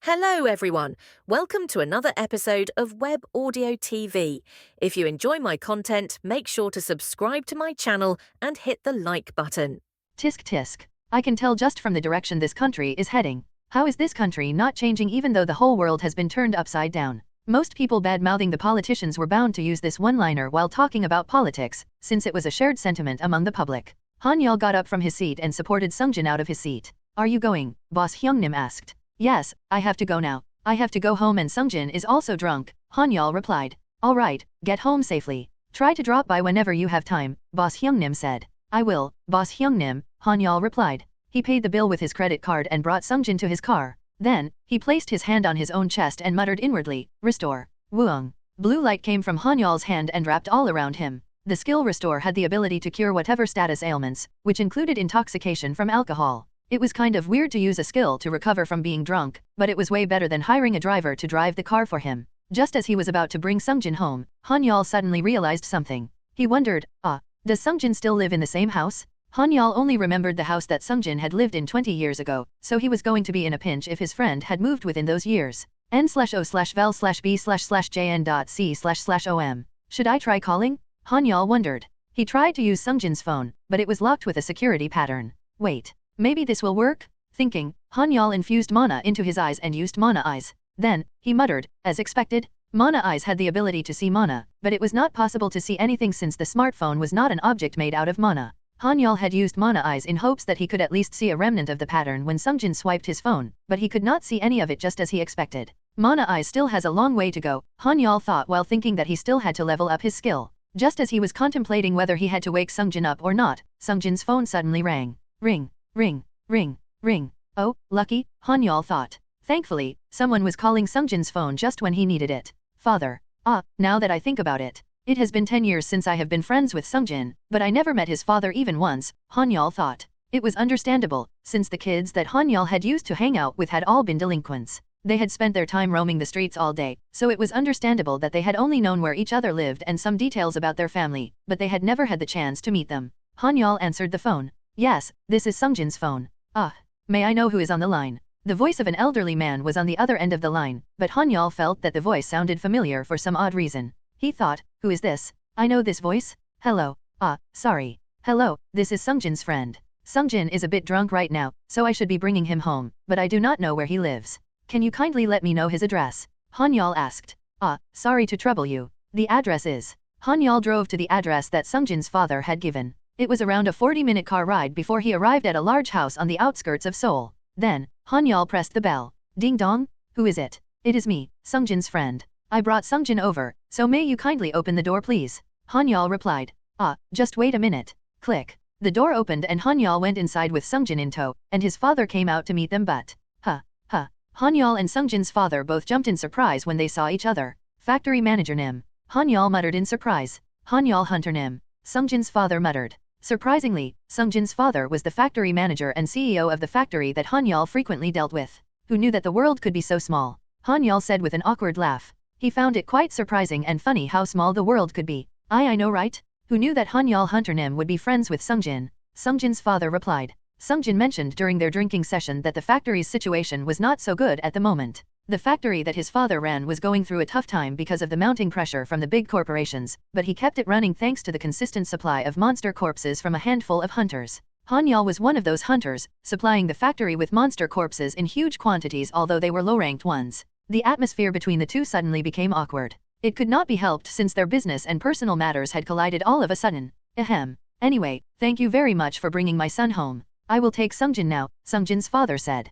Hello, everyone. Welcome to another episode of Web Audio TV. If you enjoy my content, make sure to subscribe to my channel and hit the like button. Tisk tisk. I can tell just from the direction this country is heading. How is this country not changing even though the whole world has been turned upside down? Most people bad-mouthing the politicians were bound to use this one-liner while talking about politics, since it was a shared sentiment among the public. Han-Yeol got up from his seat and supported Sun Jin out of his seat. Are you going? Boss Hyungnim asked. Yes, I have to go now. I have to go home and Sun Jin is also drunk, Han-Yeol replied. All right, get home safely. Try to drop by whenever you have time, Boss Hyungnim said. I will, Boss Hyungnim, Han-Yeol replied. He paid the bill with his credit card and brought Sun Jin to his car. Then, he placed his hand on his own chest and muttered inwardly, Restore. Woong. Blue light came from Han-Yeol's hand and wrapped all around him. The skill Restore had the ability to cure whatever status ailments, which included intoxication from alcohol. It was kind of weird to use a skill to recover from being drunk, but it was way better than hiring a driver to drive the car for him. Just as he was about to bring Sun Jin home, Han-Yeol suddenly realized something. He wondered, does Sun Jin still live in the same house? Han-Yeol only remembered the house that Sun Jin had lived in 20 years ago, so he was going to be in a pinch if his friend had moved within those years. N/O/vel/b/jn.c//om. Should I try calling? Han-Yeol wondered. He tried to use Sun Jin's phone, but it was locked with a security pattern. Wait. Maybe this will work? Thinking, Han-Yeol infused mana into his eyes and used mana eyes. Then, he muttered, as expected. Mana eyes had the ability to see mana, but it was not possible to see anything since the smartphone was not an object made out of mana. Han-Yeol had used mana eyes in hopes that he could at least see a remnant of the pattern when Sun Jin swiped his phone, but he could not see any of it just as he expected. Mana eyes still has a long way to go, Han-Yeol thought while thinking that he still had to level up his skill. Just as he was contemplating whether he had to wake Sun Jin up or not, Sun Jin's phone suddenly rang. Ring. Ring, ring, ring. Oh, lucky, Han-Yeol thought. Thankfully, someone was calling Sun Jin's phone just when he needed it. Father. Now that I think about it. It has been 10 years since I have been friends with Sun Jin, but I never met his father even once, Han-Yeol thought. It was understandable, since the kids that Han-Yeol had used to hang out with had all been delinquents. They had spent their time roaming the streets all day, so it was understandable that they had only known where each other lived and some details about their family, but they had never had the chance to meet them. Han-Yeol answered the phone. Yes, this is Sun Jin's phone. May I know who is on the line? The voice of an elderly man was on the other end of the line, but Han-Yeol felt that the voice sounded familiar for some odd reason. He thought, who is this? I know this voice. Hello. Sorry. Hello, this is Sun Jin's friend. Sun Jin is a bit drunk right now, so I should be bringing him home, but I do not know where he lives. Can you kindly let me know his address? Han-Yeol asked. Sorry to trouble you. The address is. Han-Yeol drove to the address that Sun Jin's father had given. It was around a 40-minute car ride before he arrived at a large house on the outskirts of Seoul. Then, Han-Yeol pressed the bell. Ding dong? Who is it? It is me, Sun Jin's friend. I brought Sun Jin over, so may you kindly open the door please? Han-Yeol replied. Just wait a minute. Click. The door opened and Han-Yeol went inside with Sun Jin in tow, and his father came out to meet them but. Han-Yeol and Sun Jin's father both jumped in surprise when they saw each other. Factory manager Nim. Han-Yeol muttered in surprise. Han-Yeol Hunter Nim. Sun Jin's father muttered. Surprisingly, Sun Jin's father was the factory manager and CEO of the factory that Han-Yeol frequently dealt with. Who knew that the world could be so small? Han-Yeol said with an awkward laugh. He found it quite surprising and funny how small the world could be. I know right? Who knew that Han-Yeol Hunter Nim would be friends with Sun Jin? Sun Jin's father replied. Sun Jin mentioned during their drinking session that the factory's situation was not so good at the moment. The factory that his father ran was going through a tough time because of the mounting pressure from the big corporations, but he kept it running thanks to the consistent supply of monster corpses from a handful of hunters. Han-Yeol was one of those hunters, supplying the factory with monster corpses in huge quantities although they were low-ranked ones. The atmosphere between the two suddenly became awkward. It could not be helped since their business and personal matters had collided all of a sudden. Anyway, thank you very much for bringing my son home. I will take Sun Jin now, Sun Jin's father said.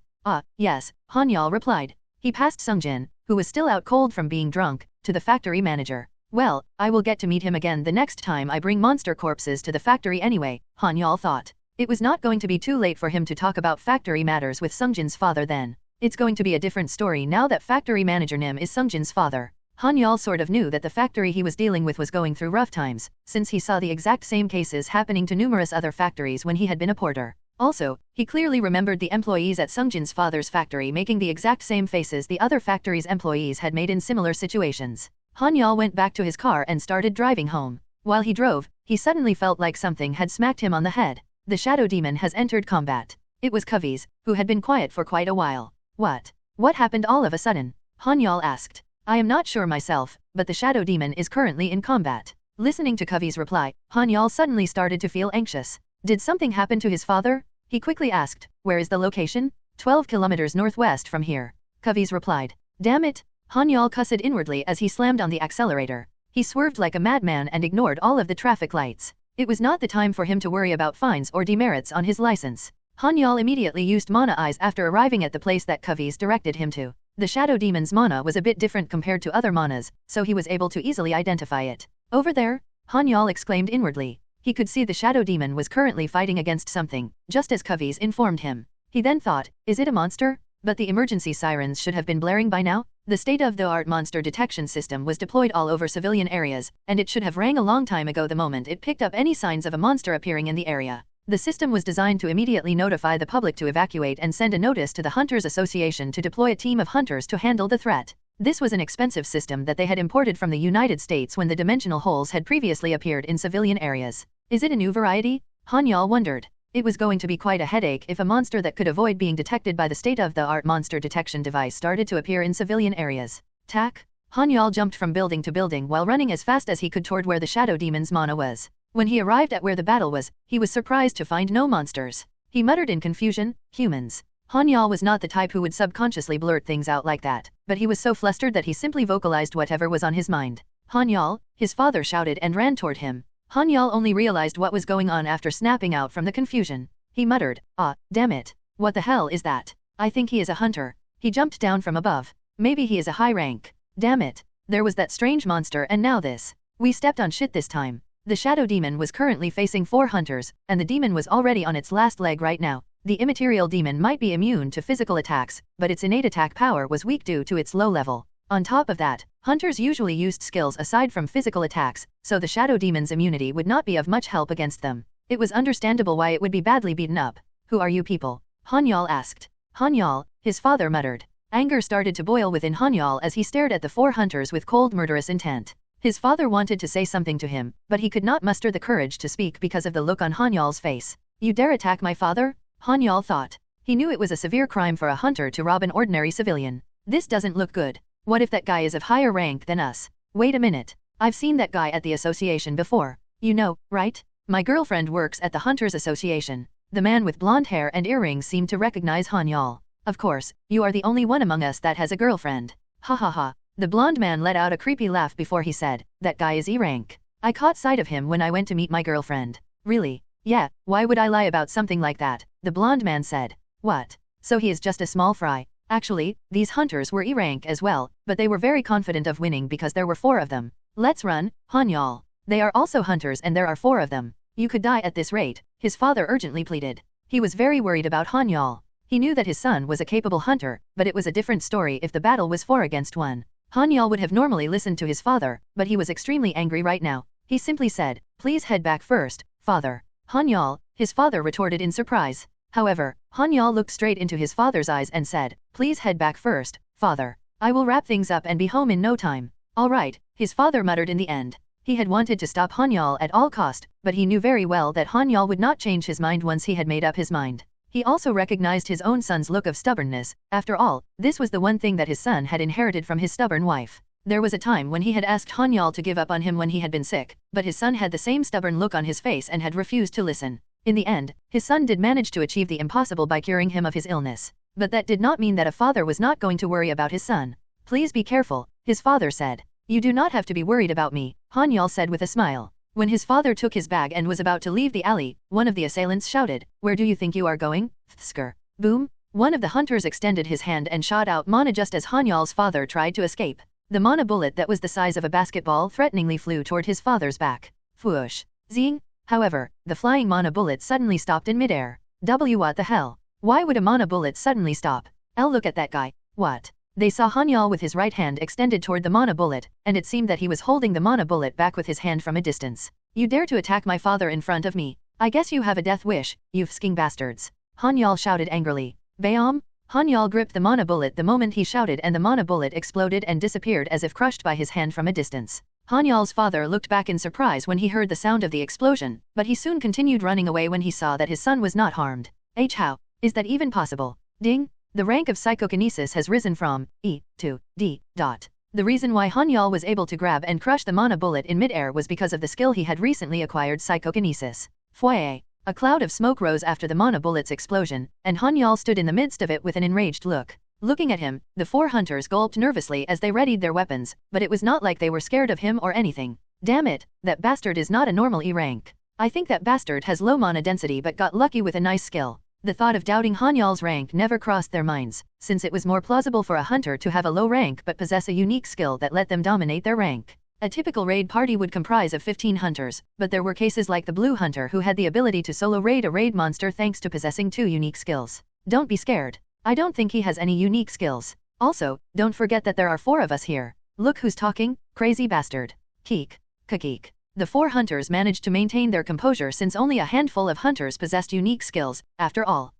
Yes, Han-Yeol replied. He passed Sun Jin, who was still out cold from being drunk, to the factory manager. Well, I will get to meet him again the next time I bring monster corpses to the factory anyway, Han-Yeol thought. It was not going to be too late for him to talk about factory matters with Sun Jin's father then. It's going to be a different story now that factory manager Nim is Sun Jin's father. Han-Yeol sort of knew that the factory he was dealing with was going through rough times, since he saw the exact same cases happening to numerous other factories when he had been a porter. Also, he clearly remembered the employees at Sun Jin's father's factory making the exact same faces the other factory's employees had made in similar situations. Han-Yeol went back to his car and started driving home. While he drove, he suddenly felt like something had smacked him on the head. The shadow demon has entered combat. It was Covey's, who had been quiet for quite a while. What? What happened all of a sudden? Han-Yeol asked. I am not sure myself, but the shadow demon is currently in combat. Listening to Covey's reply, Han-Yeol suddenly started to feel anxious. Did something happen to his father? He quickly asked. Where is the location? 12 kilometers northwest from here. Covey's replied. Damn it! Han-Yeol cussed inwardly as he slammed on the accelerator. He swerved like a madman and ignored all of the traffic lights. It was not the time for him to worry about fines or demerits on his license. Han-Yeol immediately used mana eyes after arriving at the place that Covey's directed him to. The shadow demon's mana was a bit different compared to other manas, so he was able to easily identify it. Over there? Han-Yeol exclaimed inwardly. He could see the shadow demon was currently fighting against something, just as Covey's informed him. He then thought, is it a monster? But the emergency sirens should have been blaring by now. The state-of-the-art monster detection system was deployed all over civilian areas, and it should have rang a long time ago the moment it picked up any signs of a monster appearing in the area. The system was designed to immediately notify the public to evacuate and send a notice to the Hunters Association to deploy a team of hunters to handle the threat. This was an expensive system that they had imported from the United States when the dimensional holes had previously appeared in civilian areas. Is it a new variety? Han-Yeol wondered. It was going to be quite a headache if a monster that could avoid being detected by the state-of-the-art monster detection device started to appear in civilian areas. Tack! Han-Yeol jumped from building to building while running as fast as he could toward where the shadow demon's mana was. When he arrived at where the battle was, he was surprised to find no monsters. He muttered in confusion, humans. Han-Yeol was not the type who would subconsciously blurt things out like that, but he was so flustered that he simply vocalized whatever was on his mind. Han-Yeol, his father shouted and ran toward him. Han-Yeol only realized what was going on after snapping out from the confusion. He muttered, ah, damn it. What the hell is that? I think he is a hunter. He jumped down from above. Maybe he is a high rank. Damn it. There was that strange monster and now this. We stepped on shit this time. The shadow demon was currently facing 4 hunters, and the demon was already on its last leg right now. The immaterial demon might be immune to physical attacks, but its innate attack power was weak due to its low level. On top of that, hunters usually used skills aside from physical attacks, so the shadow demon's immunity would not be of much help against them. It was understandable why it would be badly beaten up. Who are you people? Han-Yeol asked. Han-Yeol, his father muttered. Anger started to boil within Han-Yeol as he stared at the 4 hunters with cold murderous intent. His father wanted to say something to him, but he could not muster the courage to speak because of the look on Han-Yeol's face. You dare attack my father? Han-Yeol thought. He knew it was a severe crime for a hunter to rob an ordinary civilian. This doesn't look good. What if that guy is of higher rank than us? Wait a minute. I've seen that guy at the association before. You know, right? My girlfriend works at the Hunters Association. The man with blonde hair and earrings seemed to recognize Han-Yeol. Of course, you are the only one among us that has a girlfriend. Ha ha ha. The blonde man let out a creepy laugh before he said, that guy is E-rank. I caught sight of him when I went to meet my girlfriend. Really? Yeah, why would I lie about something like that? The blonde man said. What? So he is just a small fry. Actually, these hunters were E-rank as well, but they were very confident of winning because there were 4 of them. Let's run, Han-Yeol. They are also hunters and there are 4 of them. You could die at this rate, his father urgently pleaded. He was very worried about Han-Yeol. He knew that his son was a capable hunter, but it was a different story if the battle was 4 against 1. Han-Yeol would have normally listened to his father, but he was extremely angry right now. He simply said, please head back first, father. Han-Yeol, his father retorted in surprise. However, Han-Yeol looked straight into his father's eyes and said, please head back first, father. I will wrap things up and be home in no time. All right, his father muttered in the end. He had wanted to stop Han-Yeol at all cost, but he knew very well that Han-Yeol would not change his mind once he had made up his mind. He also recognized his own son's look of stubbornness. After all, this was the one thing that his son had inherited from his stubborn wife. There was a time when he had asked Han-Yeol to give up on him when he had been sick, but his son had the same stubborn look on his face and had refused to listen. In the end, his son did manage to achieve the impossible by curing him of his illness. But that did not mean that a father was not going to worry about his son. Please be careful, his father said. You do not have to be worried about me, Han-Yeol said with a smile. When his father took his bag and was about to leave the alley, one of the assailants shouted, where do you think you are going? Thsker. Boom. One of the hunters extended his hand and shot out mana just as Han-Yeol's father tried to escape. The mana bullet that was the size of a basketball threateningly flew toward his father's back. Fwoosh. Zing. However, the flying mana bullet suddenly stopped in midair. What the hell? Why would a mana bullet suddenly stop? Look at that guy. What? They saw Han-Yeol with his right hand extended toward the mana bullet, and it seemed that he was holding the mana bullet back with his hand from a distance. You dare to attack my father in front of me? I guess you have a death wish, you f***ing bastards. Han-Yeol shouted angrily. Bam! Han-Yeol gripped the mana bullet the moment he shouted and the mana bullet exploded and disappeared as if crushed by his hand from a distance. Han-Yeol's father looked back in surprise when he heard the sound of the explosion, but he soon continued running away when he saw that his son was not harmed. How? Is that even possible? Ding! The rank of psychokinesis has risen from E to D. The reason why Han-Yeol was able to grab and crush the mana bullet in mid-air was because of the skill he had recently acquired, psychokinesis. Foyer. A cloud of smoke rose after the mana bullet's explosion, and Han-Yeol stood in the midst of it with an enraged look. Looking at him, the 4 hunters gulped nervously as they readied their weapons, but it was not like they were scared of him or anything. Damn it, that bastard is not a normal E rank. I think that bastard has low mana density but got lucky with a nice skill. The thought of doubting Han-Yeol's rank never crossed their minds, since it was more plausible for a hunter to have a low rank but possess a unique skill that let them dominate their rank. A typical raid party would comprise of 15 hunters, but there were cases like the blue hunter who had the ability to solo raid a raid monster thanks to possessing 2 unique skills. Don't be scared. I don't think he has any unique skills. Also, don't forget that there are 4 of us here. Look who's talking, crazy bastard. Keek. Kakik. The 4 hunters managed to maintain their composure since only a handful of hunters possessed unique skills, after all.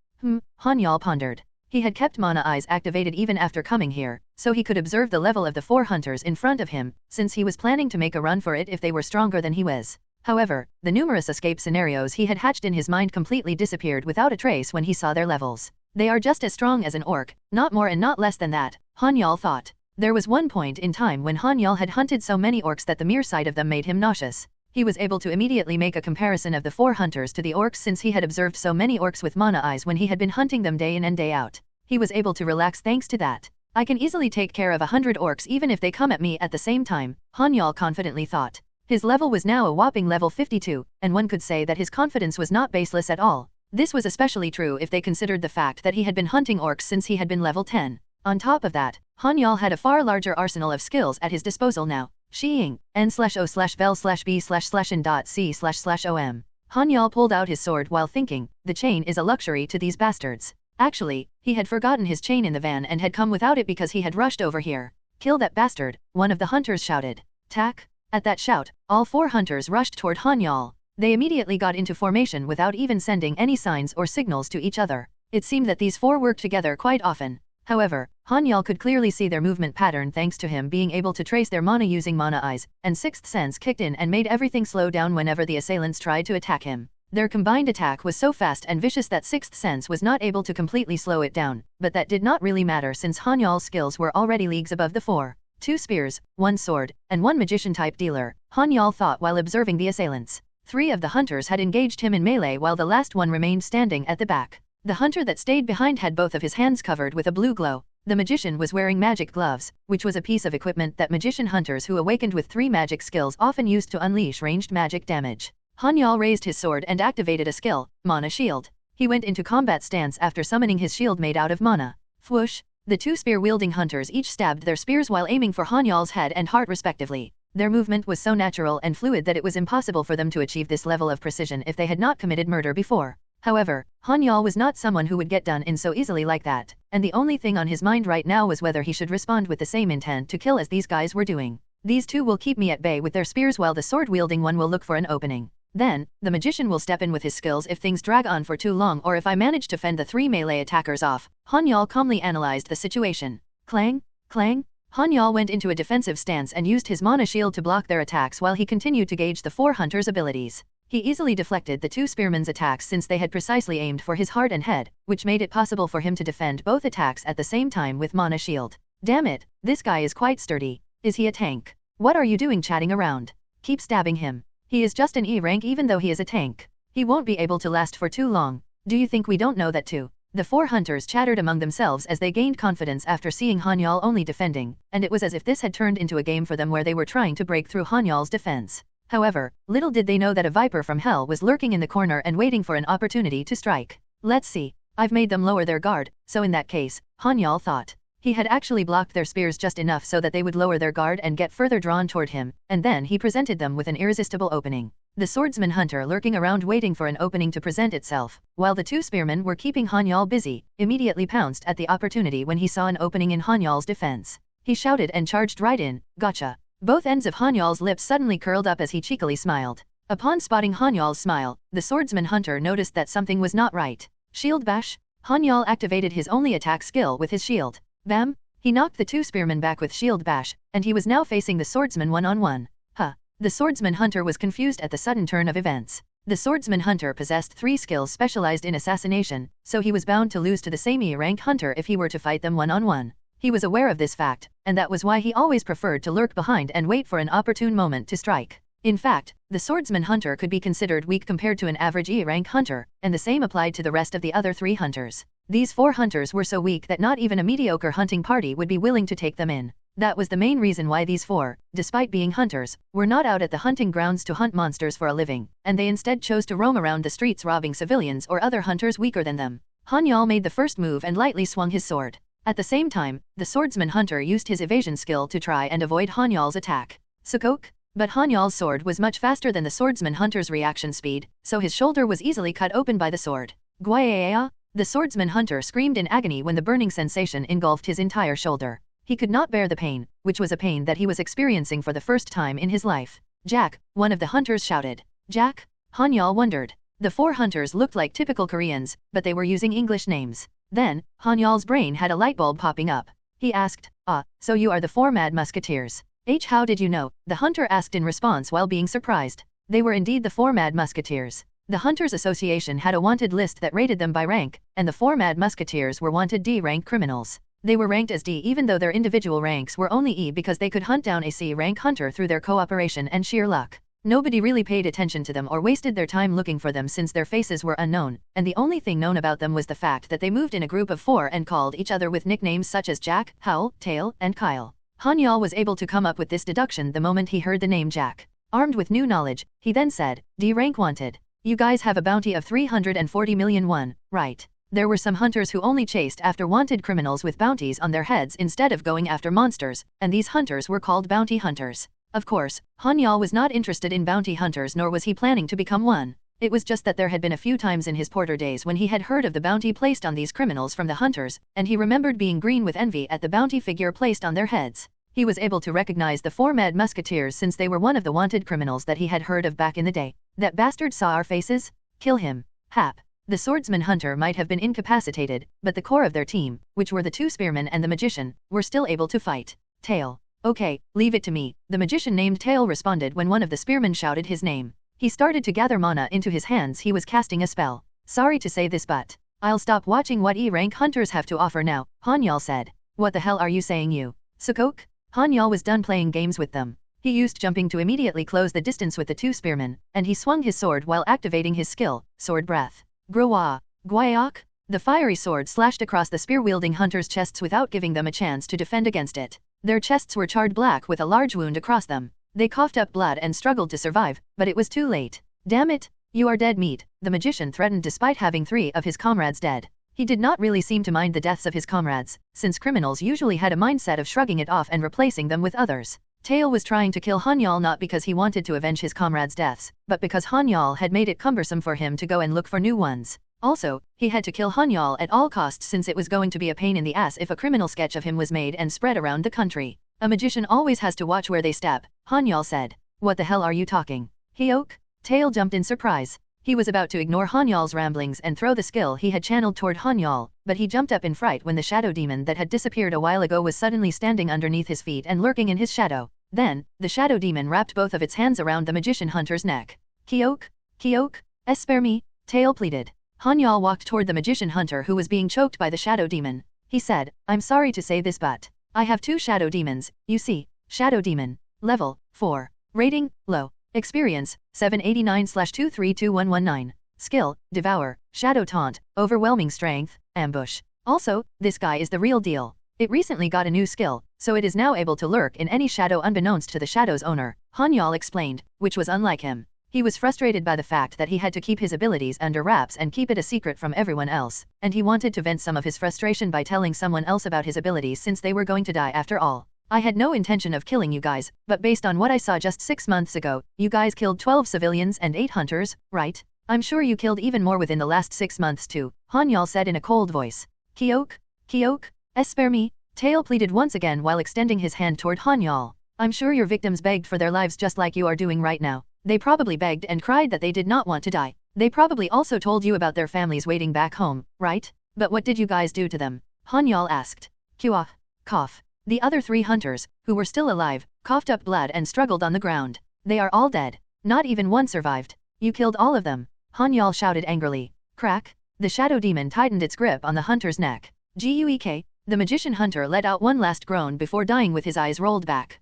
Han-Yeol pondered. He had kept mana eyes activated even after coming here, so he could observe the level of the 4 hunters in front of him, since he was planning to make a run for it if they were stronger than he was. However, the numerous escape scenarios he had hatched in his mind completely disappeared without a trace when he saw their levels. They are just as strong as an orc, not more and not less than that, Han-Yeol thought. There was one point in time when Han-Yeol had hunted so many orcs that the mere sight of them made him nauseous. He was able to immediately make a comparison of the 4 hunters to the orcs since he had observed so many orcs with mana eyes when he had been hunting them day in and day out. He was able to relax thanks to that. I can easily take care of 100 orcs even if they come at me at the same time, Han-Yeol confidently thought. His level was now a whopping level 52, and one could say that his confidence was not baseless at all. This was especially true if they considered the fact that he had been hunting orcs since he had been level 10. On top of that, Han-Yeol had a far larger arsenal of skills at his disposal now. Sheing, n/o/vel/b/n.c//om. Han-Yeol pulled out his sword while thinking, the chain is a luxury to these bastards. Actually, he had forgotten his chain in the van and had come without it because he had rushed over here. Kill that bastard, one of the hunters shouted. Tack. At that shout, all 4 hunters rushed toward Han-Yeol. They immediately got into formation without even sending any signs or signals to each other. It seemed that these 4 worked together quite often. However, Han-Yeol could clearly see their movement pattern thanks to him being able to trace their mana using mana eyes, and 6th sense kicked in and made everything slow down whenever the assailants tried to attack him. Their combined attack was so fast and vicious that 6th sense was not able to completely slow it down, but that did not really matter since Han-Yeol's skills were already leagues above the 4. 2 spears, 1 sword, and 1 magician-type dealer, Han-Yeol thought while observing the assailants. 3 of the hunters had engaged him in melee while the last one remained standing at the back. The hunter that stayed behind had both of his hands covered with a blue glow. The magician was wearing magic gloves, which was a piece of equipment that magician hunters who awakened with 3 magic skills often used to unleash ranged magic damage. Han-Yeol raised his sword and activated a skill, Mana Shield. He went into combat stance after summoning his shield made out of mana. Whoosh! The 2 spear-wielding hunters each stabbed their spears while aiming for Han-Yeol's head and heart respectively. Their movement was so natural and fluid that it was impossible for them to achieve this level of precision if they had not committed murder before. However, Han-Yeol was not someone who would get done in so easily like that, and the only thing on his mind right now was whether he should respond with the same intent to kill as these guys were doing. These 2 will keep me at bay with their spears while the sword-wielding one will look for an opening. Then, the magician will step in with his skills if things drag on for too long or if I manage to fend the 3 melee attackers off. Han-Yeol calmly analyzed the situation. Clang, clang. Han-Yeol went into a defensive stance and used his mana shield to block their attacks while he continued to gauge the 4 hunters' abilities. He easily deflected the 2 spearmen's attacks since they had precisely aimed for his heart and head, which made it possible for him to defend both attacks at the same time with mana shield. Damn it, this guy is quite sturdy. Is he a tank? What are you doing chatting around? Keep stabbing him. He is just an E rank even though he is a tank. He won't be able to last for too long. Do you think we don't know that too? The 4 hunters chattered among themselves as they gained confidence after seeing Han-Yeol only defending, and it was as if this had turned into a game for them where they were trying to break through Han-Yeol's defense. However, little did they know that a viper from hell was lurking in the corner and waiting for an opportunity to strike. Let's see. I've made them lower their guard, so in that case, Han-Yeol thought. He had actually blocked their spears just enough so that they would lower their guard and get further drawn toward him, and then he presented them with an irresistible opening. The swordsman hunter lurking around waiting for an opening to present itself, while the 2 spearmen were keeping Han-Yeol busy, immediately pounced at the opportunity when he saw an opening in Han-Yeol's defense. He shouted and charged right in, gotcha. Both ends of Han-Yeol's lips suddenly curled up as he cheekily smiled. Upon spotting Han-Yeol's smile, the swordsman hunter noticed that something was not right. Shield bash? Han-Yeol activated his only attack skill with his shield. Bam! He knocked the 2 spearmen back with shield bash, and he was now facing the swordsman one-on-one. Huh. The swordsman hunter was confused at the sudden turn of events. The swordsman hunter possessed 3 skills specialized in assassination, so he was bound to lose to the same E-rank hunter if he were to fight them one-on-one. He was aware of this fact, and that was why he always preferred to lurk behind and wait for an opportune moment to strike. In fact, the swordsman hunter could be considered weak compared to an average E-rank hunter, and the same applied to the rest of the other 3 hunters. These 4 hunters were so weak that not even a mediocre hunting party would be willing to take them in. That was the main reason why these 4, despite being hunters, were not out at the hunting grounds to hunt monsters for a living, and they instead chose to roam around the streets robbing civilians or other hunters weaker than them. Han-Yeol made the first move and lightly swung his sword. At the same time, the swordsman hunter used his evasion skill to try and avoid Han-Yeol's attack. Sukok? But Han-Yeol's sword was much faster than the swordsman hunter's reaction speed, so his shoulder was easily cut open by the sword. Gwaeaa! The swordsman hunter screamed in agony when the burning sensation engulfed his entire shoulder. He could not bear the pain, which was a pain that he was experiencing for the first time in his life. Jack, one of the hunters shouted. Jack? Han-Yeol wondered. The 4 hunters looked like typical Koreans, but they were using English names. Then, Han-Yeol's brain had a light bulb popping up. He asked, so you are the 4 Mad Musketeers. How did you know? The hunter asked in response while being surprised. They were indeed the 4 Mad Musketeers. The Hunters Association had a wanted list that rated them by rank, and the 4 Mad Musketeers were wanted D-rank criminals. They were ranked as D even though their individual ranks were only E because they could hunt down a C-rank hunter through their cooperation and sheer luck. Nobody really paid attention to them or wasted their time looking for them since their faces were unknown, and the only thing known about them was the fact that they moved in a group of 4 and called each other with nicknames such as Jack, Howl, Tail, and Kyle. Han-Yeol was able to come up with this deduction the moment he heard the name Jack. Armed with new knowledge, he then said, D-rank wanted. You guys have a bounty of 340 million won, right? There were some hunters who only chased after wanted criminals with bounties on their heads instead of going after monsters, and these hunters were called bounty hunters. Of course, Han-Yeol was not interested in bounty hunters nor was he planning to become one. It was just that there had been a few times in his porter days when he had heard of the bounty placed on these criminals from the hunters, and he remembered being green with envy at the bounty figure placed on their heads. He was able to recognize the 4 Mad Musketeers since they were one of the wanted criminals that he had heard of back in the day. That bastard saw our faces? Kill him. Hap. The swordsman hunter might have been incapacitated, but the core of their team, which were the 2 spearmen and the magician, were still able to fight. Tail. Okay, leave it to me, the magician named Tail responded when one of the spearmen shouted his name. He started to gather mana into his hands. He was casting a spell. Sorry to say this, but I'll stop watching what E-rank hunters have to offer now, Han-Yeol said. What the hell are you saying, you? Sukok? Han-Yeol was done playing games with them. He used jumping to immediately close the distance with the 2 spearmen, and he swung his sword while activating his skill, Sword Breath. Growa. Gwaeok? The fiery sword slashed across the spear-wielding hunters' chests without giving them a chance to defend against it. Their chests were charred black with a large wound across them. They coughed up blood and struggled to survive, but it was too late. Damn it! You are dead meat, the magician threatened despite having 3 of his comrades dead. He did not really seem to mind the deaths of his comrades, since criminals usually had a mindset of shrugging it off and replacing them with others. Tail was trying to kill Han-Yeol not because he wanted to avenge his comrades' deaths, but because Han-Yeol had made it cumbersome for him to go and look for new ones. Also, he had to kill Han-Yeol at all costs since it was going to be a pain in the ass if a criminal sketch of him was made and spread around the country. A magician always has to watch where they step, Han-Yeol said. What the hell are you talking? Hyok? Tail jumped in surprise. He was about to ignore Han-Yeol's ramblings and throw the skill he had channeled toward Han-Yeol, but he jumped up in fright when the shadow demon that had disappeared a while ago was suddenly standing underneath his feet and lurking in his shadow. Then, the shadow demon wrapped both of its hands around the magician hunter's neck. Kyok? Kyok? Spare me? Tail pleaded. Han-Yeol walked toward the magician hunter who was being choked by the shadow demon. He said, I'm sorry to say this, but I have 2 shadow demons, you see. Shadow demon. Level 4. Rating, low. Experience, 789/232119. Skill, Devour, Shadow Taunt, Overwhelming Strength, Ambush. Also, this guy is the real deal. It recently got a new skill, so it is now able to lurk in any shadow unbeknownst to the shadow's owner, Han-Yeol explained, which was unlike him. He was frustrated by the fact that he had to keep his abilities under wraps and keep it a secret from everyone else, and he wanted to vent some of his frustration by telling someone else about his abilities since they were going to die after all. I had no intention of killing you guys, but based on what I saw just 6 months ago, you guys killed 12 civilians and 8 hunters, right? I'm sure you killed even more within the last 6 months too, Han-Yeol said in a cold voice. Kyok? Kyok? Spare me? Tail pleaded once again while extending his hand toward Han-Yeol. I'm sure your victims begged for their lives just like you are doing right now. They probably begged and cried that they did not want to die. They probably also told you about their families waiting back home, right? But what did you guys do to them? Han-Yeol asked. Kua. Cough. The other 3 hunters, who were still alive, coughed up blood and struggled on the ground. They are all dead. Not even one survived. You killed all of them. Han-Yeol shouted angrily. Crack. The shadow demon tightened its grip on the hunter's neck. Guek. The magician hunter let out one last groan before dying with his eyes rolled back.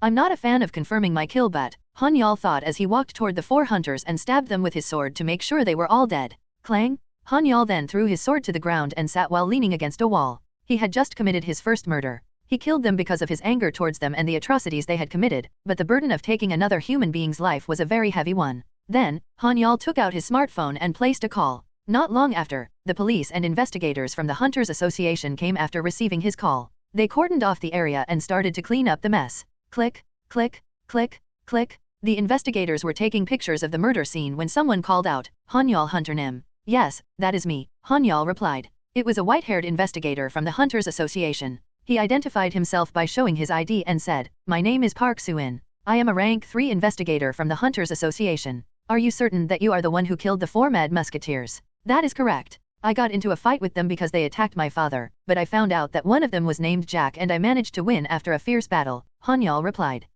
I'm not a fan of confirming my kill, but Han-Yeol thought as he walked toward the 4 hunters and stabbed them with his sword to make sure they were all dead. Clang. Han-Yeol then threw his sword to the ground and sat while leaning against a wall. He had just committed his first murder. He killed them because of his anger towards them and the atrocities they had committed, but the burden of taking another human being's life was a very heavy one. Then, Han-Yeol took out his smartphone and placed a call. Not long after, the police and investigators from the Hunters Association came after receiving his call. They cordoned off the area and started to clean up the mess. Click, click, click, click. The investigators were taking pictures of the murder scene when someone called out, Han-Yeol Hunter Nim. Yes, that is me, Han-Yeol replied. It was a white-haired investigator from the Hunters Association. He identified himself by showing his ID and said, My name is Park Soo-in. I am a rank 3 investigator from the Hunters Association. Are you certain that you are the one who killed the 4 Mad Musketeers? That is correct. I got into a fight with them because they attacked my father, but I found out that one of them was named Jack and I managed to win after a fierce battle, Han-Yeol replied.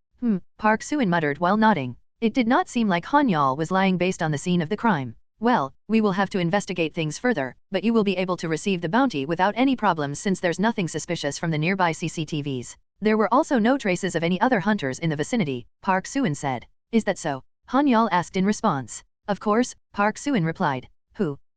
Park Soo-in muttered while nodding. It did not seem like Han-Yeol was lying based on the scene of the crime. Well, we will have to investigate things further, but you will be able to receive the bounty without any problems since there's nothing suspicious from the nearby CCTVs. There were also no traces of any other hunters in the vicinity, Park Soo-in said. Is that so? Han-Yeol asked in response. Of course, Park Soo-in replied.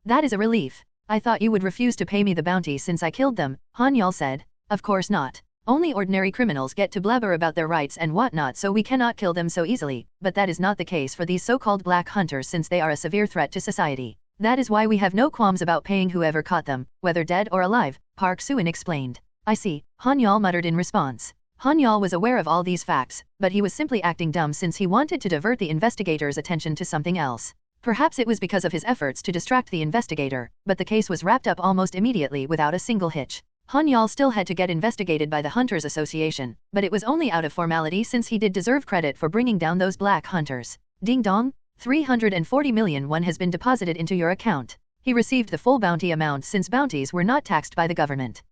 That is a relief. I thought you would refuse to pay me the bounty since I killed them, Han-Yeol said. Of course not. Only ordinary criminals get to blabber about their rights and whatnot, so we cannot kill them so easily, but that is not the case for these so-called black hunters since they are a severe threat to society. That is why we have no qualms about paying whoever caught them, whether dead or alive, Park Soo-in explained. I see, Han-Yeol muttered in response. Han-Yeol was aware of all these facts, but he was simply acting dumb since he wanted to divert the investigator's attention to something else. Perhaps it was because of his efforts to distract the investigator, but the case was wrapped up almost immediately without a single hitch. Han-Yeol still had to get investigated by the Hunters Association, but it was only out of formality since he did deserve credit for bringing down those black hunters. Ding dong, 340 million won has been deposited into your account. He received the full bounty amount since bounties were not taxed by the government.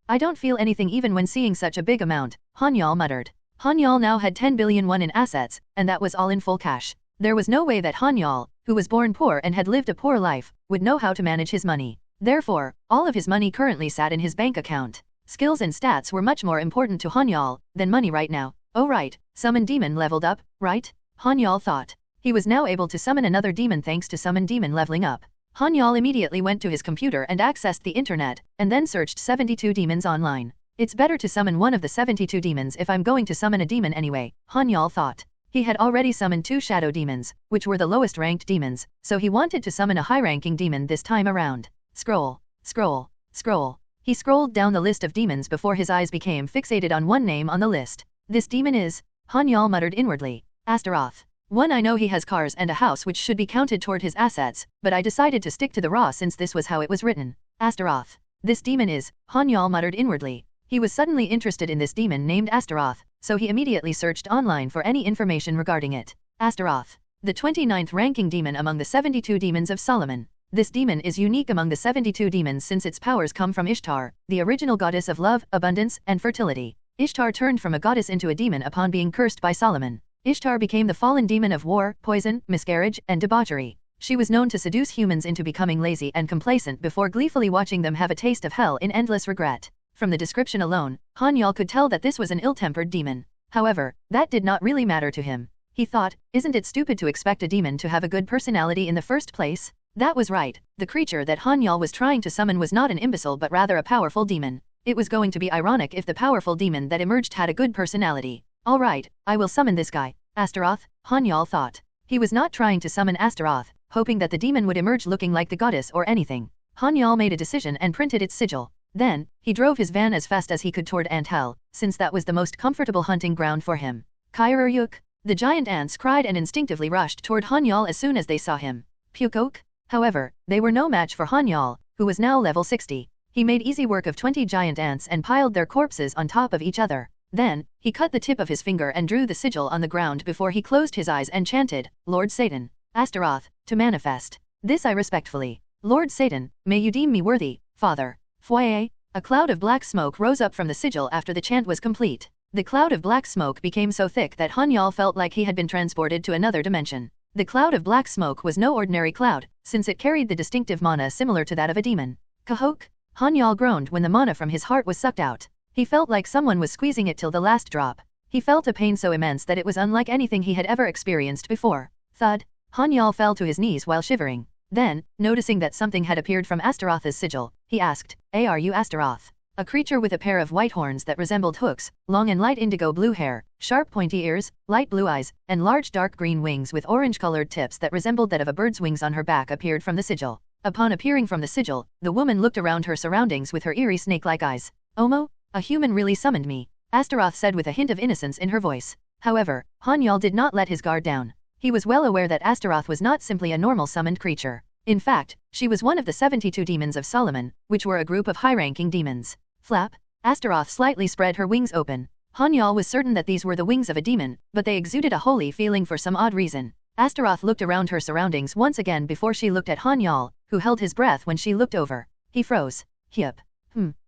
I don't feel anything even when seeing such a big amount, Han-Yeol muttered. Han-Yeol now had 10 billion won in assets, and that was all in full cash. There was no way that Han-Yeol, who was born poor and had lived a poor life, would know how to manage his money. Therefore, all of his money currently sat in his bank account. Skills and stats were much more important to Han-Yeol than money right now. Oh right, Summon Demon leveled up, right? Han-Yeol thought. He was now able to summon another demon thanks to Summon Demon leveling up. Han-Yeol immediately went to his computer and accessed the internet, and then searched 72 demons online. It's better to summon one of the 72 demons if I'm going to summon a demon anyway, Han-Yeol thought. He had already summoned 2 shadow demons, which were the lowest ranked demons, so he wanted to summon a high-ranking demon this time around. Scroll, scroll, scroll. He scrolled down the list of demons before his eyes became fixated on one name on the list. This demon is, Han-Yeol muttered inwardly, Astaroth. One, I know he has cars and a house which should be counted toward his assets, but I decided to stick to the raw since this was how it was written. Astaroth. This demon is, Han-Yeol muttered inwardly. He was suddenly interested in this demon named Astaroth, so he immediately searched online for any information regarding it. Astaroth. The 29th ranking demon among the 72 demons of Solomon. This demon is unique among the 72 demons since its powers come from Ishtar, the original goddess of love, abundance, and fertility. Ishtar turned from a goddess into a demon upon being cursed by Solomon. Ishtar became the fallen demon of war, poison, miscarriage, and debauchery. She was known to seduce humans into becoming lazy and complacent before gleefully watching them have a taste of hell in endless regret. From the description alone, Han-Yeol could tell that this was an ill-tempered demon. However, that did not really matter to him. He thought, isn't it stupid to expect a demon to have a good personality in the first place? That was right, the creature that Han-Yeol was trying to summon was not an imbecile but rather a powerful demon. It was going to be ironic if the powerful demon that emerged had a good personality. Alright, I will summon this guy, Astaroth, Han-Yeol thought. He was not trying to summon Astaroth, hoping that the demon would emerge looking like the goddess or anything. Han-Yeol made a decision and printed its sigil. Then, he drove his van as fast as he could toward Ant Hell, since that was the most comfortable hunting ground for him. Kiker. The giant ants cried and instinctively rushed toward Han-Yeol as soon as they saw him. Pukok. However, they were no match for Han-Yeol, who was now level 60. He made easy work of 20 giant ants and piled their corpses on top of each other. Then, he cut the tip of his finger and drew the sigil on the ground before he closed his eyes and chanted, Lord Satan, Astaroth, to manifest. This I respectfully. Lord Satan, may you deem me worthy, Father. Foyer. A cloud of black smoke rose up from the sigil after the chant was complete. The cloud of black smoke became so thick that Han-Yeol felt like he had been transported to another dimension. The cloud of black smoke was no ordinary cloud, since it carried the distinctive mana similar to that of a demon. Kahok! Han-Yeol groaned when the mana from his heart was sucked out. He felt like someone was squeezing it till the last drop. He felt a pain so immense that it was unlike anything he had ever experienced before. Thud! Han-Yeol fell to his knees while shivering. Then, noticing that something had appeared from Astaroth's sigil, he asked, "Are you Astaroth?" A creature with a pair of white horns that resembled hooks, long and light indigo blue hair, sharp pointy ears, light blue eyes, and large dark green wings with orange-colored tips that resembled that of a bird's wings on her back appeared from the sigil. Upon appearing from the sigil, the woman looked around her surroundings with her eerie snake-like eyes. "Omo? A human really summoned me," Astaroth said with a hint of innocence in her voice. However, Han-Yeol did not let his guard down. He was well aware that Astaroth was not simply a normal summoned creature. In fact, she was one of the 72 demons of Solomon, which were a group of high-ranking demons. Flap! Astaroth slightly spread her wings open. Han-Yeol was certain that these were the wings of a demon, but they exuded a holy feeling for some odd reason. Astaroth looked around her surroundings once again before she looked at Han-Yeol, who held his breath when she looked over. He froze. Hyup.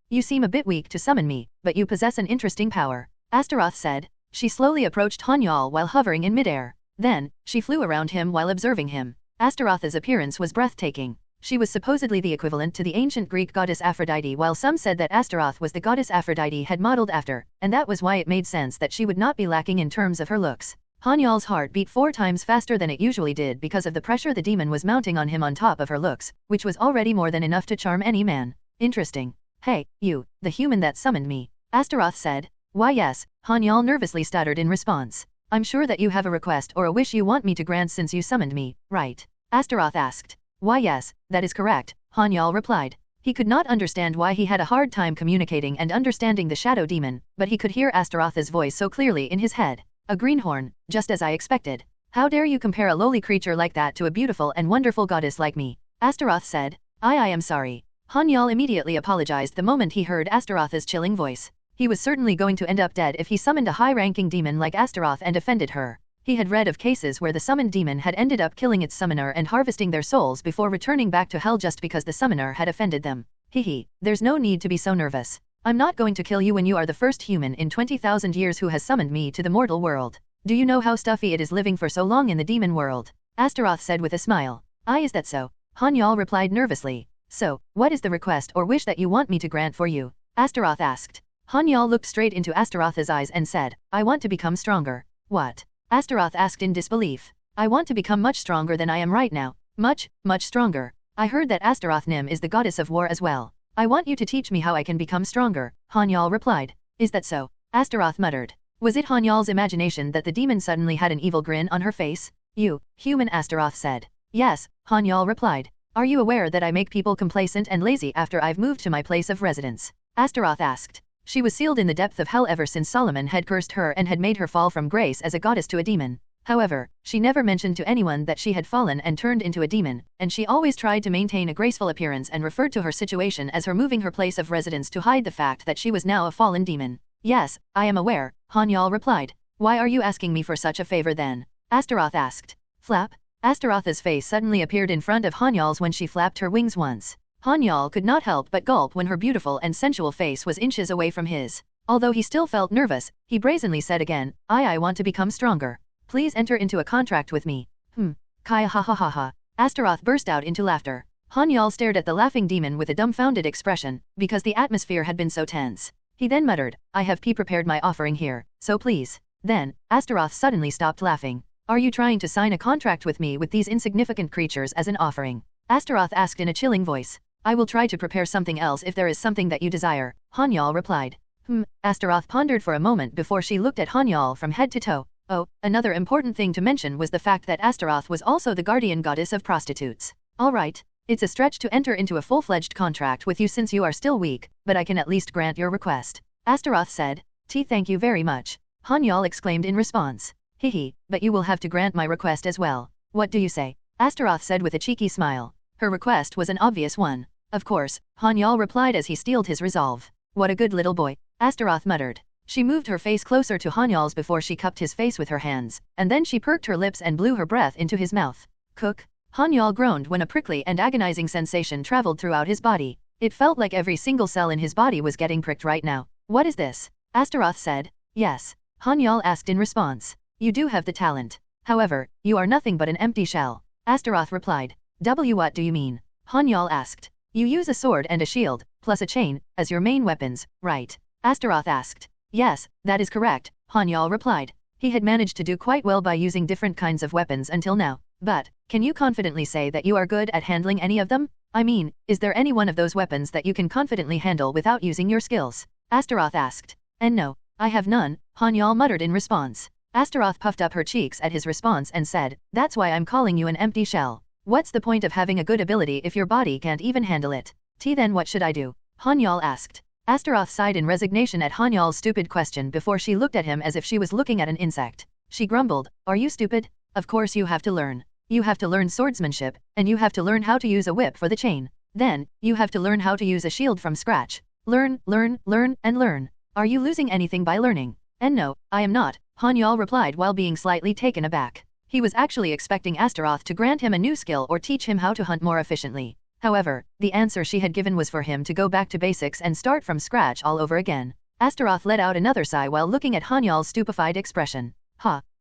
You seem a bit weak to summon me, but you possess an interesting power, Astaroth said. She slowly approached Han-Yeol while hovering in midair. Then, she flew around him while observing him. Astaroth's appearance was breathtaking. She was supposedly the equivalent to the ancient Greek goddess Aphrodite, while some said that Astaroth was the goddess Aphrodite had modeled after, and that was why it made sense that she would not be lacking in terms of her looks. Han-Yeol's heart beat 4 times faster than it usually did because of the pressure the demon was mounting on him on top of her looks, which was already more than enough to charm any man. Interesting. Hey, you, the human that summoned me, Astaroth said. Why yes, Han-Yeol nervously stuttered in response. I'm sure that you have a request or a wish you want me to grant since you summoned me, right? Astaroth asked. Why yes, that is correct, Han-Yeol replied. He could not understand why he had a hard time communicating and understanding the shadow demon, but he could hear Astaroth's voice so clearly in his head. A greenhorn, just as I expected. How dare you compare a lowly creature like that to a beautiful and wonderful goddess like me? Astaroth said. I am sorry. Han-Yeol immediately apologized the moment he heard Astaroth's chilling voice. He was certainly going to end up dead if he summoned a high-ranking demon like Astaroth and offended her. He had read of cases where the summoned demon had ended up killing its summoner and harvesting their souls before returning back to hell just because the summoner had offended them. There's no need to be so nervous. I'm not going to kill you when you are the first human in 20,000 years who has summoned me to the mortal world. Do you know how stuffy it is living for so long in the demon world? Astaroth said with a smile. Is that so? Han-Yeol replied nervously. So, what is the request or wish that you want me to grant for you? Astaroth asked. Han-Yeol looked straight into Astaroth's eyes and said, I want to become stronger. What? Astaroth asked in disbelief. I want to become much stronger than I am right now. Much stronger. I heard that Astaroth Nim is the goddess of war as well. I want you to teach me how I can become stronger, Han-Yeol replied. Is that so? Astaroth muttered. Was it Han-Yeol's imagination that the demon suddenly had an evil grin on her face? You, human, Astaroth said. Yes, Han-Yeol replied. Are you aware that I make people complacent and lazy after I've moved to my place of residence? Astaroth asked. She was sealed in the depth of hell ever since Solomon had cursed her and had made her fall from grace as a goddess to a demon. However, she never mentioned to anyone that she had fallen and turned into a demon, and she always tried to maintain a graceful appearance and referred to her situation as her moving her place of residence to hide the fact that she was now a fallen demon. Yes, I am aware, Han-Yeol replied. Why are you asking me for such a favor then? Astaroth asked. Flap? Astaroth's face suddenly appeared in front of Han-Yeol's when she flapped her wings once. Han-Yeol could not help but gulp when her beautiful and sensual face was inches away from his. Although he still felt nervous, he brazenly said again, I want to become stronger. Please enter into a contract with me. Kai ha ha ha ha. Astaroth burst out into laughter. Han-Yeol stared at the laughing demon with a dumbfounded expression, because the atmosphere had been so tense. He then muttered, I have prepared my offering here, so please. Then, Astaroth suddenly stopped laughing. Are you trying to sign a contract with me with these insignificant creatures as an offering? Astaroth asked in a chilling voice. I will try to prepare something else if there is something that you desire, Han-Yeol replied. Astaroth pondered for a moment before she looked at Han-Yeol from head to toe. Oh, another important thing to mention was the fact that Astaroth was also the guardian goddess of prostitutes. Alright, it's a stretch to enter into a full-fledged contract with you since you are still weak, but I can at least grant your request. Astaroth said. Thank you very much. Han-Yeol exclaimed in response. But you will have to grant my request as well. What do you say? Astaroth said with a cheeky smile. Her request was an obvious one. Of course, Han-Yeol replied as he steeled his resolve. What a good little boy, Astaroth muttered. She moved her face closer to Han-Yeol's before she cupped his face with her hands, and then she perked her lips and blew her breath into his mouth. Cook. Han-Yeol groaned when a prickly and agonizing sensation traveled throughout his body. It felt like every single cell in his body was getting pricked right now. What is this? Astaroth said. Yes. Han-Yeol asked in response. You do have the talent. However, you are nothing but an empty shell. Astaroth replied. What do you mean? Han-Yeol asked. You use a sword and a shield, plus a chain, as your main weapons, right? Astaroth asked. Yes, that is correct, Han-Yeol replied. He had managed to do quite well by using different kinds of weapons until now. But, can you confidently say that you are good at handling any of them? I mean, is there any one of those weapons that you can confidently handle without using your skills? Astaroth asked. And no, I have none, Han-Yeol muttered in response. Astaroth puffed up her cheeks at his response and said, that's why I'm calling you an empty shell. What's the point of having a good ability if your body can't even handle it? Then what should I do? Han-Yeol asked. Astaroth sighed in resignation at Han-Yeol's stupid question before she looked at him as if she was looking at an insect. She grumbled, are you stupid? Of course you have to learn. You have to learn swordsmanship, and you have to learn how to use a whip for the chain. Then, you have to learn how to use a shield from scratch. Learn, and learn. Are you losing anything by learning? And no, I am not, Han-Yeol replied while being slightly taken aback. He was actually expecting Astaroth to grant him a new skill or teach him how to hunt more efficiently. However, the answer she had given was for him to go back to basics and start from scratch all over again. Astaroth let out another sigh while looking at Han-Yeol's stupefied expression.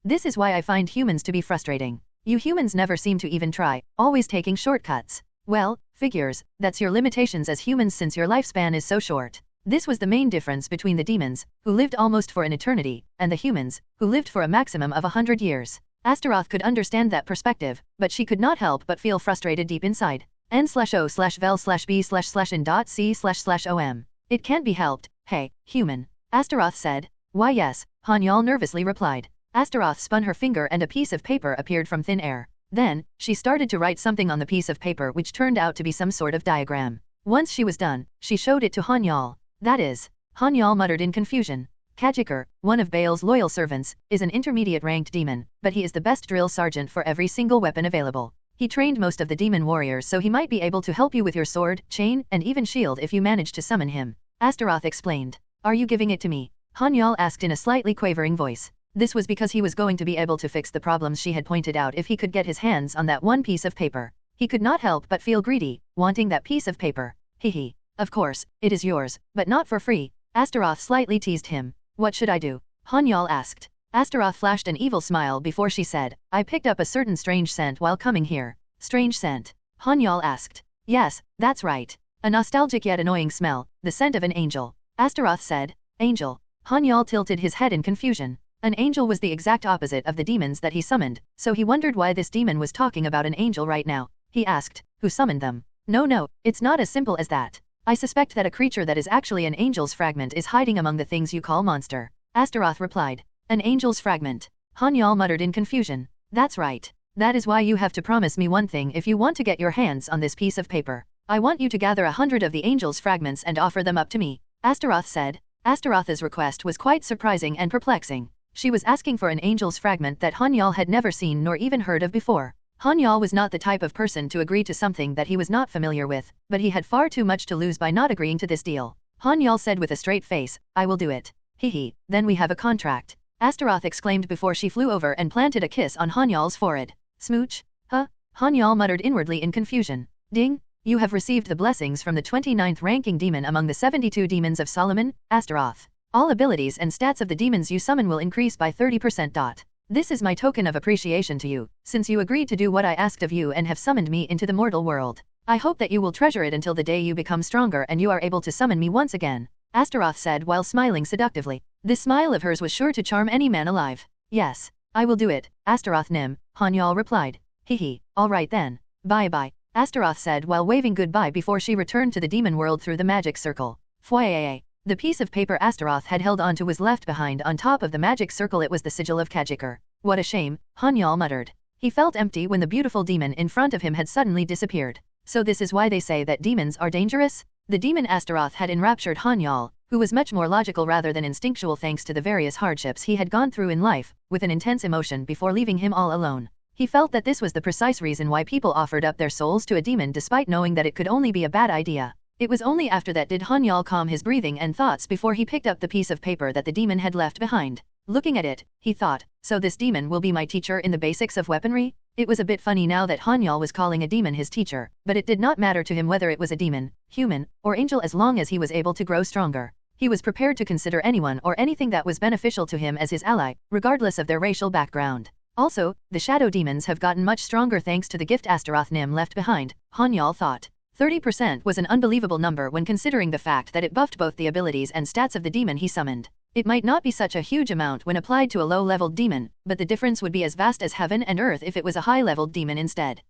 This is why I find humans to be frustrating. You humans never seem to even try, always taking shortcuts. Well, figures, that's your limitations as humans since your lifespan is so short. This was the main difference between the demons, who lived almost for an eternity, and the humans, who lived for a maximum of 100 years. Astaroth could understand that perspective, but she could not help but feel frustrated deep inside. n/o/vel/b/in.c//om. It can't be helped, hey, human. Astaroth said. Why yes, Han-Yeol nervously replied. Astaroth spun her finger and a piece of paper appeared from thin air. Then, she started to write something on the piece of paper which turned out to be some sort of diagram. Once she was done, she showed it to Han-Yeol. That is. Han-Yeol muttered in confusion. Kiker, one of Baal's loyal servants, is an intermediate ranked demon, but he is the best drill sergeant for every single weapon available. He trained most of the demon warriors so he might be able to help you with your sword, chain, and even shield if you manage to summon him. Astaroth explained. Are you giving it to me? Han-Yeol asked in a slightly quavering voice. This was because he was going to be able to fix the problems she had pointed out if he could get his hands on that one piece of paper. He could not help but feel greedy, wanting that piece of paper. Hehe. Of course, it is yours, but not for free. Astaroth slightly teased him. What should I do? Han-Yeol asked. Astaroth flashed an evil smile before she said, I picked up a certain strange scent while coming here. Strange scent? Han-Yeol asked. Yes, that's right. A nostalgic yet annoying smell, the scent of an angel. Astaroth said. Angel. Han-Yeol tilted his head in confusion. An angel was the exact opposite of the demons that he summoned, so he wondered why this demon was talking about an angel right now. He asked, who summoned them? No, it's not as simple as that. I suspect that a creature that is actually an angel's fragment is hiding among the things you call monster. Astaroth replied. An angel's fragment. Han-Yeol muttered in confusion. That's right. That is why you have to promise me one thing if you want to get your hands on this piece of paper. I want you to gather 100 of the angel's fragments and offer them up to me. Astaroth said. Astaroth's request was quite surprising and perplexing. She was asking for an angel's fragment that Han-Yeol had never seen nor even heard of before. Han-Yeol was not the type of person to agree to something that he was not familiar with, but he had far too much to lose by not agreeing to this deal. Han-Yeol said with a straight face, I will do it. Hehe, then we have a contract. Astaroth exclaimed before she flew over and planted a kiss on Han-Yeol's forehead. Smooch? Huh? Han-Yeol muttered inwardly in confusion. Ding! You have received the blessings from the 29th ranking demon among the 72 demons of Solomon, Astaroth. All abilities and stats of the demons you summon will increase by 30%. This is my token of appreciation to you, since you agreed to do what I asked of you and have summoned me into the mortal world. I hope that you will treasure it until the day you become stronger and you are able to summon me once again. Astaroth said while smiling seductively. This smile of hers was sure to charm any man alive. Yes, I will do it, Astaroth Nim, Han-Yeol replied. Hehe, alright then. Bye-bye, Astaroth said while waving goodbye before she returned to the demon world through the magic circle. Fwayayay. The piece of paper Astaroth had held onto was left behind on top of the magic circle. It was the sigil of Kiker. What a shame, Han-Yeol muttered. He felt empty when the beautiful demon in front of him had suddenly disappeared. So this is why they say that demons are dangerous? The demon Astaroth had enraptured Han-Yeol, who was much more logical rather than instinctual thanks to the various hardships he had gone through in life, with an intense emotion before leaving him all alone. He felt that this was the precise reason why people offered up their souls to a demon despite knowing that it could only be a bad idea. It was only after that did Han-Yeol calm his breathing and thoughts before he picked up the piece of paper that the demon had left behind. Looking at it, he thought, so this demon will be my teacher in the basics of weaponry? It was a bit funny now that Han-Yeol was calling a demon his teacher, but it did not matter to him whether it was a demon, human, or angel as long as he was able to grow stronger. He was prepared to consider anyone or anything that was beneficial to him as his ally, regardless of their racial background. Also, the shadow demons have gotten much stronger thanks to the gift Astaroth Nim left behind, Han-Yeol thought. 30% was an unbelievable number when considering the fact that it buffed both the abilities and stats of the demon he summoned. It might not be such a huge amount when applied to a low-leveled demon, but the difference would be as vast as heaven and earth if it was a high-leveled demon instead.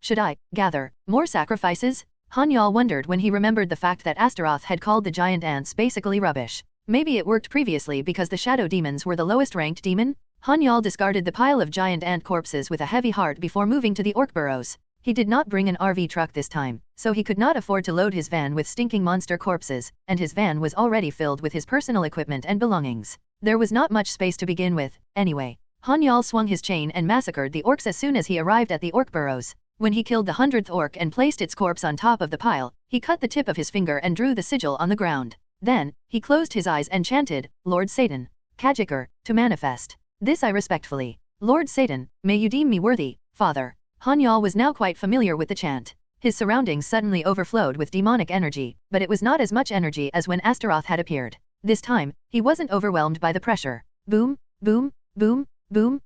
Should I gather more sacrifices? Han-Yeol wondered when he remembered the fact that Astaroth had called the giant ants basically rubbish. Maybe it worked previously because the shadow demons were the lowest-ranked demon? Han-Yeol discarded the pile of giant ant corpses with a heavy heart before moving to the orc burrows. He did not bring an RV truck this time, so he could not afford to load his van with stinking monster corpses, and his van was already filled with his personal equipment and belongings. There was not much space to begin with, anyway. Han-Yeol swung his chain and massacred the orcs as soon as he arrived at the orc burrows. When he killed the 100th orc and placed its corpse on top of the pile, he cut the tip of his finger and drew the sigil on the ground. Then, he closed his eyes and chanted, Lord Satan, Kiker, to manifest. This I respectfully. Lord Satan, may you deem me worthy, Father. Han-Yeol was now quite familiar with the chant. His surroundings suddenly overflowed with demonic energy, but it was not as much energy as when Astaroth had appeared. This time, he wasn't overwhelmed by the pressure. Boom, boom, boom, boom,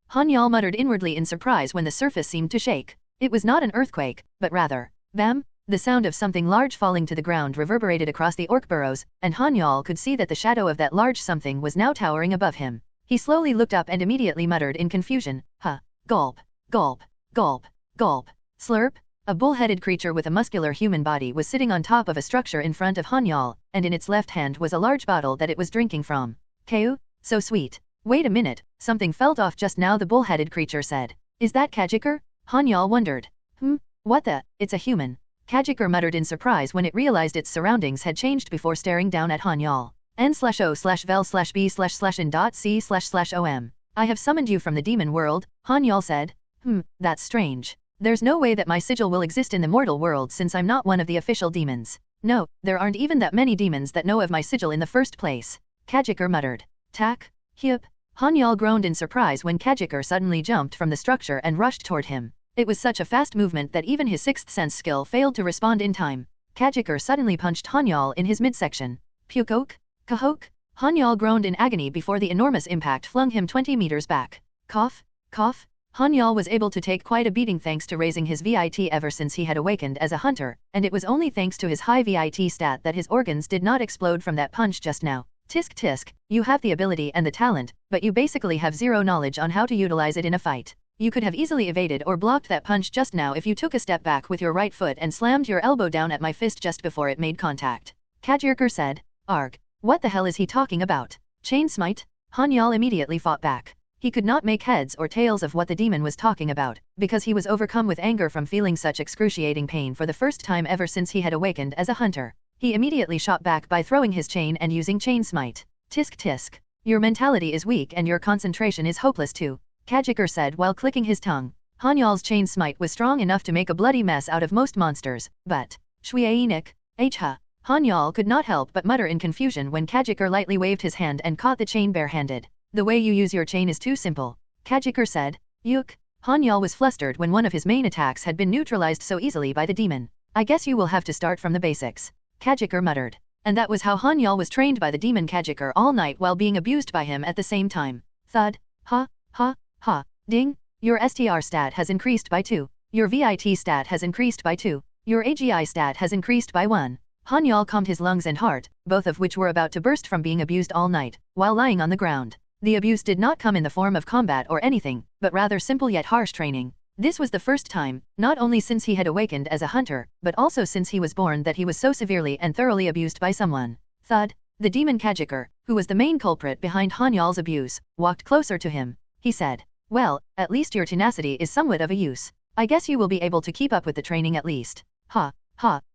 Han-Yeol muttered inwardly in surprise when the surface seemed to shake. It was not an earthquake, but rather, bam! The sound of something large falling to the ground reverberated across the orc burrows, and Han-Yeol could see that the shadow of that large something was now towering above him. He slowly looked up and immediately muttered in confusion, gulp, gulp. Gulp, gulp, slurp. A bull-headed creature with a muscular human body was sitting on top of a structure in front of Han-Yeol, and in its left hand was a large bottle that it was drinking from. Keu, so sweet. Wait a minute, something felt off just now, the bull-headed creature said. Is that Kiker? Han-Yeol wondered. What the, it's a human. Kiker muttered in surprise when it realized its surroundings had changed before staring down at Han-Yeol. n/o/vel/b/in.c//om. I have summoned you from the demon world, Han-Yeol said. That's strange. There's no way that my sigil will exist in the mortal world since I'm not one of the official demons. No, there aren't even that many demons that know of my sigil in the first place. Kiker muttered. Tak, hyup. Han-Yeol groaned in surprise when Kiker suddenly jumped from the structure and rushed toward him. It was such a fast movement that even his sixth sense skill failed to respond in time. Kiker suddenly punched Han-Yeol in his midsection. Pukok? Kahok? Han-Yeol groaned in agony before the enormous impact flung him 20 meters back. Cough, cough. Han-Yeol was able to take quite a beating thanks to raising his VIT ever since he had awakened as a hunter, and it was only thanks to his high VIT stat that his organs did not explode from that punch just now. Tisk tisk, you have the ability and the talent, but you basically have zero knowledge on how to utilize it in a fight. You could have easily evaded or blocked that punch just now if you took a step back with your right foot and slammed your elbow down at my fist just before it made contact. Kiker said. Arg. What the hell is he talking about? Chain smite? Han-Yeol immediately fought back. He could not make heads or tails of what the demon was talking about, because he was overcome with anger from feeling such excruciating pain for the first time ever since he had awakened as a hunter. He immediately shot back by throwing his chain and using chain smite. Tisk tisk. Your mentality is weak and your concentration is hopeless too, Kiker said while clicking his tongue. Han-Yeol's chain smite was strong enough to make a bloody mess out of most monsters, but Shwienik, ha. Han-Yeol could not help but mutter in confusion when Kiker lightly waved his hand and caught the chain barehanded. The way you use your chain is too simple, Kiker said. Yuk. Han-Yeol was flustered when one of his main attacks had been neutralized so easily by the demon. I guess you will have to start from the basics, Kiker muttered. And that was how Han-Yeol was trained by the demon Kiker all night while being abused by him at the same time. Thud. Ha. Ding. Your STR stat has increased by 2. Your VIT stat has increased by 2. Your AGI stat has increased by 1. Han-Yeol calmed his lungs and heart, both of which were about to burst from being abused all night, while lying on the ground. The abuse did not come in the form of combat or anything, but rather simple yet harsh training. This was the first time, not only since he had awakened as a hunter, but also since he was born that he was so severely and thoroughly abused by someone. Thud. The demon Kiker, who was the main culprit behind Han-Yeol's abuse, walked closer to him. He said, well, at least your tenacity is somewhat of a use. I guess you will be able to keep up with the training at least.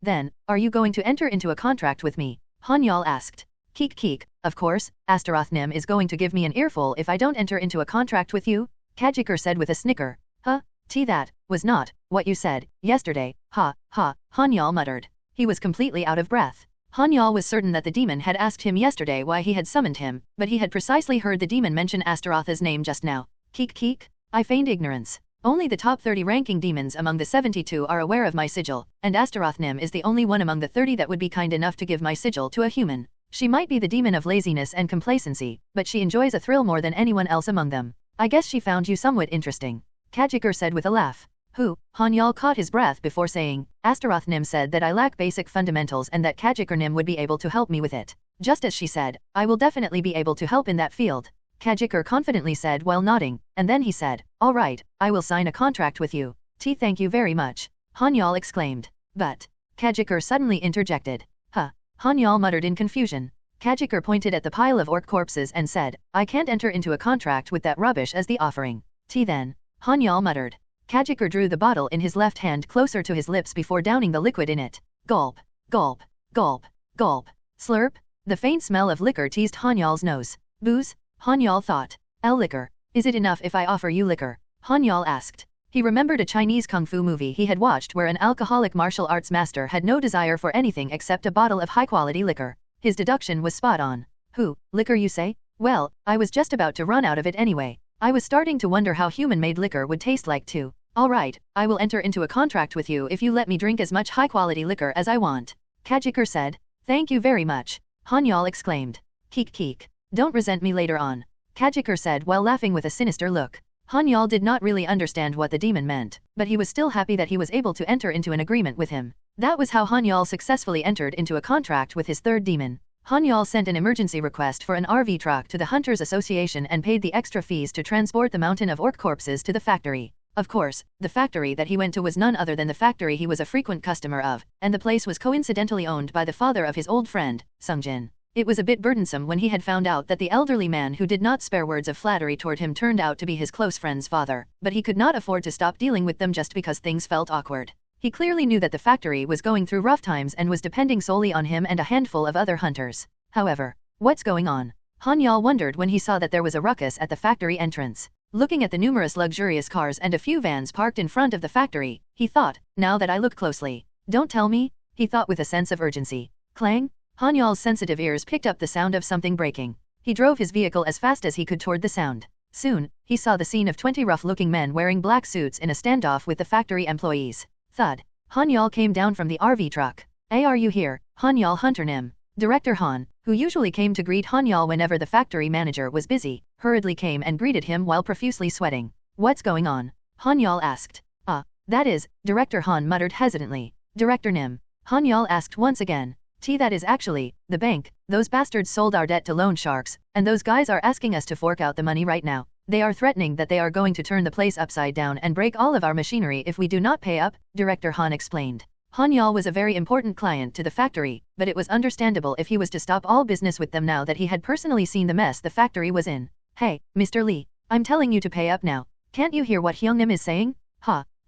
Then, are you going to enter into a contract with me? Han-Yeol asked. Keek, of course, Astaroth Nim is going to give me an earful if I don't enter into a contract with you, Kiker said with a snicker. That was not what you said yesterday, Han-Yeol muttered. He was completely out of breath. Han-Yeol was certain that the demon had asked him yesterday why he had summoned him, but he had precisely heard the demon mention Astaroth's name just now. Keek, I feigned ignorance. Only the top 30 ranking demons among the 72 are aware of my sigil, and Astaroth Nim is the only one among the 30 that would be kind enough to give my sigil to a human. She might be the demon of laziness and complacency, but she enjoys a thrill more than anyone else among them. I guess she found you somewhat interesting, Kiker said with a laugh. Who? Han-Yeol caught his breath before saying, Astaroth Nim said that I lack basic fundamentals and that Kiker Nim would be able to help me with it. Just as she said, I will definitely be able to help in that field, Kiker confidently said while nodding, and then he said, all right, I will sign a contract with you. Thank you very much, Han-Yeol exclaimed. But, Kiker suddenly interjected. Huh? Han-Yeol muttered in confusion. Kiker pointed at the pile of orc corpses and said, I can't enter into a contract with that rubbish as the offering. Then, Han-Yeol muttered. Kiker drew the bottle in his left hand closer to his lips before downing the liquid in it. Gulp, gulp, gulp, gulp, slurp. The faint smell of liquor teased Han-Yeol's nose. Booze? Han-Yeol thought. Liquor. Is it enough if I offer you liquor? Han-Yeol asked. He remembered a Chinese kung fu movie he had watched where an alcoholic martial arts master had no desire for anything except a bottle of high-quality liquor. His deduction was spot on. Liquor you say? Well, I was just about to run out of it anyway. I was starting to wonder how human-made liquor would taste like too. All right, I will enter into a contract with you if you let me drink as much high-quality liquor as I want, Kiker said. Thank you very much, Han-Yeol exclaimed. Keek. Don't resent me later on, Kiker said while laughing with a sinister look. Han-Yeol did not really understand what the demon meant, but he was still happy that he was able to enter into an agreement with him. That was how Han-Yeol successfully entered into a contract with his third demon. Han-Yeol sent an emergency request for an RV truck to the Hunters Association and paid the extra fees to transport the mountain of orc corpses to the factory. Of course, the factory that he went to was none other than the factory he was a frequent customer of, and the place was coincidentally owned by the father of his old friend, Sun Jin. It was a bit burdensome when he had found out that the elderly man who did not spare words of flattery toward him turned out to be his close friend's father, but he could not afford to stop dealing with them just because things felt awkward. He clearly knew that the factory was going through rough times and was depending solely on him and a handful of other hunters. However, what's going on? Han-Yeol wondered when he saw that there was a ruckus at the factory entrance. Looking at the numerous luxurious cars and a few vans parked in front of the factory, he thought, now that I look closely. Don't tell me, he thought with a sense of urgency. Clang? Han-Yeol's sensitive ears picked up the sound of something breaking. He drove his vehicle as fast as he could toward the sound. Soon, he saw the scene of 20 rough-looking men wearing black suits in a standoff with the factory employees. Thud. Han-Yeol came down from the RV truck. Are you here, Han-Yeol Hunter Nim? Director Han, who usually came to greet Han-Yeol whenever the factory manager was busy, hurriedly came and greeted him while profusely sweating. What's going on? Han-Yeol asked. That is, Director Han muttered hesitantly. Director Nim. Han-Yeol asked once again. That is actually, the bank. Those bastards sold our debt to loan sharks, and those guys are asking us to fork out the money right now. They are threatening that they are going to turn the place upside down and break all of our machinery if we do not pay up, Director Han explained. Han-Yeol was a very important client to the factory, but it was understandable if he was to stop all business with them now that he had personally seen the mess the factory was in. Hey, Mr. Lee, I'm telling you to pay up now. Can't you hear what Hyung-Nim is saying?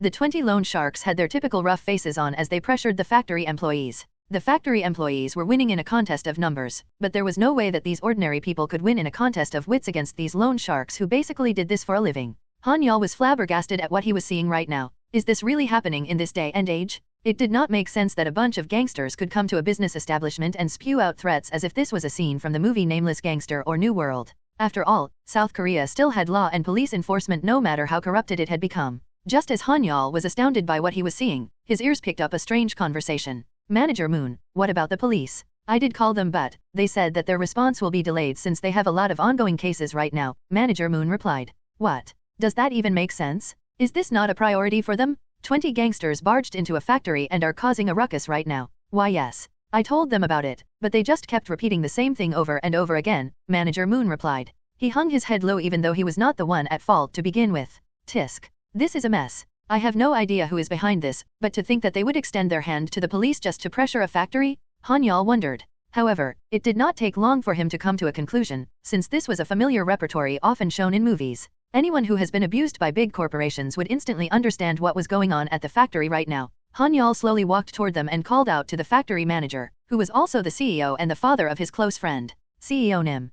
The 20 loan sharks had their typical rough faces on as they pressured the factory employees. The factory employees were winning in a contest of numbers, but there was no way that these ordinary people could win in a contest of wits against these loan sharks who basically did this for a living. Han-Yeol was flabbergasted at what he was seeing right now. Is this really happening in this day and age? It did not make sense that a bunch of gangsters could come to a business establishment and spew out threats as if this was a scene from the movie Nameless Gangster or New World. After all, South Korea still had law and police enforcement no matter how corrupted it had become. Just as Han-Yeol was astounded by what he was seeing, his ears picked up a strange conversation. Manager Moon, what about the police? I did call them but, they said that their response will be delayed since they have a lot of ongoing cases right now, Manager Moon replied. What? Does that even make sense? Is this not a priority for them? 20 gangsters barged into a factory and are causing a ruckus right now. Why yes. I told them about it, but they just kept repeating the same thing over and over again, Manager Moon replied. He hung his head low even though he was not the one at fault to begin with. Tisk. This is a mess. I have no idea who is behind this, but to think that they would extend their hand to the police just to pressure a factory? Han-Yeol wondered. However, it did not take long for him to come to a conclusion, since this was a familiar repertory often shown in movies. Anyone who has been abused by big corporations would instantly understand what was going on at the factory right now. Han-Yeol slowly walked toward them and called out to the factory manager, who was also the CEO and the father of his close friend. CEO Nim.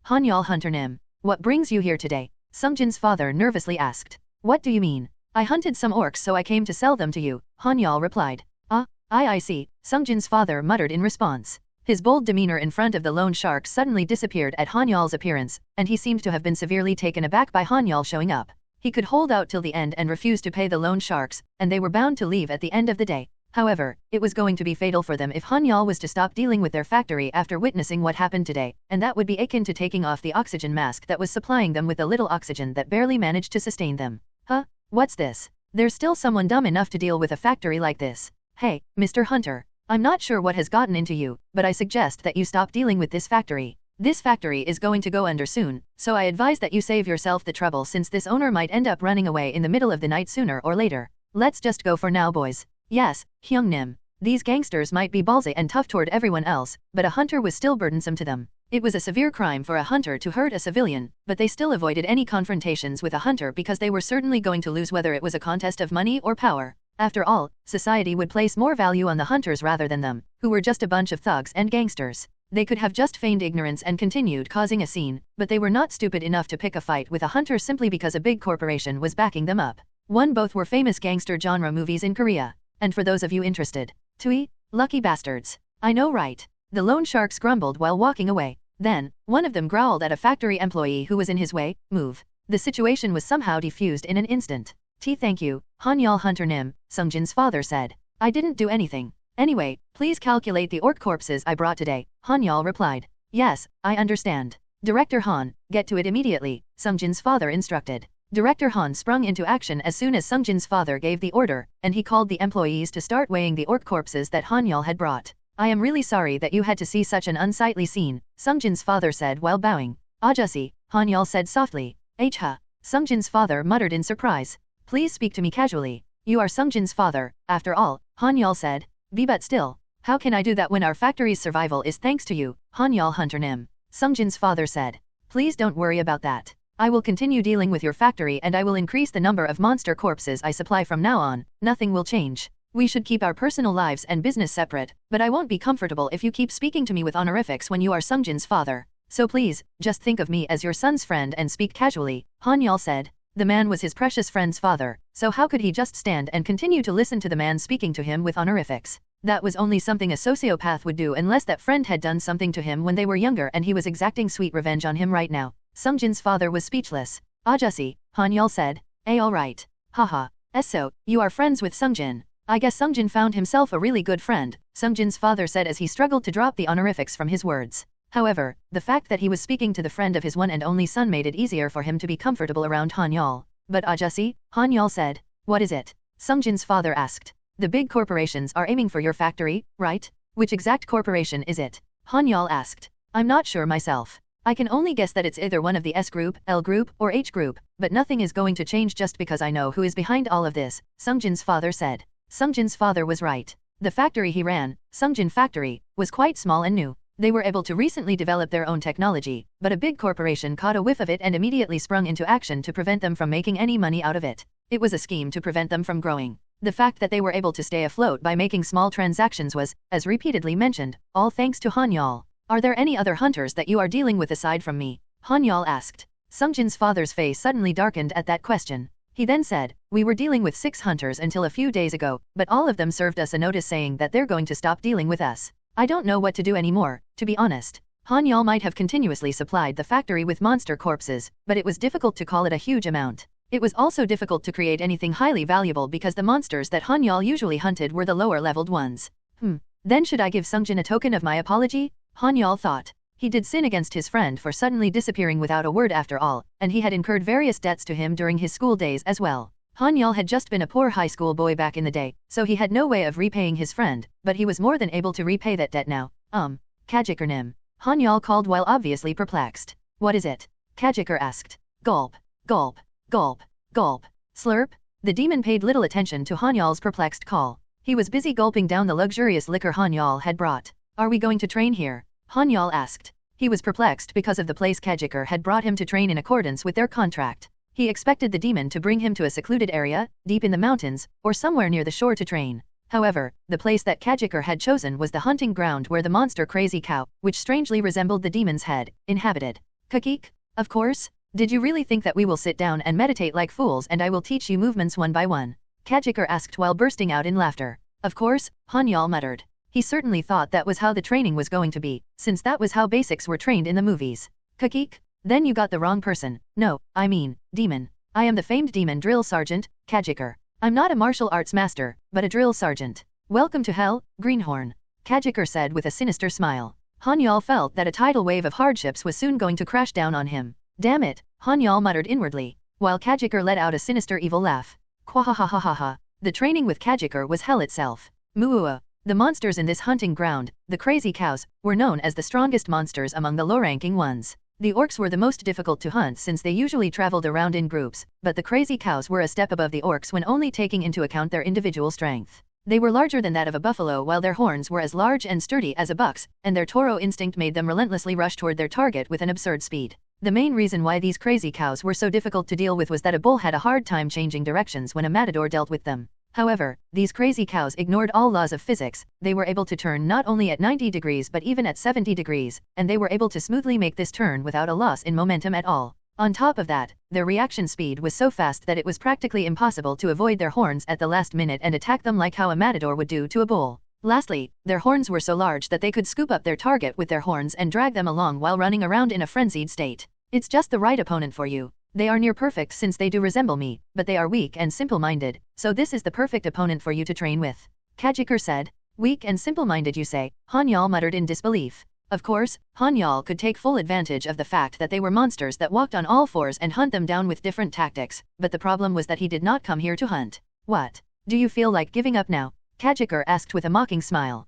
Han-Yeol Hunter Nim. What brings you here today? Sun Jin's father nervously asked. What do you mean? I hunted some orcs so I came to sell them to you, Han-Yeol replied. I see, Sun Jin's father muttered in response. His bold demeanor in front of the loan shark suddenly disappeared at Han-Yeol's appearance, and he seemed to have been severely taken aback by Han-Yeol showing up. He could hold out till the end and refuse to pay the loan sharks, and they were bound to leave at the end of the day. However, it was going to be fatal for them if Han-Yeol was to stop dealing with their factory after witnessing what happened today, and that would be akin to taking off the oxygen mask that was supplying them with a little oxygen that barely managed to sustain them. Huh? What's this? There's still someone dumb enough to deal with a factory like this. Hey, Mr. Hunter. I'm not sure what has gotten into you, but I suggest that you stop dealing with this factory. This factory is going to go under soon, so I advise that you save yourself the trouble since this owner might end up running away in the middle of the night sooner or later. Let's just go for now, boys. Yes, Hyung-nim. These gangsters might be ballsy and tough toward everyone else, but a hunter was still burdensome to them. It was a severe crime for a hunter to hurt a civilian, but they still avoided any confrontations with a hunter because they were certainly going to lose whether it was a contest of money or power. After all, society would place more value on the hunters rather than them, who were just a bunch of thugs and gangsters. They could have just feigned ignorance and continued causing a scene, but they were not stupid enough to pick a fight with a hunter simply because a big corporation was backing them up. Both were famous gangster genre movies in Korea. And for those of you interested, Tui, lucky bastards. I know, right? The loan sharks grumbled while walking away. Then, one of them growled at a factory employee who was in his way. Move. The situation was somehow defused in an instant. Thank you, Han-Yeol Hunter Nim, Sun Jin's father said. I didn't do anything. Anyway, please calculate the orc corpses I brought today, Han-Yeol replied. Yes, I understand. Director Han, get to it immediately, Sun Jin's father instructed. Director Han sprung into action as soon as Sun Jin's father gave the order, and he called the employees to start weighing the orc corpses that Han-Yeol had brought. I am really sorry that you had to see such an unsightly scene, Sun Jin's father said while bowing. Ajusi, Han-Yeol said softly. Ha. Sun Jin's father muttered in surprise. Please speak to me casually. You are Sun Jin's father, after all, Han-Yeol said. But still, how can I do that when our factory's survival is thanks to you, Han-Yeol Hunter Nim? Sun Jin's father said. Please don't worry about that. I will continue dealing with your factory and I will increase the number of monster corpses I supply from now on. Nothing will change. We should keep our personal lives and business separate, but I won't be comfortable if you keep speaking to me with honorifics when you are Sun Jin's father. So please, just think of me as your son's friend and speak casually, Han-Yeol said. The man was his precious friend's father, so how could he just stand and continue to listen to the man speaking to him with honorifics? That was only something a sociopath would do unless that friend had done something to him when they were younger and he was exacting sweet revenge on him right now. Sun Jin's father was speechless. Ajusi, Han-Yeol said. Alright. Haha. So, you are friends with Sun Jin. I guess Sun Jin found himself a really good friend, Sun Jin's father said as he struggled to drop the honorifics from his words. However, the fact that he was speaking to the friend of his one and only son made it easier for him to be comfortable around Han-Yeol. But Ajusi, Han-Yeol said. What is it? Sun Jin's father asked. The big corporations are aiming for your factory, right? Which exact corporation is it? Han-Yeol asked. I'm not sure myself. I can only guess that it's either one of the S group, L group, or H group, but nothing is going to change just because I know who is behind all of this, Sun Jin's father said. Sun Jin's father was right. The factory he ran, Sun Jin Factory, was quite small and new. They were able to recently develop their own technology, but a big corporation caught a whiff of it and immediately sprung into action to prevent them from making any money out of it. It was a scheme to prevent them from growing. The fact that they were able to stay afloat by making small transactions was, as repeatedly mentioned, all thanks to Han-Yeol. Are there any other hunters that you are dealing with aside from me? Han-Yeol asked. Sun Jin's father's face suddenly darkened at that question. He then said, we were dealing with 6 hunters until a few days ago, but all of them served us a notice saying that they're going to stop dealing with us. I don't know what to do anymore, to be honest. Han-Yeol might have continuously supplied the factory with monster corpses, but it was difficult to call it a huge amount. It was also difficult to create anything highly valuable because the monsters that Han-Yeol usually hunted were the lower-leveled ones. Then should I give Sun Jin a token of my apology? Han-Yeol thought. He did sin against his friend for suddenly disappearing without a word after all, and he had incurred various debts to him during his school days as well. Han-Yeol had just been a poor high school boy back in the day, so he had no way of repaying his friend, but he was more than able to repay that debt now. Kiker Nim. Han-Yeol called while obviously perplexed. What is it? Kiker asked. Gulp, gulp, gulp, gulp. Slurp? The demon paid little attention to Han-Yeol's perplexed call. He was busy gulping down the luxurious liquor Han-Yeol had brought. Are we going to train here? Han-Yeol asked. He was perplexed because of the place Kiker had brought him to train in accordance with their contract. He expected the demon to bring him to a secluded area, deep in the mountains, or somewhere near the shore to train. However, the place that Kiker had chosen was the hunting ground where the monster Crazy Cow, which strangely resembled the demon's head, inhabited. Kakik? Of course? Did you really think that we will sit down and meditate like fools and I will teach you movements one by one? Kiker asked while bursting out in laughter. Of course, Han-Yeol muttered. He certainly thought that was how the training was going to be, since that was how basics were trained in the movies. Kakik? Then you got the wrong person. No, I mean, demon. I am the famed demon drill sergeant, Kiker. I'm not a martial arts master, but a drill sergeant. Welcome to hell, Greenhorn, Kiker said with a sinister smile. Han-Yeol felt that a tidal wave of hardships was soon going to crash down on him. Damn it, Han-Yeol muttered inwardly, while Kiker let out a sinister evil laugh. Quahahahaha. The training with Kiker was hell itself. Muua. The monsters in this hunting ground, the crazy cows, were known as the strongest monsters among the low-ranking ones. The orcs were the most difficult to hunt since they usually traveled around in groups, but the crazy cows were a step above the orcs when only taking into account their individual strength. They were larger than that of a buffalo while their horns were as large and sturdy as a buck's, and their Toro instinct made them relentlessly rush toward their target with an absurd speed. The main reason why these crazy cows were so difficult to deal with was that a bull had a hard time changing directions when a matador dealt with them. However, these crazy cows ignored all laws of physics. They were able to turn not only at 90 degrees but even at 70 degrees, and they were able to smoothly make this turn without a loss in momentum at all. On top of that, their reaction speed was so fast that it was practically impossible to avoid their horns at the last minute and attack them like how a matador would do to a bull. Lastly, their horns were so large that they could scoop up their target with their horns and drag them along while running around in a frenzied state. It's just the right opponent for you. They are near perfect since they do resemble me, but they are weak and simple-minded, so this is the perfect opponent for you to train with. Kiker said. Weak and simple-minded you say, Han-Yeol muttered in disbelief. Of course, Han-Yeol could take full advantage of the fact that they were monsters that walked on all fours and hunt them down with different tactics, but the problem was that he did not come here to hunt. What? Do you feel like giving up now? Kiker asked with a mocking smile.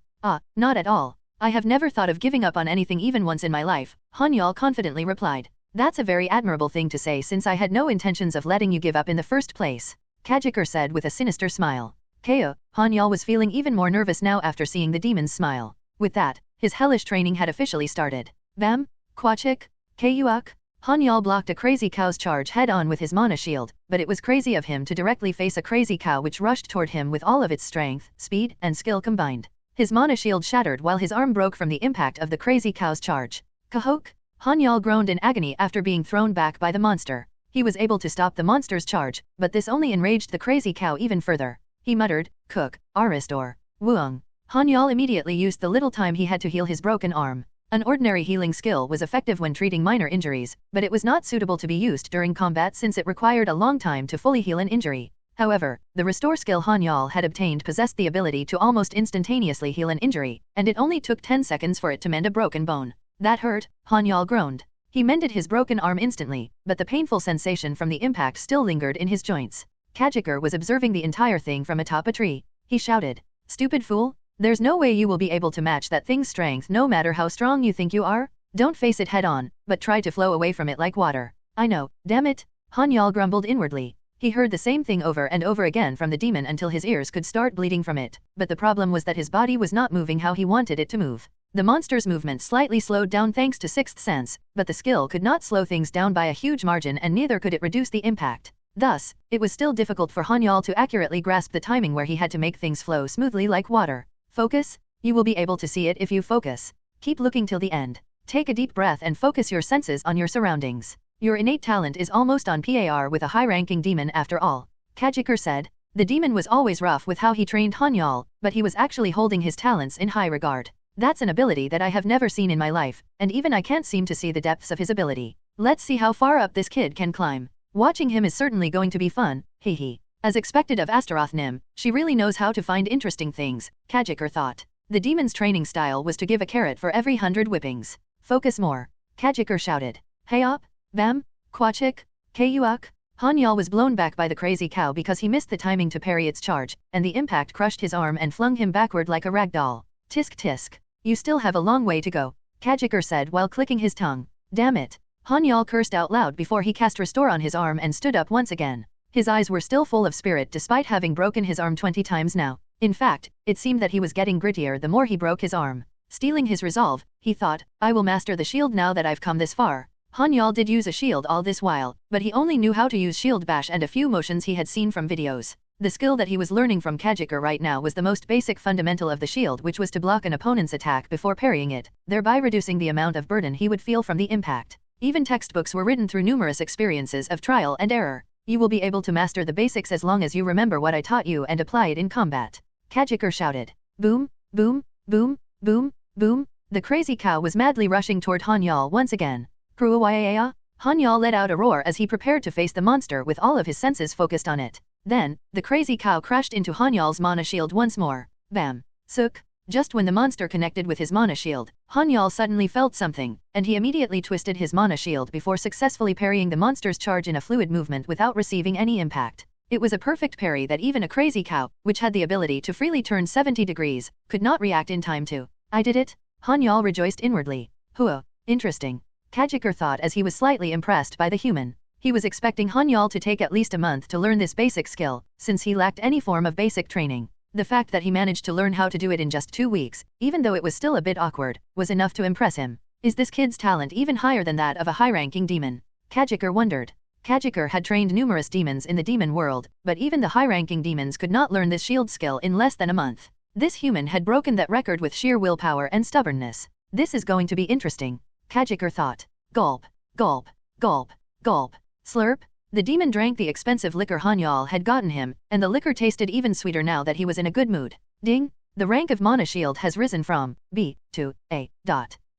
Not at all. I have never thought of giving up on anything even once in my life, Han-Yeol confidently replied. That's a very admirable thing to say since I had no intentions of letting you give up in the first place, Kiker said with a sinister smile. Han-Yeol was feeling even more nervous now after seeing the demon's smile. With that, his hellish training had officially started. Bam, Kwachik, Kuyuk. Han-Yeol blocked a crazy cow's charge head-on with his mana shield, but it was crazy of him to directly face a crazy cow which rushed toward him with all of its strength, speed, and skill combined. His mana shield shattered while his arm broke from the impact of the crazy cow's charge. Kahok! Han-Yeol groaned in agony after being thrown back by the monster. He was able to stop the monster's charge, but this only enraged the crazy cow even further. He muttered, Cook, Aristor, Wuong. Han-Yeol immediately used the little time he had to heal his broken arm. An ordinary healing skill was effective when treating minor injuries, but it was not suitable to be used during combat since it required a long time to fully heal an injury. However, the restore skill Han-Yeol had obtained possessed the ability to almost instantaneously heal an injury, and it only took 10 seconds for it to mend a broken bone. That hurt, Han-Yeol groaned. He mended his broken arm instantly, but the painful sensation from the impact still lingered in his joints. Kiker was observing the entire thing from atop a tree. He shouted, Stupid fool! There's no way you will be able to match that thing's strength no matter how strong you think you are. Don't face it head-on, but try to flow away from it like water. I know, damn it! Han-Yeol grumbled inwardly. He heard the same thing over and over again from the demon until his ears could start bleeding from it, but the problem was that his body was not moving how he wanted it to move. The monster's movement slightly slowed down thanks to sixth sense, but the skill could not slow things down by a huge margin and neither could it reduce the impact. Thus, it was still difficult for Han-Yeol to accurately grasp the timing where he had to make things flow smoothly like water. Focus? You will be able to see it if you focus. Keep looking till the end. Take a deep breath and focus your senses on your surroundings. Your innate talent is almost on par with a high-ranking demon after all, Kiker said. The demon was always rough with how he trained Han-Yeol, but he was actually holding his talents in high regard. That's an ability that I have never seen in my life, and even I can't seem to see the depths of his ability. Let's see how far up this kid can climb. Watching him is certainly going to be fun, hehe. As expected of Astaroth Nim, she really knows how to find interesting things, Kiker thought. The demon's training style was to give a carrot for every 100 whippings. Focus more, Kiker shouted. Hey up, bam, Kwachik, Kuyuk. Han-Yeol was blown back by the crazy cow because he missed the timing to parry its charge, and the impact crushed his arm and flung him backward like a rag doll. Tisk tisk. You still have a long way to go, Kiker said while clicking his tongue. Damn it. Han-Yeol cursed out loud before he cast Restore on his arm and stood up once again. His eyes were still full of spirit despite having broken his arm 20 times now. In fact, it seemed that he was getting grittier the more he broke his arm. Stealing his resolve, he thought, I will master the shield now that I've come this far. Han-Yeol did use a shield all this while, but he only knew how to use shield bash and a few motions he had seen from videos. The skill that he was learning from Kiker right now was the most basic fundamental of the shield, which was to block an opponent's attack before parrying it, thereby reducing the amount of burden he would feel from the impact. Even textbooks were written through numerous experiences of trial and error. You will be able to master the basics as long as you remember what I taught you and apply it in combat, Kiker shouted. Boom, boom, boom, boom, boom. The crazy cow was madly rushing toward Han-Yeol once again. Kruawayaya? Han-Yeol let out a roar as he prepared to face the monster with all of his senses focused on it. Then, the crazy cow crashed into Han-Yeol's mana shield once more. Bam. Sook. Just when the monster connected with his mana shield, Han-Yeol suddenly felt something, and he immediately twisted his mana shield before successfully parrying the monster's charge in a fluid movement without receiving any impact. It was a perfect parry that even a crazy cow, which had the ability to freely turn 70 degrees, could not react in time to. I did it? Han-Yeol rejoiced inwardly. Huh. Interesting. Kiker thought as he was slightly impressed by the human. He was expecting Han-Yeol to take at least a month to learn this basic skill, since he lacked any form of basic training. The fact that he managed to learn how to do it in just 2 weeks, even though it was still a bit awkward, was enough to impress him. Is this kid's talent even higher than that of a high-ranking demon? Kiker wondered. Kiker had trained numerous demons in the demon world, but even the high-ranking demons could not learn this shield skill in less than a month. This human had broken that record with sheer willpower and stubbornness. This is going to be interesting. Kiker thought. Gulp. Gulp. Gulp. Gulp. Slurp. The demon drank the expensive liquor Han-Yeol had gotten him, and the liquor tasted even sweeter now that he was in a good mood. Ding! The rank of Mana Shield has risen from B to A.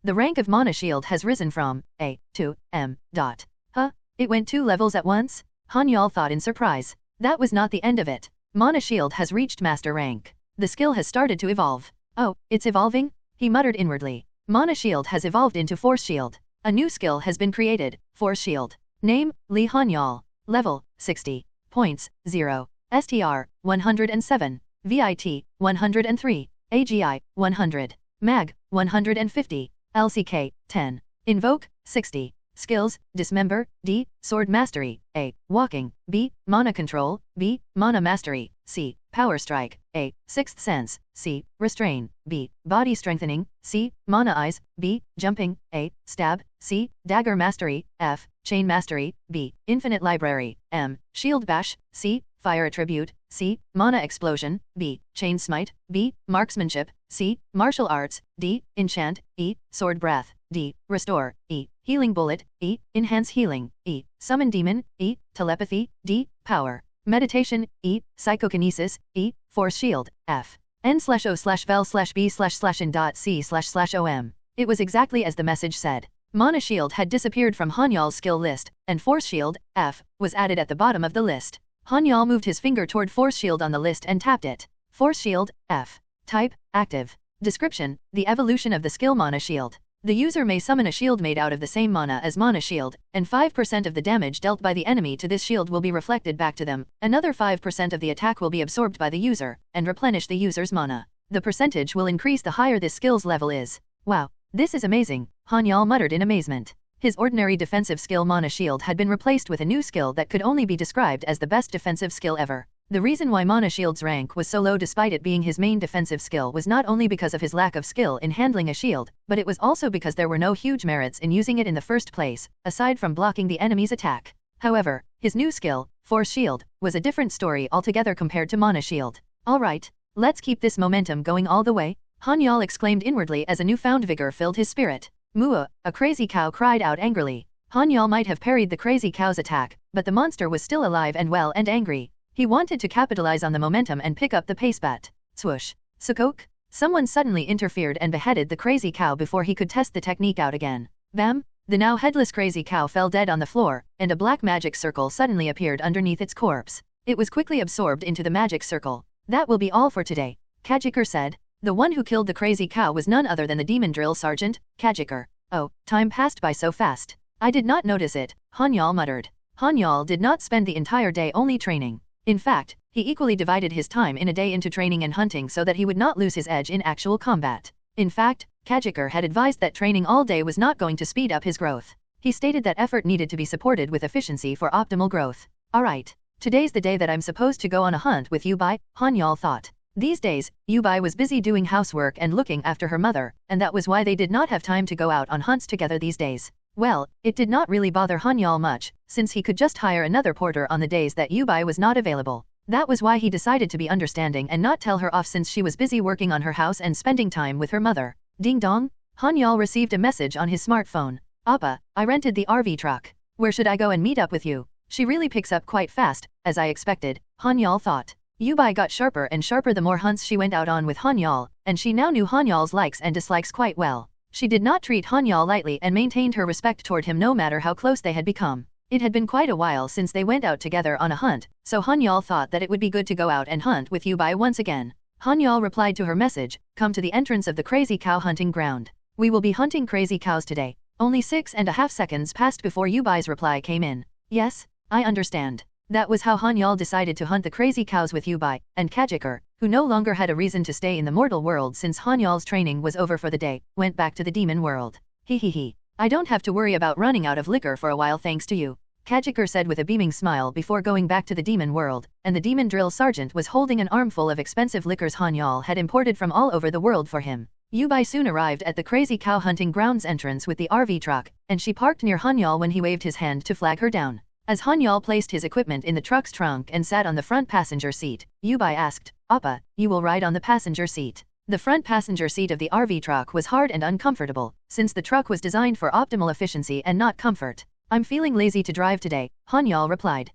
The rank of Mana Shield has risen from A to M. Huh? It went 2 levels at once? Han-Yeol thought in surprise. That was not the end of it. Mana Shield has reached Master rank. The skill has started to evolve. Oh, it's evolving? He muttered inwardly. Mana Shield has evolved into Force Shield. A new skill has been created, Force Shield. Name, Lee Han-Yeol. Level, 60. Points, 0. STR, 107. VIT, 103. AGI, 100. MAG, 150. LCK, 10. Invoke, 60. Skills, Dismember, D. Sword Mastery, A. Walking, B. Mana Control, B. Mana Mastery, C. Power Strike, A. Sixth Sense, C. Restrain, B. Body Strengthening, C. Mana Eyes, B. Jumping, A. Stab, C. Dagger Mastery, F. Chain Mastery, B. Infinite Library, M. Shield Bash, C. Fire Attribute, C. Mana Explosion, B. Chain Smite, B. Marksmanship, C. Martial Arts, D. Enchant, E. Sword Breath, D. Restore, E. Healing Bullet, E. Enhance Healing, E. Summon Demon, E. Telepathy, D. Power. Meditation, E. Psychokinesis, E. Force Shield, F. N/O/vel/b//n.c//om. It was exactly as the message said. Mana Shield had disappeared from Han-Yeol's skill list, and Force Shield, F, was added at the bottom of the list. Han-Yeol moved his finger toward Force Shield on the list and tapped it. Force Shield, F. Type, active. Description, the evolution of the skill Mana Shield. The user may summon a shield made out of the same mana as Mana Shield, and 5% of the damage dealt by the enemy to this shield will be reflected back to them. Another 5% of the attack will be absorbed by the user, and replenish the user's mana. The percentage will increase the higher this skill's level is. Wow, this is amazing, Han-Yeol muttered in amazement. His ordinary defensive skill Mana Shield had been replaced with a new skill that could only be described as the best defensive skill ever. The reason why Mana Shield's rank was so low despite it being his main defensive skill was not only because of his lack of skill in handling a shield, but it was also because there were no huge merits in using it in the first place, aside from blocking the enemy's attack. However, his new skill, Force Shield, was a different story altogether compared to Mana Shield. Alright, let's keep this momentum going all the way, Han-Yeol exclaimed inwardly as a newfound vigor filled his spirit. Moo! A crazy cow cried out angrily. Han-Yeol might have parried the crazy cow's attack, but the monster was still alive and well and angry. He wanted to capitalize on the momentum and pick up the pace bat. Swoosh. Sukok? Someone suddenly interfered and beheaded the crazy cow before he could test the technique out again. Bam! The now headless crazy cow fell dead on the floor, and a black magic circle suddenly appeared underneath its corpse. It was quickly absorbed into the magic circle. That will be all for today, Kiker said. The one who killed the crazy cow was none other than the demon drill sergeant, Kiker. Oh, time passed by so fast. I did not notice it, Han-Yeol muttered. Han-Yeol did not spend the entire day only training. In fact, he equally divided his time in a day into training and hunting so that he would not lose his edge in actual combat. In fact, Kiker had advised that training all day was not going to speed up his growth. He stated that effort needed to be supported with efficiency for optimal growth. Alright, today's the day that I'm supposed to go on a hunt with Yubai, Han-Yeol thought. These days, Yubai was busy doing housework and looking after her mother, and that was why they did not have time to go out on hunts together these days. Well, it did not really bother Han-Yeol much, since he could just hire another porter on the days that Yubai was not available. That was why he decided to be understanding and not tell her off since she was busy working on her house and spending time with her mother. Ding dong! Han-Yeol received a message on his smartphone. Appa, I rented the RV truck. Where should I go and meet up with you? She really picks up quite fast, as I expected, Han-Yeol thought. Yubai got sharper and sharper the more hunts she went out on with Han-Yeol, and she now knew Han-Yeol's likes and dislikes quite well. She did not treat Han-Yeol lightly and maintained her respect toward him no matter how close they had become. It had been quite a while since they went out together on a hunt, so Han-Yeol thought that it would be good to go out and hunt with Yubai once again. Han-Yeol replied to her message, come to the entrance of the crazy cow hunting ground. We will be hunting crazy cows today. Only 6.5 seconds passed before Yubai's reply came in. Yes, I understand. That was how Han-Yeol decided to hunt the crazy cows with Yubai, and Kiker, who no longer had a reason to stay in the mortal world since Han-Yeol's training was over for the day, went back to the demon world. He. I don't have to worry about running out of liquor for a while thanks to you, Kiker said with a beaming smile before going back to the demon world, and the demon drill sergeant was holding an armful of expensive liquors Han-Yeol had imported from all over the world for him. Yubai soon arrived at the crazy cow hunting grounds entrance with the RV truck, and she parked near Han-Yeol when he waved his hand to flag her down. As Han-Yeol placed his equipment in the truck's trunk and sat on the front passenger seat, Yubai asked, Appa, you will ride on the passenger seat. The front passenger seat of the RV truck was hard and uncomfortable, since the truck was designed for optimal efficiency and not comfort. I'm feeling lazy to drive today, Han-Yeol replied.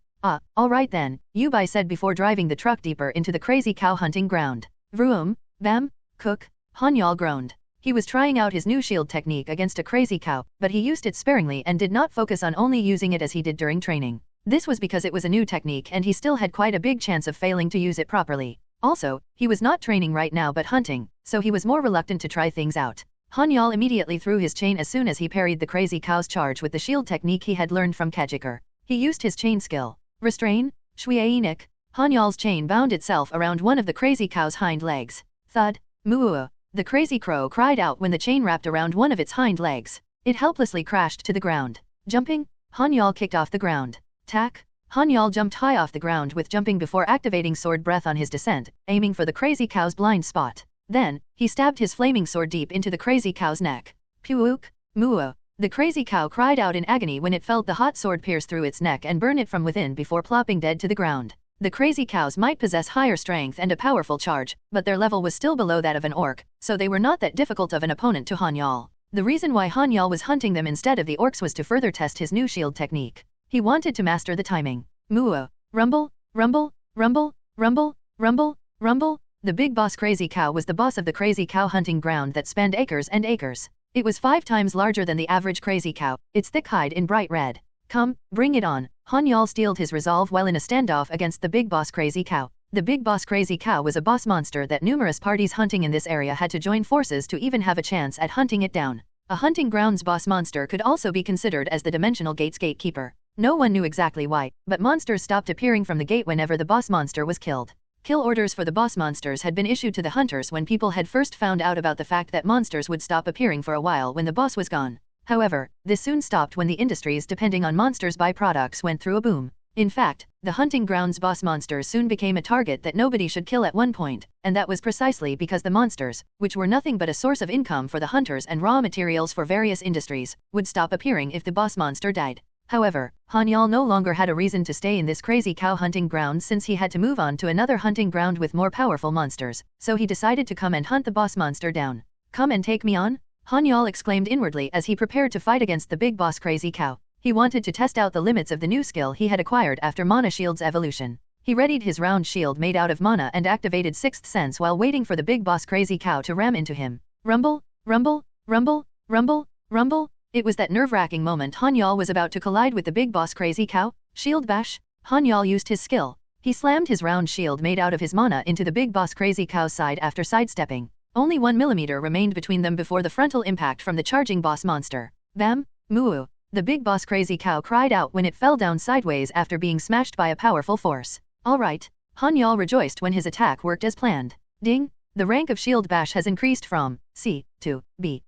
Alright then, Yubai said before driving the truck deeper into the crazy cow hunting ground. Vroom, bam, cook, Han-Yeol groaned. He was trying out his new shield technique against a crazy cow, but he used it sparingly and did not focus on only using it as he did during training. This was because it was a new technique and he still had quite a big chance of failing to use it properly. Also, he was not training right now but hunting, so he was more reluctant to try things out. Han-Yeol immediately threw his chain as soon as he parried the crazy cow's charge with the shield technique he had learned from Kiker. He used his chain skill. Restrain, Shuienik. Han-Yeol's chain bound itself around one of the crazy cow's hind legs. Thud, moo. The crazy crow cried out when the chain wrapped around one of its hind legs. It helplessly crashed to the ground. Jumping, Han-Yeol kicked off the ground. Tack, Han-Yeol jumped high off the ground with jumping before activating sword breath on his descent, aiming for the crazy cow's blind spot. Then, he stabbed his flaming sword deep into the crazy cow's neck. Puuk, moo. The crazy cow cried out in agony when it felt the hot sword pierce through its neck and burn it from within before plopping dead to the ground. The crazy cows might possess higher strength and a powerful charge, but their level was still below that of an orc, so they were not that difficult of an opponent to Han-Yeol. The reason why Han-Yeol was hunting them instead of the orcs was to further test his new shield technique. He wanted to master the timing. Moo. Rumble, rumble, rumble, rumble, rumble, rumble. The big boss crazy cow was the boss of the crazy cow hunting ground that spanned acres and acres. It was 5 times larger than the average crazy cow, its thick hide in bright red. Come, bring it on. Han-Yeol steeled his resolve while in a standoff against the big boss crazy cow. The big boss crazy cow was a boss monster that numerous parties hunting in this area had to join forces to even have a chance at hunting it down. A hunting grounds boss monster could also be considered as the dimensional gate's gatekeeper. No one knew exactly why, but monsters stopped appearing from the gate whenever the boss monster was killed. Kill orders for the boss monsters had been issued to the hunters when people had first found out about the fact that monsters would stop appearing for a while when the boss was gone. However, this soon stopped when the industries depending on monsters' byproducts went through a boom. In fact, the hunting grounds boss monsters soon became a target that nobody should kill at one point, and that was precisely because the monsters, which were nothing but a source of income for the hunters and raw materials for various industries, would stop appearing if the boss monster died. However, Han-Yeol no longer had a reason to stay in this crazy cow hunting ground since he had to move on to another hunting ground with more powerful monsters, so he decided to come and hunt the boss monster down. Come and take me on? Han-Yeol exclaimed inwardly as he prepared to fight against the big boss crazy cow. He wanted to test out the limits of the new skill he had acquired after Mana Shield's evolution. He readied his round shield made out of mana and activated Sixth Sense while waiting for the big boss crazy cow to ram into him. Rumble, rumble, rumble, rumble, rumble. It was that nerve-wracking moment Han-Yeol was about to collide with the big boss crazy cow. Shield bash. Han-Yeol used his skill. He slammed his round shield made out of his mana into the big boss crazy cow's side after sidestepping. Only 1 millimeter remained between them before the frontal impact from the charging boss monster. Bam, moo. The big boss crazy cow cried out when it fell down sideways after being smashed by a powerful force. Alright. Han-Yeol rejoiced when his attack worked as planned. Ding. The rank of shield bash has increased from C to B.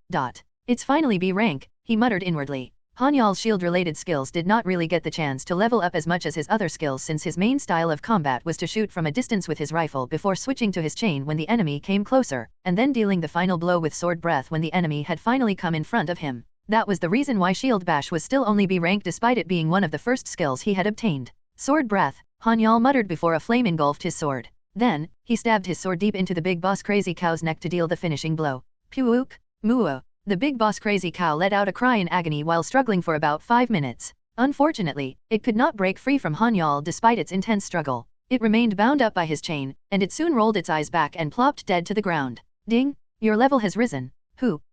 It's finally B rank, he muttered inwardly. Han-Yeol's shield-related skills did not really get the chance to level up as much as his other skills since his main style of combat was to shoot from a distance with his rifle before switching to his chain when the enemy came closer, and then dealing the final blow with sword breath when the enemy had finally come in front of him. That was the reason why shield bash was still only B rank despite it being one of the first skills he had obtained. Sword breath, Han-Yeol muttered before a flame engulfed his sword. Then, he stabbed his sword deep into the big boss crazy cow's neck to deal the finishing blow. Puuk, moo. The big boss crazy cow let out a cry in agony while struggling for about 5 minutes. Unfortunately, it could not break free from Han-Yeol despite its intense struggle. It remained bound up by his chain, and it soon rolled its eyes back and plopped dead to the ground. Ding, your level has risen.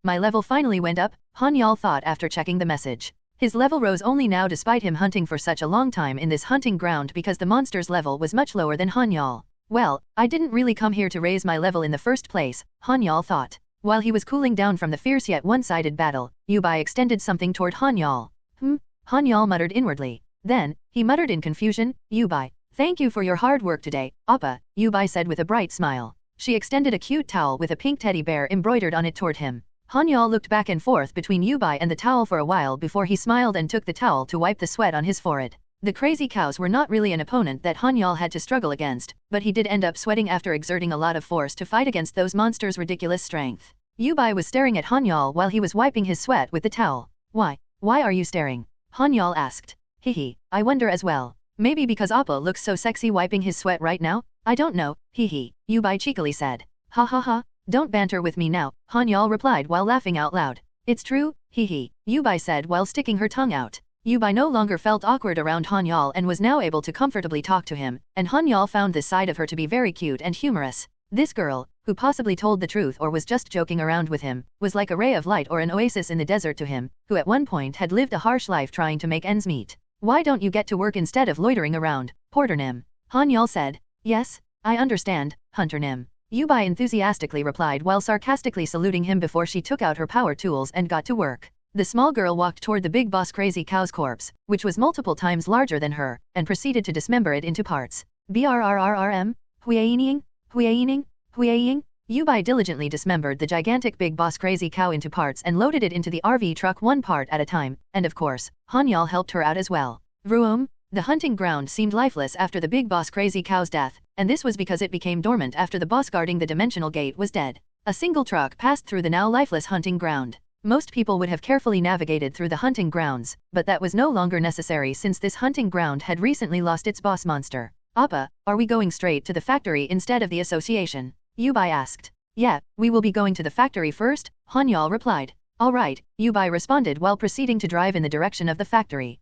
My level finally went up, Han-Yeol thought after checking the message. His level rose only now despite him hunting for such a long time in this hunting ground because the monster's level was much lower than Han-Yeol. Well, I didn't really come here to raise my level in the first place, Han-Yeol thought. While he was cooling down from the fierce yet one-sided battle, Yubai extended something toward Han-Yeol. Han-Yeol muttered inwardly. Then, he muttered in confusion, Yubai. Thank you for your hard work today, Appa, Yubai said with a bright smile. She extended a cute towel with a pink teddy bear embroidered on it toward him. Han-Yeol looked back and forth between Yubai and the towel for a while before he smiled and took the towel to wipe the sweat on his forehead. The crazy cows were not really an opponent that Han-Yeol had to struggle against, but he did end up sweating after exerting a lot of force to fight against those monsters' ridiculous strength. Yubai was staring at Han-Yeol while he was wiping his sweat with the towel. Why are you staring? Han-Yeol asked. Hehe, I wonder as well. Maybe because Appa looks so sexy wiping his sweat right now? I don't know, hehe, Yubai cheekily said. Ha ha ha, don't banter with me now, Han-Yeol replied while laughing out loud. It's true, hehe, Yubai said while sticking her tongue out. Yubai no longer felt awkward around Han-Yeol and was now able to comfortably talk to him, and Han-Yeol found this side of her to be very cute and humorous. This girl, who possibly told the truth or was just joking around with him, was like a ray of light or an oasis in the desert to him, who at one point had lived a harsh life trying to make ends meet. Why don't you get to work instead of loitering around, Porter Nim? Han-Yeol said. Yes, I understand, Hunter Nim. Yubai enthusiastically replied while sarcastically saluting him before she took out her power tools and got to work. The small girl walked toward the big boss crazy cow's corpse, which was multiple times larger than her, and proceeded to dismember it into parts. Brrrrm, huianing, huianing, huiaing. Yubai diligently dismembered the gigantic big boss crazy cow into parts and loaded it into the RV truck one part at a time, and of course, Han-Yeol helped her out as well. Vroom. The hunting ground seemed lifeless after the big boss crazy cow's death, and this was because it became dormant after the boss guarding the dimensional gate was dead. A single truck passed through the now lifeless hunting ground. Most people would have carefully navigated through the hunting grounds, but that was no longer necessary since this hunting ground had recently lost its boss monster. Appa, are we going straight to the factory instead of the association? Yubai asked. Yeah, we will be going to the factory first, Han-Yeol replied. Alright, Yubai responded while proceeding to drive in the direction of the factory.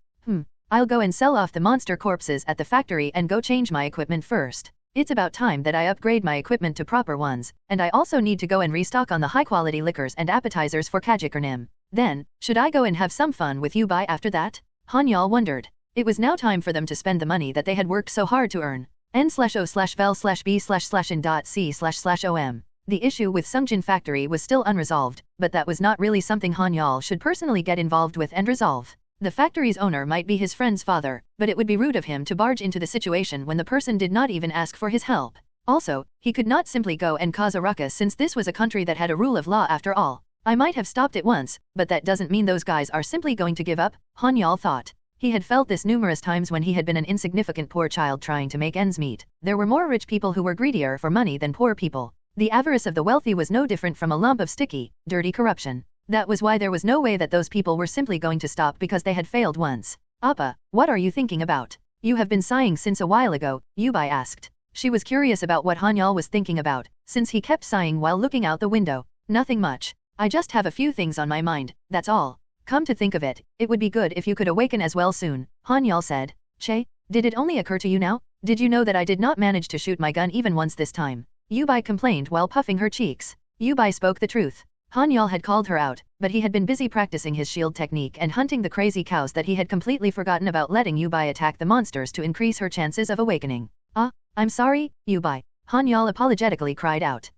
I'll go and sell off the monster corpses at the factory and go change my equipment first. It's about time that I upgrade my equipment to proper ones, and I also need to go and restock on the high-quality liquors and appetizers for Kiker. Then, should I go and have some fun with Yubai after that? Han-Yeol wondered. It was now time for them to spend the money that they had worked so hard to earn. N/O/vel/b/in.c//om. The issue with Sun Jin factory was still unresolved, but that was not really something Han-Yeol should personally get involved with and resolve. The factory's owner might be his friend's father, but it would be rude of him to barge into the situation when the person did not even ask for his help. Also, he could not simply go and cause a ruckus since this was a country that had a rule of law after all. I might have stopped it once, but that doesn't mean those guys are simply going to give up, Han-Yeol thought. He had felt this numerous times when he had been an insignificant poor child trying to make ends meet. There were more rich people who were greedier for money than poor people. The avarice of the wealthy was no different from a lump of sticky, dirty corruption. That was why there was no way that those people were simply going to stop because they had failed once. Appa, what are you thinking about? You have been sighing since a while ago, Yubai asked. She was curious about what Han-Yeol was thinking about, since he kept sighing while looking out the window. Nothing much. I just have a few things on my mind, that's all. Come to think of it, it would be good if you could awaken as well soon, Han-Yeol said. Che, did it only occur to you now? Did you know that I did not manage to shoot my gun even once this time? Yubai complained while puffing her cheeks. Yubai spoke the truth. Han-Yeol had called her out, but he had been busy practicing his shield technique and hunting the crazy cows that he had completely forgotten about letting Yubai attack the monsters to increase her chances of awakening. I'm sorry, Yubai. Han-Yeol apologetically cried out.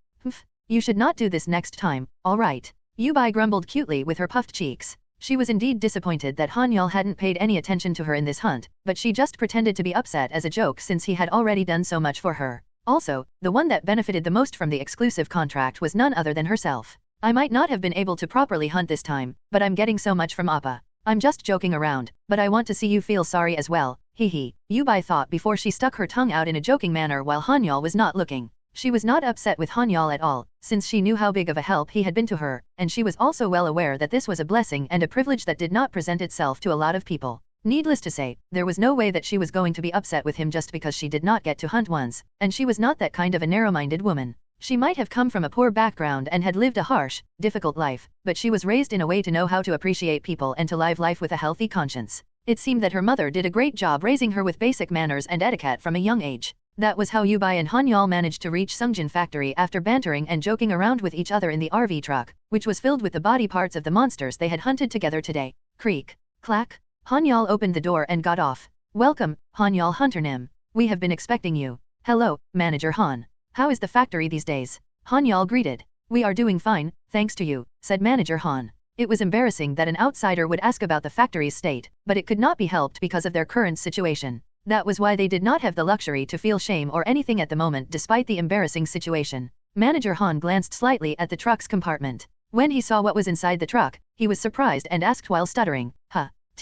You should not do this next time, alright. Yubai grumbled cutely with her puffed cheeks. She was indeed disappointed that Han-Yeol hadn't paid any attention to her in this hunt, but she just pretended to be upset as a joke since he had already done so much for her. Also, the one that benefited the most from the exclusive contract was none other than herself. I might not have been able to properly hunt this time, but I'm getting so much from Appa. I'm just joking around, but I want to see you feel sorry as well, hehe, Yubai thought before she stuck her tongue out in a joking manner while Han-Yeol was not looking. She was not upset with Han-Yeol at all, since she knew how big of a help he had been to her, and she was also well aware that this was a blessing and a privilege that did not present itself to a lot of people. Needless to say, there was no way that she was going to be upset with him just because she did not get to hunt once, and she was not that kind of a narrow-minded woman. She might have come from a poor background and had lived a harsh, difficult life, but she was raised in a way to know how to appreciate people and to live life with a healthy conscience. It seemed that her mother did a great job raising her with basic manners and etiquette from a young age. That was how Yubai and Han-Yeol managed to reach Sun Jin factory after bantering and joking around with each other in the RV truck, which was filled with the body parts of the monsters they had hunted together today. Creak. Clack. Han-Yeol opened the door and got off. Welcome, Han-Yeol Hunter Nim. We have been expecting you. Hello, Manager Han. How is the factory these days? Han-Yeol greeted. We are doing fine, thanks to you, said Manager Han. It was embarrassing that an outsider would ask about the factory's state, but it could not be helped because of their current situation. That was why they did not have the luxury to feel shame or anything at the moment despite the embarrassing situation. Manager Han glanced slightly at the truck's compartment. When he saw what was inside the truck, he was surprised and asked while stuttering,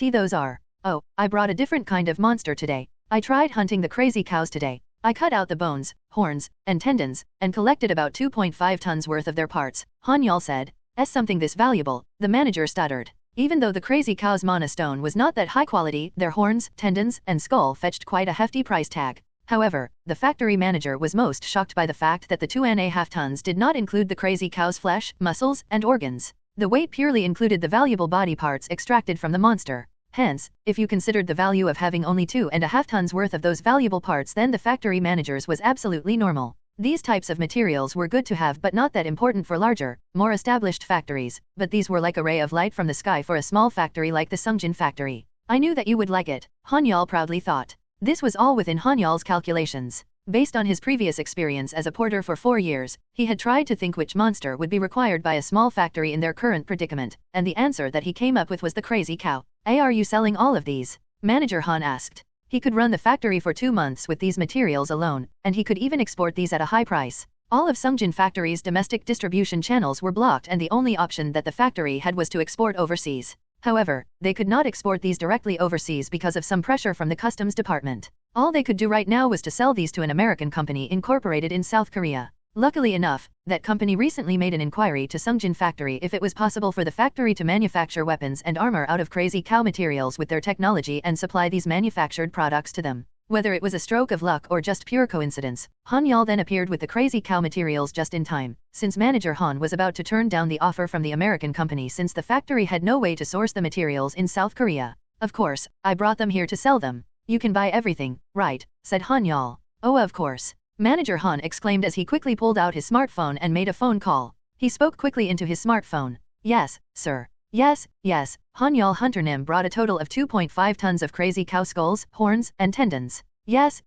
those are. Oh, I brought a different kind of monster today. I tried hunting the crazy cows today. I cut out the bones, horns, and tendons, and collected about 2.5 tons worth of their parts, Han-Yeol said. Something this valuable, the manager stuttered. Even though the crazy cow's mana stone was not that high quality, their horns, tendons, and skull fetched quite a hefty price tag. However, the factory manager was most shocked by the fact that the 2.5 tons did not include the crazy cow's flesh, muscles, and organs. The weight purely included the valuable body parts extracted from the monster. Hence, if you considered the value of having only 2.5 tons worth of those valuable parts, then the factory manager's was absolutely normal. These types of materials were good to have but not that important for larger, more established factories, but these were like a ray of light from the sky for a small factory like the Sun Jin factory. I knew that you would like it, Han-Yeol proudly thought. This was all within Han-Yeol's calculations. Based on his previous experience as a porter for 4 years, he had tried to think which monster would be required by a small factory in their current predicament, and the answer that he came up with was the crazy cow. Are you selling all of these? Manager Han asked. He could run the factory for 2 months with these materials alone, and he could even export these at a high price. All of Sun Jin factory's domestic distribution channels were blocked and the only option that the factory had was to export overseas. However, they could not export these directly overseas because of some pressure from the customs department. All they could do right now was to sell these to an American company incorporated in South Korea. Luckily enough, that company recently made an inquiry to Sun Jin factory if it was possible for the factory to manufacture weapons and armor out of crazy cow materials with their technology and supply these manufactured products to them. Whether it was a stroke of luck or just pure coincidence, Han-Yeol then appeared with the crazy cow materials just in time, since Manager Han was about to turn down the offer from the American company since the factory had no way to source the materials in South Korea. Of course, I brought them here to sell them. You can buy everything, right? Said Han-Yeol. Oh, of course. Manager Han exclaimed as he quickly pulled out his smartphone and made a phone call. He spoke quickly into his smartphone. Yes, sir. Yes. Han-Yeol Hunter Nim brought a total of 2.5 tons of crazy cow skulls, horns, and tendons. Yes,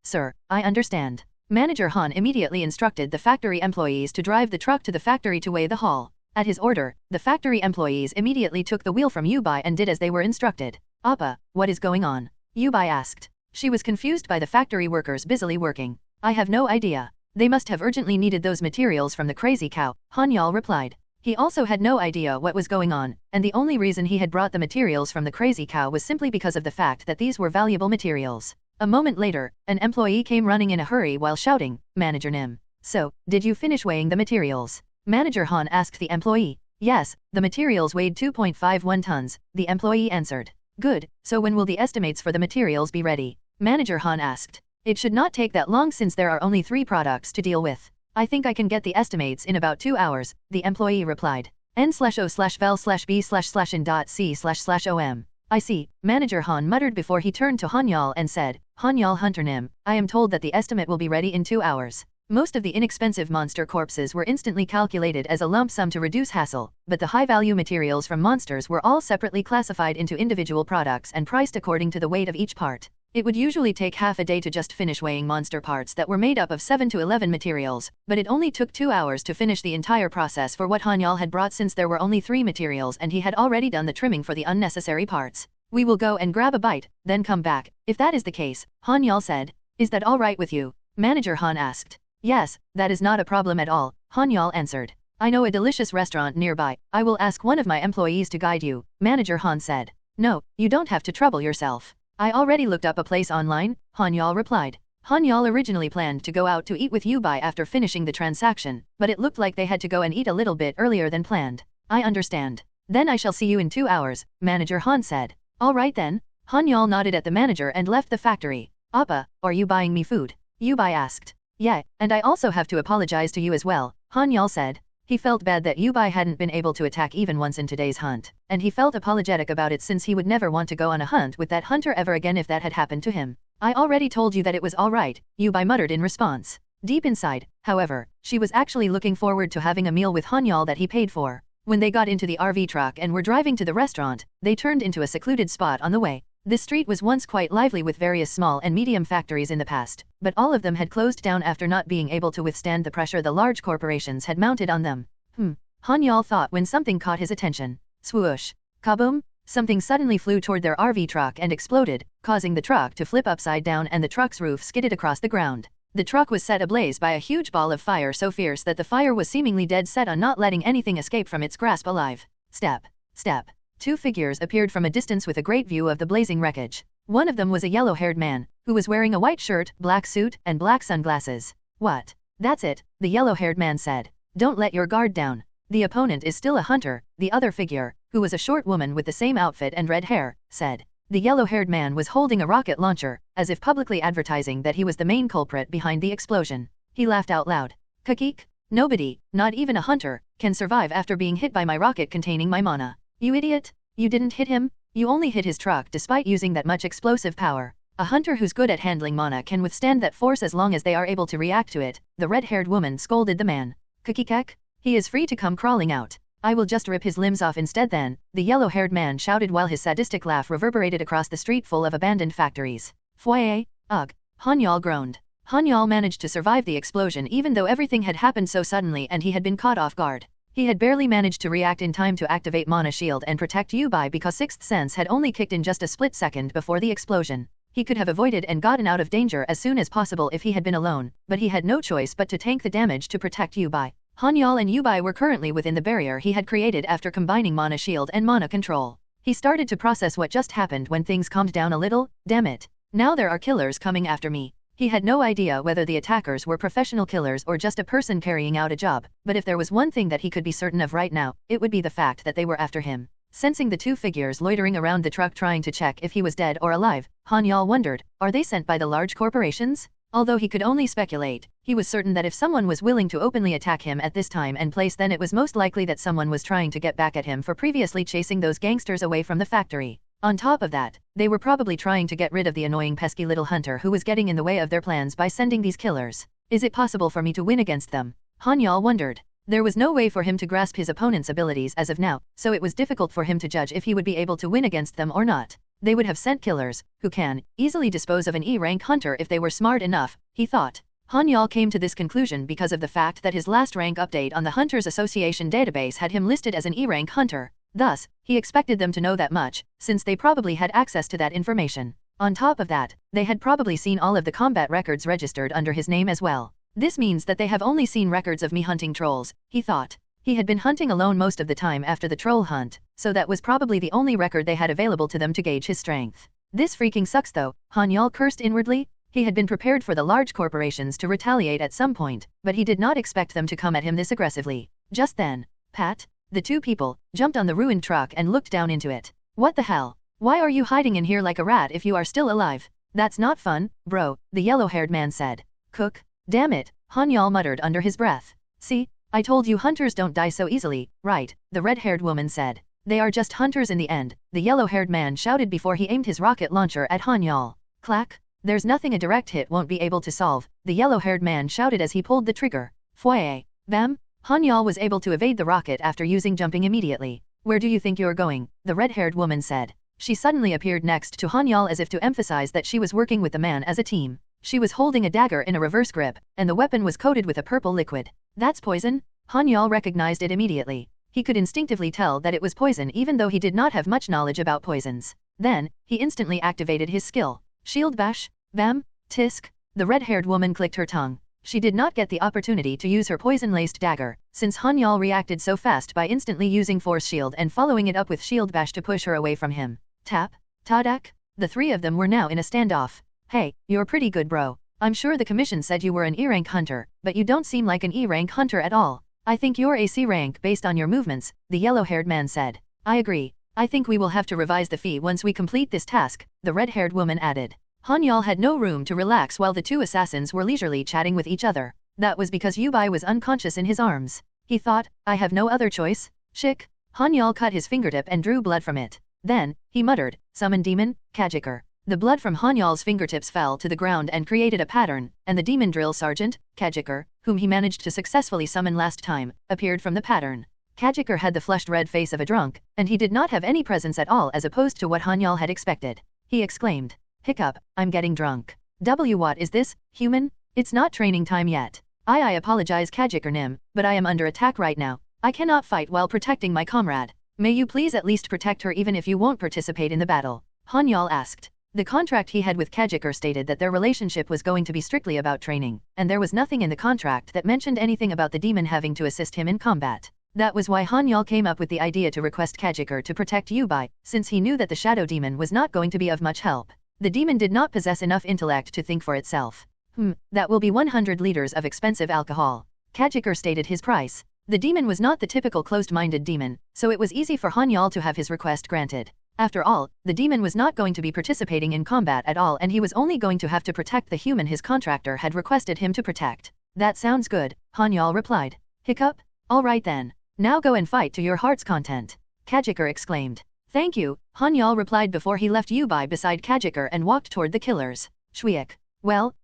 sir, I understand. Manager Han immediately instructed the factory employees to drive the truck to the factory to weigh the haul. At his order, the factory employees immediately took the wheel from Yubai and did as they were instructed. Appa, what is going on? Yubai asked. She was confused by the factory workers busily working. I have no idea. They must have urgently needed those materials from the crazy cow, Han-Yeol replied. He also had no idea what was going on, and the only reason he had brought the materials from the crazy cow was simply because of the fact that these were valuable materials. A moment later, an employee came running in a hurry while shouting, Manager Nim. So, did you finish weighing the materials? Manager Han asked the employee. Yes, the materials weighed 2.51 tons, the employee answered. Good, so when will the estimates for the materials be ready? Manager Han asked. It should not take that long since there are only 3 products to deal with. I think I can get the estimates in about 2 hours, the employee replied. N/O/vel/B/in.C//OM. I see, Manager Han muttered before he turned to Han-Yeol and said, Han-Yeol Hunter Nim, I am told that the estimate will be ready in 2 hours. Most of the inexpensive monster corpses were instantly calculated as a lump sum to reduce hassle, but the high-value materials from monsters were all separately classified into individual products and priced according to the weight of each part. It would usually take half a day to just finish weighing monster parts that were made up of 7 to 11 materials, but it only took 2 hours to finish the entire process for what Han-Yeol had brought since there were only 3 materials and he had already done the trimming for the unnecessary parts. We will go and grab a bite, then come back. If that is the case, Han-Yeol said. Is that all right with you? Manager Han asked. Yes, that is not a problem at all, Han-Yeol answered. I know a delicious restaurant nearby. I will ask one of my employees to guide you, Manager Han said. No, you don't have to trouble yourself. I already looked up a place online, Han-Yeol replied. Han-Yeol originally planned to go out to eat with Yubai after finishing the transaction, but it looked like they had to go and eat a little bit earlier than planned. I understand. Then I shall see you in 2 hours, Manager Han said. All right then. Han-Yeol nodded at the manager and left the factory. Appa, are you buying me food? Yubai asked. Yeah, and I also have to apologize to you as well, Han-Yeol said. He felt bad that Yubai hadn't been able to attack even once in today's hunt, and he felt apologetic about it since he would never want to go on a hunt with that hunter ever again if that had happened to him. I already told you that it was all right, Yubai muttered in response. Deep inside, however, she was actually looking forward to having a meal with Han-Yeol that he paid for. When they got into the RV truck and were driving to the restaurant, they turned into a secluded spot on the way. This street was once quite lively with various small and medium factories in the past, but all of them had closed down after not being able to withstand the pressure the large corporations had mounted on them. Han-Yeol thought when something caught his attention. Swoosh! Kaboom! Something suddenly flew toward their RV truck and exploded, causing the truck to flip upside down and the truck's roof skidded across the ground. The truck was set ablaze by a huge ball of fire so fierce that the fire was seemingly dead set on not letting anything escape from its grasp alive. Step. Step. Two figures appeared from a distance with a great view of the blazing wreckage. One of them was a yellow-haired man, who was wearing a white shirt, black suit, and black sunglasses. What? That's it, the yellow-haired man said. Don't let your guard down. The opponent is still a hunter, the other figure, who was a short woman with the same outfit and red hair, said. The yellow-haired man was holding a rocket launcher, as if publicly advertising that he was the main culprit behind the explosion. He laughed out loud. Kakik? Nobody, not even a hunter, can survive after being hit by my rocket containing my mana. You idiot! You didn't hit him? You only hit his truck despite using that much explosive power. A hunter who's good at handling mana can withstand that force as long as they are able to react to it, the red-haired woman scolded the man. Kakikek? He is free to come crawling out. I will just rip his limbs off instead then, the yellow-haired man shouted while his sadistic laugh reverberated across the street full of abandoned factories. Foyer? Ugh. Han-Yeol groaned. Han-Yeol managed to survive the explosion even though everything had happened so suddenly and he had been caught off guard. He had barely managed to react in time to activate Mana Shield and protect Yubai because Sixth Sense had only kicked in just a split second before the explosion. He could have avoided and gotten out of danger as soon as possible if he had been alone, but he had no choice but to tank the damage to protect Yubai. Han-Yeol and Yubai were currently within the barrier he had created after combining Mana Shield and Mana Control. He started to process what just happened when things calmed down a little. Damn it. Now there are killers coming after me. He had no idea whether the attackers were professional killers or just a person carrying out a job, but if there was one thing that he could be certain of right now, it would be the fact that they were after him. Sensing the two figures loitering around the truck trying to check if he was dead or alive, Han-Yeol wondered, are they sent by the large corporations? Although he could only speculate, he was certain that if someone was willing to openly attack him at this time and place, then it was most likely that someone was trying to get back at him for previously chasing those gangsters away from the factory. On top of that, they were probably trying to get rid of the annoying pesky little hunter who was getting in the way of their plans by sending these killers. Is it possible for me to win against them? Han-Yeol wondered. There was no way for him to grasp his opponent's abilities as of now, so it was difficult for him to judge if he would be able to win against them or not. They would have sent killers, who can easily dispose of an E-rank hunter if they were smart enough, he thought. Han-Yeol came to this conclusion because of the fact that his last rank update on the Hunters Association database had him listed as an E-rank hunter. Thus, he expected them to know that much, since they probably had access to that information. On top of that, they had probably seen all of the combat records registered under his name as well. This means that they have only seen records of me hunting trolls, he thought. He had been hunting alone most of the time after the troll hunt, so that was probably the only record they had available to them to gauge his strength. This freaking sucks though, Han-Yeol cursed inwardly. He had been prepared for the large corporations to retaliate at some point, but he did not expect them to come at him this aggressively. Just then, Pat, the two people, jumped on the ruined truck and looked down into it. What the hell? Why are you hiding in here like a rat if you are still alive? That's not fun, bro, the yellow-haired man said. Cook. Damn it, Han-Yeol muttered under his breath. See? I told you hunters don't die so easily, right? The red-haired woman said. They are just hunters in the end, the yellow-haired man shouted before he aimed his rocket launcher at Han-Yeol. Clack. There's nothing a direct hit won't be able to solve, the yellow-haired man shouted as he pulled the trigger. Foyer. Bam. Han-Yeol was able to evade the rocket after using jumping immediately. Where do you think you're going? The red-haired woman said. She suddenly appeared next to Han-Yeol as if to emphasize that she was working with the man as a team. She was holding a dagger in a reverse grip, and the weapon was coated with a purple liquid. That's poison? Han-Yeol recognized it immediately. He could instinctively tell that it was poison even though he did not have much knowledge about poisons. Then, he instantly activated his skill. Shield bash? Bam? Tisk? The red-haired woman clicked her tongue. She did not get the opportunity to use her poison-laced dagger, since Han-Yeol reacted so fast by instantly using Force Shield and following it up with Shield bash to push her away from him. Tap? Tadak? The three of them were now in a standoff. Hey, you're pretty good bro. I'm sure the commission said you were an E-rank hunter, but you don't seem like an E-rank hunter at all. I think you're a C rank based on your movements, the yellow-haired man said. I agree. I think we will have to revise the fee once we complete this task, the red-haired woman added. Han-Yeol had no room to relax while the two assassins were leisurely chatting with each other. That was because Yubai was unconscious in his arms. He thought, I have no other choice. Shik. Han-Yeol cut his fingertip and drew blood from it. Then, he muttered, summon demon, Kiker. The blood from Han-Yeol's fingertips fell to the ground and created a pattern, and the demon drill sergeant, Kiker, whom he managed to successfully summon last time, appeared from the pattern. Kiker had the flushed red face of a drunk, and he did not have any presence at all as opposed to what Han-Yeol had expected. he exclaimed. Hiccup, I'm getting drunk. What is this, human? It's not training time yet. I apologize Kiker Nim, but I am under attack right now. I cannot fight while protecting my comrade. May you please at least protect her even if you won't participate in the battle? Han-Yeol asked. The contract he had with Kiker stated that their relationship was going to be strictly about training, and there was nothing in the contract that mentioned anything about the demon having to assist him in combat. That was why Han-Yeol came up with the idea to request Kiker to protect Dobi, since he knew that the shadow demon was not going to be of much help. The demon did not possess enough intellect to think for itself. That will be 100 liters of expensive alcohol. Kiker stated his price. The demon was not the typical closed-minded demon, so it was easy for Han-Yeol to have his request granted. After all, the demon was not going to be participating in combat at all and he was only going to have to protect the human his contractor had requested him to protect. That sounds good, Han-Yeol replied. Hiccup? Alright then. Now go and fight to your heart's content. Kiker exclaimed. Thank you, Han-Yeol replied before he left Dobi beside Kiker and walked toward the killers. Shwiek. Well,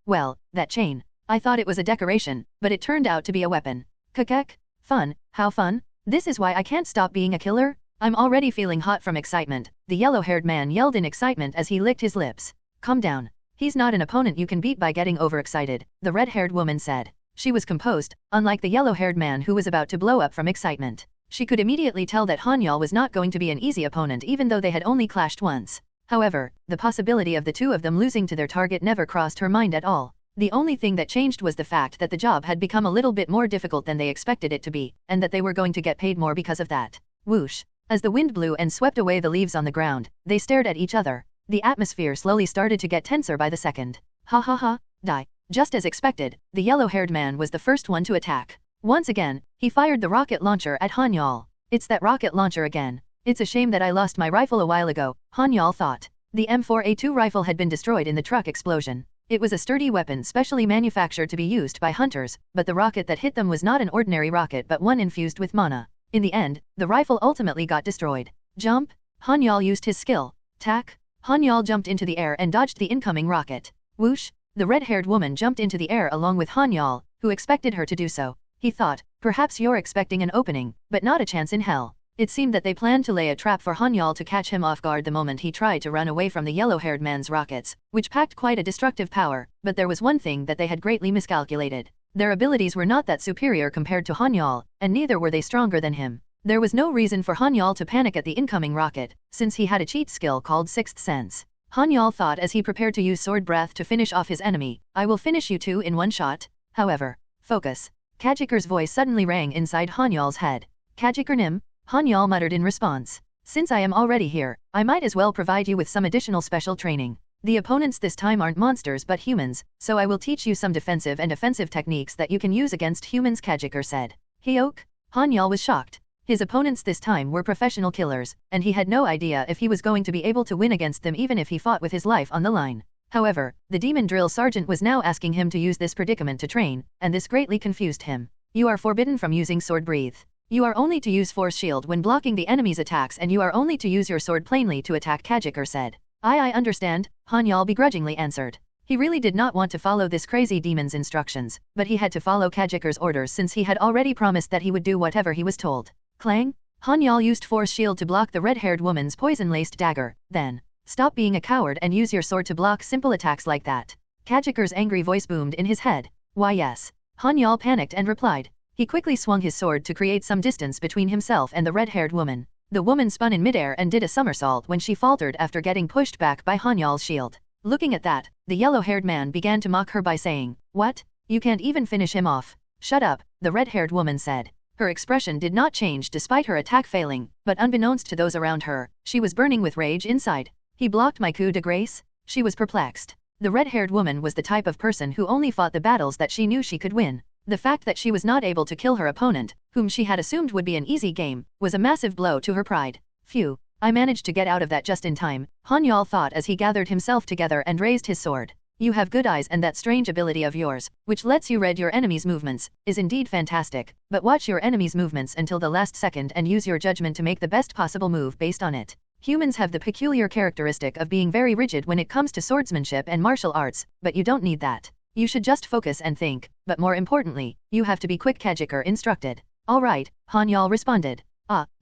that chain. I thought it was a decoration, but it turned out to be a weapon. Kekek? Fun, how fun? This is why I can't stop being a killer? I'm already feeling hot from excitement, the yellow-haired man yelled in excitement as he licked his lips. Calm down. He's not an opponent you can beat by getting overexcited, the red-haired woman said. She was composed, unlike the yellow-haired man who was about to blow up from excitement. She could immediately tell that Han-Yeol was not going to be an easy opponent even though they had only clashed once. However, the possibility of the two of them losing to their target never crossed her mind at all. The only thing that changed was the fact that the job had become a little bit more difficult than they expected it to be, and that they were going to get paid more because of that. Whoosh. As the wind blew and swept away the leaves on the ground, they stared at each other. The atmosphere slowly started to get tenser by the second. Ha, die. Just as expected, the yellow-haired man was the first one to attack. Once again, he fired the rocket launcher at Han-Yeol. It's that rocket launcher again. It's a shame that I lost my rifle a while ago, Han-Yeol thought. The M4A2 rifle had been destroyed in the truck explosion. It was a sturdy weapon specially manufactured to be used by hunters, but the rocket that hit them was not an ordinary rocket but one infused with mana. In the end, the rifle ultimately got destroyed. Jump? Han-Yeol used his skill. Tack? Han-Yeol jumped into the air and dodged the incoming rocket. Whoosh? The red-haired woman jumped into the air along with Han-Yeol, who expected her to do so. He thought, perhaps you're expecting an opening, but not a chance in hell. It seemed that they planned to lay a trap for Han-Yeol to catch him off guard the moment he tried to run away from the yellow-haired man's rockets, which packed quite a destructive power, but there was one thing that they had greatly miscalculated. Their abilities were not that superior compared to Han-Yeol, and neither were they stronger than him. There was no reason for Han-Yeol to panic at the incoming rocket, since he had a cheat skill called Sixth Sense. Han-Yeol thought as he prepared to use sword breath to finish off his enemy, I will finish you two in one shot. However, focus. Kiker's voice suddenly rang inside Han-Yeol's head. Kiker Nim? Han-Yeol muttered in response. Since I am already here, I might as well provide you with some additional special training. The opponents this time aren't monsters but humans, so I will teach you some defensive and offensive techniques that you can use against humans, Kiker said. Hyok? Han-Yeol was shocked. His opponents this time were professional killers, and he had no idea if he was going to be able to win against them even if he fought with his life on the line. However, the demon drill sergeant was now asking him to use this predicament to train, and this greatly confused him. You are forbidden from using sword breathe. You are only to use force shield when blocking the enemy's attacks and you are only to use your sword plainly to attack, Kiker said. I understand, Han-Yeol begrudgingly answered. He really did not want to follow this crazy demon's instructions, but he had to follow Kiker's orders since he had already promised that he would do whatever he was told. Clang? Han-Yeol used force shield to block the red-haired woman's poison-laced dagger, then, stop being a coward and use your sword to block simple attacks like that. Kiker's angry voice boomed in his head. Why yes. Han-Yeol panicked and replied. He quickly swung his sword to create some distance between himself and the red-haired woman. The woman spun in midair and did a somersault when she faltered after getting pushed back by Han-Yeol's shield. Looking at that, the yellow-haired man began to mock her by saying, What? You can't even finish him off. Shut up, the red-haired woman said. Her expression did not change despite her attack failing, but unbeknownst to those around her, she was burning with rage inside. He blocked my coup de grace? She was perplexed. The red-haired woman was the type of person who only fought the battles that she knew she could win. The fact that she was not able to kill her opponent, whom she had assumed would be an easy game, was a massive blow to her pride. Phew, I managed to get out of that just in time, Han-Yeol thought as he gathered himself together and raised his sword. You have good eyes and that strange ability of yours, which lets you read your enemy's movements, is indeed fantastic, but watch your enemy's movements until the last second and use your judgment to make the best possible move based on it. Humans have the peculiar characteristic of being very rigid when it comes to swordsmanship and martial arts, but you don't need that. You should just focus and think, but more importantly, you have to be quick, Kiker instructed. Alright, Han-Yeol responded.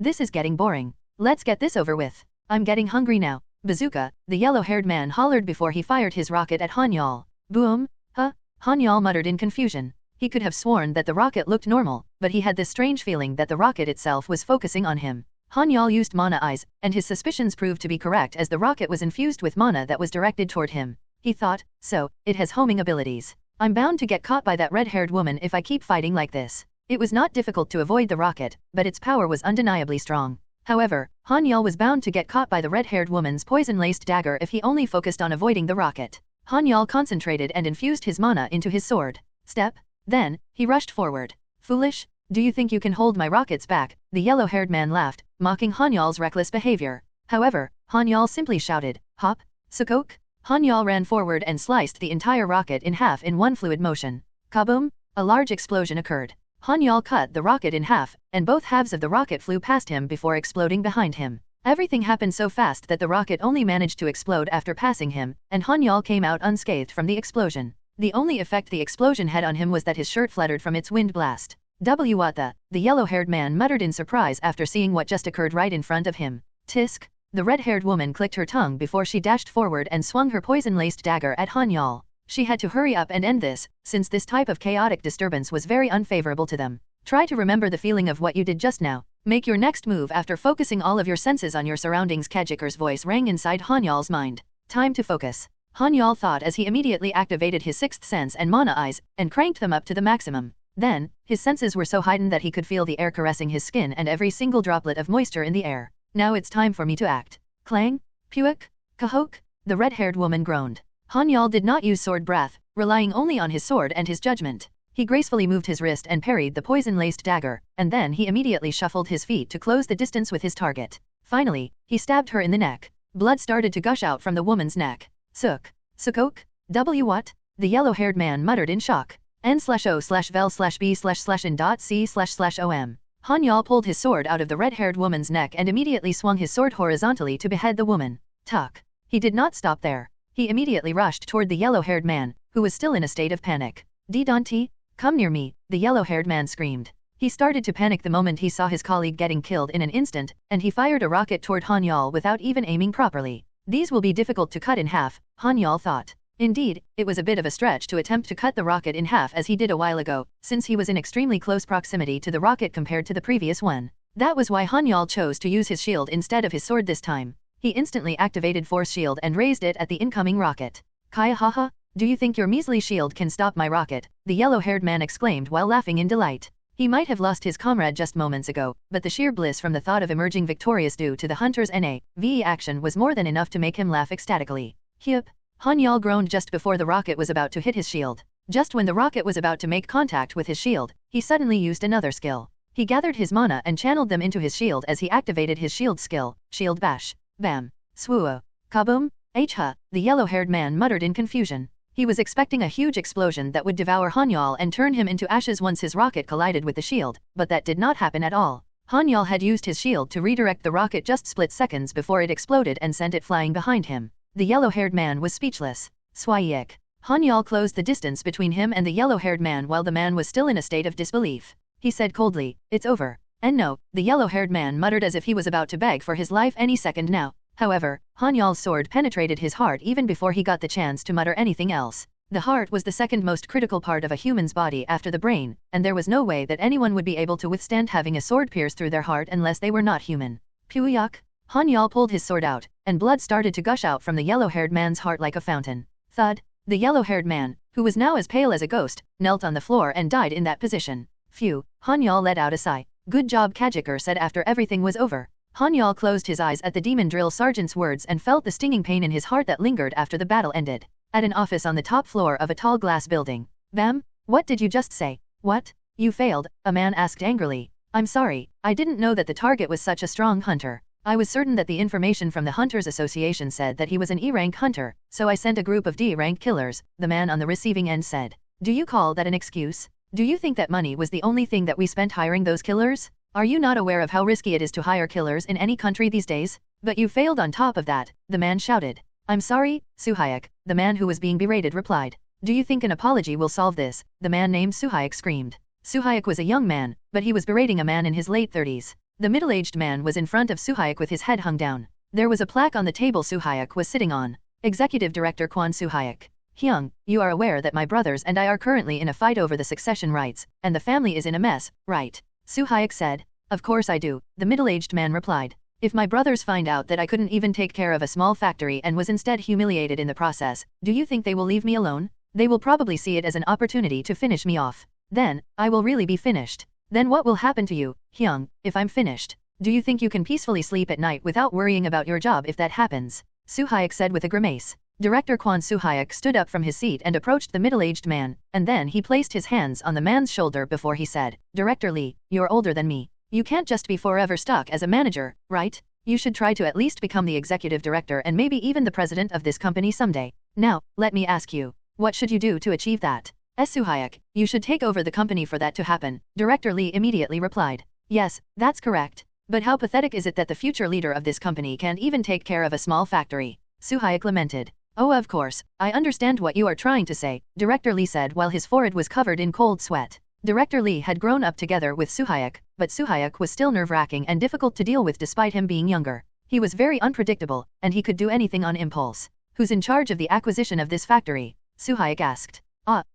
This is getting boring. Let's get this over with. I'm getting hungry now. Bazooka, the yellow-haired man hollered before he fired his rocket at Han-Yeol. Boom! Huh? Han-Yeol muttered in confusion. He could have sworn that the rocket looked normal, but he had this strange feeling that the rocket itself was focusing on him. Han-Yeol used mana eyes, and his suspicions proved to be correct as the rocket was infused with mana that was directed toward him. He thought, so, it has homing abilities. I'm bound to get caught by that red-haired woman if I keep fighting like this. It was not difficult to avoid the rocket, but its power was undeniably strong. However, Han-Yeol was bound to get caught by the red-haired woman's poison-laced dagger if he only focused on avoiding the rocket. Han-Yeol concentrated and infused his mana into his sword. Step. Then, he rushed forward. Foolish? Do you think you can hold my rockets back? The yellow-haired man laughed, mocking Han-Yeol's reckless behavior. However, Han-Yeol simply shouted, "Hop! Sukok!" Han-Yeol ran forward and sliced the entire rocket in half in one fluid motion. Kaboom! A large explosion occurred. Han-Yeol cut the rocket in half, and both halves of the rocket flew past him before exploding behind him. Everything happened so fast that the rocket only managed to explode after passing him, and Han-Yeol came out unscathed from the explosion. The only effect the explosion had on him was that his shirt fluttered from its wind blast. What the yellow-haired man muttered in surprise after seeing what just occurred right in front of him. Tisk! The red-haired woman clicked her tongue before she dashed forward and swung her poison-laced dagger at Han-Yeol. She had to hurry up and end this, since this type of chaotic disturbance was very unfavorable to them. Try to remember the feeling of what you did just now. Make your next move after focusing all of your senses on your surroundings. Kiker's voice rang inside Han-Yeol's mind. Time to focus. Han-Yeol thought as he immediately activated his sixth sense and mana eyes, and cranked them up to the maximum. Then, his senses were so heightened that he could feel the air caressing his skin and every single droplet of moisture in the air. Now it's time for me to act. Clang? Puik? Kahok? The red-haired woman groaned. Han-Yeol did not use sword breath, relying only on his sword and his judgment. He gracefully moved his wrist and parried the poison-laced dagger, and then he immediately shuffled his feet to close the distance with his target. Finally, he stabbed her in the neck. Blood started to gush out from the woman's neck. Sukok? What? The yellow-haired man muttered in shock. N/O/vel/B/in.C//OM. Han-Yeol pulled his sword out of the red-haired woman's neck and immediately swung his sword horizontally to behead the woman. Tuck. He did not stop there. He immediately rushed toward the yellow-haired man, who was still in a state of panic. Dante, come near me, the yellow-haired man screamed. He started to panic the moment he saw his colleague getting killed in an instant, and he fired a rocket toward Han-Yeol without even aiming properly. These will be difficult to cut in half, Han-Yeol thought. Indeed, it was a bit of a stretch to attempt to cut the rocket in half as he did a while ago, since he was in extremely close proximity to the rocket compared to the previous one. That was why Han-Yeol chose to use his shield instead of his sword this time. He instantly activated Force Shield and raised it at the incoming rocket. Kaya haha, do you think your measly shield can stop my rocket? The yellow-haired man exclaimed while laughing in delight. He might have lost his comrade just moments ago, but the sheer bliss from the thought of emerging victorious due to the hunter's NAVE action was more than enough to make him laugh ecstatically. Hyup! Han-Yeol groaned just before the rocket was about to hit his shield. Just when the rocket was about to make contact with his shield, he suddenly used another skill. He gathered his mana and channeled them into his shield as he activated his shield skill, Shield Bash. Bam! Swoo! Kaboom! H-ha! The yellow-haired man muttered in confusion. He was expecting a huge explosion that would devour Han-Yeol and turn him into ashes once his rocket collided with the shield, but that did not happen at all. Han-Yeol had used his shield to redirect the rocket just split seconds before it exploded and sent it flying behind him. The yellow-haired man was speechless. Swayek. Han-Yeol closed the distance between him and the yellow-haired man while the man was still in a state of disbelief. He said coldly, "It's over." And no, the yellow-haired man muttered as if he was about to beg for his life any second now. However, Han-Yeol's sword penetrated his heart even before he got the chance to mutter anything else. The heart was the second most critical part of a human's body after the brain, and there was no way that anyone would be able to withstand having a sword pierce through their heart unless they were not human. Puyak! Han-Yeol pulled his sword out, and blood started to gush out from the yellow-haired man's heart like a fountain. Thud! The yellow-haired man, who was now as pale as a ghost, knelt on the floor and died in that position. Phew! Han-Yeol let out a sigh. Good job, Kiker said after everything was over. Han-Yeol closed his eyes at the demon drill sergeant's words and felt the stinging pain in his heart that lingered after the battle ended. At an office on the top floor of a tall glass building. Bam! What did you just say? What? You failed, a man asked angrily. I'm sorry, I didn't know that the target was such a strong hunter. I was certain that the information from the Hunters Association said that he was an E-rank hunter, so I sent a group of D-rank killers, the man on the receiving end said. Do you call that an excuse? Do you think that money was the only thing that we spent hiring those killers? Are you not aware of how risky it is to hire killers in any country these days? But you failed on top of that, the man shouted. I'm sorry, Suhayek, the man who was being berated replied. Do you think an apology will solve this? The man named Suhayek screamed. Suhayek was a young man, but he was berating a man in his late 30s. The middle-aged man was in front of Suhayek with his head hung down. There was a plaque on the table Soo-hyuk was sitting on. Executive Director Kwon Soo-hyuk. Hyung, you are aware that my brothers and I are currently in a fight over the succession rights, and the family is in a mess, right? Soo-hyuk said. Of course I do, the middle-aged man replied. If my brothers find out that I couldn't even take care of a small factory and was instead humiliated in the process, do you think they will leave me alone? They will probably see it as an opportunity to finish me off. Then, I will really be finished. Then what will happen to you, Hyung, if I'm finished? Do you think you can peacefully sleep at night without worrying about your job if that happens? Soo-hyuk said with a grimace. Director Kwon Soo-hyuk stood up from his seat and approached the middle-aged man, and then he placed his hands on the man's shoulder before he said, Director Lee, you're older than me. You can't just be forever stuck as a manager, right? You should try to at least become the executive director and maybe even the president of this company someday. Now, let me ask you, what should you do to achieve that? Soo-hyuk, you should take over the company for that to happen, Director Lee immediately replied. Yes, that's correct. But how pathetic is it that the future leader of this company can't even take care of a small factory? Soo-hyuk lamented. Oh, of course, I understand what you are trying to say, Director Lee said while his forehead was covered in cold sweat. Director Lee had grown up together with Soo-hyuk, but Soo-hyuk was still nerve-wracking and difficult to deal with despite him being younger. He was very unpredictable, and he could do anything on impulse. Who's in charge of the acquisition of this factory? Soo-hyuk asked.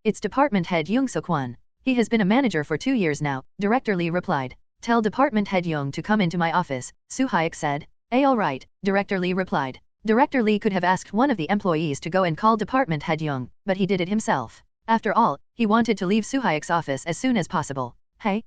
It's Department Head Young Soo-kwon. He has been a manager for 2 years now, Director Lee replied. Tell Department Head Young to come into my office, Soo-hyuk said. All right, Director Lee replied. Director Lee could have asked one of the employees to go and call Department Head Young, but he did it himself. After all, he wanted to leave Soo-hyuk's office as soon as possible. Hey,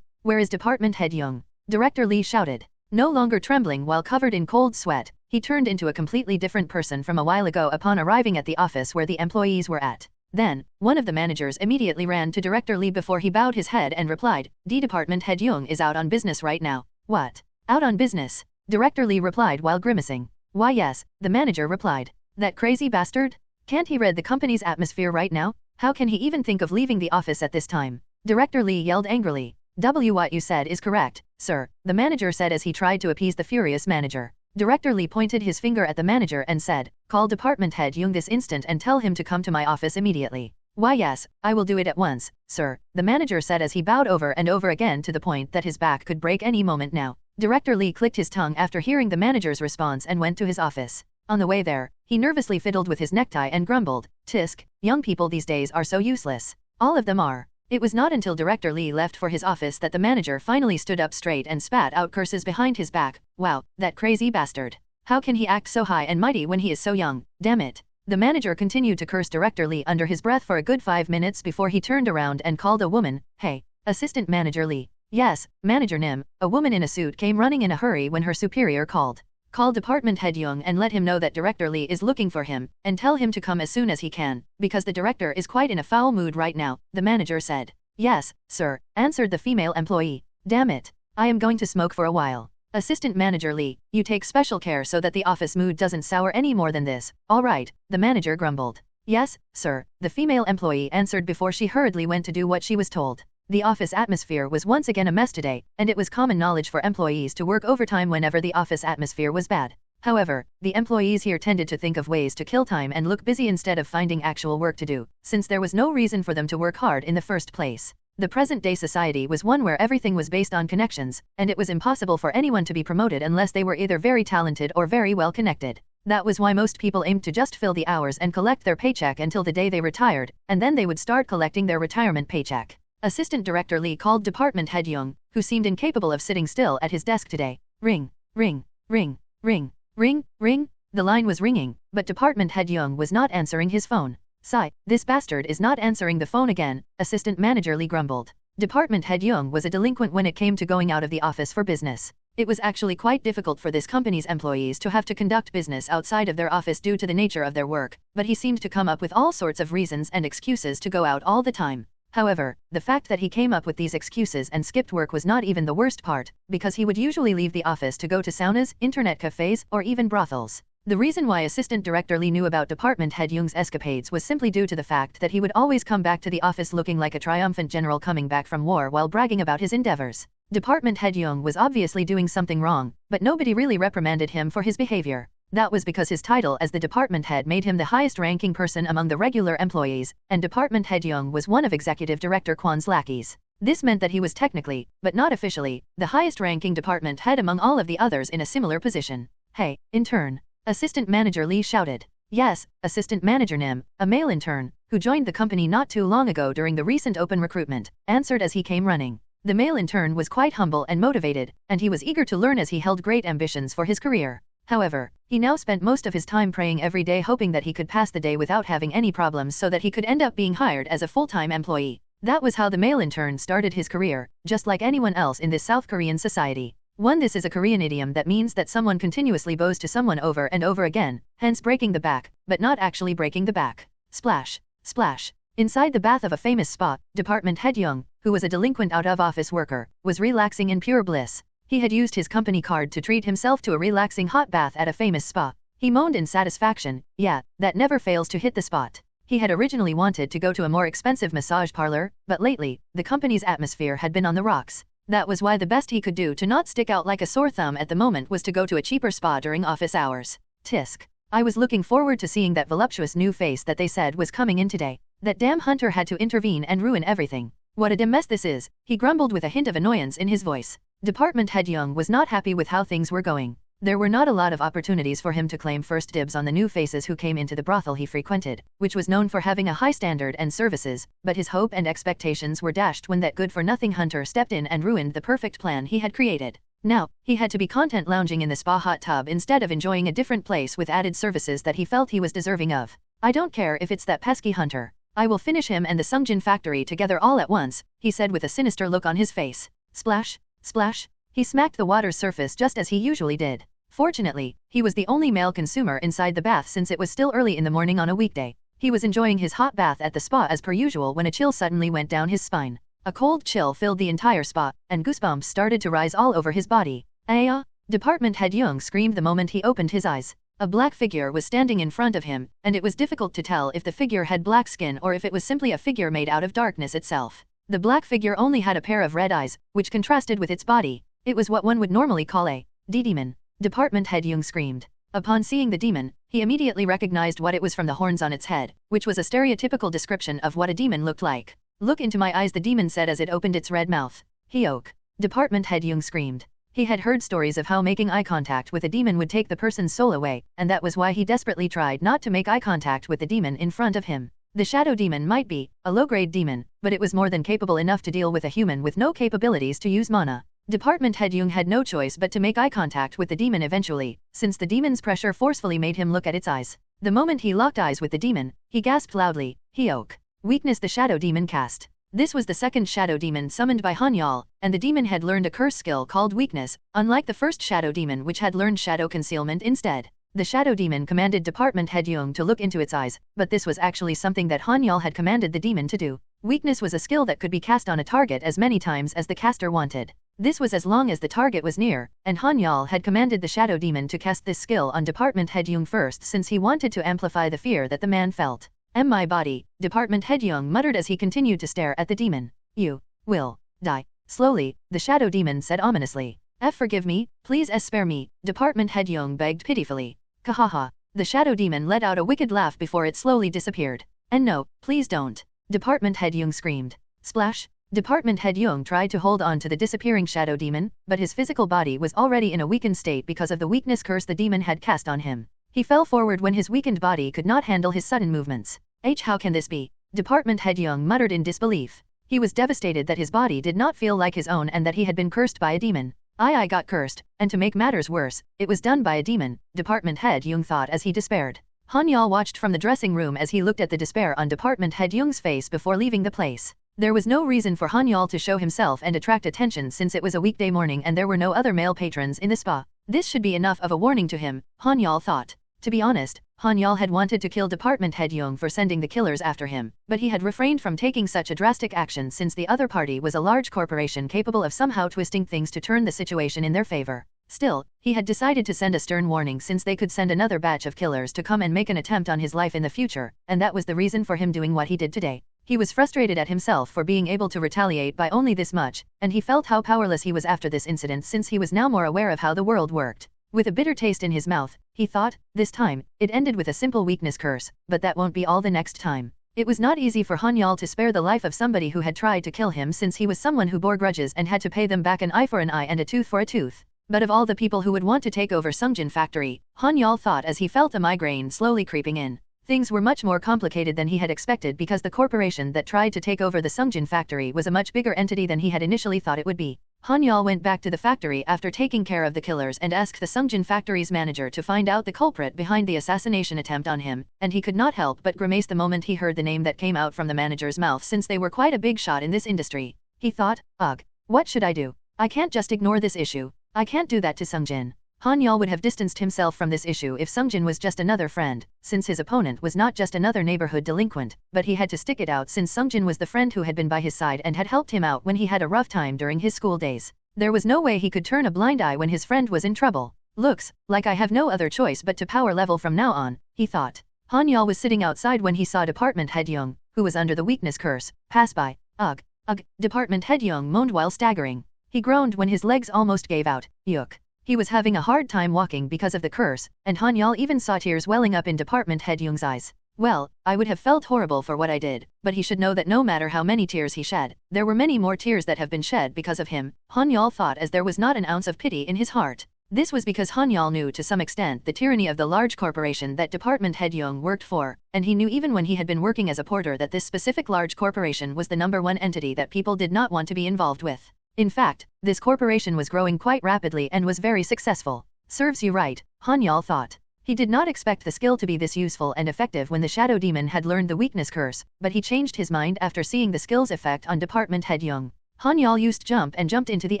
where is Department Head Young? Director Lee shouted. No longer trembling while covered in cold sweat, he turned into a completely different person from a while ago upon arriving at the office where the employees were at. Then, one of the managers immediately ran to Director Lee before he bowed his head and replied, Department Head Young is out on business right now. What? Out on business? Director Lee replied while grimacing. Why yes, the manager replied. That crazy bastard? Can't he read the company's atmosphere right now? How can he even think of leaving the office at this time? Director Lee yelled angrily. What you said is correct, sir, the manager said as he tried to appease the furious manager. Director Lee pointed his finger at the manager and said, Call Department Head Young this instant and tell him to come to my office immediately. Why yes, I will do it at once, sir, the manager said as he bowed over and over again to the point that his back could break any moment now. Director Lee clicked his tongue after hearing the manager's response and went to his office. On the way there, he nervously fiddled with his necktie and grumbled, Tisk, young people these days are so useless. All of them are. It was not until Director Lee left for his office that the manager finally stood up straight and spat out curses behind his back. Wow, that crazy bastard. How can he act so high and mighty when he is so young? Damn it. The manager continued to curse Director Lee under his breath for a good 5 minutes before he turned around and called a woman. Hey, Assistant Manager Lee. Yes, Manager Nim. A woman in a suit came running in a hurry when her superior called. Call Department Head Young and let him know that Director Lee is looking for him, and tell him to come as soon as he can, because the director is quite in a foul mood right now, the manager said. Yes, sir, answered the female employee. Damn it. I am going to smoke for a while. Assistant Manager Lee, you take special care so that the office mood doesn't sour any more than this. All right, the manager grumbled. Yes, sir, the female employee answered before she hurriedly went to do what she was told. The office atmosphere was once again a mess today, and it was common knowledge for employees to work overtime whenever the office atmosphere was bad. However, the employees here tended to think of ways to kill time and look busy instead of finding actual work to do, since there was no reason for them to work hard in the first place. The present-day society was one where everything was based on connections, and it was impossible for anyone to be promoted unless they were either very talented or very well connected. That was why most people aimed to just fill the hours and collect their paycheck until the day they retired, and then they would start collecting their retirement paycheck. Assistant Director Lee called Department Head Young, who seemed incapable of sitting still at his desk today. Ring, ring, ring, ring, ring, ring. The line was ringing, but Department Head Young was not answering his phone. Sigh, this bastard is not answering the phone again, Assistant Manager Lee grumbled. Department Head Young was a delinquent when it came to going out of the office for business. It was actually quite difficult for this company's employees to have to conduct business outside of their office due to the nature of their work, but he seemed to come up with all sorts of reasons and excuses to go out all the time. However, the fact that he came up with these excuses and skipped work was not even the worst part, because he would usually leave the office to go to saunas, internet cafes, or even brothels. The reason why Assistant Director Lee knew about Department Head Young's escapades was simply due to the fact that he would always come back to the office looking like a triumphant general coming back from war while bragging about his endeavors. Department Head Young was obviously doing something wrong, but nobody really reprimanded him for his behavior. That was because his title as the department head made him the highest-ranking person among the regular employees, and Department Head Young was one of Executive Director Kwon's lackeys. This meant that he was technically, but not officially, the highest-ranking department head among all of the others in a similar position. Hey, intern. Assistant Manager Lee shouted. Yes, Assistant Manager Nim, a male intern, who joined the company not too long ago during the recent open recruitment, answered as he came running. The male intern was quite humble and motivated, and he was eager to learn as he held great ambitions for his career. However, he now spent most of his time praying every day hoping that he could pass the day without having any problems so that he could end up being hired as a full-time employee. That was how the male intern started his career, just like anyone else in this South Korean society. This is a Korean idiom that means that someone continuously bows to someone over and over again, hence breaking the back, but not actually breaking the back. Splash, splash. Inside the bath of a famous spa, department head Young, who was a delinquent out-of-office worker, was relaxing in pure bliss. He had used his company card to treat himself to a relaxing hot bath at a famous spa. He moaned in satisfaction, yeah, that never fails to hit the spot. He had originally wanted to go to a more expensive massage parlor, but lately, the company's atmosphere had been on the rocks. That was why the best he could do to not stick out like a sore thumb at the moment was to go to a cheaper spa during office hours. Tisk. I was looking forward to seeing that voluptuous new face that they said was coming in today. That damn hunter had to intervene and ruin everything. What a damn mess this is, he grumbled with a hint of annoyance in his voice. Department head Young was not happy with how things were going. There were not a lot of opportunities for him to claim first dibs on the new faces who came into the brothel he frequented, which was known for having a high standard and services, but his hope and expectations were dashed when that good-for-nothing hunter stepped in and ruined the perfect plan he had created. Now, he had to be content lounging in the spa hot tub instead of enjoying a different place with added services that he felt he was deserving of. I don't care if it's that pesky hunter. I will finish him and the Sun Jin factory together all at once, he said with a sinister look on his face. Splash, splash. He smacked the water's surface just as he usually did. Fortunately, he was the only male consumer inside the bath since it was still early in the morning on a weekday. He was enjoying his hot bath at the spa as per usual when a chill suddenly went down his spine. A cold chill filled the entire spa, and goosebumps started to rise all over his body. Aya! Department head Young screamed the moment he opened his eyes. A black figure was standing in front of him, and it was difficult to tell if the figure had black skin or if it was simply a figure made out of darkness itself. The black figure only had a pair of red eyes, which contrasted with its body. It was what one would normally call a demon. Department head Young screamed. Upon seeing the demon, he immediately recognized what it was from the horns on its head, which was a stereotypical description of what a demon looked like. Look into my eyes, the demon said as it opened its red mouth. Hyok. Department head Young screamed. He had heard stories of how making eye contact with a demon would take the person's soul away, and that was why he desperately tried not to make eye contact with the demon in front of him. The shadow demon might be a low-grade demon, but it was more than capable enough to deal with a human with no capabilities to use mana. Department head Young had no choice but to make eye contact with the demon eventually, since the demon's pressure forcefully made him look at its eyes. The moment he locked eyes with the demon, he gasped loudly, Hyok. Weakness the shadow demon cast. This was the second shadow demon summoned by Han-Yeol, and the demon had learned a curse skill called weakness, unlike the first shadow demon which had learned shadow concealment instead. The shadow demon commanded Department head Young to look into its eyes, but this was actually something that Han-Yeol had commanded the demon to do. Weakness was a skill that could be cast on a target as many times as the caster wanted. This was as long as the target was near, and Han-Yeol had commanded the shadow demon to cast this skill on Department head Young first since he wanted to amplify the fear that the man felt. My body, Department head Young muttered as he continued to stare at the demon. You will die. Slowly, the shadow demon said ominously. Forgive me, please spare me, Department head Young begged pitifully. Kahaha. The shadow demon let out a wicked laugh before it slowly disappeared. And no, please don't. Department head Young screamed. Splash. Department head Young tried to hold on to the disappearing shadow demon, but his physical body was already in a weakened state because of the weakness curse the demon had cast on him. He fell forward when his weakened body could not handle his sudden movements. How can this be? Department head Young muttered in disbelief. He was devastated that his body did not feel like his own and that he had been cursed by a demon. I got cursed, and to make matters worse, it was done by a demon, Department head Young thought as he despaired. Han-Yeol watched from the dressing room as he looked at the despair on Department head Young's face before leaving the place. There was no reason for Han-Yeol to show himself and attract attention since it was a weekday morning and there were no other male patrons in the spa. This should be enough of a warning to him, Han-Yeol thought. To be honest, Han-Yeol had wanted to kill Department head Young for sending the killers after him, but he had refrained from taking such a drastic action since the other party was a large corporation capable of somehow twisting things to turn the situation in their favor. Still, he had decided to send a stern warning since they could send another batch of killers to come and make an attempt on his life in the future, and that was the reason for him doing what he did today. He was frustrated at himself for being able to retaliate by only this much, and he felt how powerless he was after this incident since he was now more aware of how the world worked. With a bitter taste in his mouth, he thought, this time, it ended with a simple weakness curse, but that won't be all the next time. It was not easy for Han-Yeol to spare the life of somebody who had tried to kill him since he was someone who bore grudges and had to pay them back an eye for an eye and a tooth for a tooth. But of all the people who would want to take over Sun Jin factory, Han-Yeol thought as he felt a migraine slowly creeping in. Things were much more complicated than he had expected because the corporation that tried to take over the Sun Jin factory was a much bigger entity than he had initially thought it would be. Han-Yeol went back to the factory after taking care of the killers and asked the Sun Jin factory's manager to find out the culprit behind the assassination attempt on him, and he could not help but grimace the moment he heard the name that came out from the manager's mouth since they were quite a big shot in this industry. He thought, ugh, what should I do? I can't just ignore this issue. I can't do that to Sun Jin. Han-Yeol would have distanced himself from this issue if Sun Jin was just another friend, since his opponent was not just another neighborhood delinquent, but he had to stick it out since Sun Jin was the friend who had been by his side and had helped him out when he had a rough time during his school days. There was no way he could turn a blind eye when his friend was in trouble. Looks like I have no other choice but to power level from now on, he thought. Han-Yeol was sitting outside when he saw Department Head Young, who was under the weakness curse, pass by. Ugh, ugh, Department Head Young moaned while staggering. He groaned when his legs almost gave out. Yuck. He was having a hard time walking because of the curse, and Han-Yeol even saw tears welling up in Department Head Young's eyes. Well, I would have felt horrible for what I did, but he should know that no matter how many tears he shed, there were many more tears that have been shed because of him, Han-Yeol thought as there was not an ounce of pity in his heart. This was because Han-Yeol knew to some extent the tyranny of the large corporation that Department Head Young worked for, and he knew even when he had been working as a porter that this specific large corporation was the #1 entity that people did not want to be involved with. In fact, this corporation was growing quite rapidly and was very successful. Serves you right, Han-Yeol thought. He did not expect the skill to be this useful and effective when the Shadow Demon had learned the weakness curse, but he changed his mind after seeing the skill's effect on Department Head Young. Han-Yeol used jump and jumped into the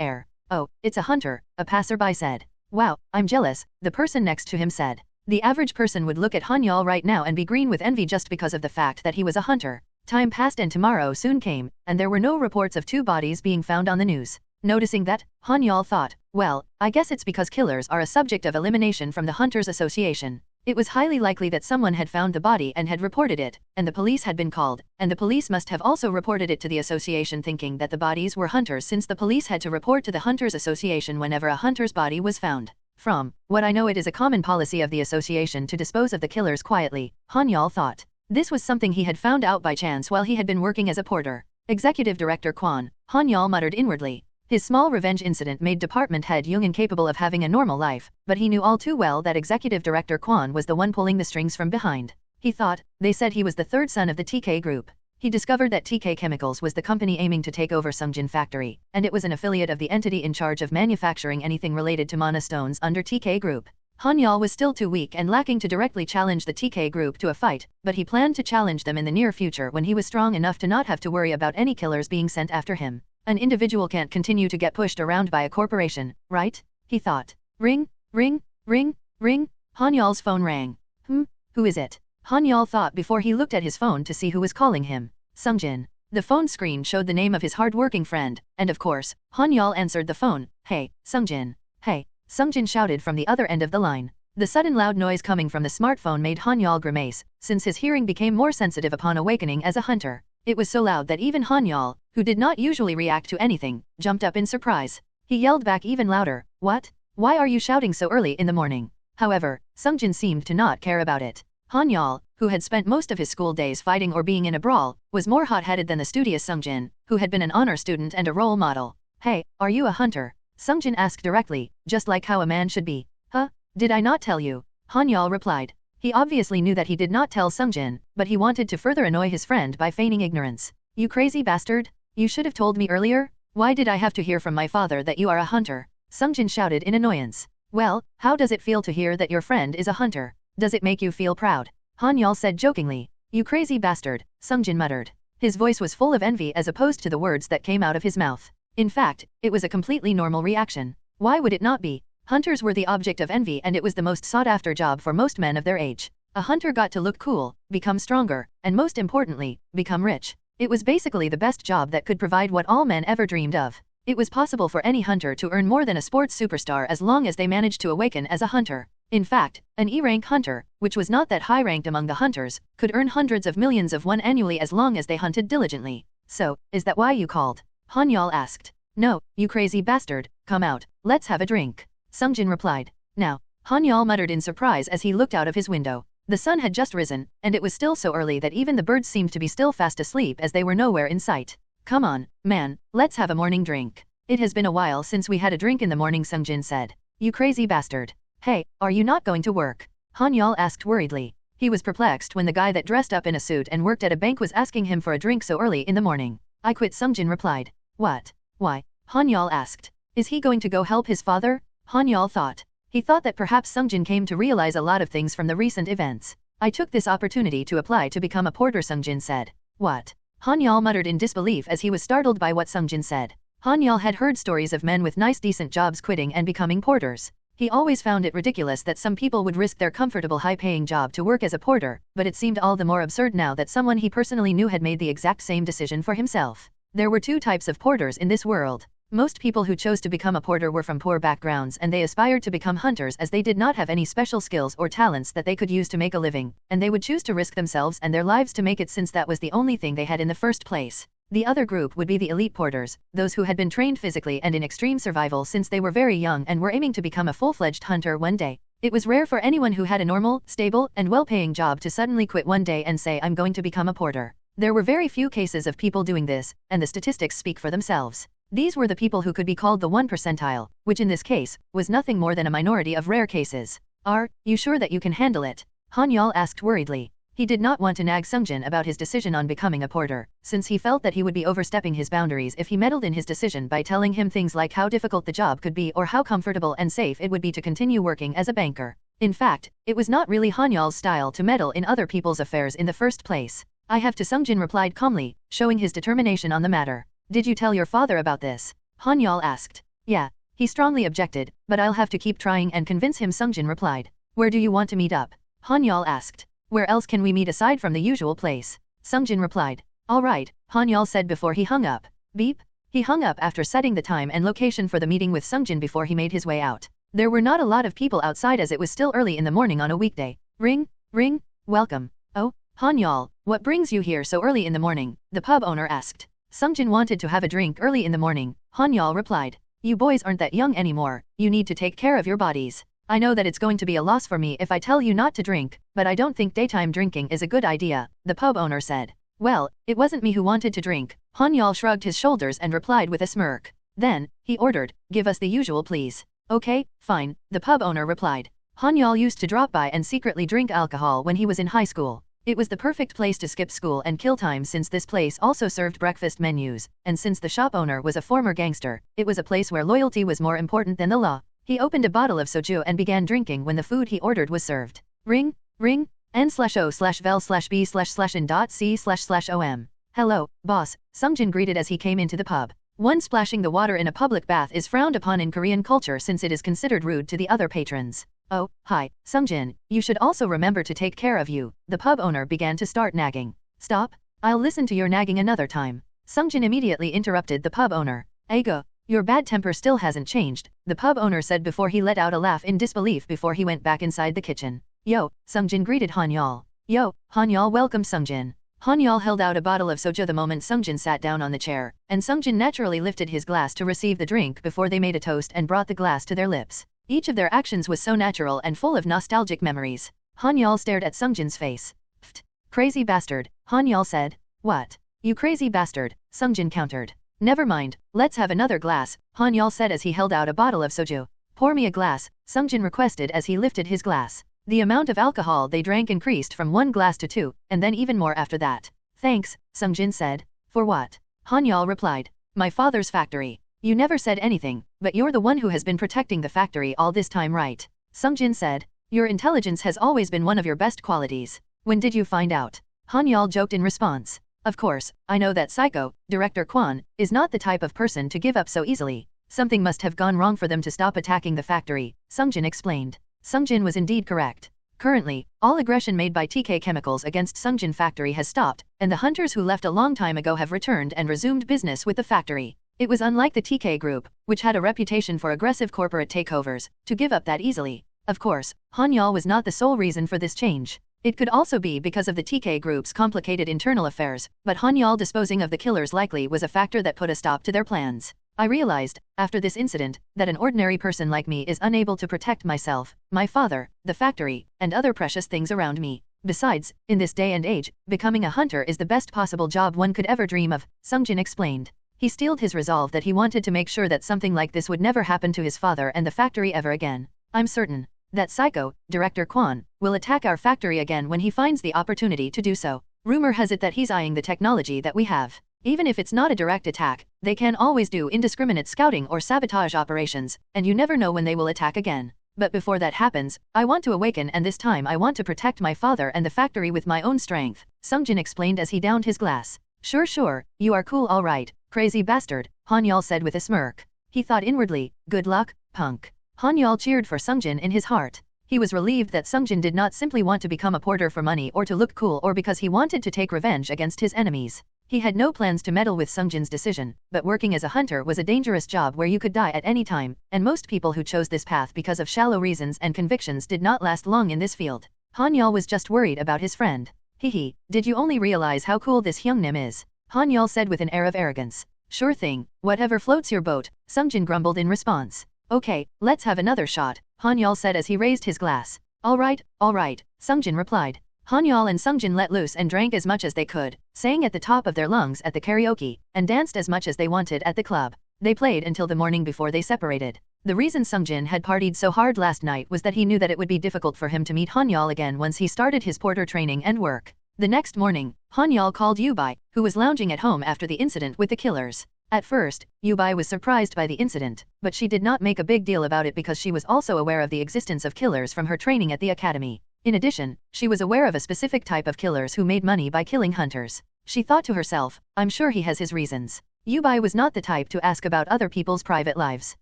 air. Oh, it's a hunter, a passerby said. Wow, I'm jealous, the person next to him said. The average person would look at Han-Yeol right now and be green with envy just because of the fact that he was a hunter. Time passed and tomorrow soon came, and there were no reports of 2 bodies being found on the news. Noticing that, Han-Yeol thought, well, I guess it's because killers are a subject of elimination from the Hunters Association. It was highly likely that someone had found the body and had reported it, and the police had been called, and the police must have also reported it to the association thinking that the bodies were hunters since the police had to report to the Hunters Association whenever a hunter's body was found. From what I know, it is a common policy of the association to dispose of the killers quietly, Han-Yeol thought. This was something he had found out by chance while he had been working as a porter. Executive Director Kwon, Han-Yeol muttered inwardly. His small revenge incident made Department Head Young incapable of having a normal life, but he knew all too well that Executive Director Kwon was the one pulling the strings from behind. He thought, they said he was the 3rd son of the TK Group. He discovered that TK Chemicals was the company aiming to take over Sun Jin factory, and it was an affiliate of the entity in charge of manufacturing anything related to mana stones under TK Group. Han-Yeol was still too weak and lacking to directly challenge the TK Group to a fight, but he planned to challenge them in the near future when he was strong enough to not have to worry about any killers being sent after him. An individual can't continue to get pushed around by a corporation, right? He thought. Ring, ring, ring, ring. Han-Yeol's phone rang. Who is it? Han-Yeol thought before he looked at his phone to see who was calling him. Sun Jin. The phone screen showed the name of his hard-working friend, and of course, Han-Yeol answered the phone. Hey, Sun Jin. Hey. Sun Jin shouted from the other end of the line. The sudden loud noise coming from the smartphone made Han-Yeol grimace, since his hearing became more sensitive upon awakening as a hunter. It was so loud that even Han-Yeol, who did not usually react to anything, jumped up in surprise. He yelled back even louder, "What? Why are you shouting so early in the morning?" However, Sun Jin seemed to not care about it. Han-Yeol, who had spent most of his school days fighting or being in a brawl, was more hot-headed than the studious Sun Jin, who had been an honor student and a role model. Hey, are you a hunter? Sun Jin asked directly, just like how a man should be. Huh? Did I not tell you? Han-Yeol replied. He obviously knew that he did not tell Sun Jin, but he wanted to further annoy his friend by feigning ignorance. You crazy bastard? You should have told me earlier? Why did I have to hear from my father that you are a hunter? Sun Jin shouted in annoyance. Well, how does it feel to hear that your friend is a hunter? Does it make you feel proud? Han-Yeol said jokingly. You crazy bastard, Sun Jin muttered. His voice was full of envy as opposed to the words that came out of his mouth. In fact, it was a completely normal reaction. Why would it not be? Hunters were the object of envy and it was the most sought-after job for most men of their age. A hunter got to look cool, become stronger, and most importantly, become rich. It was basically the best job that could provide what all men ever dreamed of. It was possible for any hunter to earn more than a sports superstar as long as they managed to awaken as a hunter. In fact, an E-rank hunter, which was not that high-ranked among the hunters, could earn hundreds of millions of won annually as long as they hunted diligently. So, is that why you called? Han-Yeol asked. No, you crazy bastard, come out, let's have a drink. Sun Jin replied. Now, Han-Yeol muttered in surprise as he looked out of his window. The sun had just risen, and it was still so early that even the birds seemed to be still fast asleep as they were nowhere in sight. Come on, man, let's have a morning drink. It has been a while since we had a drink in the morning, Sun Jin said. You crazy bastard. Hey, are you not going to work? Han-Yeol asked worriedly. He was perplexed when the guy that dressed up in a suit and worked at a bank was asking him for a drink so early in the morning. I quit, Sun Jin replied. What? Why? Han-Yeol asked. Is he going to go help his father? Han-Yeol thought. He thought that perhaps Sun Jin came to realize a lot of things from the recent events. I took this opportunity to apply to become a porter, Sun Jin said. What? Han-Yeol muttered in disbelief as he was startled by what Sun Jin said. Han-Yeol had heard stories of men with nice decent jobs quitting and becoming porters. He always found it ridiculous that some people would risk their comfortable high-paying job to work as a porter, but it seemed all the more absurd now that someone he personally knew had made the exact same decision for himself. There were two types of porters in this world. Most people who chose to become a porter were from poor backgrounds and they aspired to become hunters as they did not have any special skills or talents that they could use to make a living, and they would choose to risk themselves and their lives to make it since that was the only thing they had in the first place. The other group would be the elite porters, those who had been trained physically and in extreme survival since they were very young and were aiming to become a full-fledged hunter one day. It was rare for anyone who had a normal, stable, and well-paying job to suddenly quit one day and say, I'm going to become a porter. There were very few cases of people doing this, and the statistics speak for themselves. These were the people who could be called the 1 percentile, which in this case, was nothing more than a minority of rare cases. Are you sure that you can handle it? Han-Yeol asked worriedly. He did not want to nag Sun Jin about his decision on becoming a porter, since he felt that he would be overstepping his boundaries if he meddled in his decision by telling him things like how difficult the job could be or how comfortable and safe it would be to continue working as a banker. In fact, it was not really Han-Yeol's style to meddle in other people's affairs in the first place. I have to, Sun Jin replied calmly, showing his determination on the matter. Did you tell your father about this? Han-Yeol asked. Yeah. He strongly objected, but I'll have to keep trying and convince him, Sun Jin replied. Where do you want to meet up? Han-Yeol asked. Where else can we meet aside from the usual place? Sun Jin replied. All right, Han-Yeol said before he hung up. Beep. He hung up after setting the time and location for the meeting with Sun Jin before he made his way out. There were not a lot of people outside as it was still early in the morning on a weekday. Ring, ring, welcome. Oh, Han-Yeol, what brings you here so early in the morning? The pub owner asked. Sun Jin wanted to have a drink early in the morning. Han-Yeol replied. You boys aren't that young anymore, you need to take care of your bodies. I know that it's going to be a loss for me if I tell you not to drink, but I don't think daytime drinking is a good idea, the pub owner said. Well, it wasn't me who wanted to drink. Han-Yeol shrugged his shoulders and replied with a smirk. Then, he ordered, give us the usual please. Okay, fine, the pub owner replied. Han-Yeol used to drop by and secretly drink alcohol when he was in high school. It was the perfect place to skip school and kill time since this place also served breakfast menus, and since the shop owner was a former gangster, it was a place where loyalty was more important than the law. He opened a bottle of soju and began drinking when the food he ordered was served. Ring, ring, n/o/vel/b/in.c//om. Hello, boss, Sun Jin greeted as he came into the pub. One splashing the water in a public bath is frowned upon in Korean culture since it is considered rude to the other patrons. Oh, hi, Sun Jin, you should also remember to take care of you. The pub owner began to start nagging. Stop, I'll listen to your nagging another time. Sun Jin immediately interrupted the pub owner. Aga, your bad temper still hasn't changed, the pub owner said before he let out a laugh in disbelief before he went back inside the kitchen. Yo, Sun Jin greeted Han-Yeol. Yo, Han-Yeol welcomed Sun Jin. Han-Yeol held out a bottle of soju the moment Sun Jin sat down on the chair, and Sun Jin naturally lifted his glass to receive the drink before they made a toast and brought the glass to their lips. Each of their actions was so natural and full of nostalgic memories. Han-Yeol stared at Sun Jin's face. Pfft. Crazy bastard, Han-Yeol said. What? You crazy bastard, Sun Jin countered. Never mind, let's have another glass, Han-Yeol said as he held out a bottle of soju. Pour me a glass, Sun Jin requested as he lifted his glass. The amount of alcohol they drank increased from 1 glass to 2, and then even more after that. Thanks, Sun Jin said. For what? Han-Yeol replied. My father's factory. You never said anything, but you're the one who has been protecting the factory all this time, right? Sun Jin said. Your intelligence has always been one of your best qualities. When did you find out? Han-Yeol joked in response. Of course, I know that Psycho, Director Kwon, is not the type of person to give up so easily. Something must have gone wrong for them to stop attacking the factory, Sun Jin explained. Sun Jin was indeed correct. Currently, all aggression made by TK Chemicals against Sun Jin factory has stopped, and the hunters who left a long time ago have returned and resumed business with the factory. It was unlike the TK group, which had a reputation for aggressive corporate takeovers, to give up that easily. Of course, Han-Yeol was not the sole reason for this change. It could also be because of the TK group's complicated internal affairs, but Han-Yeol disposing of the killers likely was a factor that put a stop to their plans. I realized, after this incident, that an ordinary person like me is unable to protect myself, my father, the factory, and other precious things around me. Besides, in this day and age, becoming a hunter is the best possible job one could ever dream of, Sun Jin explained. He steeled his resolve that he wanted to make sure that something like this would never happen to his father and the factory ever again. I'm certain that psycho, Director Kwon, will attack our factory again when he finds the opportunity to do so. Rumor has it that he's eyeing the technology that we have. Even if it's not a direct attack, they can always do indiscriminate scouting or sabotage operations, and you never know when they will attack again. But before that happens, I want to awaken, and this time I want to protect my father and the factory with my own strength, Sun Jin explained as he downed his glass. Sure, you are cool all right, crazy bastard, Han-Yeol said with a smirk. He thought inwardly, good luck, punk. Han-Yeol cheered for Sun Jin in his heart. He was relieved that Sun Jin did not simply want to become a porter for money or to look cool or because he wanted to take revenge against his enemies. He had no plans to meddle with Sun Jin's decision, but working as a hunter was a dangerous job where you could die at any time, and most people who chose this path because of shallow reasons and convictions did not last long in this field. Han-Yeol was just worried about his friend. Hehe, did you only realize how cool this Hyungnim is? Han-Yeol said with an air of arrogance. Sure thing, whatever floats your boat, Sun Jin grumbled in response. Okay, let's have another shot, Han-Yeol said as he raised his glass. All right, Sun Jin replied. Han-Yeol and Sun Jin let loose and drank as much as they could, sang at the top of their lungs at the karaoke, and danced as much as they wanted at the club. They played until the morning before they separated. The reason Sun Jin had partied so hard last night was that he knew that it would be difficult for him to meet Han-Yeol again once he started his porter training and work. The next morning, Han-Yeol called Yubai, who was lounging at home after the incident with the killers. At first, Yubai was surprised by the incident, but she did not make a big deal about it because she was also aware of the existence of killers from her training at the academy. In addition, she was aware of a specific type of killers who made money by killing hunters. She thought to herself, I'm sure he has his reasons. Yubai was not the type to ask about other people's private lives.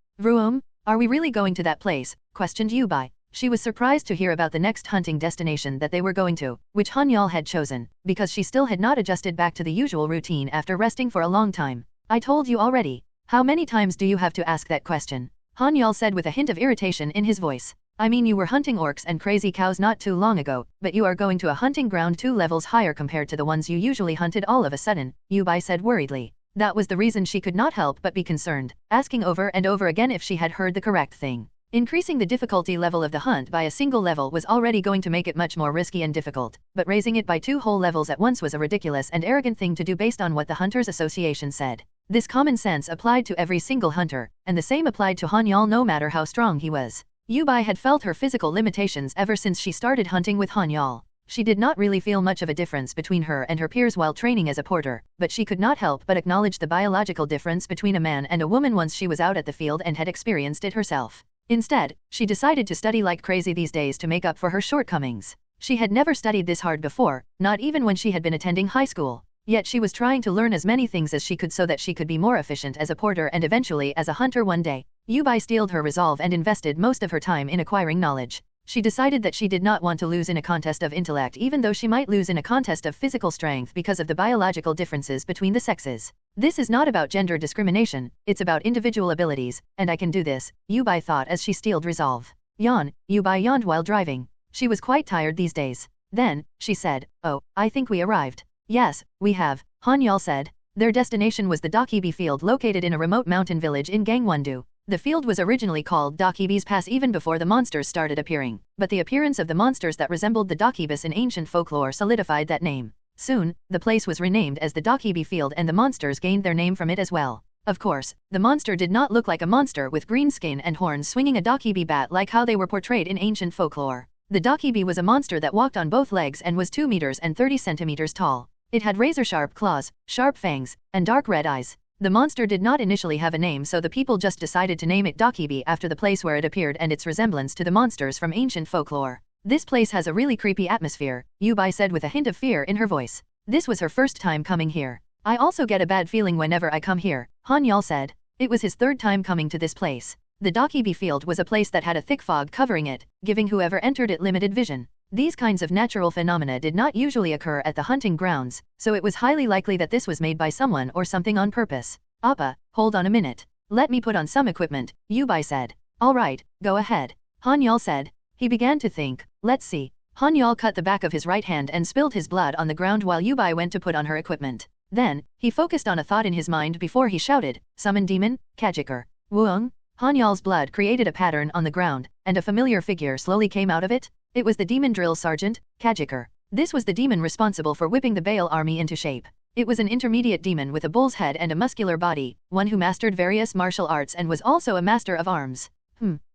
Vroom, are we really going to that place? Questioned Yubai. She was surprised to hear about the next hunting destination that they were going to, which Han-Yeol had chosen, because she still had not adjusted back to the usual routine after resting for a long time. I told you already. How many times do you have to ask that question? Han-Yeol said with a hint of irritation in his voice. I mean, you were hunting orcs and crazy cows not too long ago, but you are going to a hunting ground 2 levels higher compared to the ones you usually hunted all of a sudden, Yubai said worriedly. That was the reason she could not help but be concerned, asking over and over again if she had heard the correct thing. Increasing the difficulty level of the hunt by a single level was already going to make it much more risky and difficult, but raising it by 2 whole levels at once was a ridiculous and arrogant thing to do based on what the Hunters Association said. This common sense applied to every single hunter, and the same applied to Han-Yeol no matter how strong he was. Yubai had felt her physical limitations ever since she started hunting with Han-Yeol. She did not really feel much of a difference between her and her peers while training as a porter, but she could not help but acknowledge the biological difference between a man and a woman once she was out at the field and had experienced it herself. Instead, she decided to study like crazy these days to make up for her shortcomings. She had never studied this hard before, not even when she had been attending high school. Yet she was trying to learn as many things as she could so that she could be more efficient as a porter and eventually as a hunter one day. Yubai steeled her resolve and invested most of her time in acquiring knowledge. She decided that she did not want to lose in a contest of intellect even though she might lose in a contest of physical strength because of the biological differences between the sexes. This is not about gender discrimination, it's about individual abilities, and I can do this, Yubai thought as she steeled resolve. Yawn, Yubai yawned while driving. She was quite tired these days. Then, she said, oh, I think we arrived. Yes, we have, Han-Yeol said. Their destination was the Dokibi field located in a remote mountain village in Gangwon-do. The field was originally called Dokibi's Pass even before the monsters started appearing, but the appearance of the monsters that resembled the Dokibus in ancient folklore solidified that name. Soon, the place was renamed as the Dokibi field and the monsters gained their name from it as well. Of course, the monster did not look like a monster with green skin and horns swinging a Dokibi bat like how they were portrayed in ancient folklore. The Dokibi was a monster that walked on both legs and was 2 meters and 30 centimeters tall. It had razor-sharp claws, sharp fangs, and dark red eyes. The monster did not initially have a name, so the people just decided to name it Dokibi after the place where it appeared and its resemblance to the monsters from ancient folklore. This place has a really creepy atmosphere, Yubai said with a hint of fear in her voice. This was her first time coming here. I also get a bad feeling whenever I come here, Han-Yeol said. It was his 3rd time coming to this place. The Dokibi field was a place that had a thick fog covering it, giving whoever entered it limited vision. These kinds of natural phenomena did not usually occur at the hunting grounds, so it was highly likely that this was made by someone or something on purpose. Appa, hold on a minute. Let me put on some equipment, Yubai said. All right, go ahead, Han-Yeol said. He began to think, let's see. Han-Yeol cut the back of his right hand and spilled his blood on the ground while Yubai went to put on her equipment. Then, he focused on a thought in his mind before he shouted, summon demon, Kiker. Woong. Han-Yeol's blood created a pattern on the ground, and a familiar figure slowly came out of it. It was the demon drill sergeant, Kiker. This was the demon responsible for whipping the Baal army into shape. It was an intermediate demon with a bull's head and a muscular body, one who mastered various martial arts and was also a master of arms.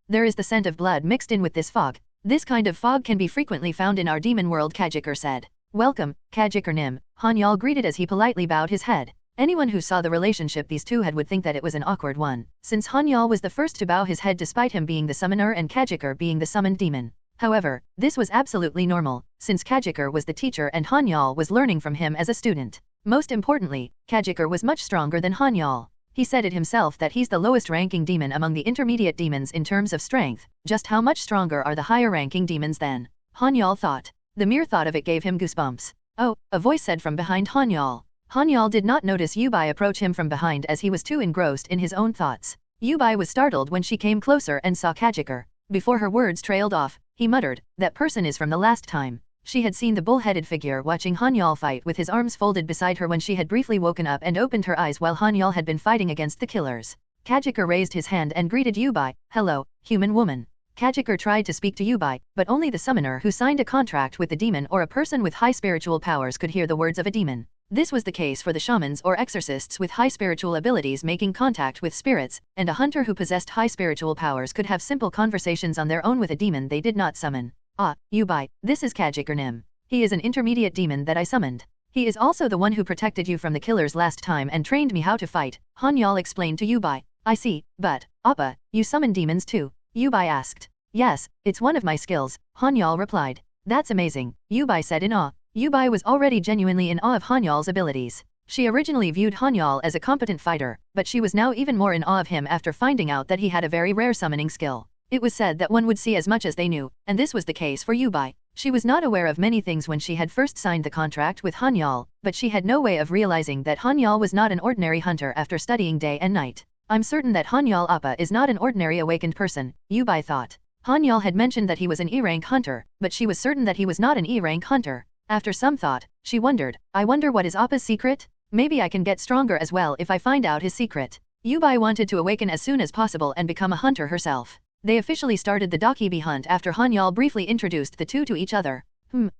There is the scent of blood mixed in with this fog. This kind of fog can be frequently found in our demon world, Kiker said. Welcome, Kiker Nim, Han-Yeol greeted as he politely bowed his head. Anyone who saw the relationship these two had would think that it was an awkward one, since Han-Yeol was the first to bow his head despite him being the summoner and Kiker being the summoned demon. However, this was absolutely normal, since Kiker was the teacher and Han-Yeol was learning from him as a student. Most importantly, Kiker was much stronger than Han-Yeol. He said it himself that he's the lowest ranking demon among the intermediate demons in terms of strength. Just how much stronger are the higher ranking demons then? Han-Yeol thought. The mere thought of it gave him goosebumps. Oh, a voice said from behind Han-Yeol. Han-Yeol did not notice Yubai approach him from behind as he was too engrossed in his own thoughts. Yubai was startled when she came closer and saw Kiker. Before her words trailed off, he muttered, "That person is from the last time." She had seen the bull-headed figure watching Han-Yeol fight with his arms folded beside her when she had briefly woken up and opened her eyes while Han-Yeol had been fighting against the killers. Kiker raised his hand and greeted Yubai, "Hello, human woman." Kiker tried to speak to Yubai, but only the summoner who signed a contract with the demon or a person with high spiritual powers could hear the words of a demon. This was the case for the shamans or exorcists with high spiritual abilities making contact with spirits, and a hunter who possessed high spiritual powers could have simple conversations on their own with a demon they did not summon. "Ah, Yubai, this is Kiker Nim. He is an intermediate demon that I summoned. He is also the one who protected you from the killers last time and trained me how to fight," Han-Yeol explained to Yubai. "I see, but, Appa, you summon demons too?" Yubai asked. "Yes, it's one of my skills," Han-Yeol replied. "That's amazing," Yubai said in awe. Yubai was already genuinely in awe of Han-Yeol's abilities. She originally viewed Han-Yeol as a competent fighter, but she was now even more in awe of him after finding out that he had a very rare summoning skill. It was said that one would see as much as they knew, and this was the case for Yubai. She was not aware of many things when she had first signed the contract with Han-Yeol, but she had no way of realizing that Han-Yeol was not an ordinary hunter after studying day and night. "I'm certain that Han-Yeol Appa is not an ordinary awakened person," Yubai thought. Han-Yeol had mentioned that he was an E-rank hunter, but she was certain that he was not an E-rank hunter. After some thought, she wondered, "I wonder what is Appa's secret? Maybe I can get stronger as well if I find out his secret." Yubai wanted to awaken as soon as possible and become a hunter herself. They officially started the Dobi hunt after Han-Yeol briefly introduced the two to each other.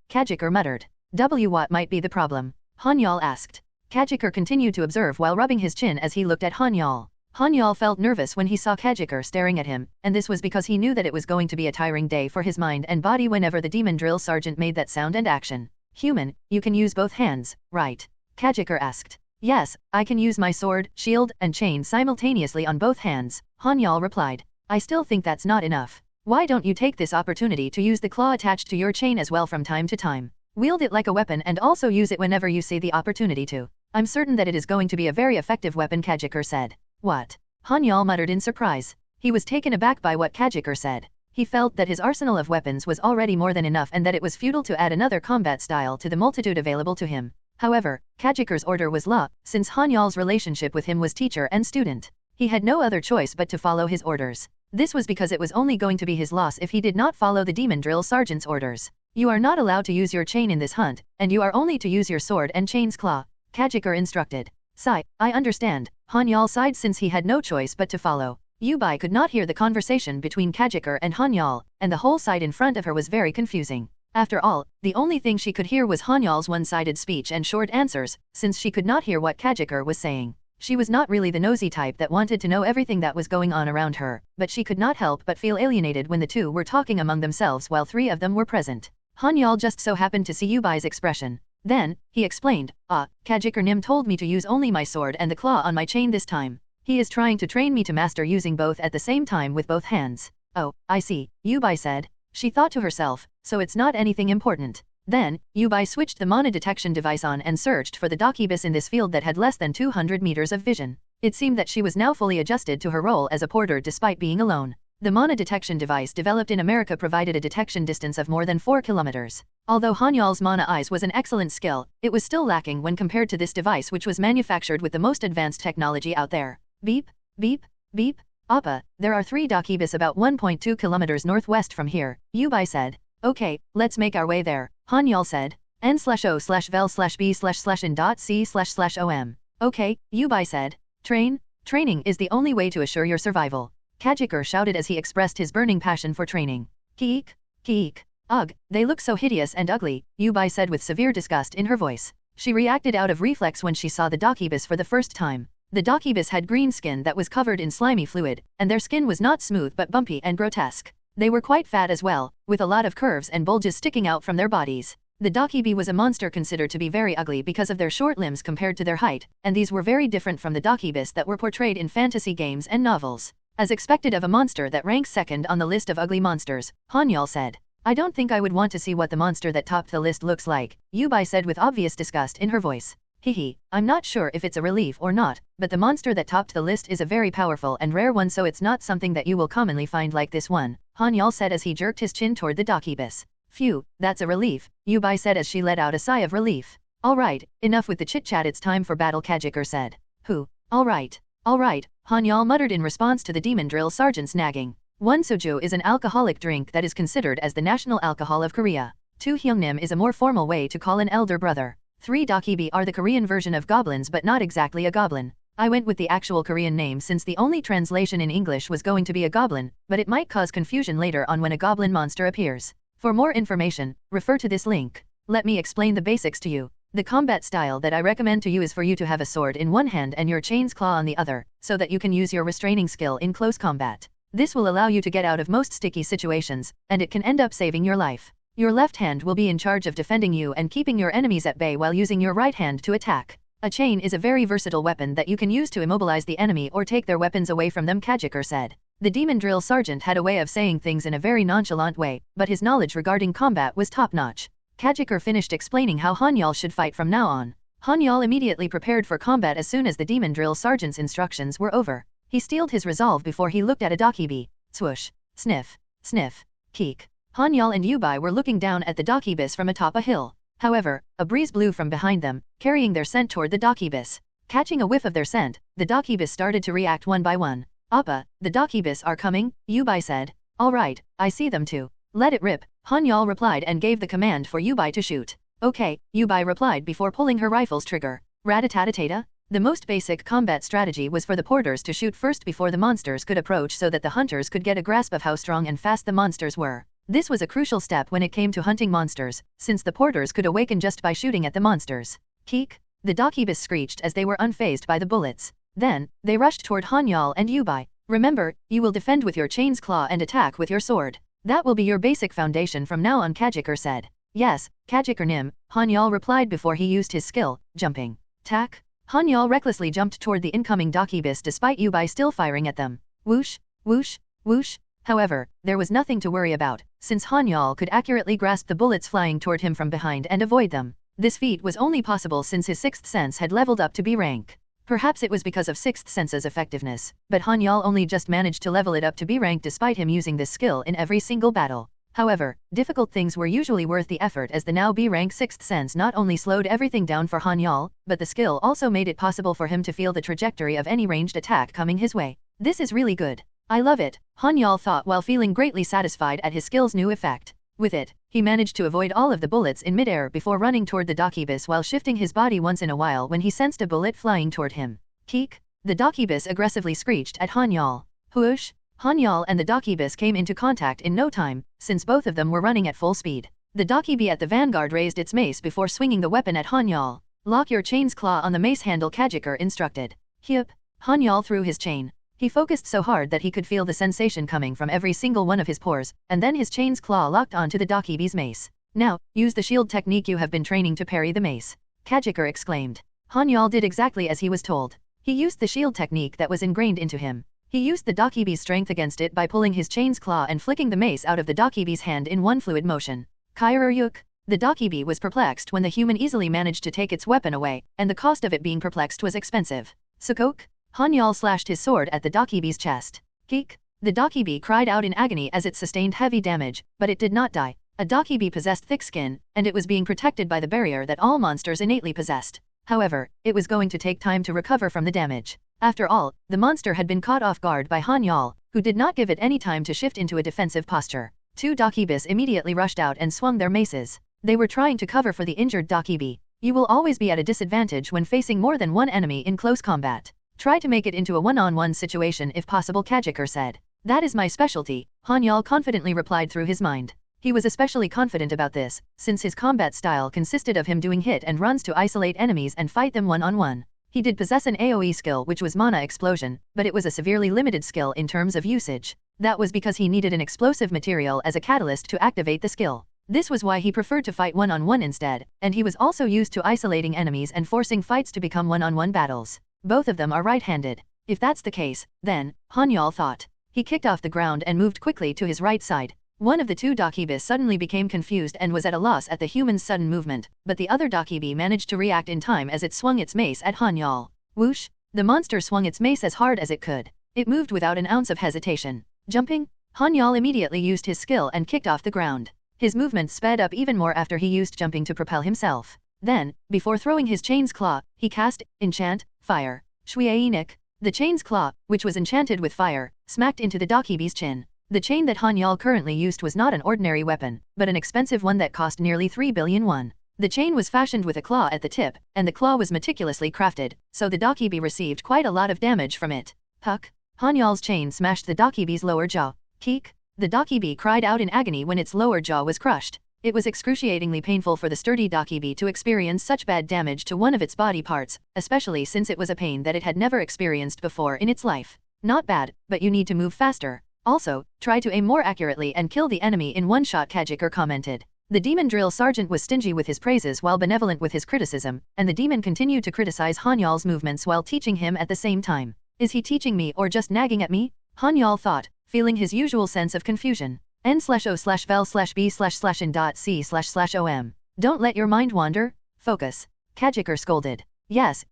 Kiker muttered. What might be the problem? Han-Yeol asked. Kiker continued to observe while rubbing his chin as he looked at Han-Yeol. Han-Yeol felt nervous when he saw Kiker staring at him, and this was because he knew that it was going to be a tiring day for his mind and body whenever the demon drill sergeant made that sound and action. "Human, you can use both hands, right?" Kiker asked. "Yes, I can use my sword, shield, and chain simultaneously on both hands," Han-Yeol replied. "I still think that's not enough. Why don't you take this opportunity to use the claw attached to your chain as well from time to time? Wield it like a weapon and also use it whenever you see the opportunity to. I'm certain that it is going to be a very effective weapon," Kiker said. "What?" Han-Yeol muttered in surprise. He was taken aback by what Kiker said. He felt that his arsenal of weapons was already more than enough and that it was futile to add another combat style to the multitude available to him. However, Kiker's order was law, since Han-Yeol's relationship with him was teacher and student. He had no other choice but to follow his orders. This was because it was only going to be his loss if he did not follow the demon drill sergeant's orders. "You are not allowed to use your chain in this hunt, and you are only to use your sword and chain's claw," Kiker instructed. "Sigh, I understand," Han-Yeol sighed since he had no choice but to follow. Yubai could not hear the conversation between Kiker and Han-Yeol, and the whole sight in front of her was very confusing. After all, the only thing she could hear was Han-Yeol's one-sided speech and short answers, since she could not hear what Kiker was saying. She was not really the nosy type that wanted to know everything that was going on around her, but she could not help but feel alienated when the two were talking among themselves while three of them were present. Han-Yeol just so happened to see Yubai's expression. Then, he explained, Kiker Nim told me to use only my sword and the claw on my chain this time. He is trying to train me to master using both at the same time with both hands." "Oh, I see," Yubai said. She thought to herself, so it's not anything important. Then, Yubai switched the mana detection device on and searched for the Dokibus in this field that had less than 200 meters of vision. It seemed that she was now fully adjusted to her role as a porter despite being alone. The mana detection device developed in America provided a detection distance of more than 4 kilometers. Although Han-Yeol's mana eyes was an excellent skill, it was still lacking when compared to this device which was manufactured with the most advanced technology out there. "Beep, beep, beep. Appa, there are 3 Dokibus about 1.2 kilometers northwest from here," Yubai said. "Okay, let's make our way there," Han-Yeol said. N/O/vel/b/in.c//om. "Okay," Yubai said. Training is the only way to assure your survival," Kiker shouted as he expressed his burning passion for training. Kiek. Ugh, they look so hideous and ugly," Yubai said with severe disgust in her voice. She reacted out of reflex when she saw the Dakibus for the first time. The Dakibus had green skin that was covered in slimy fluid, and their skin was not smooth but bumpy and grotesque. They were quite fat as well, with a lot of curves and bulges sticking out from their bodies. The Dakibi was a monster considered to be very ugly because of their short limbs compared to their height, and these were very different from the Dakibus that were portrayed in fantasy games and novels. As expected of a monster that ranks second on the list of ugly monsters, Han-Yeol said. I don't think I would want to see what the monster that topped the list looks like, Yubai said with obvious disgust in her voice. Hehe, I'm not sure if it's a relief or not, but the monster that topped the list is a very powerful and rare one, so it's not something that you will commonly find like this one, Han-Yeol said as he jerked his chin toward the Dakibus. Phew, that's a relief, Yubai said as she let out a sigh of relief. Alright, enough with the chit-chat, it's time for battle, Kiker said. Who? Alright, Han-Yeol muttered in response to the demon drill sergeant's nagging. 1 soju is an alcoholic drink that is considered as the national alcohol of Korea. 2 hyungnim is a more formal way to call an elder brother. 3 dakibi are the Korean version of goblins but not exactly a goblin. I went with the actual Korean name since the only translation in English was going to be a goblin, but it might cause confusion later on when a goblin monster appears. For more information, refer to this link. Let me explain the basics to you. The combat style that I recommend to you is for you to have a sword in one hand and your chain's claw on the other, so that you can use your restraining skill in close combat. This will allow you to get out of most sticky situations, and it can end up saving your life. Your left hand will be in charge of defending you and keeping your enemies at bay while using your right hand to attack. A chain is a very versatile weapon that you can use to immobilize the enemy or take their weapons away from them, Kiker said. The demon drill sergeant had a way of saying things in a very nonchalant way, but his knowledge regarding combat was top-notch. Kiker finished explaining how Han-Yeol should fight from now on. Han-Yeol immediately prepared for combat as soon as the demon drill sergeant's instructions were over. He steeled his resolve before he looked at a dakibi. Swoosh. Sniff. Sniff. Keek. Han-Yeol and Yubai were looking down at the dakibus from atop a hill. However, a breeze blew from behind them, carrying their scent toward the dakibus. Catching a whiff of their scent, the dakibus started to react one by one. Appa, the dakibus are coming, Yubai said. Alright, I see them too. Let it rip, Han-Yeol replied and gave the command for Yubai to shoot. Okay, Yubai replied before pulling her rifle's trigger. Rat-a-tat-a-tata? The most basic combat strategy was for the porters to shoot first before the monsters could approach so that the hunters could get a grasp of how strong and fast the monsters were. This was a crucial step when it came to hunting monsters, since the porters could awaken just by shooting at the monsters. Keek! The dakibus screeched as they were unfazed by the bullets. Then, they rushed toward Han-Yeol and Yubai. Remember, you will defend with your chain's claw and attack with your sword. That will be your basic foundation from now on, Kiker said. Yes, Kiker nim, Han-Yeol replied before he used his skill, jumping. Tack! Han-Yeol recklessly jumped toward the incoming dakibus despite Yubai still firing at them. Whoosh, whoosh, whoosh. However, there was nothing to worry about, since Han-Yeol could accurately grasp the bullets flying toward him from behind and avoid them. This feat was only possible since his sixth sense had leveled up to B rank. Perhaps it was because of sixth sense's effectiveness, but Han-Yeol only just managed to level it up to B rank despite him using this skill in every single battle. However, difficult things were usually worth the effort as the now B rank sixth sense not only slowed everything down for Han-Yeol, but the skill also made it possible for him to feel the trajectory of any ranged attack coming his way. This is really good. I love it, Han-Yeol thought while feeling greatly satisfied at his skill's new effect. With it, he managed to avoid all of the bullets in midair before running toward the dakibus while shifting his body once in a while when he sensed a bullet flying toward him. Keek! The dakibus aggressively screeched at Han-Yeol. Whoosh! Han-Yeol and the dakibus came into contact in no time, since both of them were running at full speed. The dakibi at the vanguard raised its mace before swinging the weapon at Han-Yeol. Lock your chain's claw on the mace handle, Kiker instructed. Hyup! Han-Yeol threw his chain. He focused so hard that he could feel the sensation coming from every single one of his pores, and then his chain's claw locked onto the dakibi's mace. Now, use the shield technique you have been training to parry the mace. Kiker exclaimed. Han-Yeol did exactly as he was told. He used the shield technique that was ingrained into him. He used the dakibi's strength against it by pulling his chain's claw and flicking the mace out of the dakibi's hand in one fluid motion. Kairyuk! The dakibi was perplexed when the human easily managed to take its weapon away, and the cost of it being perplexed was expensive. Sukok! Han-Yeol slashed his sword at the dakibi's chest. Geek! The dakibi cried out in agony as it sustained heavy damage, but it did not die. A dakibi possessed thick skin, and it was being protected by the barrier that all monsters innately possessed. However, it was going to take time to recover from the damage. After all, the monster had been caught off guard by Han-Yeol, who did not give it any time to shift into a defensive posture. 2 dakibus immediately rushed out and swung their maces. They were trying to cover for the injured dakibi. You will always be at a disadvantage when facing more than one enemy in close combat. Try to make it into a one-on-one situation if possible, Kiker said. That is my specialty, Han-Yeol confidently replied through his mind. He was especially confident about this, since his combat style consisted of him doing hit and runs to isolate enemies and fight them one-on-one. He did possess an AoE skill which was Mana Explosion, but it was a severely limited skill in terms of usage. That was because he needed an explosive material as a catalyst to activate the skill. This was why he preferred to fight one-on-one instead, and he was also used to isolating enemies and forcing fights to become one-on-one battles. Both of them are right-handed. If that's the case, then, Han-Yeol thought. He kicked off the ground and moved quickly to his right side. One of the two Dokibis suddenly became confused and was at a loss at the human's sudden movement, but the other Dokibi managed to react in time as it swung its mace at Han-Yeol. Whoosh! The monster swung its mace as hard as it could. It moved without an ounce of hesitation. Jumping? Han-Yeol immediately used his skill and kicked off the ground. His movement sped up even more after he used jumping to propel himself. Then, before throwing his chain's claw, he cast Enchant Fire. Shuienik. The chain's claw, which was enchanted with fire, smacked into the Dokibi's chin. The chain that Han-Yeol currently used was not an ordinary weapon, but an expensive one that cost nearly 3 billion won. The chain was fashioned with a claw at the tip, and the claw was meticulously crafted, so the Dokibi received quite a lot of damage from it. Puck! Han-Yeol's chain smashed the Dokibi's lower jaw. Keek! The Dokibi cried out in agony when its lower jaw was crushed. It was excruciatingly painful for the sturdy Dokibi to experience such bad damage to one of its body parts, especially since it was a pain that it had never experienced before in its life. Not bad, but you need to move faster. Also, try to aim more accurately and kill the enemy in one shot, Kiker commented. The demon drill sergeant was stingy with his praises while benevolent with his criticism, and the demon continued to criticize Han-Yeol's movements while teaching him at the same time. Is he teaching me or just nagging at me? Han-Yeol thought, feeling his usual sense of confusion. N/O/vel/B/in.C//om. Don't let your mind wander. Focus. Kiker scolded. Yes,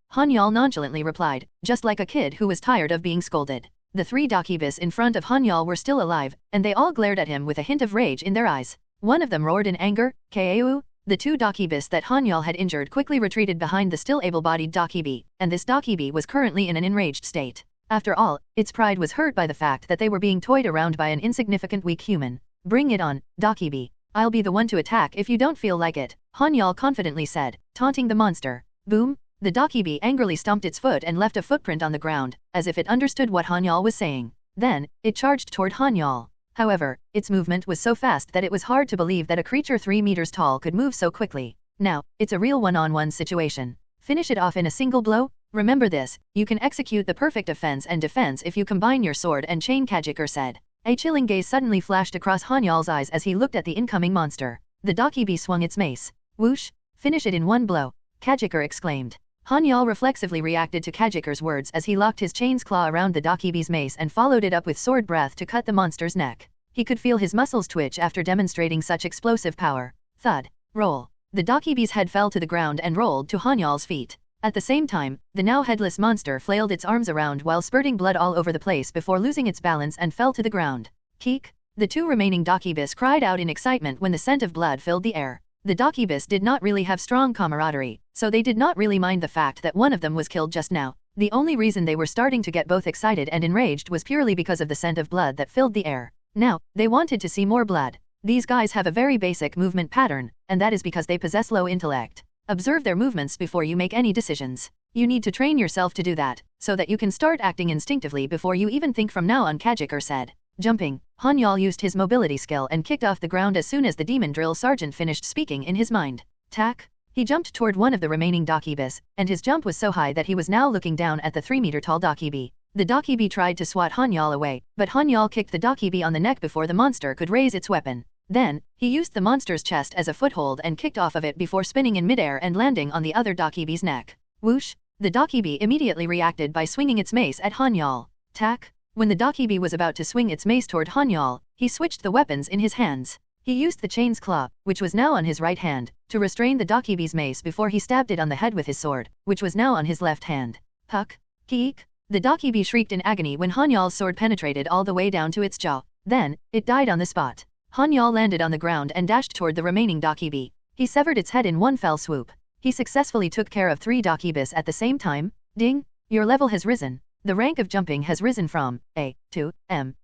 Han-Yeol nonchalantly replied, just like a kid who was tired of being scolded. The three Dokibis in front of Han-Yeol were still alive, and they all glared at him with a hint of rage in their eyes. One of them roared in anger, Kaeu. The two Dokibis that Han-Yeol had injured quickly retreated behind the still able-bodied Dokibi, and this Dokibi was currently in an enraged state. After all, its pride was hurt by the fact that they were being toyed around by an insignificant weak human. Bring it on, Dokibi. I'll be the one to attack if you don't feel like it, Han-Yeol confidently said, taunting the monster. Boom! The Dokibi angrily stomped its foot and left a footprint on the ground, as if it understood what Han-Yeol was saying. Then, it charged toward Han-Yeol. However, its movement was so fast that it was hard to believe that a creature 3 meters tall could move so quickly. Now, it's a real one-on-one situation. Finish it off in a single blow? Remember this, you can execute the perfect offense and defense if you combine your sword and chain, Kiker said. A chilling gaze suddenly flashed across Han-Yeol's eyes as he looked at the incoming monster. The Dokibi swung its mace. Whoosh! Finish it in one blow, Kiker exclaimed. Han-Yeol reflexively reacted to Kiker's words as he locked his chain's claw around the Dokibi's mace and followed it up with sword breath to cut the monster's neck. He could feel his muscles twitch after demonstrating such explosive power. Thud. Roll. The Dokibi's head fell to the ground and rolled to Han-Yeol's feet. At the same time, the now headless monster flailed its arms around while spurting blood all over the place before losing its balance and fell to the ground. Keek! The two remaining Dokibis cried out in excitement when the scent of blood filled the air. The Dokibis did not really have strong camaraderie, so they did not really mind the fact that one of them was killed just now. The only reason they were starting to get both excited and enraged was purely because of the scent of blood that filled the air. Now, they wanted to see more blood. These guys have a very basic movement pattern, and that is because they possess low intellect. Observe their movements before you make any decisions. You need to train yourself to do that, so that you can start acting instinctively before you even think from now on, Kiker said. Jumping, Han-Yeol used his mobility skill and kicked off the ground as soon as the demon drill sergeant finished speaking in his mind. Tack! He jumped toward one of the remaining Dokibis, and his jump was so high that he was now looking down at the 3-meter-tall Dokibi. The Dokibi tried to swat Han-Yeol away, but Han-Yeol kicked the Dokibi on the neck before the monster could raise its weapon. Then, he used the monster's chest as a foothold and kicked off of it before spinning in midair and landing on the other Dokibi's neck. Whoosh! The Dokibi immediately reacted by swinging its mace at Han-Yeol. Tack! When the Dokibi was about to swing its mace toward Han-Yeol, he switched the weapons in his hands. He used the chain's claw, which was now on his right hand, to restrain the Dokibi's mace before he stabbed it on the head with his sword, which was now on his left hand. Puck! Keek! The Dokibi shrieked in agony when Han-Yeol's sword penetrated all the way down to its jaw. Then, it died on the spot. Han-Yeol landed on the ground and dashed toward the remaining Dokibi. He severed its head in one fell swoop. He successfully took care of 3 Dokibis at the same time. Ding! Your level has risen. The rank of jumping has risen from A to M.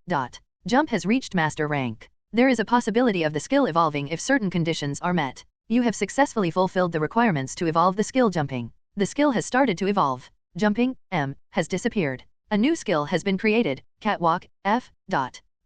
Jump has reached master rank. There is a possibility of the skill evolving if certain conditions are met. You have successfully fulfilled the requirements to evolve the skill jumping. The skill has started to evolve. Jumping, M, has disappeared. A new skill has been created, Catwalk, F.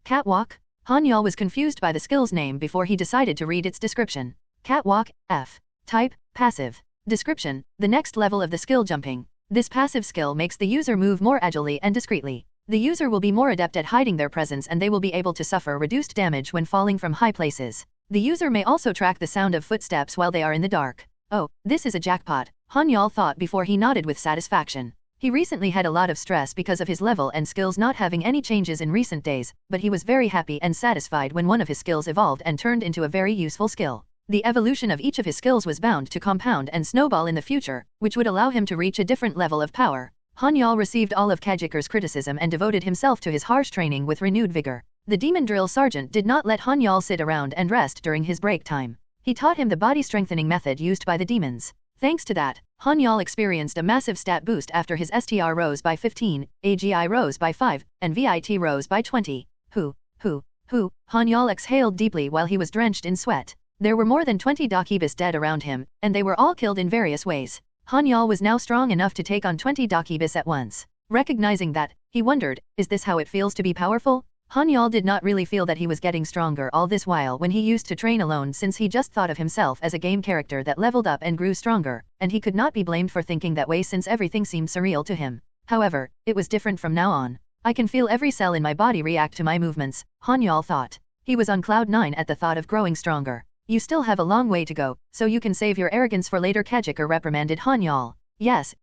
Catwalk? Han-Yeol was confused by the skill's name before he decided to read its description. Catwalk, F. Type, passive. Description, the next level of the skill jumping. This passive skill makes the user move more agilely and discreetly. The user will be more adept at hiding their presence and they will be able to suffer reduced damage when falling from high places. The user may also track the sound of footsteps while they are in the dark. Oh, this is a jackpot, Han-Yeol thought before he nodded with satisfaction. He recently had a lot of stress because of his level and skills not having any changes in recent days, but he was very happy and satisfied when one of his skills evolved and turned into a very useful skill. The evolution of each of his skills was bound to compound and snowball in the future, which would allow him to reach a different level of power. Han-Yeol received all of Kiker's criticism and devoted himself to his harsh training with renewed vigor. The demon drill sergeant did not let Han-Yeol sit around and rest during his break time. He taught him the body strengthening method used by the demons. Thanks to that, Han-Yeol experienced a massive stat boost after his STR rose by 15, AGI rose by 5, and VIT rose by 20. Han-Yeol exhaled deeply while he was drenched in sweat. There were more than 20 Dakibus dead around him, and they were all killed in various ways. Han-Yeol was now strong enough to take on 20 Dakibus at once. Recognizing that, he wondered, is this how it feels to be powerful? Han-Yeol did not really feel that he was getting stronger all this while when he used to train alone, since he just thought of himself as a game character that leveled up and grew stronger, and he could not be blamed for thinking that way since everything seemed surreal to him. However, it was different from now on. I can feel every cell in my body react to my movements, Han-Yeol thought. He was on cloud 9 at the thought of growing stronger. You still have a long way to go, so you can save your arrogance for later, Kiker reprimanded Han-Yeol. Yes,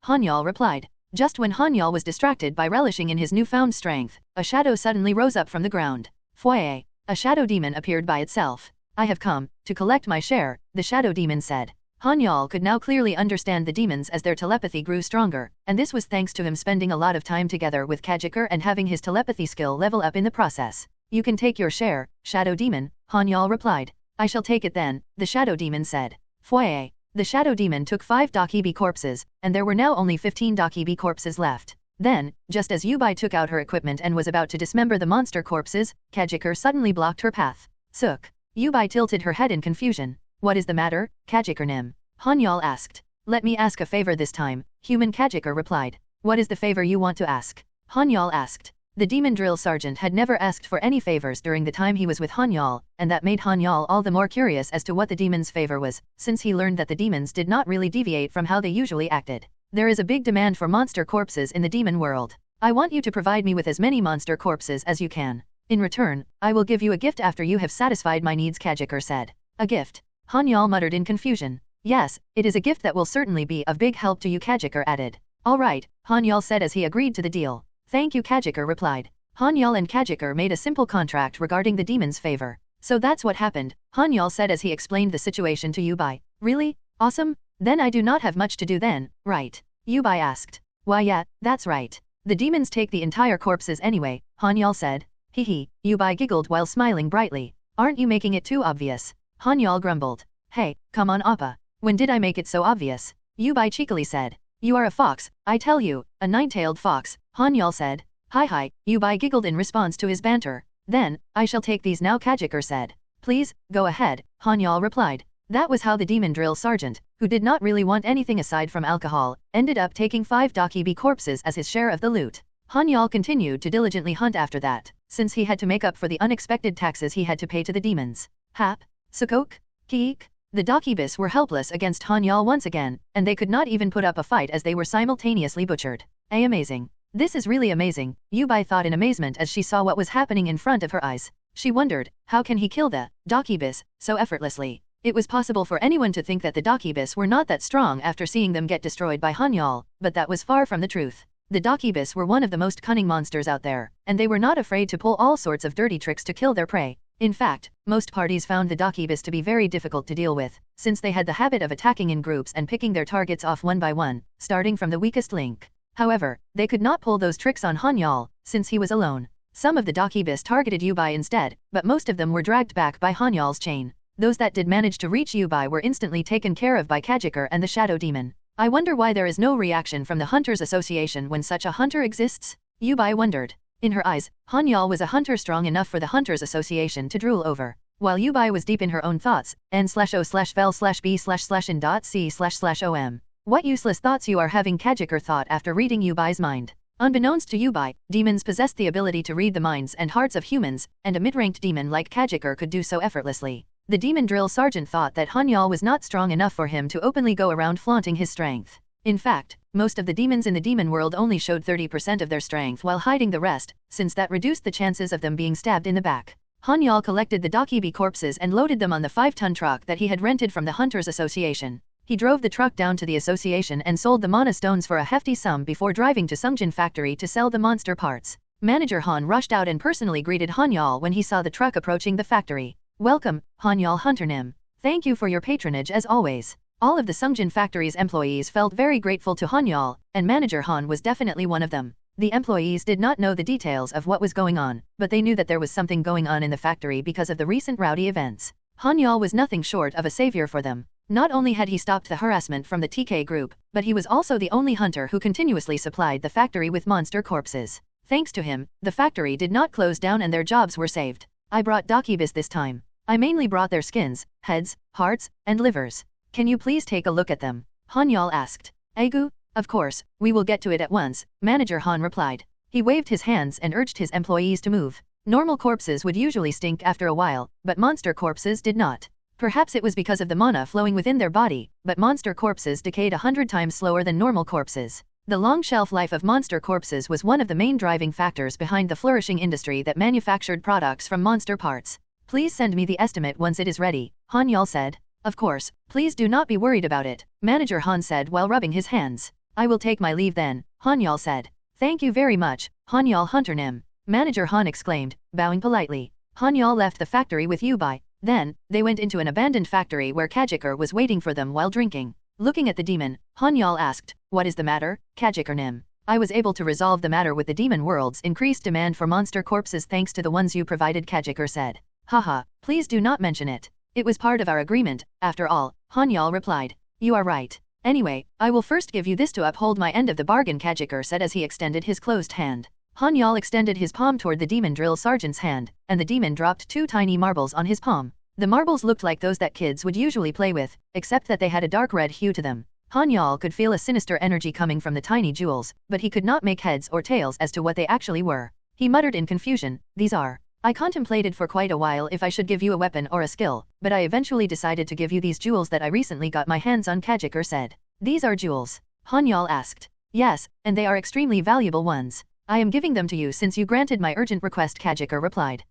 Han-Yeol replied. Just when Han-Yeol was distracted by relishing in his newfound strength, a shadow suddenly rose up from the ground. Foyer. A shadow demon appeared by itself. I have come to collect my share, the shadow demon said. Han-Yeol could now clearly understand the demons as their telepathy grew stronger, and this was thanks to him spending a lot of time together with Kiker and having his telepathy skill level up in the process. You can take your share, shadow demon, Han-Yeol replied. I shall take it then, the shadow demon said. Foyer. The shadow demon took 5 Dakibi corpses, and there were now only 15 Dakibi corpses left. Then, just as Yubai took out her equipment and was about to dismember the monster corpses, Kiker suddenly blocked her path. Sook. Yubai tilted her head in confusion. What is the matter, Kiker-nim? Han-Yeol asked. Let me ask a favor this time, human Kiker replied. What is the favor you want to ask? Han-Yeol asked. The demon drill sergeant had never asked for any favors during the time he was with Han-Yeol, and that made Han-Yeol all the more curious as to what the demon's favor was, since he learned that the demons did not really deviate from how they usually acted. There is a big demand for monster corpses in the demon world. I want you to provide me with as many monster corpses as you can. In return, I will give you a gift after you have satisfied my needs, Kiker said. A gift? Han-Yeol muttered in confusion. Yes, it is a gift that will certainly be of big help to you, Kiker added. All right, Han-Yeol said as he agreed to the deal. Thank you, Kiker replied. Han-Yeol and Kiker made a simple contract regarding the demon's favor. So that's what happened, Han-Yeol said as he explained the situation to Yubai. Really? Awesome? Then I do not have much to do then, right? Yubai asked. Why yeah, that's right. The demons take the entire corpses anyway, Han-Yeol said. Hehe, Yubai giggled while smiling brightly. Aren't you making it too obvious? Han-Yeol grumbled. Hey, come on Appa. When did I make it so obvious? Yubai cheekily said. You are a fox, I tell you, a nine-tailed fox, Han-Yeol said. Hi, Yubai giggled in response to his banter. Then, I shall take these now, Kiker said. Please, go ahead, Han-Yeol replied. That was how the demon drill sergeant, who did not really want anything aside from alcohol, ended up taking 5 Dakibi corpses as his share of the loot. Han-Yeol continued to diligently hunt after that, since he had to make up for the unexpected taxes he had to pay to the demons. Hap, Sukok, Kiik. The Dakibus were helpless against Han-Yeol once again, and they could not even put up a fight as they were simultaneously butchered. Amazing. This is really amazing, Yubai thought in amazement as she saw what was happening in front of her eyes. She wondered, how can he kill the Dakibus so effortlessly? It was possible for anyone to think that the Dakibus were not that strong after seeing them get destroyed by Han-Yeol, but that was far from the truth. The Dakibus were one of the most cunning monsters out there, and they were not afraid to pull all sorts of dirty tricks to kill their prey. In fact, most parties found the Dakibus to be very difficult to deal with, since they had the habit of attacking in groups and picking their targets off one by one, starting from the weakest link. However, they could not pull those tricks on Han-Yeol, since he was alone. Some of the Dakibus targeted Yubai instead, but most of them were dragged back by Han-Yeol's chain. Those that did manage to reach Yubai were instantly taken care of by Kiker and the Shadow Demon. I wonder why there is no reaction from the Hunters Association when such a hunter exists? Yubai wondered. In her eyes, Han-Yeol was a hunter strong enough for the Hunters Association to drool over. While Yubai was deep in her own thoughts, n/o/vel/b/in.c//om. What useless thoughts you are having, Kiker thought after reading Yubai's mind. Unbeknownst to Yubai, demons possessed the ability to read the minds and hearts of humans, and a mid-ranked demon like Kiker could do so effortlessly. The demon drill sergeant thought that Han-Yeol was not strong enough for him to openly go around flaunting his strength. In fact, most of the demons in the demon world only showed 30% of their strength while hiding the rest, since that reduced the chances of them being stabbed in the back. Han-Yeol collected the Dobi corpses and loaded them on the 5-ton truck that he had rented from the Hunters Association. He drove the truck down to the association and sold the mana stones for a hefty sum before driving to Sun Jin factory to sell the monster parts. Manager Han rushed out and personally greeted Han-Yeol when he saw the truck approaching the factory. "Welcome, Han-Yeol Hunter-nim. Thank you for your patronage as always." All of the Sun Jin factory's employees felt very grateful to Han-Yeol, and Manager Han was definitely one of them. The employees did not know the details of what was going on, but they knew that there was something going on in the factory because of the recent rowdy events. Han-Yeol was nothing short of a savior for them. Not only had he stopped the harassment from the TK group, but he was also the only hunter who continuously supplied the factory with monster corpses. Thanks to him, the factory did not close down and their jobs were saved. I brought Dokibis this time. I mainly brought their skins, heads, hearts, and livers. Can you please take a look at them? Han-Yeol asked. Agu? Of course, we will get to it at once, Manager Han replied. He waved his hands and urged his employees to move. Normal corpses would usually stink after a while, but monster corpses did not. Perhaps it was because of the mana flowing within their body, but monster corpses decayed 100 times slower than normal corpses. The long shelf life of monster corpses was one of the main driving factors behind the flourishing industry that manufactured products from monster parts. Please send me the estimate once it is ready, Han-Yeol said. Of course, please do not be worried about it, Manager Han said while rubbing his hands. I will take my leave then, Han-Yeol said. Thank you very much, Han-Yeol Hunter-nim. Manager Han exclaimed, bowing politely. Han-Yeol left the factory with Yubai. Then, they went into an abandoned factory where Kiker was waiting for them while drinking. Looking at the demon, Han-Yeol asked, "What is the matter, Kiker-nim?" "I was able to resolve the matter with the demon world's increased demand for monster corpses thanks to the ones you provided," Kiker said. "Haha, please do not mention it. It was part of our agreement, after all," Han-Yeol replied. "You are right. Anyway, I will first give you this to uphold my end of the bargain," Kiker said as he extended his closed hand. Han-Yeol extended his palm toward the demon drill sergeant's hand, and the demon dropped 2 tiny marbles on his palm. The marbles looked like those that kids would usually play with, except that they had a dark red hue to them. Han-Yeol could feel a sinister energy coming from the tiny jewels, but he could not make heads or tails as to what they actually were. He muttered in confusion, "These are." "I contemplated for quite a while if I should give you a weapon or a skill, but I eventually decided to give you these jewels that I recently got my hands on," Kiker said. "These are jewels?" Han-Yeol asked. "Yes, and they are extremely valuable ones. I am giving them to you since you granted my urgent request," Kiker replied.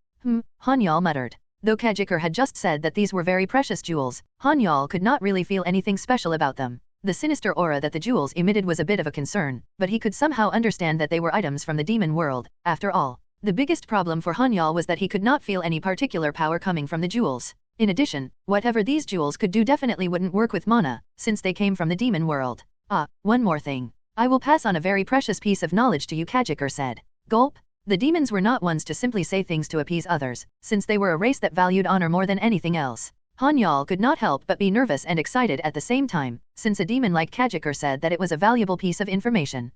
Han-Yeol muttered. Though Kiker had just said that these were very precious jewels, Han-Yeol could not really feel anything special about them. The sinister aura that the jewels emitted was a bit of a concern, but he could somehow understand that they were items from the demon world, after all. The biggest problem for Han-Yeol was that he could not feel any particular power coming from the jewels. In addition, whatever these jewels could do definitely wouldn't work with mana, since they came from the demon world. One more thing. I will pass on a very precious piece of knowledge to you, Kiker said. Gulp. The demons were not ones to simply say things to appease others, since they were a race that valued honor more than anything else. Han-Yeol could not help but be nervous and excited at the same time, since a demon like Kiker said that it was a valuable piece of information.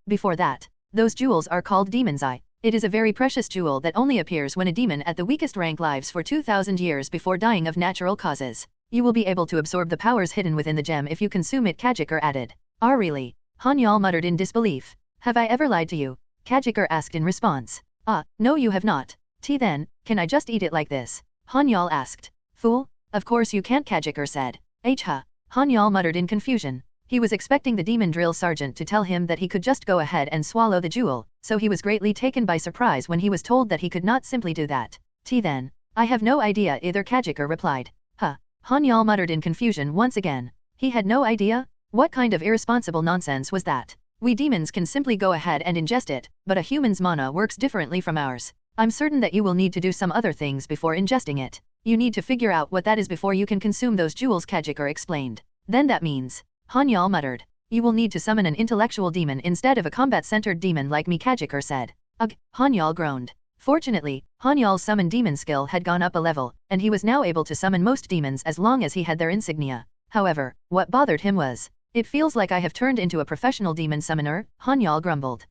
Before that. Those jewels are called Demon's Eye. It is a very precious jewel that only appears when a demon at the weakest rank lives for 2,000 years before dying of natural causes. You will be able to absorb the powers hidden within the gem if you consume it, Kiker added. Really? Han-Yeol muttered in disbelief. Have I ever lied to you? Kiker asked in response. No you have not. Then, can I just eat it like this? Han-Yeol asked. Fool? Of course you can't, Kiker said. Han-Yeol muttered in confusion. He was expecting the demon drill sergeant to tell him that he could just go ahead and swallow the jewel, so he was greatly taken by surprise when he was told that he could not simply do that. Then. I have no idea either, Kiker replied. Han-Yeol muttered in confusion once again. He had no idea? What kind of irresponsible nonsense was that? We demons can simply go ahead and ingest it, but a human's mana works differently from ours. I'm certain that you will need to do some other things before ingesting it. You need to figure out what that is before you can consume those jewels, Kiker explained. Then that means. Han-Yeol muttered. You will need to summon an intellectual demon instead of a combat-centered demon like me, Kiker said. Ugh, Han-Yeol groaned. Fortunately, Han-Yeol's summon demon skill had gone up a level, and he was now able to summon most demons as long as he had their insignia. However, what bothered him was, "It feels like I have turned into a professional demon summoner," Han-Yeol grumbled.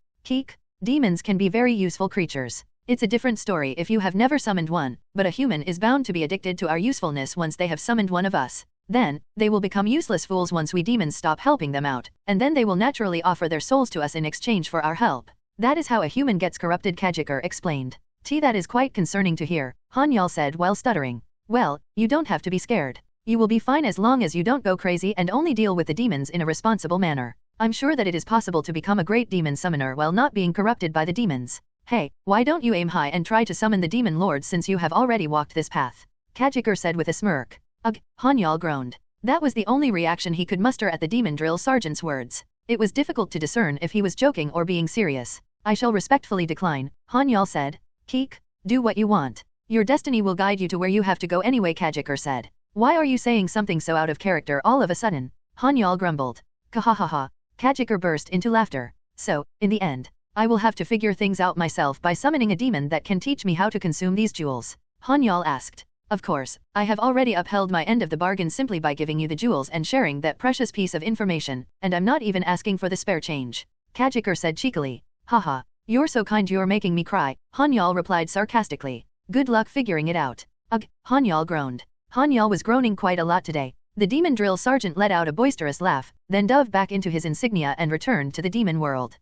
Demons can be very useful creatures. It's a different story if you have never summoned one, but a human is bound to be addicted to our usefulness once they have summoned one of us. Then, they will become useless fools once we demons stop helping them out, and then they will naturally offer their souls to us in exchange for our help. That is how a human gets corrupted, Kiker explained. That is quite concerning to hear, Han-Yeol said while stuttering. Well, you don't have to be scared. You will be fine as long as you don't go crazy and only deal with the demons in a responsible manner. I'm sure that it is possible to become a great demon summoner while not being corrupted by the demons. Hey, why don't you aim high and try to summon the demon lords since you have already walked this path? Kiker said with a smirk. Ugh, Han-Yeol groaned. That was the only reaction he could muster at the demon drill sergeant's words. It was difficult to discern if he was joking or being serious. I shall respectfully decline, Han-Yeol said. Keek, do what you want. Your destiny will guide you to where you have to go anyway, Kiker said. Why are you saying something so out of character all of a sudden? Han-Yeol grumbled. Kahahaha. Kiker burst into laughter. So, in the end, I will have to figure things out myself by summoning a demon that can teach me how to consume these jewels. Han-Yeol asked. Of course, I have already upheld my end of the bargain simply by giving you the jewels and sharing that precious piece of information, and I'm not even asking for the spare change. Kiker said cheekily. Haha, you're so kind you're making me cry, Han-Yeol replied sarcastically. Good luck figuring it out. Ugh, Han-Yeol groaned. Han-Yeol was groaning quite a lot today. The demon drill sergeant let out a boisterous laugh, then dove back into his insignia and returned to the demon world.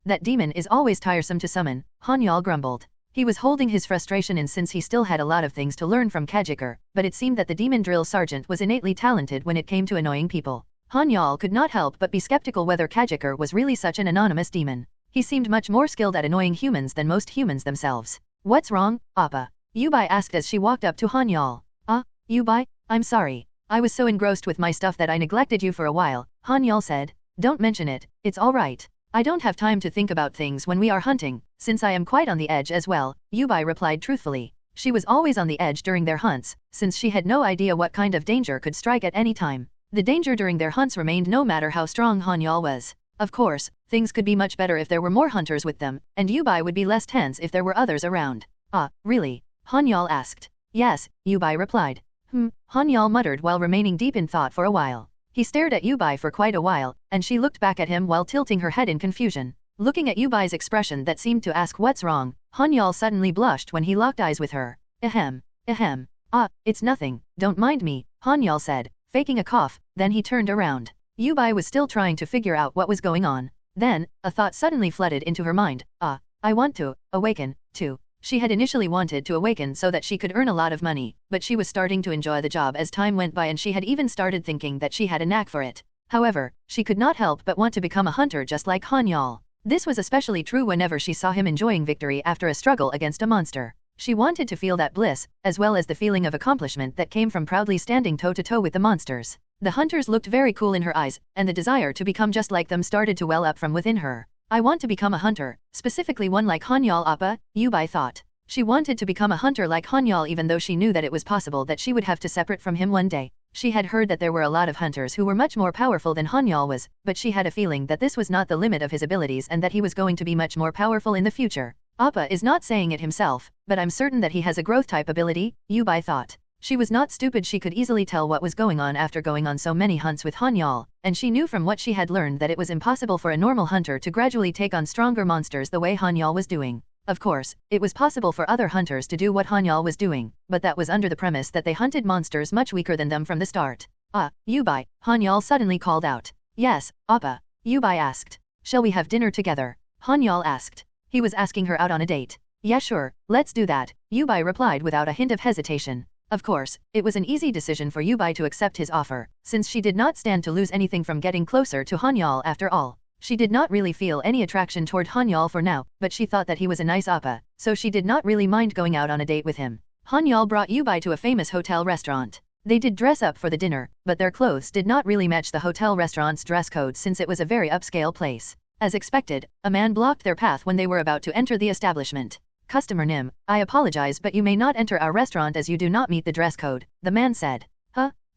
That demon is always tiresome to summon, Han-Yeol grumbled. He was holding his frustration in since he still had a lot of things to learn from Kiker, but it seemed that the demon drill sergeant was innately talented when it came to annoying people. Han-Yeol could not help but be skeptical whether Kiker was really such an anonymous demon. He seemed much more skilled at annoying humans than most humans themselves. What's wrong, Appa? Yubai asked as she walked up to Han-Yeol. Yubai, I'm sorry. I was so engrossed with my stuff that I neglected you for a while, Han-Yeol said. Don't mention it, it's all right. I don't have time to think about things when we are hunting, since I am quite on the edge as well, Yubai replied truthfully. She was always on the edge during their hunts, since she had no idea what kind of danger could strike at any time. The danger during their hunts remained no matter how strong Han-Yeol was. Of course, things could be much better if there were more hunters with them, and Yubai would be less tense if there were others around. Really? Han-Yeol asked. Yes, Yubai replied. Han-Yeol muttered while remaining deep in thought for a while. He stared at Yubai for quite a while, and she looked back at him while tilting her head in confusion. Looking at Yubai's expression that seemed to ask what's wrong, Han-Yeol suddenly blushed when he locked eyes with her. Ahem. It's nothing, don't mind me, Han-Yeol said, faking a cough, then he turned around. Yubai was still trying to figure out what was going on. Then, a thought suddenly flooded into her mind. I want to awaken, too. She had initially wanted to awaken so that she could earn a lot of money, but she was starting to enjoy the job as time went by and she had even started thinking that she had a knack for it. However, she could not help but want to become a hunter just like Han-Yeol. This was especially true whenever she saw him enjoying victory after a struggle against a monster. She wanted to feel that bliss, as well as the feeling of accomplishment that came from proudly standing toe-to-toe with the monsters. The hunters looked very cool in her eyes, and the desire to become just like them started to well up from within her. I want to become a hunter, specifically one like Han-Yeol, Appa, Yubai thought. She wanted to become a hunter like Han-Yeol even though she knew that it was possible that she would have to separate from him one day. She had heard that there were a lot of hunters who were much more powerful than Han-Yeol was, but she had a feeling that this was not the limit of his abilities and that he was going to be much more powerful in the future. Appa is not saying it himself, but I'm certain that he has a growth-type ability, Yubai thought. She was not stupid, she could easily tell what was going on after going on so many hunts with Han-Yeol, and she knew from what she had learned that it was impossible for a normal hunter to gradually take on stronger monsters the way Han-Yeol was doing. Of course, it was possible for other hunters to do what Han-Yeol was doing, but that was under the premise that they hunted monsters much weaker than them from the start. Yubai, Han-Yeol suddenly called out. Yes, Appa, Yubai asked. Shall we have dinner together? Han-Yeol asked. He was asking her out on a date. Yeah, sure, let's do that, Yubai replied without a hint of hesitation. Of course, it was an easy decision for Yubai to accept his offer, since she did not stand to lose anything from getting closer to Han-Yeol after all. She did not really feel any attraction toward Han-Yeol for now, but she thought that he was a nice Appa, so she did not really mind going out on a date with him. Han-Yeol brought Yubai to a famous hotel restaurant. They did dress up for the dinner, but their clothes did not really match the hotel restaurant's dress code since it was a very upscale place. As expected, a man blocked their path when they were about to enter the establishment. Customer Nim, I apologize but you may not enter our restaurant as you do not meet the dress code, the man said.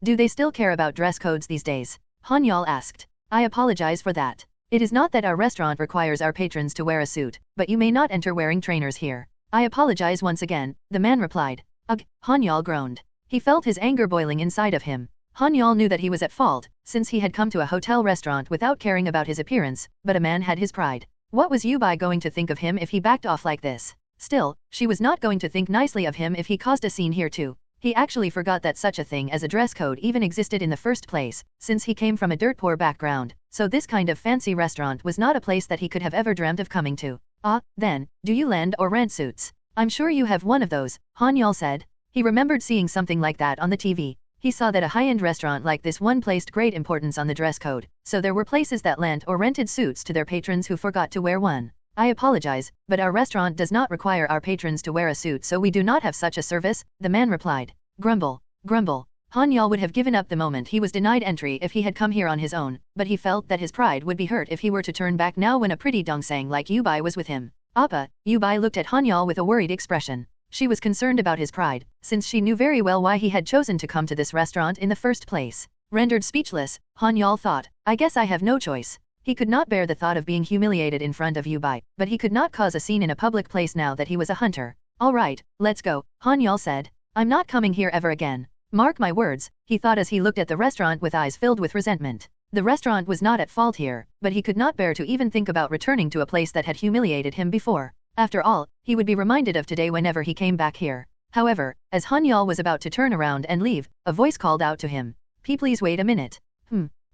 Do they still care about dress codes these days? Han-Yeol asked. I apologize for that. It is not that our restaurant requires our patrons to wear a suit, but you may not enter wearing trainers here. I apologize once again, the man replied. Ugh, Han-Yeol groaned. He felt his anger boiling inside of him. Han-Yeol knew that he was at fault, since he had come to a hotel restaurant without caring about his appearance, but a man had his pride. What was Yubai going to think of him if he backed off like this? Still, she was not going to think nicely of him if he caused a scene here too. He actually forgot that such a thing as a dress code even existed in the first place, since he came from a dirt-poor background, so this kind of fancy restaurant was not a place that he could have ever dreamt of coming to. Ah, then, do you lend or rent suits? I'm sure you have one of those, Han-Yeol said. He remembered seeing something like that on the TV. He saw that a high-end restaurant like this one placed great importance on the dress code, so there were places that lent or rented suits to their patrons who forgot to wear one. I apologize, but our restaurant does not require our patrons to wear a suit, so we do not have such a service, the man replied. Grumble, grumble. Han-Yeol would have given up the moment he was denied entry if he had come here on his own, but he felt that his pride would be hurt if he were to turn back now when a pretty dongsang like Yubai was with him. Appa, Yubai looked at Han-Yeol with a worried expression. She was concerned about his pride, since she knew very well why he had chosen to come to this restaurant in the first place. Rendered speechless, Han-Yeol thought, I guess I have no choice. He could not bear the thought of being humiliated in front of Yubai, but he could not cause a scene in a public place now that he was a hunter. All right, let's go, Han-Yeol said. I'm not coming here ever again. Mark my words, he thought as he looked at the restaurant with eyes filled with resentment. The restaurant was not at fault here, but he could not bear to even think about returning to a place that had humiliated him before. After all, he would be reminded of today whenever he came back here. However, as Han-Yeol was about to turn around and leave, a voice called out to him. Please wait a minute.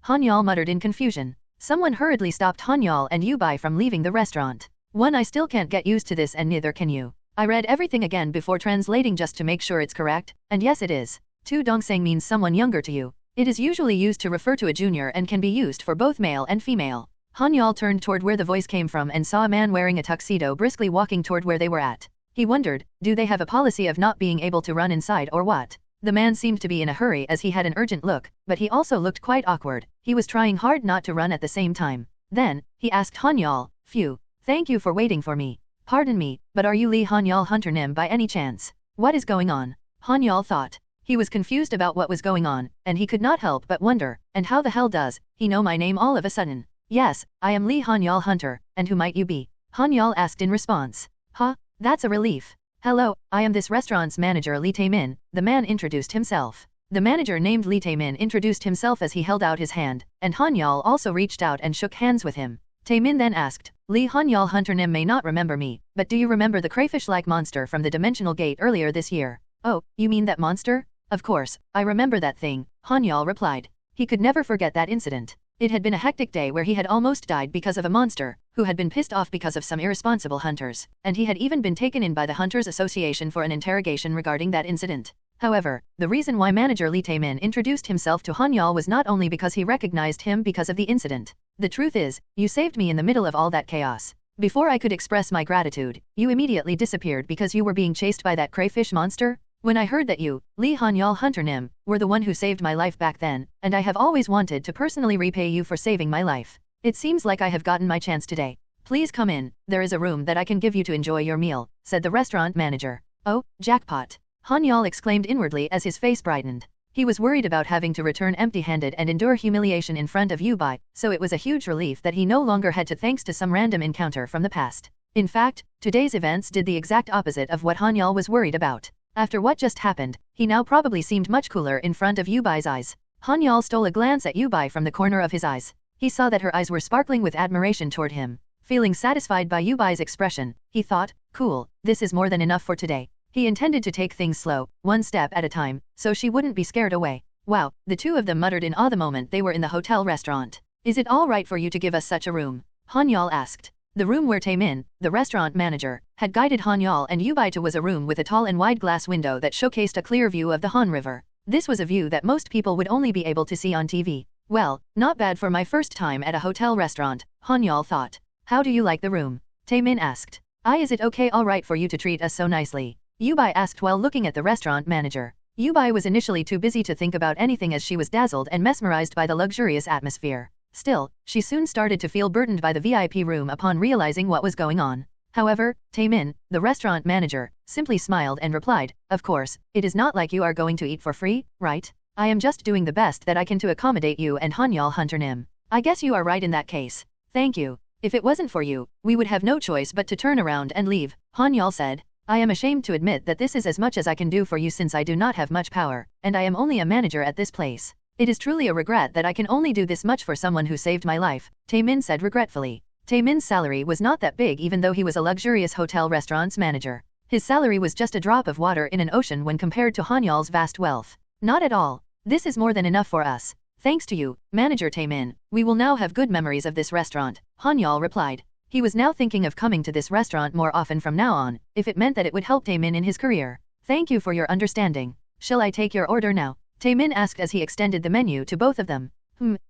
Han-Yeol muttered in confusion. Someone hurriedly stopped Han-Yeol and Yubai from leaving the restaurant. I still can't get used to this and neither can you. I read everything again before translating just to make sure it's correct, and yes it is. Tu dongsang means someone younger to you. It is usually used to refer to a junior and can be used for both male and female. Han-Yeol turned toward where the voice came from and saw a man wearing a tuxedo briskly walking toward where they were at. He wondered, do they have a policy of not being able to run inside or what? The man seemed to be in a hurry as he had an urgent look, but he also looked quite awkward. He was trying hard not to run at the same time. Then, he asked Han-Yeol, Phew, thank you for waiting for me. Pardon me, but are you Lee Han-Yeol Hunter Nim by any chance? What is going on? Han-Yeol thought. He was confused about what was going on, and he could not help but wonder, and how the hell does he know my name all of a sudden? Yes, I am Lee Han-Yeol Hunter, and who might you be? Han-Yeol asked in response. Huh, that's a relief. Hello, I am this restaurant's manager Lee Tae-min, the man introduced himself. The manager named Lee Tae-min introduced himself as he held out his hand, and Han-Yeol also reached out and shook hands with him. Tae-min then asked, Lee Han-Yeol Hunter Nim may not remember me, but do you remember the crayfish-like monster from the dimensional gate earlier this year? Oh, you mean that monster? Of course, I remember that thing, Han-Yeol replied. He could never forget that incident. It had been a hectic day where he had almost died because of a monster, who had been pissed off because of some irresponsible hunters, and he had even been taken in by the Hunters Association for an interrogation regarding that incident. However, the reason why manager Lee Tae-min introduced himself to Han-Yeol was not only because he recognized him because of the incident. The truth is, you saved me in the middle of all that chaos. Before I could express my gratitude, you immediately disappeared because you were being chased by that crayfish monster? When I heard that you, Lee Han-Yeol Hunter Nim, were the one who saved my life back then, and I have always wanted to personally repay you for saving my life. It seems like I have gotten my chance today. Please come in, there is a room that I can give you to enjoy your meal, said the restaurant manager. Oh, jackpot. Han-Yeol exclaimed inwardly as his face brightened. He was worried about having to return empty-handed and endure humiliation in front of Yubai, so it was a huge relief that he no longer had to thanks to some random encounter from the past. In fact, today's events did the exact opposite of what Han-Yeol was worried about. After what just happened, he now probably seemed much cooler in front of Yubai's eyes. Han-Yeol stole a glance at Yubai from the corner of his eyes. He saw that her eyes were sparkling with admiration toward him. Feeling satisfied by Yubai's expression, he thought, cool, this is more than enough for today. He intended to take things slow, one step at a time, so she wouldn't be scared away. Wow, the two of them muttered in awe the moment they were in the hotel restaurant. Is it all right for you to give us such a room? Han-Yeol asked. The room where Tae-min, the restaurant manager, had guided Han-Yeol and Yubai to was a room with a tall and wide glass window that showcased a clear view of the Han River. This was a view that most people would only be able to see on TV. Well, not bad for my first time at a hotel restaurant, Han-Yeol thought. How do you like the room? Tae-min asked. Is it okay all right for you to treat us so nicely? Yubai asked while looking at the restaurant manager. Yubai was initially too busy to think about anything as she was dazzled and mesmerized by the luxurious atmosphere. Still, she soon started to feel burdened by the VIP room upon realizing what was going on. However, Tae-min, the restaurant manager, simply smiled and replied, Of course, it is not like you are going to eat for free, right? I am just doing the best that I can to accommodate you and Han-Yeol Hunter Nim. I guess you are right in that case. Thank you. If it wasn't for you, we would have no choice but to turn around and leave, Han-Yeol said. I am ashamed to admit that this is as much as I can do for you since I do not have much power, and I am only a manager at this place. It is truly a regret that I can only do this much for someone who saved my life, Tae-min said regretfully. Tae-min's salary was not that big even though he was a luxurious hotel restaurant's manager. His salary was just a drop of water in an ocean when compared to Han-Yeol's vast wealth. Not at all. This is more than enough for us. Thanks to you, Manager Tae-min, we will now have good memories of this restaurant, Han-Yeol replied. He was now thinking of coming to this restaurant more often from now on, if it meant that it would help Taemin in his career. Thank you for your understanding. Shall I take your order now? Taemin asked as he extended the menu to both of them.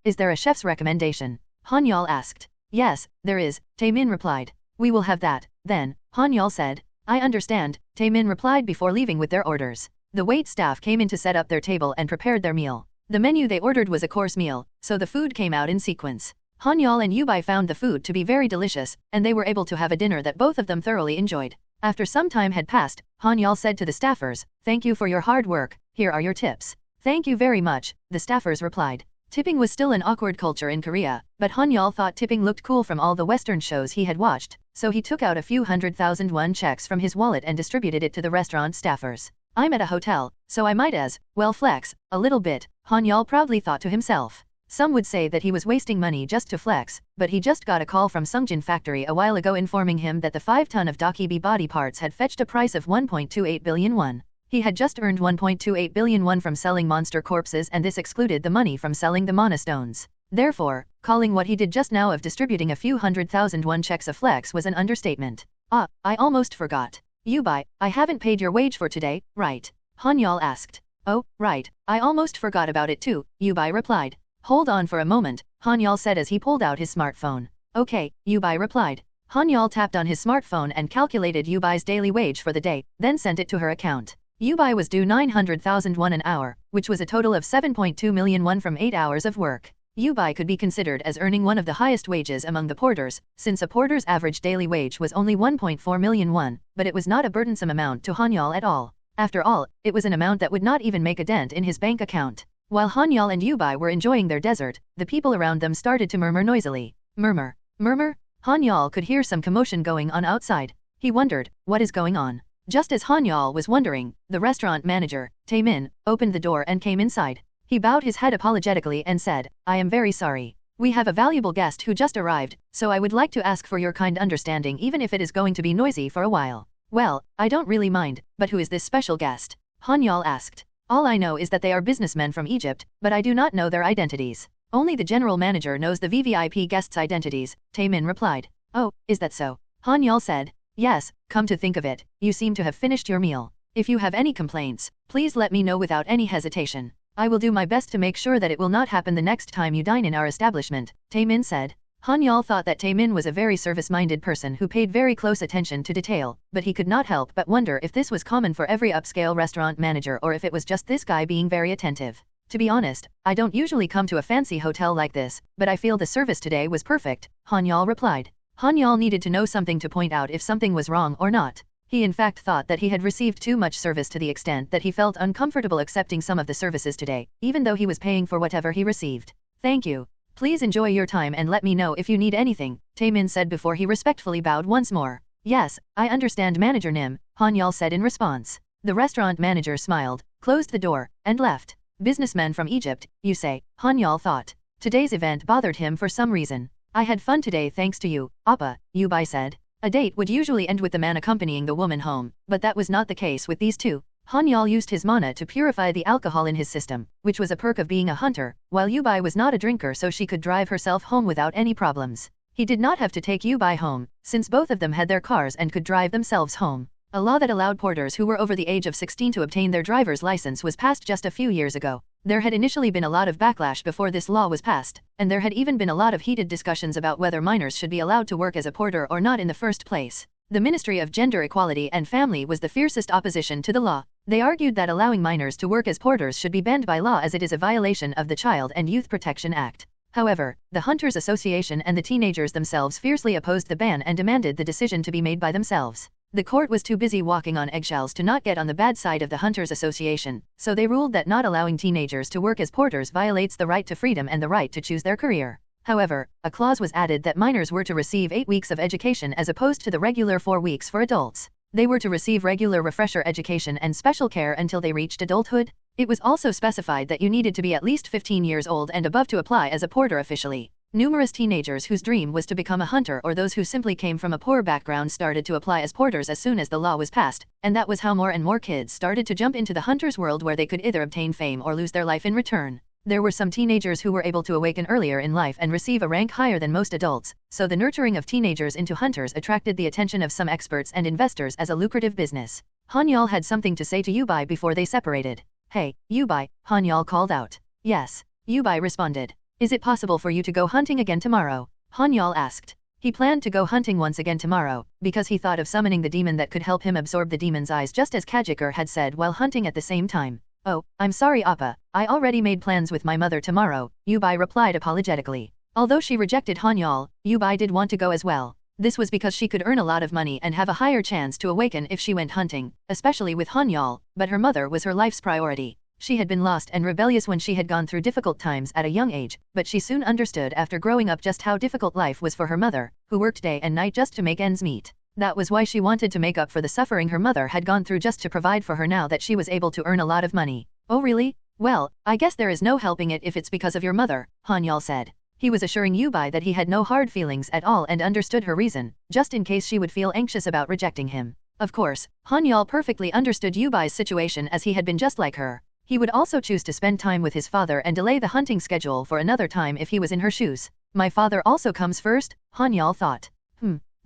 Is there a chef's recommendation? Han-Yeol asked. Yes, there is, Taemin replied. We will have that, then, Han-Yeol said. I understand, Taemin replied before leaving with their orders. The wait staff came in to set up their table and prepared their meal. The menu they ordered was a course meal, so the food came out in sequence. Han-Yeol and Yubai found the food to be very delicious, and they were able to have a dinner that both of them thoroughly enjoyed. After some time had passed, Han-Yeol said to the staffers, "Thank you for your hard work, here are your tips." "Thank you very much," the staffers replied. Tipping was still an awkward culture in Korea, but Han-Yeol thought tipping looked cool from all the Western shows he had watched, so he took out a few 100,000 won checks from his wallet and distributed it to the restaurant staffers. "I'm at a hotel, so I might as well flex a little bit," Han-Yeol proudly thought to himself. Some would say that he was wasting money just to flex, but he just got a call from Sun Jin factory a while ago informing him that the 5 ton of Dobi body parts had fetched a price of 1.28 billion won. He had just earned 1.28 billion won from selling monster corpses, and this excluded the money from selling the mana stones. Therefore, calling what he did just now of distributing a few 100,000 won checks a flex was an understatement. "Ah, I almost forgot. Yubai, I haven't paid your wage for today, right?" Han-Yeol asked. "Oh, right, I almost forgot about it too," Yubai replied. "Hold on for a moment," Han-Yeol said as he pulled out his smartphone. "Okay," Yubai replied. Han-Yeol tapped on his smartphone and calculated Yubai's daily wage for the day, then sent it to her account. Yubai was due 900,000 won an hour, which was a total of 7.2 million won from 8 hours of work. Yubai could be considered as earning one of the highest wages among the porters, since a porter's average daily wage was only 1.4 million won, but it was not a burdensome amount to Han-Yeol at all. After all, it was an amount that would not even make a dent in his bank account. While Han-Yeol and Yubai were enjoying their dessert, the people around them started to murmur noisily. Murmur. Murmur? Han-Yeol could hear some commotion going on outside. He wondered, what is going on? Just as Han-Yeol was wondering, the restaurant manager, Taemin, opened the door and came inside. He bowed his head apologetically and said, "I am very sorry. We have a valuable guest who just arrived, so I would like to ask for your kind understanding even if it is going to be noisy for a while." "Well, I don't really mind, but who is this special guest?" Han-Yeol asked. "All I know is that they are businessmen from Egypt, but I do not know their identities. Only the general manager knows the VVIP guests' identities," Taemin replied. "Oh, is that so?" Han-Yeol said. "Yes, come to think of it, you seem to have finished your meal. If you have any complaints, please let me know without any hesitation. I will do my best to make sure that it will not happen the next time you dine in our establishment," Taemin said. Han-Yeol thought that Taemin was a very service-minded person who paid very close attention to detail, but he could not help but wonder if this was common for every upscale restaurant manager or if it was just this guy being very attentive. "To be honest, I don't usually come to a fancy hotel like this, but I feel the service today was perfect," Han-Yeol replied. Han-Yeol needed to know something to point out if something was wrong or not. He in fact thought that he had received too much service to the extent that he felt uncomfortable accepting some of the services today, even though he was paying for whatever he received. "Thank you. Please enjoy your time and let me know if you need anything," Taemin said before he respectfully bowed once more. "Yes, I understand, Manager Nim," Han-Yeol said in response. The restaurant manager smiled, closed the door, and left. Businessmen from Egypt, you say, Han-Yeol thought. Today's event bothered him for some reason. "I had fun today thanks to you, Appa," Yubai said. A date would usually end with the man accompanying the woman home, but that was not the case with these two. Han-Yeol used his mana to purify the alcohol in his system, which was a perk of being a hunter, while Yubai was not a drinker, so she could drive herself home without any problems. He did not have to take Yubai home, since both of them had their cars and could drive themselves home. A law that allowed porters who were over the age of 16 to obtain their driver's license was passed just a few years ago. There had initially been a lot of backlash before this law was passed, and there had even been a lot of heated discussions about whether minors should be allowed to work as a porter or not in the first place. The Ministry of Gender Equality and Family was the fiercest opposition to the law. They argued that allowing minors to work as porters should be banned by law as it is a violation of the Child and Youth Protection Act. However, the Hunters Association and the teenagers themselves fiercely opposed the ban and demanded the decision to be made by themselves. The court was too busy walking on eggshells to not get on the bad side of the Hunters Association, so they ruled that not allowing teenagers to work as porters violates the right to freedom and the right to choose their career. However, a clause was added that minors were to receive 8 weeks of education as opposed to the regular 4 weeks for adults. They were to receive regular refresher education and special care until they reached adulthood. It was also specified that you needed to be at least 15 years old and above to apply as a porter officially. Numerous teenagers whose dream was to become a hunter or those who simply came from a poor background started to apply as porters as soon as the law was passed, and that was how more and more kids started to jump into the hunter's world where they could either obtain fame or lose their life in return. There were some teenagers who were able to awaken earlier in life and receive a rank higher than most adults, so the nurturing of teenagers into hunters attracted the attention of some experts and investors as a lucrative business. Han-Yeol had something to say to Yubai before they separated. Hey, Yubai, Han-Yeol called out. Yes, Yubai responded. Is it possible for you to go hunting again tomorrow? Han-Yeol asked. He planned to go hunting once again tomorrow, because he thought of summoning the demon that could help him absorb the demon's eyes just as Kiker had said while hunting at the same time. Oh, I'm sorry Appa, I already made plans with my mother tomorrow, Yubai replied apologetically. Although she rejected Han-Yeol, Yubai did want to go as well. This was because she could earn a lot of money and have a higher chance to awaken if she went hunting, especially with Han-Yeol, but her mother was her life's priority. She had been lost and rebellious when she had gone through difficult times at a young age, but she soon understood after growing up just how difficult life was for her mother, who worked day and night just to make ends meet. That was why she wanted to make up for the suffering her mother had gone through just to provide for her now that she was able to earn a lot of money. Oh really? Well, I guess there is no helping it if it's because of your mother, Han-Yeol said. He was assuring Yubai that he had no hard feelings at all and understood her reason, just in case she would feel anxious about rejecting him. Of course, Han-Yeol perfectly understood Yubai's situation as he had been just like her. He would also choose to spend time with his father and delay the hunting schedule for another time if he was in her shoes. My father also comes first, Han-Yeol thought.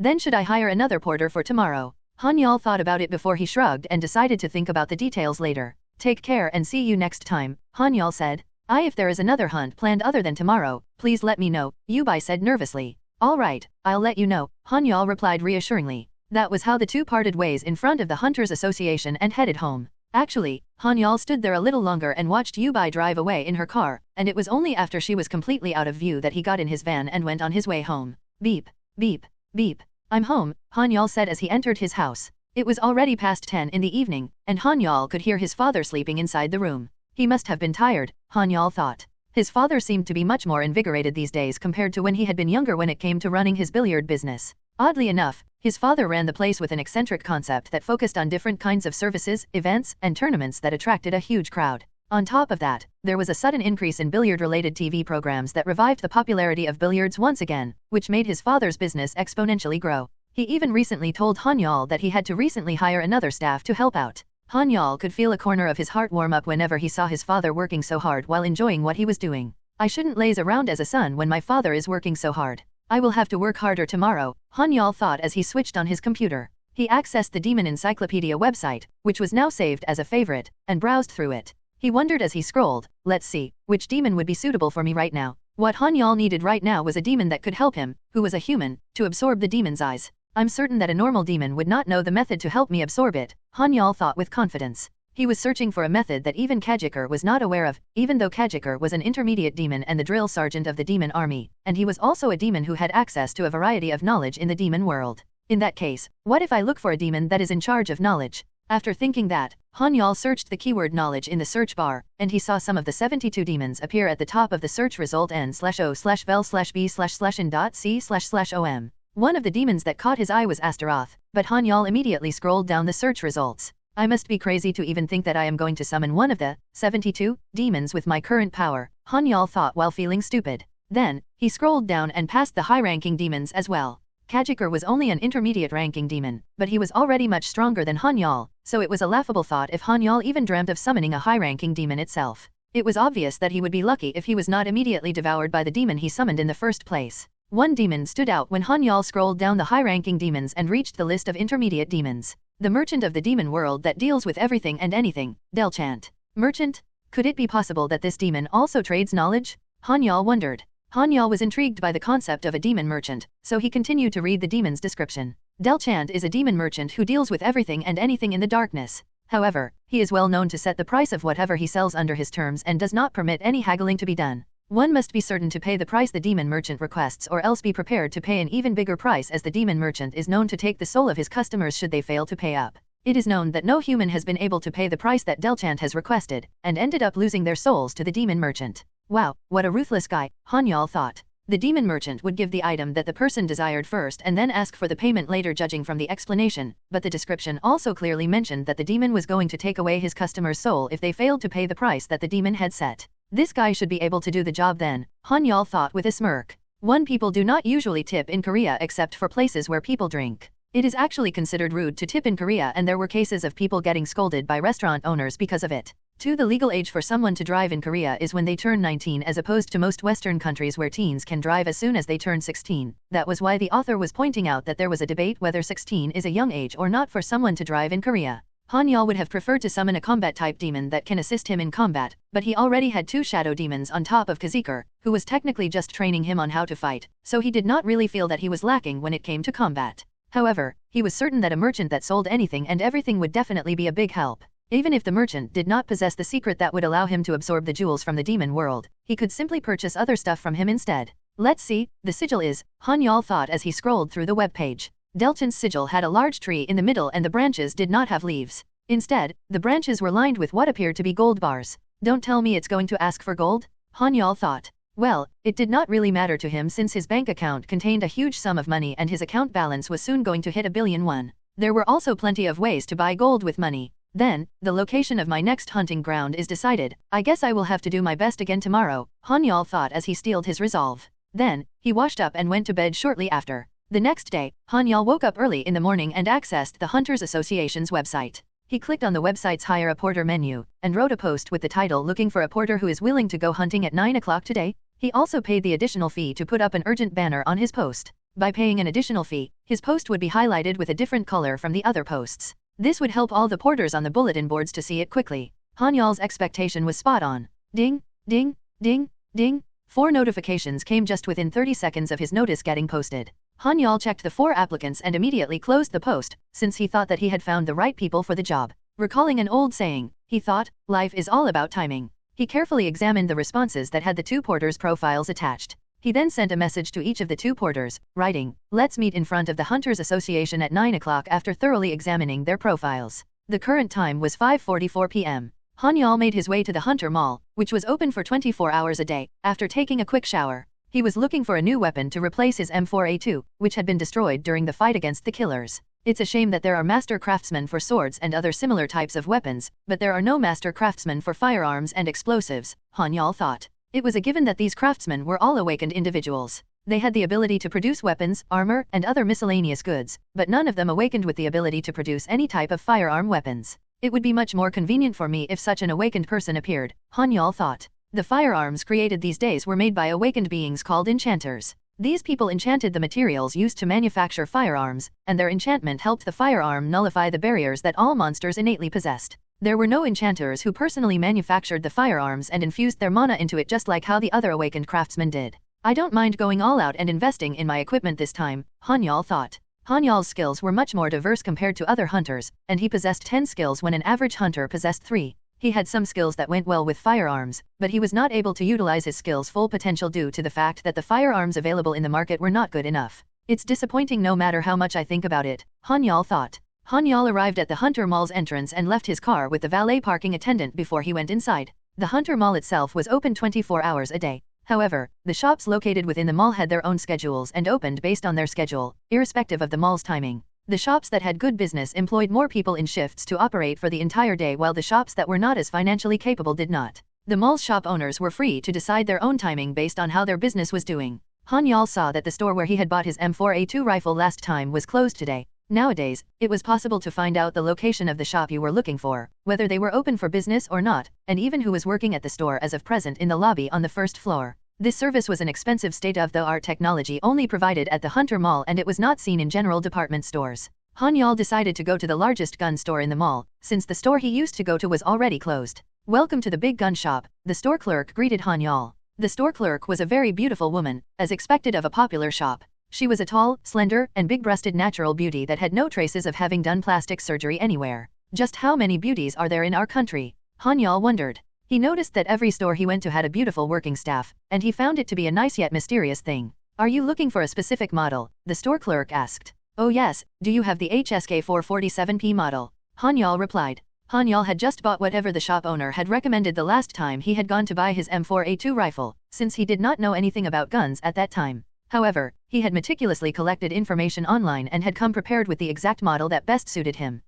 Then should I hire another porter for tomorrow? Han-Yeol thought about it before he shrugged and decided to think about the details later. Take care and see you next time, Han-Yeol said. If there is another hunt planned other than tomorrow, please let me know, Yubai said nervously. All right, I'll let you know, Han-Yeol replied reassuringly. That was how the two parted ways in front of the Hunters Association and headed home. Actually, Han-Yeol stood there a little longer and watched Yubai drive away in her car, and it was only after she was completely out of view that he got in his van and went on his way home. Beep, beep, beep. I'm home, Han-Yeol said as he entered his house. It was already past 10 in the evening, and Han-Yeol could hear his father sleeping inside the room. He must have been tired, Han-Yeol thought. His father seemed to be much more invigorated these days compared to when he had been younger when it came to running his billiard business. Oddly enough, his father ran the place with an eccentric concept that focused on different kinds of services, events, and tournaments that attracted a huge crowd. On top of that, there was a sudden increase in billiard-related TV programs that revived the popularity of billiards once again, which made his father's business exponentially grow. He even recently told Han-Yeol that he had to recently hire another staff to help out. Han-Yeol could feel a corner of his heart warm up whenever he saw his father working so hard while enjoying what he was doing. I shouldn't laze around as a son when my father is working so hard. I will have to work harder tomorrow, Han-Yeol thought as he switched on his computer. He accessed the Demon Encyclopedia website, which was now saved as a favorite, and browsed through it. He wondered as he scrolled, let's see, which demon would be suitable for me right now. What Han-Yeol needed right now was a demon that could help him, who was a human, to absorb the demon's eyes. I'm certain that a normal demon would not know the method to help me absorb it, Han-Yeol thought with confidence. He was searching for a method that even Kiker was not aware of, even though Kiker was an intermediate demon and the drill sergeant of the demon army, and he was also a demon who had access to a variety of knowledge in the demon world. In that case, what if I look for a demon that is in charge of knowledge? After thinking that, Han-Yeol searched the keyword knowledge in the search bar, and he saw some of the 72 demons appear at the top of the search result n/o/vel/b/n.c//om. One of the demons that caught his eye was Astaroth, but Han-Yeol immediately scrolled down the search results. I must be crazy to even think that I am going to summon one of the 72 demons with my current power, Han-Yeol thought while feeling stupid. Then, he scrolled down and passed the high-ranking demons as well. Kiker was only an intermediate-ranking demon, but he was already much stronger than Han-Yeol, so it was a laughable thought if Han-Yeol even dreamt of summoning a high-ranking demon itself. It was obvious that he would be lucky if he was not immediately devoured by the demon he summoned in the first place. One demon stood out when Han-Yeol scrolled down the high-ranking demons and reached the list of intermediate demons. The merchant of the demon world that deals with everything and anything, Delchant. Merchant? Could it be possible that this demon also trades knowledge? Han-Yeol wondered. Han-Yeol was intrigued by the concept of a demon merchant, so he continued to read the demon's description. Delchant is a demon merchant who deals with everything and anything in the darkness. However, he is well known to set the price of whatever he sells under his terms and does not permit any haggling to be done. One must be certain to pay the price the demon merchant requests or else be prepared to pay an even bigger price, as the demon merchant is known to take the soul of his customers should they fail to pay up. It is known that no human has been able to pay the price that Delchant has requested, and ended up losing their souls to the demon merchant. Wow, what a ruthless guy, Han-Yeol thought. The demon merchant would give the item that the person desired first and then ask for the payment later judging from the explanation, but the description also clearly mentioned that the demon was going to take away his customer's soul if they failed to pay the price that the demon had set. This guy should be able to do the job then, Han-Yeol thought with a smirk. People do not usually tip in Korea except for places where people drink. It is actually considered rude to tip in Korea, and there were cases of people getting scolded by restaurant owners because of it. 2. The legal age for someone to drive in Korea is when they turn 19 as opposed to most Western countries where teens can drive as soon as they turn 16. That was why the author was pointing out that there was a debate whether 16 is a young age or not for someone to drive in Korea. Han-Yeol would have preferred to summon a combat-type demon that can assist him in combat, but he already had 2 shadow demons on top of Kiker, who was technically just training him on how to fight, so he did not really feel that he was lacking when it came to combat. However, he was certain that a merchant that sold anything and everything would definitely be a big help. Even if the merchant did not possess the secret that would allow him to absorb the jewels from the demon world, he could simply purchase other stuff from him instead. Let's see, the sigil is, Han-Yeol thought as he scrolled through the web page. Delchin's sigil had a large tree in the middle and the branches did not have leaves. Instead, the branches were lined with what appeared to be gold bars. Don't tell me it's going to ask for gold? Han-Yeol thought. Well, it did not really matter to him since his bank account contained a huge sum of money and his account balance was soon going to hit 1 billion won. There were also plenty of ways to buy gold with money. Then, the location of my next hunting ground is decided. I guess I will have to do my best again tomorrow, Han-Yeol thought as he steeled his resolve. Then, he washed up and went to bed shortly after. The next day, Han-Yeol woke up early in the morning and accessed the Hunters Association's website. He clicked on the website's Hire a Porter menu, and wrote a post with the title looking for a porter who is willing to go hunting at 9 o'clock today. He also paid the additional fee to put up an urgent banner on his post. By paying an additional fee, his post would be highlighted with a different color from the other posts. This would help all the porters on the bulletin boards to see it quickly. Han-Yeol's expectation was spot on. Ding, ding, ding, ding. 4 notifications came just within 30 seconds of his notice getting posted. Han-Yeol checked the 4 applicants and immediately closed the post, since he thought that he had found the right people for the job. Recalling an old saying, he thought, life is all about timing. He carefully examined the responses that had the 2 porters' profiles attached. He then sent a message to each of the 2 porters, writing, "Let's meet in front of the Hunters Association at 9 o'clock after thoroughly examining their profiles." The current time was 5:44 p.m. Han-Yeol made his way to the Hunter Mall, which was open for 24 hours a day, after taking a quick shower. He was looking for a new weapon to replace his M4A2, which had been destroyed during the fight against the killers. It's a shame that there are master craftsmen for swords and other similar types of weapons, but there are no master craftsmen for firearms and explosives, Han-Yeol thought. It was a given that these craftsmen were all awakened individuals. They had the ability to produce weapons, armor, and other miscellaneous goods, but none of them awakened with the ability to produce any type of firearm weapons. It would be much more convenient for me if such an awakened person appeared, Han-Yeol thought. The firearms created these days were made by awakened beings called enchanters. These people enchanted the materials used to manufacture firearms, and their enchantment helped the firearm nullify the barriers that all monsters innately possessed. There were no enchanters who personally manufactured the firearms and infused their mana into it just like how the other awakened craftsmen did. I don't mind going all out and investing in my equipment this time, Han-Yeol thought. Han-Yeol's skills were much more diverse compared to other hunters, and he possessed 10 skills when an average hunter possessed 3. He had some skills that went well with firearms, but he was not able to utilize his skills' full potential due to the fact that the firearms available in the market were not good enough. It's disappointing no matter how much I think about it, Han-Yeol thought. Han-Yeol arrived at the Hunter Mall's entrance and left his car with the valet parking attendant before he went inside. The Hunter Mall itself was open 24 hours a day. However, the shops located within the mall had their own schedules and opened based on their schedule, irrespective of the mall's timing. The shops that had good business employed more people in shifts to operate for the entire day while the shops that were not as financially capable did not. The mall's shop owners were free to decide their own timing based on how their business was doing. Han-Yeol saw that the store where he had bought his M4A2 rifle last time was closed today. Nowadays, it was possible to find out the location of the shop you were looking for, whether they were open for business or not, and even who was working at the store as of present in the lobby on the first floor. This service was an expensive state-of-the-art technology only provided at the Hunter Mall and it was not seen in general department stores. Han-Yeol decided to go to the largest gun store in the mall, since the store he used to go to was already closed. "Welcome to the big gun shop," the store clerk greeted Han-Yeol. The store clerk was a very beautiful woman, as expected of a popular shop. She was a tall, slender, and big-breasted natural beauty that had no traces of having done plastic surgery anywhere. Just how many beauties are there in our country? Han-Yeol wondered. He noticed that every store he went to had a beautiful working staff, and he found it to be a nice yet mysterious thing. "Are you looking for a specific model?" the store clerk asked. "Oh yes, do you have the HSK 447P model?" Han-Yeol replied. Han-Yeol had just bought whatever the shop owner had recommended the last time he had gone to buy his M4A2 rifle, since he did not know anything about guns at that time. However, he had meticulously collected information online and had come prepared with the exact model that best suited him.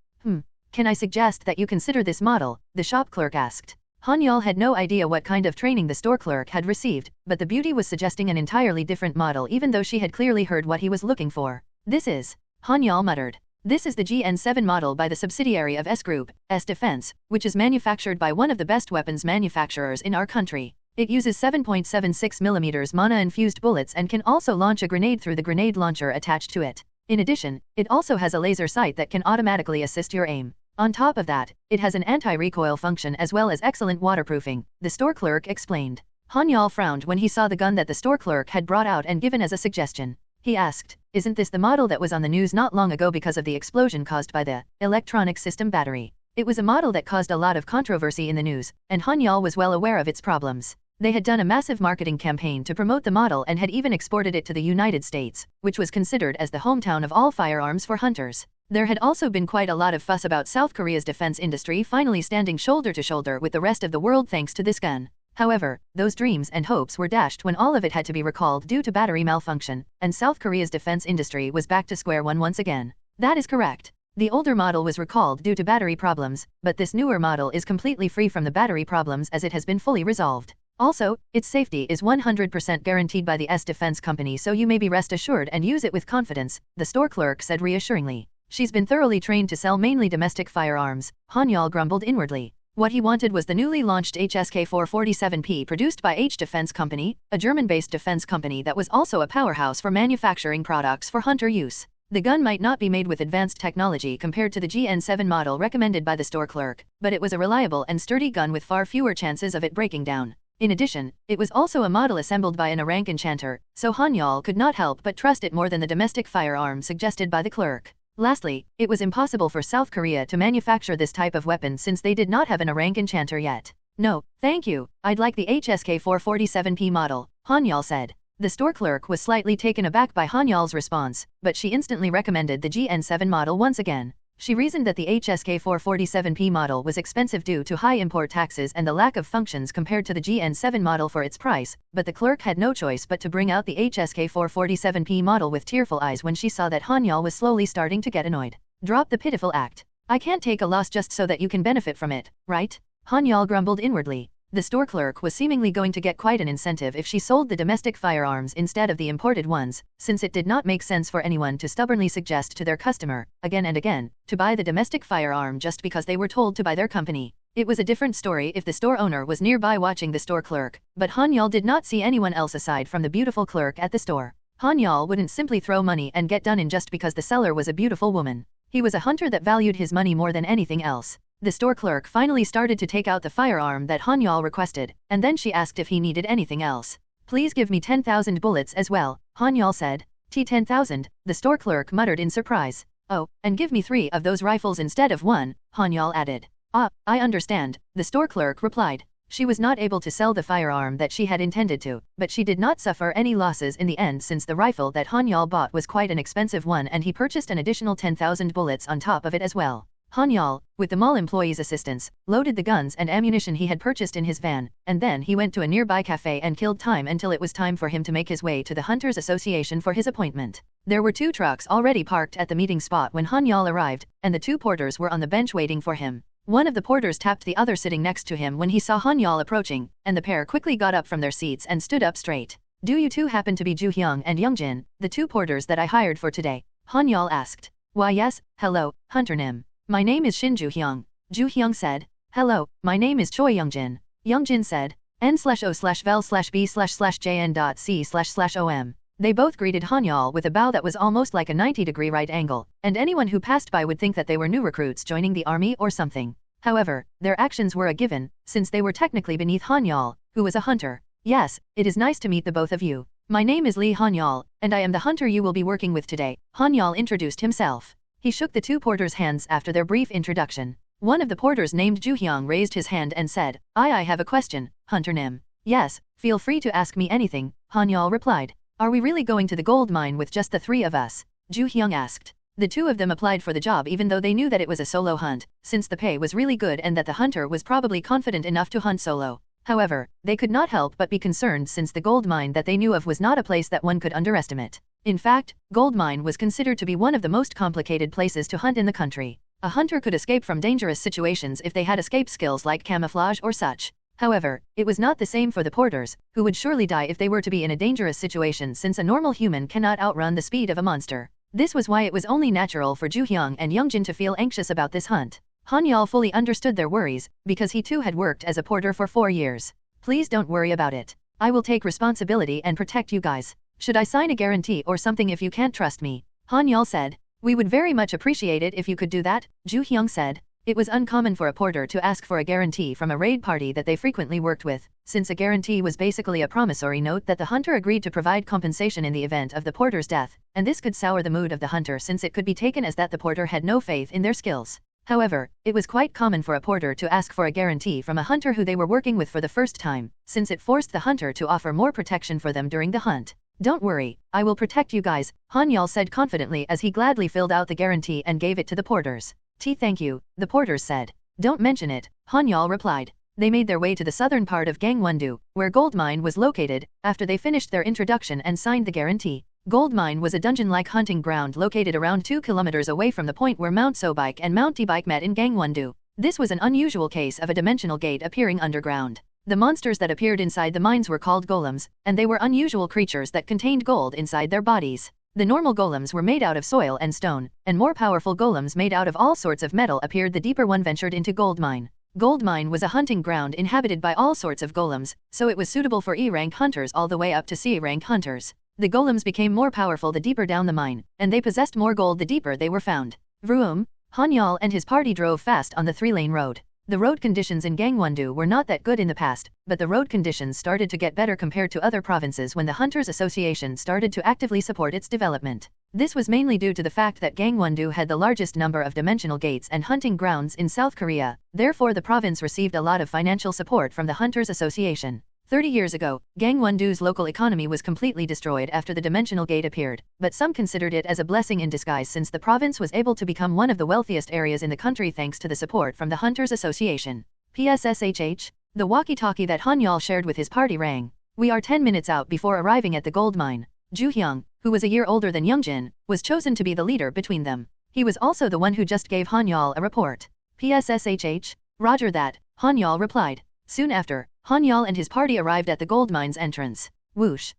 Can I suggest that you consider this model?" the shop clerk asked. Han-Yeol had no idea what kind of training the store clerk had received, but the beauty was suggesting an entirely different model even though she had clearly heard what he was looking for. "This is," Han-Yeol muttered. This is the GN7 model by the subsidiary of S Group, S Defense, which is manufactured by one of the best weapons manufacturers in our country. It uses 7.76mm mana-infused bullets and can also launch a grenade through the grenade launcher attached to it. In addition, it also has a laser sight that can automatically assist your aim. On top of that, it has an anti-recoil function as well as excellent waterproofing, the store clerk explained. Han-Yeol frowned when he saw the gun that the store clerk had brought out and given as a suggestion. He asked, "Isn't this the model that was on the news not long ago because of the explosion caused by the electronic system battery?" It was a model that caused a lot of controversy in the news, and Han-Yeol was well aware of its problems. They had done a massive marketing campaign to promote the model and had even exported it to the United States, which was considered as the hometown of all firearms for hunters. There had also been quite a lot of fuss about South Korea's defense industry finally standing shoulder to shoulder with the rest of the world thanks to this gun. However, those dreams and hopes were dashed when all of it had to be recalled due to battery malfunction, and South Korea's defense industry was back to square one once again. That is correct. The older model was recalled due to battery problems, but this newer model is completely free from the battery problems as it has been fully resolved. Also, its safety is 100% guaranteed by the S Defense Company, so you may be rest assured and use it with confidence, the store clerk said reassuringly. She's been thoroughly trained to sell mainly domestic firearms, Han-Yeol grumbled inwardly. What he wanted was the newly launched HSK-447P produced by H Defense Company, a German-based defense company that was also a powerhouse for manufacturing products for hunter use. The gun might not be made with advanced technology compared to the GN7 model recommended by the store clerk, but it was a reliable and sturdy gun with far fewer chances of it breaking down. In addition, it was also a model assembled by an rank enchanter, so Han-Yeol could not help but trust it more than the domestic firearm suggested by the clerk. Lastly, it was impossible for South Korea to manufacture this type of weapon since they did not have an rank enchanter yet. "No, thank you, I'd like the HSK-447P model," Han-Yeol said. The store clerk was slightly taken aback by Han-Yeol's response, but she instantly recommended the GN7 model once again. She reasoned that the HSK-447P model was expensive due to high import taxes and the lack of functions compared to the GN7 model for its price, but the clerk had no choice but to bring out the HSK-447P model with tearful eyes when she saw that Han-Yeol was slowly starting to get annoyed. "Drop the pitiful act. I can't take a loss just so that you can benefit from it, right?" Han-Yeol grumbled inwardly. The store clerk was seemingly going to get quite an incentive if she sold the domestic firearms instead of the imported ones, since it did not make sense for anyone to stubbornly suggest to their customer, again and again, to buy the domestic firearm just because they were told to by their company. It was a different story if the store owner was nearby watching the store clerk, but Han-Yeol did not see anyone else aside from the beautiful clerk at the store. Han-Yeol wouldn't simply throw money and get done in just because the seller was a beautiful woman. He was a hunter that valued his money more than anything else. The store clerk finally started to take out the firearm that Han-Yeol requested, and then she asked if he needed anything else. "Please give me 10,000 bullets as well," Han-Yeol said. "10,000, the store clerk muttered in surprise. "Oh, and give me 3 of those rifles instead of 1, Han-Yeol added. "Ah, I understand," the store clerk replied. She was not able to sell the firearm that she had intended to, but she did not suffer any losses in the end since the rifle that Han-Yeol bought was quite an expensive one and he purchased an additional 10,000 bullets on top of it as well. Han-Yeol, with the mall employee's assistance, loaded the guns and ammunition he had purchased in his van, and then he went to a nearby cafe and killed time until it was time for him to make his way to the Hunters Association for his appointment. There were 2 trucks already parked at the meeting spot when Han-Yeol arrived, and the 2 porters were on the bench waiting for him. One of the porters tapped the other sitting next to him when he saw Han-Yeol approaching, and the pair quickly got up from their seats and stood up straight. "Do you 2 happen to be Joo-hyung and Young-jin, the 2 porters that I hired for today?" Han-Yeol asked. "Why yes, hello, Hunter Nim. My name is Shin Joo-hyung," Joo-hyung said. "Hello, my name is Choi Young-jin," Young-jin said. N/O/vel/b/jn.c//om. They both greeted Han-Yeol with a bow that was almost like a 90-degree right angle, and anyone who passed by would think that they were new recruits joining the army or something. However, their actions were a given, since they were technically beneath Han-Yeol, who was a hunter. "Yes, it is nice to meet the both of you. My name is Lee Han-Yeol, and I am the hunter you will be working with today," Han-Yeol introduced himself. He shook the 2 porters' hands after their brief introduction. One of the porters named Joo-hyung raised his hand and said, I have a question, Hunter Nim." "Yes, feel free to ask me anything," Han-Yeol replied. "Are we really going to the gold mine with just the 3 of us?" Joo-hyung asked. The 2 of them applied for the job even though they knew that it was a solo hunt, since the pay was really good and that the hunter was probably confident enough to hunt solo. However, they could not help but be concerned since the gold mine that they knew of was not a place that one could underestimate. In fact, gold mine was considered to be one of the most complicated places to hunt in the country. A hunter could escape from dangerous situations if they had escape skills like camouflage or such. However, it was not the same for the porters, who would surely die if they were to be in a dangerous situation since a normal human cannot outrun the speed of a monster. This was why it was only natural for Ju-hyung and Youngjin to feel anxious about this hunt. Han-Yeol fully understood their worries, because he too had worked as a porter for 4 years. Please don't worry about it. I will take responsibility and protect you guys. Should I sign a guarantee or something if you can't trust me? Han-Yeol said. We would very much appreciate it if you could do that, Ju-hyung said. It was uncommon for a porter to ask for a guarantee from a raid party that they frequently worked with, since a guarantee was basically a promissory note that the hunter agreed to provide compensation in the event of the porter's death, and this could sour the mood of the hunter since it could be taken as that the porter had no faith in their skills. However, it was quite common for a porter to ask for a guarantee from a hunter who they were working with for the first time, since it forced the hunter to offer more protection for them during the hunt. Don't worry, I will protect you guys, Han-Yeol said confidently as he gladly filled out the guarantee and gave it to the porters. Thank you, the porters said. Don't mention it, Han-Yeol replied. They made their way to the southern part of Gangwon-do, where gold mine was located, after they finished their introduction and signed the guarantee. Gold mine was a dungeon-like hunting ground located around 2 kilometers away from the point where Mount Sobike and Mount Debike met in Gangwon-do. This was an unusual case of a dimensional gate appearing underground. The monsters that appeared inside the mines were called golems, and they were unusual creatures that contained gold inside their bodies. The normal golems were made out of soil and stone, and more powerful golems made out of all sorts of metal appeared the deeper one ventured into gold mine. Gold mine was a hunting ground inhabited by all sorts of golems, so it was suitable for E-rank hunters all the way up to C-rank hunters. The golems became more powerful the deeper down the mine, and they possessed more gold the deeper they were found. Vroom! Han-Yeol and his party drove fast on the 3-lane road. The road conditions in Gangwon-do were not that good in the past, but the road conditions started to get better compared to other provinces when the Hunters Association started to actively support its development. This was mainly due to the fact that Gangwon-do had the largest number of dimensional gates and hunting grounds in South Korea, therefore the province received a lot of financial support from the Hunters Association. 30 years ago, Gangwon-do's local economy was completely destroyed after the dimensional gate appeared, but some considered it as a blessing in disguise since the province was able to become one of the wealthiest areas in the country thanks to the support from the Hunters Association. PSSHH, the walkie-talkie that Han-Yeol shared with his party rang. We are 10 minutes out before arriving at the gold mine. Ju-hyung, who was a year older than Youngjin, was chosen to be the leader between them. He was also the one who just gave Han-Yeol a report. PSSHH, roger that, Han-Yeol replied. Soon after, Han-Yeol and his party arrived at the gold mine's entrance. Whoosh.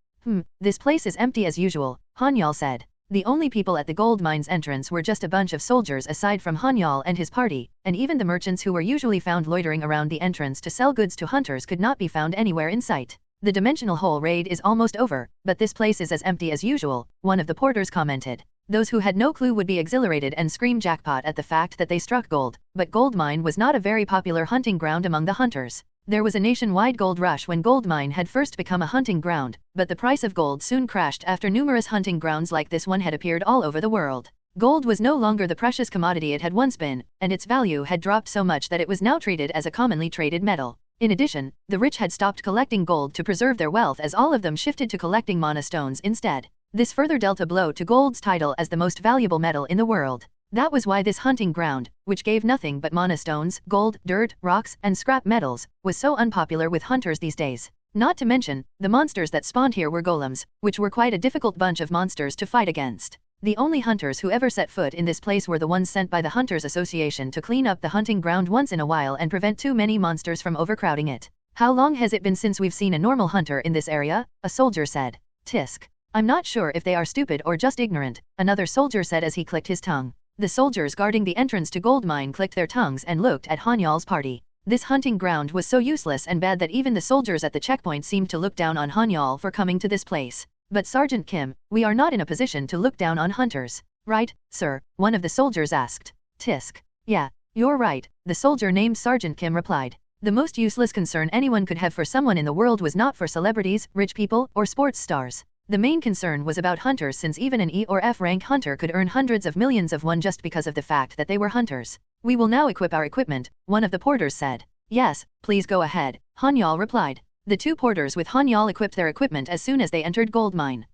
This place is empty as usual, Han-Yeol said. The only people at the gold mine's entrance were just a bunch of soldiers aside from Han-Yeol and his party, and even the merchants who were usually found loitering around the entrance to sell goods to hunters could not be found anywhere in sight. The dimensional hole raid is almost over, but this place is as empty as usual, one of the porters commented. Those who had no clue would be exhilarated and scream jackpot at the fact that they struck gold, but gold mine was not a very popular hunting ground among the hunters. There was a nationwide gold rush when gold mine had first become a hunting ground, but the price of gold soon crashed after numerous hunting grounds like this one had appeared all over the world. Gold was no longer the precious commodity it had once been, and its value had dropped so much that it was now treated as a commonly traded metal. In addition, the rich had stopped collecting gold to preserve their wealth as all of them shifted to collecting mana stones instead. This further dealt a blow to gold's title as the most valuable metal in the world. That was why this hunting ground, which gave nothing but mana stones, gold, dirt, rocks, and scrap metals, was so unpopular with hunters these days. Not to mention, the monsters that spawned here were golems, which were quite a difficult bunch of monsters to fight against. The only hunters who ever set foot in this place were the ones sent by the Hunters Association to clean up the hunting ground once in a while and prevent too many monsters from overcrowding it. How long has it been since we've seen a normal hunter in this area? A soldier said. Tisk. I'm not sure if they are stupid or just ignorant, another soldier said as he clicked his tongue. The soldiers guarding the entrance to gold mine clicked their tongues and looked at Han-Yeol's party. This hunting ground was so useless and bad that even the soldiers at the checkpoint seemed to look down on Han-Yeol for coming to this place. But Sergeant Kim, we are not in a position to look down on hunters. Right, sir? One of the soldiers asked. Tisk. Yeah, you're right, the soldier named Sergeant Kim replied. The most useless concern anyone could have for someone in the world was not for celebrities, rich people, or sports stars. The main concern was about hunters since even an E or F rank hunter could earn hundreds of millions of won just because of the fact that they were hunters. We will now equip our equipment, one of the porters said. Yes, please go ahead, Han-Yeol replied. The two porters with Han-Yeol equipped their equipment as soon as they entered gold mine.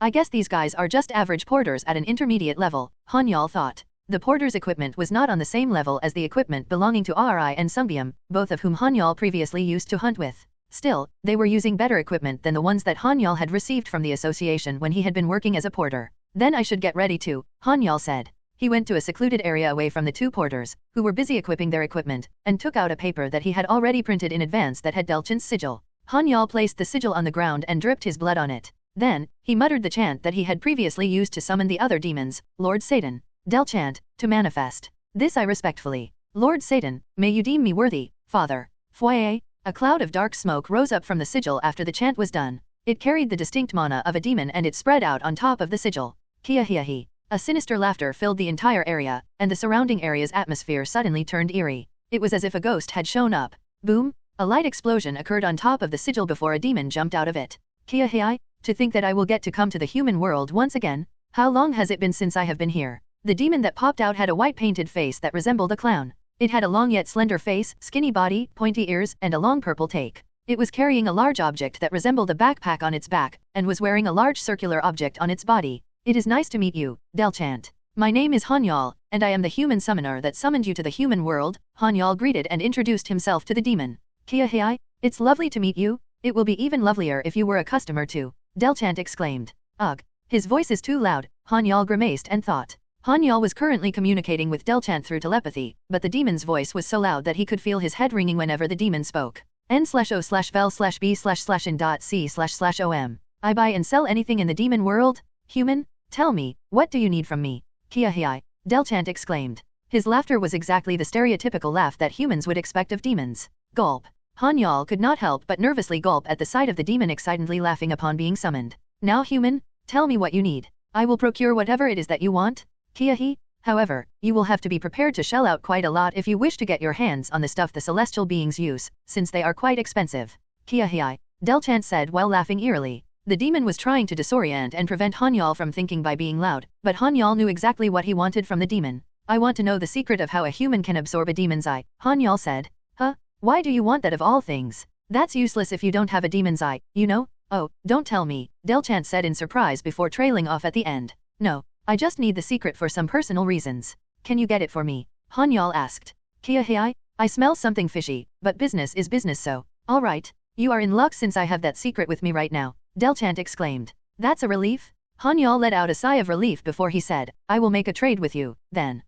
I guess these guys are just average porters at an intermediate level, Han-Yeol thought. The porter's equipment was not on the same level as the equipment belonging to Ari and Sungbyum, both of whom Han-Yeol previously used to hunt with. Still, they were using better equipment than the ones that Han-Yeol had received from the association when he had been working as a porter. Then I should get ready too, Han-Yeol said. He went to a secluded area away from the two porters, who were busy equipping their equipment, and took out a paper that he had already printed in advance that had Delchin's sigil. Han-Yeol placed the sigil on the ground and dripped his blood on it. Then, he muttered the chant that he had previously used to summon the other demons, Lord Satan. Del chant, to manifest. This I respectfully. Lord Satan, may you deem me worthy, Father. Foyer. A cloud of dark smoke rose up from the sigil after the chant was done. It carried the distinct mana of a demon and it spread out on top of the sigil. Kia-hia-he. A sinister laughter filled the entire area, and the surrounding area's atmosphere suddenly turned eerie. It was as if a ghost had shown up. Boom! A light explosion occurred on top of the sigil before a demon jumped out of it. Kia-hia, to think that I will get to come to the human world once again? How long has it been since I have been here? The demon that popped out had a white painted face that resembled a clown. It had a long yet slender face, skinny body, pointy ears, and a long purple take. It was carrying a large object that resembled a backpack on its back, and was wearing a large circular object on its body. It is nice to meet you, Del chant. My name is Han-Yeol, and I am the human summoner that summoned you to the human world. Han-Yeol greeted and introduced himself to the demon. Kia-hia, it's lovely to meet you. It will be even lovelier if you were a customer too, Del chant exclaimed. Ugh. His voice is too loud, Han-Yeol grimaced and thought. Han-Yeol was currently communicating with Del chant through telepathy, but the demon's voice was so loud that he could feel his head ringing whenever the demon spoke. N/O/vel/b/in.c//om. I buy and sell anything in the demon world? Human? Tell me, what do you need from me? Kia-hia, Del chant exclaimed. His laughter was exactly the stereotypical laugh that humans would expect of demons. Gulp. Han-Yeol could not help but nervously gulp at the sight of the demon excitedly laughing upon being summoned. Now human, tell me what you need. I will procure whatever it is that you want. Kia-he. However, you will have to be prepared to shell out quite a lot if you wish to get your hands on the stuff the celestial beings use, since they are quite expensive. Kia-hia, Del chant said while laughing eerily. The demon was trying to disorient and prevent Han-Yeol from thinking by being loud, but Han-Yeol knew exactly what he wanted from the demon. I want to know the secret of how a human can absorb a demon's eye, Han-Yeol said. Huh? Why do you want that of all things? That's useless if you don't have a demon's eye, you know? Oh, don't tell me, Del chant said in surprise before trailing off at the end. No, I just need the secret for some personal reasons. Can you get it for me? Han-Yeol asked. Kia-hia, I smell something fishy, but business is business so. Alright, you are in luck since I have that secret with me right now, Del chant exclaimed. That's a relief? Han-Yeol let out a sigh of relief before he said, I will make a trade with you, then.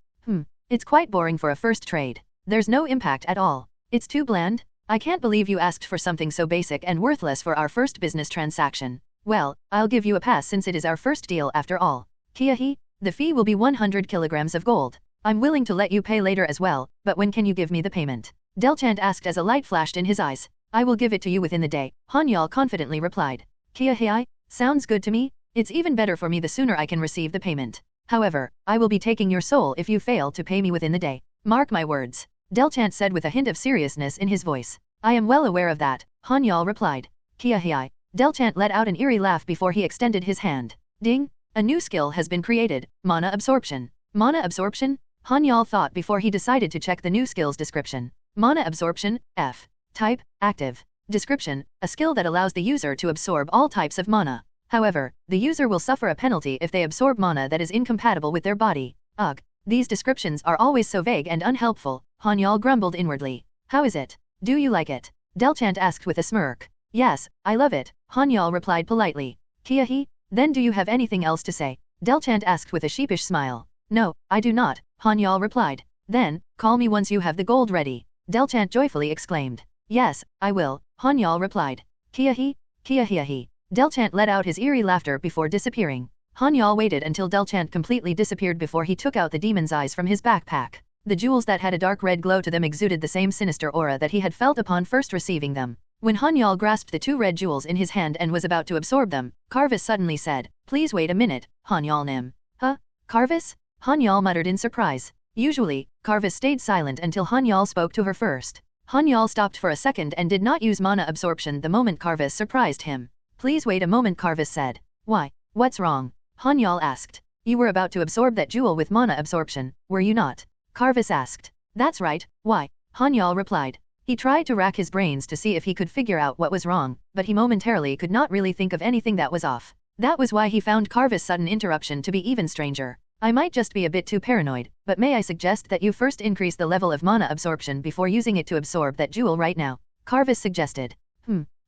It's quite boring for a first trade. There's no impact at all. It's too bland. I can't believe you asked for something so basic and worthless for our first business transaction. Well, I'll give you a pass since it is our first deal after all. Kia-he, the fee will be 100 kilograms of gold. I'm willing to let you pay later as well, but when can you give me the payment? Del chant asked as a light flashed in his eyes. I will give it to you within the day, Han-Yeol confidently replied. Kia-hia, sounds good to me. It's even better for me the sooner I can receive the payment. However, I will be taking your soul if you fail to pay me within the day. Mark my words, Del chant said with a hint of seriousness in his voice. I am well aware of that, Han-Yeol replied. Kia-hia, Del chant let out an eerie laugh before he extended his hand. Ding! A new skill has been created, mana absorption. Mana absorption? Han-Yeol thought before he decided to check the new skill's description. Mana absorption, F. Type, active. Description, a skill that allows the user to absorb all types of mana. However, the user will suffer a penalty if they absorb mana that is incompatible with their body. Ugh, these descriptions are always so vague and unhelpful, Han-Yeol grumbled inwardly. How is it? Do you like it? Del chant asked with a smirk. Yes, I love it, Han-Yeol replied politely. Kia-he, then do you have anything else to say? Del chant asked with a sheepish smile. No, I do not, Han-Yeol replied. Then, call me once you have the gold ready, Del chant joyfully exclaimed. Yes, I will, Han-Yeol replied. Kia-he, Kia-hia-he. Del chant let out his eerie laughter before disappearing. Han-Yeol waited until Del chant completely disappeared before he took out the demon's eyes from his backpack. The jewels that had a dark red glow to them exuded the same sinister aura that he had felt upon first receiving them. When Han-Yeol grasped the two red jewels in his hand and was about to absorb them, Carvis suddenly said, Please wait a minute, Han-Yeol nim. Huh? Carvis? Han-Yeol muttered in surprise. Usually, Carvis stayed silent until Han-Yeol spoke to her first. Han-Yeol stopped for a second and did not use mana absorption the moment Carvis surprised him. Please wait a moment, Carvis said. Why? What's wrong? Han-Yeol asked. You were about to absorb that jewel with mana absorption, were you not? Carvis asked. That's right, why? Han-Yeol replied. He tried to rack his brains to see if he could figure out what was wrong, but he momentarily could not really think of anything that was off. That was why he found Carvis' sudden interruption to be even stranger. I might just be a bit too paranoid, but may I suggest that you first increase the level of mana absorption before using it to absorb that jewel right now? Carvis suggested.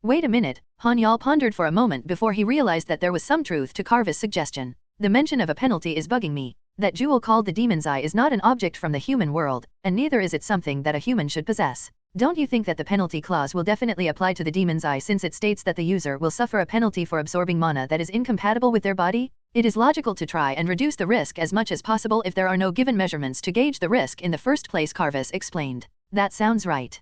Wait a minute, Han-Yeol pondered for a moment before he realized that there was some truth to Carvis' suggestion. The mention of a penalty is bugging me. That jewel called the Demon's Eye is not an object from the human world, and neither is it something that a human should possess. Don't you think that the penalty clause will definitely apply to the demon's eye since it states that the user will suffer a penalty for absorbing mana that is incompatible with their body? It is logical to try and reduce the risk as much as possible if there are no given measurements to gauge the risk in the first place, Carvis explained. That sounds right.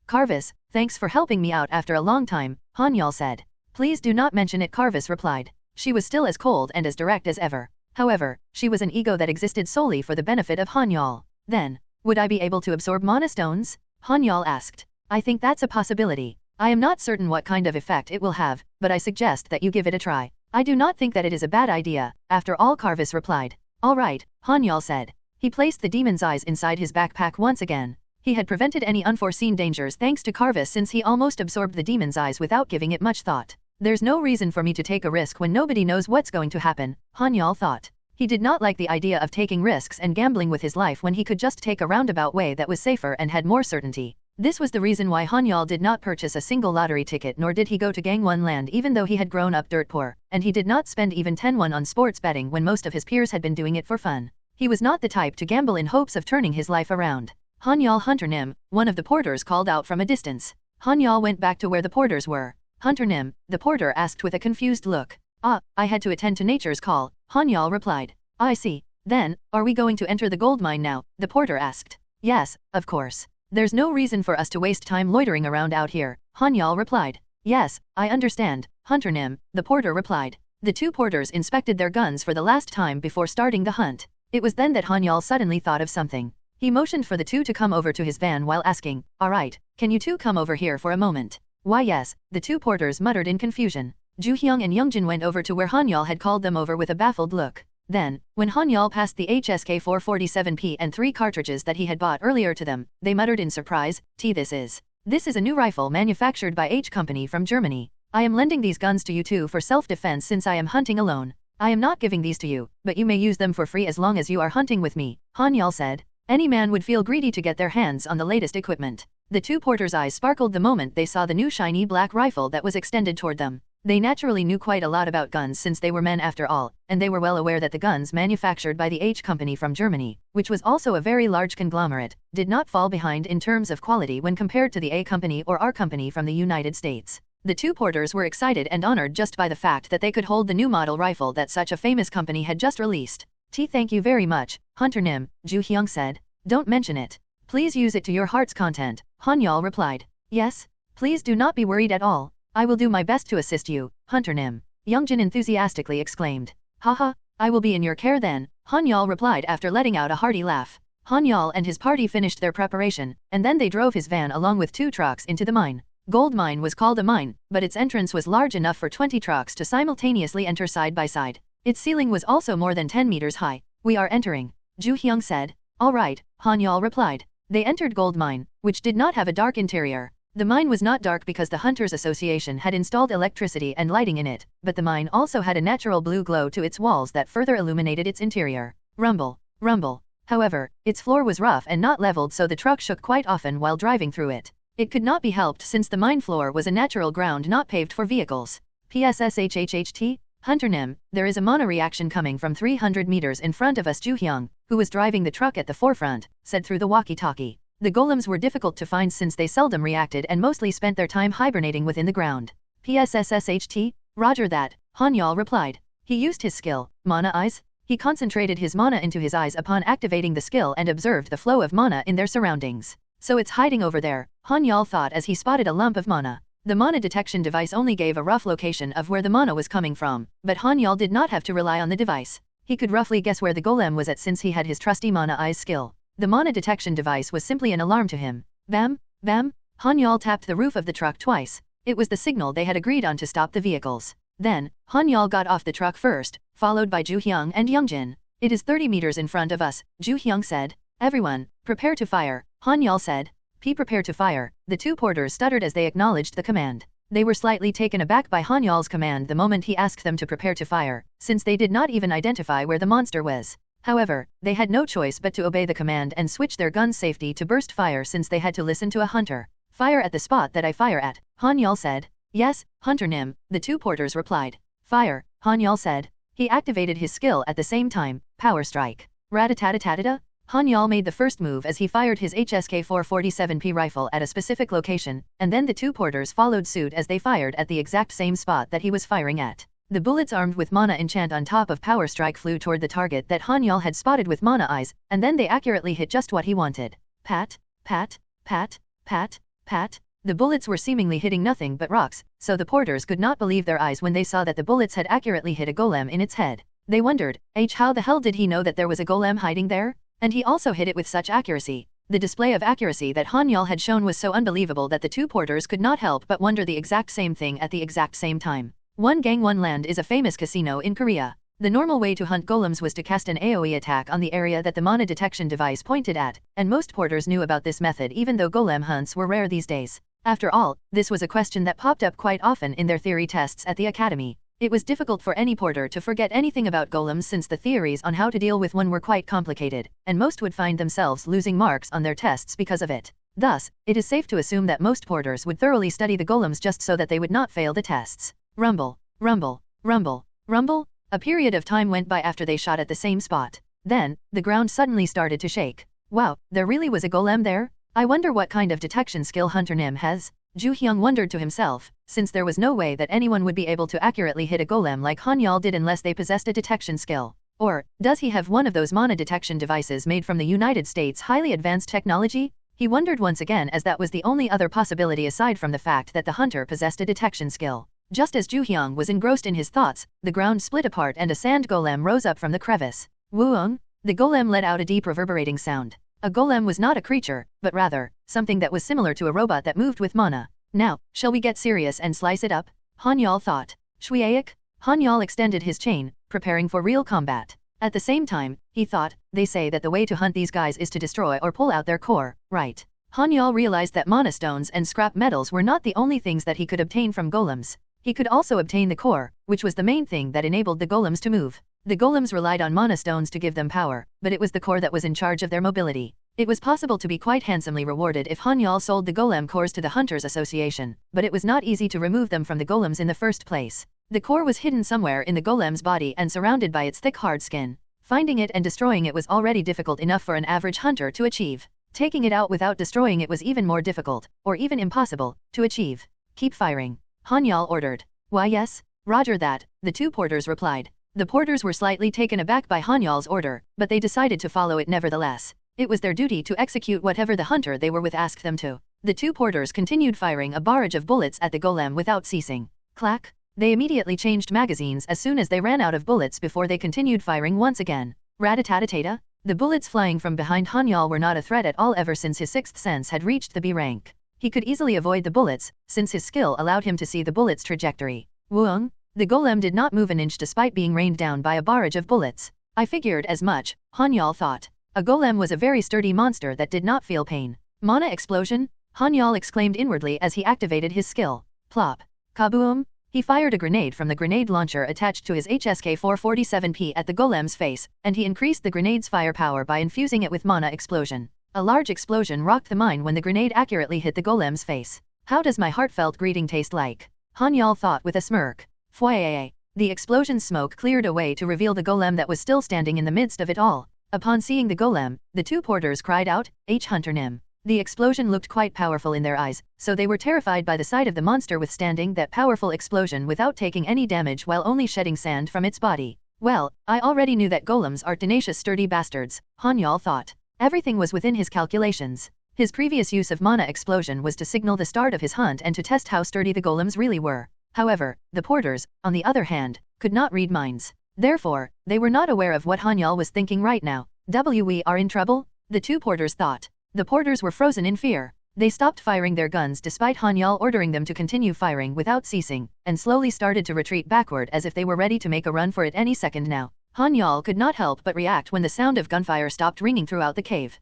Carvis, thanks for helping me out after a long time, Han-Yeol said. Please do not mention it, Carvis replied. She was still as cold and as direct as ever. However, she was an ego that existed solely for the benefit of Han-Yeol. Then, would I be able to absorb mana stones? Han-Yeol asked. I think that's a possibility. I am not certain what kind of effect it will have, but I suggest that you give it a try. I do not think that it is a bad idea, after all, Carvis replied. All right, Han-Yeol said. He placed the demon's eyes inside his backpack once again. He had prevented any unforeseen dangers thanks to Carvis since he almost absorbed the demon's eyes without giving it much thought. There's no reason for me to take a risk when nobody knows what's going to happen, Han-Yeol thought. He did not like the idea of taking risks and gambling with his life when he could just take a roundabout way that was safer and had more certainty. This was the reason why Han-Yeol did not purchase a single lottery ticket, nor did he go to Gangwon Land even though he had grown up dirt poor, and he did not spend even 10 won on sports betting when most of his peers had been doing it for fun. He was not the type to gamble in hopes of turning his life around. Han-Yeol, Hunter Nim, one of the porters called out from a distance. Han-Yeol went back to where the porters were. Hunter Nim, the porter asked with a confused look. I had to attend to nature's call, Han-Yeol replied. I see. Then, are we going to enter the gold mine now? The porter asked. Yes, of course. There's no reason for us to waste time loitering around out here, Han-Yeol replied. Yes, I understand, Hunter Nim, the porter replied. The two porters inspected their guns for the last time before starting the hunt. It was then that Han-Yeol suddenly thought of something. He motioned for the two to come over to his van while asking, Alright, can you two come over here for a moment? Why yes, the two porters muttered in confusion. Ju-hyung and Youngjin went over to where Han-Yeol had called them over with a baffled look. Then, when Han-Yeol passed the HSK 447P and 3 cartridges that he had bought earlier to them, they muttered in surprise, This is a new rifle manufactured by H Company from Germany. I am lending these guns to you two for self-defense since I am hunting alone. I am not giving these to you, but you may use them for free as long as you are hunting with me, Han-Yeol said. Any man would feel greedy to get their hands on the latest equipment. The two porters' eyes sparkled the moment they saw the new shiny black rifle that was extended toward them. They naturally knew quite a lot about guns since they were men after all, and they were well aware that the guns manufactured by the H Company from Germany, which was also a very large conglomerate, did not fall behind in terms of quality when compared to the A Company or R Company from the United States. The two porters were excited and honored just by the fact that they could hold the new model rifle that such a famous company had just released. Thank you very much, Hunter Nim, Ju-hyung said. Don't mention it. Please use it to your heart's content, Han-Yeol replied. Yes? Please do not be worried at all. I will do my best to assist you, Hunter Nim, Youngjin enthusiastically exclaimed. Haha, I will be in your care then, Han-Yeol replied after letting out a hearty laugh. Han-Yeol and his party finished their preparation, and then they drove his van along with 2 trucks into the mine. Gold mine was called a mine, but its entrance was large enough for 20 trucks to simultaneously enter side by side. Its ceiling was also more than 10 meters high. We are entering, Ju-hyung said. All right, Han-Yeol replied. They entered gold mine, which did not have a dark interior. The mine was not dark because the Hunters Association had installed electricity and lighting in it, but the mine also had a natural blue glow to its walls that further illuminated its interior. Rumble, rumble. However, its floor was rough and not leveled, so the truck shook quite often while driving through it. It could not be helped since the mine floor was a natural ground not paved for vehicles. PSSHHHT? Hunter Nim, there is a mana reaction coming from 300 meters in front of us. Ju-hyung, who was driving the truck at the forefront, said through the walkie-talkie. The golems were difficult to find since they seldom reacted and mostly spent their time hibernating within the ground. PSSSHT? Roger that, Han-Yeol replied. He used his skill, Mana Eyes. He concentrated his mana into his eyes upon activating the skill and observed the flow of mana in their surroundings. So it's hiding over there, Han-Yeol thought as he spotted a lump of mana. The mana detection device only gave a rough location of where the mana was coming from, but Han-Yeol did not have to rely on the device. He could roughly guess where the golem was at since he had his trusty Mana Eyes skill. The mana detection device was simply an alarm to him. Bam, bam, Han-Yeol tapped the roof of the truck twice. It was the signal they had agreed on to stop the vehicles. Then, Han-Yeol got off the truck first, followed by Ju-hyung and Youngjin. It is 30 meters in front of us, Ju-hyung said. Everyone, prepare to fire, Han-Yeol said. Prepare to fire. The two porters stuttered as they acknowledged the command. They were slightly taken aback by Han-Yeol's command the moment he asked them to prepare to fire, since they did not even identify where the monster was. However, they had no choice but to obey the command and switch their gun's safety to burst fire since they had to listen to a hunter. Fire at the spot that I fire at, Han-Yeol said. Yes, Hunter Nim, the two porters replied. Fire, Han-Yeol said. He activated his skill at the same time, Power Strike. Rat-a-tat-a-tat-a-ta? Han-Yeol made the first move as he fired his HSK-447P rifle at a specific location, and then the two porters followed suit as they fired at the exact same spot that he was firing at. The bullets armed with mana enchant on top of power strike flew toward the target that Han-Yeol had spotted with mana eyes, and then they accurately hit just what he wanted. Pat, pat, pat, pat, pat. The bullets were seemingly hitting nothing but rocks, so the porters could not believe their eyes when they saw that the bullets had accurately hit a golem in its head. They wondered, how the hell did he know that there was a golem hiding there? And he also hit it with such accuracy. The display of accuracy that Han-Yeol had shown was so unbelievable that the two porters could not help but wonder the exact same thing at the exact same time. One Gang One Land is a famous casino in Korea. The normal way to hunt golems was to cast an AoE attack on the area that the mana detection device pointed at, and most porters knew about this method even though golem hunts were rare these days. After all, this was a question that popped up quite often in their theory tests at the academy. It was difficult for any porter to forget anything about golems since the theories on how to deal with one were quite complicated, and most would find themselves losing marks on their tests because of it. Thus, it is safe to assume that most porters would thoroughly study the golems just so that they would not fail the tests. Rumble, rumble, rumble, rumble. A period of time went by after they shot at the same spot. Then, the ground suddenly started to shake. Wow, there really was a golem there? I wonder what kind of detection skill Hunter Nim has? Ju Hyung wondered to himself, since there was no way that anyone would be able to accurately hit a golem like Han-Yeol did unless they possessed a detection skill. Or, does he have one of those mana detection devices made from the United States' highly advanced technology? He wondered once again as that was the only other possibility aside from the fact that the hunter possessed a detection skill. Just as Ju Hyung was engrossed in his thoughts, the ground split apart and a sand golem rose up from the crevice. Wooong! The golem let out a deep reverberating sound. A golem was not a creature, but rather, something that was similar to a robot that moved with mana. Now, shall we get serious and slice it up? Han-Yeol thought. Shwiaik? Han-Yeol extended his chain, preparing for real combat. At the same time, he thought, they say that the way to hunt these guys is to destroy or pull out their core, right? Han-Yeol realized that mana stones and scrap metals were not the only things that he could obtain from golems. He could also obtain the core, which was the main thing that enabled the golems to move. The golems relied on mana stones to give them power, but it was the core that was in charge of their mobility. It was possible to be quite handsomely rewarded if Han-Yeol sold the golem cores to the Hunters Association, but it was not easy to remove them from the golems in the first place. The core was hidden somewhere in the golem's body and surrounded by its thick hard skin. Finding it and destroying it was already difficult enough for an average hunter to achieve. Taking it out without destroying it was even more difficult, or even impossible, to achieve. Keep firing. Han-Yeol ordered. Why yes, roger that, the two porters replied. The porters were slightly taken aback by Han-Yeol's order, but they decided to follow it nevertheless. It was their duty to execute whatever the hunter they were with asked them to. The two porters continued firing a barrage of bullets at the golem without ceasing. Clack! They immediately changed magazines as soon as they ran out of bullets before they continued firing once again. Rat-a-tat-a-tata! The bullets flying from behind Han-Yeol were not a threat at all ever since his sixth sense had reached the B rank. He could easily avoid the bullets, since his skill allowed him to see the bullets' trajectory. Whoong! The golem did not move an inch despite being rained down by a barrage of bullets. I figured as much, Han-Yeol thought. A golem was a very sturdy monster that did not feel pain. Mana explosion? Han-Yeol exclaimed inwardly as he activated his skill. Plop. Kaboom! He fired a grenade from the grenade launcher attached to his HSK-447P at the golem's face, and he increased the grenade's firepower by infusing it with mana explosion. A large explosion rocked the mine when the grenade accurately hit the golem's face. How does my heartfelt greeting taste like? Han-Yeol thought with a smirk. Fwayay. The explosion's smoke cleared away to reveal the golem that was still standing in the midst of it all. Upon seeing the golem, the two porters cried out, H. Hunter Nim. The explosion looked quite powerful in their eyes, so they were terrified by the sight of the monster withstanding that powerful explosion without taking any damage while only shedding sand from its body. Well, I already knew that golems are tenacious sturdy bastards, Han-Yeol thought. Everything was within his calculations. His previous use of mana explosion was to signal the start of his hunt and to test how sturdy the golems really were. However, the porters, on the other hand, could not read minds. Therefore, they were not aware of what Han-Yeol was thinking right now. We are in trouble? The two porters thought. The porters were frozen in fear. They stopped firing their guns despite Han-Yeol ordering them to continue firing without ceasing, and slowly started to retreat backward as if they were ready to make a run for it any second now. Han-Yeol could not help but react when the sound of gunfire stopped ringing throughout the cave.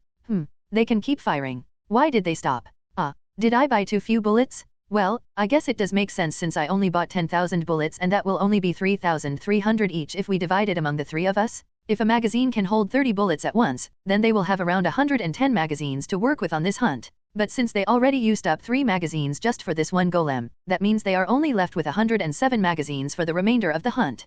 They can keep firing. Why did they stop? Did I buy too few bullets? Well, I guess it does make sense since I only bought 10,000 bullets and that will only be 3,300 each if we divide it among the three of us. If a magazine can hold 30 bullets at once, then they will have around 110 magazines to work with on this hunt. But since they already used up 3 magazines just for this one golem, that means they are only left with 107 magazines for the remainder of the hunt.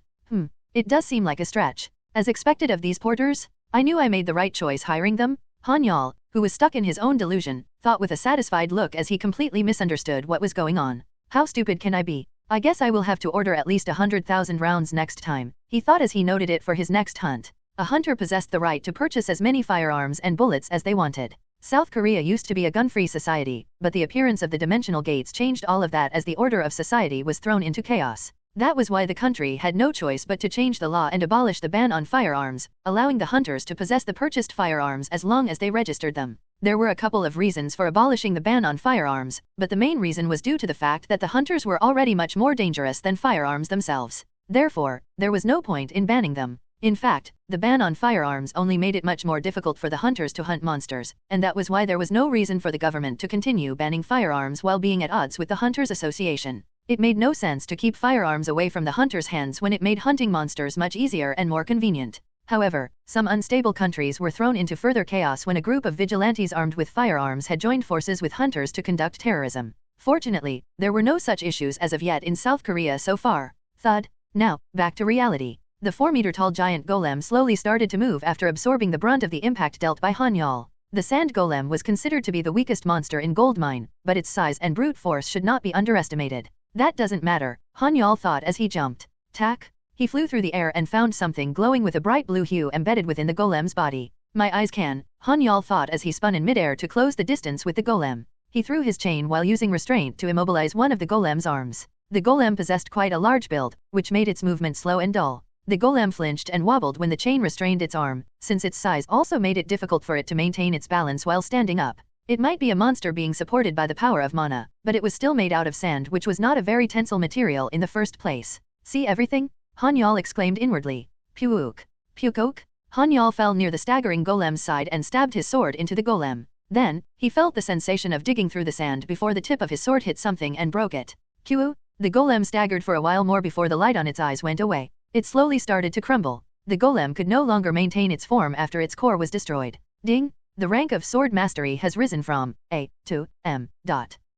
It does seem like a stretch. As expected of these porters, I knew I made the right choice hiring them. Han-Yeol, who was stuck in his own delusion, thought with a satisfied look as he completely misunderstood what was going on. How stupid can I be? I guess I will have to order at least 100,000 rounds next time, he thought as he noted it for his next hunt. A hunter possessed the right to purchase as many firearms and bullets as they wanted. South Korea used to be a gun-free society, but the appearance of the dimensional gates changed all of that as the order of society was thrown into chaos. That was why the country had no choice but to change the law and abolish the ban on firearms, allowing the hunters to possess the purchased firearms as long as they registered them. There were a couple of reasons for abolishing the ban on firearms, but the main reason was due to the fact that the hunters were already much more dangerous than firearms themselves. Therefore, there was no point in banning them. In fact, the ban on firearms only made it much more difficult for the hunters to hunt monsters, and that was why there was no reason for the government to continue banning firearms while being at odds with the Hunters Association. It made no sense to keep firearms away from the hunters' hands when it made hunting monsters much easier and more convenient. However, some unstable countries were thrown into further chaos when a group of vigilantes armed with firearms had joined forces with hunters to conduct terrorism. Fortunately, there were no such issues as of yet in South Korea so far. Thud. Now, back to reality. The 4-meter-tall giant golem slowly started to move after absorbing the brunt of the impact dealt by Han-Yeol. The sand golem was considered to be the weakest monster in Goldmine, but its size and brute force should not be underestimated. That doesn't matter, Han-Yeol thought as he jumped. Tack! He flew through the air and found something glowing with a bright blue hue embedded within the golem's body. My eyes can, Han-Yeol thought as he spun in midair to close the distance with the golem. He threw his chain while using restraint to immobilize one of the golem's arms. The golem possessed quite a large build, which made its movement slow and dull. The golem flinched and wobbled when the chain restrained its arm, since its size also made it difficult for it to maintain its balance while standing up. It might be a monster being supported by the power of mana, but it was still made out of sand, which was not a very tensile material in the first place. See everything? Han-Yeol exclaimed inwardly. Puuk. Pukok? Han-Yeol fell near the staggering golem's side and stabbed his sword into the golem. Then, he felt the sensation of digging through the sand before the tip of his sword hit something and broke it. Q. The golem staggered for a while more before the light on its eyes went away. It slowly started to crumble. The golem could no longer maintain its form after its core was destroyed. Ding! The rank of Sword Mastery has risen from A to M.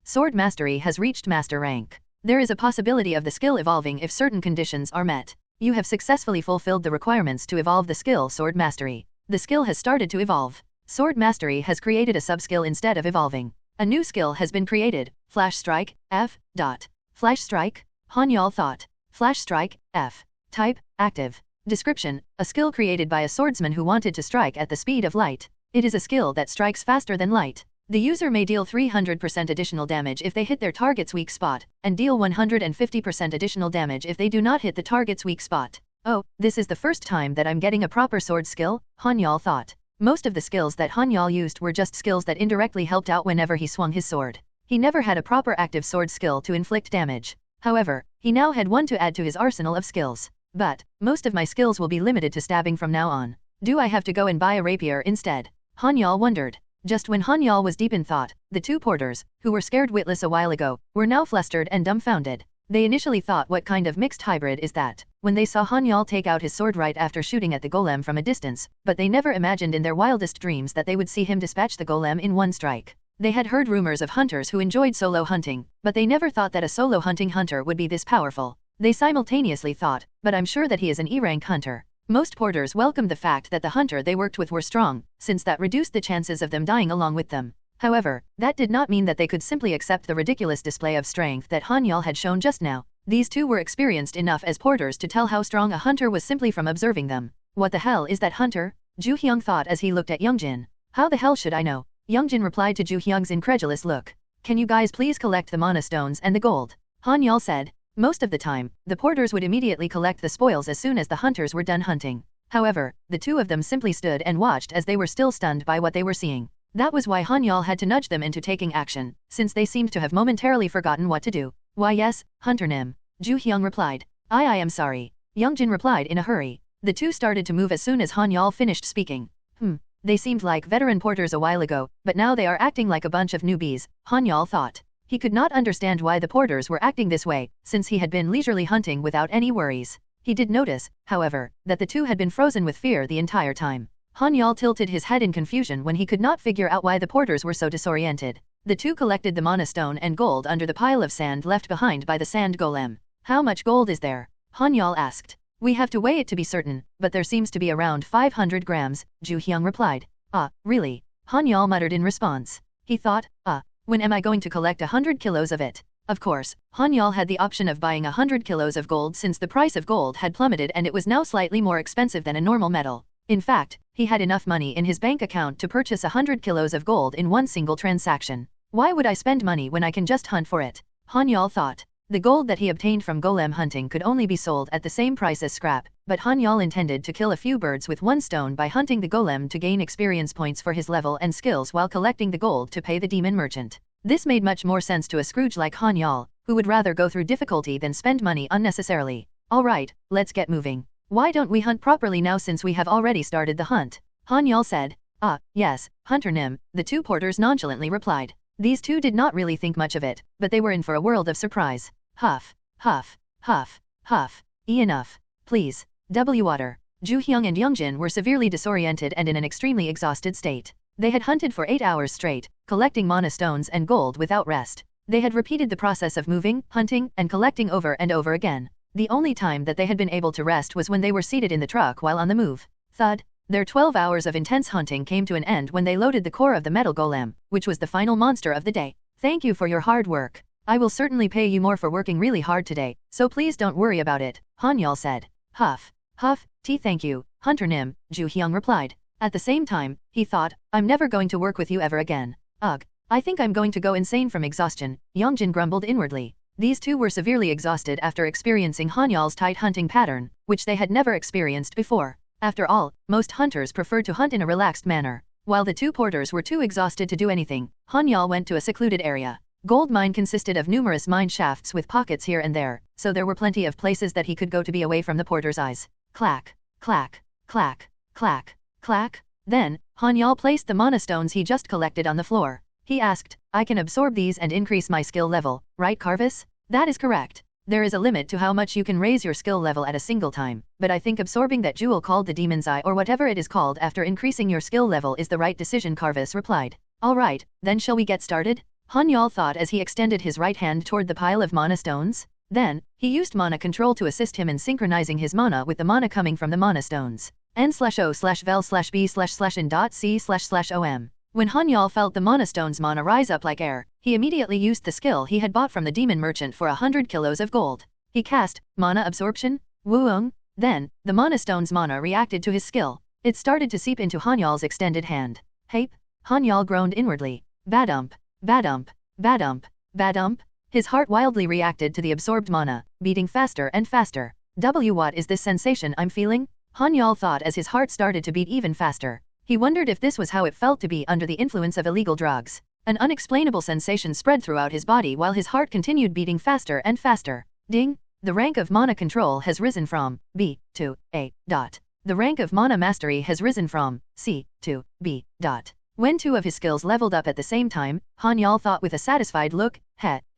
Sword Mastery has reached Master rank. There is a possibility of the skill evolving if certain conditions are met. You have successfully fulfilled the requirements to evolve the skill Sword Mastery. The skill has started to evolve. Sword Mastery has created a sub-skill instead of evolving. A new skill has been created. Flash Strike, F. Flash Strike? Han-Yeol thought. Flash Strike, F. Type, active. Description, a skill created by a swordsman who wanted to strike at the speed of light. It is a skill that strikes faster than light. The user may deal 300% additional damage if they hit their target's weak spot, and deal 150% additional damage if they do not hit the target's weak spot. Oh, this is the first time that I'm getting a proper sword skill, Han-Yeol thought. Most of the skills that Han-Yeol used were just skills that indirectly helped out whenever he swung his sword. He never had a proper active sword skill to inflict damage. However, he now had one to add to his arsenal of skills. But, most of my skills will be limited to stabbing from now on. Do I have to go and buy a rapier instead? Han-Yeol wondered. Just when Han-Yeol was deep in thought, the two porters, who were scared witless a while ago, were now flustered and dumbfounded. They initially thought, what kind of mixed hybrid is that, when they saw Han-Yeol take out his sword right after shooting at the golem from a distance, but they never imagined in their wildest dreams that they would see him dispatch the golem in one strike. They had heard rumors of hunters who enjoyed solo hunting, but they never thought that a solo hunting hunter would be this powerful. They simultaneously thought, but I'm sure that he is an E-rank hunter. Most porters welcomed the fact that the hunter they worked with were strong, since that reduced the chances of them dying along with them. However, that did not mean that they could simply accept the ridiculous display of strength that Han-Yeol had shown just now. These two were experienced enough as porters to tell how strong a hunter was simply from observing them. What the hell is that hunter? Ju Hyung thought as he looked at Youngjin. How the hell should I know? Youngjin replied to Ju Hyung's incredulous look. Can you guys please collect the mana stones and the gold? Han-Yeol said. Most of the time, the porters would immediately collect the spoils as soon as the hunters were done hunting. However, the two of them simply stood and watched as they were still stunned by what they were seeing. That was why Han-Yeol had to nudge them into taking action, since they seemed to have momentarily forgotten what to do. Why yes, Hunter Nim. Ju Hyung replied. I am sorry. Youngjin replied in a hurry. The two started to move as soon as Han-Yeol finished speaking. They seemed like veteran porters a while ago, but now they are acting like a bunch of newbies, Han-Yeol thought. He could not understand why the porters were acting this way, since he had been leisurely hunting without any worries. He did notice, however, that the two had been frozen with fear the entire time. Han-Yeol tilted his head in confusion when he could not figure out why the porters were so disoriented. The two collected the mana stone and gold under the pile of sand left behind by the sand golem. How much gold is there? Han-Yeol asked. We have to weigh it to be certain, but there seems to be around 500 grams, Ju Hyung replied. Ah, really? Han-Yeol muttered in response. He thought, when am I going to collect 100 kilos of it? Of course, Han-Yeol had the option of buying 100 kilos of gold since the price of gold had plummeted and it was now slightly more expensive than a normal metal. In fact, he had enough money in his bank account to purchase 100 kilos of gold in one single transaction. Why would I spend money when I can just hunt for it? Han-Yeol thought. The gold that he obtained from golem hunting could only be sold at the same price as scrap, but Han-Yeol intended to kill a few birds with one stone by hunting the golem to gain experience points for his level and skills while collecting the gold to pay the demon merchant. This made much more sense to a Scrooge like Han-Yeol, who would rather go through difficulty than spend money unnecessarily. Alright, let's get moving. Why don't we hunt properly now since we have already started the hunt? Han-Yeol said. Yes, Hunter Nim, the two porters nonchalantly replied. These two did not really think much of it, but they were in for a world of surprise. Huff, huff, huff, huff. Enough. Please. Water. Ju Hyung and Youngjin were severely disoriented and in an extremely exhausted state. They had hunted for 8 hours straight, collecting mana stones and gold without rest. They had repeated the process of moving, hunting, and collecting over and over again. The only time that they had been able to rest was when they were seated in the truck while on the move. Thud. Their 12 hours of intense hunting came to an end when they loaded the core of the metal golem, which was the final monster of the day. Thank you for your hard work. I will certainly pay you more for working really hard today, so please don't worry about it, Han-Yeol said. Huff. Huff, thank you, Hunter Nim, Ju Hyung replied. At the same time, he thought, I'm never going to work with you ever again. Ugh. I think I'm going to go insane from exhaustion, Youngjin grumbled inwardly. These two were severely exhausted after experiencing Han-Yeol's tight hunting pattern, which they had never experienced before. After all, most hunters preferred to hunt in a relaxed manner. While the two porters were too exhausted to do anything, Han-Yeol went to a secluded area. Gold mine consisted of numerous mine shafts with pockets here and there, so there were plenty of places that he could go to be away from the porter's eyes. Clack, clack, clack, clack, clack. Then, Han-Yeol placed the mana stones he just collected on the floor. He asked, I can absorb these and increase my skill level, right Carvis? That is correct. There is a limit to how much you can raise your skill level at a single time, but I think absorbing that jewel called the Demon's Eye or whatever it is called after increasing your skill level is the right decision, Carvis replied. Alright, then shall we get started? Han-Yeol thought as he extended his right hand toward the pile of mana stones. Then, he used mana control to assist him in synchronizing his mana with the mana coming from the mana stones. N/O/vel/b/in.c//om. When Han-Yeol felt the mana stone's mana rise up like air, he immediately used the skill he had bought from the demon merchant for 100 kilos of gold. He cast mana absorption, Wuong. Then, the mana stone's mana reacted to his skill. It started to seep into Han-Yeol's extended hand. Hape. Han-Yeol groaned inwardly. Badump, badump, badump, badump. His heart wildly reacted to the absorbed mana, beating faster and faster. What is this sensation I'm feeling? Han-Yeol thought as his heart started to beat even faster. He wondered if this was how it felt to be under the influence of illegal drugs. An unexplainable sensation spread throughout his body while his heart continued beating faster and faster. Ding! The rank of mana control has risen from B to A. The rank of mana mastery has risen from C to B. When two of his skills leveled up at the same time, Han-Yeol thought with a satisfied look,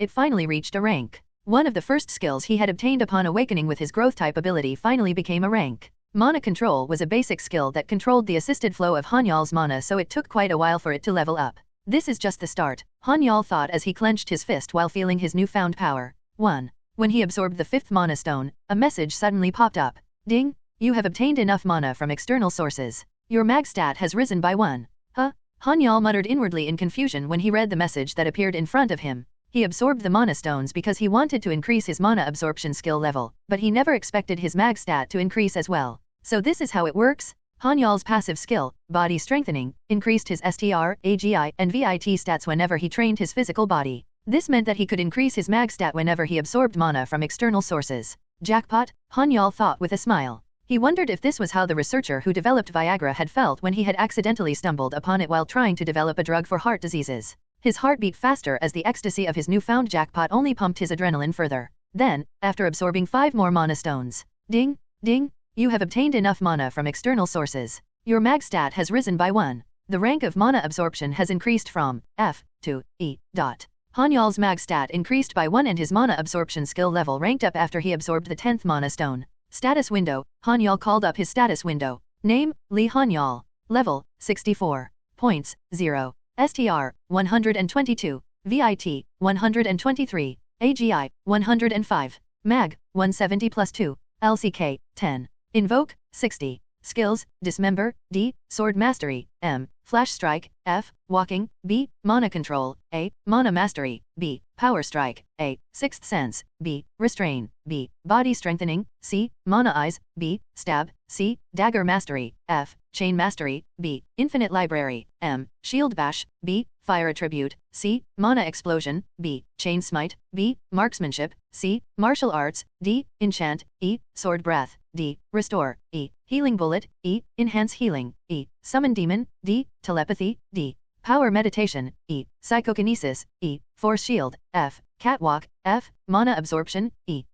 it finally reached a rank. One of the first skills he had obtained upon awakening with his growth type ability finally became a rank. Mana control was a basic skill that controlled the assisted flow of Han-Yeol's mana, so it took quite a while for it to level up. This is just the start, Han-Yeol thought as he clenched his fist while feeling his newfound power. 1. When he absorbed the 5th mana stone, a message suddenly popped up. Ding! You have obtained enough mana from external sources. Your mag stat has risen by 1. Huh? Han-Yeol muttered inwardly in confusion when he read the message that appeared in front of him. He absorbed the mana stones because he wanted to increase his mana absorption skill level, but he never expected his mag stat to increase as well. So this is how it works? Han-Yeol's passive skill, Body Strengthening, increased his STR, AGI, and VIT stats whenever he trained his physical body. This meant that he could increase his mag stat whenever he absorbed mana from external sources. Jackpot, Han-Yeol thought with a smile. He wondered if this was how the researcher who developed Viagra had felt when he had accidentally stumbled upon it while trying to develop a drug for heart diseases. His heart beat faster as the ecstasy of his newfound jackpot only pumped his adrenaline further. Then, after absorbing 5 more mana stones, ding, ding, you have obtained enough mana from external sources. Your mag stat has risen by 1. The rank of mana absorption has increased from F to E. Han-Yeol's mag stat increased by 1 and his mana absorption skill level ranked up after he absorbed the 10th mana stone. Status window. Han-Yeol called up his status window. Name, Lee Han-Yeol. Level, 64. Points, 0. STR, 122. VIT, 123. AGI, 105. MAG, 170 plus 2. LCK, 10. Invoke, 60. Skills, Dismember, D. Sword Mastery, M. Flash Strike, F. Walking, B. Mana Control, A. Mana Mastery, B. Power Strike, A. Sixth Sense, B. Restrain, B. Body Strengthening, C. Mana Eyes, B. Stab, C. Dagger Mastery, F. Chain Mastery, B. Infinite Library, M. Shield Bash, B. Fire Attribute, C. Mana Explosion, B. Chain Smite, B. Marksmanship, C. Martial Arts, D. Enchant, E. Sword Breath, D. Restore, E. Healing Bullet, E. Enhance Healing, E. Summon Demon, D. Telepathy, D. Power Meditation, E. Psychokinesis, E. Force Shield, F. Catwalk, F. Mana Absorption, E.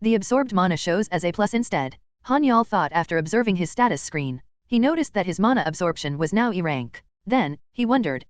The absorbed mana shows as A+ instead. Han-Yeol thought after observing his status screen. He noticed that his mana absorption was now E rank. Then, he wondered,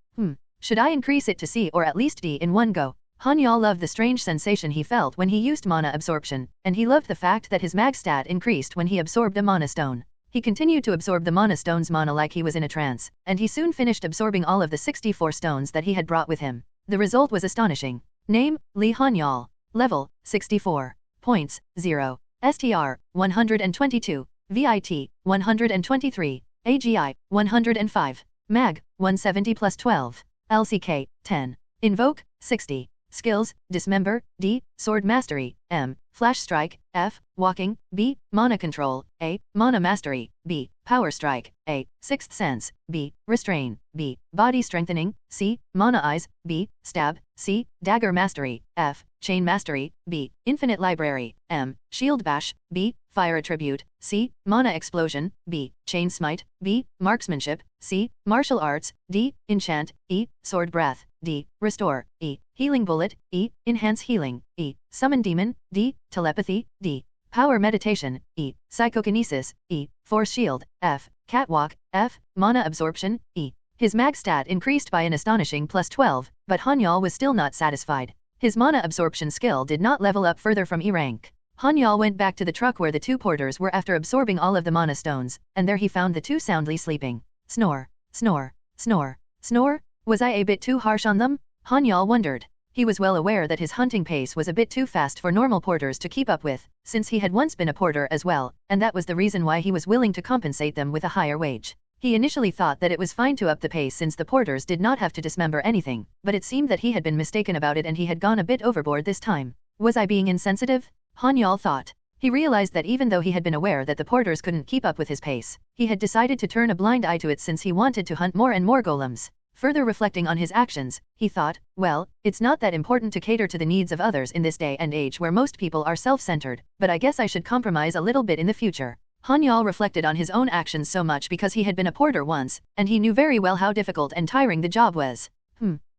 should I increase it to C or at least D in one go? Han-Yeol loved the strange sensation he felt when he used mana absorption, and he loved the fact that his mag stat increased when he absorbed a mana stone. He continued to absorb the mana stone's mana like he was in a trance, and he soon finished absorbing all of the 64 stones that he had brought with him. The result was astonishing. Name, Lee Han-Yeol. Level, 64. Points, 0. STR, 122. VIT, 123. AGI, 105. Mag, 170 plus 12. LCK, 10. Invoke, 60. Skills, Dismember, D. Sword Mastery, M. Flash Strike, F. Walking, B. Mana Control, A. Mana Mastery, B. Power Strike, A. Sixth Sense, B. Restrain, B. Body Strengthening, C. Mana Eyes, B. Stab, C. Dagger Mastery, F. Chain Mastery, B. Infinite Library, M. Shield Bash, B. Fire Attribute, C. Mana Explosion, B. Chain Smite, B. Marksmanship, C. Martial Arts, D. Enchant, E. Sword Breath, D. Restore, E. Healing Bullet, E. Enhance Healing, E. Summon Demon, D. Telepathy, D. Power Meditation, E. Psychokinesis, E. Force Shield, F. Catwalk, F. Mana Absorption, E. His mag stat increased by an astonishing plus 12, but Han-Yeol was still not satisfied. His mana absorption skill did not level up further from E rank. Han-Yeol went back to the truck where the two porters were after absorbing all of the mana stones, and there he found the two soundly sleeping. Snore, snore, snore, snore? Was I a bit too harsh on them? Han-Yeol wondered. He was well aware that his hunting pace was a bit too fast for normal porters to keep up with, since he had once been a porter as well, and that was the reason why he was willing to compensate them with a higher wage. He initially thought that it was fine to up the pace since the porters did not have to dismember anything, but it seemed that he had been mistaken about it and he had gone a bit overboard this time. Was I being insensitive? Han-Yeol thought. He realized that even though he had been aware that the porters couldn't keep up with his pace, he had decided to turn a blind eye to it since he wanted to hunt more and more golems. Further reflecting on his actions, he thought, well, it's not that important to cater to the needs of others in this day and age where most people are self-centered, but I guess I should compromise a little bit in the future. Han-Yeol reflected on his own actions so much because he had been a porter once, and he knew very well how difficult and tiring the job was.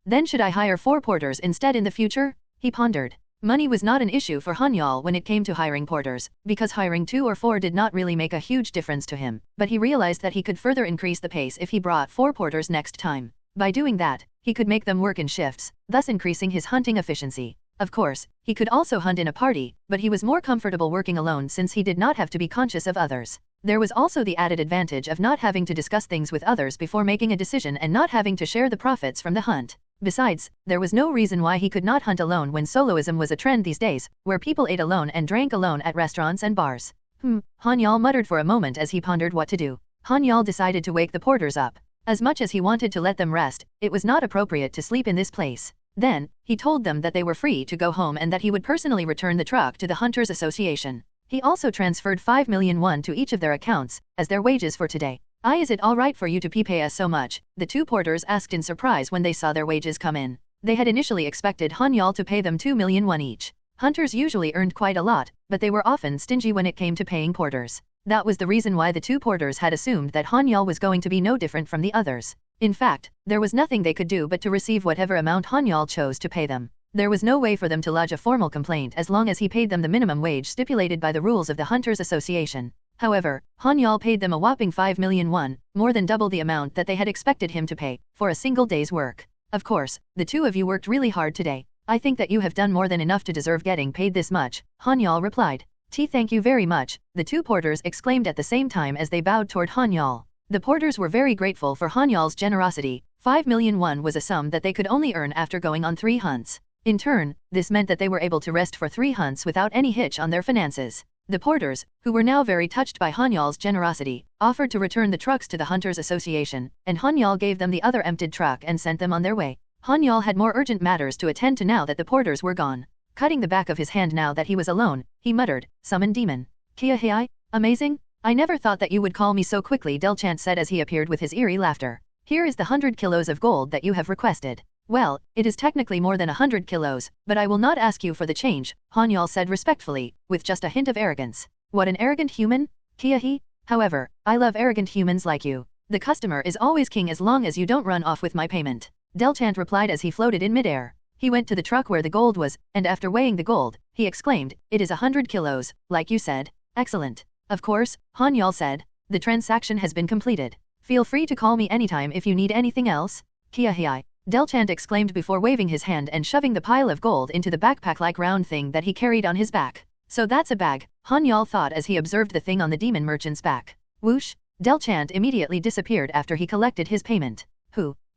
Then should I hire 4 porters instead in the future? He pondered. Money was not an issue for Han-Yeol when it came to hiring porters, because hiring 2 or 4 did not really make a huge difference to him, but he realized that he could further increase the pace if he brought 4 porters next time. By doing that, he could make them work in shifts, thus increasing his hunting efficiency. Of course, he could also hunt in a party, but he was more comfortable working alone since he did not have to be conscious of others. There was also the added advantage of not having to discuss things with others before making a decision and not having to share the profits from the hunt. Besides, there was no reason why he could not hunt alone when soloism was a trend these days, where people ate alone and drank alone at restaurants and bars. Han-Yeol muttered for a moment as he pondered what to do. Han-Yeol decided to wake the porters up. As much as he wanted to let them rest, it was not appropriate to sleep in this place. Then, he told them that they were free to go home and that he would personally return the truck to the Hunters Association. He also transferred 5 million won to each of their accounts, as their wages for today. Is it alright for you to pay us so much? The 2 porters asked in surprise when they saw their wages come in. They had initially expected Han-Yeol to pay them 2 million won each. Hunters usually earned quite a lot, but they were often stingy when it came to paying porters. That was the reason why the 2 porters had assumed that Han-Yeol was going to be no different from the others. In fact, there was nothing they could do but to receive whatever amount Han-Yeol chose to pay them. There was no way for them to lodge a formal complaint as long as he paid them the minimum wage stipulated by the rules of the Hunters Association. However, Han-Yeol paid them a whopping 5 million won, more than double the amount that they had expected him to pay, for a single day's work. Of course, the 2 of you worked really hard today. I think that you have done more than enough to deserve getting paid this much, Han-Yeol replied. Thank you very much, the 2 porters exclaimed at the same time as they bowed toward Han-Yeol. The porters were very grateful for Han-Yeol's generosity. 5 million won was a sum that they could only earn after going on 3 hunts. In turn, this meant that they were able to rest for 3 hunts without any hitch on their finances. The porters, who were now very touched by Han-Yeol's generosity, offered to return the trucks to the Hunters Association, and Han-Yeol gave them the other emptied truck and sent them on their way. Han-Yeol had more urgent matters to attend to now that the porters were gone. Cutting the back of his hand now that he was alone, he muttered, "Summon demon. Kia hei? Amazing? I never thought that you would call me so quickly," Delchant said as he appeared with his eerie laughter. "Here is the 100 kilos of gold that you have requested." "Well, it is technically more than 100 kilos, but I will not ask you for the change," Han-Yeol said respectfully, with just a hint of arrogance. "What an arrogant human, Kia he? However, I love arrogant humans like you. The customer is always king as long as you don't run off with my payment," Delchant replied as he floated in midair. He went to the truck where the gold was, and after weighing the gold, he exclaimed, "It is 100 kilos, like you said." "Excellent. Of course," Han-Yeol said. "The transaction has been completed. Feel free to call me anytime if you need anything else." "Kia hei," Delchant exclaimed before waving his hand and shoving the pile of gold into the backpack-like round thing that he carried on his back. "So that's a bag," Han-Yeol thought as he observed the thing on the demon merchant's back. Whoosh! Delchant immediately disappeared after he collected his payment.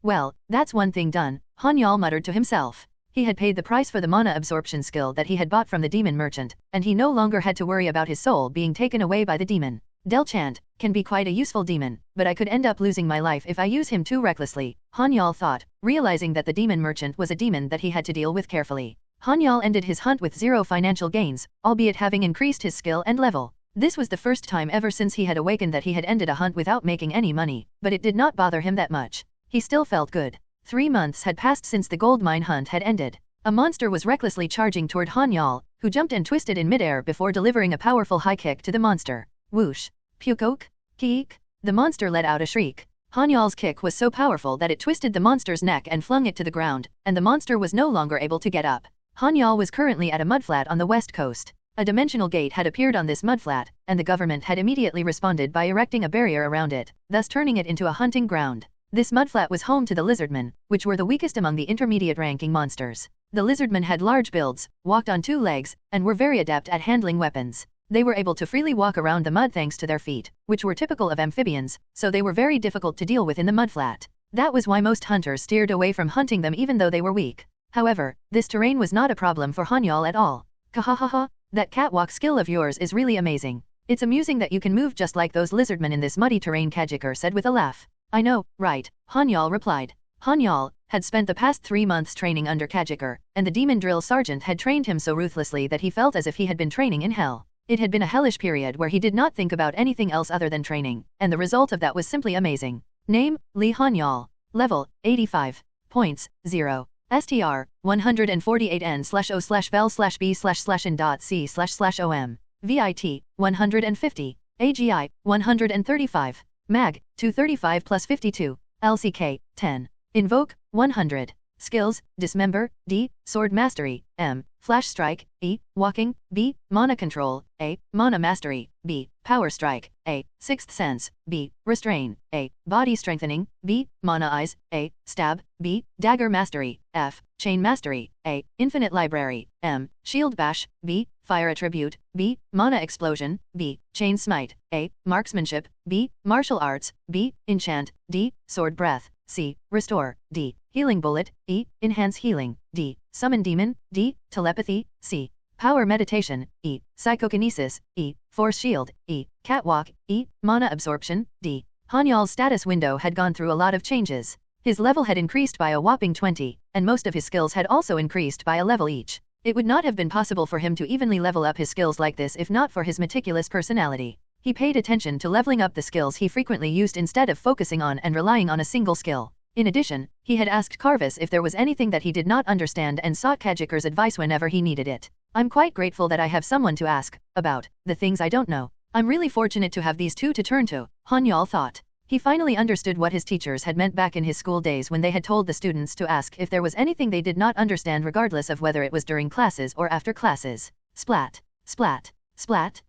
Well, that's one thing done, Han-Yeol muttered to himself. He had paid the price for the mana absorption skill that he had bought from the demon merchant, and he no longer had to worry about his soul being taken away by the demon. Delchant can be quite a useful demon, but I could end up losing my life if I use him too recklessly, Han-Yeol thought, realizing that the demon merchant was a demon that he had to deal with carefully. Han-Yeol ended his hunt with 0 financial gains, albeit having increased his skill and level. This was the first time ever since he had awakened that he had ended a hunt without making any money, but it did not bother him that much. He still felt good. 3 months had passed since the gold mine hunt had ended. A monster was recklessly charging toward Han-Yeol, who jumped and twisted in midair before delivering a powerful high kick to the monster. Whoosh! Pukok! Kiek! The monster let out a shriek. Han-Yeol's kick was so powerful that it twisted the monster's neck and flung it to the ground, and the monster was no longer able to get up. Han-Yeol was currently at a mudflat on the west coast. A dimensional gate had appeared on this mudflat, and the government had immediately responded by erecting a barrier around it, thus turning it into a hunting ground. This mudflat was home to the lizardmen, which were the weakest among the intermediate ranking monsters. The lizardmen had large builds, walked on 2 legs, and were very adept at handling weapons. They were able to freely walk around the mud thanks to their feet, which were typical of amphibians, so they were very difficult to deal with in the mudflat. That was why most hunters steered away from hunting them even though they were weak. However, this terrain was not a problem for Han-Yeol at all. "Kahahaha, that catwalk skill of yours is really amazing. It's amusing that you can move just like those lizardmen in this muddy terrain," Kiker said with a laugh. "I know, right," Han-Yeol replied. Han-Yeol had spent the past 3 months training under Kiker, and the demon drill sergeant had trained him so ruthlessly that he felt as if he had been training in hell. It had been a hellish period where he did not think about anything else other than training, and the result of that was simply amazing. Name, Lee Han-Yeol. Level, 85. Points, 0. STR, 140n/o/vel/b/n.c//om. VIT, 150. AGI, 135. Mag, 235 plus 52. LCK, 10. Invoke, 100. Skills, Dismember, D, Sword Mastery, M, Flash Strike, E, Walking, B, Mana Control, A, Mana Mastery, B, Power Strike, A, Sixth Sense, B, Restrain, A, Body Strengthening, B, Mana Eyes, A, Stab, B, Dagger Mastery, F, Chain Mastery, A, Infinite Library, M, Shield Bash, B, Fire Attribute, B, Mana Explosion, B, Chain Smite, A, Marksmanship, B, Martial Arts, B, Enchant, D, Sword Breath, C, Restore, D, Healing Bullet, E, Enhance Healing, D, Summon Demon, D, Telepathy, C, Power Meditation, E, Psychokinesis, E, Force Shield, E, Catwalk, E, Mana Absorption, D. Han-Yeol's status window had gone through a lot of changes. His level had increased by a whopping 20, and most of his skills had also increased by a level each. It would not have been possible for him to evenly level up his skills like this if not for his meticulous personality. He paid attention to leveling up the skills he frequently used instead of focusing on and relying on a single skill. In addition, he had asked Carvis if there was anything that he did not understand and sought Kiker's advice whenever he needed it. "I'm quite grateful that I have someone to ask about the things I don't know. I'm really fortunate to have these two to turn to," Han-Yeol thought. He finally understood what his teachers had meant back in his school days when they had told the students to ask if there was anything they did not understand regardless of whether it was during classes or after classes. Splat, splat, splat.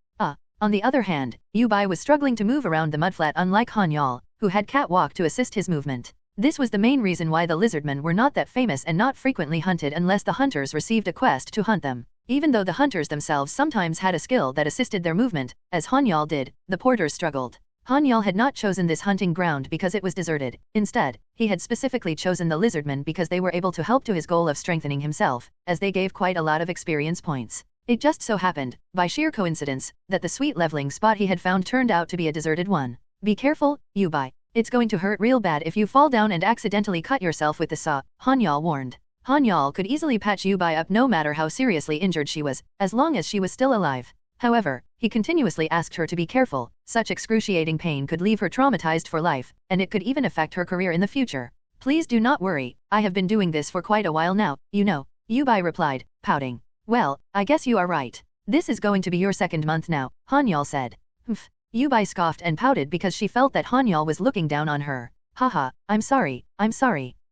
On the other hand, Yu-Bai was struggling to move around the mudflat unlike Han-Yeol, who had catwalk to assist his movement. This was the main reason why the lizardmen were not that famous and not frequently hunted unless the hunters received a quest to hunt them. Even though the hunters themselves sometimes had a skill that assisted their movement, as Han-Yeol did, the porters struggled. Han-Yeol had not chosen this hunting ground because it was deserted. Instead, he had specifically chosen the lizardmen because they were able to help to his goal of strengthening himself, as they gave quite a lot of experience points. It just so happened, by sheer coincidence, that the sweet leveling spot he had found turned out to be a deserted one. Be careful, Yubai. It's going to hurt real bad if you fall down and accidentally cut yourself with the saw, Han-Yeol warned. Han-Yeol could easily patch Yubai up no matter how seriously injured she was, as long as she was still alive. However, he continuously asked her to be careful. Such excruciating pain could leave her traumatized for life, and it could even affect her career in the future. Please do not worry, I have been doing this for quite a while now, you know, Yubai replied, pouting. Well, I guess you are right. This is going to be your second month now, Han-Yeol said. Humph. Yubai scoffed and pouted because she felt that Han-Yeol was looking down on her. Haha, I'm sorry.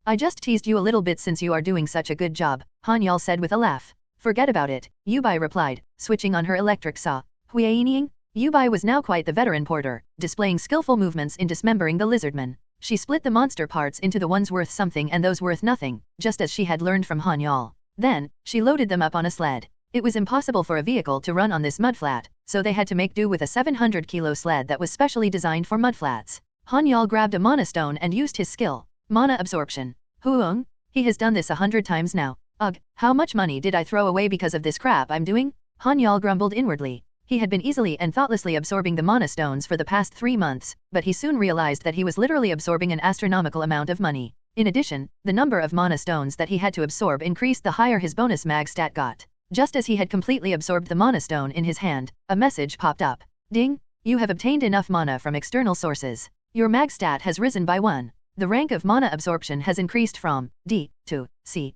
I just teased you a little bit since you are doing such a good job, Han-Yeol said with a laugh. Forget about it, Yubai replied, switching on her electric saw. Huiyining? Yubai was now quite the veteran porter, displaying skillful movements in dismembering the lizardman. She split the monster parts into the ones worth something and those worth nothing, just as she had learned from Han-Yeol. Then, she loaded them up on a sled. It was impossible for a vehicle to run on this mudflat, so they had to make do with a 700-kilo sled that was specially designed for mudflats. Han-Yeol grabbed a mana stone and used his skill. Mana absorption. Huong? He has done this 100 times now. Ugh, how much money did I throw away because of this crap I'm doing? Han-Yeol grumbled inwardly. He had been easily and thoughtlessly absorbing the mana stones for the past 3 months, but he soon realized that he was literally absorbing an astronomical amount of money. In addition, the number of mana stones that he had to absorb increased the higher his bonus mag stat got. Just as he had completely absorbed the mana stone in his hand, a message popped up. Ding! You have obtained enough mana from external sources. Your mag stat has risen by 1. The rank of mana absorption has increased from D to C.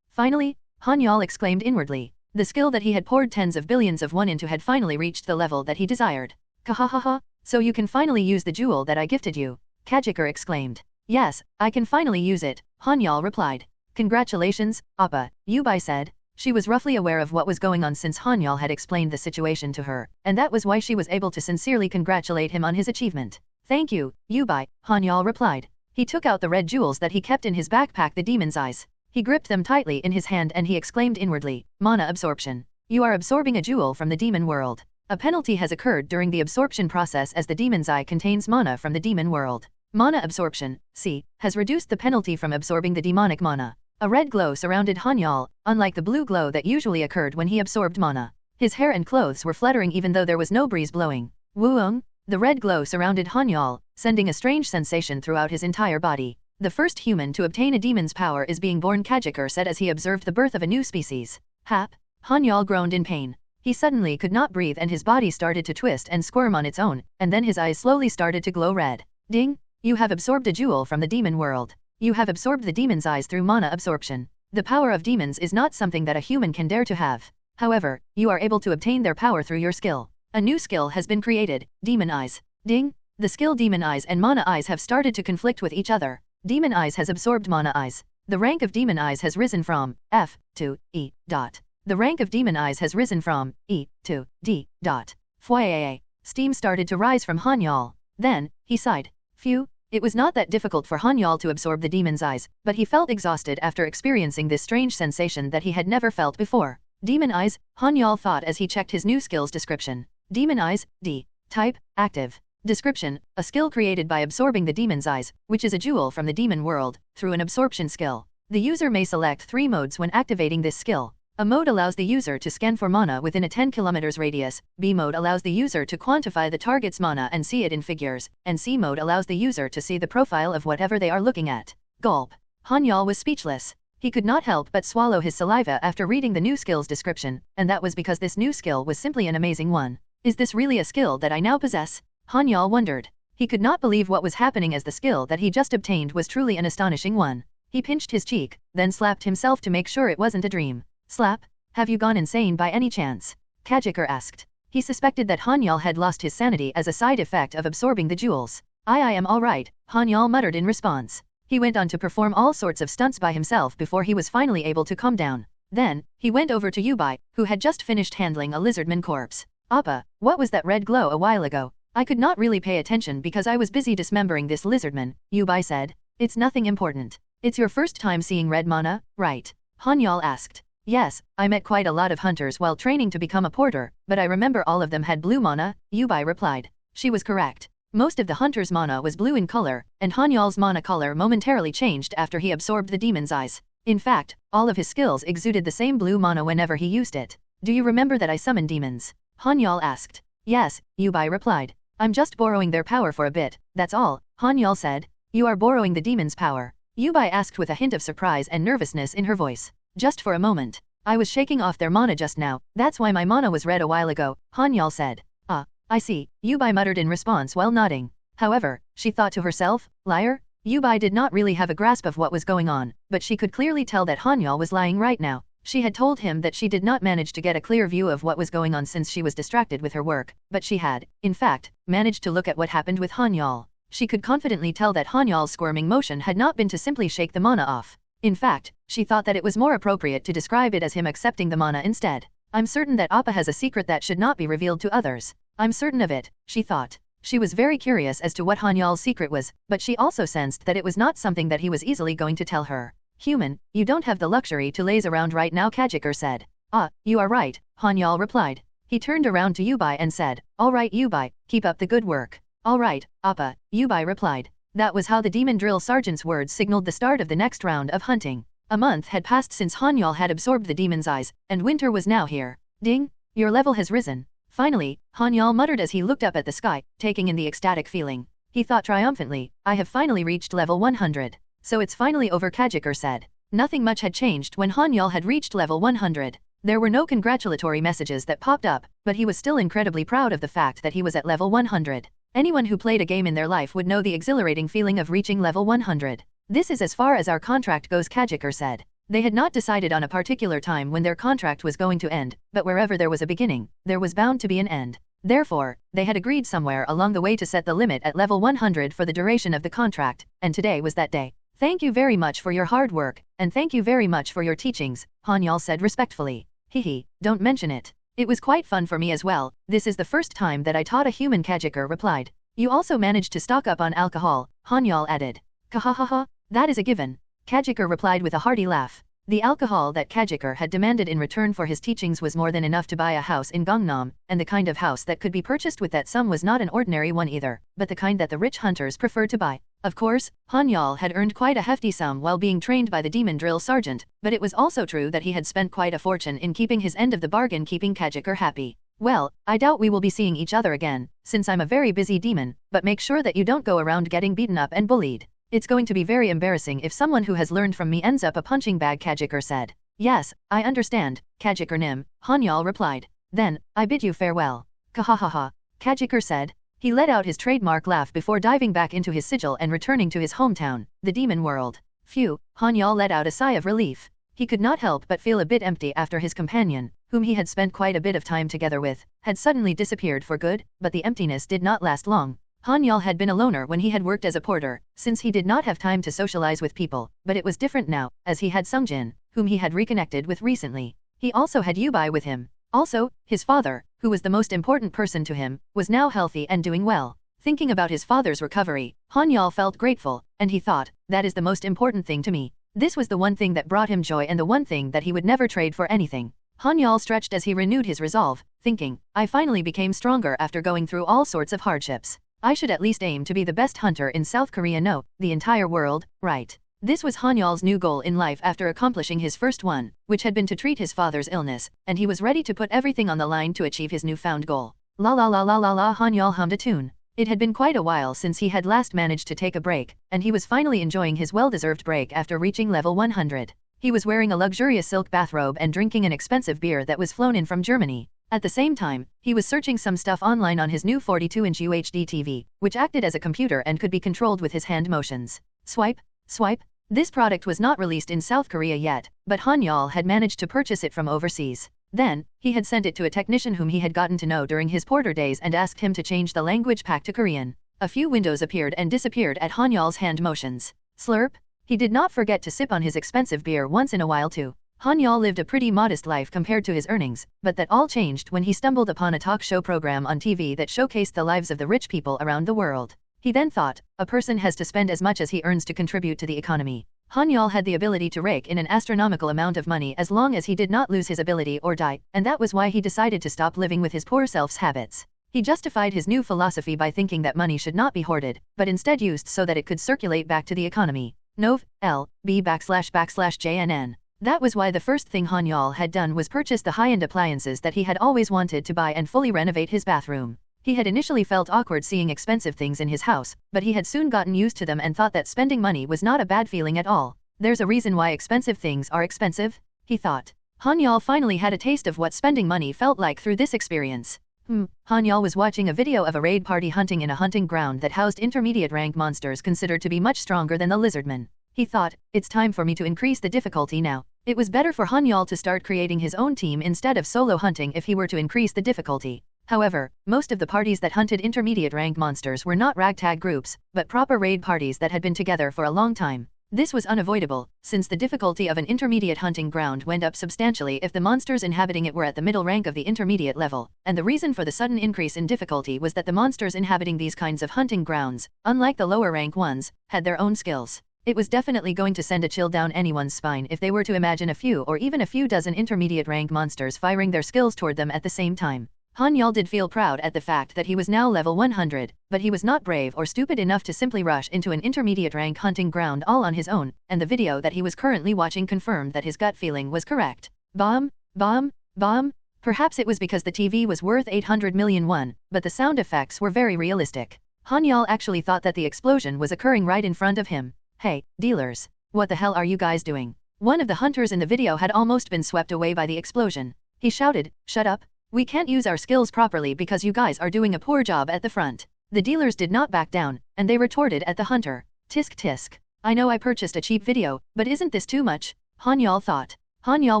Finally, Han-Yeol exclaimed inwardly. The skill that he had poured tens of billions of won into had finally reached the level that he desired. Kahahaha, so you can finally use the jewel that I gifted you, Kiker exclaimed. Yes, I can finally use it, Han-Yeol replied. Congratulations, Appa, Yubai said. She was roughly aware of what was going on since Han-Yeol had explained the situation to her, and that was why she was able to sincerely congratulate him on his achievement. Thank you, Yubai, Han-Yeol replied. He took out the red jewels that he kept in his backpack, the demon's eyes. He gripped them tightly in his hand and he exclaimed inwardly, Mana absorption. You are absorbing a jewel from the demon world. A penalty has occurred during the absorption process as the demon's eye contains mana from the demon world. Mana absorption, C, has reduced the penalty from absorbing the demonic mana. A red glow surrounded Han-Yeol, unlike the blue glow that usually occurred when he absorbed mana. His hair and clothes were fluttering even though there was no breeze blowing. Wooong! The red glow surrounded Han-Yeol, sending a strange sensation throughout his entire body. The first human to obtain a demon's power is being born, Kiker said as he observed the birth of a new species. Hap! Han-Yeol groaned in pain. He suddenly could not breathe and his body started to twist and squirm on its own, and then his eyes slowly started to glow red. Ding! You have absorbed a jewel from the demon world. You have absorbed the demon's eyes through mana absorption. The power of demons is not something that a human can dare to have. However, you are able to obtain their power through your skill. A new skill has been created, Demon Eyes. Ding! The skill Demon Eyes and Mana Eyes have started to conflict with each other. Demon Eyes has absorbed Mana Eyes. The rank of Demon Eyes has risen from F to E. The rank of Demon Eyes has risen from E to D. Fwaa. Steam started to rise from Han-Yeol. Then, he sighed. Phew, it was not that difficult for Han-Yeol to absorb the demon's eyes, but he felt exhausted after experiencing this strange sensation that he had never felt before. Demon Eyes, Han-Yeol thought as he checked his new skill's description. Demon Eyes, D. Type, active. Description, a skill created by absorbing the demon's eyes, which is a jewel from the demon world, through an absorption skill. The user may select 3 modes when activating this skill. A mode allows the user to scan for mana within a 10 km radius, B mode allows the user to quantify the target's mana and see it in figures, and C mode allows the user to see the profile of whatever they are looking at. Gulp. Han-Yeol was speechless. He could not help but swallow his saliva after reading the new skill's description, and that was because this new skill was simply an amazing one. Is this really a skill that I now possess? Han-Yeol wondered. He could not believe what was happening as the skill that he just obtained was truly an astonishing one. He pinched his cheek, then slapped himself to make sure it wasn't a dream. Slap? Have you gone insane by any chance? Kiker asked. He suspected that Han-Yeol had lost his sanity as a side effect of absorbing the jewels. I am alright, Han-Yeol muttered in response. He went on to perform all sorts of stunts by himself before he was finally able to calm down. Then, he went over to Yubai, who had just finished handling a lizardman corpse. Appa, what was that red glow a while ago? I could not really pay attention because I was busy dismembering this lizardman, Yubai said. It's nothing important. It's your first time seeing red mana, right? Han-Yeol asked. Yes, I met quite a lot of hunters while training to become a porter, but I remember all of them had blue mana, Yubai replied. She was correct. Most of the hunters' mana was blue in color, and Han-Yeol's mana color momentarily changed after he absorbed the demon's eyes. In fact, all of his skills exuded the same blue mana whenever he used it. Do you remember that I summoned demons? Han-Yeol asked. Yes, Yubai replied. I'm just borrowing their power for a bit, that's all, Han-Yeol said. You are borrowing the demon's power? Yubai asked with a hint of surprise and nervousness in her voice. Just for a moment. I was shaking off their mana just now, that's why my mana was red a while ago, Han-Yeol said. Ah, I see, Yubai muttered in response while nodding. However, she thought to herself, liar? Yubai did not really have a grasp of what was going on, but she could clearly tell that Han-Yeol was lying right now. She had told him that she did not manage to get a clear view of what was going on since she was distracted with her work, but she had, in fact, managed to look at what happened with Han-Yeol. She could confidently tell that Han-Yeol's squirming motion had not been to simply shake the mana off. In fact, she thought that it was more appropriate to describe it as him accepting the mana instead. I'm certain that Appa has a secret that should not be revealed to others. I'm certain of it, she thought. She was very curious as to what Han-Yeol's secret was, but she also sensed that it was not something that he was easily going to tell her. Human, you don't have the luxury to laze around right now, Kiker said. Ah, you are right, Han-Yeol replied. He turned around to Yubai and said, all right Yubai, keep up the good work. All right, Appa, Yubai replied. That was how the demon drill sergeant's words signaled the start of the next round of hunting. A month had passed since Han-Yeol had absorbed the demon's eyes, and winter was now here. Ding, your level has risen. Finally, Han-Yeol muttered as he looked up at the sky, taking in the ecstatic feeling. He thought triumphantly, I have finally reached level 100. So it's finally over, Kiker said. Nothing much had changed when Han-Yeol had reached level 100. There were no congratulatory messages that popped up, but he was still incredibly proud of the fact that he was at level 100. Anyone who played a game in their life would know the exhilarating feeling of reaching level 100. This is as far as our contract goes, Kiker said. They had not decided on a particular time when their contract was going to end, but wherever there was a beginning, there was bound to be an end. Therefore, they had agreed somewhere along the way to set the limit at level 100 for the duration of the contract, and today was that day. Thank you very much for your hard work, and thank you very much for your teachings, Han-Yeol said respectfully. Hehe, don't mention it. It was quite fun for me as well. This is the first time that I taught a human, Kiker replied. You also managed to stock up on alcohol, Han-Yeol added. Kahahaha, that is a given. Kiker replied with a hearty laugh. The alcohol that Kiker had demanded in return for his teachings was more than enough to buy a house in Gangnam, and the kind of house that could be purchased with that sum was not an ordinary one either, but the kind that the rich hunters preferred to buy. Of course, Han-Yeol had earned quite a hefty sum while being trained by the demon drill sergeant, but it was also true that he had spent quite a fortune in keeping his end of the bargain, keeping Kiker happy. Well, I doubt we will be seeing each other again, since I'm a very busy demon, but make sure that you don't go around getting beaten up and bullied. It's going to be very embarrassing if someone who has learned from me ends up a punching bag, Kiker said. Yes, I understand, Kiker Nim, Han-Yeol replied. Then, I bid you farewell. Kahahaha, Kiker said. He let out his trademark laugh before diving back into his sigil and returning to his hometown, the demon world. Phew, Han-Yeol let out a sigh of relief. He could not help but feel a bit empty after his companion, whom he had spent quite a bit of time together with, had suddenly disappeared for good, but the emptiness did not last long. Han-Yeol had been a loner when he had worked as a porter, since he did not have time to socialize with people, but it was different now, as he had Sun Jin, whom he had reconnected with recently. He also had Yubai with him. Also, his father, who was the most important person to him, was now healthy and doing well. Thinking about his father's recovery, Han-Yeol felt grateful, and he thought, that is the most important thing to me. This was the one thing that brought him joy and the one thing that he would never trade for anything. Han-Yeol stretched as he renewed his resolve, thinking, I finally became stronger after going through all sorts of hardships. I should at least aim to be the best hunter in South Korea, no, the entire world, right? This was Han-Yeol's new goal in life after accomplishing his first one, which had been to treat his father's illness, and he was ready to put everything on the line to achieve his newfound goal. La la la la la la, Han-Yeol hummed a tune. It had been quite a while since he had last managed to take a break, and he was finally enjoying his well-deserved break after reaching level 100. He was wearing a luxurious silk bathrobe and drinking an expensive beer that was flown in from Germany. At the same time, he was searching some stuff online on his new 42-inch UHD TV, which acted as a computer and could be controlled with his hand motions. Swipe, swipe. This product was not released in South Korea yet, but Han-Yeol had managed to purchase it from overseas. Then, he had sent it to a technician whom he had gotten to know during his porter days and asked him to change the language pack to Korean. A few windows appeared and disappeared at Han-Yeol's hand motions. Slurp. He did not forget to sip on his expensive beer once in a while too. Han-Yeol lived a pretty modest life compared to his earnings, but that all changed when he stumbled upon a talk show program on TV that showcased the lives of the rich people around the world. He then thought, a person has to spend as much as he earns to contribute to the economy. Han-Yeol had the ability to rake in an astronomical amount of money as long as he did not lose his ability or die, and that was why he decided to stop living with his poor self's habits. He justified his new philosophy by thinking that money should not be hoarded, but instead used so that it could circulate back to the economy. Nov. L. B //JNN That was why the first thing Han-Yeol had done was purchase the high-end appliances that he had always wanted to buy and fully renovate his bathroom. He had initially felt awkward seeing expensive things in his house, but he had soon gotten used to them and thought that spending money was not a bad feeling at all. There's a reason why expensive things are expensive, he thought. Han-Yeol finally had a taste of what spending money felt like through this experience. Han-Yeol was watching a video of a raid party hunting in a hunting ground that housed intermediate rank monsters considered to be much stronger than the lizardmen. He thought, it's time for me to increase the difficulty now. It was better for Han-Yeol to start creating his own team instead of solo hunting if he were to increase the difficulty. However, most of the parties that hunted intermediate rank monsters were not ragtag groups, but proper raid parties that had been together for a long time. This was unavoidable, since the difficulty of an intermediate hunting ground went up substantially if the monsters inhabiting it were at the middle rank of the intermediate level, and the reason for the sudden increase in difficulty was that the monsters inhabiting these kinds of hunting grounds, unlike the lower rank ones, had their own skills. It was definitely going to send a chill down anyone's spine if they were to imagine a few or even a few dozen intermediate rank monsters firing their skills toward them at the same time. Han-Yeol did feel proud at the fact that he was now level 100, but he was not brave or stupid enough to simply rush into an intermediate rank hunting ground all on his own, and the video that he was currently watching confirmed that his gut feeling was correct. Bomb, bomb, bomb. Perhaps it was because the TV was worth 800 million won, but the sound effects were very realistic. Han-Yeol actually thought that the explosion was occurring right in front of him. Hey, dealers. What the hell are you guys doing? One of the hunters in the video had almost been swept away by the explosion. He shouted, shut up. We can't use our skills properly because you guys are doing a poor job at the front. The dealers did not back down, and they retorted at the hunter. Tisk tisk. I know I purchased a cheap video, but isn't this too much? Han-Yeol thought. Han-Yeol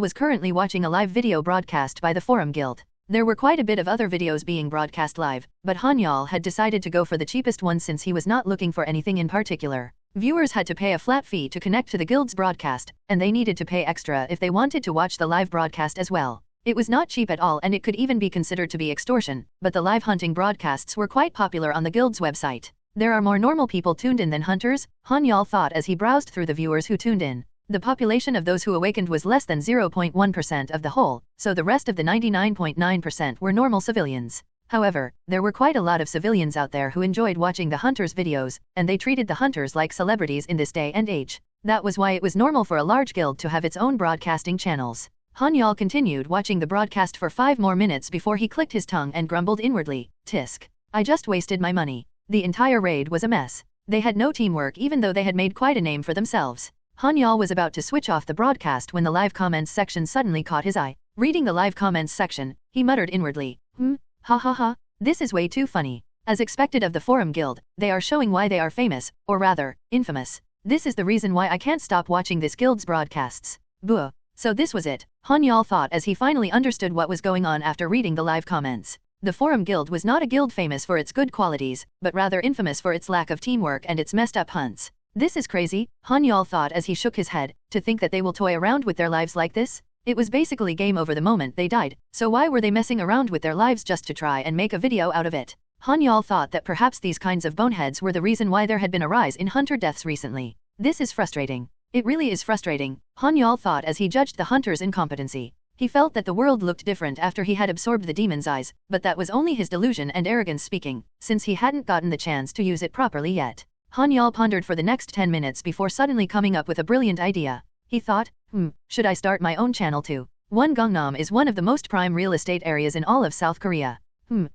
was currently watching a live video broadcast by the Forum Guild. There were quite a bit of other videos being broadcast live, but Han-Yeol had decided to go for the cheapest one since he was not looking for anything in particular. Viewers had to pay a flat fee to connect to the guild's broadcast, and they needed to pay extra if they wanted to watch the live broadcast as well. It was not cheap at all and it could even be considered to be extortion, but the live hunting broadcasts were quite popular on the guild's website. There are more normal people tuned in than hunters, Han-Yeol thought as he browsed through the viewers who tuned in. The population of those who awakened was less than 0.1% of the whole, so the rest of the 99.9% were normal civilians. However, there were quite a lot of civilians out there who enjoyed watching the hunters' videos, and they treated the hunters like celebrities in this day and age. That was why it was normal for a large guild to have its own broadcasting channels. Han-Yeol continued watching the broadcast for 5 more minutes before he clicked his tongue and grumbled inwardly, tisk. I just wasted my money. The entire raid was a mess. They had no teamwork even though they had made quite a name for themselves. Han-Yeol was about to switch off the broadcast when the live comments section suddenly caught his eye. Reading the live comments section, he muttered inwardly, ha ha ha, this is way too funny. As expected of the Forum Guild, they are showing why they are famous, or rather, infamous. This is the reason why I can't stop watching this guild's broadcasts. Buh. So this was it, Han-Yeol thought as he finally understood what was going on after reading the live comments. The Forum Guild was not a guild famous for its good qualities, but rather infamous for its lack of teamwork and its messed up hunts. This is crazy, Han-Yeol thought as he shook his head, to think that they will toy around with their lives like this? It was basically game over the moment they died, so why were they messing around with their lives just to try and make a video out of it? Han-Yeol thought that perhaps these kinds of boneheads were the reason why there had been a rise in hunter deaths recently. This is frustrating. It really is frustrating, Han-Yeol thought as he judged the hunter's incompetency. He felt that the world looked different after he had absorbed the demon's eyes, but that was only his delusion and arrogance speaking, since he hadn't gotten the chance to use it properly yet. Han-Yeol pondered for the next 10 minutes before suddenly coming up with a brilliant idea. He thought, should I start my own channel too? Gangnam is one of the most prime real estate areas in all of South Korea.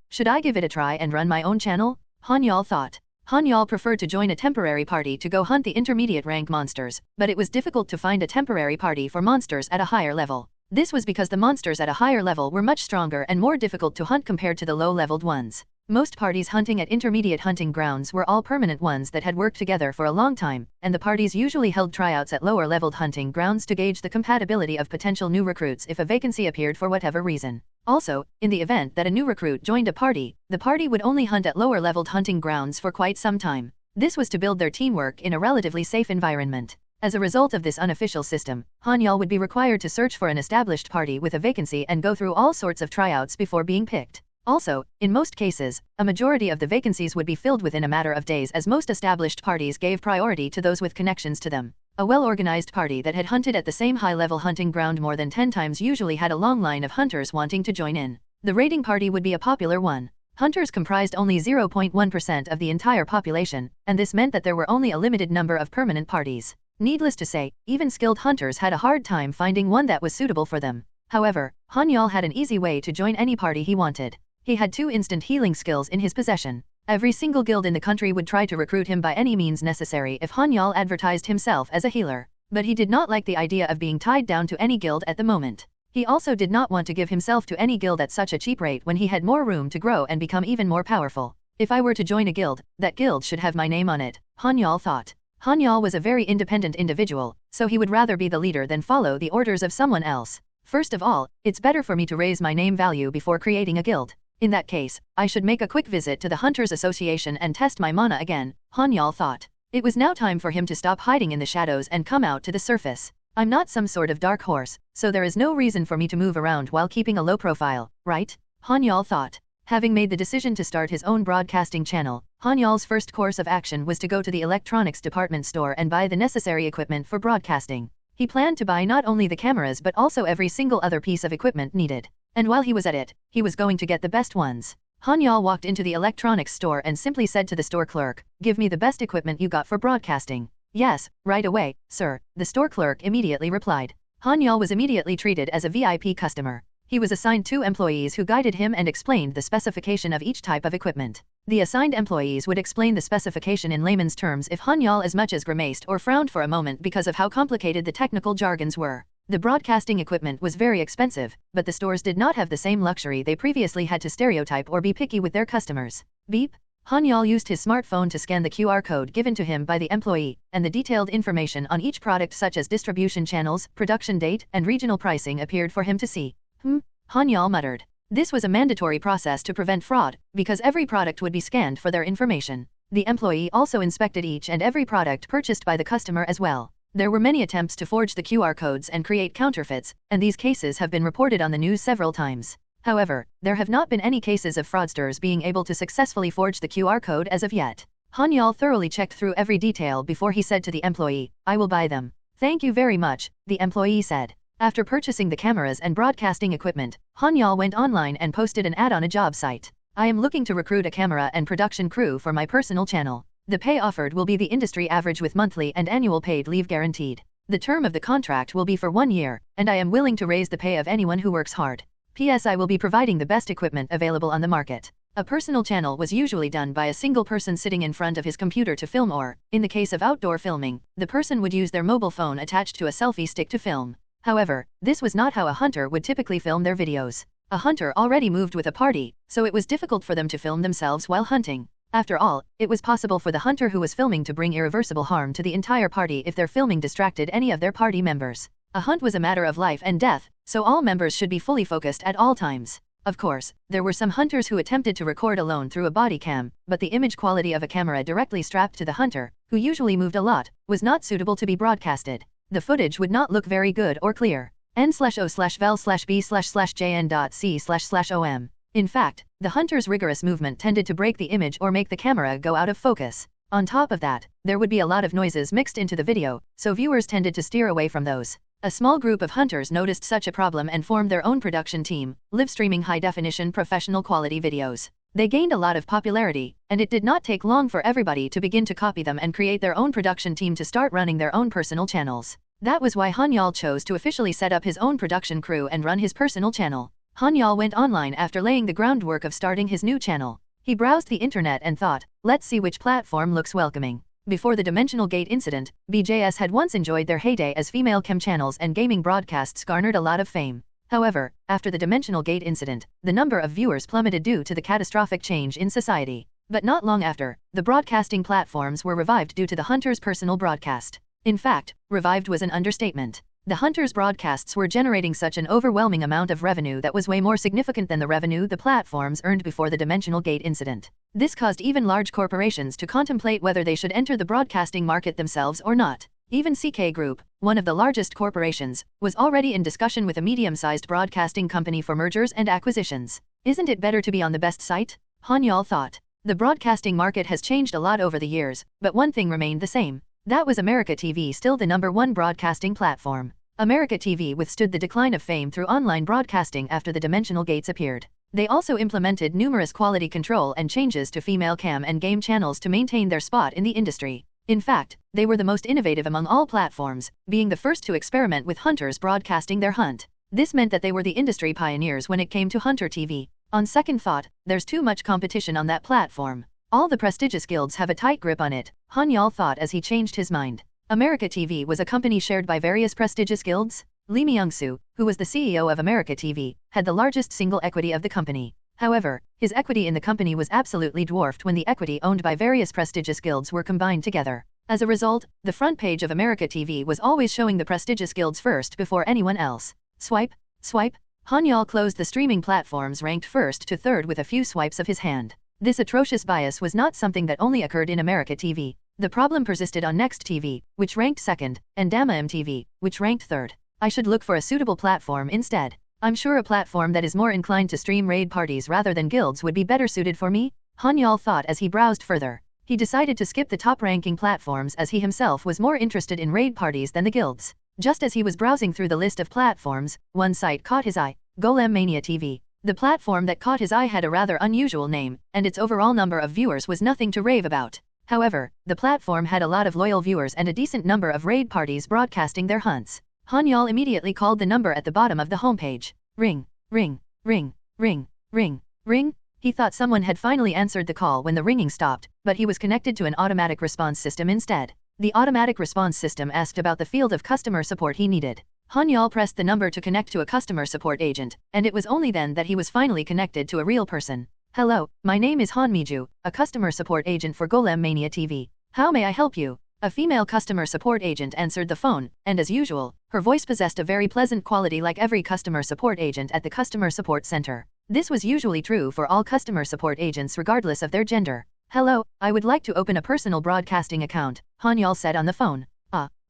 Should I give it a try and run my own channel? Han-Yeol thought. Han-Yeol preferred to join a temporary party to go hunt the intermediate rank monsters, but it was difficult to find a temporary party for monsters at a higher level. This was because the monsters at a higher level were much stronger and more difficult to hunt compared to the low-leveled ones. Most parties hunting at intermediate hunting grounds were all permanent ones that had worked together for a long time, and the parties usually held tryouts at lower-leveled hunting grounds to gauge the compatibility of potential new recruits if a vacancy appeared for whatever reason. Also, in the event that a new recruit joined a party, the party would only hunt at lower-leveled hunting grounds for quite some time. This was to build their teamwork in a relatively safe environment. As a result of this unofficial system, Han-Yeol would be required to search for an established party with a vacancy and go through all sorts of tryouts before being picked. Also, in most cases, a majority of the vacancies would be filled within a matter of days as most established parties gave priority to those with connections to them. A well-organized party that had hunted at the same high-level hunting ground more than 10 times usually had a long line of hunters wanting to join in. The raiding party would be a popular one. Hunters comprised only 0.1% of the entire population, and this meant that there were only a limited number of permanent parties. Needless to say, even skilled hunters had a hard time finding one that was suitable for them. However, Han-Yeol had an easy way to join any party he wanted. He had 2 instant healing skills in his possession. Every single guild in the country would try to recruit him by any means necessary if Han-Yeol advertised himself as a healer. But he did not like the idea of being tied down to any guild at the moment. He also did not want to give himself to any guild at such a cheap rate when he had more room to grow and become even more powerful. If I were to join a guild, that guild should have my name on it, Han-Yeol thought. Han-Yeol was a very independent individual, so he would rather be the leader than follow the orders of someone else. First of all, it's better for me to raise my name value before creating a guild. In that case, I should make a quick visit to the Hunters Association and test my mana again, Han-Yeol thought. It was now time for him to stop hiding in the shadows and come out to the surface. I'm not some sort of dark horse, so there is no reason for me to move around while keeping a low profile, right? Han-Yeol thought. Having made the decision to start his own broadcasting channel, Han-Yeol's first course of action was to go to the electronics department store and buy the necessary equipment for broadcasting. He planned to buy not only the cameras but also every single other piece of equipment needed. And while he was at it, he was going to get the best ones. Han-Yeol walked into the electronics store and simply said to the store clerk, "Give me the best equipment you got for broadcasting." "Yes, right away, sir," the store clerk immediately replied. Han-Yeol was immediately treated as a VIP customer. He was assigned 2 employees who guided him and explained the specification of each type of equipment. The assigned employees would explain the specification in layman's terms if Han-Yeol as much as grimaced or frowned for a moment because of how complicated the technical jargons were. The broadcasting equipment was very expensive, but the stores did not have the same luxury they previously had to stereotype or be picky with their customers. Beep. Han-Yeol used his smartphone to scan the QR code given to him by the employee, and the detailed information on each product such as distribution channels, production date, and regional pricing appeared for him to see. Han-Yeol muttered. This was a mandatory process to prevent fraud, because every product would be scanned for their information. The employee also inspected each and every product purchased by the customer as well. There were many attempts to forge the QR codes and create counterfeits, and these cases have been reported on the news several times. However, there have not been any cases of fraudsters being able to successfully forge the QR code as of yet. Han-Yeol thoroughly checked through every detail before he said to the employee, "I will buy them." "Thank you very much," the employee said. After purchasing the cameras and broadcasting equipment, Han-Yeol went online and posted an ad on a job site. "I am looking to recruit a camera and production crew for my personal channel. The pay offered will be the industry average with monthly and annual paid leave guaranteed. The term of the contract will be for 1 year, and I am willing to raise the pay of anyone who works hard. P.S. I will be providing the best equipment available on the market." A personal channel was usually done by a single person sitting in front of his computer to film, or, in the case of outdoor filming, the person would use their mobile phone attached to a selfie stick to film. However, this was not how a hunter would typically film their videos. A hunter already moved with a party, so it was difficult for them to film themselves while hunting. After all, it was possible for the hunter who was filming to bring irreversible harm to the entire party if their filming distracted any of their party members. A hunt was a matter of life and death, so all members should be fully focused at all times. Of course, there were some hunters who attempted to record alone through a body cam, but the image quality of a camera directly strapped to the hunter, who usually moved a lot, was not suitable to be broadcasted. The footage would not look very good or clear. n/o/vel/b/jn.c//om. In fact, the hunter's rigorous movement tended to break the image or make the camera go out of focus. On top of that, there would be a lot of noises mixed into the video, so viewers tended to steer away from those. A small group of hunters noticed such a problem and formed their own production team, live streaming high-definition professional quality videos. They gained a lot of popularity, and it did not take long for everybody to begin to copy them and create their own production team to start running their own personal channels. That was why Han-Yeol chose to officially set up his own production crew and run his personal channel. Han-Yeol went online after laying the groundwork of starting his new channel. He browsed the internet and thought, let's see which platform looks welcoming. Before the Dimensional Gate incident, BJS had once enjoyed their heyday as female cam channels and gaming broadcasts garnered a lot of fame. However, after the Dimensional Gate incident, the number of viewers plummeted due to the catastrophic change in society. But not long after, the broadcasting platforms were revived due to the hunter's personal broadcast. In fact, revived was an understatement. The hunters' broadcasts were generating such an overwhelming amount of revenue that was way more significant than the revenue the platforms earned before the Dimensional Gate incident. This caused even large corporations to contemplate whether they should enter the broadcasting market themselves or not. Even CK Group, one of the largest corporations, was already in discussion with a medium-sized broadcasting company for mergers and acquisitions. Isn't it better to be on the best site? Han-Yeol thought. The broadcasting market has changed a lot over the years, but one thing remained the same. That was America TV, still the #1 broadcasting platform. America TV withstood the decline of fame through online broadcasting after the Dimensional Gates appeared. They also implemented numerous quality control and changes to female cam and game channels to maintain their spot in the industry. In fact, they were the most innovative among all platforms, being the first to experiment with hunters broadcasting their hunt. This meant that they were the industry pioneers when it came to hunter TV. On second thought, there's too much competition on that platform. All the prestigious guilds have a tight grip on it, Han-Yeol thought as he changed his mind. America TV was a company shared by various prestigious guilds. Lee Myung-soo, who was the CEO of America TV, had the largest single equity of the company. However, his equity in the company was absolutely dwarfed when the equity owned by various prestigious guilds were combined together. As a result, the front page of America TV was always showing the prestigious guilds first before anyone else. Swipe, swipe. Han-Yeol closed the streaming platforms ranked first to third with a few swipes of his hand. This atrocious bias was not something that only occurred in America TV. The problem persisted on Next TV, which ranked second, and Dama MTV, which ranked third. I should look for a suitable platform instead. I'm sure a platform that is more inclined to stream raid parties rather than guilds would be better suited for me, Han-Yeol thought as he browsed further. He decided to skip the top-ranking platforms as he himself was more interested in raid parties than the guilds. Just as he was browsing through the list of platforms, one site caught his eye, Golem Mania TV. The platform that caught his eye had a rather unusual name, and its overall number of viewers was nothing to rave about. However, the platform had a lot of loyal viewers and a decent number of raid parties broadcasting their hunts. Han-Yeol immediately called the number at the bottom of the homepage. Ring, ring, ring, ring, ring, ring. He thought someone had finally answered the call when the ringing stopped, but he was connected to an automatic response system instead. The automatic response system asked about the field of customer support he needed. Han-Yeol pressed the number to connect to a customer support agent, and it was only then that he was finally connected to a real person. Hello, my name is Han Miju, a customer support agent for Golem Mania TV. How may I help you? A female customer support agent answered the phone, and as usual, her voice possessed a very pleasant quality like every customer support agent at the customer support center. This was usually true for all customer support agents regardless of their gender. Hello, I would like to open a personal broadcasting account, Han-Yeol said on the phone.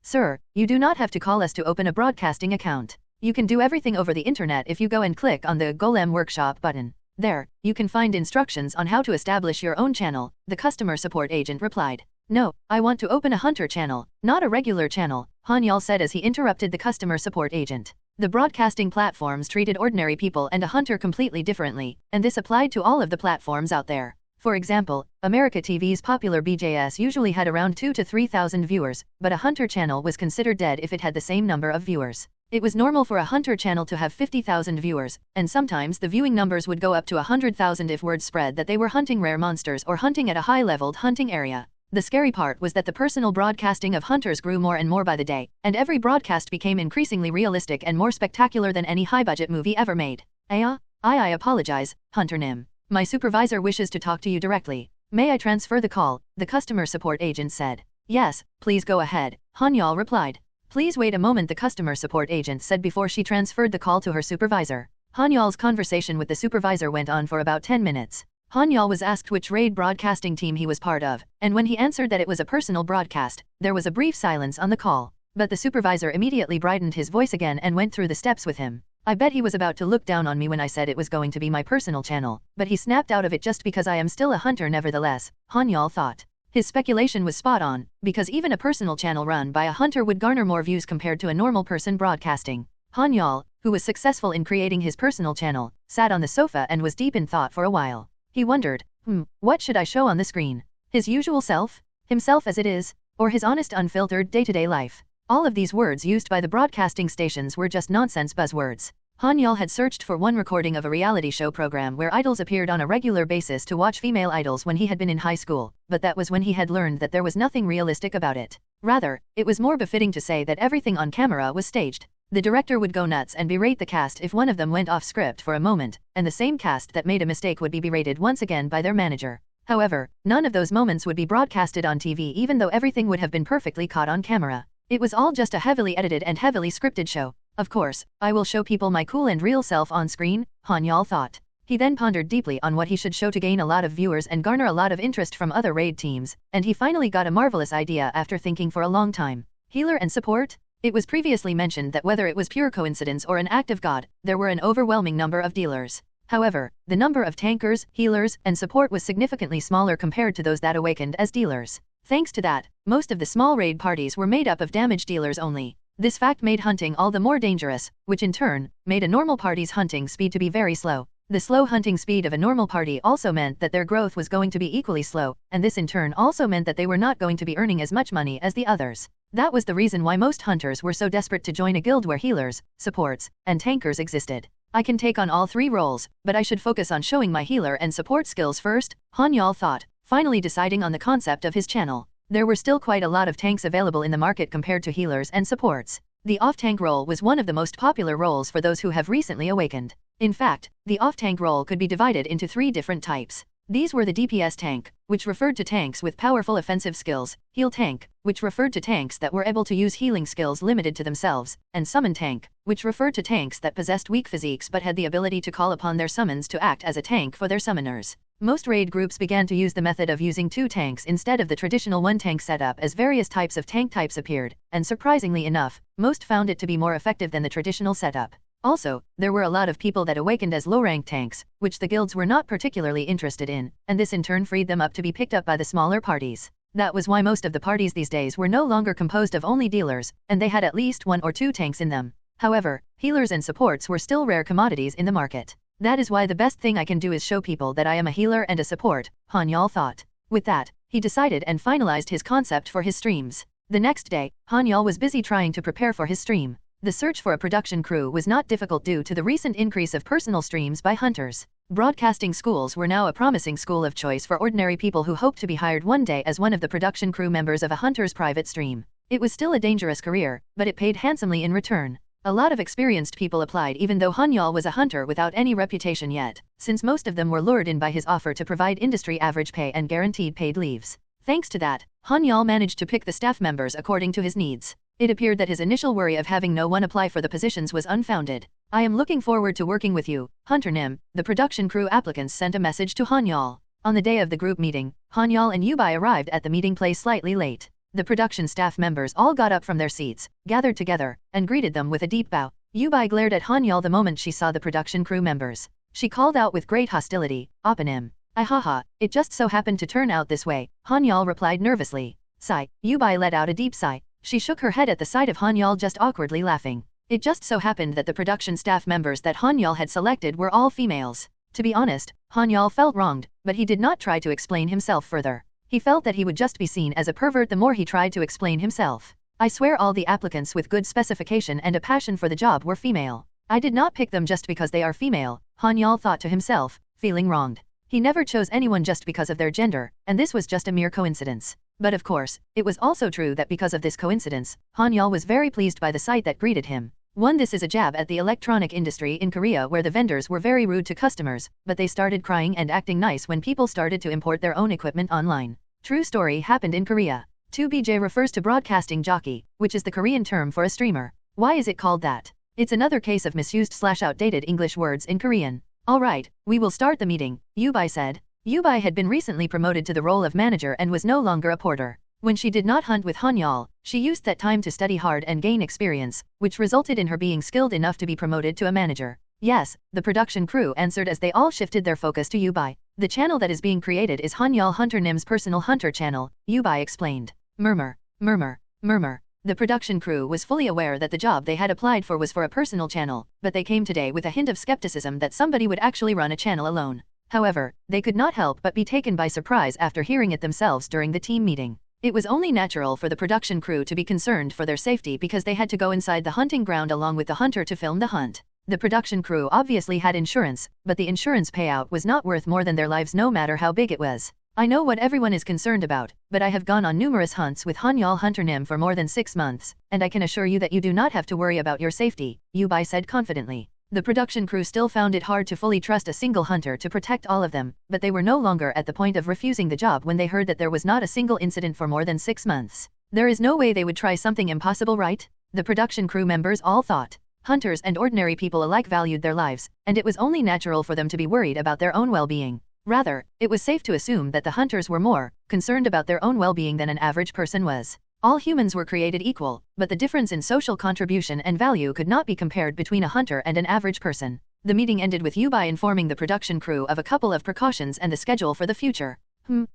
Sir, you do not have to call us to open a broadcasting account. You can do everything over the internet if you go and click on the Golem Workshop button. There, you can find instructions on how to establish your own channel, the customer support agent replied. No, I want to open a hunter channel, not a regular channel, Han-Yeol said as he interrupted the customer support agent. The broadcasting platforms treated ordinary people and a hunter completely differently, and this applied to all of the platforms out there. For example, America TV's popular BJS usually had around 2,000 to 3,000 viewers, but a hunter channel was considered dead if it had the same number of viewers. It was normal for a hunter channel to have 50,000 viewers, and sometimes the viewing numbers would go up to 100,000 if word spread that they were hunting rare monsters or hunting at a high-leveled hunting area. The scary part was that the personal broadcasting of hunters grew more and more by the day, and every broadcast became increasingly realistic and more spectacular than any high-budget movie ever made. I apologize, Hunter Nim. My supervisor wishes to talk to you directly. May I transfer the call? The customer support agent said. Yes, please go ahead, Han-Yeol replied. Please wait a moment, the customer support agent said before she transferred the call to her supervisor. Han-Yeol's conversation with the supervisor went on for about 10 minutes. Han-Yeol was asked which raid broadcasting team he was part of, and when he answered that it was a personal broadcast, there was a brief silence on the call. But the supervisor immediately brightened his voice again and went through the steps with him. I bet he was about to look down on me when I said it was going to be my personal channel, but he snapped out of it just because I am still a hunter nevertheless, Han-Yeol thought. His speculation was spot on, because even a personal channel run by a hunter would garner more views compared to a normal person broadcasting. Han-Yeol, who was successful in creating his personal channel, sat on the sofa and was deep in thought for a while. He wondered, what should I show on the screen? His usual self? Himself as it is? Or his honest, unfiltered, day-to-day life? All of these words used by the broadcasting stations were just nonsense buzzwords. Han-Yeol had searched for one recording of a reality show program where idols appeared on a regular basis to watch female idols when he had been in high school, but that was when he had learned that there was nothing realistic about it. Rather, it was more befitting to say that everything on camera was staged. The director would go nuts and berate the cast if one of them went off script for a moment, and the same cast that made a mistake would be berated once again by their manager. However, none of those moments would be broadcasted on TV even though everything would have been perfectly caught on camera. It was all just a heavily edited and heavily scripted show. Of course, I will show people my cool and real self on screen, Han-Yeol thought. He then pondered deeply on what he should show to gain a lot of viewers and garner a lot of interest from other raid teams, and he finally got a marvelous idea after thinking for a long time. Healer and support? It was previously mentioned that whether it was pure coincidence or an act of God, there were an overwhelming number of dealers. However, the number of tankers, healers, and support was significantly smaller compared to those that awakened as dealers. Thanks to that, most of the small raid parties were made up of damage dealers only. This fact made hunting all the more dangerous, which in turn, made a normal party's hunting speed to be very slow. The slow hunting speed of a normal party also meant that their growth was going to be equally slow, and this in turn also meant that they were not going to be earning as much money as the others. That was the reason why most hunters were so desperate to join a guild where healers, supports, and tankers existed. I can take on all three roles, but I should focus on showing my healer and support skills first, Han-Yeol thought, finally deciding on the concept of his channel. There were still quite a lot of tanks available in the market compared to healers and supports. The off-tank role was one of the most popular roles for those who have recently awakened. In fact, the off-tank role could be divided into 3 different types. These were the DPS tank, which referred to tanks with powerful offensive skills, heal tank, which referred to tanks that were able to use healing skills limited to themselves, and summon tank, which referred to tanks that possessed weak physiques but had the ability to call upon their summons to act as a tank for their summoners. Most raid groups began to use the method of using 2 tanks instead of the traditional 1 tank setup as various types of tank types appeared, and surprisingly enough, most found it to be more effective than the traditional setup. Also, there were a lot of people that awakened as low-ranked tanks, which the guilds were not particularly interested in, and this in turn freed them up to be picked up by the smaller parties. That was why most of the parties these days were no longer composed of only dealers, and they had at least 1 or 2 tanks in them. However, healers and supports were still rare commodities in the market. That is why the best thing I can do is show people that I am a healer and a support, Han-Yeol thought. With that, he decided and finalized his concept for his streams. The next day, Han-Yeol was busy trying to prepare for his stream. The search for a production crew was not difficult due to the recent increase of personal streams by hunters. Broadcasting schools were now a promising school of choice for ordinary people who hoped to be hired one day as one of the production crew members of a hunter's private stream. It was still a dangerous career, but it paid handsomely in return. A lot of experienced people applied even though Han-Yeol was a hunter without any reputation yet, since most of them were lured in by his offer to provide industry average pay and guaranteed paid leaves. Thanks to that, Han-Yeol managed to pick the staff members according to his needs. It appeared that his initial worry of having no one apply for the positions was unfounded. I am looking forward to working with you, Hunter Nim. The production crew applicants sent a message to Han-Yeol. On the day of the group meeting, Han-Yeol and Dobi arrived at the meeting place slightly late. The production staff members all got up from their seats, gathered together, and greeted them with a deep bow. Dobi glared at Han-Yeol the moment she saw the production crew members. She called out with great hostility, "Oppanim." "Haha, it just so happened to turn out this way," Han-Yeol replied nervously. Sigh. Dobi let out a deep sigh. She shook her head at the sight of Han-Yeol just awkwardly laughing. It just so happened that the production staff members that Han-Yeol had selected were all females. To be honest, Han-Yeol felt wronged, but he did not try to explain himself further. He felt that he would just be seen as a pervert the more he tried to explain himself. I swear all the applicants with good specification and a passion for the job were female. I did not pick them just because they are female, Han-Yeol thought to himself, feeling wronged. He never chose anyone just because of their gender, and this was just a mere coincidence. But of course, it was also true that because of this coincidence, Han-Yeol was very pleased by the sight that greeted him. This is a jab at the electronic industry in Korea where the vendors were very rude to customers, but they started crying and acting nice when people started to import their own equipment online. True story happened in Korea. 2BJ refers to broadcasting jockey, which is the Korean term for a streamer. Why is it called that? It's another case of misused/outdated English words in Korean. Alright, we will start the meeting, Dobi said. Dobi had been recently promoted to the role of manager and was no longer a porter. When she did not hunt with Han-Yeol, she used that time to study hard and gain experience, which resulted in her being skilled enough to be promoted to a manager. Yes, the production crew answered as they all shifted their focus to Dobi. The channel that is being created is Han-Yeol Hunter Nim's personal hunter channel, Dobi explained. Murmur, murmur, murmur. The production crew was fully aware that the job they had applied for was for a personal channel, but they came today with a hint of skepticism that somebody would actually run a channel alone. However, they could not help but be taken by surprise after hearing it themselves during the team meeting. It was only natural for the production crew to be concerned for their safety because they had to go inside the hunting ground along with the hunter to film the hunt. The production crew obviously had insurance, but the insurance payout was not worth more than their lives no matter how big it was. I know what everyone is concerned about, but I have gone on numerous hunts with Han-Yeol Hunter Nim for more than 6 months, and I can assure you that you do not have to worry about your safety, Dobi said confidently. The production crew still found it hard to fully trust a single hunter to protect all of them, but they were no longer at the point of refusing the job when they heard that there was not a single incident for more than 6 months. There is no way they would try something impossible, right? The production crew members all thought. Hunters and ordinary people alike valued their lives, and it was only natural for them to be worried about their own well-being. Rather, it was safe to assume that the hunters were more concerned about their own well-being than an average person was. All humans were created equal, but the difference in social contribution and value could not be compared between a hunter and an average person. The meeting ended with Dobi informing the production crew of a couple of precautions and the schedule for the future.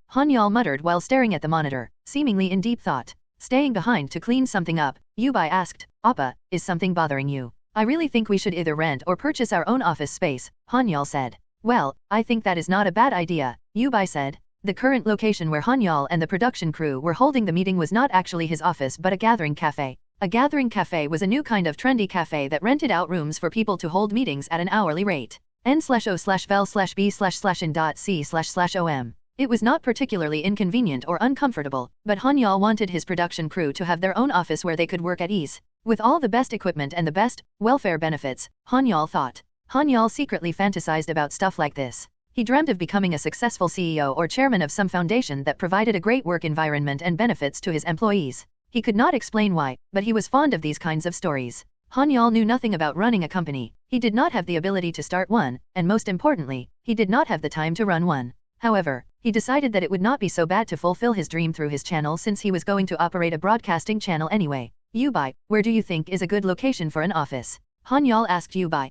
Han-Yeol muttered while staring at the monitor, seemingly in deep thought. Staying behind to clean something up, Dobi asked, "Appa, is something bothering you?" I really think we should either rent or purchase our own office space, Han-Yeol said. Well, I think that is not a bad idea, Yu-Bai said. The current location where Han-Yeol and the production crew were holding the meeting was not actually his office but a gathering cafe. A gathering cafe was a new kind of trendy cafe that rented out rooms for people to hold meetings at an hourly rate. n/o/vel/b/in.c//om. It was not particularly inconvenient or uncomfortable, but Han-Yeol wanted his production crew to have their own office where they could work at ease. With all the best equipment and the best welfare benefits, Han-Yeol thought. Han-Yeol secretly fantasized about stuff like this. He dreamt of becoming a successful CEO or chairman of some foundation that provided a great work environment and benefits to his employees. He could not explain why, but he was fond of these kinds of stories. Han-Yeol knew nothing about running a company. He did not have the ability to start one, and most importantly, he did not have the time to run one. However, he decided that it would not be so bad to fulfill his dream through his channel since he was going to operate a broadcasting channel anyway. Yu-Bai, where do you think is a good location for an office? Han-Yeol asked Yu-Bai.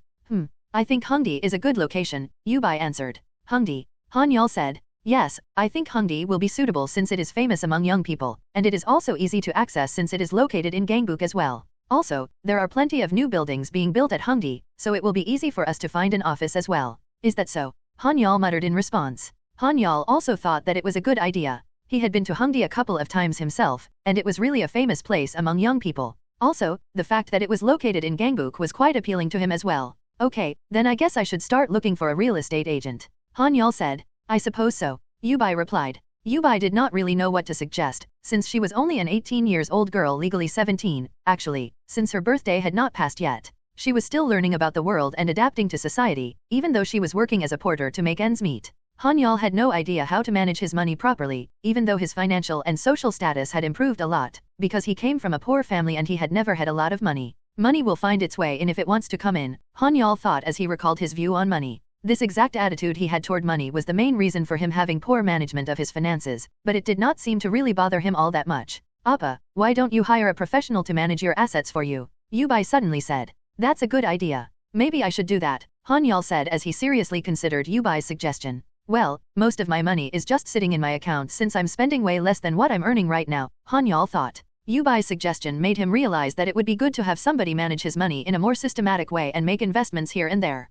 I think Hongdae is a good location, Yu-Bai answered. Hongdae. Han-Yeol said. Yes, I think Hongdae will be suitable since it is famous among young people, and it is also easy to access since it is located in Gangbuk as well. Also, there are plenty of new buildings being built at Hongdae, so it will be easy for us to find an office as well. Is that so? Han-Yeol muttered in response. Han-Yeol also thought that it was a good idea. He had been to Hongdae a couple of times himself, and it was really a famous place among young people. Also, the fact that it was located in Gangbuk was quite appealing to him as well. Okay, then I guess I should start looking for a real estate agent. Han-Yeol said. I suppose so, Yu-Bai replied. Yu-Bai did not really know what to suggest, since she was only an 18-years-old girl, legally 17, actually, since her birthday had not passed yet. She was still learning about the world and adapting to society, even though she was working as a porter to make ends meet. Han-Yeol had no idea how to manage his money properly, even though his financial and social status had improved a lot, because he came from a poor family and he had never had a lot of money. Money will find its way in if it wants to come in, Han-Yeol thought as he recalled his view on money. This exact attitude he had toward money was the main reason for him having poor management of his finances, but it did not seem to really bother him all that much. Appa, why don't you hire a professional to manage your assets for you? Yu-Bai suddenly said. That's a good idea. Maybe I should do that, Han-Yeol said as he seriously considered Yu-Bai's suggestion. Well, most of my money is just sitting in my account since I'm spending way less than what I'm earning right now, Han-Yeol thought. Yu-Bai's suggestion made him realize that it would be good to have somebody manage his money in a more systematic way and make investments here and there.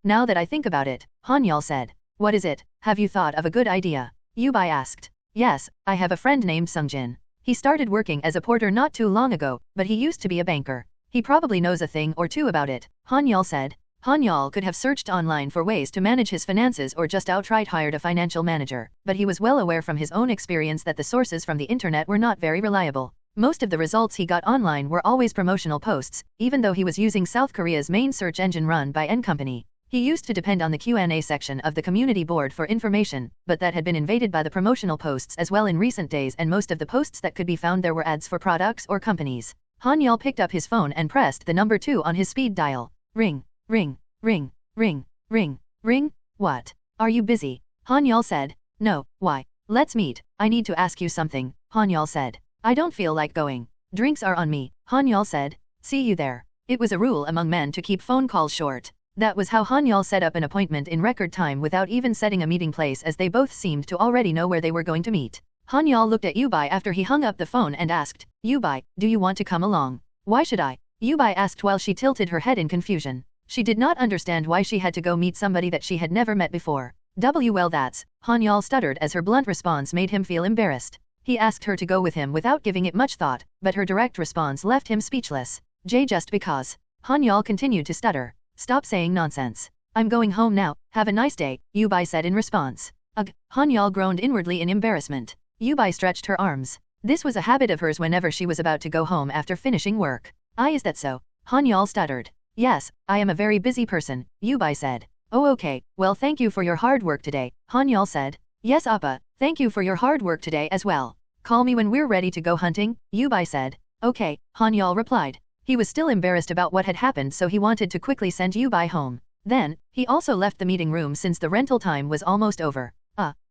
Now that I think about it, Han-Yeol said. What is it? Have you thought of a good idea? Yu-Bai asked. Yes, I have a friend named Sun Jin. He started working as a porter not too long ago, but he used to be a banker. He probably knows a thing or two about it, Han-Yeol said. Han-Yeol could have searched online for ways to manage his finances or just outright hired a financial manager, but he was well aware from his own experience that the sources from the internet were not very reliable. Most of the results he got online were always promotional posts, even though he was using South Korea's main search engine run by N Company. He used to depend on the Q&A section of the community board for information, but that had been invaded by the promotional posts as well in recent days, and most of the posts that could be found there were ads for products or companies. Han-Yeol picked up his phone and pressed the number 2 on his speed dial. Ring, ring, ring, ring, ring, ring. What? Are you busy? Han-Yeol said. No, why? Let's meet. I need to ask you something, Han-Yeol said. I don't feel like going. Drinks are on me, Han-Yeol said. See you there. It was a rule among men to keep phone calls short. That was how Han-Yeol set up an appointment in record time without even setting a meeting place, as they both seemed to already know where they were going to meet. Han-Yeol looked at Yu-Bai after he hung up the phone and asked, Yu-Bai, do you want to come along? Why should I? Yu-Bai asked while she tilted her head in confusion. She did not understand why she had to go meet somebody that she had never met before. Well, that's, Han-Yeol stuttered as her blunt response made him feel embarrassed. He asked her to go with him without giving it much thought, but her direct response left him speechless. Just because. Han-Yeol continued to stutter. Stop saying nonsense. I'm going home now, have a nice day, Yu-Bai said in response. Ugh, Han-Yeol groaned inwardly in embarrassment. Yu-Bai stretched her arms. This was a habit of hers whenever she was about to go home after finishing work. Is that so? Han-Yeol stuttered. Yes, I am a very busy person, Yu-Bai said. Oh okay, well thank you for your hard work today, Han-Yeol said. Yes Appa, thank you for your hard work today as well. Call me when we're ready to go hunting, Yu-Bai said. Okay, Han-Yeol replied. He was still embarrassed about what had happened, so he wanted to quickly send Yu-Bai home. Then, he also left the meeting room since the rental time was almost over.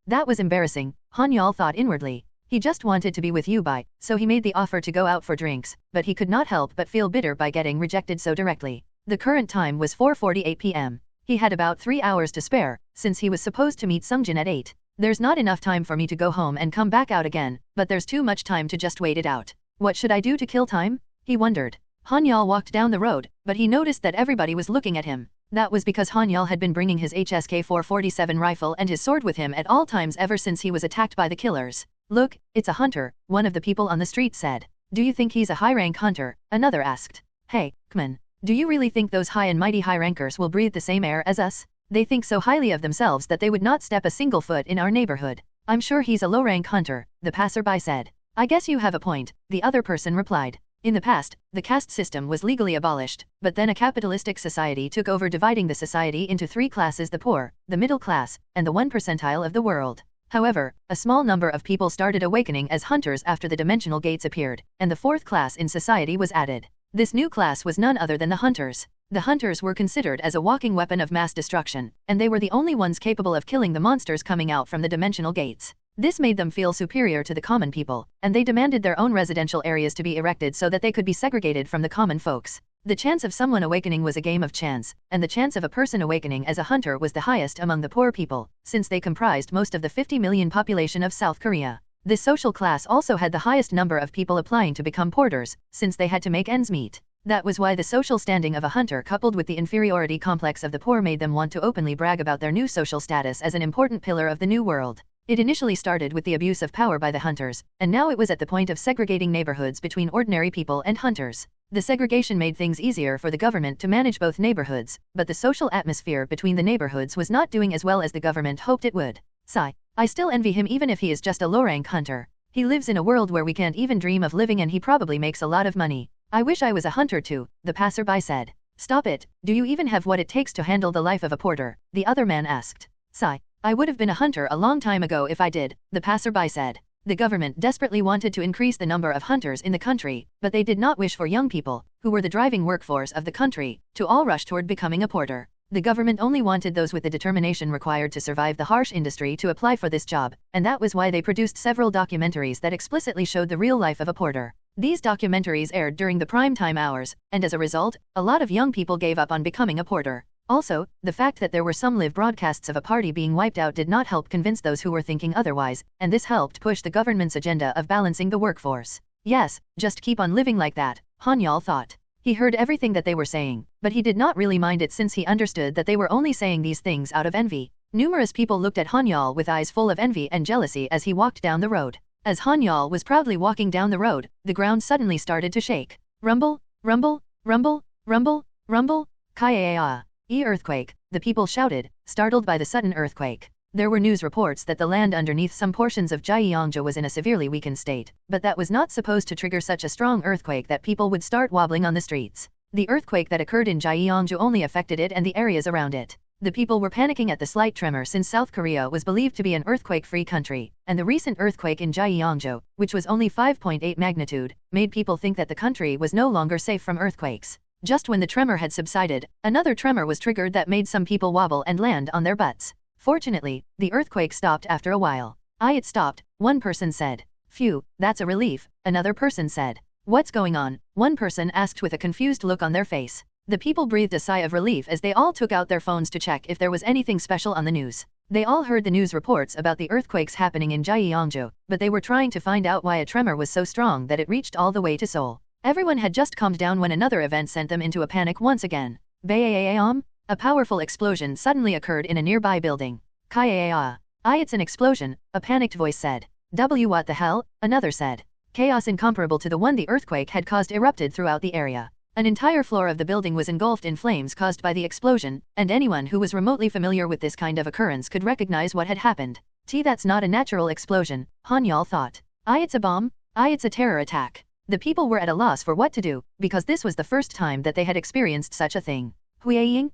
That was embarrassing, Han-Yeol thought inwardly. He just wanted to be with Yu-Bai, so he made the offer to go out for drinks, but he could not help but feel bitter by getting rejected so directly. The current time was 4:48 p.m. He had about 3 hours to spare, since he was supposed to meet Sun Jin at 8. There's not enough time for me to go home and come back out again, but there's too much time to just wait it out. What should I do to kill time? He wondered. Han-Yeol walked down the road, but he noticed that everybody was looking at him. That was because Han-Yeol had been bringing his HSK-447 rifle and his sword with him at all times ever since he was attacked by the killers. Look, it's a hunter, one of the people on the street said. Do you think he's a high-rank hunter? Another asked. Hey, Kman, do you really think those high and mighty high-rankers will breathe the same air as us? They think so highly of themselves that they would not step a single foot in our neighborhood. I'm sure he's a low-rank hunter, the passerby said. I guess you have a point, the other person replied. In the past, the caste system was legally abolished, but then a capitalistic society took over, dividing the society into three classes: the poor, the middle class, and the 1% of the world. However, a small number of people started awakening as hunters after the dimensional gates appeared, and the fourth class in society was added. This new class was none other than the hunters. The hunters were considered as a walking weapon of mass destruction, and they were the only ones capable of killing the monsters coming out from the dimensional gates. This made them feel superior to the common people, and they demanded their own residential areas to be erected so that they could be segregated from the common folks. The chance of someone awakening was a game of chance, and the chance of a person awakening as a hunter was the highest among the poor people, since they comprised most of the 50 million population of South Korea. This social class also had the highest number of people applying to become porters, since they had to make ends meet. That was why the social standing of a hunter coupled with the inferiority complex of the poor made them want to openly brag about their new social status as an important pillar of the new world. It initially started with the abuse of power by the hunters, and now it was at the point of segregating neighborhoods between ordinary people and hunters. The segregation made things easier for the government to manage both neighborhoods, but the social atmosphere between the neighborhoods was not doing as well as the government hoped it would. Sigh. I still envy him even if he is just a low-rank hunter. He lives in a world where we can't even dream of living and he probably makes a lot of money. I wish I was a hunter too, the passerby said. Stop it, do you even have what it takes to handle the life of a porter? The other man asked. Sigh. I would have been a hunter a long time ago if I did, the passerby said. The government desperately wanted to increase the number of hunters in the country, but they did not wish for young people, who were the driving workforce of the country, to all rush toward becoming a porter. The government only wanted those with the determination required to survive the harsh industry to apply for this job, and that was why they produced several documentaries that explicitly showed the real life of a porter. These documentaries aired during the prime time hours, and as a result, a lot of young people gave up on becoming a porter. Also, the fact that there were some live broadcasts of a party being wiped out did not help convince those who were thinking otherwise, and this helped push the government's agenda of balancing the workforce. Yes, just keep on living like that, Han-Yeol thought. He heard everything that they were saying, but he did not really mind it since he understood that they were only saying these things out of envy. Numerous people looked at Han-Yeol with eyes full of envy and jealousy as he walked down the road. As Han-Yeol was proudly walking down the road, the ground suddenly started to shake. Rumble, rumble, rumble, rumble, rumble, Kaya. Earthquake, the people shouted, startled by the sudden earthquake. There were news reports that the land underneath some portions of Gyeongju was in a severely weakened state, but that was not supposed to trigger such a strong earthquake that people would start wobbling on the streets. The earthquake that occurred in Gyeongju only affected it and the areas around it. The people were panicking at the slight tremor since South Korea was believed to be an earthquake-free country, and the recent earthquake in Gyeongju, which was only 5.8 magnitude, made people think that the country was no longer safe from earthquakes. Just when the tremor had subsided, another tremor was triggered that made some people wobble and land on their butts. Fortunately, the earthquake stopped after a while. It stopped, one person said. Phew, that's a relief, another person said. What's going on? One person asked with a confused look on their face. The people breathed a sigh of relief as they all took out their phones to check if there was anything special on the news. They all heard the news reports about the earthquakes happening in Gyeongju, but they were trying to find out why a tremor was so strong that it reached all the way to Seoul. Everyone had just calmed down when another event sent them into a panic once again. Baam? A powerful explosion suddenly occurred in a nearby building. Kaya. It's an explosion, a panicked voice said. What the hell? Another said. Chaos incomparable to the one the earthquake had caused erupted throughout the area. An entire floor of the building was engulfed in flames caused by the explosion, and anyone who was remotely familiar with this kind of occurrence could recognize what had happened. That's not a natural explosion, Han-Yeol thought. It's a bomb? It's a terror attack. The people were at a loss for what to do, because this was the first time that they had experienced such a thing. Huiying,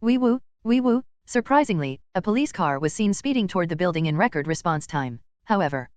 wee woo. Surprisingly, a police car was seen speeding toward the building in record response time. However,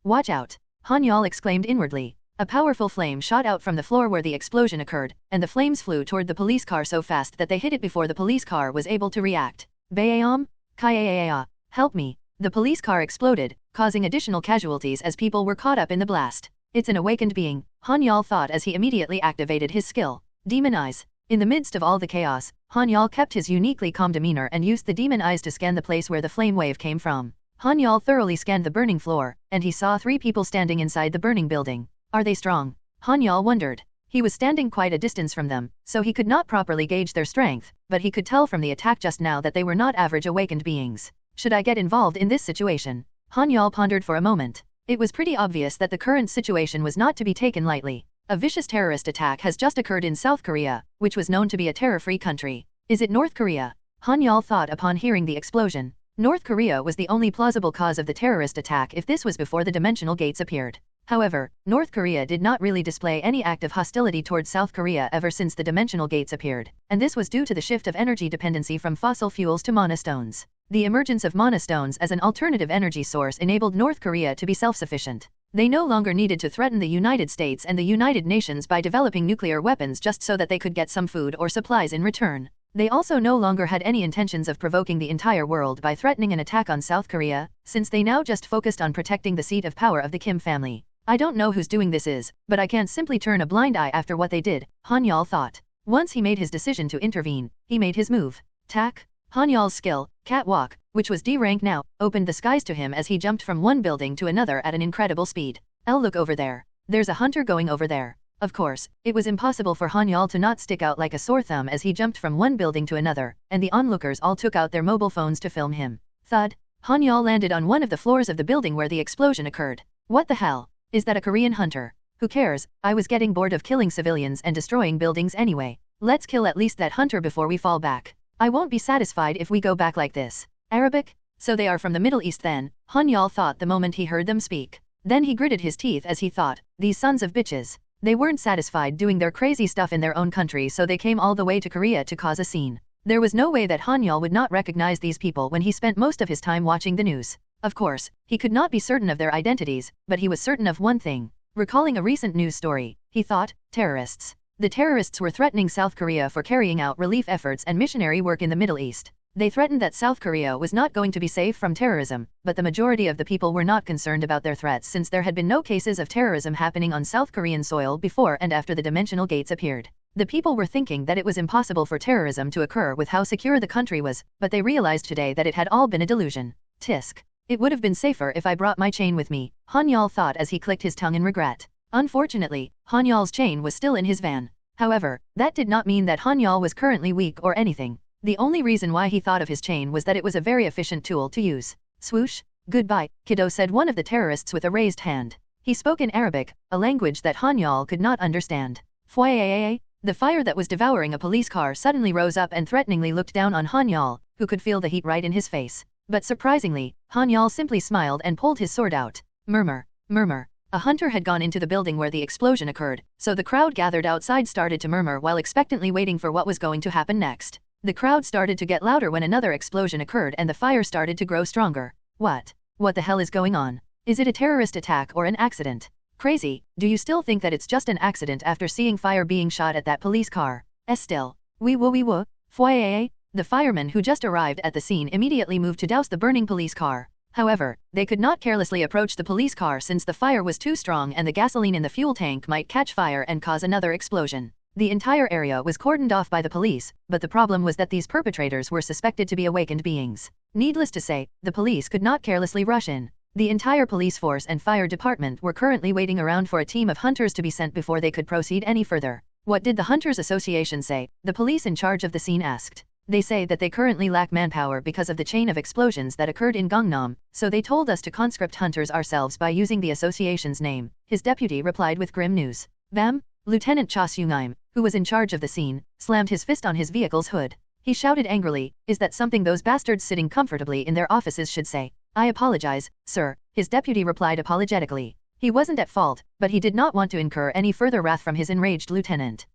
watch out, Han-Yeol exclaimed inwardly. A powerful flame shot out from the floor where the explosion occurred, and the flames flew toward the police car so fast that they hit it before the police car was able to react. Baam? Kaya, help me. The police car exploded, causing additional casualties as people were caught up in the blast. It's an awakened being, Han-Yeol thought as he immediately activated his skill. Demon Eyes. In the midst of all the chaos, Han-Yeol kept his uniquely calm demeanor and used the demon eyes to scan the place where the flame wave came from. Han-Yeol thoroughly scanned the burning floor, and he saw 3 people standing inside the burning building. Are they strong? Han-Yeol wondered. He was standing quite a distance from them, so he could not properly gauge their strength, but he could tell from the attack just now that they were not average awakened beings. Should I get involved in this situation? Han-Yeol pondered for a moment. It was pretty obvious that the current situation was not to be taken lightly. A vicious terrorist attack has just occurred in South Korea, which was known to be a terror-free country. Is it North Korea? Han-Yeol thought upon hearing the explosion. North Korea was the only plausible cause of the terrorist attack if this was before the dimensional gates appeared. However, North Korea did not really display any act of hostility towards South Korea ever since the dimensional gates appeared, and this was due to the shift of energy dependency from fossil fuels to monostones. The emergence of monostones as an alternative energy source enabled North Korea to be self-sufficient. They no longer needed to threaten the United States and the United Nations by developing nuclear weapons just so that they could get some food or supplies in return. They also no longer had any intentions of provoking the entire world by threatening an attack on South Korea, since they now just focused on protecting the seat of power of the Kim family. I don't know who's doing this but I can't simply turn a blind eye after what they did, Han-Yeol thought. Once he made his decision to intervene, he made his move. Tak. Han-Yeol's skill, catwalk, which was D rank now, opened the skies to him as he jumped from one building to another at an incredible speed. Look over there. There's a hunter going over there. Of course, it was impossible for Han-Yeol to not stick out like a sore thumb as he jumped from one building to another, and the onlookers all took out their mobile phones to film him. Thud. Han-Yeol landed on one of the floors of the building where the explosion occurred. What the hell? Is that a Korean hunter? Who cares? I was getting bored of killing civilians and destroying buildings anyway. Let's kill at least that hunter before we fall back. I won't be satisfied if we go back like this. Arabic? So they are from the Middle East then, Han-Yeol thought the moment he heard them speak. Then he gritted his teeth as he thought, these sons of bitches. They weren't satisfied doing their crazy stuff in their own country, so they came all the way to Korea to cause a scene. There was no way that Han-Yeol would not recognize these people when he spent most of his time watching the news. Of course, he could not be certain of their identities, but he was certain of one thing. Recalling a recent news story, he thought, terrorists. The terrorists were threatening South Korea for carrying out relief efforts and missionary work in the Middle East. They threatened that South Korea was not going to be safe from terrorism, but the majority of the people were not concerned about their threats since there had been no cases of terrorism happening on South Korean soil before and after the dimensional gates appeared. The people were thinking that it was impossible for terrorism to occur with how secure the country was, but they realized today that it had all been a delusion. Tisk. It would have been safer if I brought my chain with me, Han-Yeol thought as he clicked his tongue in regret. Unfortunately, Han-Yeol's chain was still in his van. However, that did not mean that Han-Yeol was currently weak or anything. The only reason why he thought of his chain was that it was a very efficient tool to use. Swoosh. Goodbye, kiddo, said one of the terrorists with a raised hand. He spoke in Arabic, a language that Han-Yeol could not understand. Fwayayay. The fire that was devouring a police car suddenly rose up and threateningly looked down on Han-Yeol, who could feel the heat right in his face. But surprisingly, Han-Yeol simply smiled and pulled his sword out. Murmur. Murmur. A hunter had gone into the building where the explosion occurred, so the crowd gathered outside started to murmur while expectantly waiting for what was going to happen next. The crowd started to get louder when another explosion occurred and the fire started to grow stronger. What? What the hell is going on? Is it a terrorist attack or an accident? Crazy, do you still think that it's just an accident after seeing fire being shot at that police car? Still. Wee woo. Fwayayay. The firemen who just arrived at the scene immediately moved to douse the burning police car. However, they could not carelessly approach the police car since the fire was too strong and the gasoline in the fuel tank might catch fire and cause another explosion. The entire area was cordoned off by the police, but the problem was that these perpetrators were suspected to be awakened beings. Needless to say, the police could not carelessly rush in. The entire police force and fire department were currently waiting around for a team of hunters to be sent before they could proceed any further. What did the Hunters Association say? The police in charge of the scene asked. They say that they currently lack manpower because of the chain of explosions that occurred in Gangnam, so they told us to conscript hunters ourselves by using the association's name. His deputy replied with grim news. Bam! Lieutenant Cha Seung-im, who was in charge of the scene, slammed his fist on his vehicle's hood. He shouted angrily, "Is that something those bastards sitting comfortably in their offices should say?" "I apologize, sir," his deputy replied apologetically. He wasn't at fault, but he did not want to incur any further wrath from his enraged lieutenant.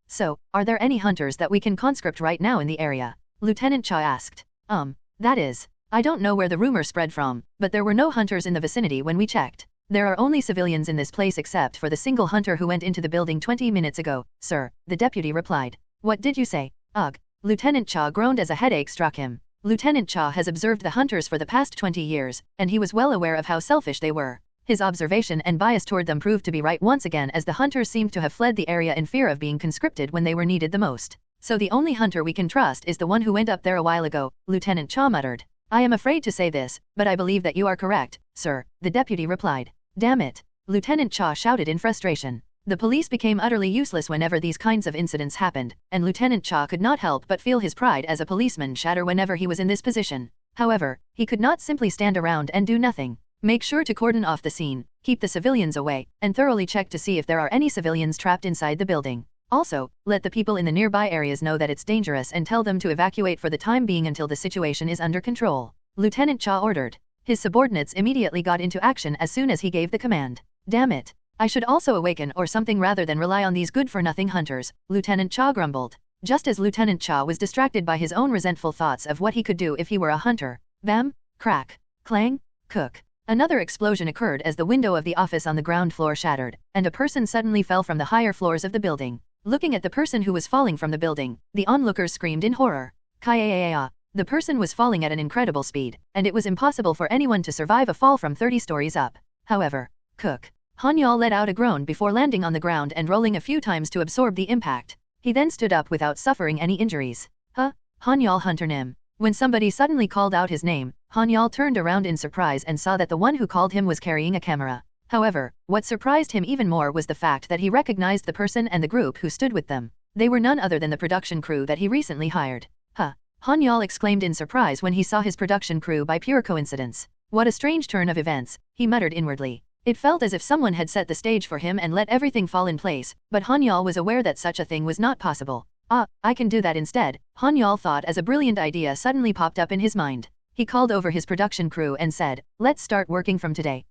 So, are there any hunters that we can conscript right now in the area? Lieutenant Cha asked. That is. I don't know where the rumor spread from, but there were no hunters in the vicinity when we checked. There are only civilians in this place except for the single hunter who went into the building 20 minutes ago, sir, the deputy replied. What did you say? Ugh. Lieutenant Cha groaned as a headache struck him. Lieutenant Cha has observed the hunters for the past 20 years, and he was well aware of how selfish they were. His observation and bias toward them proved to be right once again as the hunters seemed to have fled the area in fear of being conscripted when they were needed the most. So the only hunter we can trust is the one who went up there a while ago, Lieutenant Cha muttered. I am afraid to say this, but I believe that you are correct, sir, the deputy replied. Damn it! Lieutenant Cha shouted in frustration. The police became utterly useless whenever these kinds of incidents happened, and Lieutenant Cha could not help but feel his pride as a policeman shatter whenever he was in this position. However, he could not simply stand around and do nothing. Make sure to cordon off the scene, keep the civilians away, and thoroughly check to see if there are any civilians trapped inside the building. Also, let the people in the nearby areas know that it's dangerous and tell them to evacuate for the time being until the situation is under control. Lieutenant Cha ordered. His subordinates immediately got into action as soon as he gave the command. Damn it! I should also awaken or something rather than rely on these good-for-nothing hunters, Lieutenant Cha grumbled. Just as Lieutenant Cha was distracted by his own resentful thoughts of what he could do if he were a hunter. Bam! Crack! Clang! Cook! Another explosion occurred as the window of the office on the ground floor shattered, and a person suddenly fell from the higher floors of the building. Looking at the person who was falling from the building, the onlookers screamed in horror. Kaya! The person was falling at an incredible speed, and it was impossible for anyone to survive a fall from 30 stories up. However, Han-Yeol let out a groan before landing on the ground and rolling a few times to absorb the impact. He then stood up without suffering any injuries. Han-Yeol Hunter Nim. When somebody suddenly called out his name, Han-Yeol turned around in surprise and saw that the one who called him was carrying a camera. However, what surprised him even more was the fact that he recognized the person and the group who stood with them. They were none other than the production crew that he recently hired. Han-Yeol exclaimed in surprise when he saw his production crew by pure coincidence. What a strange turn of events, he muttered inwardly. It felt as if someone had set the stage for him and let everything fall in place, but Han-Yeol was aware that such a thing was not possible. I can do that instead, Han-Yeol thought as a brilliant idea suddenly popped up in his mind. He called over his production crew and said, "Let's start working from today."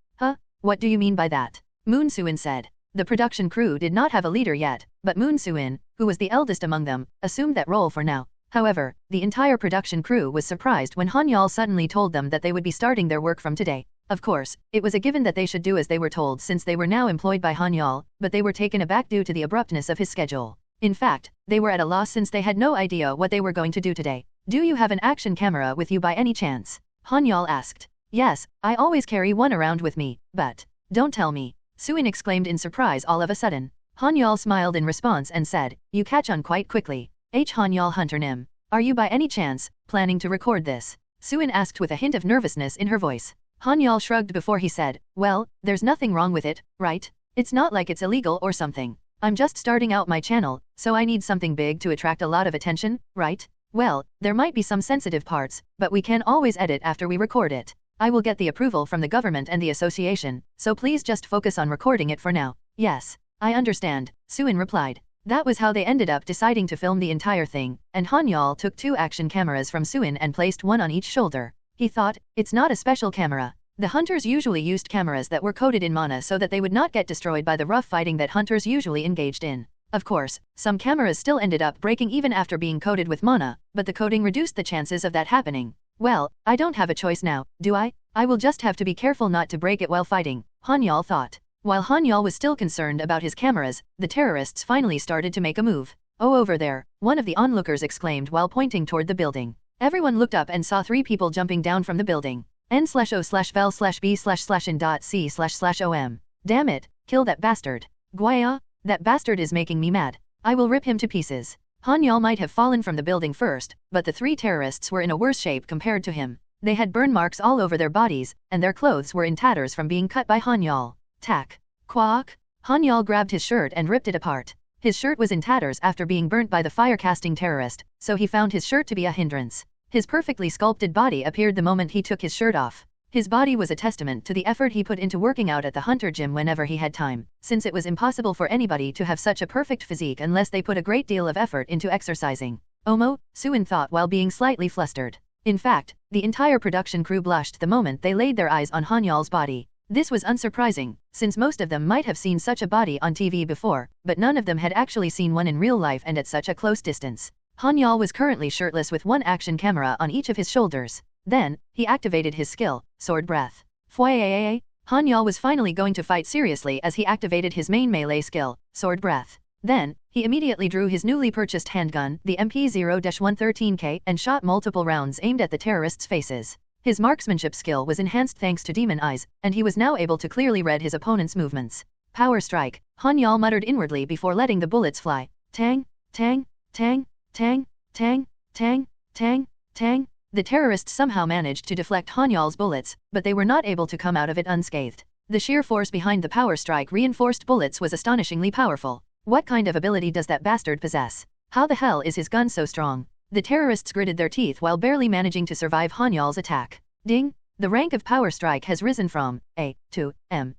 What do you mean by that? Moon Soo-in said. The production crew did not have a leader yet, but Moon Soo-in, who was the eldest among them, assumed that role for now. However, the entire production crew was surprised when Han-Yeol suddenly told them that they would be starting their work from today. Of course, it was a given that they should do as they were told since they were now employed by Han-Yeol, but they were taken aback due to the abruptness of his schedule. In fact, they were at a loss since they had no idea what they were going to do today. Do you have an action camera with you by any chance? Han-Yeol asked. Yes, I always carry one around with me, but... Don't tell me. Soo-in exclaimed in surprise all of a sudden. Han-Yeol smiled in response and said, "You catch on quite quickly. Han-Yeol Hunter Nim. Are you by any chance planning to record this?" Soo-in asked with a hint of nervousness in her voice. Han-Yeol shrugged before he said, "Well, there's nothing wrong with it, right? It's not like it's illegal or something. I'm just starting out my channel, so I need something big to attract a lot of attention, right? Well, there might be some sensitive parts, but we can always edit after we record it. I will get the approval from the government and the association, so please just focus on recording it for now." "Yes, I understand," Soo-in replied. That was how they ended up deciding to film the entire thing, and Han-Yeol took 2 action cameras from Soo-in and placed one on each shoulder. He thought, it's not a special camera. The hunters usually used cameras that were coated in mana so that they would not get destroyed by the rough fighting that hunters usually engaged in. Of course, some cameras still ended up breaking even after being coated with mana, but the coating reduced the chances of that happening. "Well, I don't have a choice now, do I? I will just have to be careful not to break it while fighting," Han-Yeol thought. While Han-Yeol was still concerned about his cameras, the terrorists finally started to make a move. "Oh, over there," one of the onlookers exclaimed while pointing toward the building. Everyone looked up and saw 3 people jumping down from the building. N/O/vel/B/C/in.C//OM. Damn it, kill that bastard. Gwaya, that bastard is making me mad. I will rip him to pieces. Han-Yeol might have fallen from the building first, but the 3 terrorists were in a worse shape compared to him. They had burn marks all over their bodies, and their clothes were in tatters from being cut by Han-Yeol. Tack. Quack. Han-Yeol grabbed his shirt and ripped it apart. His shirt was in tatters after being burnt by the fire-casting terrorist, so he found his shirt to be a hindrance. His perfectly sculpted body appeared the moment he took his shirt off. His body was a testament to the effort he put into working out at the hunter gym whenever he had time, since it was impossible for anybody to have such a perfect physique unless they put a great deal of effort into exercising. "Omo," Soo-in thought while being slightly flustered. In fact, the entire production crew blushed the moment they laid their eyes on Han-Yeol's body. This was unsurprising, since most of them might have seen such a body on TV before, but none of them had actually seen one in real life and at such a close distance. Han-Yeol was currently shirtless with 1 action camera on each of his shoulders. Then, he activated his skill, Sword Breath. Fwayayay. Han-Yeol was finally going to fight seriously as he activated his main melee skill, Sword Breath. Then, he immediately drew his newly purchased handgun, the MP-0-113K, and shot multiple rounds aimed at the terrorists' faces. His marksmanship skill was enhanced thanks to demon eyes, and he was now able to clearly read his opponent's movements. "Power strike," Han-Yeol muttered inwardly before letting the bullets fly. Tang, tang, tang, tang, tang, tang, tang, tang. The terrorists somehow managed to deflect Han-Yeol's bullets, but they were not able to come out of it unscathed. The sheer force behind the power strike reinforced bullets was astonishingly powerful. What kind of ability does that bastard possess? How the hell is his gun so strong? The terrorists gritted their teeth while barely managing to survive Han-Yeol's attack. Ding! The rank of Power Strike has risen from A to M.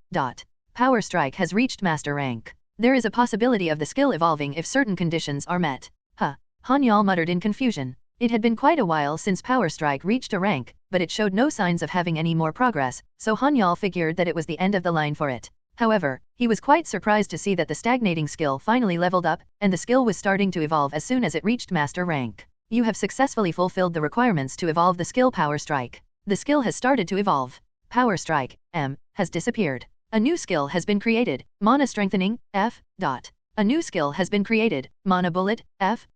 Power Strike has reached Master rank. There is a possibility of the skill evolving if certain conditions are met. Han-Yeol muttered in confusion. It had been quite a while since Power Strike reached a rank, but it showed no signs of having any more progress, so Han-Yeol figured that it was the end of the line for it. However, he was quite surprised to see that the stagnating skill finally leveled up, and the skill was starting to evolve as soon as it reached Master rank. You have successfully fulfilled the requirements to evolve the skill Power Strike. The skill has started to evolve. Power Strike, M, has disappeared. A new skill has been created, Mana Strengthening, F. A new skill has been created, Mana Bullet, F.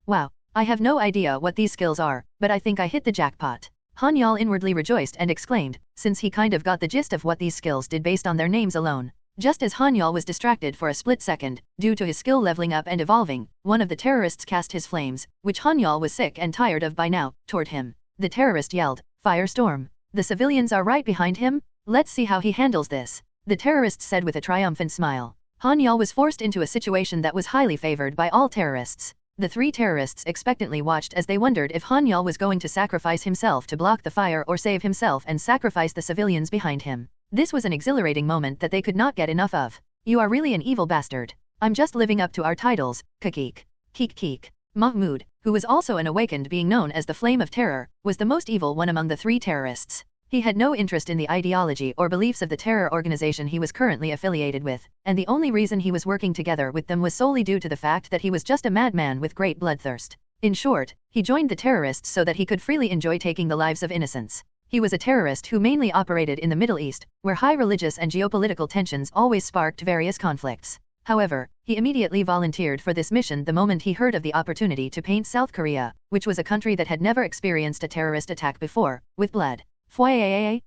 Wow, I have no idea what these skills are, but I think I hit the jackpot. Han-Yeol inwardly rejoiced and exclaimed, since he kind of got the gist of what these skills did based on their names alone. Just as Han-Yeol was distracted for a split second, due to his skill leveling up and evolving, one of the terrorists cast his flames, which Han-Yeol was sick and tired of by now, toward him. The terrorist yelled, "Firestorm! The civilians are right behind him? Let's see how he handles this," the terrorist said with a triumphant smile. Han-Yeol was forced into a situation that was highly favored by all terrorists. The three terrorists expectantly watched as they wondered if Han-Yeol was going to sacrifice himself to block the fire or save himself and sacrifice the civilians behind him. This was an exhilarating moment that they could not get enough of. "You are really an evil bastard. I'm just living up to our titles, Keek. Keek. Mahmoud, who was also an awakened being known as the Flame of Terror, was the most evil one among the three terrorists. He had no interest in the ideology or beliefs of the terror organization he was currently affiliated with, and the only reason he was working together with them was solely due to the fact that he was just a madman with great bloodthirst. In short, he joined the terrorists so that he could freely enjoy taking the lives of innocents. He was a terrorist who mainly operated in the Middle East, where high religious and geopolitical tensions always sparked various conflicts. However, he immediately volunteered for this mission the moment he heard of the opportunity to paint South Korea, which was a country that had never experienced a terrorist attack before, with blood. An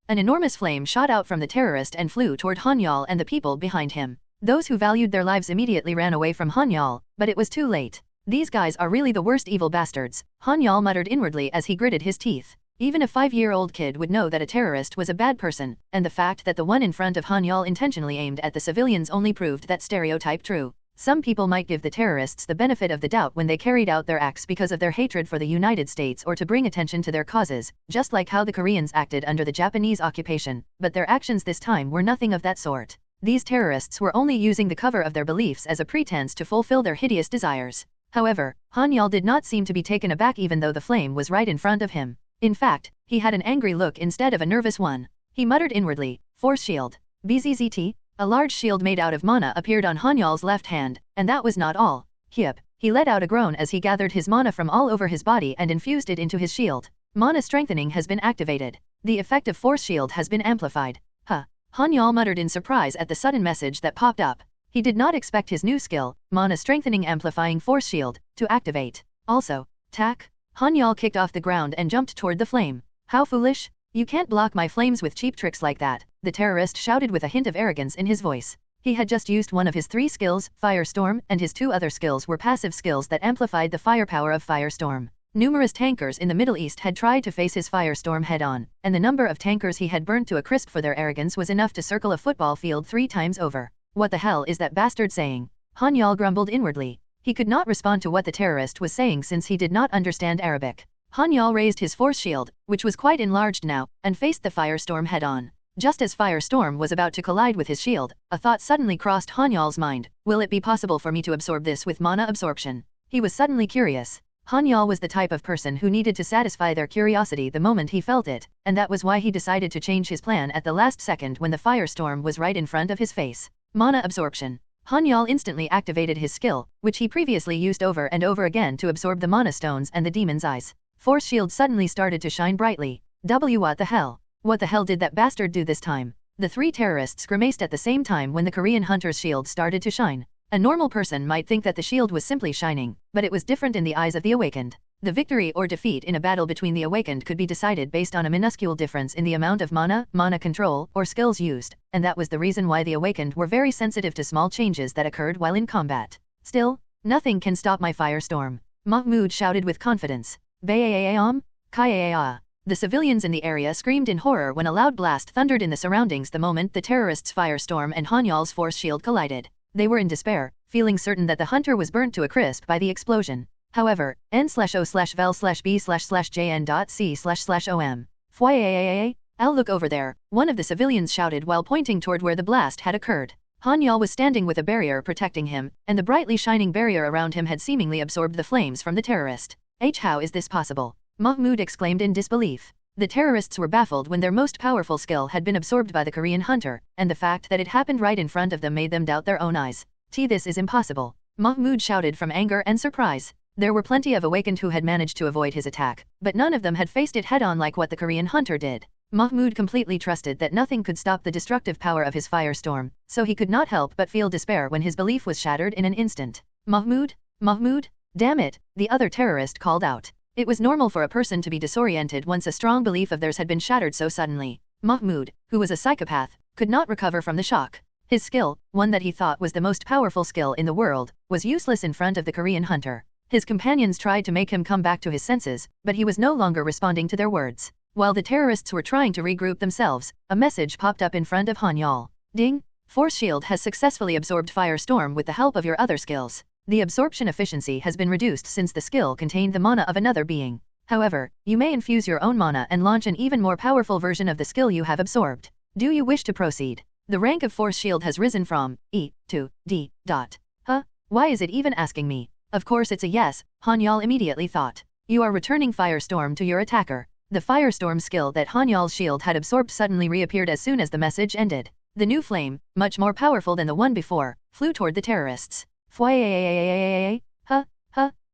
enormous flame shot out from the terrorist and flew toward Han-Yeol and the people behind him. Those who valued their lives immediately ran away from Han-Yeol, but it was too late. These guys are really the worst evil bastards, Han-Yeol muttered inwardly as he gritted his teeth. Even a 5-year-old kid would know that a terrorist was a bad person, and the fact that the one in front of Han-Yeol intentionally aimed at the civilians only proved that stereotype true. Some people might give the terrorists the benefit of the doubt when they carried out their acts because of their hatred for the United States or to bring attention to their causes, just like how the Koreans acted under the Japanese occupation, but their actions this time were nothing of that sort. These terrorists were only using the cover of their beliefs as a pretense to fulfill their hideous desires. However, Han-Yeol did not seem to be taken aback even though the flame was right in front of him. In fact, he had an angry look instead of a nervous one. He muttered inwardly, "Force shield. BZZT." A large shield made out of mana appeared on Han-Yeol's left hand, and that was not all. Hyup! He let out a groan as he gathered his mana from all over his body and infused it into his shield. Mana strengthening has been activated. The effect of force shield has been amplified. Han-Yeol muttered in surprise at the sudden message that popped up. He did not expect his new skill, Mana Strengthening Amplifying Force Shield, to activate. Also, tack. Han-Yeol kicked off the ground and jumped toward the flame. "How foolish! You can't block my flames with cheap tricks like that," the terrorist shouted with a hint of arrogance in his voice. He had just used one of his 3 skills, Firestorm, and his 2 other skills were passive skills that amplified the firepower of Firestorm. Numerous tankers in the Middle East had tried to face his Firestorm head-on, and the number of tankers he had burned to a crisp for their arrogance was enough to circle a football field 3 times over. "What the hell is that bastard saying?" Han-Yeol grumbled inwardly. He could not respond to what the terrorist was saying since he did not understand Arabic. Han-Yeol raised his force shield, which was quite enlarged now, and faced the Firestorm head-on. Just as Firestorm was about to collide with his shield, a thought suddenly crossed Han-Yeol's mind. Will it be possible for me to absorb this with mana absorption? He was suddenly curious. Han-Yeol was the type of person who needed to satisfy their curiosity the moment he felt it, and that was why he decided to change his plan at the last second when the Firestorm was right in front of his face. Mana absorption. Han-Yeol instantly activated his skill, which he previously used over and over again to absorb the mana stones and the demon's eyes. Force shield suddenly started to shine brightly. What the hell? What the hell did that bastard do this time? The 3 terrorists grimaced at the same time when the Korean hunter's shield started to shine. A normal person might think that the shield was simply shining, but it was different in the eyes of the awakened. The victory or defeat in a battle between the awakened could be decided based on a minuscule difference in the amount of mana control, or skills used, and that was the reason why the awakened were very sensitive to small changes that occurred while in combat. Still, nothing can stop my Firestorm, Mahmoud shouted with confidence. Bayaam, Kaya. The civilians in the area screamed in horror when a loud blast thundered in the surroundings the moment the terrorists' firestorm and Han-Yeol's force shield collided. They were in despair, feeling certain that the hunter was burnt to a crisp by the explosion. However, n/o/vel/b/jn.c//om. Fwyaaaaa, I'll look over there, one of the civilians shouted while pointing toward where the blast had occurred. Han-Yeol was standing with a barrier protecting him, and the brightly shining barrier around him had seemingly absorbed the flames from the terrorist. How is this possible? Mahmoud exclaimed in disbelief. The terrorists were baffled when their most powerful skill had been absorbed by the Korean hunter, and the fact that it happened right in front of them made them doubt their own eyes. This is impossible. Mahmoud shouted from anger and surprise. There were plenty of awakened who had managed to avoid his attack, but none of them had faced it head-on like what the Korean hunter did. Mahmoud completely trusted that nothing could stop the destructive power of his firestorm, so he could not help but feel despair when his belief was shattered in an instant. Mahmoud? Mahmoud? Damn it, the other terrorist called out. It was normal for a person to be disoriented once a strong belief of theirs had been shattered so suddenly. Mahmoud, who was a psychopath, could not recover from the shock. His skill, one that he thought was the most powerful skill in the world, was useless in front of the Korean hunter. His companions tried to make him come back to his senses, but he was no longer responding to their words. While the terrorists were trying to regroup themselves, a message popped up in front of Han-Yeol. Ding! Force shield has successfully absorbed firestorm with the help of your other skills. The absorption efficiency has been reduced since the skill contained the mana of another being. However, you may infuse your own mana and launch an even more powerful version of the skill you have absorbed. Do you wish to proceed? The rank of force shield has risen from E to D. Huh? Why is it even asking me? Of course it's a yes, Han-Yeol immediately thought. You are returning firestorm to your attacker. The firestorm skill that Han-Yeol's shield had absorbed suddenly reappeared as soon as the message ended. The new flame, much more powerful than the one before, flew toward the terrorists. Huh?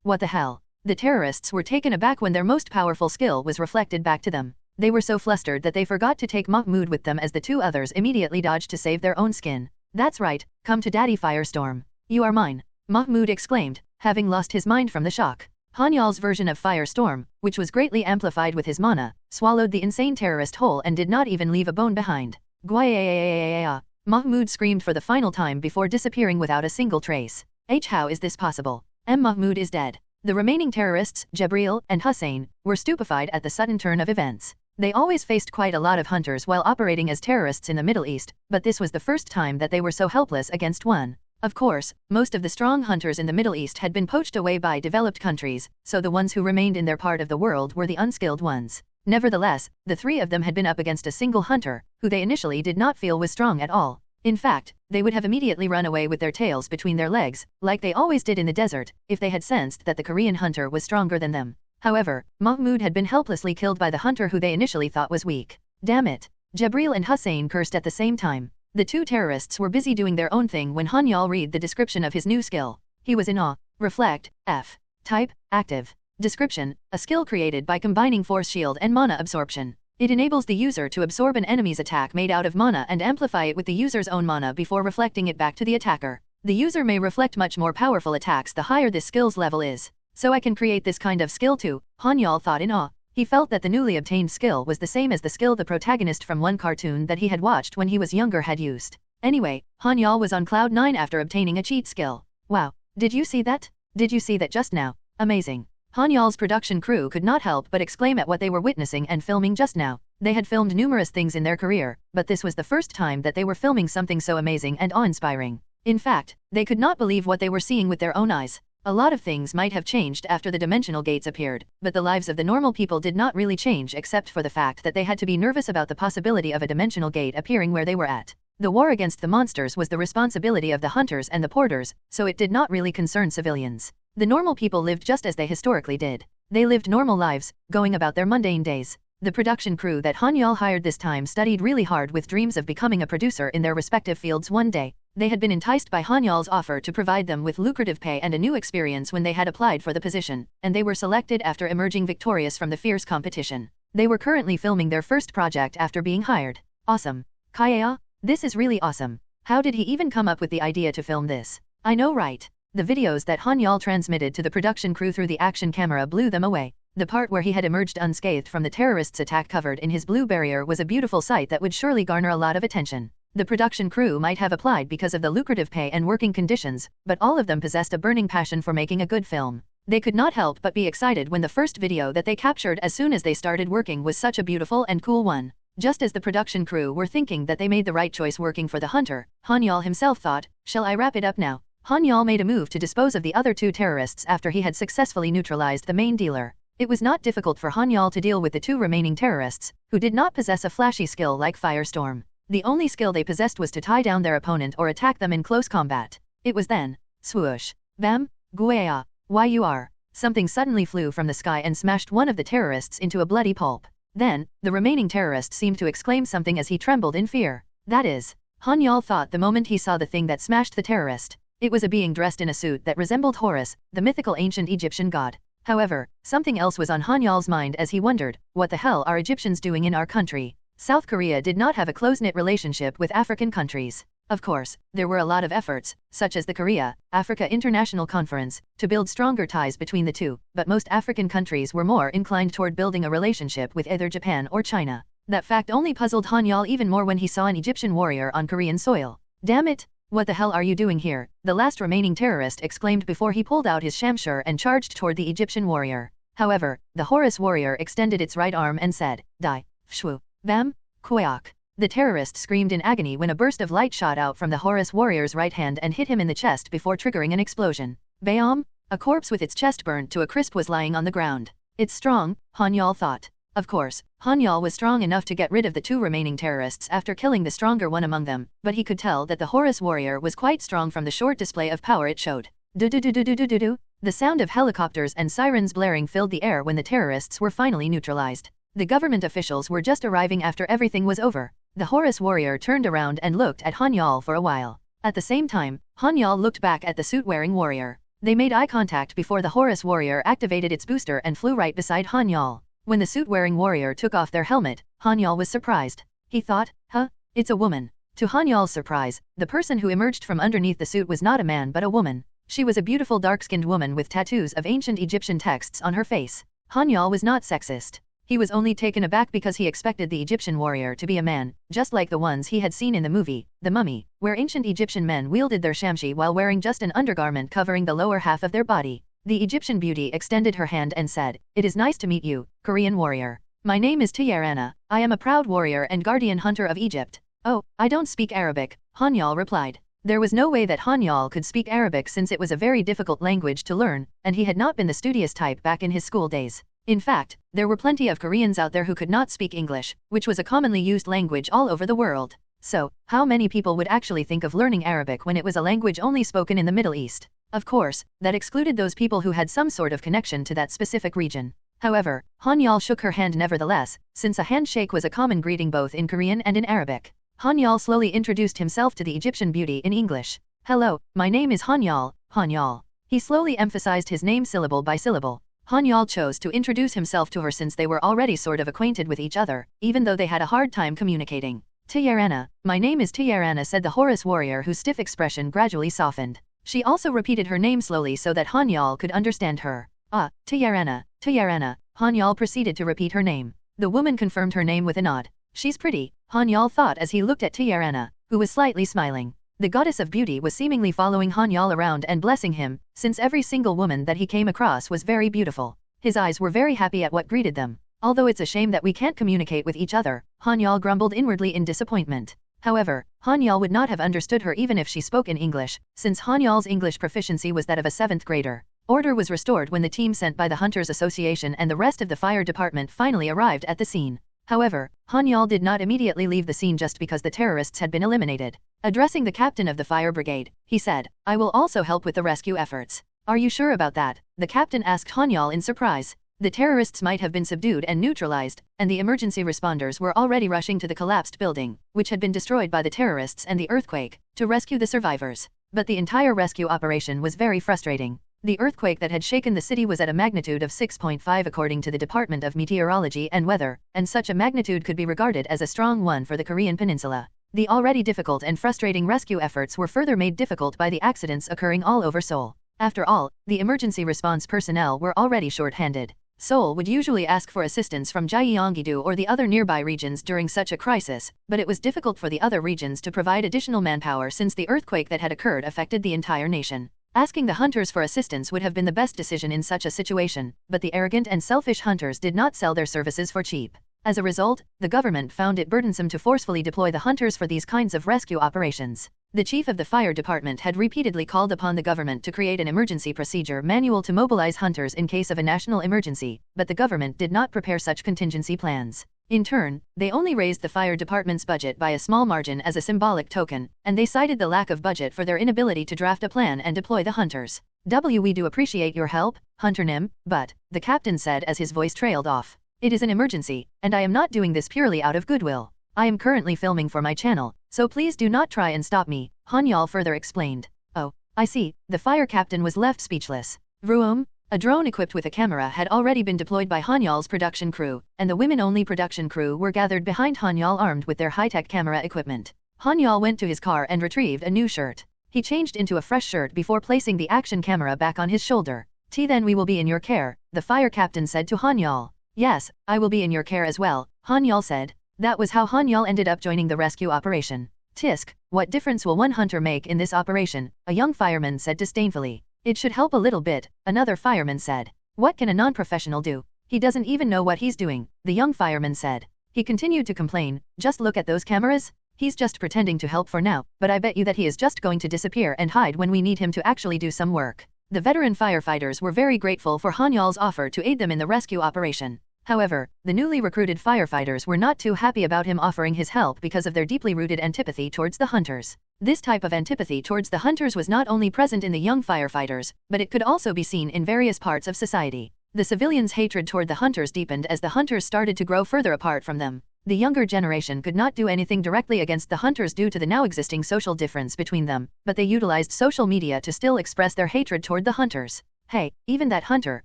What the hell? The terrorists were taken aback when their most powerful skill was reflected back to them. They were so flustered that they forgot to take Mahmoud with them as the two others immediately dodged to save their own skin. That's right, come to Daddy Firestorm. You are mine, Mahmoud exclaimed, having lost his mind from the shock. Han-Yeol's version of Firestorm, which was greatly amplified with his mana, swallowed the insane terrorist whole and did not even leave a bone behind. Gwaaaaaaaaaaah! Mahmoud screamed for the final time before disappearing without a single trace. How is this possible? Mahmoud is dead. The remaining terrorists, Jabril and Hussein, were stupefied at the sudden turn of events. They always faced quite a lot of hunters while operating as terrorists in the Middle East, but this was the first time that they were so helpless against one. Of course, most of the strong hunters in the Middle East had been poached away by developed countries, so the ones who remained in their part of the world were the unskilled ones. Nevertheless, the three of them had been up against a single hunter, who they initially did not feel was strong at all. In fact, they would have immediately run away with their tails between their legs, like they always did in the desert, if they had sensed that the Korean hunter was stronger than them. However, Mahmoud had been helplessly killed by the hunter who they initially thought was weak. Damn it! Jabril and Hussein cursed at the same time. The two terrorists were busy doing their own thing when Han-Yeol read the description of his new skill. He was in awe. Reflect, F. Type, active. Description, a skill created by combining force shield and mana absorption. It enables the user to absorb an enemy's attack made out of mana and amplify it with the user's own mana before reflecting it back to the attacker. The user may reflect much more powerful attacks the higher this skill's level is. So I can create this kind of skill too, Han-Yeol thought in awe. He felt that the newly obtained skill was the same as the skill the protagonist from one cartoon that he had watched when he was younger had used. Anyway, Han-Yeol was on cloud 9 after obtaining a cheat skill. Wow, did you see that? Did you see that just now? Amazing. Han-Yeol's production crew could not help but exclaim at what they were witnessing and filming just now. They had filmed numerous things in their career, but this was the first time that they were filming something so amazing and awe-inspiring. In fact, they could not believe what they were seeing with their own eyes. A lot of things might have changed after the dimensional gates appeared, but the lives of the normal people did not really change except for the fact that they had to be nervous about the possibility of a dimensional gate appearing where they were at. The war against the monsters was the responsibility of the hunters and the porters, so it did not really concern civilians. The normal people lived just as they historically did. They lived normal lives, going about their mundane days. The production crew that Han-Yeol hired this time studied really hard with dreams of becoming a producer in their respective fields one day. They had been enticed by Han-Yeol's offer to provide them with lucrative pay and a new experience when they had applied for the position, and they were selected after emerging victorious from the fierce competition. They were currently filming their first project after being hired. Awesome. Kaya, this is really awesome. How did he even come up with the idea to film this? I know, right? The videos that Han-Yeol transmitted to the production crew through the action camera blew them away. The part where he had emerged unscathed from the terrorists' attack covered in his blue barrier was a beautiful sight that would surely garner a lot of attention. The production crew might have applied because of the lucrative pay and working conditions, but all of them possessed a burning passion for making a good film. They could not help but be excited when the first video that they captured as soon as they started working was such a beautiful and cool one. Just as the production crew were thinking that they made the right choice working for the hunter, Han-Yeol himself thought, "Shall I wrap it up now?" Han-Yeol made a move to dispose of the other two terrorists after he had successfully neutralized the main dealer. It was not difficult for Han-Yeol to deal with the two remaining terrorists, who did not possess a flashy skill like Firestorm. The only skill they possessed was to tie down their opponent or attack them in close combat. It was then, swoosh, bam, guaya, yur. Something suddenly flew from the sky and smashed one of the terrorists into a bloody pulp. Then, the remaining terrorist seemed to exclaim something as he trembled in fear. That is, Han-Yeol thought the moment he saw the thing that smashed the terrorist. It was a being dressed in a suit that resembled Horus, the mythical ancient Egyptian god. However, something else was on Han-Yeol's mind as he wondered, what the hell are Egyptians doing in our country? South Korea did not have a close-knit relationship with African countries. Of course, there were a lot of efforts, such as the Korea-Africa International Conference, to build stronger ties between the two, but most African countries were more inclined toward building a relationship with either Japan or China. That fact only puzzled Han-Yeol even more when he saw an Egyptian warrior on Korean soil. Damn it! What the hell are you doing here? The last remaining terrorist exclaimed before he pulled out his shamshur and charged toward the Egyptian warrior. However, the Horus warrior extended its right arm and said, "Die, shwu, bam, kuyak." The terrorist screamed in agony when a burst of light shot out from the Horus warrior's right hand and hit him in the chest before triggering an explosion. Bayam! A corpse with its chest burnt to a crisp was lying on the ground. It's strong, Han-Yeol thought. Of course, Han-Yeol was strong enough to get rid of the two remaining terrorists after killing the stronger one among them, but he could tell that the Horus warrior was quite strong from the short display of power it showed. Do-do-do-do-do-do-do. The sound of helicopters and sirens blaring filled the air when the terrorists were finally neutralized. The government officials were just arriving after everything was over. The Horus warrior turned around and looked at Han-Yeol for a while. At the same time, Han-Yeol looked back at the suit-wearing warrior. They made eye contact before the Horus warrior activated its booster and flew right beside Han-Yeol. When the suit-wearing warrior took off their helmet, Han-Yeol was surprised. He thought, huh? It's a woman. To Han-Yeol's surprise, the person who emerged from underneath the suit was not a man but a woman. She was a beautiful dark-skinned woman with tattoos of ancient Egyptian texts on her face. Han-Yeol was not sexist. He was only taken aback because he expected the Egyptian warrior to be a man, just like the ones he had seen in the movie, The Mummy, where ancient Egyptian men wielded their shamshi while wearing just an undergarment covering the lower half of their body. The Egyptian beauty extended her hand and said, "It is nice to meet you, Korean warrior. My name is Tierana. I am a proud warrior and guardian hunter of Egypt." "Oh, I don't speak Arabic," Han-Yeol replied. There was no way that Han-Yeol could speak Arabic since it was a very difficult language to learn, and he had not been the studious type back in his school days. In fact, there were plenty of Koreans out there who could not speak English, which was a commonly used language all over the world. So, how many people would actually think of learning Arabic when it was a language only spoken in the Middle East? Of course, that excluded those people who had some sort of connection to that specific region. However, Han-Yeol shook her hand nevertheless, since a handshake was a common greeting both in Korean and in Arabic. Han-Yeol slowly introduced himself to the Egyptian beauty in English. "Hello, my name is Han-Yeol, Han-Yeol." He slowly emphasized his name syllable by syllable. Han-Yeol chose to introduce himself to her since they were already sort of acquainted with each other, even though they had a hard time communicating. "Tierana, my name is Tierana," said the Horus warrior whose stiff expression gradually softened. She also repeated her name slowly so that Han-Yeol could understand her. "Ah, Tierana, Tierana." Han-Yeol proceeded to repeat her name. The woman confirmed her name with a nod. "She's pretty," Han-Yeol thought as he looked at Tierana, who was slightly smiling. The goddess of beauty was seemingly following Han-Yeol around and blessing him, since every single woman that he came across was very beautiful. His eyes were very happy at what greeted them. "Although it's a shame that we can't communicate with each other," Han-Yeol grumbled inwardly in disappointment. However, Han-Yeol would not have understood her even if she spoke in English, since Han-Yeol's English proficiency was that of a 7th grader. Order was restored when the team sent by the Hunters Association and the rest of the fire department finally arrived at the scene. However, Han-Yeol did not immediately leave the scene just because the terrorists had been eliminated. Addressing the captain of the fire brigade, he said, "I will also help with the rescue efforts." "Are you sure about that?" the captain asked Han-Yeol in surprise. The terrorists might have been subdued and neutralized, and the emergency responders were already rushing to the collapsed building, which had been destroyed by the terrorists and the earthquake, to rescue the survivors. But the entire rescue operation was very frustrating. The earthquake that had shaken the city was at a magnitude of 6.5 according to the Department of Meteorology and Weather, and such a magnitude could be regarded as a strong one for the Korean peninsula. The already difficult and frustrating rescue efforts were further made difficult by the accidents occurring all over Seoul. After all, the emergency response personnel were already short-handed. Seoul would usually ask for assistance from Gyeonggi-do or the other nearby regions during such a crisis, but it was difficult for the other regions to provide additional manpower since the earthquake that had occurred affected the entire nation. Asking the hunters for assistance would have been the best decision in such a situation, but the arrogant and selfish hunters did not sell their services for cheap. As a result, the government found it burdensome to forcefully deploy the hunters for these kinds of rescue operations. The chief of the fire department had repeatedly called upon the government to create an emergency procedure manual to mobilize hunters in case of a national emergency, but the government did not prepare such contingency plans. In turn, they only raised the fire department's budget by a small margin as a symbolic token, and they cited the lack of budget for their inability to draft a plan and deploy the hunters. We do appreciate your help, Hunter Nim, but, the captain said as his voice trailed off. It is an emergency, and I am not doing this purely out of goodwill. I am currently filming for my channel, so please do not try and stop me, Han-Yeol further explained. Oh, I see, the fire captain was left speechless. Vroom. A drone equipped with a camera had already been deployed by Han-Yeol's production crew, and the women-only production crew were gathered behind Han-Yeol armed with their high-tech camera equipment. Han-Yeol went to his car and retrieved a new shirt. He changed into a fresh shirt before placing the action camera back on his shoulder. Then we will be in your care, the fire captain said to Han-Yeol. Yes, I will be in your care as well, Han-Yeol said. That was how Han-Yeol ended up joining the rescue operation. Tisk, what difference will one hunter make in this operation? A young fireman said disdainfully. It should help a little bit, another fireman said. What can a non-professional do? He doesn't even know what he's doing, the young fireman said. He continued to complain, just look at those cameras? He's just pretending to help for now, but I bet you that he is just going to disappear and hide when we need him to actually do some work. The veteran firefighters were very grateful for Han-Yeol's offer to aid them in the rescue operation. However, the newly recruited firefighters were not too happy about him offering his help because of their deeply rooted antipathy towards the hunters. This type of antipathy towards the hunters was not only present in the young firefighters, but it could also be seen in various parts of society. The civilians' hatred toward the hunters deepened as the hunters started to grow further apart from them. The younger generation could not do anything directly against the hunters due to the now existing social difference between them, but they utilized social media to still express their hatred toward the hunters. Hey, even that hunter,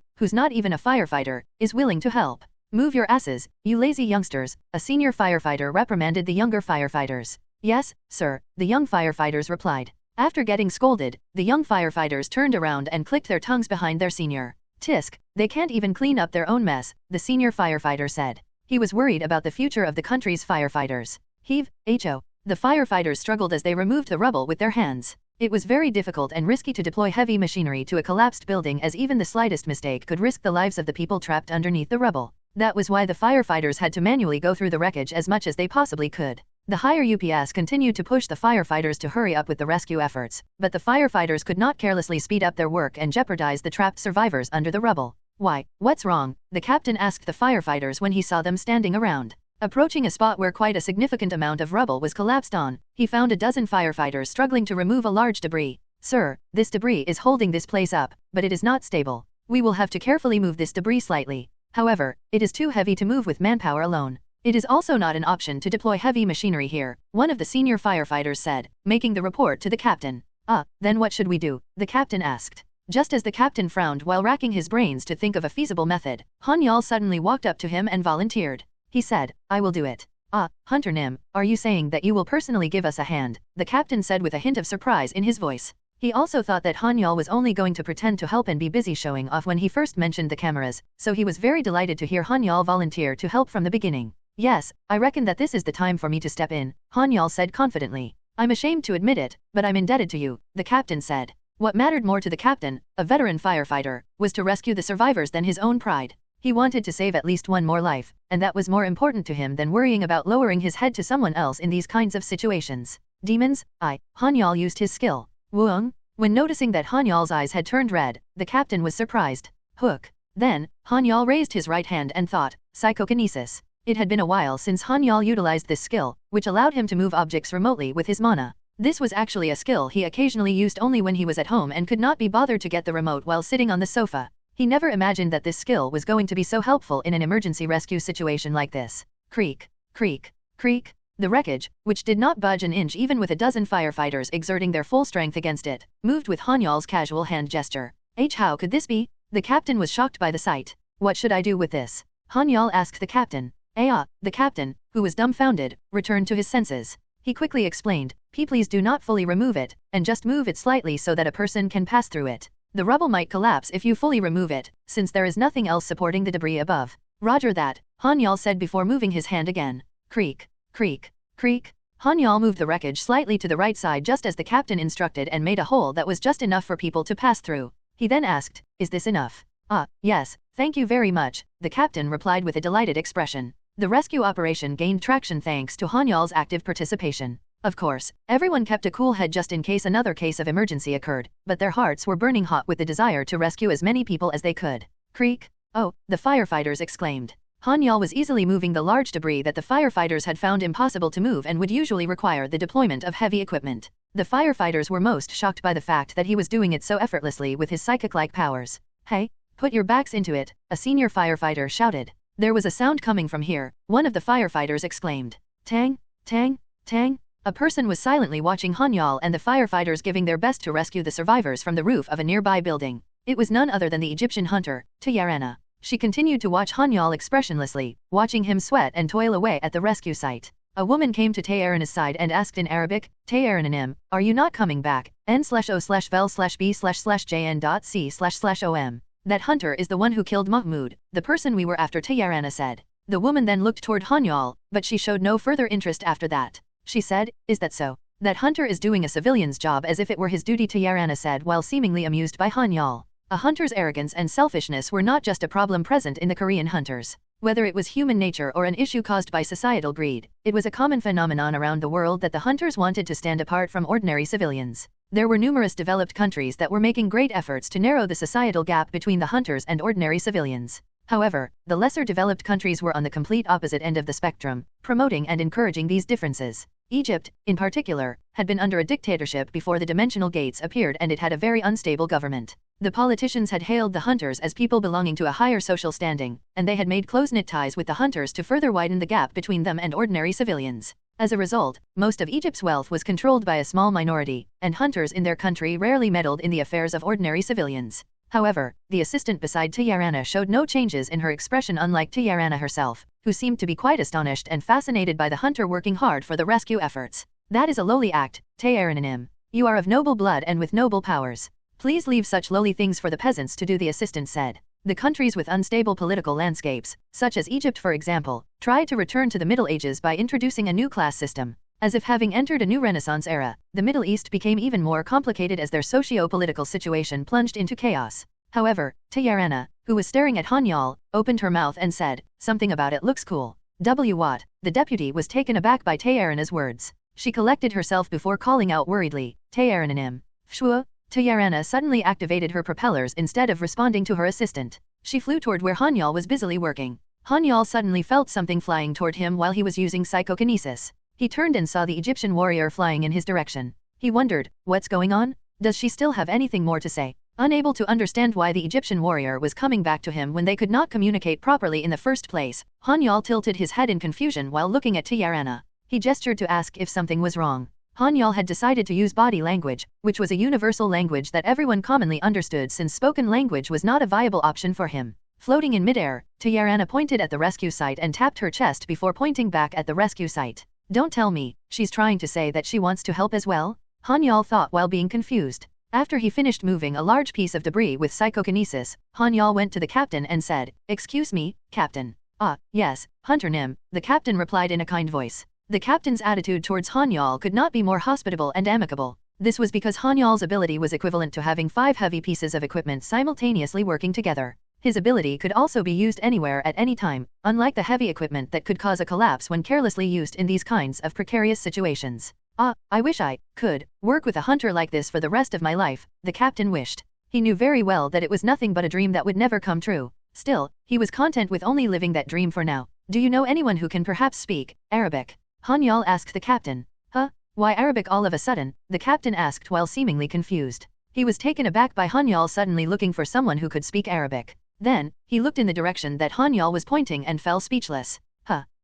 who's not even a firefighter, is willing to help. Move your asses, you lazy youngsters, a senior firefighter reprimanded the younger firefighters. Yes, sir, the young firefighters replied. After getting scolded, the young firefighters turned around and clicked their tongues behind their senior. Tisk, they can't even clean up their own mess, the senior firefighter said. He was worried about the future of the country's firefighters. Heave, ho. The firefighters struggled as they removed the rubble with their hands. It was very difficult and risky to deploy heavy machinery to a collapsed building as even the slightest mistake could risk the lives of the people trapped underneath the rubble. That was why the firefighters had to manually go through the wreckage as much as they possibly could. The higher UPS continued to push the firefighters to hurry up with the rescue efforts, but the firefighters could not carelessly speed up their work and jeopardize the trapped survivors under the rubble. Why, what's wrong? The captain asked the firefighters when he saw them standing around. Approaching a spot where quite a significant amount of rubble was collapsed on, he found a dozen firefighters struggling to remove a large debris. Sir, this debris is holding this place up, but it is not stable. We will have to carefully move this debris slightly. However, it is too heavy to move with manpower alone. It is also not an option to deploy heavy machinery here, one of the senior firefighters said, making the report to the captain. Then what should we do? The captain asked. Just as the captain frowned while racking his brains to think of a feasible method, Han-Yeol suddenly walked up to him and volunteered. He said, I will do it. Hunter Nim, are you saying that you will personally give us a hand? The captain said with a hint of surprise in his voice. He also thought that Han-Yeol was only going to pretend to help and be busy showing off when he first mentioned the cameras, so he was very delighted to hear Han-Yeol volunteer to help from the beginning. Yes, I reckon that this is the time for me to step in, Han-Yeol said confidently. I'm ashamed to admit it, but I'm indebted to you, the captain said. What mattered more to the captain, a veteran firefighter, was to rescue the survivors than his own pride. He wanted to save at least one more life, and that was more important to him than worrying about lowering his head to someone else in these kinds of situations. Demons, Han-Yeol used his skill. Woong? When noticing that Han-Yeol's eyes had turned red, the captain was surprised. Hook. Then, Han-Yeol raised his right hand and thought, psychokinesis. It had been a while since Han-Yeol utilized this skill, which allowed him to move objects remotely with his mana. This was actually a skill he occasionally used only when he was at home and could not be bothered to get the remote while sitting on the sofa. He never imagined that this skill was going to be so helpful in an emergency rescue situation like this. Creak, creak, creak. The wreckage, which did not budge an inch even with a dozen firefighters exerting their full strength against it, moved with Han-Yeol's casual hand gesture. How could this be? The captain was shocked by the sight. What should I do with this? Han-Yeol asked the captain. The captain, who was dumbfounded, returned to his senses. He quickly explained, please do not fully remove it, and just move it slightly so that a person can pass through it. The rubble might collapse if you fully remove it, since there is nothing else supporting the debris above. Roger that, Han-Yeol said before moving his hand again. Creak, creak, creak. Han-Yeol moved the wreckage slightly to the right side just as the captain instructed and made a hole that was just enough for people to pass through. He then asked, "Is this enough?" Yes, thank you very much," the captain replied with a delighted expression. The rescue operation gained traction thanks to Han-Yeol's active participation. Of course, everyone kept a cool head just in case another case of emergency occurred, but their hearts were burning hot with the desire to rescue as many people as they could. Creak! Oh, the firefighters exclaimed. Han-Yeol was easily moving the large debris that the firefighters had found impossible to move and would usually require the deployment of heavy equipment. The firefighters were most shocked by the fact that he was doing it so effortlessly with his psychic-like powers. "Hey, put your backs into it," a senior firefighter shouted. "There was a sound coming from here," one of the firefighters exclaimed. Tang, tang, tang. A person was silently watching Han-Yeol and the firefighters giving their best to rescue the survivors from the roof of a nearby building. It was none other than the Egyptian hunter, Tayarana. She continued to watch Han-Yeol expressionlessly, watching him sweat and toil away at the rescue site. A woman came to Tayarana's side and asked in Arabic, "Tayaranim, are you not coming back? N/O/vel/B/jn.C//OM. That hunter is the one who killed Mahmoud, the person we were after," Tayarana said. The woman then looked toward Han-Yeol, but she showed no further interest after that. She said, "Is that so? That hunter is doing a civilian's job as if it were his duty," Tayarana said while seemingly amused by Han-Yeol. A hunter's arrogance and selfishness were not just a problem present in the Korean hunters. Whether it was human nature or an issue caused by societal greed, it was a common phenomenon around the world that the hunters wanted to stand apart from ordinary civilians. There were numerous developed countries that were making great efforts to narrow the societal gap between the hunters and ordinary civilians. However, the lesser developed countries were on the complete opposite end of the spectrum, promoting and encouraging these differences. Egypt, in particular, had been under a dictatorship before the dimensional gates appeared and it had a very unstable government. The politicians had hailed the hunters as people belonging to a higher social standing, and they had made close-knit ties with the hunters to further widen the gap between them and ordinary civilians. As a result, most of Egypt's wealth was controlled by a small minority, and hunters in their country rarely meddled in the affairs of ordinary civilians. However, the assistant beside Tayarana showed no changes in her expression, unlike Tayarana herself, who seemed to be quite astonished and fascinated by the hunter working hard for the rescue efforts. "That is a lowly act, Tayaranim. You are of noble blood and with noble powers. Please leave such lowly things for the peasants to do," the assistant said. The countries with unstable political landscapes, such as Egypt for example, tried to return to the Middle Ages by introducing a new class system. As if having entered a new Renaissance era, the Middle East became even more complicated as their socio-political situation plunged into chaos. However, Tayarana, who was staring at Han-Yeol, opened her mouth and said, "Something about it looks cool." What? The deputy was taken aback by Tayarana's words. She collected herself before calling out worriedly, "Tayaranim. Shua." Tayarana suddenly activated her propellers instead of responding to her assistant. She flew toward where Han-Yeol was busily working. Han-Yeol suddenly felt something flying toward him while he was using psychokinesis. He turned and saw the Egyptian warrior flying in his direction. He wondered, what's going on? Does she still have anything more to say? Unable to understand why the Egyptian warrior was coming back to him when they could not communicate properly in the first place, Han-Yeol tilted his head in confusion while looking at Tayarana. He gestured to ask if something was wrong. Han-Yeol had decided to use body language, which was a universal language that everyone commonly understood since spoken language was not a viable option for him. Floating in midair, Tayarana pointed at the rescue site and tapped her chest before pointing back at the rescue site. "Don't tell me, she's trying to say that she wants to help as well?" Han-Yeol thought while being confused. After he finished moving a large piece of debris with psychokinesis, Han-Yeol went to the captain and said, "Excuse me, Captain." Yes, Hunter Nim," the captain replied in a kind voice. The captain's attitude towards Han-Yeol could not be more hospitable and amicable. This was because Han-Yeol's ability was equivalent to having 5 heavy pieces of equipment simultaneously working together. His ability could also be used anywhere at any time, unlike the heavy equipment that could cause a collapse when carelessly used in these kinds of precarious situations. I wish I could work with a hunter like this for the rest of my life," the captain wished. He knew very well that it was nothing but a dream that would never come true. Still, he was content with only living that dream for now. "Do you know anyone who can perhaps speak Arabic?" Han-Yeol asked the captain. Why Arabic all of a sudden?" the captain asked while seemingly confused. He was taken aback by Han-Yeol suddenly looking for someone who could speak Arabic. Then, he looked in the direction that Han-Yeol was pointing and fell speechless.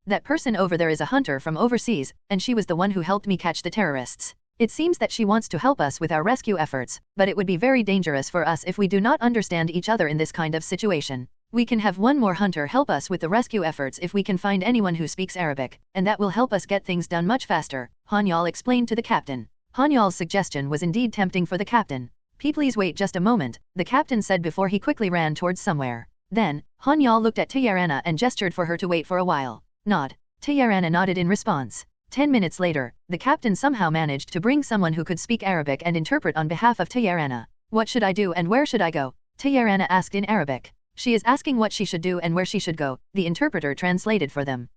That person over there is a hunter from overseas, and she was the one who helped me catch the terrorists. It seems that she wants to help us with our rescue efforts, but it would be very dangerous for us if we do not understand each other in this kind of situation. We can have one more hunter help us with the rescue efforts if we can find anyone who speaks Arabic, and that will help us get things done much faster," Han-Yeol explained to the captain. Han-Yeol's suggestion was indeed tempting for the captain. "Please wait just a moment," the captain said before he quickly ran towards somewhere. Then, Han-Yeol looked at Tayarana and gestured for her to wait for a while. "Nod." Tayarana nodded in response. 10 minutes later, the captain somehow managed to bring someone who could speak Arabic and interpret on behalf of Tayarana. What should I do and where should I go? Tayarana asked in Arabic. She is asking what she should do and where she should go, the interpreter translated for them.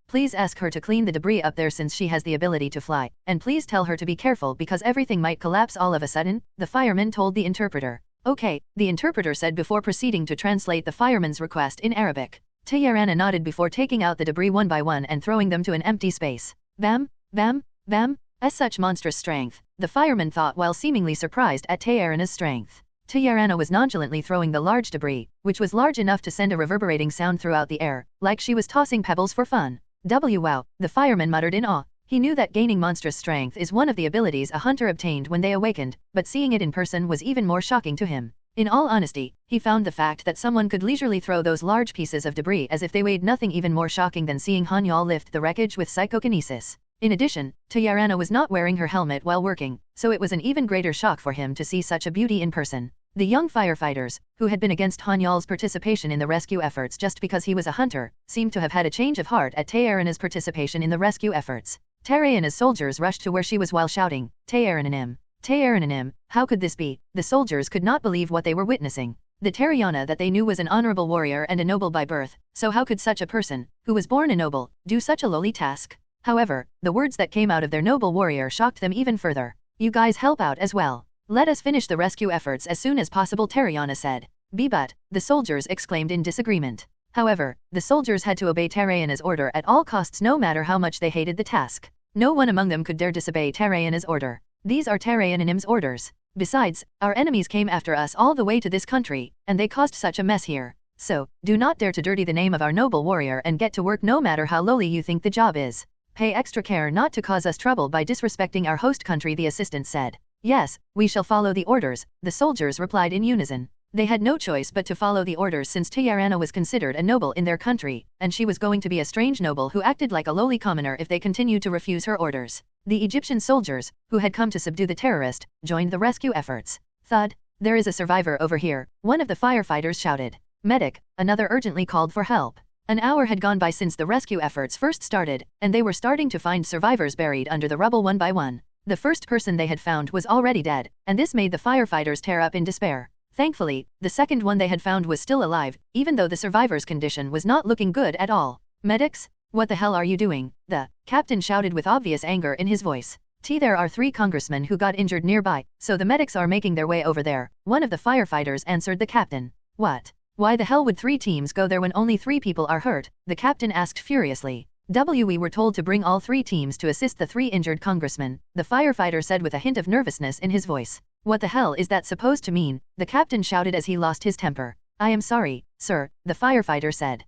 Please ask her to clean the debris up there since she has the ability to fly, and please tell her to be careful because everything might collapse all of a sudden, the fireman told the interpreter. Okay, the interpreter said before proceeding to translate the fireman's request in Arabic. Tayarana nodded before taking out the debris one by one and throwing them to an empty space. Bam, bam, bam, as such monstrous strength, the fireman thought while seemingly surprised at Tayarana's strength. Tayarana was nonchalantly throwing the large debris, which was large enough to send a reverberating sound throughout the air, like she was tossing pebbles for fun. Wow, the fireman muttered in awe. He knew that gaining monstrous strength is one of the abilities a hunter obtained when they awakened, but seeing it in person was even more shocking to him. In all honesty, he found the fact that someone could leisurely throw those large pieces of debris as if they weighed nothing even more shocking than seeing Han-Yeol lift the wreckage with psychokinesis. In addition, Tayarana was not wearing her helmet while working, so it was an even greater shock for him to see such a beauty in person. The young firefighters, who had been against Han-Yeol's participation in the rescue efforts just because he was a hunter, seemed to have had a change of heart at Tayarana's participation in the rescue efforts. Tayarana's soldiers rushed to where she was while shouting, Tayarananim! Tayarananim! How could this be? The soldiers could not believe what they were witnessing. The Tayarana that they knew was an honorable warrior and a noble by birth, so how could such a person, who was born a noble, do such a lowly task? However, the words that came out of their noble warrior shocked them even further. You guys help out as well. Let us finish the rescue efforts as soon as possible, Tayarana said. But, the soldiers exclaimed in disagreement. However, the soldiers had to obey Tayarana's order at all costs no matter how much they hated the task. No one among them could dare disobey Tayarana's order. These are Tayaranim's orders. Besides, our enemies came after us all the way to this country, and they caused such a mess here. So, do not dare to dirty the name of our noble warrior and get to work no matter how lowly you think the job is. Pay extra care not to cause us trouble by disrespecting our host country, the assistant said. Yes, we shall follow the orders, the soldiers replied in unison. They had no choice but to follow the orders since Tayarana was considered a noble in their country, and she was going to be a strange noble who acted like a lowly commoner if they continued to refuse her orders. The Egyptian soldiers, who had come to subdue the terrorist, joined the rescue efforts. Thud! There is a survivor over here, one of the firefighters shouted. Medic! Another urgently called for help. An hour had gone by since the rescue efforts first started, and they were starting to find survivors buried under the rubble one by one. The first person they had found was already dead, and this made the firefighters tear up in despair. Thankfully, the second one they had found was still alive, even though the survivor's condition was not looking good at all. Medics? What the hell are you doing? The captain shouted with obvious anger in his voice. There are 3 congressmen who got injured nearby, so the medics are making their way over there. One of the firefighters answered the captain. What? Why the hell would 3 teams go there when only 3 people are hurt? The captain asked furiously. We were told to bring all 3 teams to assist the 3 injured congressmen, the firefighter said with a hint of nervousness in his voice. What the hell is that supposed to mean? The captain shouted as he lost his temper. I am sorry, sir, the firefighter said.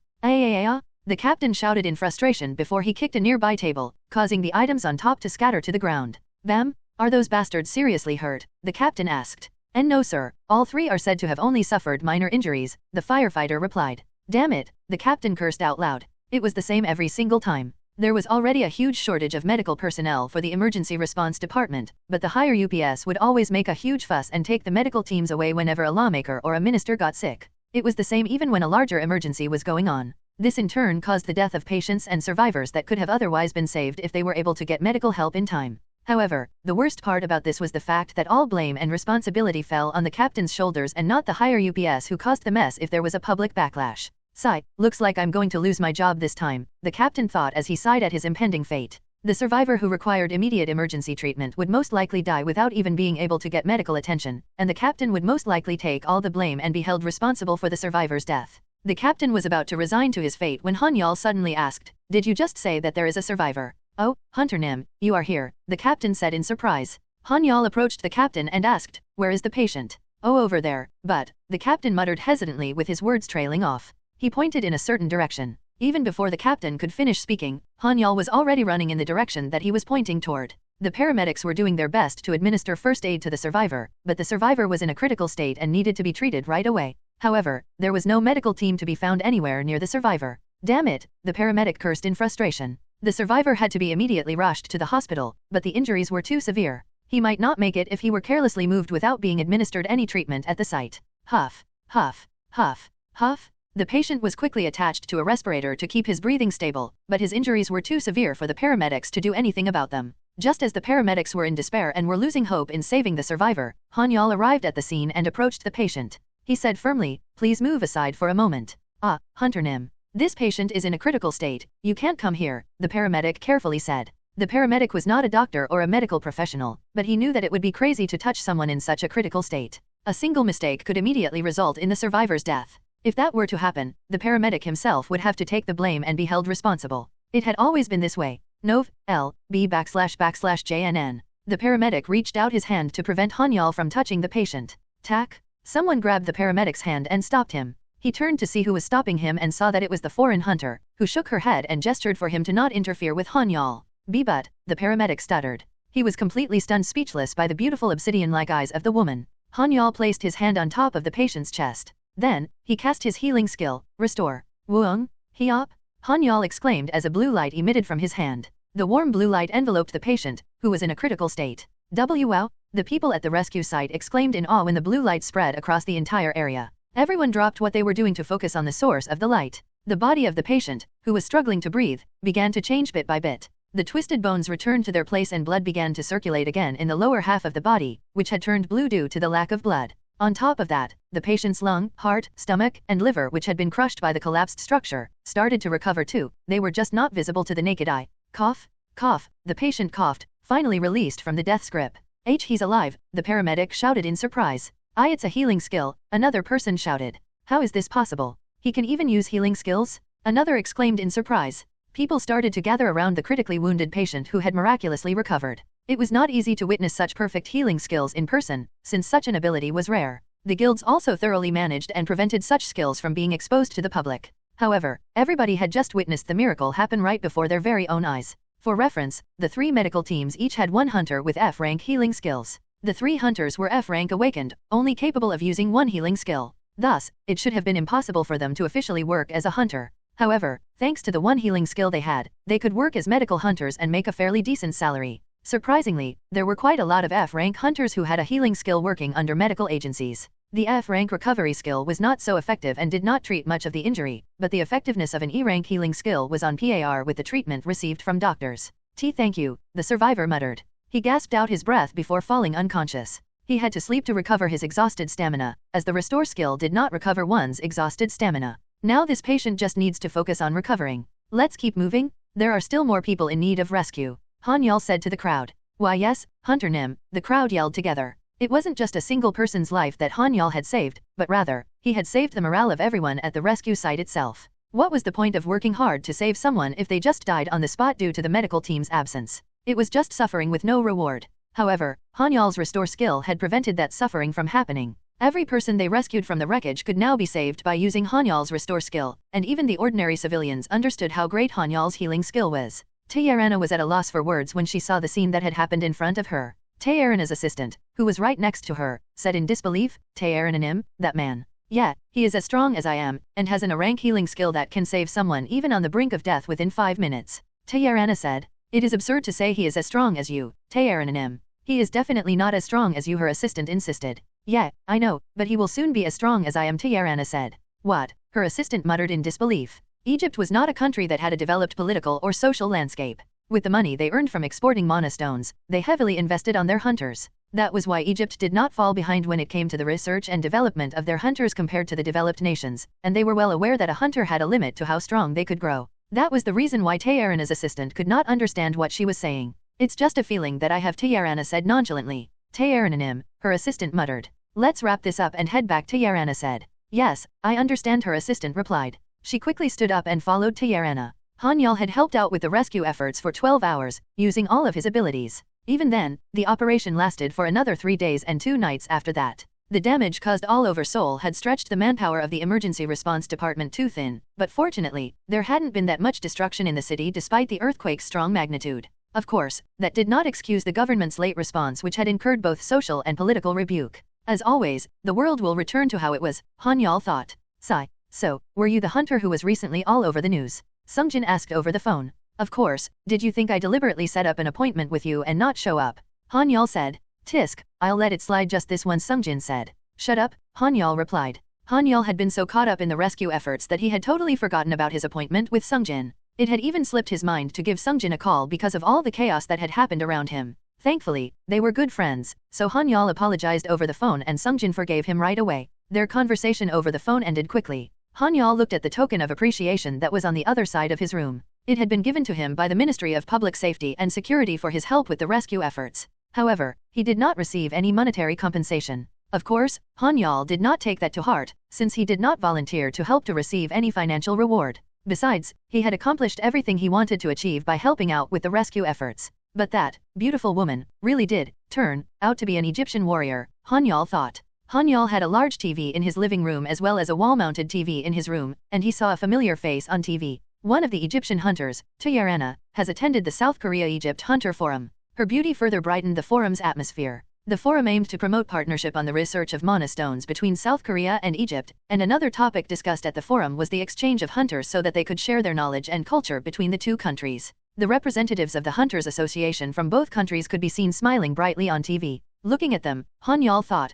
The captain shouted in frustration before he kicked a nearby table, causing the items on top to scatter to the ground. Bam? Are those bastards seriously hurt? The captain asked. And no sir, all 3 are said to have only suffered minor injuries, the firefighter replied. Damn it, the captain cursed out loud. It was the same every single time. There was already a huge shortage of medical personnel for the emergency response department, but the higher UPS would always make a huge fuss and take the medical teams away whenever a lawmaker or a minister got sick. It was the same even when a larger emergency was going on. This in turn caused the death of patients and survivors that could have otherwise been saved if they were able to get medical help in time. However, the worst part about this was the fact that all blame and responsibility fell on the captain's shoulders and not the higher UPS who caused the mess if there was a public backlash. Sigh, looks like I'm going to lose my job this time, the captain thought as he sighed at his impending fate. The survivor who required immediate emergency treatment would most likely die without even being able to get medical attention, and the captain would most likely take all the blame and be held responsible for the survivor's death. The captain was about to resign to his fate when Han-Yeol suddenly asked, Did you just say that there is a survivor? Oh, Hunter Nim, you are here, the captain said in surprise. Han-Yeol approached the captain and asked, Where is the patient? Oh, over there, but, the captain muttered hesitantly with his words trailing off. He pointed in a certain direction. Even before the captain could finish speaking, Han-Yeol was already running in the direction that he was pointing toward. The paramedics were doing their best to administer first aid to the survivor, but the survivor was in a critical state and needed to be treated right away. However, there was no medical team to be found anywhere near the survivor. Damn it, the paramedic cursed in frustration. The survivor had to be immediately rushed to the hospital, but the injuries were too severe. He might not make it if he were carelessly moved without being administered any treatment at the site. Huff, huff, huff, huff. The patient was quickly attached to a respirator to keep his breathing stable, but his injuries were too severe for the paramedics to do anything about them. Just as the paramedics were in despair and were losing hope in saving the survivor, Han-Yeol arrived at the scene and approached the patient. He said firmly, "Please move aside for a moment." "Ah, Hunter Nim. This patient is in a critical state, you can't come here," the paramedic carefully said. The paramedic was not a doctor or a medical professional, but he knew that it would be crazy to touch someone in such a critical state. A single mistake could immediately result in the survivor's death. If that were to happen, the paramedic himself would have to take the blame and be held responsible. It had always been this way. Nov. L. B//JNN. The paramedic reached out his hand to prevent Han-Yeol from touching the patient. Tack. Someone grabbed the paramedic's hand and stopped him. He turned to see who was stopping him and saw that it was the foreign hunter, who shook her head and gestured for him to not interfere with Han-Yeol. But, the paramedic stuttered. He was completely stunned speechless by the beautiful obsidian-like eyes of the woman. Han-Yeol placed his hand on top of the patient's chest. Then, he cast his healing skill, Restore. Wuong, Hiop? Han-Yeol exclaimed as a blue light emitted from his hand. The warm blue light enveloped the patient, who was in a critical state. Wow! The people at the rescue site exclaimed in awe when the blue light spread across the entire area. Everyone dropped what they were doing to focus on the source of the light. The body of the patient, who was struggling to breathe, began to change bit by bit. The twisted bones returned to their place and blood began to circulate again in the lower half of the body, which had turned blue due to the lack of blood. On top of that, the patient's lung, heart, stomach, and liver, which had been crushed by the collapsed structure, started to recover too. They were just not visible to the naked eye. Cough, cough, the patient coughed, finally released from the death's grip. He's alive, the paramedic shouted in surprise. It's a healing skill, another person shouted. How is this possible? He can even use healing skills? Another exclaimed in surprise. People started to gather around the critically wounded patient who had miraculously recovered. It was not easy to witness such perfect healing skills in person, since such an ability was rare. The guilds also thoroughly managed and prevented such skills from being exposed to the public. However, everybody had just witnessed the miracle happen right before their very own eyes. For reference, the 3 medical teams each had 1 hunter with F-rank healing skills. The 3 hunters were F-rank awakened, only capable of using 1 healing skill. Thus, it should have been impossible for them to officially work as a hunter. However, thanks to the 1 healing skill they had, they could work as medical hunters and make a fairly decent salary. Surprisingly, there were quite a lot of F-rank hunters who had a healing skill working under medical agencies. The F-rank recovery skill was not so effective and did not treat much of the injury, but the effectiveness of an E-rank healing skill was on par with the treatment received from doctors. Thank you, the survivor muttered. He gasped out his breath before falling unconscious. He had to sleep to recover his exhausted stamina, as the restore skill did not recover one's exhausted stamina. Now this patient just needs to focus on recovering. Let's keep moving. There are still more people in need of rescue, Han-Yeol said to the crowd. Why yes, Hunter Nim, the crowd yelled together. It wasn't just a single person's life that Han-Yeol had saved, but rather, he had saved the morale of everyone at the rescue site itself. What was the point of working hard to save someone if they just died on the spot due to the medical team's absence? It was just suffering with no reward. However, Han-Yeol's restore skill had prevented that suffering from happening. Every person they rescued from the wreckage could now be saved by using Han-Yeol's restore skill, and even the ordinary civilians understood how great Han-Yeol's healing skill was. Tae-Erana was at a loss for words when she saw the scene that had happened in front of her. Tae-Erana's assistant, who was right next to her, said in disbelief, Tae-Erana Nim, that man. Yeah, he is as strong as I am, and has an A-rank healing skill that can save someone even on the brink of death within 5 minutes. Tae-Erana said. It is absurd to say he is as strong as you, Tae-Erana Nim. He is definitely not as strong as you, her assistant insisted. Yeah, I know, but he will soon be as strong as I am, Tae-Erana said. What? Her assistant muttered in disbelief. Egypt was not a country that had a developed political or social landscape. With the money they earned from exporting mana stones, they heavily invested on their hunters. That was why Egypt did not fall behind when it came to the research and development of their hunters compared to the developed nations, and they were well aware that a hunter had a limit to how strong they could grow. That was the reason why Tae-Erana's assistant could not understand what she was saying. It's just a feeling that I have, Tae-Erana said nonchalantly. Tae-Erana Nim, her assistant muttered. Let's wrap this up and head back, Tae-Erana said. Yes, I understand, her assistant replied. She quickly stood up and followed Tae-Erana. Han-Yeol had helped out with the rescue efforts for 12 hours, using all of his abilities. Even then, the operation lasted for another 3 days and 2 nights after that. The damage caused all over Seoul had stretched the manpower of the emergency response department too thin, but fortunately, there hadn't been that much destruction in the city despite the earthquake's strong magnitude. Of course, that did not excuse the government's late response, which had incurred both social and political rebuke. As always, the world will return to how it was, Han-Yeol thought. Sigh. So, were you the hunter who was recently all over the news? Sun Jin asked over the phone. Of course, did you think I deliberately set up an appointment with you and not show up? Han-Yeol said. Tisk, I'll let it slide just this once, Sun Jin said. Shut up, Han-Yeol replied. Han-Yeol had been so caught up in the rescue efforts that he had totally forgotten about his appointment with Sun Jin. It had even slipped his mind to give Sun Jin a call because of all the chaos that had happened around him. Thankfully, they were good friends, so Han-Yeol apologized over the phone and Sun Jin forgave him right away. Their conversation over the phone ended quickly. Han-Yeol looked at the token of appreciation that was on the other side of his room. It had been given to him by the Ministry of Public Safety and Security for his help with the rescue efforts. However, he did not receive any monetary compensation. Of course, Han-Yeol did not take that to heart, since he did not volunteer to help to receive any financial reward. Besides, he had accomplished everything he wanted to achieve by helping out with the rescue efforts. But that beautiful woman really did turn out to be an Egyptian warrior, Han-Yeol thought. Han-Yeol had a large TV in his living room as well as a wall-mounted TV in his room, and he saw a familiar face on TV. One of the Egyptian hunters, Tyarana, has attended the South Korea-Egypt Hunter Forum. Her beauty further brightened the forum's atmosphere. The forum aimed to promote partnership on the research of mana stones between South Korea and Egypt, and another topic discussed at the forum was the exchange of hunters so that they could share their knowledge and culture between the two countries. The representatives of the Hunters Association from both countries could be seen smiling brightly on TV. Looking at them, Han-Yeol thought,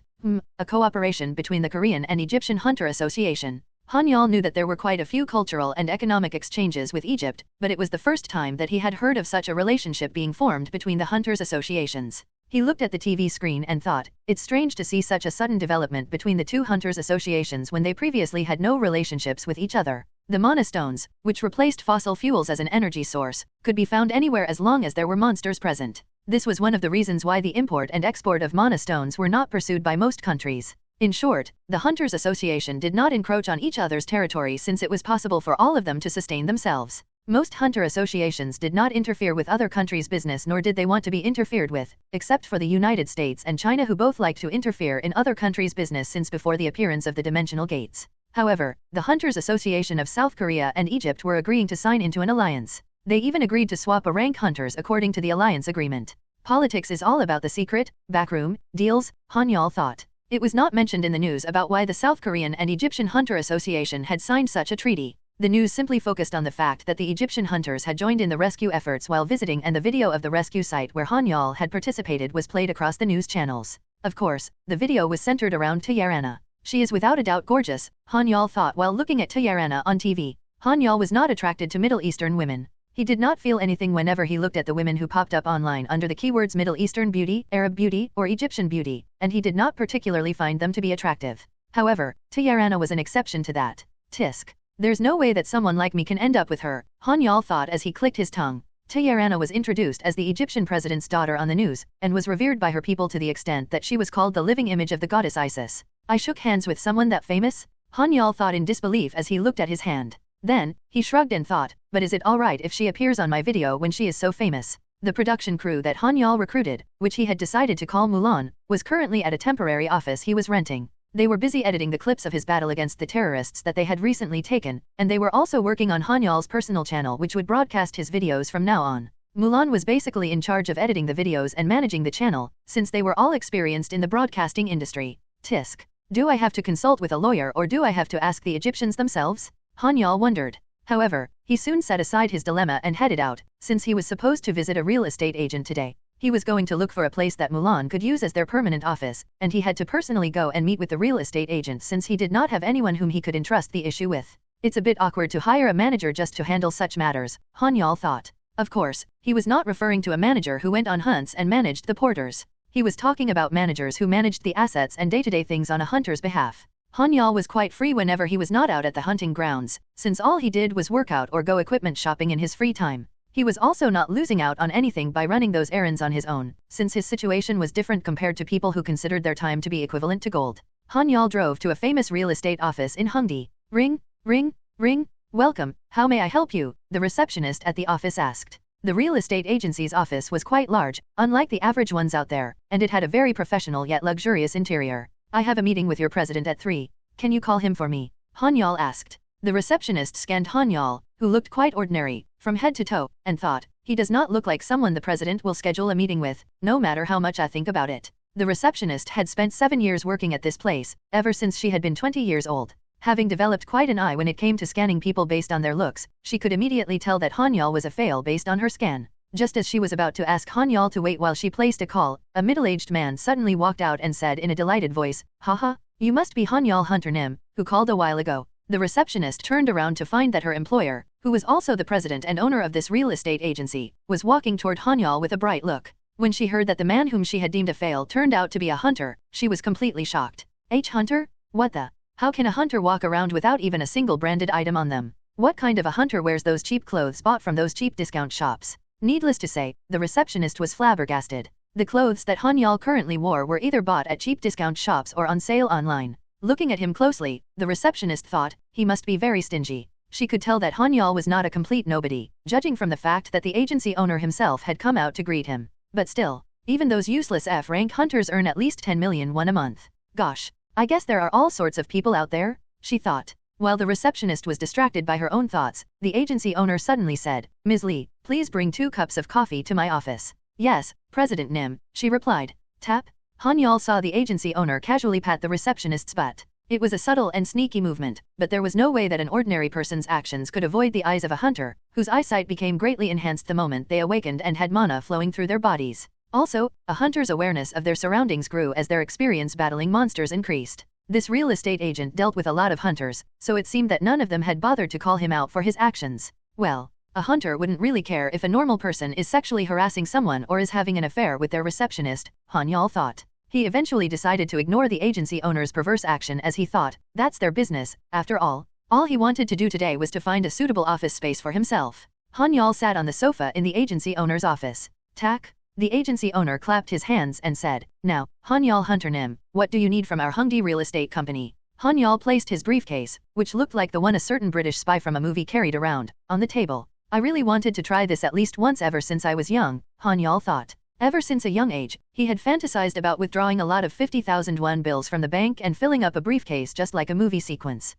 a cooperation between the Korean and Egyptian Hunter Association. Han-Yeol knew that there were quite a few cultural and economic exchanges with Egypt, but it was the first time that he had heard of such a relationship being formed between the Hunters Associations. He looked at the TV screen and thought, it's strange to see such a sudden development between the two Hunters Associations when they previously had no relationships with each other. The mana stones, which replaced fossil fuels as an energy source, could be found anywhere as long as there were monsters present. This was one of the reasons why the import and export of mana stones were not pursued by most countries. In short, the Hunters Association did not encroach on each other's territory since it was possible for all of them to sustain themselves. Most hunter associations did not interfere with other countries' business nor did they want to be interfered with, except for the United States and China who both like to interfere in other countries' business since before the appearance of the dimensional gates. However, the Hunters Association of South Korea and Egypt were agreeing to sign into an alliance. They even agreed to swap a rank hunters according to the alliance agreement. Politics is all about the secret, backroom, deals, Han-Yeol thought. It was not mentioned in the news about why the South Korean and Egyptian Hunter Association had signed such a treaty. The news simply focused on the fact that the Egyptian hunters had joined in the rescue efforts while visiting and the video of the rescue site where Han-Yeol had participated was played across the news channels. Of course, the video was centered around Tyarana. She is without a doubt gorgeous, Han-Yeol thought while looking at Tyarana on TV. Han-Yeol was not attracted to Middle Eastern women. He did not feel anything whenever he looked at the women who popped up online under the keywords Middle Eastern beauty, Arab beauty, or Egyptian beauty, and he did not particularly find them to be attractive. However, Tyarana was an exception to that. Tisk. There's no way that someone like me can end up with her, Han-Yeol thought as he clicked his tongue. Tyarana was introduced as the Egyptian president's daughter on the news, and was revered by her people to the extent that she was called the living image of the goddess Isis. I shook hands with someone that famous? Han-Yeol thought in disbelief as he looked at his hand. Then, he shrugged and thought, but is it alright if she appears on my video when she is so famous? The production crew that Han-Yeol recruited, which he had decided to call Mulan, was currently at a temporary office he was renting. They were busy editing the clips of his battle against the terrorists that they had recently taken, and they were also working on Han-Yeol's personal channel which would broadcast his videos from now on. Mulan was basically in charge of editing the videos and managing the channel, since they were all experienced in the broadcasting industry. Tisk. Do I have to consult with a lawyer or do I have to ask the Egyptians themselves? Han-Yeol wondered. However, he soon set aside his dilemma and headed out, since he was supposed to visit a real estate agent today. He was going to look for a place that Mulan could use as their permanent office, and he had to personally go and meet with the real estate agent since he did not have anyone whom he could entrust the issue with. It's a bit awkward to hire a manager just to handle such matters, Han-Yeol thought. Of course, he was not referring to a manager who went on hunts and managed the porters. He was talking about managers who managed the assets and day-to-day things on a hunter's behalf. Han-Yeol was quite free whenever he was not out at the hunting grounds, since all he did was work out or go equipment shopping in his free time. He was also not losing out on anything by running those errands on his own, since his situation was different compared to people who considered their time to be equivalent to gold. Han-Yeol drove to a famous real estate office in Hongdae. Ring, ring, ring, welcome, how may I help you? The receptionist at the office asked. The real estate agency's office was quite large, unlike the average ones out there, and it had a very professional yet luxurious interior. I have a meeting with your president at 3. Can you call him for me? Han-Yeol asked. The receptionist scanned Han-Yeol, who looked quite ordinary, from head to toe, and thought, he does not look like someone the president will schedule a meeting with, no matter how much I think about it. The receptionist had spent 7 years working at this place, ever since she had been 20 years old. Having developed quite an eye when it came to scanning people based on their looks, she could immediately tell that Han-Yeol was a fail based on her scan. Just as she was about to ask Han-Yeol to wait while she placed a call, a middle-aged man suddenly walked out and said in a delighted voice, "Haha, You must be Han-Yeol Hunter Nim, who called a while ago. The receptionist turned around to find that her employer, who was also the president and owner of this real estate agency, was walking toward Han-Yeol with a bright look. When she heard that the man whom she had deemed a fail turned out to be a hunter, she was completely shocked. Hunter? What the? How can a hunter walk around without even a single branded item on them? What kind of a hunter wears those cheap clothes bought from those cheap discount shops? Needless to say, the receptionist was flabbergasted. The clothes that Han-Yeol currently wore were either bought at cheap discount shops or on sale online. Looking at him closely, the receptionist thought, he must be very stingy. She could tell that Han-Yeol was not a complete nobody, judging from the fact that the agency owner himself had come out to greet him. But still, even those useless F-rank hunters earn at least 10 million won a month. Gosh, I guess there are all sorts of people out there, she thought. While the receptionist was distracted by her own thoughts, the agency owner suddenly said, Ms. Lee, please bring 2 cups of coffee to my office. Yes, President Nim, she replied. Tap. Han-Yeol saw the agency owner casually pat the receptionist's butt. It was a subtle and sneaky movement, but there was no way that an ordinary person's actions could avoid the eyes of a hunter, whose eyesight became greatly enhanced the moment they awakened and had mana flowing through their bodies. Also, a hunter's awareness of their surroundings grew as their experience battling monsters increased. This real estate agent dealt with a lot of hunters, so it seemed that none of them had bothered to call him out for his actions. Well, a hunter wouldn't really care if a normal person is sexually harassing someone or is having an affair with their receptionist, Han-Yeol thought. He eventually decided to ignore the agency owner's perverse action as he thought, that's their business, after all. All he wanted to do today was to find a suitable office space for himself. Han-Yeol sat on the sofa in the agency owner's office. Tack. The agency owner clapped his hands and said, Now, Han-Yeol Hunter Nim, what do you need from our Hongdae real estate company? Han-Yeol placed his briefcase, which looked like the one a certain British spy from a movie carried around, on the table. I really wanted to try this at least once ever since I was young, Han-Yeol thought. Ever since a young age, he had fantasized about withdrawing a lot of 50,000 won bills from the bank and filling up a briefcase just like a movie sequence.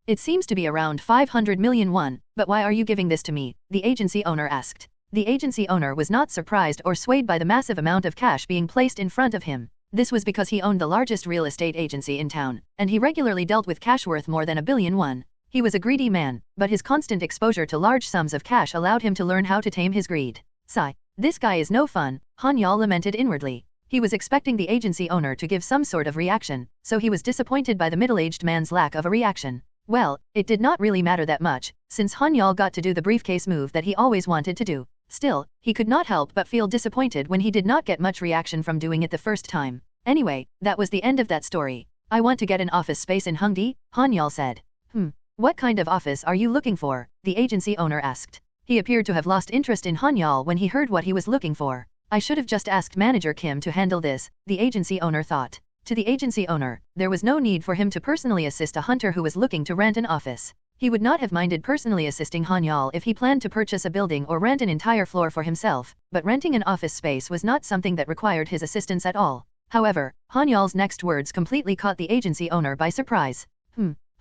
It seems to be around 500 million won, but why are you giving this to me? The agency owner asked. The agency owner was not surprised or swayed by the massive amount of cash being placed in front of him. This was because he owned the largest real estate agency in town, and he regularly dealt with cash worth more than 1 billion won. He was a greedy man, but his constant exposure to large sums of cash allowed him to learn how to tame his greed. Sigh. This guy is no fun, Han-Yeol lamented inwardly. He was expecting the agency owner to give some sort of reaction, so he was disappointed by the middle-aged man's lack of a reaction. Well, it did not really matter that much, since Han-Yeol got to do the briefcase move that he always wanted to do. Still, he could not help but feel disappointed when he did not get much reaction from doing it the first time. Anyway, that was the end of that story. I want to get an office space in Hongdae, Han-Yeol said. What kind of office are you looking for? The agency owner asked. He appeared to have lost interest in Han-Yeol when he heard what he was looking for. I should have just asked manager Kim to handle this, the agency owner thought. To the agency owner, there was no need for him to personally assist a hunter who was looking to rent an office. He would not have minded personally assisting Han-Yeol if he planned to purchase a building or rent an entire floor for himself, but renting an office space was not something that required his assistance at all. However, Han-Yeol's next words completely caught the agency owner by surprise.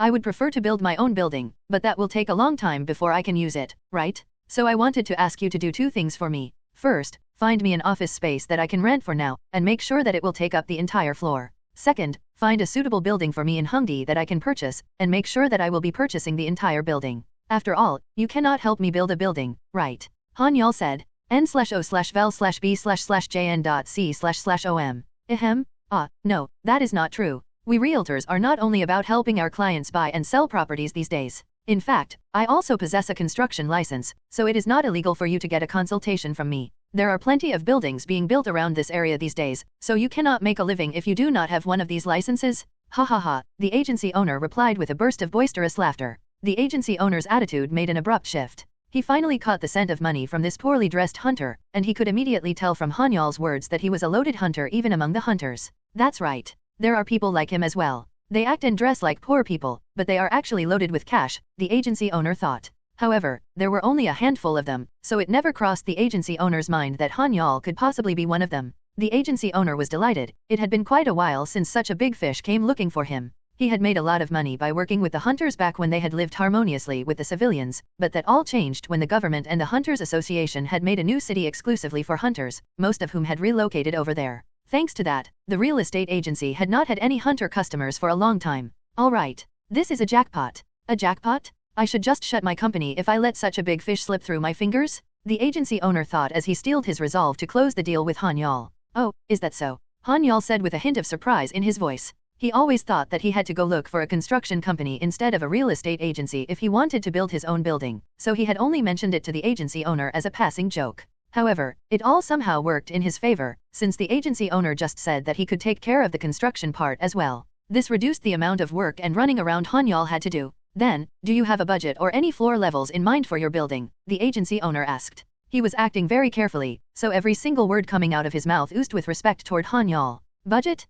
I would prefer to build my own building, but that will take a long time before I can use it, right? So I wanted to ask you to do 2 things for me. First, find me an office space that I can rent for now, and make sure that it will take up the entire floor. Second, find a suitable building for me in Hongdae that I can purchase, and make sure that I will be purchasing the entire building. After all, you cannot help me build a building, right? Han-Yeol said. N/O/vel/b/jn.c//om. No, that is not true. We realtors are not only about helping our clients buy and sell properties these days. In fact, I also possess a construction license, so it is not illegal for you to get a consultation from me. There are plenty of buildings being built around this area these days, so you cannot make a living if you do not have one of these licenses? Ha ha ha, the agency owner replied with a burst of boisterous laughter. The agency owner's attitude made an abrupt shift. He finally caught the scent of money from this poorly dressed hunter, and he could immediately tell from Han-Yeol's words that he was a loaded hunter even among the hunters. That's right. There are people like him as well. They act and dress like poor people, but they are actually loaded with cash, the agency owner thought. However, there were only a handful of them, so it never crossed the agency owner's mind that Han-Yeol could possibly be one of them. The agency owner was delighted. It had been quite a while since such a big fish came looking for him. He had made a lot of money by working with the hunters back when they had lived harmoniously with the civilians, but that all changed when the government and the Hunters Association had made a new city exclusively for hunters, most of whom had relocated over there. Thanks to that, the real estate agency had not had any hunter customers for a long time. All right. This is a jackpot. A jackpot? I should just shut my company if I let such a big fish slip through my fingers? The agency owner thought as he steeled his resolve to close the deal with Han-Yeol. Oh, is that so? Han-Yeol said with a hint of surprise in his voice. He always thought that he had to go look for a construction company instead of a real estate agency if he wanted to build his own building, so he had only mentioned it to the agency owner as a passing joke. However, it all somehow worked in his favor, since the agency owner just said that he could take care of the construction part as well. This reduced the amount of work and running around Han-Yeol had to do. Then, do you have a budget or any floor levels in mind for your building? The agency owner asked. He was acting very carefully, so every single word coming out of his mouth oozed with respect toward Han-Yeol. Budget?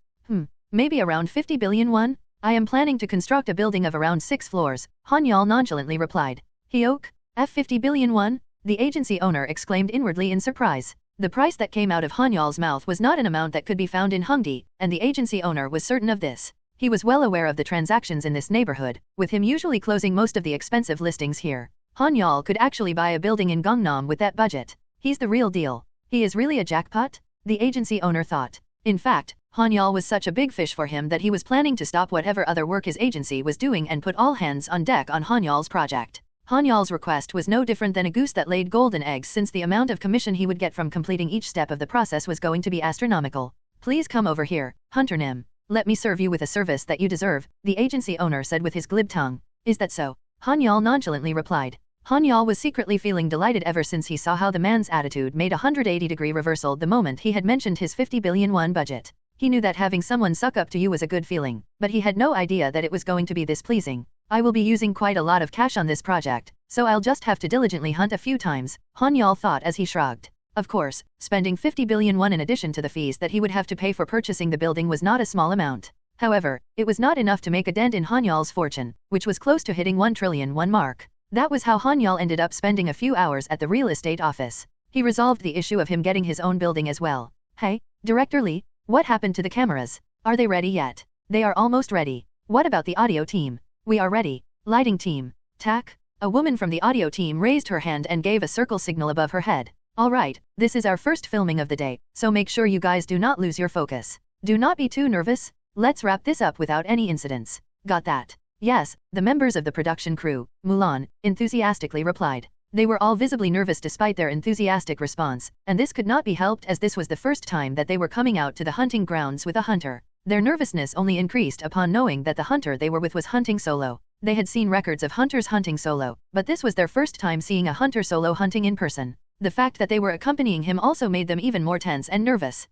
Maybe around 50 billion won? I am planning to construct a building of around 6 floors, Han-Yeol nonchalantly replied. Hyok? 50 billion won? The agency owner exclaimed inwardly in surprise. The price that came out of Han-Yeol's mouth was not an amount that could be found in Hongdae, and the agency owner was certain of this. He was well aware of the transactions in this neighborhood, with him usually closing most of the expensive listings here. Han-Yeol could actually buy a building in Gangnam with that budget. He's the real deal. He is really a jackpot? The agency owner thought. In fact, Han-Yeol was such a big fish for him that he was planning to stop whatever other work his agency was doing and put all hands on deck on Han-Yeol's project. Han-Yeol's request was no different than a goose that laid golden eggs, since the amount of commission he would get from completing each step of the process was going to be astronomical. Please come over here, Hunter Nim. Let me serve you with a service that you deserve, the agency owner said with his glib tongue. Is that so? Han-Yeol nonchalantly replied. Han-Yeol was secretly feeling delighted ever since he saw how the man's attitude made a 180-degree reversal the moment he had mentioned his 50 billion won budget. He knew that having someone suck up to you was a good feeling, but he had no idea that it was going to be this pleasing. I will be using quite a lot of cash on this project, so I'll just have to diligently hunt a few times, Han-Yeol thought as he shrugged. Of course, spending 50 billion won in addition to the fees that he would have to pay for purchasing the building was not a small amount. However, it was not enough to make a dent in Han-Yeol's fortune, which was close to hitting 1 trillion won mark. That was how Han-Yeol ended up spending a few hours at the real estate office. He resolved the issue of him getting his own building as well. Hey, Director Lee? What happened to the cameras? Are they ready yet? They are almost ready. What about the audio team? We are ready. Lighting team. Tack? A woman from the audio team raised her hand and gave a circle signal above her head. Alright, this is our first filming of the day, so make sure you guys do not lose your focus. Do not be too nervous. Let's wrap this up without any incidents. Got that? Yes, the members of the production crew, Mulan, enthusiastically replied. They were all visibly nervous despite their enthusiastic response, and this could not be helped as this was the first time that they were coming out to the hunting grounds with a hunter. Their nervousness only increased upon knowing that the hunter they were with was hunting solo. They had seen records of hunters hunting solo, but this was their first time seeing a hunter solo hunting in person. The fact that they were accompanying him also made them even more tense and nervous.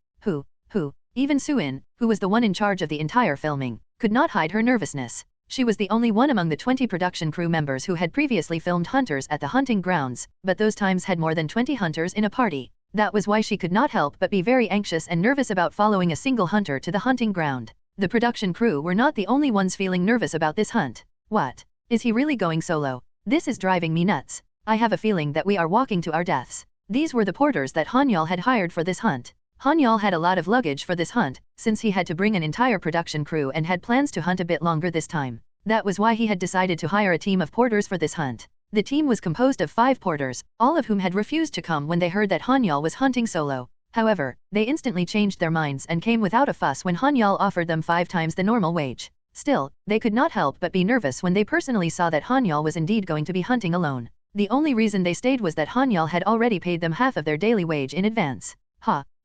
Even Soo-in, who was the one in charge of the entire filming, could not hide her nervousness. She was the only one among the 20 production crew members who had previously filmed hunters at the hunting grounds, but those times had more than 20 hunters in a party. That was why she could not help but be very anxious and nervous about following a single hunter to the hunting ground. The production crew were not the only ones feeling nervous about this hunt. What? Is he really going solo? This is driving me nuts. I have a feeling that we are walking to our deaths. These were the porters that Han-Yeol had hired for this hunt. Han-Yeol had a lot of luggage for this hunt, since he had to bring an entire production crew and had plans to hunt a bit longer this time. That was why he had decided to hire a team of porters for this hunt. The team was composed of 5 porters, all of whom had refused to come when they heard that Han-Yeol was hunting solo. However, they instantly changed their minds and came without a fuss when Han-Yeol offered them 5 times the normal wage. Still, they could not help but be nervous when they personally saw that Han-Yeol was indeed going to be hunting alone. The only reason they stayed was that Han-Yeol had already paid them half of their daily wage in advance.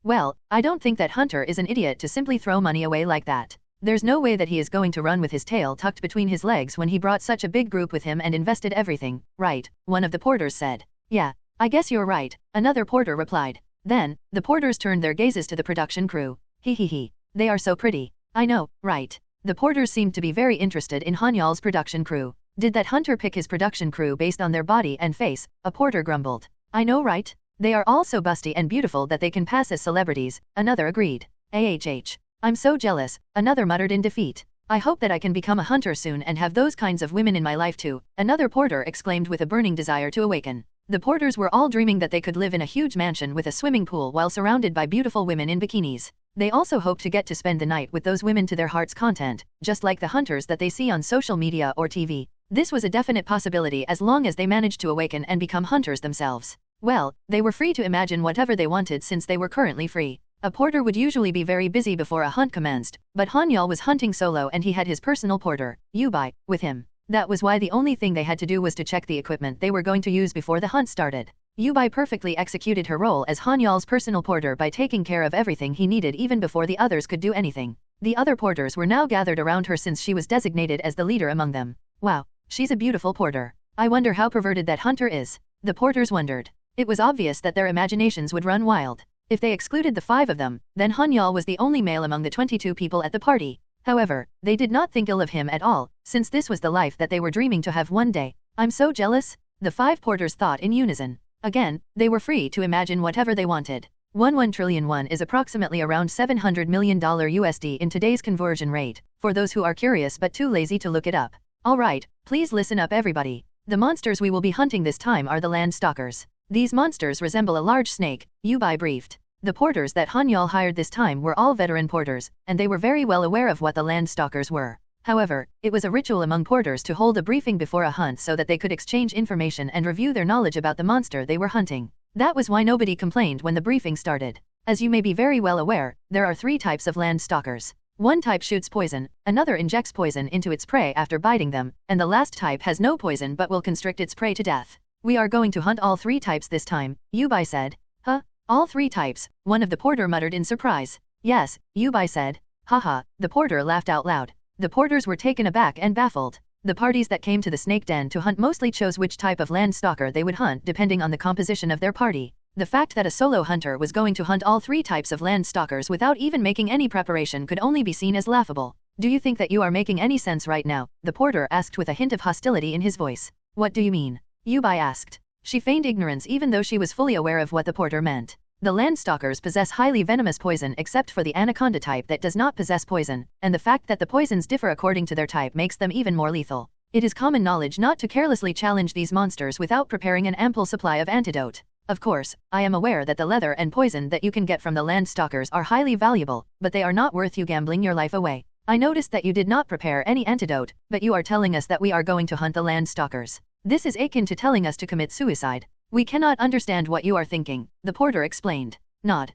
Well, I don't think that Hunter is an idiot to simply throw money away like that. There's no way that he is going to run with his tail tucked between his legs when he brought such a big group with him and invested everything, right? One of the porters said. Yeah, I guess you're right, another porter replied. Then, the porters turned their gazes to the production crew. They are so pretty. I know, right? The porters seemed to be very interested in Han-Yeol's production crew. Did that hunter pick his production crew based on their body and face? A porter grumbled. I know, right? They are all so busty and beautiful that they can pass as celebrities, another agreed. I'm so jealous, another muttered in defeat. I hope that I can become a hunter soon and have those kinds of women in my life too, another porter exclaimed with a burning desire to awaken. The porters were all dreaming that they could live in a huge mansion with a swimming pool while surrounded by beautiful women in bikinis. They also hoped to get to spend the night with those women to their heart's content, just like the hunters that they see on social media or TV. This was a definite possibility as long as they managed to awaken and become hunters themselves. Well, they were free to imagine whatever they wanted since they were currently free. A porter would usually be very busy before a hunt commenced, but Han-Yeol was hunting solo and he had his personal porter, Dobi, with him. That was why the only thing they had to do was to check the equipment they were going to use before the hunt started. Dobi perfectly executed her role as Han-Yeol's personal porter by taking care of everything he needed even before the others could do anything. The other porters were now gathered around her since she was designated as the leader among them. Wow, she's a beautiful porter. I wonder how perverted that hunter is. The porters wondered. It was obvious that their imaginations would run wild. If they excluded the 5 of them, then Han-Yeol was the only male among the 22 people at the party. However, they did not think ill of him at all, since this was the life that they were dreaming to have one day. I'm so jealous, the 5 porters thought in unison. Again, they were free to imagine whatever they wanted. 1 trillion won is approximately around $700 million USD in today's conversion rate, for those who are curious but too lazy to look it up. Alright, please listen up everybody. The monsters we will be hunting this time are the land stalkers. These monsters resemble a large snake, Yubai briefed. The porters that Han-Yeol hired this time were all veteran porters, and they were very well aware of what the land stalkers were. However, it was a ritual among porters to hold a briefing before a hunt so that they could exchange information and review their knowledge about the monster they were hunting. That was why nobody complained when the briefing started. As you may be very well aware, there are 3 types of land stalkers. One type shoots poison, another injects poison into its prey after biting them, and the last type has no poison but will constrict its prey to death. We are going to hunt all 3 types this time, Yubai said. Huh? All 3 types, one of the porter muttered in surprise. Yes, Yubai said. Haha, the porter laughed out loud. The porters were taken aback and baffled. The parties that came to the snake den to hunt mostly chose which type of land stalker they would hunt depending on the composition of their party. The fact that a solo hunter was going to hunt all 3 types of land stalkers without even making any preparation could only be seen as laughable. Do you think that you are making any sense right now? The porter asked with a hint of hostility in his voice. What do you mean? Yubai asked. She feigned ignorance even though she was fully aware of what the porter meant. The land stalkers possess highly venomous poison except for the anaconda type that does not possess poison, and the fact that the poisons differ according to their type makes them even more lethal. It is common knowledge not to carelessly challenge these monsters without preparing an ample supply of antidote. Of course, I am aware that the leather and poison that you can get from the land stalkers are highly valuable, but they are not worth you gambling your life away. I noticed that you did not prepare any antidote, but you are telling us that we are going to hunt the land stalkers. This is akin to telling us to commit suicide. We cannot understand what you are thinking, the porter explained. Nod.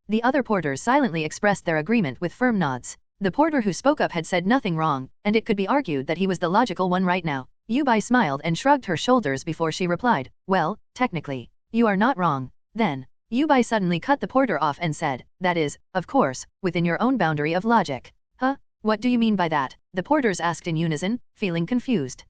The other porters silently expressed their agreement with firm nods. The porter who spoke up had said nothing wrong, and it could be argued that he was the logical one right now. Yubai smiled and shrugged her shoulders before she replied, well, technically, you are not wrong. Then, Yubai suddenly cut the porter off and said, that is, of course, within your own boundary of logic. Huh? What do you mean by that? The porters asked in unison, feeling confused.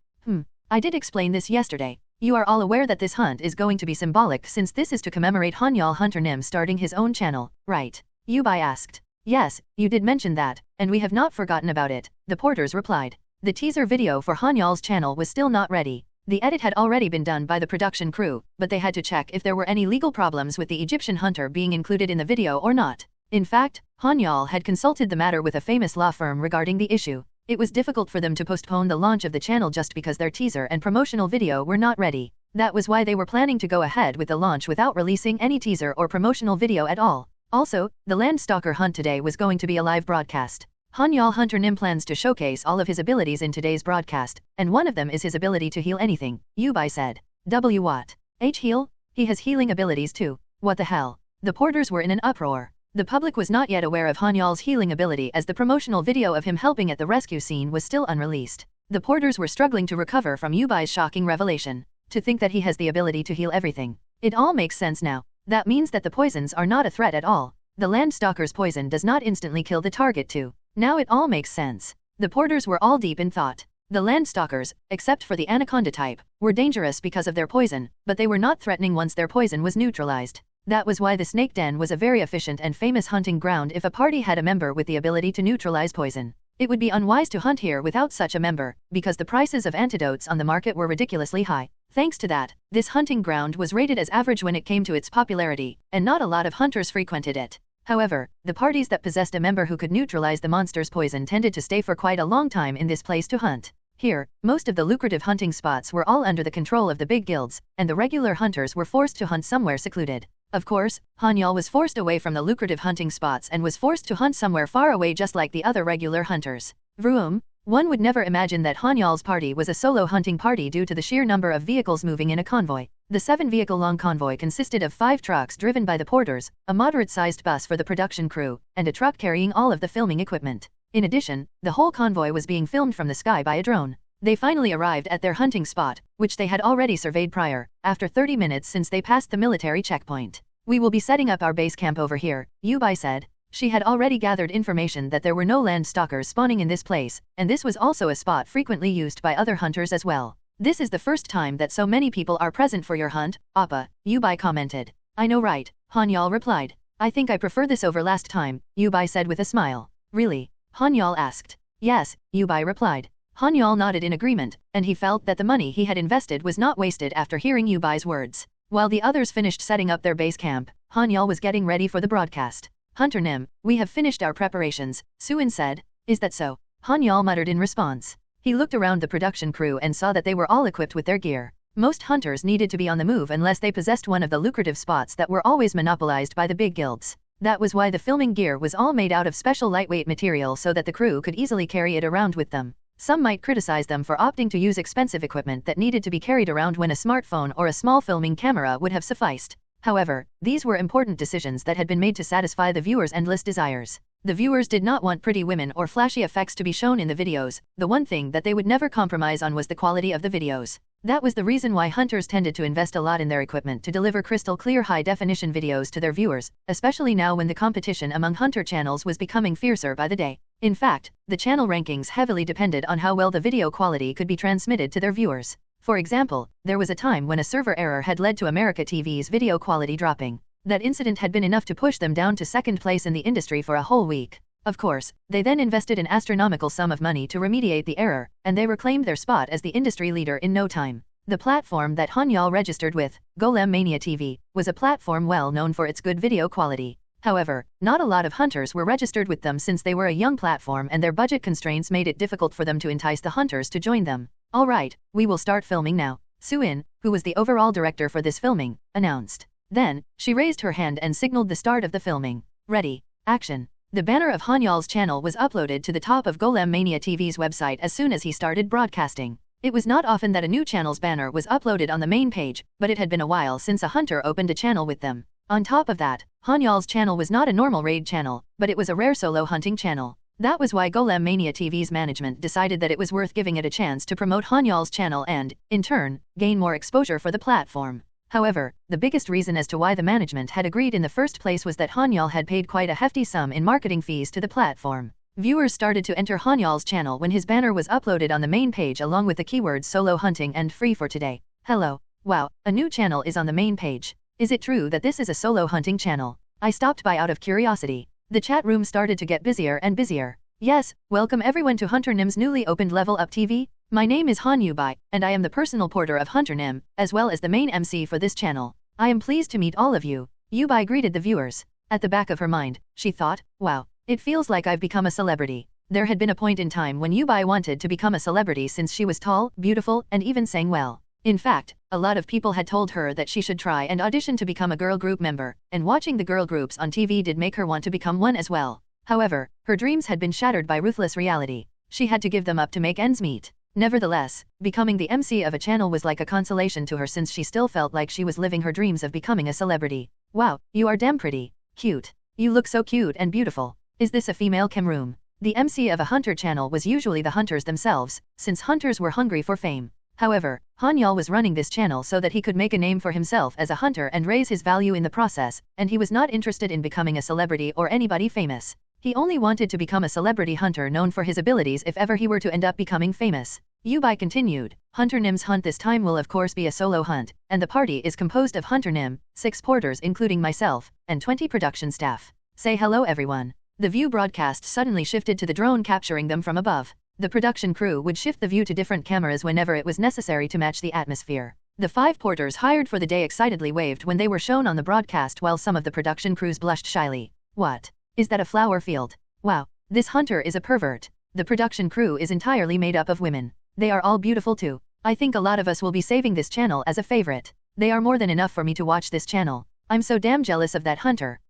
I did explain this yesterday. You are all aware that this hunt is going to be symbolic since this is to commemorate Han-Yeol Hunter Nim starting his own channel, right? Yubai asked. Yes, you did mention that, and we have not forgotten about it, the porters replied. The teaser video for Han-Yeol's channel was still not ready. The edit had already been done by the production crew, but they had to check if there were any legal problems with the Egyptian hunter being included in the video or not. In fact, Han-Yeol had consulted the matter with a famous law firm regarding the issue. It was difficult for them to postpone the launch of the channel just because their teaser and promotional video were not ready. That was why they were planning to go ahead with the launch without releasing any teaser or promotional video at all. Also, the land stalker hunt today was going to be a live broadcast. Han-Yeol Hunter Nim plans to showcase all of his abilities in today's broadcast, and one of them is his ability to heal anything, Yubai said. What? Heal? He has healing abilities too. What the hell? The porters were in an uproar. The public was not yet aware of Han-Yeol's healing ability as the promotional video of him helping at the rescue scene was still unreleased. The porters were struggling to recover from Yubai's shocking revelation. To think that he has the ability to heal everything. It all makes sense now. That means that the poisons are not a threat at all. The land stalker's poison does not instantly kill the target too. Now it all makes sense. The porters were all deep in thought. The land stalkers, except for the anaconda type, were dangerous because of their poison, but they were not threatening once their poison was neutralized. That was why the snake den was a very efficient and famous hunting ground if a party had a member with the ability to neutralize poison. It would be unwise to hunt here without such a member, because the prices of antidotes on the market were ridiculously high. Thanks to that, this hunting ground was rated as average when it came to its popularity, and not a lot of hunters frequented it. However, the parties that possessed a member who could neutralize the monster's poison tended to stay for quite a long time in this place to hunt. Here, most of the lucrative hunting spots were all under the control of the big guilds, and the regular hunters were forced to hunt somewhere secluded. Of course, Han-Yeol was forced away from the lucrative hunting spots and was forced to hunt somewhere far away just like the other regular hunters. Vroom. One would never imagine that Han-Yeol's party was a solo hunting party due to the sheer number of vehicles moving in a convoy. The 7-vehicle-long convoy consisted of 5 trucks driven by the porters, a moderate-sized bus for the production crew, and a truck carrying all of the filming equipment. In addition, the whole convoy was being filmed from the sky by a drone. They finally arrived at their hunting spot, which they had already surveyed prior, after 30 minutes since they passed the military checkpoint. We will be setting up our base camp over here, Yubai said. She had already gathered information that there were no land stalkers spawning in this place, and this was also a spot frequently used by other hunters as well. This is the first time that so many people are present for your hunt, Appa, Yubai commented. I know right, Han-Yeol replied. I think I prefer this over last time, Yubai said with a smile. Really? Han-Yeol asked. Yes, Yubai replied. Han-Yeol nodded in agreement, and he felt that the money he had invested was not wasted after hearing Yubai's words. While the others finished setting up their base camp, Han-Yeol was getting ready for the broadcast. Hunter Nim, we have finished our preparations, Suin said. Is that so? Han-Yeol muttered in response. He looked around the production crew and saw that they were all equipped with their gear. Most hunters needed to be on the move unless they possessed one of the lucrative spots that were always monopolized by the big guilds. That was why the filming gear was all made out of special lightweight material so that the crew could easily carry it around with them. Some might criticize them for opting to use expensive equipment that needed to be carried around when a smartphone or a small filming camera would have sufficed. However, these were important decisions that had been made to satisfy the viewers' endless desires. The viewers did not want pretty women or flashy effects to be shown in the videos. The one thing that they would never compromise on was the quality of the videos. That was the reason why hunters tended to invest a lot in their equipment to deliver crystal clear high-definition videos to their viewers, especially now when the competition among hunter channels was becoming fiercer by the day. In fact, the channel rankings heavily depended on how well the video quality could be transmitted to their viewers. For example, there was a time when a server error had led to America TV's video quality dropping. That incident had been enough to push them down to second place in the industry for a whole week. Of course, they then invested an astronomical sum of money to remediate the error, and they reclaimed their spot as the industry leader in no time. The platform that Han-Yeol registered with, Golem Mania TV, was a platform well known for its good video quality. However, not a lot of hunters were registered with them since they were a young platform and their budget constraints made it difficult for them to entice the hunters to join them. Alright, we will start filming now, Suin, who was the overall director for this filming, announced. Then, she raised her hand and signaled the start of the filming. Ready, action. The banner of Han-Yeol's channel was uploaded to the top of Golem Mania TV's website as soon as he started broadcasting. It was not often that a new channel's banner was uploaded on the main page, but it had been a while since a hunter opened a channel with them. On top of that, Han-Yeol's channel was not a normal raid channel, but it was a rare solo hunting channel. That was why Golem Mania TV's management decided that it was worth giving it a chance to promote Han-Yeol's channel and, in turn, gain more exposure for the platform. However, the biggest reason as to why the management had agreed in the first place was that Han-Yeol had paid quite a hefty sum in marketing fees to the platform. Viewers started to enter Han-Yeol's channel when his banner was uploaded on the main page along with the keywords solo hunting and free for today. Hello. Wow, a new channel is on the main page. Is it true that this is a solo hunting channel? I stopped by out of curiosity. The chat room started to get busier and busier. Yes, welcome everyone to Hunter Nim's newly opened Level Up TV. My name is Han Yubai, and I am the personal porter of Hunter Nim, as well as the main MC for this channel. I am pleased to meet all of you. Yubai greeted the viewers. At the back of her mind, she thought, wow, it feels like I've become a celebrity. There had been a point in time when Yubai wanted to become a celebrity since she was tall, beautiful, and even sang well. In fact, a lot of people had told her that she should try and audition to become a girl group member, and watching the girl groups on TV did make her want to become one as well. However, her dreams had been shattered by ruthless reality. She had to give them up to make ends meet. Nevertheless, becoming the MC of a channel was like a consolation to her since she still felt like she was living her dreams of becoming a celebrity. Wow, you are damn pretty. Cute. You look so cute and beautiful. Is this a female cam room? The MC of a hunter channel was usually the hunters themselves, since hunters were hungry for fame. However, Han-Yeol was running this channel so that he could make a name for himself as a hunter and raise his value in the process, and he was not interested in becoming a celebrity or anybody famous. He only wanted to become a celebrity hunter known for his abilities if ever he were to end up becoming famous. Yubai continued, Hunter Nim's hunt this time will of course be a solo hunt, and the party is composed of Hunter Nim, 6 porters including myself, and 20 production staff. Say hello everyone. The view broadcast suddenly shifted to the drone capturing them from above. The production crew would shift the view to different cameras whenever it was necessary to match the atmosphere. The 5 porters hired for the day excitedly waved when they were shown on the broadcast while some of the production crews blushed shyly. What? Is that a flower field? Wow, this hunter is a pervert. The production crew is entirely made up of women. They are all beautiful too. I think a lot of us will be saving this channel as a favorite. They are more than enough for me to watch this channel. I'm so damn jealous of that hunter.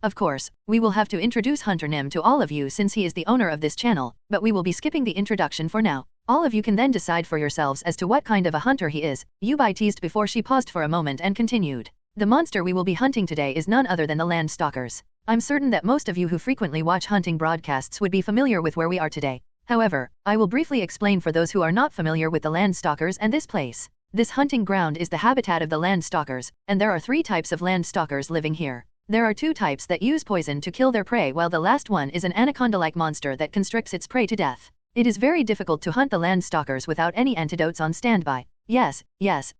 Of course, we will have to introduce Hunter Nim to all of you since he is the owner of this channel, but we will be skipping the introduction for now. All of you can then decide for yourselves as to what kind of a hunter he is, Yubai teased before she paused for a moment and continued. The monster we will be hunting today is none other than the land stalkers. I'm certain that most of you who frequently watch hunting broadcasts would be familiar with where we are today. However, I will briefly explain for those who are not familiar with the land stalkers and this place. This hunting ground is the habitat of the land stalkers, and there are 3 types of land stalkers living here. There are two types that use poison to kill their prey, while the last one is an anaconda-like monster that constricts its prey to death. It is very difficult to hunt the land stalkers without any antidotes on standby. Yes,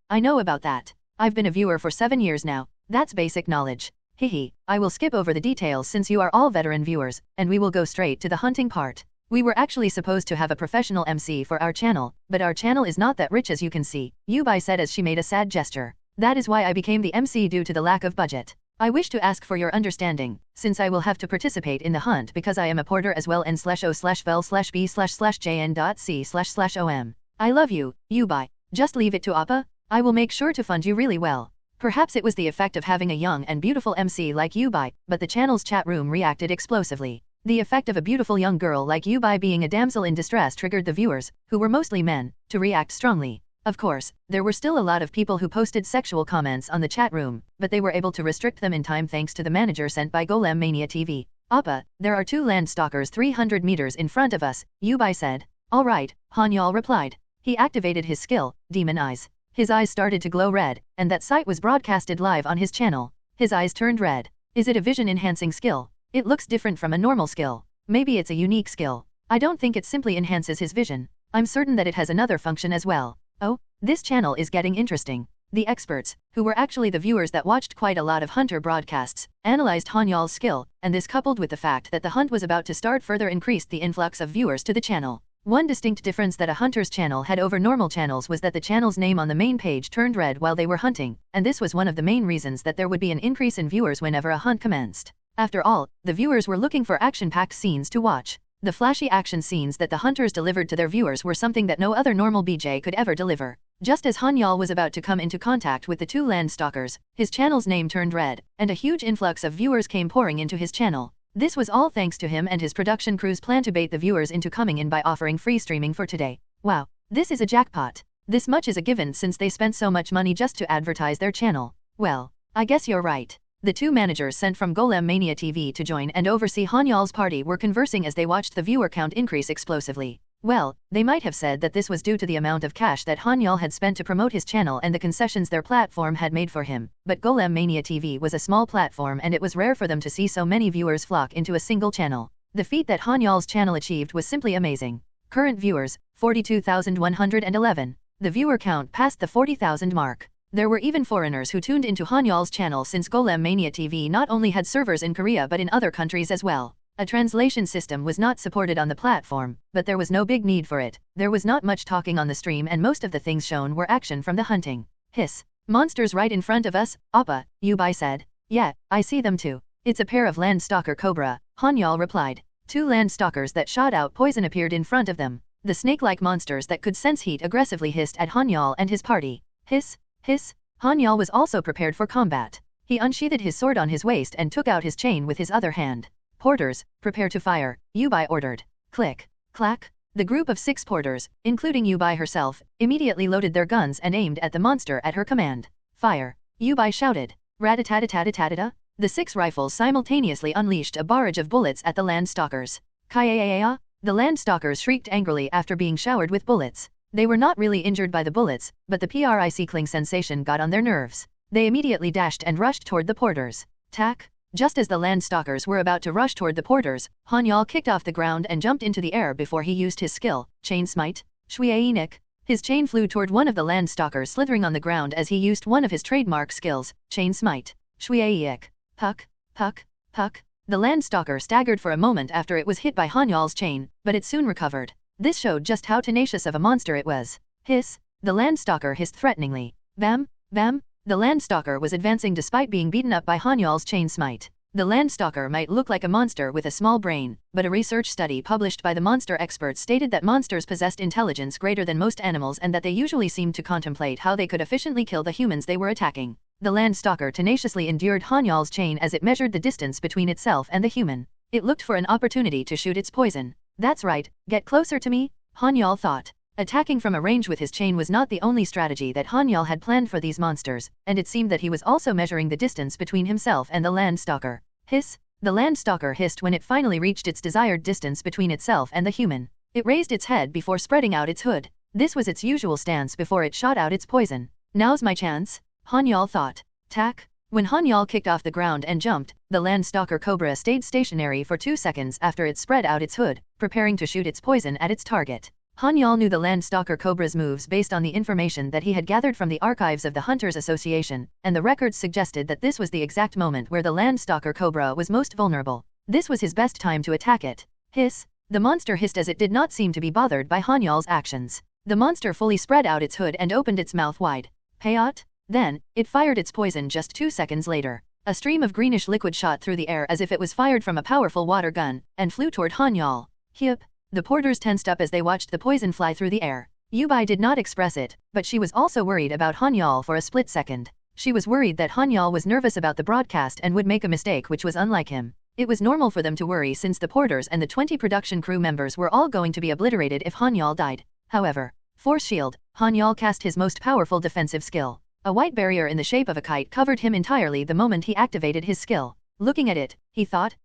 I know about that. I've been a viewer for 7 years now. That's basic knowledge. Hehe, I will skip over the details since you are all veteran viewers, and we will go straight to the hunting part. We were actually supposed to have a professional MC for our channel, but our channel is not that rich as you can see, Yubai said as she made a sad gesture. That is why I became the MC due to the lack of budget. I wish to ask for your understanding, since I will have to participate in the hunt because I am a porter as well n/o/vel/b/jn.c//om. I love you, Yubai. Just leave it to Appa. I will make sure to fund you really well. Perhaps it was the effect of having a young and beautiful MC like Yubai, but the channel's chat room reacted explosively. The effect of a beautiful young girl like Yubai being a damsel in distress triggered the viewers, who were mostly men, to react strongly. Of course, there were still a lot of people who posted sexual comments on the chat room, but they were able to restrict them in time thanks to the manager sent by Golem Mania TV. Appa, there are 2 land stalkers 300 meters in front of us, Yubai said. Alright, Han-Yeol replied. He activated his skill, Demon Eyes. His eyes started to glow red, and that sight was broadcasted live on his channel. His eyes turned red. Is it a vision-enhancing skill? It looks different from a normal skill. Maybe it's a unique skill. I don't think it simply enhances his vision. I'm certain that it has another function as well. Oh, this channel is getting interesting. The experts, who were actually the viewers that watched quite a lot of hunter broadcasts, analyzed Han-Yeol's skill, and this coupled with the fact that the hunt was about to start further increased the influx of viewers to the channel. One distinct difference that a hunter's channel had over normal channels was that the channel's name on the main page turned red while they were hunting, and this was one of the main reasons that there would be an increase in viewers whenever a hunt commenced. After all, the viewers were looking for action-packed scenes to watch. The flashy action scenes that the hunters delivered to their viewers were something that no other normal BJ could ever deliver. Just as Han-Yeol was about to come into contact with the 2 land stalkers, his channel's name turned red, and a huge influx of viewers came pouring into his channel. This was all thanks to him and his production crew's plan to bait the viewers into coming in by offering free streaming for today. Wow, this is a jackpot. This much is a given since they spent so much money just to advertise their channel. Well, I guess you're right. The 2 managers sent from Golem Mania TV to join and oversee Han-Yeol's party were conversing as they watched the viewer count increase explosively. Well, they might have said that this was due to the amount of cash that Han-Yeol had spent to promote his channel and the concessions their platform had made for him, but Golem Mania TV was a small platform and it was rare for them to see so many viewers flock into a single channel. The feat that Han-Yeol's channel achieved was simply amazing. Current viewers, 42,111. The viewer count passed the 40,000 mark. There were even foreigners who tuned into Han-Yeol's channel since Golem Mania TV not only had servers in Korea but in other countries as well. A translation system was not supported on the platform, but there was no big need for it. There was not much talking on the stream and most of the things shown were action from the hunting. Hiss. Monsters right in front of us, Appa, Yubai said. Yeah, I see them too. It's a pair of land stalker cobra, Han-Yeol replied. 2 land stalkers that shot out poison appeared in front of them. The snake-like monsters that could sense heat aggressively hissed at Han-Yeol and his party. Hiss. Hiss. Han-Yeol was also prepared for combat. He unsheathed his sword on his waist and took out his chain with his other hand. Porters, prepare to fire, Yubai ordered. Click. Clack. The group of 6 porters, including Yubai herself, immediately loaded their guns and aimed at the monster at her command. Fire. Yubai shouted. Rat-a-tat-a-tat-a-tat-a. The 6 rifles simultaneously unleashed a barrage of bullets at the land stalkers. Kaya. The land stalkers shrieked angrily after being showered with bullets. They were not really injured by the bullets, but the prickling sensation got on their nerves. They immediately dashed and rushed toward the porters. Tack. Just as the land stalkers were about to rush toward the porters, Han-Yeol kicked off the ground and jumped into the air before he used his skill, Chain Smite. Shuienik. His chain flew toward one of the land stalkers slithering on the ground as he used one of his trademark skills, Chain Smite. Shuieik. Puck. Puck. Puck. The land stalker staggered for a moment after it was hit by Han-Yeol's chain, but it soon recovered. This showed just how tenacious of a monster it was. Hiss. The land stalker hissed threateningly. Bam. Bam. The land stalker was advancing despite being beaten up by Han-Yeol's chain smite. The land stalker might look like a monster with a small brain, but a research study published by the monster experts stated that monsters possessed intelligence greater than most animals and that they usually seemed to contemplate how they could efficiently kill the humans they were attacking. The land stalker tenaciously endured Han-Yeol's chain as it measured the distance between itself and the human. It looked for an opportunity to shoot its poison. That's right, get closer to me, Han-Yeol thought. Attacking from a range with his chain was not the only strategy that Han-Yeol had planned for these monsters, and it seemed that he was also measuring the distance between himself and the land stalker. Hiss. The land stalker hissed when it finally reached its desired distance between itself and the human. It raised its head before spreading out its hood. This was its usual stance before it shot out its poison. Now's my chance, Han-Yeol thought. Tack. When Han-Yeol kicked off the ground and jumped, the land stalker cobra stayed stationary for 2 seconds after it spread out its hood, preparing to shoot its poison at its target. Han-Yeol knew the land stalker cobra's moves based on the information that he had gathered from the archives of the Hunters Association, and the records suggested that this was the exact moment where the land stalker cobra was most vulnerable. This was his best time to attack it. Hiss! The monster hissed as it did not seem to be bothered by Han-Yeol's actions. The monster fully spread out its hood and opened its mouth wide. Payot! Then, it fired its poison just 2 seconds later. A stream of greenish liquid shot through the air as if it was fired from a powerful water gun, and flew toward Han-Yeol. Hyup! The porters tensed up as they watched the poison fly through the air. Yubai did not express it, but she was also worried about Han-Yeol for a split second. She was worried that Han-Yeol was nervous about the broadcast and would make a mistake which was unlike him. It was normal for them to worry since the porters and the 20 production crew members were all going to be obliterated if Han-Yeol died. However, Force Shield, Han-Yeol cast his most powerful defensive skill. A white barrier in the shape of a kite covered him entirely the moment he activated his skill. Looking at it, he thought,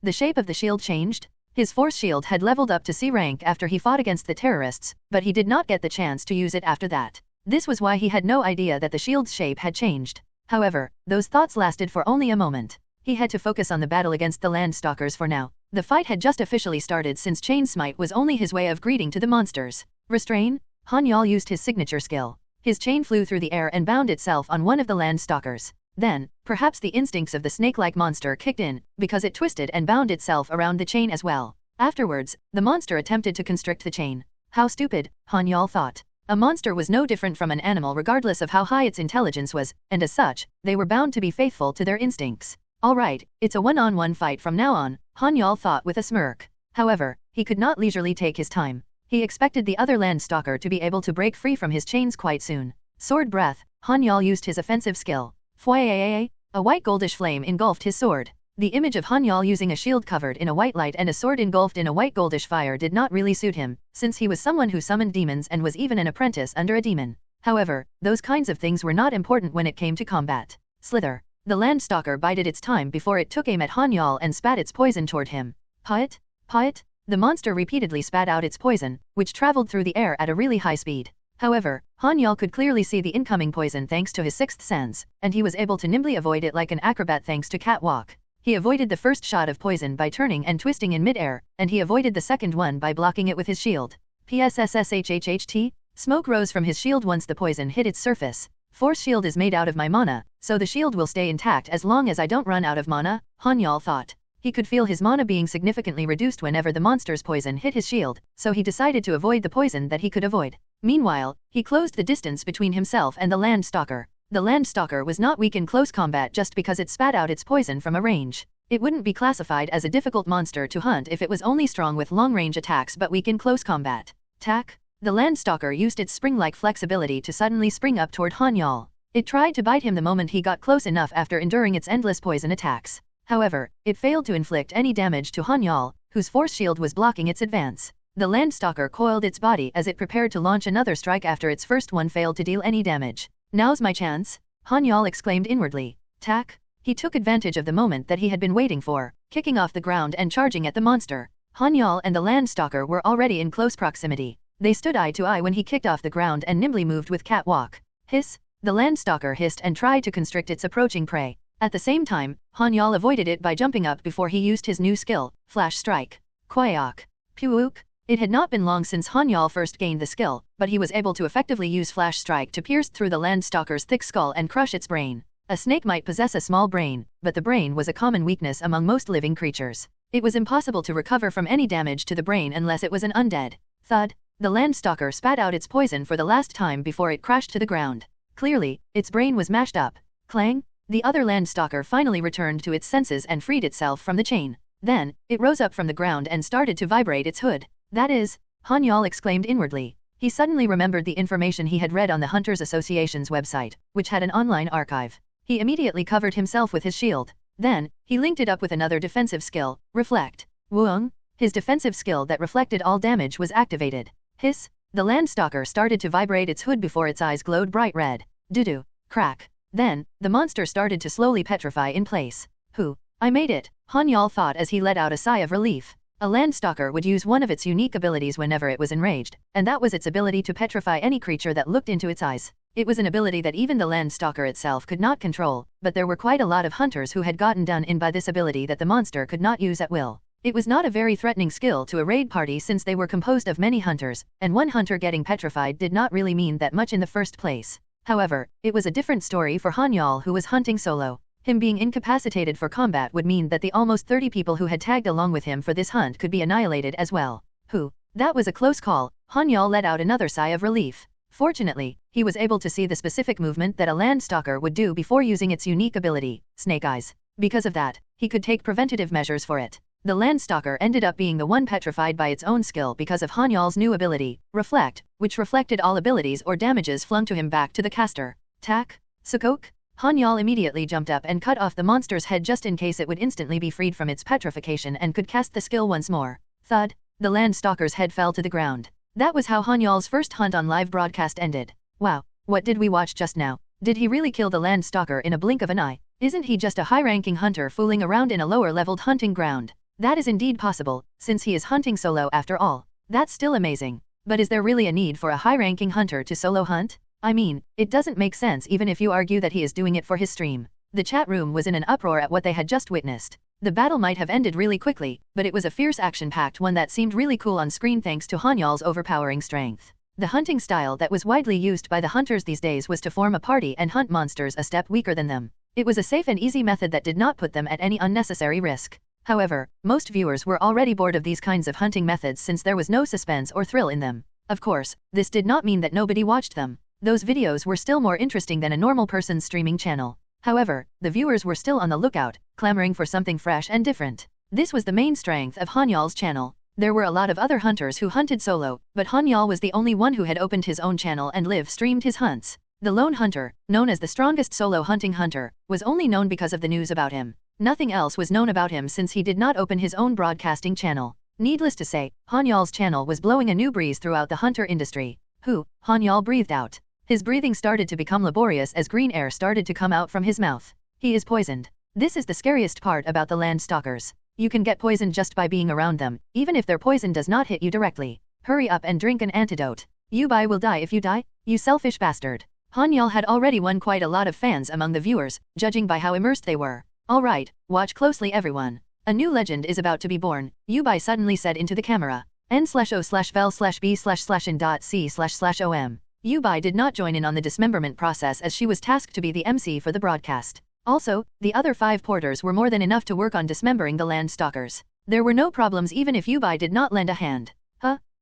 the shape of the shield changed? His force shield had leveled up to C rank after he fought against the terrorists, but he did not get the chance to use it after that. This was why he had no idea that the shield's shape had changed. However, those thoughts lasted for only a moment. He had to focus on the battle against the land stalkers for now. The fight had just officially started since Chain Smite was only his way of greeting to the monsters. Restrain? Han-Yeol used his signature skill. His chain flew through the air and bound itself on one of the land stalkers. Then, perhaps the instincts of the snake-like monster kicked in, because it twisted and bound itself around the chain as well. Afterwards, the monster attempted to constrict the chain. How stupid, Han-Yeol thought. A monster was no different from an animal regardless of how high its intelligence was, and as such, they were bound to be faithful to their instincts. Alright, it's a one-on-one fight from now on, Han-Yeol thought with a smirk. However, he could not leisurely take his time. He expected the other land stalker to be able to break free from his chains quite soon. Sword breath, Han-Yeol used his offensive skill. Fwayayay! A white goldish flame engulfed his sword. The image of Han-Yeol using a shield covered in a white light and a sword engulfed in a white goldish fire did not really suit him, since he was someone who summoned demons and was even an apprentice under a demon. However, those kinds of things were not important when it came to combat. Slither. The land stalker bided its time before it took aim at Han-Yeol and spat its poison toward him. Put? Put? The monster repeatedly spat out its poison, which traveled through the air at a really high speed. However, Han-Yeol could clearly see the incoming poison thanks to his sixth sense, and he was able to nimbly avoid it like an acrobat thanks to catwalk. He avoided the first shot of poison by turning and twisting in mid-air, and he avoided the second one by blocking it with his shield. PSSSHHHT? Smoke rose from his shield once the poison hit its surface. Force shield is made out of my mana, so the shield will stay intact as long as I don't run out of mana, Han-Yeol thought. He could feel his mana being significantly reduced whenever the monster's poison hit his shield, so he decided to avoid the poison that he could avoid. Meanwhile, he closed the distance between himself and the land stalker. The land stalker was not weak in close combat just because it spat out its poison from a range. It wouldn't be classified as a difficult monster to hunt if it was only strong with long-range attacks but weak in close combat. Tack. The land stalker used its spring-like flexibility to suddenly spring up toward Han-Yeol. It tried to bite him the moment he got close enough after enduring its endless poison attacks. However, it failed to inflict any damage to Han-Yeol, whose force shield was blocking its advance. The land stalker coiled its body as it prepared to launch another strike after its first one failed to deal any damage. Now's my chance, Han-Yeol exclaimed inwardly. Tack. He took advantage of the moment that he had been waiting for, kicking off the ground and charging at the monster. Han-Yeol and the land stalker were already in close proximity. They stood eye to eye when he kicked off the ground and nimbly moved with catwalk. Hiss. The land stalker hissed and tried to constrict its approaching prey. At the same time, Han-Yeol avoided it by jumping up before he used his new skill, Flash Strike. Kwayok. Puuk. It had not been long since Han-Yeol first gained the skill, but he was able to effectively use Flash Strike to pierce through the land stalker's thick skull and crush its brain. A snake might possess a small brain, but the brain was a common weakness among most living creatures. It was impossible to recover from any damage to the brain unless it was an undead. Thud. The land stalker spat out its poison for the last time before it crashed to the ground. Clearly, its brain was mashed up. Clang. The other land stalker finally returned to its senses and freed itself from the chain. Then, it rose up from the ground and started to vibrate its hood. That is, Han-Yeol exclaimed inwardly. He suddenly remembered the information he had read on the Hunters Association's website, which had an online archive. He immediately covered himself with his shield. Then, he linked it up with another defensive skill, Reflect. Woong. His defensive skill that reflected all damage was activated. Hiss. The land stalker started to vibrate its hood before its eyes glowed bright red. Doo-doo. Crack. Then, the monster started to slowly petrify in place. I made it, Han-Yeol thought as he let out a sigh of relief. A land stalker would use one of its unique abilities whenever it was enraged, and that was its ability to petrify any creature that looked into its eyes. It was an ability that even the land stalker itself could not control, but there were quite a lot of hunters who had gotten done in by this ability that the monster could not use at will. It was not a very threatening skill to a raid party since they were composed of many hunters, and one hunter getting petrified did not really mean that much in the first place. However, it was a different story for Han-Yeol, who was hunting solo. Him being incapacitated for combat would mean that the almost 30 people who had tagged along with him for this hunt could be annihilated as well. That was a close call. Han-Yeol let out another sigh of relief. Fortunately, he was able to see the specific movement that a land stalker would do before using its unique ability, Snake Eyes. Because of that, he could take preventative measures for it. The land stalker ended up being the one petrified by its own skill because of Han-Yeol's new ability, Reflect, which reflected all abilities or damages flung to him back to the caster. Tak, Sukok? Han-Yeol immediately jumped up and cut off the monster's head just in case it would instantly be freed from its petrification and could cast the skill once more. Thud. The land stalker's head fell to the ground. That was how Han-Yeol's first hunt on live broadcast ended. Wow, what did we watch just now? Did he really kill the land stalker in a blink of an eye? Isn't he just a high-ranking hunter fooling around in a lower-leveled hunting ground? That is indeed possible, since he is hunting solo after all. That's still amazing. But is there really a need for a high-ranking hunter to solo hunt? I mean, it doesn't make sense even if you argue that he is doing it for his stream. The chat room was in an uproar at what they had just witnessed. The battle might have ended really quickly, but it was a fierce action-packed one that seemed really cool on screen thanks to Han-Yeol's overpowering strength. The hunting style that was widely used by the hunters these days was to form a party and hunt monsters a step weaker than them. It was a safe and easy method that did not put them at any unnecessary risk. However, most viewers were already bored of these kinds of hunting methods since there was no suspense or thrill in them. Of course, this did not mean that nobody watched them. Those videos were still more interesting than a normal person's streaming channel. However, the viewers were still on the lookout, clamoring for something fresh and different. This was the main strength of Han-Yeol's channel. There were a lot of other hunters who hunted solo, but Han-Yeol was the only one who had opened his own channel and live streamed his hunts. The lone hunter, known as the strongest solo hunting hunter, was only known because of the news about him. Nothing else was known about him since he did not open his own broadcasting channel. Needless to say, Han-Yeol's channel was blowing a new breeze throughout the hunter industry. Han-Yeol breathed out. His breathing started to become laborious as green air started to come out from his mouth. He is poisoned. This is the scariest part about the land stalkers. You can get poisoned just by being around them, even if their poison does not hit you directly. Hurry up and drink an antidote. Yubai will die if you die, you selfish bastard. Han-Yeol had already won quite a lot of fans among the viewers, judging by how immersed they were. Alright, watch closely everyone. A new legend is about to be born, Yubai suddenly said into the camera. n/o/vel/b//n.c//om. Yubai did not join in on the dismemberment process as she was tasked to be the MC for the broadcast. Also, the other 5 porters were more than enough to work on dismembering the land stalkers. There were no problems even if Yubai did not lend a hand.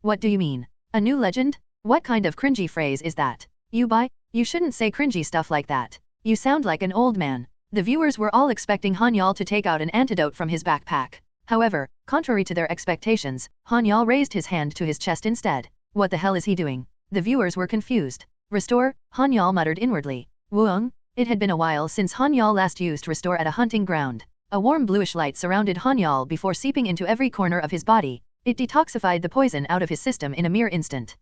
What do you mean? A new legend? What kind of cringy phrase is that? Yubai, you shouldn't say cringy stuff like that. You sound like an old man. The viewers were all expecting Han-Yeol to take out an antidote from his backpack. However, contrary to their expectations, Han-Yeol raised his hand to his chest instead. What the hell is he doing? The viewers were confused. Restore, Han-Yeol muttered inwardly. Wuong? It had been a while since Han-Yeol last used restore at a hunting ground. A warm bluish light surrounded Han-Yeol before seeping into every corner of his body. It detoxified the poison out of his system in a mere instant.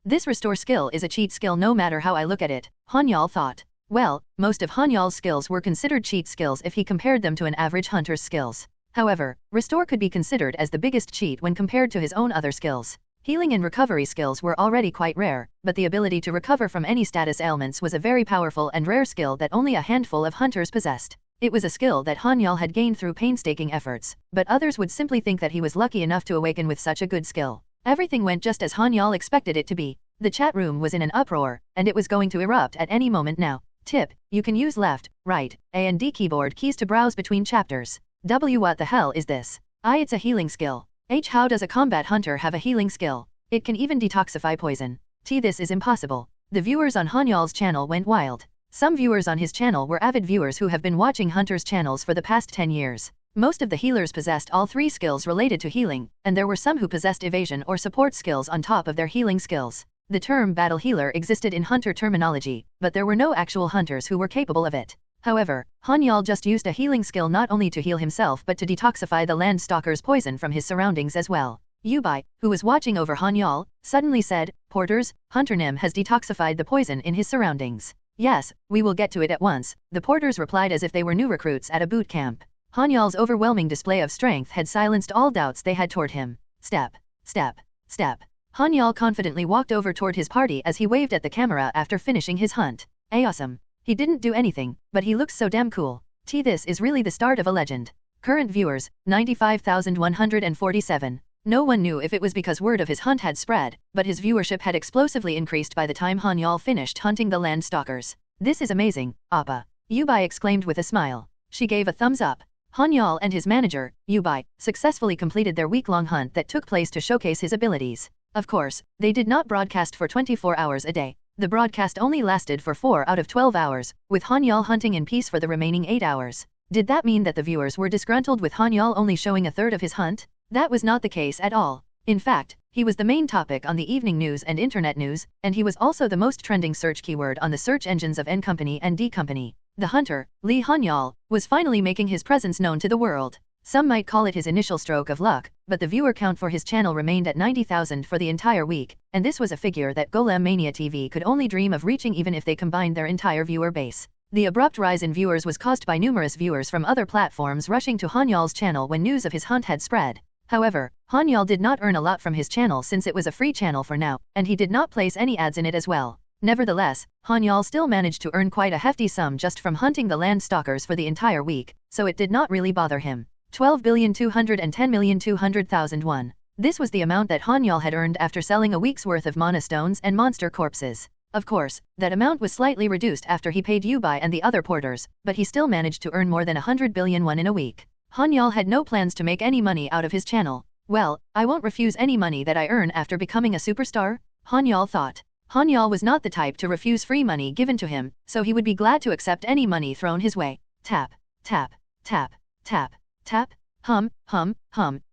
This restore skill is a cheat skill no matter how I look at it, Han-Yeol thought. Well, most of Han-Yeol's skills were considered cheat skills if he compared them to an average hunter's skills. However, restore could be considered as the biggest cheat when compared to his own other skills. Healing and recovery skills were already quite rare, but the ability to recover from any status ailments was a very powerful and rare skill that only a handful of hunters possessed. It was a skill that Han-Yeol had gained through painstaking efforts, but others would simply think that he was lucky enough to awaken with such a good skill. Everything went just as Han-Yeol expected it to be. The chat room was in an uproar, and it was going to erupt at any moment now. Tip, you can use left, right, A and D keyboard keys to browse between chapters. W, what the hell is this? I, it's a healing skill. H, how does a combat hunter have a healing skill? It can even detoxify poison. T, this is impossible. The viewers on Han-Yeol's channel went wild. Some viewers on his channel were avid viewers who have been watching hunters' channels for the past 10 years. Most of the healers possessed all 3 skills related to healing, and there were some who possessed evasion or support skills on top of their healing skills. The term battle healer existed in hunter terminology, but there were no actual hunters who were capable of it. However, Han-Yeol just used a healing skill not only to heal himself but to detoxify the land stalker's poison from his surroundings as well. Yubai, who was watching over Han-Yeol, suddenly said, "Porters, Hunter Nim has detoxified the poison in his surroundings." "Yes, we will get to it at once," the porters replied as if they were new recruits at a boot camp. Han-Yeol's overwhelming display of strength had silenced all doubts they had toward him. Step, step, step. Han-Yeol confidently walked over toward his party as he waved at the camera after finishing his hunt. Awesome. He didn't do anything, but he looks so damn cool. This is really the start of a legend. Current viewers, 95,147. No one knew if it was because word of his hunt had spread, but his viewership had explosively increased by the time Han-Yeol finished hunting the land stalkers. This is amazing, Appa. Yubai exclaimed with a smile. She gave a thumbs up. Han-Yeol and his manager, Yubai, successfully completed their week-long hunt that took place to showcase his abilities. Of course, they did not broadcast for 24 hours a day. The broadcast only lasted for 4 out of 12 hours, with Han-Yeol hunting in peace for the remaining 8 hours. Did that mean that the viewers were disgruntled with Han-Yeol only showing a third of his hunt? That was not the case at all. In fact, he was the main topic on the evening news and internet news, and he was also the most trending search keyword on the search engines of N Company and D Company. The hunter, Lee Han-Yeol, was finally making his presence known to the world. Some might call it his initial stroke of luck, but the viewer count for his channel remained at 90,000 for the entire week, and this was a figure that Golem Mania TV could only dream of reaching even if they combined their entire viewer base. The abrupt rise in viewers was caused by numerous viewers from other platforms rushing to Han-Yeol's channel when news of his hunt had spread. However, Han-Yeol did not earn a lot from his channel since it was a free channel for now, and he did not place any ads in it as well. Nevertheless, Han-Yeol still managed to earn quite a hefty sum just from hunting the land stalkers for the entire week, so it did not really bother him. 12,210,200,001. This was the amount that Han-Yeol had earned after selling a week's worth of mana stones and monster corpses. Of course, that amount was slightly reduced after he paid Yubai and the other porters, but he still managed to earn more than 100 billion won in a week. Han-Yeol had no plans to make any money out of his channel. Well, I won't refuse any money that I earn after becoming a superstar, Han-Yeol thought. Han-Yeol was not the type to refuse free money given to him, so he would be glad to accept any money thrown his way. Tap, tap, tap, tap. Tap, hum,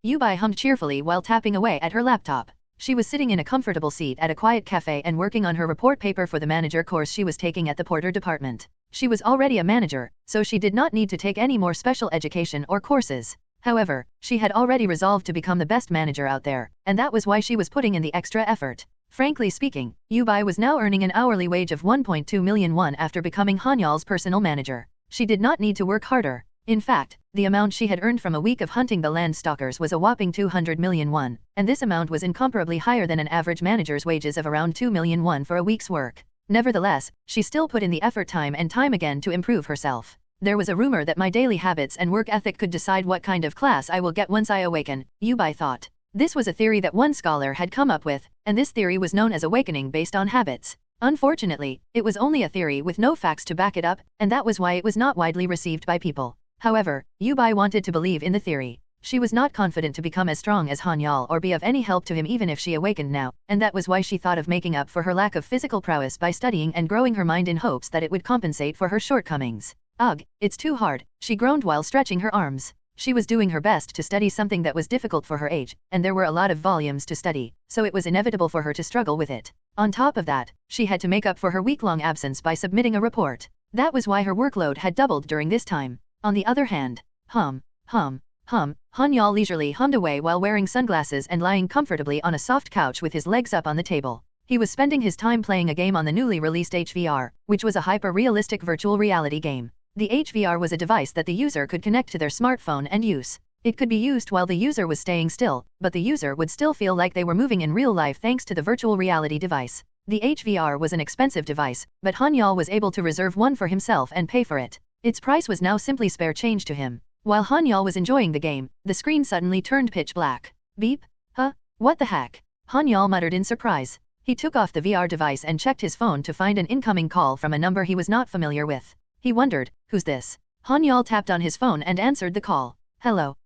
Yubai hummed cheerfully while tapping away at her laptop. She was sitting in a comfortable seat at a quiet cafe and working on her report paper for the manager course she was taking at the Porter department. She was already a manager, so she did not need to take any more special education or courses. However, she had already resolved to become the best manager out there, and that was why she was putting in the extra effort. Frankly speaking, Yubai was now earning an hourly wage of 1.2 million won after becoming Han-Yeol's personal manager. She did not need to work harder. In fact, the amount she had earned from a week of hunting the land stalkers was a whopping 200 million won, and this amount was incomparably higher than an average manager's wages of around 2 million won for a week's work. Nevertheless, she still put in the effort time and time again to improve herself. There was a rumor that my daily habits and work ethic could decide what kind of class I will get once I awaken, Yubai thought. This was a theory that one scholar had come up with, and this theory was known as awakening based on habits. Unfortunately, it was only a theory with no facts to back it up, and that was why it was not widely received by people. However, Yubai wanted to believe in the theory. She was not confident to become as strong as Han-Yeol or be of any help to him even if she awakened now, and that was why she thought of making up for her lack of physical prowess by studying and growing her mind in hopes that it would compensate for her shortcomings. Ugh, it's too hard, she groaned while stretching her arms. She was doing her best to study something that was difficult for her age, and there were a lot of volumes to study, so it was inevitable for her to struggle with it. On top of that, she had to make up for her week-long absence by submitting a report. That was why her workload had doubled during this time. On the other hand, Han-Yeol leisurely hummed away while wearing sunglasses and lying comfortably on a soft couch with his legs up on the table. He was spending his time playing a game on the newly released HVR, which was a hyper-realistic virtual reality game. The HVR was a device that the user could connect to their smartphone and use. It could be used while the user was staying still, but the user would still feel like they were moving in real life thanks to the virtual reality device. The HVR was an expensive device, but Han-Yeol was able to reserve one for himself and pay for it. Its price was now simply spare change to him. While Han-Yeol was enjoying the game, the screen suddenly turned pitch black. Beep? Huh? What the heck? Han-Yeol muttered in surprise. He took off the VR device and checked his phone to find an incoming call from a number he was not familiar with. He wondered, who's this? Han-Yeol tapped on his phone and answered the call. Hello.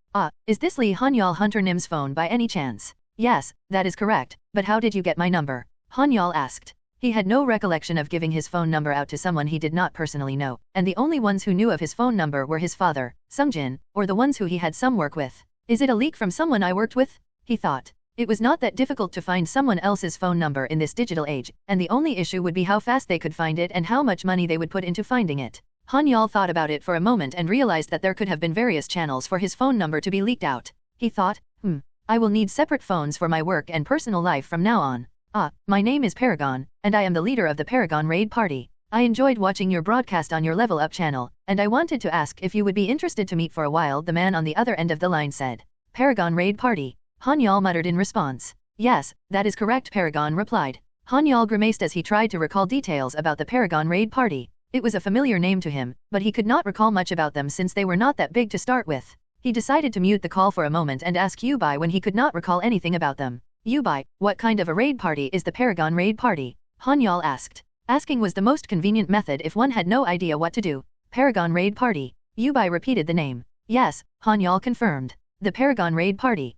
Is this Lee Han-Yeol Hunter Nim's phone by any chance? Yes, that is correct, but how did you get my number? Han-Yeol asked. He had no recollection of giving his phone number out to someone he did not personally know, and the only ones who knew of his phone number were his father, Sun Jin, or the ones who he had some work with. Is it a leak from someone I worked with? He thought. It was not that difficult to find someone else's phone number in this digital age, and the only issue would be how fast they could find it and how much money they would put into finding it. Han-Yeol thought about it for a moment and realized that there could have been various channels for his phone number to be leaked out. He thought, I will need separate phones for my work and personal life from now on. My name is Paragon, and I am the leader of the Paragon Raid Party. I enjoyed watching your broadcast on your Level Up channel, and I wanted to ask if you would be interested to meet for a while, the man on the other end of the line said. Paragon Raid Party. Han-Yeol muttered in response. Yes, that is correct, Paragon replied. Han-Yeol grimaced as he tried to recall details about the Paragon raid party. It was a familiar name to him, but he could not recall much about them since they were not that big to start with. He decided to mute the call for a moment and ask Yubai when he could not recall anything about them. Yubai, what kind of a raid party is the Paragon raid party? Han-Yeol asked. Asking was the most convenient method if one had no idea what to do. Paragon raid party. Yubai repeated the name. Yes, Han-Yeol confirmed. The Paragon raid party.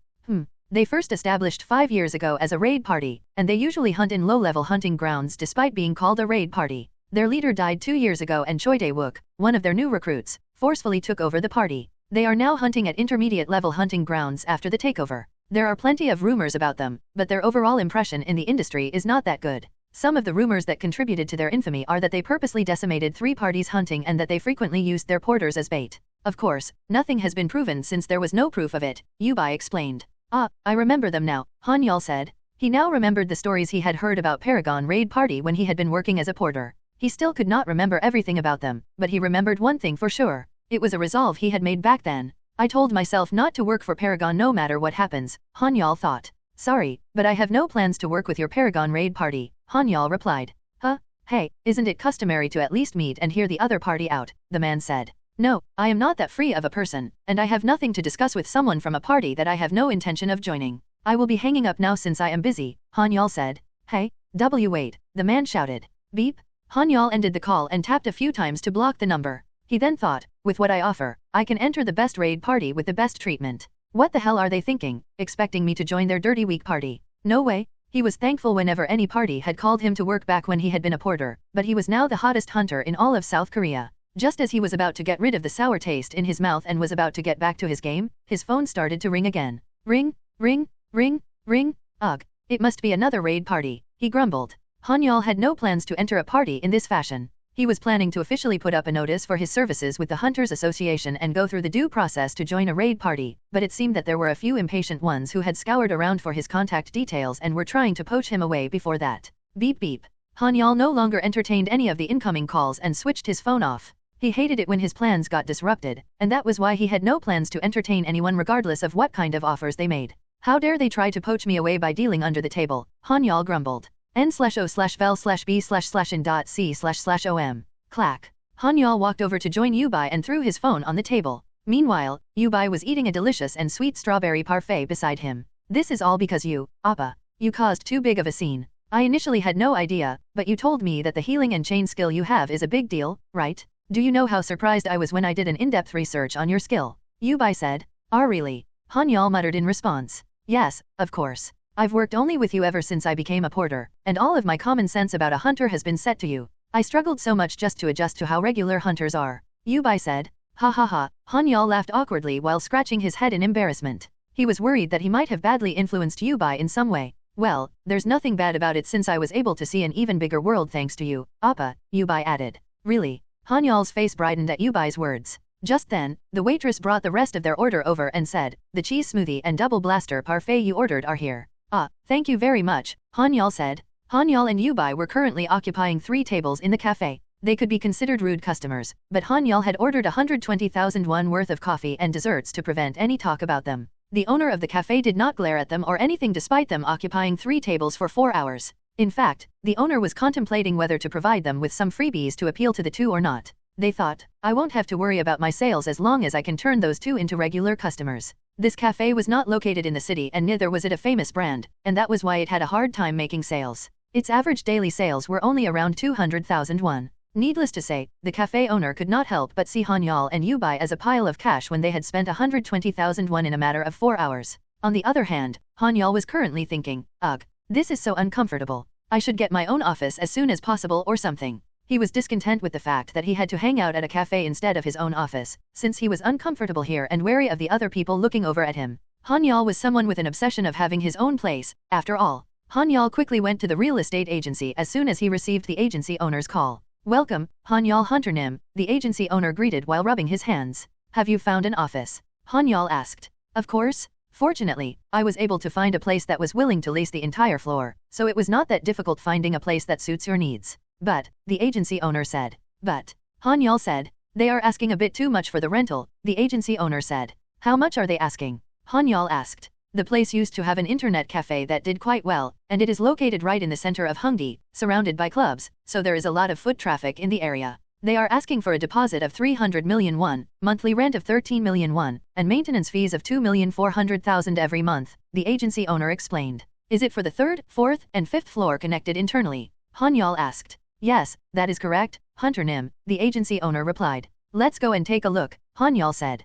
They first established 5 years ago as a raid party, and they usually hunt in low-level hunting grounds despite being called a raid party. Their leader died 2 years ago and Choi Dae-wook, one of their new recruits, forcefully took over the party. They are now hunting at intermediate-level hunting grounds after the takeover. There are plenty of rumors about them, but their overall impression in the industry is not that good. Some of the rumors that contributed to their infamy are that they purposely decimated 3 parties hunting and that they frequently used their porters as bait. Of course, nothing has been proven since there was no proof of it, Yubai explained. Ah, I remember them now, Han-Yeol said. He now remembered the stories he had heard about Paragon raid party when he had been working as a porter. He still could not remember everything about them, but he remembered one thing for sure. It was a resolve he had made back then. I told myself not to work for Paragon no matter what happens, Han-Yeol thought. Sorry, but I have no plans to work with your Paragon raid party, Han-Yeol replied. Huh? Hey, isn't it customary to at least meet and hear the other party out, the man said. No, I am not that free of a person, and I have nothing to discuss with someone from a party that I have no intention of joining. I will be hanging up now since I am busy, Han-Yeol said. Hey, wait, the man shouted. Beep. Han-Yeol ended the call and tapped a few times to block the number. He then thought, with what I offer, I can enter the best raid party with the best treatment. What the hell are they thinking, expecting me to join their dirty weak party? No way. He was thankful whenever any party had called him to work back when he had been a porter, but he was now the hottest hunter in all of South Korea. Just as he was about to get rid of the sour taste in his mouth and was about to get back to his game, his phone started to ring again. Ring, ring, ring, ring, ugh. It must be another raid party, he grumbled. Han-Yeol had no plans to enter a party in this fashion. He was planning to officially put up a notice for his services with the Hunters Association and go through the due process to join a raid party, but it seemed that there were a few impatient ones who had scoured around for his contact details and were trying to poach him away before that. Beep beep. Han-Yeol no longer entertained any of the incoming calls and switched his phone off. He hated it when his plans got disrupted, and that was why he had no plans to entertain anyone regardless of what kind of offers they made. How dare they try to poach me away by dealing under the table, Han-Yeol grumbled. N/O/vel/B/in.C//OM. Clack. Han-Yeol walked over to join Yubai and threw his phone on the table. Meanwhile, Yubai was eating a delicious and sweet strawberry parfait beside him. This is all because you, Appa. You caused too big of a scene. I initially had no idea, but you told me that the healing and chain skill you have is a big deal, right? Do you know how surprised I was when I did an in-depth research on your skill? Yubai said. Really? Han-Yeol muttered in response. Yes, of course. I've worked only with you ever since I became a porter, and all of my common sense about a hunter has been set to you. I struggled so much just to adjust to how regular hunters are. Yubai said. Ha ha ha. Han-Yeol laughed awkwardly while scratching his head in embarrassment. He was worried that he might have badly influenced Yubai in some way. Well, there's nothing bad about it since I was able to see an even bigger world thanks to you, Appa, Yubai added. Really? Han-Yeol's face brightened at Yubai's words. Just then, the waitress brought the rest of their order over and said, the cheese smoothie and double blaster parfait you ordered are here. Ah, thank you very much, Han-Yeol said. Han-Yeol and Yubai were currently occupying 3 tables in the cafe. They could be considered rude customers, but Han-Yeol had ordered 120,000 won worth of coffee and desserts to prevent any talk about them. The owner of the cafe did not glare at them or anything despite them occupying 3 tables for 4 hours. In fact, the owner was contemplating whether to provide them with some freebies to appeal to the 2 or not. They thought, I won't have to worry about my sales as long as I can turn those 2 into regular customers. This cafe was not located in the city and neither was it a famous brand, and that was why it had a hard time making sales. Its average daily sales were only around 200,000 won. Needless to say, the cafe owner could not help but see Han-Yeol and Yubai as a pile of cash when they had spent 120,000 won in a matter of 4 hours. On the other hand, Han-Yeol was currently thinking, ugh, this is so uncomfortable. I should get my own office as soon as possible or something. He was discontent with the fact that he had to hang out at a cafe instead of his own office, since he was uncomfortable here and wary of the other people looking over at him. Han-Yeol was someone with an obsession of having his own place, after all. Han-Yeol quickly went to the real estate agency as soon as he received the agency owner's call. Welcome, Han-Yeol Hunternim, the agency owner greeted while rubbing his hands. Have you found an office? Han-Yeol asked. Of course. Fortunately, I was able to find a place that was willing to lease the entire floor, so it was not that difficult finding a place that suits your needs. But, the agency owner said. But, Han-Yeol said, they are asking a bit too much for the rental, the agency owner said. How much are they asking? Han-Yeol asked. The place used to have an internet cafe that did quite well, and it is located right in the center of Hongdae, surrounded by clubs, so there is a lot of foot traffic in the area. They are asking for a deposit of 300 million won, monthly rent of 13 million won, and maintenance fees of 2,400,000 every month, the agency owner explained. Is it for the third, fourth, and fifth floor connected internally? Han-Yeol asked. Yes, that is correct, Hunter Nim, the agency owner replied. Let's go and take a look, Han-Yeol said.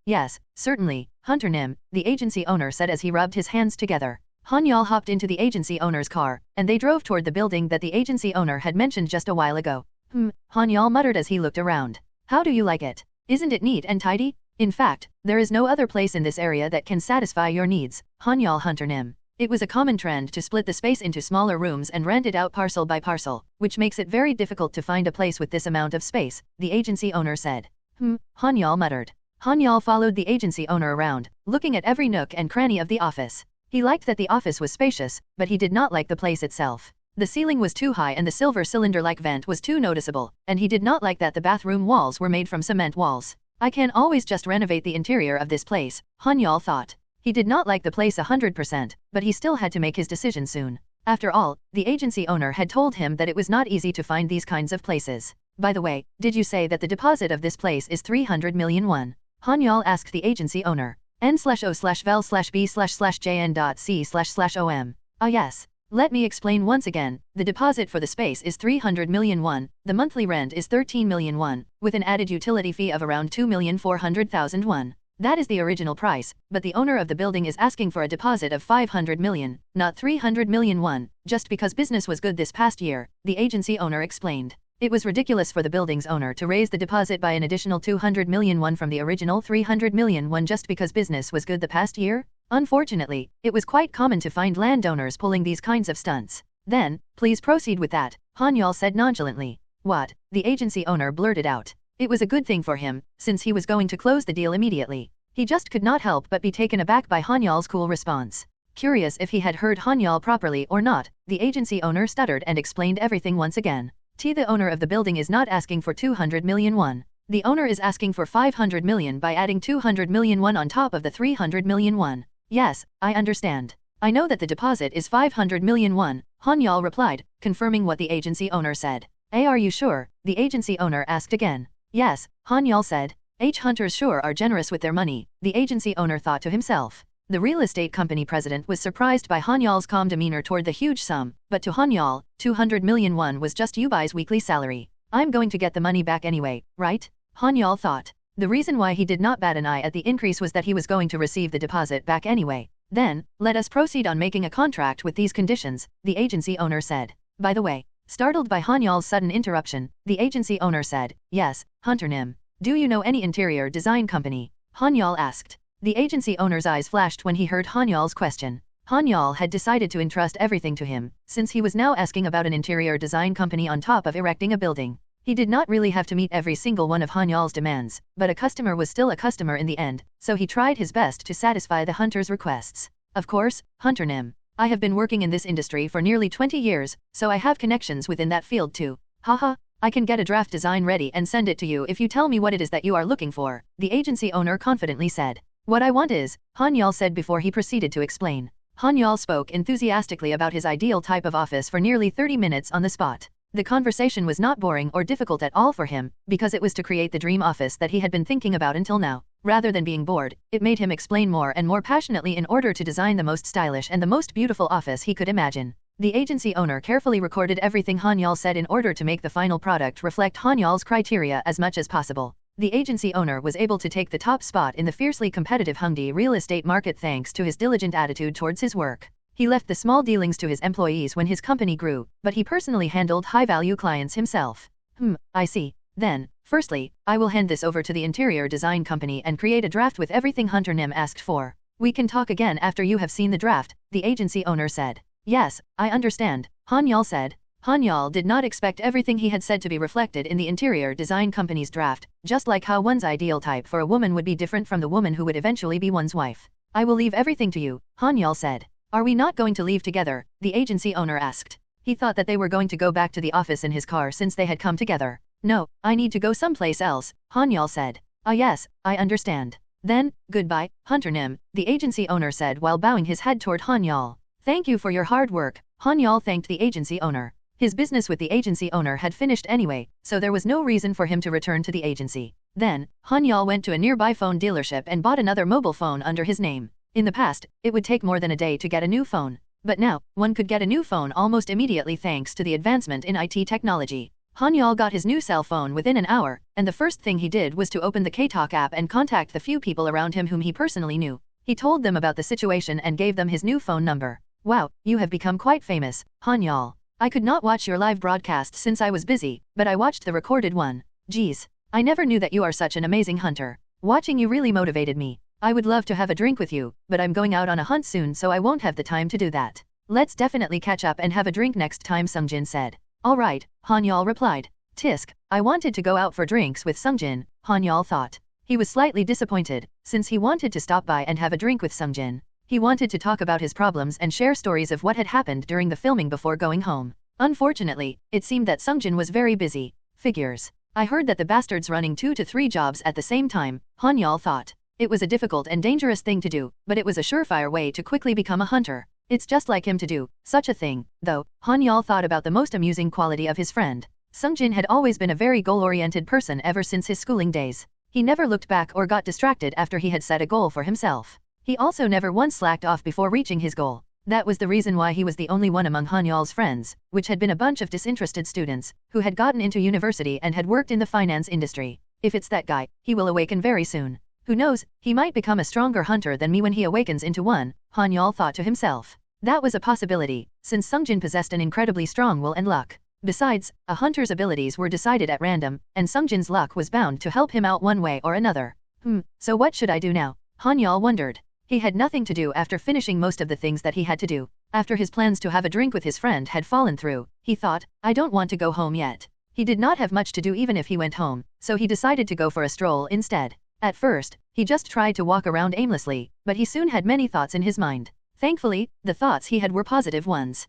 Yes, certainly, Hunter Nim, the agency owner said as he rubbed his hands together. Han-Yeol hopped into the agency owner's car, and they drove toward the building that the agency owner had mentioned just a while ago. Han-Yeol muttered as he looked around. How do you like it? Isn't it neat and tidy? In fact, there is no other place in this area that can satisfy your needs, Han-Yeol Hunter Nim. It was a common trend to split the space into smaller rooms and rent it out parcel by parcel, which makes it very difficult to find a place with this amount of space, the agency owner said. Han-Yeol muttered. Han-Yeol followed the agency owner around, looking at every nook and cranny of the office. He liked that the office was spacious, but he did not like the place itself. The ceiling was too high and the silver cylinder-like vent was too noticeable, and he did not like that the bathroom walls were made from cement walls. I can always just renovate the interior of this place, Han-Yeol thought. He did not like the place 100%, but he still had to make his decision soon. After all, the agency owner had told him that it was not easy to find these kinds of places. By the way, did you say that the deposit of this place is 300 million won? Han-Yeol asked the agency owner. N/O/vel/b/jn.c//om. Yes. Let me explain once again, the deposit for the space is 300 million won, the monthly rent is 13 million won, with an added utility fee of around 2,400,000 won. That is the original price, but the owner of the building is asking for a deposit of 500 million, not 300 million won, just because business was good this past year, the agency owner explained. It was ridiculous for the building's owner to raise the deposit by an additional 200 million won from the original 300 million won just because business was good the past year. Unfortunately, it was quite common to find landowners pulling these kinds of stunts. Then, please proceed with that, Han-Yeol said nonchalantly. What? The agency owner blurted out. It was a good thing for him, since he was going to close the deal immediately. He just could not help but be taken aback by Han-Yeol's cool response. Curious if he had heard Han-Yeol properly or not, the agency owner stuttered and explained everything once again. The owner of the building is not asking for 200 million won. The owner is asking for 500 million by adding 200 million won on top of the 300 million won. Yes, I understand. I know that the deposit is 500 million won, Han-Yeol replied, confirming what the agency owner said. Are you sure? The agency owner asked again. Yes, Han-Yeol said. Hunters sure are generous with their money, the agency owner thought to himself. The real estate company president was surprised by Han-Yeol's calm demeanor toward the huge sum, but to Han-Yeol, 200 million won was just Yubai's weekly salary. I'm going to get the money back anyway, right? Han-Yeol thought. The reason why he did not bat an eye at the increase was that he was going to receive the deposit back anyway. Then, let us proceed on making a contract with these conditions, the agency owner said. By the way, startled by Han-Yeol's sudden interruption, the agency owner said, yes, Hunter Nim. Do you know any interior design company? Han-Yeol asked. The agency owner's eyes flashed when he heard Han-Yeol's question. Han-Yeol had decided to entrust everything to him, since he was now asking about an interior design company on top of erecting a building. He did not really have to meet every single one of Han-Yeol's demands, but a customer was still a customer in the end, so he tried his best to satisfy the hunter's requests. Of course, Hunter Nim. I have been working in this industry for nearly 20 years, so I have connections within that field too. Haha. I can get a draft design ready and send it to you if you tell me what it is that you are looking for, the agency owner confidently said. What I want is, Han-Yeol said before he proceeded to explain. Han-Yeol spoke enthusiastically about his ideal type of office for nearly 30 minutes on the spot. The conversation was not boring or difficult at all for him, because it was to create the dream office that he had been thinking about until now. Rather than being bored, it made him explain more and more passionately in order to design the most stylish and the most beautiful office he could imagine. The agency owner carefully recorded everything Han-Yeol said in order to make the final product reflect Han-Yeol's criteria as much as possible. The agency owner was able to take the top spot in the fiercely competitive Hongdae real estate market thanks to his diligent attitude towards his work. He left the small dealings to his employees when his company grew, but he personally handled high-value clients himself. I see. Then, firstly, I will hand this over to the interior design company and create a draft with everything Hunter Nim asked for. We can talk again after you have seen the draft, the agency owner said. Yes, I understand, Han-Yeol said. Han-Yeol did not expect everything he had said to be reflected in the interior design company's draft, just like how one's ideal type for a woman would be different from the woman who would eventually be one's wife. I will leave everything to you, Han-Yeol said. Are we not going to leave together? The agency owner asked. He thought that they were going to go back to the office in his car since they had come together. No, I need to go someplace else, Han-Yeol said. Yes, I understand. Then, goodbye, Hunter Nim, the agency owner said while bowing his head toward Han-Yeol. Thank you for your hard work, Han-Yeol thanked the agency owner. His business with the agency owner had finished anyway, so there was no reason for him to return to the agency. Then, Han-Yeol went to a nearby phone dealership and bought another mobile phone under his name. In the past, it would take more than a day to get a new phone. But now, one could get a new phone almost immediately thanks to the advancement in IT technology. Han-Yeol got his new cell phone within an hour, and the first thing he did was to open the K-Talk app and contact the few people around him whom he personally knew. He told them about the situation and gave them his new phone number. Wow, you have become quite famous, Han-Yeol. I could not watch your live broadcast since I was busy, but I watched the recorded one. Geez, I never knew that you are such an amazing hunter. Watching you really motivated me. I would love to have a drink with you, but I'm going out on a hunt soon so I won't have the time to do that. Let's definitely catch up and have a drink next time, Sun Jin said. Alright, Han-Yeol replied. Tisk, I wanted to go out for drinks with Sun Jin, Han-Yeol thought. He was slightly disappointed, since he wanted to stop by and have a drink with Sun Jin. He wanted to talk about his problems and share stories of what had happened during the filming before going home. Unfortunately, it seemed that Sun Jin was very busy. Figures. I heard that the bastard's running 2 to 3 jobs at the same time, Han-Yeol thought. It was a difficult and dangerous thing to do, but it was a surefire way to quickly become a hunter. It's just like him to do such a thing, though. Han-Yeol thought about the most amusing quality of his friend. Sun Jin had always been a very goal-oriented person ever since his schooling days. He never looked back or got distracted after he had set a goal for himself. He also never once slacked off before reaching his goal. That was the reason why he was the only one among Han-Yeol's friends, which had been a bunch of disinterested students, who had gotten into university and had worked in the finance industry. If it's that guy, he will awaken very soon. Who knows, he might become a stronger hunter than me when he awakens into one, Han-Yeol thought to himself. That was a possibility, since Sun Jin possessed an incredibly strong will and luck. Besides, a hunter's abilities were decided at random, and Sun Jin's luck was bound to help him out one way or another. So what should I do now? Han-Yeol wondered. He had nothing to do after finishing most of the things that he had to do. After his plans to have a drink with his friend had fallen through, he thought, I don't want to go home yet. He did not have much to do even if he went home, so he decided to go for a stroll instead. At first, he just tried to walk around aimlessly, but he soon had many thoughts in his mind. Thankfully, the thoughts he had were positive ones.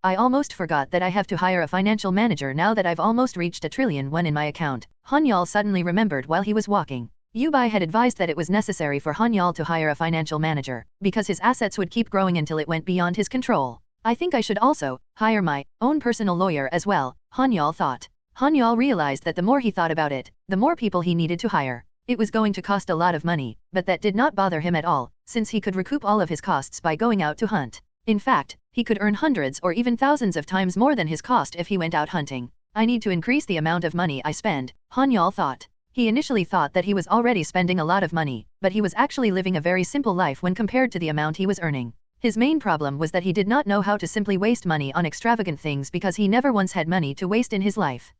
I almost forgot that I have to hire a financial manager now that I've almost reached $1 trillion in my account, Han-Yeol suddenly remembered while he was walking. Yubai had advised that it was necessary for Han-Yeol to hire a financial manager, because his assets would keep growing until it went beyond his control. I think I should also hire my own personal lawyer as well, Han-Yeol thought. Han-Yeol realized that the more he thought about it, the more people he needed to hire. It was going to cost a lot of money, but that did not bother him at all, since he could recoup all of his costs by going out to hunt. In fact, he could earn hundreds or even thousands of times more than his cost if he went out hunting. I need to increase the amount of money I spend, Han-Yeol thought. He initially thought that he was already spending a lot of money, but he was actually living a very simple life when compared to the amount he was earning. His main problem was that he did not know how to simply waste money on extravagant things because he never once had money to waste in his life.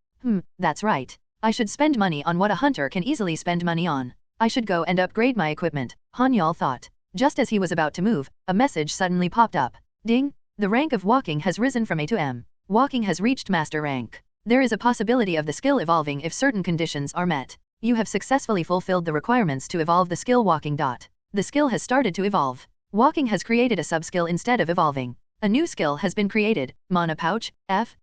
That's right. I should spend money on what a hunter can easily spend money on. I should go and upgrade my equipment, Han-Yeol thought. Just as he was about to move, a message suddenly popped up. Ding! The rank of walking has risen from A to M. Walking has reached master rank. There is a possibility of the skill evolving if certain conditions are met. You have successfully fulfilled the requirements to evolve the skill walking. The skill has started to evolve. Walking has created a sub-skill instead of evolving. A new skill has been created, Mana Pouch, F.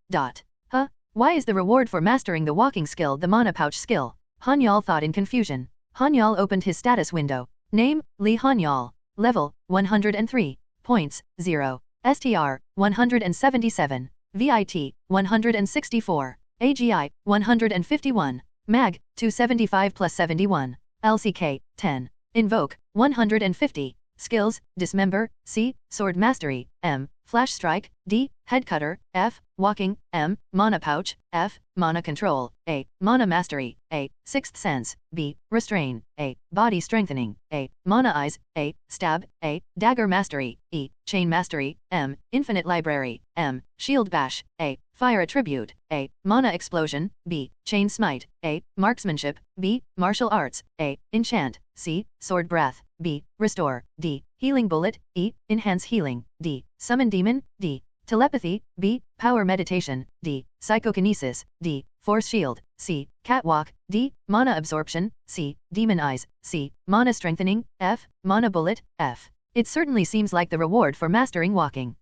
Why is the reward for mastering the walking skill the Mana Pouch skill? Han-Yeol thought in confusion. Han-Yeol opened his status window. Name, Lee Han-Yeol. Level, 103. Points, 0. STR, 177. VIT, 164. AGI, 151. MAG, 275 plus 71. LCK, 10. Invoke, 150. Skills, Dismember, C. Sword Mastery, M. Flash Strike, D. Head Cutter, F. Walking, M. Mana Pouch, F. Mana Control, A. Mana Mastery, A. Sixth Sense, B. Restrain, A. Body Strengthening, A. Mana Eyes, A. Stab, A. Dagger Mastery, E. Chain Mastery, M. Infinite Library, M. Shield Bash, A. Fire Attribute, A. Mana Explosion, B. Chain Smite, A. Marksmanship, B. Martial Arts, A. Enchant, C. Sword Breath, B. Restore, D. Healing Bullet, E. Enhance Healing, D. Summon Demon, D. Telepathy, B. Power Meditation, D. Psychokinesis, D. Force Shield, C. Catwalk, D. Mana Absorption, C. Demon Eyes, C. Mana Strengthening, F. Mana Bullet, F. It certainly seems like the reward for mastering walking.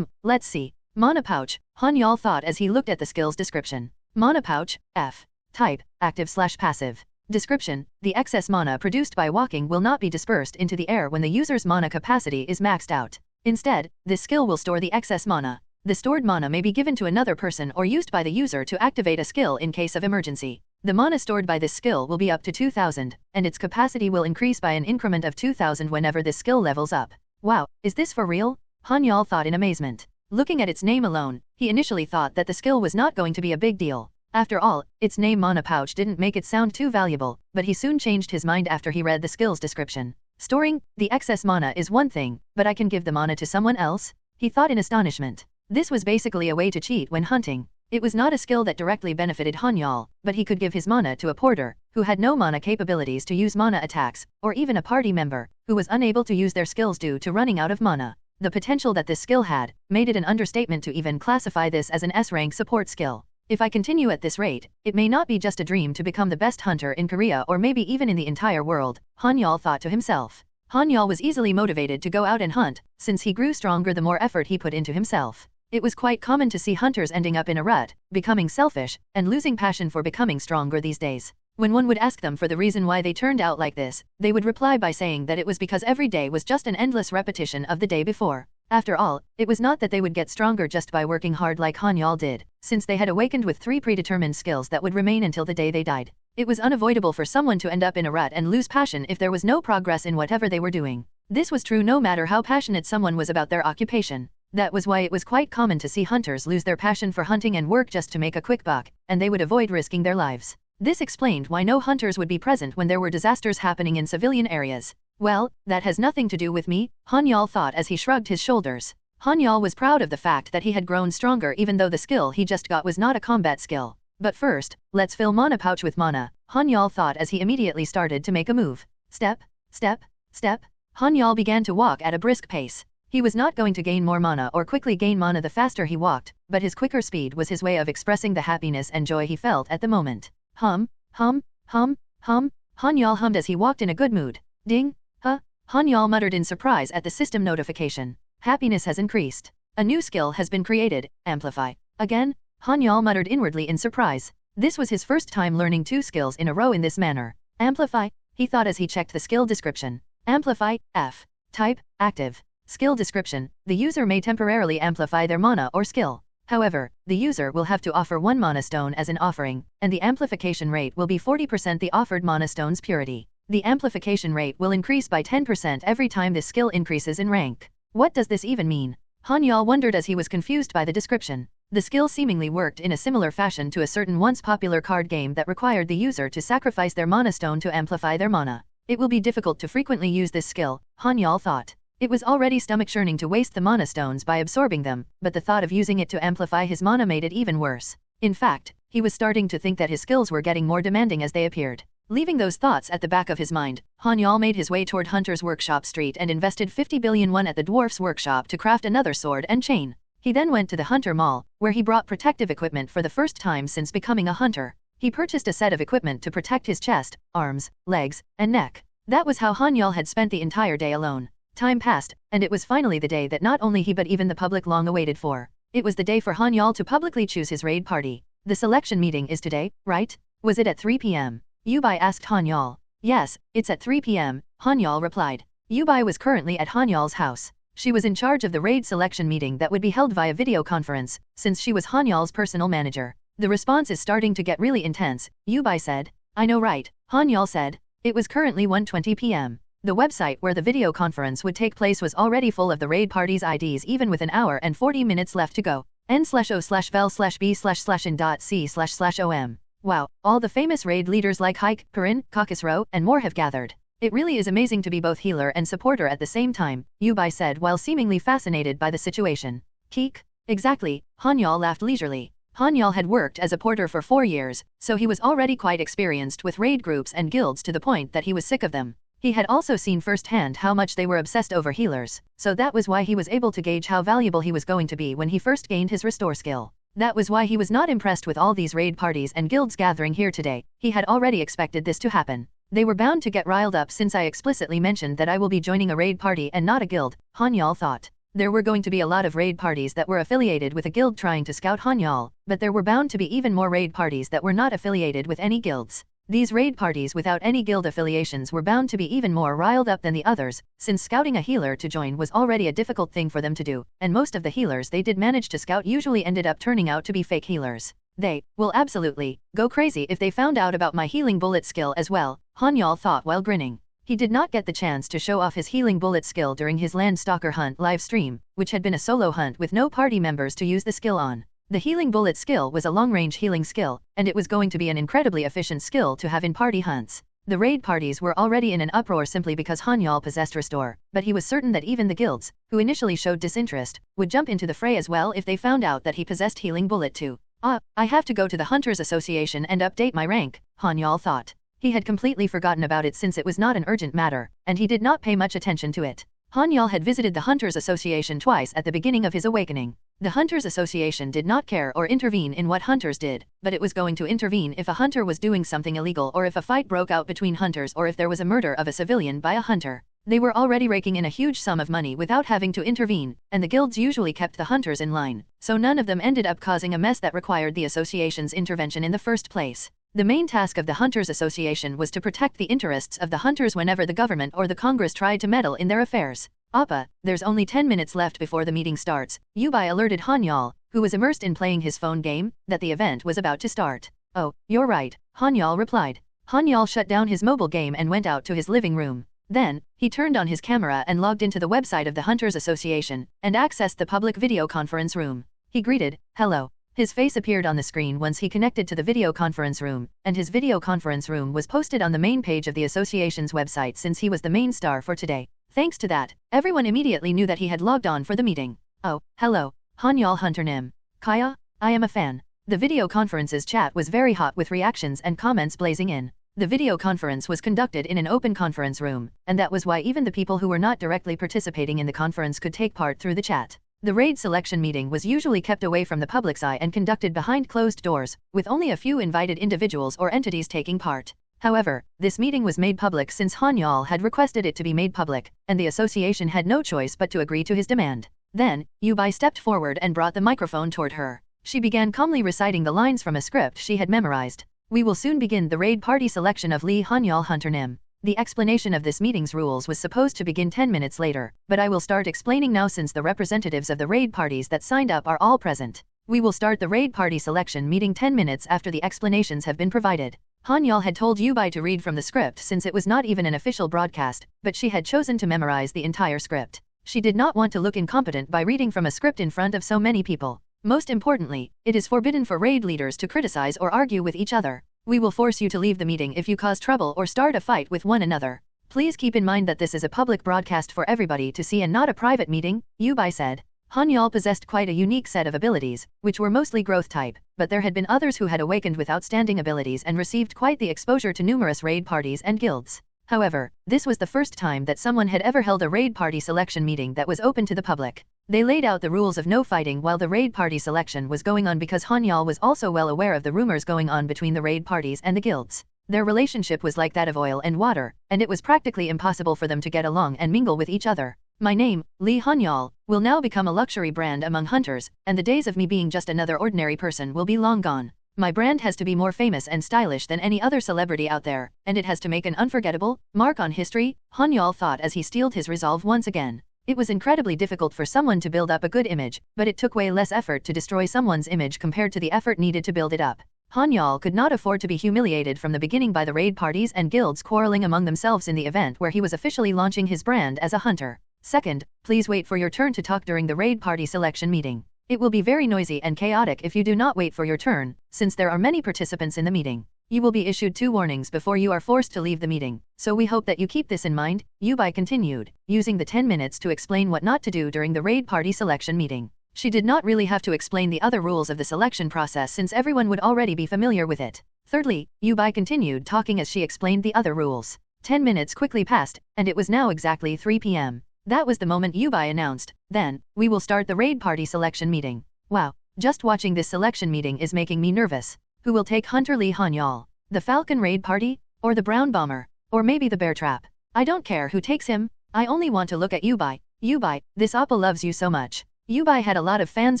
Let's see. Mana Pouch, Han-Yeol thought as he looked at the skill's description. Mana Pouch, F. Type, active/passive. Description: the excess mana produced by walking will not be dispersed into the air when the user's mana capacity is maxed out. Instead, this skill will store the excess mana. The stored mana may be given to another person or used by the user to activate a skill in case of emergency. The mana stored by this skill will be up to 2000, and its capacity will increase by an increment of 2000 whenever this skill levels up. Wow, is this for real? Han-Yeol thought in amazement. Looking at its name alone, he initially thought that the skill was not going to be a big deal. After all, its name Mana Pouch didn't make it sound too valuable, but he soon changed his mind after he read the skill's description. Storing the excess mana is one thing, but I can give the mana to someone else? He thought in astonishment. This was basically a way to cheat when hunting. It was not a skill that directly benefited Han-Yeol, but he could give his mana to a porter, who had no mana capabilities to use mana attacks, or even a party member, who was unable to use their skills due to running out of mana. The potential that this skill had, made it an understatement to even classify this as an S-rank support skill. If I continue at this rate, it may not be just a dream to become the best hunter in Korea or maybe even in the entire world, Han-Yeol thought to himself. Han-Yeol was easily motivated to go out and hunt, since he grew stronger the more effort he put into himself. It was quite common to see hunters ending up in a rut, becoming selfish, and losing passion for becoming stronger these days. When one would ask them for the reason why they turned out like this, they would reply by saying that it was because every day was just an endless repetition of the day before. After all, it was not that they would get stronger just by working hard like Han-Yeol did, since they had awakened with 3 predetermined skills that would remain until the day they died. It was unavoidable for someone to end up in a rut and lose passion if there was no progress in whatever they were doing. This was true no matter how passionate someone was about their occupation. That was why it was quite common to see hunters lose their passion for hunting and work just to make a quick buck, and they would avoid risking their lives. This explained why no hunters would be present when there were disasters happening in civilian areas. Well, that has nothing to do with me, Han-Yeol thought as he shrugged his shoulders. Han-Yeol was proud of the fact that he had grown stronger even though the skill he just got was not a combat skill. But first, let's fill Mana Pouch with mana, Han-Yeol thought as he immediately started to make a move. Step, step, step. Han-Yeol began to walk at a brisk pace. He was not going to gain more mana or quickly gain mana the faster he walked, but his quicker speed was his way of expressing the happiness and joy he felt at the moment. Hum, hum, hum, hum, Han-Yeol hummed as he walked in a good mood. Ding, huh? Han-Yeol muttered in surprise at the system notification. Happiness has increased. A new skill has been created, Amplify. Again? Han-Yeol muttered inwardly in surprise. This was his first time learning 2 skills in a row in this manner. Amplify, he thought as he checked the skill description. Amplify, F. Type, active. Skill description, the user may temporarily amplify their mana or skill. However, the user will have to offer 1 mana stone as an offering, and the amplification rate will be 40% the offered mana stone's purity. The amplification rate will increase by 10% every time this skill increases in rank. What does this even mean? Han-Yeol wondered as he was confused by the description. The skill seemingly worked in a similar fashion to a certain once popular card game that required the user to sacrifice their mana stone to amplify their mana. It will be difficult to frequently use this skill, Han-Yeol thought. It was already stomach-churning to waste the mana stones by absorbing them, but the thought of using it to amplify his mana made it even worse. In fact, he was starting to think that his skills were getting more demanding as they appeared. Leaving those thoughts at the back of his mind, Han-Yeol made his way toward Hunter's Workshop Street and invested 50 billion won at the dwarf's workshop to craft another sword and chain. He then went to the Hunter Mall, where he brought protective equipment for the first time since becoming a hunter. He purchased a set of equipment to protect his chest, arms, legs, and neck. That was how Han-Yeol had spent the entire day alone. Time passed, and it was finally the day that not only he but even the public long awaited for. It was the day for Han-Yeol to publicly choose his raid party. The selection meeting is today, right? Was it at 3 p.m.? Yubai asked Han-Yeol. Yes, it's at 3 p.m., Han-Yeol replied. Yubai was currently at Han-Yeol's house. She was in charge of the raid selection meeting that would be held via video conference, since she was Han-Yeol's personal manager. The response is starting to get really intense, Yubai said. I know right, Han-Yeol said. It was currently 1:20 p.m. The website where the video conference would take place was already full of the raid party's IDs even with an hour and 40 minutes left to go. n/o/vel/b/in.c//om. Wow, all the famous raid leaders like Kiker, Caucus and more have gathered. It really is amazing to be both healer and supporter at the same time, Yubai said while seemingly fascinated by the situation. Keek? Exactly, Han-Yeol laughed leisurely. Han-Yeol had worked as a porter for 4 years, so he was already quite experienced with raid groups and guilds to the point that he was sick of them. He had also seen firsthand how much they were obsessed over healers, so that was why he was able to gauge how valuable he was going to be when he first gained his restore skill. That was why he was not impressed with all these raid parties and guilds gathering here today. He had already expected this to happen. They were bound to get riled up since I explicitly mentioned that I will be joining a raid party and not a guild, Han-Yeol thought. There were going to be a lot of raid parties that were affiliated with a guild trying to scout Han-Yeol, but there were bound to be even more raid parties that were not affiliated with any guilds. These raid parties without any guild affiliations were bound to be even more riled up than the others, since scouting a healer to join was already a difficult thing for them to do, and most of the healers they did manage to scout usually ended up turning out to be fake healers. They will absolutely go crazy if they found out about my healing bullet skill as well, Han-Yeol thought while grinning. He did not get the chance to show off his healing bullet skill during his Land Stalker Hunt live stream, which had been a solo hunt with no party members to use the skill on. The healing bullet skill was a long-range healing skill, and it was going to be an incredibly efficient skill to have in party hunts. The raid parties were already in an uproar simply because Han-Yeol possessed Restore, but he was certain that even the guilds, who initially showed disinterest, would jump into the fray as well if they found out that he possessed healing bullet too. I have to go to the Hunters Association and update my rank, Han-Yeol thought. He had completely forgotten about it since it was not an urgent matter, and he did not pay much attention to it. Han-Yeol had visited the Hunters Association twice at the beginning of his awakening. The Hunters Association did not care or intervene in what hunters did, but it was going to intervene if a hunter was doing something illegal or if a fight broke out between hunters or if there was a murder of a civilian by a hunter. They were already raking in a huge sum of money without having to intervene, and the guilds usually kept the hunters in line, so none of them ended up causing a mess that required the association's intervention in the first place. The main task of the Hunters Association was to protect the interests of the hunters whenever the government or the Congress tried to meddle in their affairs. Appa, there's only 10 minutes left before the meeting starts, Yubai alerted Han-Yeol, who was immersed in playing his phone game, that the event was about to start. Oh, you're right, Han-Yeol replied. Han-Yeol shut down his mobile game and went out to his living room. Then, he turned on his camera and logged into the website of the Hunters Association, and accessed the public video conference room. He greeted, "Hello." His face appeared on the screen once he connected to the video conference room, and his video conference room was posted on the main page of the association's website since he was the main star for today. Thanks to that, everyone immediately knew that he had logged on for the meeting. Oh, hello, Han-Yeol Hunter Nim. Kaya, I am a fan. The video conference's chat was very hot with reactions and comments blazing in. The video conference was conducted in an open conference room, and that was why even the people who were not directly participating in the conference could take part through the chat. The raid selection meeting was usually kept away from the public's eye and conducted behind closed doors, with only a few invited individuals or entities taking part. However, this meeting was made public since Han-Yeol had requested it to be made public, and the association had no choice but to agree to his demand. Then, Yubai stepped forward and brought the microphone toward her. She began calmly reciting the lines from a script she had memorized. We will soon begin the raid party selection of Lee Han-Yeol Hunter Nim. The explanation of this meeting's rules was supposed to begin 10 minutes later, but I will start explaining now since the representatives of the raid parties that signed up are all present. We will start the raid party selection meeting 10 minutes after the explanations have been provided. Han-Yeol had told Yubai to read from the script since it was not even an official broadcast, but she had chosen to memorize the entire script. She did not want to look incompetent by reading from a script in front of so many people. Most importantly, it is forbidden for raid leaders to criticize or argue with each other. We will force you to leave the meeting if you cause trouble or start a fight with one another. Please keep in mind that this is a public broadcast for everybody to see and not a private meeting, Yubai said. Han-Yeol possessed quite a unique set of abilities, which were mostly growth type, but there had been others who had awakened with outstanding abilities and received quite the exposure to numerous raid parties and guilds. However, this was the first time that someone had ever held a raid party selection meeting that was open to the public. They laid out the rules of no fighting while the raid party selection was going on because Han-Yeol was also well aware of the rumors going on between the raid parties and the guilds. Their relationship was like that of oil and water, and it was practically impossible for them to get along and mingle with each other. My name, Lee Han-Yeol, will now become a luxury brand among hunters, and the days of me being just another ordinary person will be long gone. My brand has to be more famous and stylish than any other celebrity out there, and it has to make an unforgettable mark on history, Han-Yeol thought as he steeled his resolve once again. It was incredibly difficult for someone to build up a good image, but it took way less effort to destroy someone's image compared to the effort needed to build it up. Han-Yeol could not afford to be humiliated from the beginning by the raid parties and guilds quarreling among themselves in the event where he was officially launching his brand as a hunter. Second, please wait for your turn to talk during the raid party selection meeting. It will be very noisy and chaotic if you do not wait for your turn, since there are many participants in the meeting. You will be issued 2 warnings before you are forced to leave the meeting, so we hope that you keep this in mind, Yubai continued, using the 10 minutes to explain what not to do during the raid party selection meeting. She did not really have to explain the other rules of the selection process since everyone would already be familiar with it. Thirdly, Yubai continued talking as she explained the other rules. 10 minutes quickly passed, and it was now exactly 3 p.m. That was the moment Yubai announced, "Then, we will start the raid party selection meeting." Wow, just watching this selection meeting is making me nervous. Who will take Hunter Lee Han-Yeol? The Falcon Raid Party? Or the Brown Bomber? Or maybe the Bear Trap? I don't care who takes him, I only want to look at Yubai. Yubai, this Appa loves you so much. Yubai had a lot of fans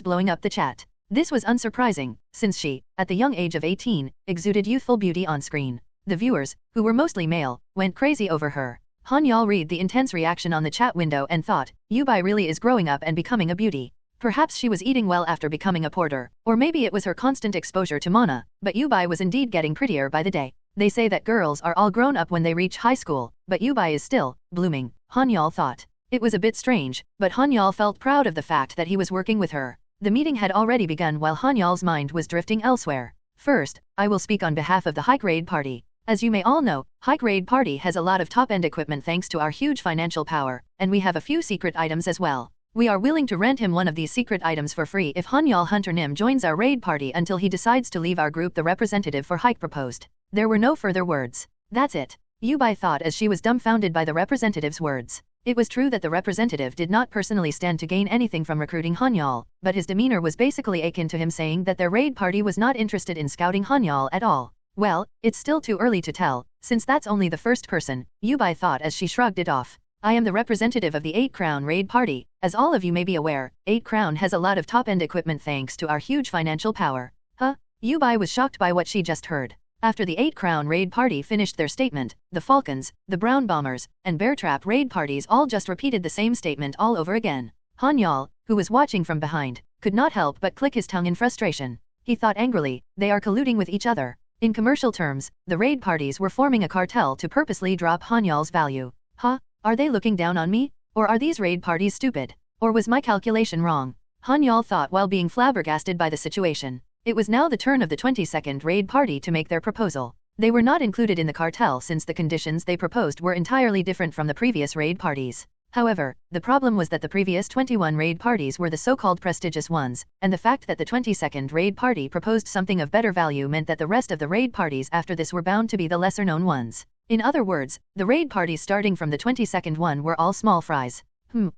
blowing up the chat. This was unsurprising, since she, at the young age of 18, exuded youthful beauty on screen. The viewers, who were mostly male, went crazy over her. Han-Yeol read the intense reaction on the chat window and thought, Yubai really is growing up and becoming a beauty. Perhaps she was eating well after becoming a porter, or maybe it was her constant exposure to mana, but Yubai was indeed getting prettier by the day. They say that girls are all grown up when they reach high school, but Yubai is still blooming, Han-Yeol thought. It was a bit strange, but Han-Yeol felt proud of the fact that he was working with her. The meeting had already begun while Han-Yeol's mind was drifting elsewhere. First, I will speak on behalf of the Hike Raid Party. As you may all know, Hike Raid Party has a lot of top-end equipment thanks to our huge financial power, and we have a few secret items as well. We are willing to rent him one of these secret items for free if Han-Yeol Hunter Nim joins our raid party until he decides to leave our group, the representative for Hike proposed. There were no further words. That's it, Yubai thought as she was dumbfounded by the representative's words. It was true that the representative did not personally stand to gain anything from recruiting Han-Yeol, but his demeanor was basically akin to him saying that their raid party was not interested in scouting Han-Yeol at all. Well, it's still too early to tell, since that's only the first person, Yubai thought as she shrugged it off. I am the representative of the 8 Crown Raid Party. As all of you may be aware, 8 Crown has a lot of top-end equipment thanks to our huge financial power. Huh? Yubai was shocked by what she just heard. After the 8 Crown Raid Party finished their statement, the Falcons, the Brown Bombers, and Bear Trap Raid Parties all just repeated the same statement all over again. Han-Yeol, who was watching from behind, could not help but click his tongue in frustration. He thought angrily, they are colluding with each other. In commercial terms, the raid parties were forming a cartel to purposely drop Han-Yeol's value. Huh? Are they looking down on me? Or are these raid parties stupid? Or was my calculation wrong? Han-Yeol thought while being flabbergasted by the situation. It was now the turn of the 22nd raid party to make their proposal. They were not included in the cartel since the conditions they proposed were entirely different from the previous raid parties. However, the problem was that the previous 21 raid parties were the so-called prestigious ones, and the fact that the 22nd raid party proposed something of better value meant that the rest of the raid parties after this were bound to be the lesser-known ones. In other words, the raid parties starting from the 22nd one were all small fries.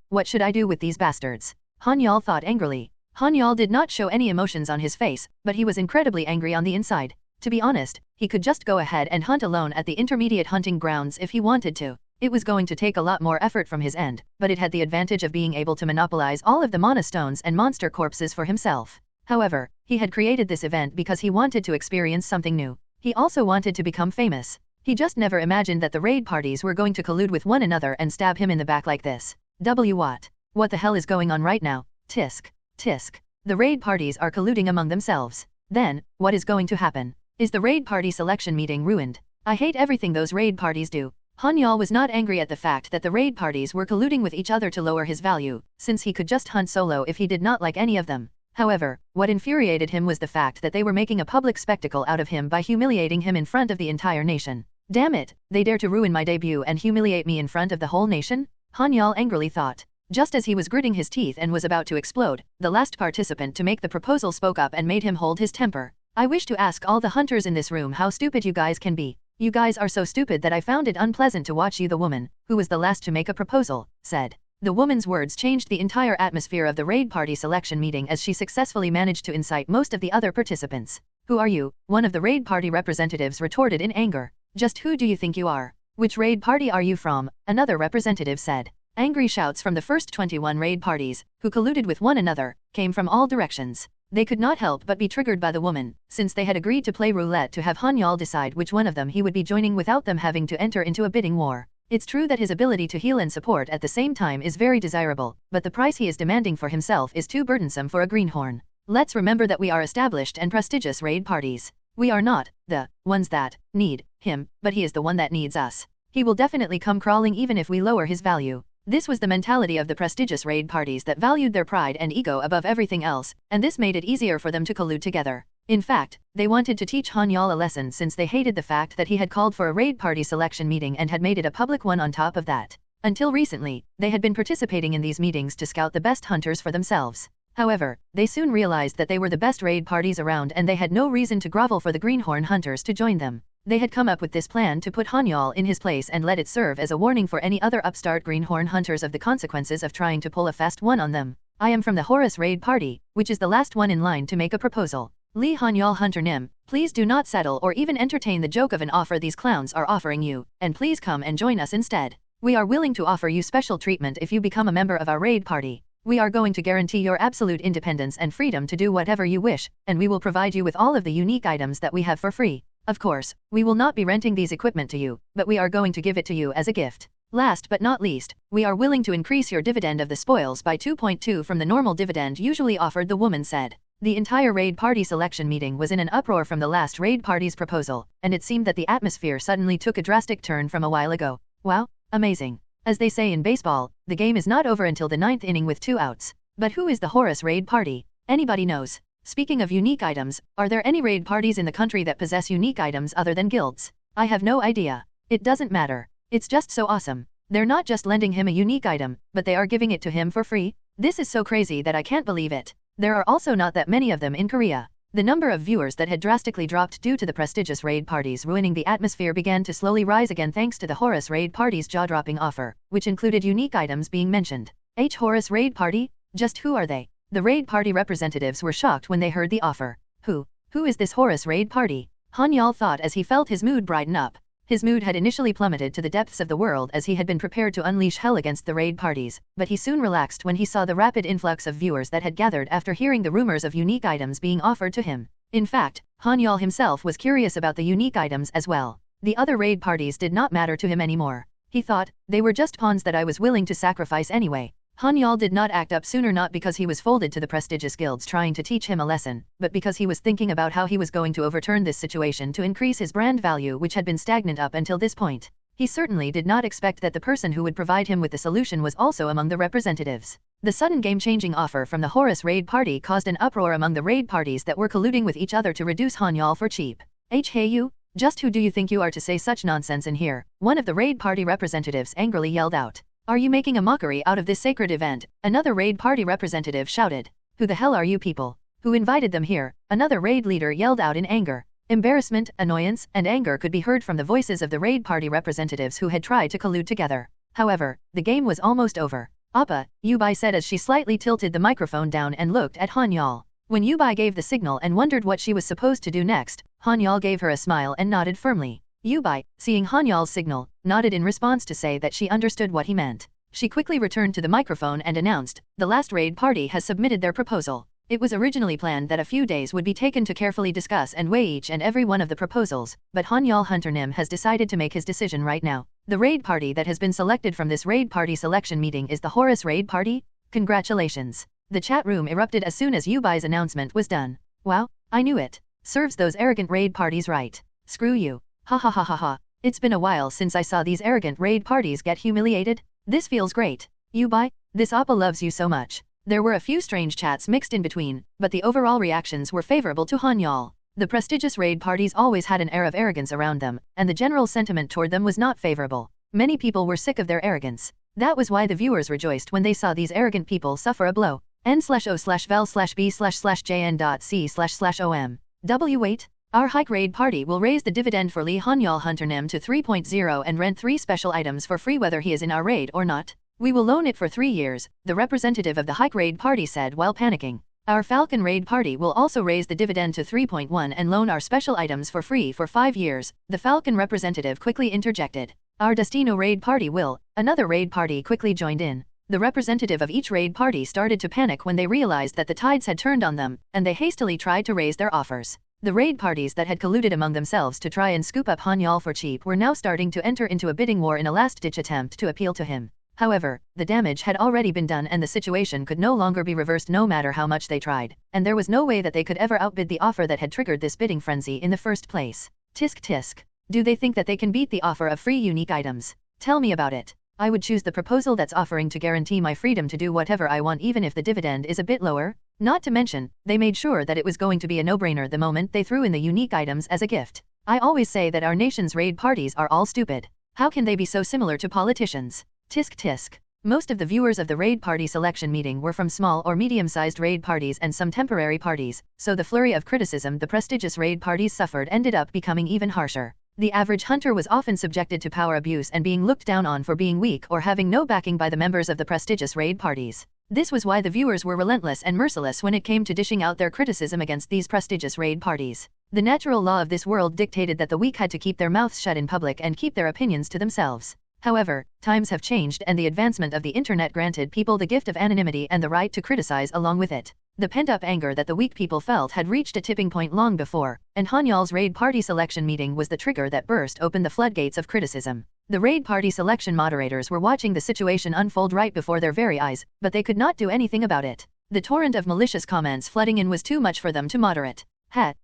What should I do with these bastards? Han-Yeol thought angrily. Han-Yeol did not show any emotions on his face, but he was incredibly angry on the inside. To be honest, he could just go ahead and hunt alone at the intermediate hunting grounds if he wanted to. It was going to take a lot more effort from his end, but it had the advantage of being able to monopolize all of the mana stones and monster corpses for himself. However, he had created this event because he wanted to experience something new. He also wanted to become famous. He just never imagined that the raid parties were going to collude with one another and stab him in the back like this. What the hell is going on right now? Tisk. Tisk. The raid parties are colluding among themselves. Then, what is going to happen? Is the raid party selection meeting ruined? I hate everything those raid parties do. Han-Yeol was not angry at the fact that the raid parties were colluding with each other to lower his value, since he could just hunt solo if he did not like any of them. However, what infuriated him was the fact that they were making a public spectacle out of him by humiliating him in front of the entire nation. Damn it, they dare to ruin my debut and humiliate me in front of the whole nation? Han-Yeol angrily thought. Just as he was gritting his teeth and was about to explode, the last participant to make the proposal spoke up and made him hold his temper. I wish to ask all the hunters in this room how stupid you guys can be. You guys are so stupid that I found it unpleasant to watch you. The woman, who was the last to make a proposal, said. The woman's words changed the entire atmosphere of the raid party selection meeting as she successfully managed to incite most of the other participants. Who are you? One of the raid party representatives retorted in anger. Just who do you think you are? Which raid party are you from? Another representative said. Angry shouts from the first 21 raid parties, who colluded with one another, came from all directions. They could not help but be triggered by the woman, since they had agreed to play roulette to have Han-Yeol decide which one of them he would be joining without them having to enter into a bidding war. It's true that his ability to heal and support at the same time is very desirable, but the price he is demanding for himself is too burdensome for a greenhorn. Let's remember that we are established and prestigious raid parties. We are not the ones that need him, but he is the one that needs us. He will definitely come crawling even if we lower his value. This was the mentality of the prestigious raid parties that valued their pride and ego above everything else, and this made it easier for them to collude together. In fact, they wanted to teach Han-Yeol a lesson since they hated the fact that he had called for a raid party selection meeting and had made it a public one on top of that. Until recently, they had been participating in these meetings to scout the best hunters for themselves. However, they soon realized that they were the best raid parties around and they had no reason to grovel for the greenhorn hunters to join them. They had come up with this plan to put Han-Yeol in his place and let it serve as a warning for any other upstart greenhorn hunters of the consequences of trying to pull a fast one on them. I am from the Horus raid party, which is the last one in line to make a proposal. Han-Yeol Hunter Nim, please do not settle or even entertain the joke of an offer these clowns are offering you, and please come and join us instead. We are willing to offer you special treatment if you become a member of our raid party. We are going to guarantee your absolute independence and freedom to do whatever you wish, and we will provide you with all of the unique items that we have for free. Of course, we will not be renting these equipment to you, but we are going to give it to you as a gift. Last but not least, we are willing to increase your dividend of the spoils by 2.2 from the normal dividend usually offered, the woman said. The entire raid party selection meeting was in an uproar from the last raid party's proposal, and it seemed that the atmosphere suddenly took a drastic turn from a while ago. Wow, amazing. As they say in baseball, the game is not over until the 9th inning with 2 outs. But who is the Horus raid party? Anybody knows? Speaking of unique items, are there any raid parties in the country that possess unique items other than guilds? I have no idea. It doesn't matter. It's just so awesome. They're not just lending him a unique item, but they are giving it to him for free. This is so crazy that I can't believe it. There are also not that many of them in Korea. The number of viewers that had drastically dropped due to the prestigious raid parties ruining the atmosphere began to slowly rise again thanks to the Horus raid party's jaw-dropping offer, which included unique items being mentioned. Horus raid party? Just who are they? The raid party representatives were shocked when they heard the offer. Who is this Horus raid party? Han-Yeol thought as he felt his mood brighten up. His mood had initially plummeted to the depths of the world as he had been prepared to unleash hell against the raid parties, but he soon relaxed when he saw the rapid influx of viewers that had gathered after hearing the rumors of unique items being offered to him. In fact, Han-Yeol himself was curious about the unique items as well. The other raid parties did not matter to him anymore. He thought, they were just pawns that I was willing to sacrifice anyway. Han-Yeol did not act up sooner, not because he was folded to the prestigious guilds trying to teach him a lesson, but because he was thinking about how he was going to overturn this situation to increase his brand value, which had been stagnant up until this point. He certainly did not expect that the person who would provide him with the solution was also among the representatives. The sudden game-changing offer from the Horus raid party caused an uproar among the raid parties that were colluding with each other to reduce Han-Yeol for cheap. Hey you, just who do you think you are to say such nonsense in here? One of the raid party representatives angrily yelled out. Are you making a mockery out of this sacred event? Another raid party representative shouted. Who the hell are you people? Who invited them here? Another raid leader yelled out in anger. Embarrassment, annoyance, and anger could be heard from the voices of the raid party representatives who had tried to collude together. However, the game was almost over. Appa, Yubai said as she slightly tilted the microphone down and looked at Han-Yeol. When Yubai gave the signal and wondered what she was supposed to do next, Han-Yeol gave her a smile and nodded firmly. Yubai, seeing Han-Yeol's signal, nodded in response to say that she understood what he meant. She quickly returned to the microphone and announced, the last raid party has submitted their proposal. It was originally planned that a few days would be taken to carefully discuss and weigh each and every one of the proposals, but Han-Yeol Hunter Nim has decided to make his decision right now. The raid party that has been selected from this raid party selection meeting is the Horus raid party? Congratulations. The chat room erupted as soon as Yubai's announcement was done. Wow, I knew it. Serves those arrogant raid parties right. Screw you. Ha ha ha ha ha. It's been a while since I saw these arrogant raid parties get humiliated. This feels great. Yubai, this Appa loves you so much. There were a few strange chats mixed in between, but the overall reactions were favorable to Han-Yeol. The prestigious raid parties always had an air of arrogance around them, and the general sentiment toward them was not favorable. Many people were sick of their arrogance. That was why the viewers rejoiced when they saw these arrogant people suffer a blow. n/o/vel/b/jn.c//om. Wait. Our hike raid party will raise the dividend for Lee Han-Yeol Hunter Nim to 3.0 and rent 3 special items for free whether he is in our raid or not. We will loan it for 3 years, the representative of the hike raid party said while panicking. Our Falcon raid party will also raise the dividend to 3.1 and loan our special items for free for 5 years, the Falcon representative quickly interjected. Our Destino raid party will, another raid party quickly joined in. The representative of each raid party started to panic when they realized that the tides had turned on them, and they hastily tried to raise their offers. The raid parties that had colluded among themselves to try and scoop up Han-Yeol for cheap were now starting to enter into a bidding war in a last-ditch attempt to appeal to him. However, the damage had already been done and the situation could no longer be reversed no matter how much they tried, and there was no way that they could ever outbid the offer that had triggered this bidding frenzy in the first place. Tisk tisk. Do they think that they can beat the offer of free unique items? Tell me about it. I would choose the proposal that's offering to guarantee my freedom to do whatever I want even if the dividend is a bit lower. Not to mention, they made sure that it was going to be a no-brainer the moment they threw in the unique items as a gift. I always say that our nation's raid parties are all stupid. How can they be so similar to politicians? Tisk tisk. Most of the viewers of the raid party selection meeting were from small or medium-sized raid parties and some temporary parties, so the flurry of criticism the prestigious raid parties suffered ended up becoming even harsher. The average hunter was often subjected to power abuse and being looked down on for being weak or having no backing by the members of the prestigious raid parties. This was why the viewers were relentless and merciless when it came to dishing out their criticism against these prestigious raid parties. The natural law of this world dictated that the weak had to keep their mouths shut in public and keep their opinions to themselves. However, times have changed and the advancement of the internet granted people the gift of anonymity and the right to criticize along with it. The pent-up anger that the weak people felt had reached a tipping point long before, and Han-Yeol's raid party selection meeting was the trigger that burst open the floodgates of criticism. The raid party selection moderators were watching the situation unfold right before their very eyes, but they could not do anything about it. The torrent of malicious comments flooding in was too much for them to moderate.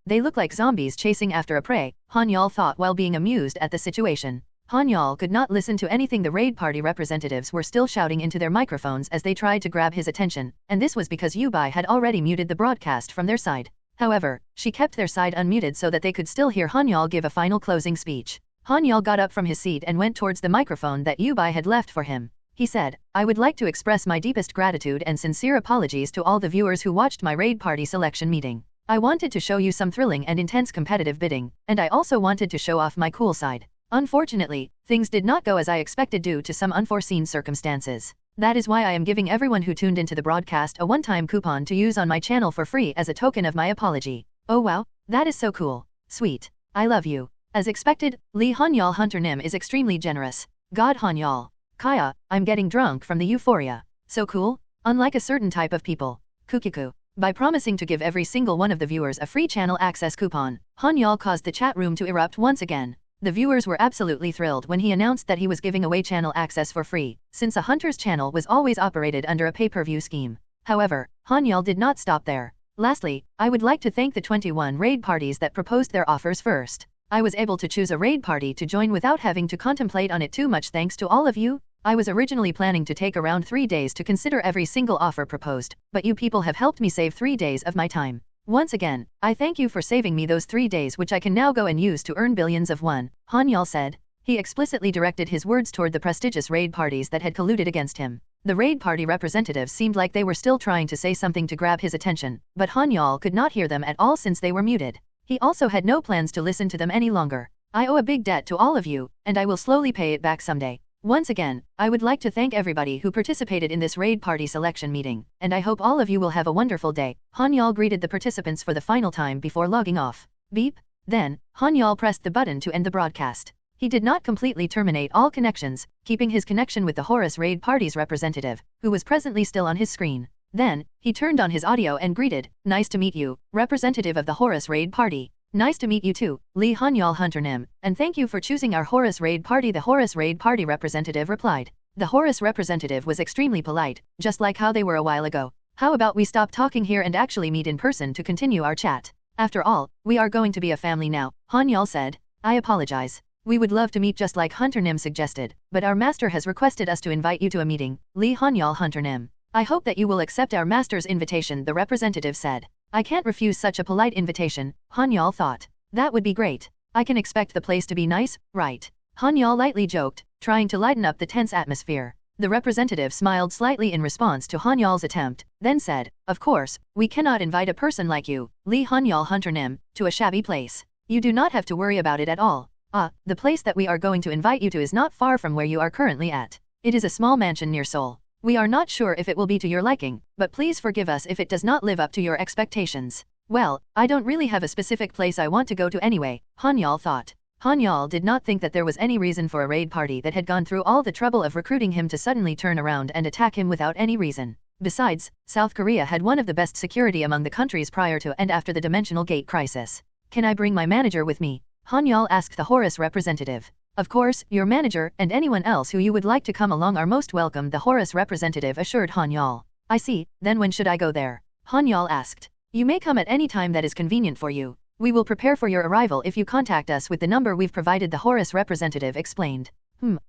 They look like zombies chasing after a prey, Han-Yeol thought while being amused at the situation. Han-Yeol could not listen to anything the raid party representatives were still shouting into their microphones as they tried to grab his attention, and this was because Dobi had already muted the broadcast from their side. However, she kept their side unmuted so that they could still hear Han-Yeol give a final closing speech. Han-Yeol got up from his seat and went towards the microphone that Dobi had left for him. He said, "I would like to express my deepest gratitude and sincere apologies to all the viewers who watched my raid party selection meeting. I wanted to show you some thrilling and intense competitive bidding, and I also wanted to show off my cool side. Unfortunately, things did not go as I expected due to some unforeseen circumstances. That is why I am giving everyone who tuned into the broadcast a one-time coupon to use on my channel for free as a token of my apology." Oh wow, that is so cool. Sweet. I love you. As expected, Lee Han-Yeol Hunter Nim is extremely generous. God Han-Yeol. Kaya, I'm getting drunk from the euphoria. So cool. Unlike a certain type of people. Kukiku. By promising to give every single one of the viewers a free channel access coupon, Han-Yeol caused the chat room to erupt once again. The viewers were absolutely thrilled when he announced that he was giving away channel access for free, since a hunter's channel was always operated under a pay-per-view scheme. However, Han-Yeol did not stop there. Lastly, I would like to thank the 21 raid parties that proposed their offers first. I was able to choose a raid party to join without having to contemplate on it too much thanks to all of you. I was originally planning to take around 3 days to consider every single offer proposed, but you people have helped me save 3 days of my time. Once again, I thank you for saving me those 3 days which I can now go and use to earn billions of won, Han-Yeol said. He explicitly directed his words toward the prestigious raid parties that had colluded against him. The raid party representatives seemed like they were still trying to say something to grab his attention, but Han-Yeol could not hear them at all since they were muted. He also had no plans to listen to them any longer. I owe a big debt to all of you, and I will slowly pay it back someday. Once again, I would like to thank everybody who participated in this raid party selection meeting, and I hope all of you will have a wonderful day. Han-Yeol greeted the participants for the final time before logging off. Beep. Then, Han-Yeol pressed the button to end the broadcast. He did not completely terminate all connections, keeping his connection with the Horus raid party's representative, who was presently still on his screen. Then, he turned on his audio and greeted, "Nice to meet you, representative of the Horus raid party. Nice to meet you too, Lee Han-Yeol Hunter Nim, and thank you for choosing our Horus raid party." The Horus raid party representative replied. The Horus representative was extremely polite, just like how they were a while ago. "How about we stop talking here and actually meet in person to continue our chat? After all, we are going to be a family now," Han-Yeol said. "I apologize. We would love to meet just like Hunter Nim suggested, but our master has requested us to invite you to a meeting, Lee Han-Yeol Hunter Nim. I hope that you will accept our master's invitation," the representative said. "I can't refuse such a polite invitation," Han-Yeol thought. "That would be great. I can expect the place to be nice, right?" Han-Yeol lightly joked, trying to lighten up the tense atmosphere. The representative smiled slightly in response to Han-Yeol's attempt, then said, "Of course, we cannot invite a person like you, Lee Han-Yeol Hunter Nim, to a shabby place. You do not have to worry about it at all. The place that we are going to invite you to is not far from where you are currently at. It is a small mansion near Seoul. We are not sure if it will be to your liking, but please forgive us if it does not live up to your expectations." Well, I don't really have a specific place I want to go to anyway, Han-Yeol thought. Han-Yeol did not think that there was any reason for a raid party that had gone through all the trouble of recruiting him to suddenly turn around and attack him without any reason. Besides, South Korea had one of the best security among the countries prior to and after the Dimensional Gate crisis. "Can I bring my manager with me?" Han-Yeol asked the Horus representative. "Of course, your manager and anyone else who you would like to come along are most welcome," the Horus representative assured Han-Yeol. "I see, then when should I go there?" Han-Yeol asked. "You may come at any time that is convenient for you. We will prepare for your arrival if you contact us with the number we've provided," the Horus representative explained.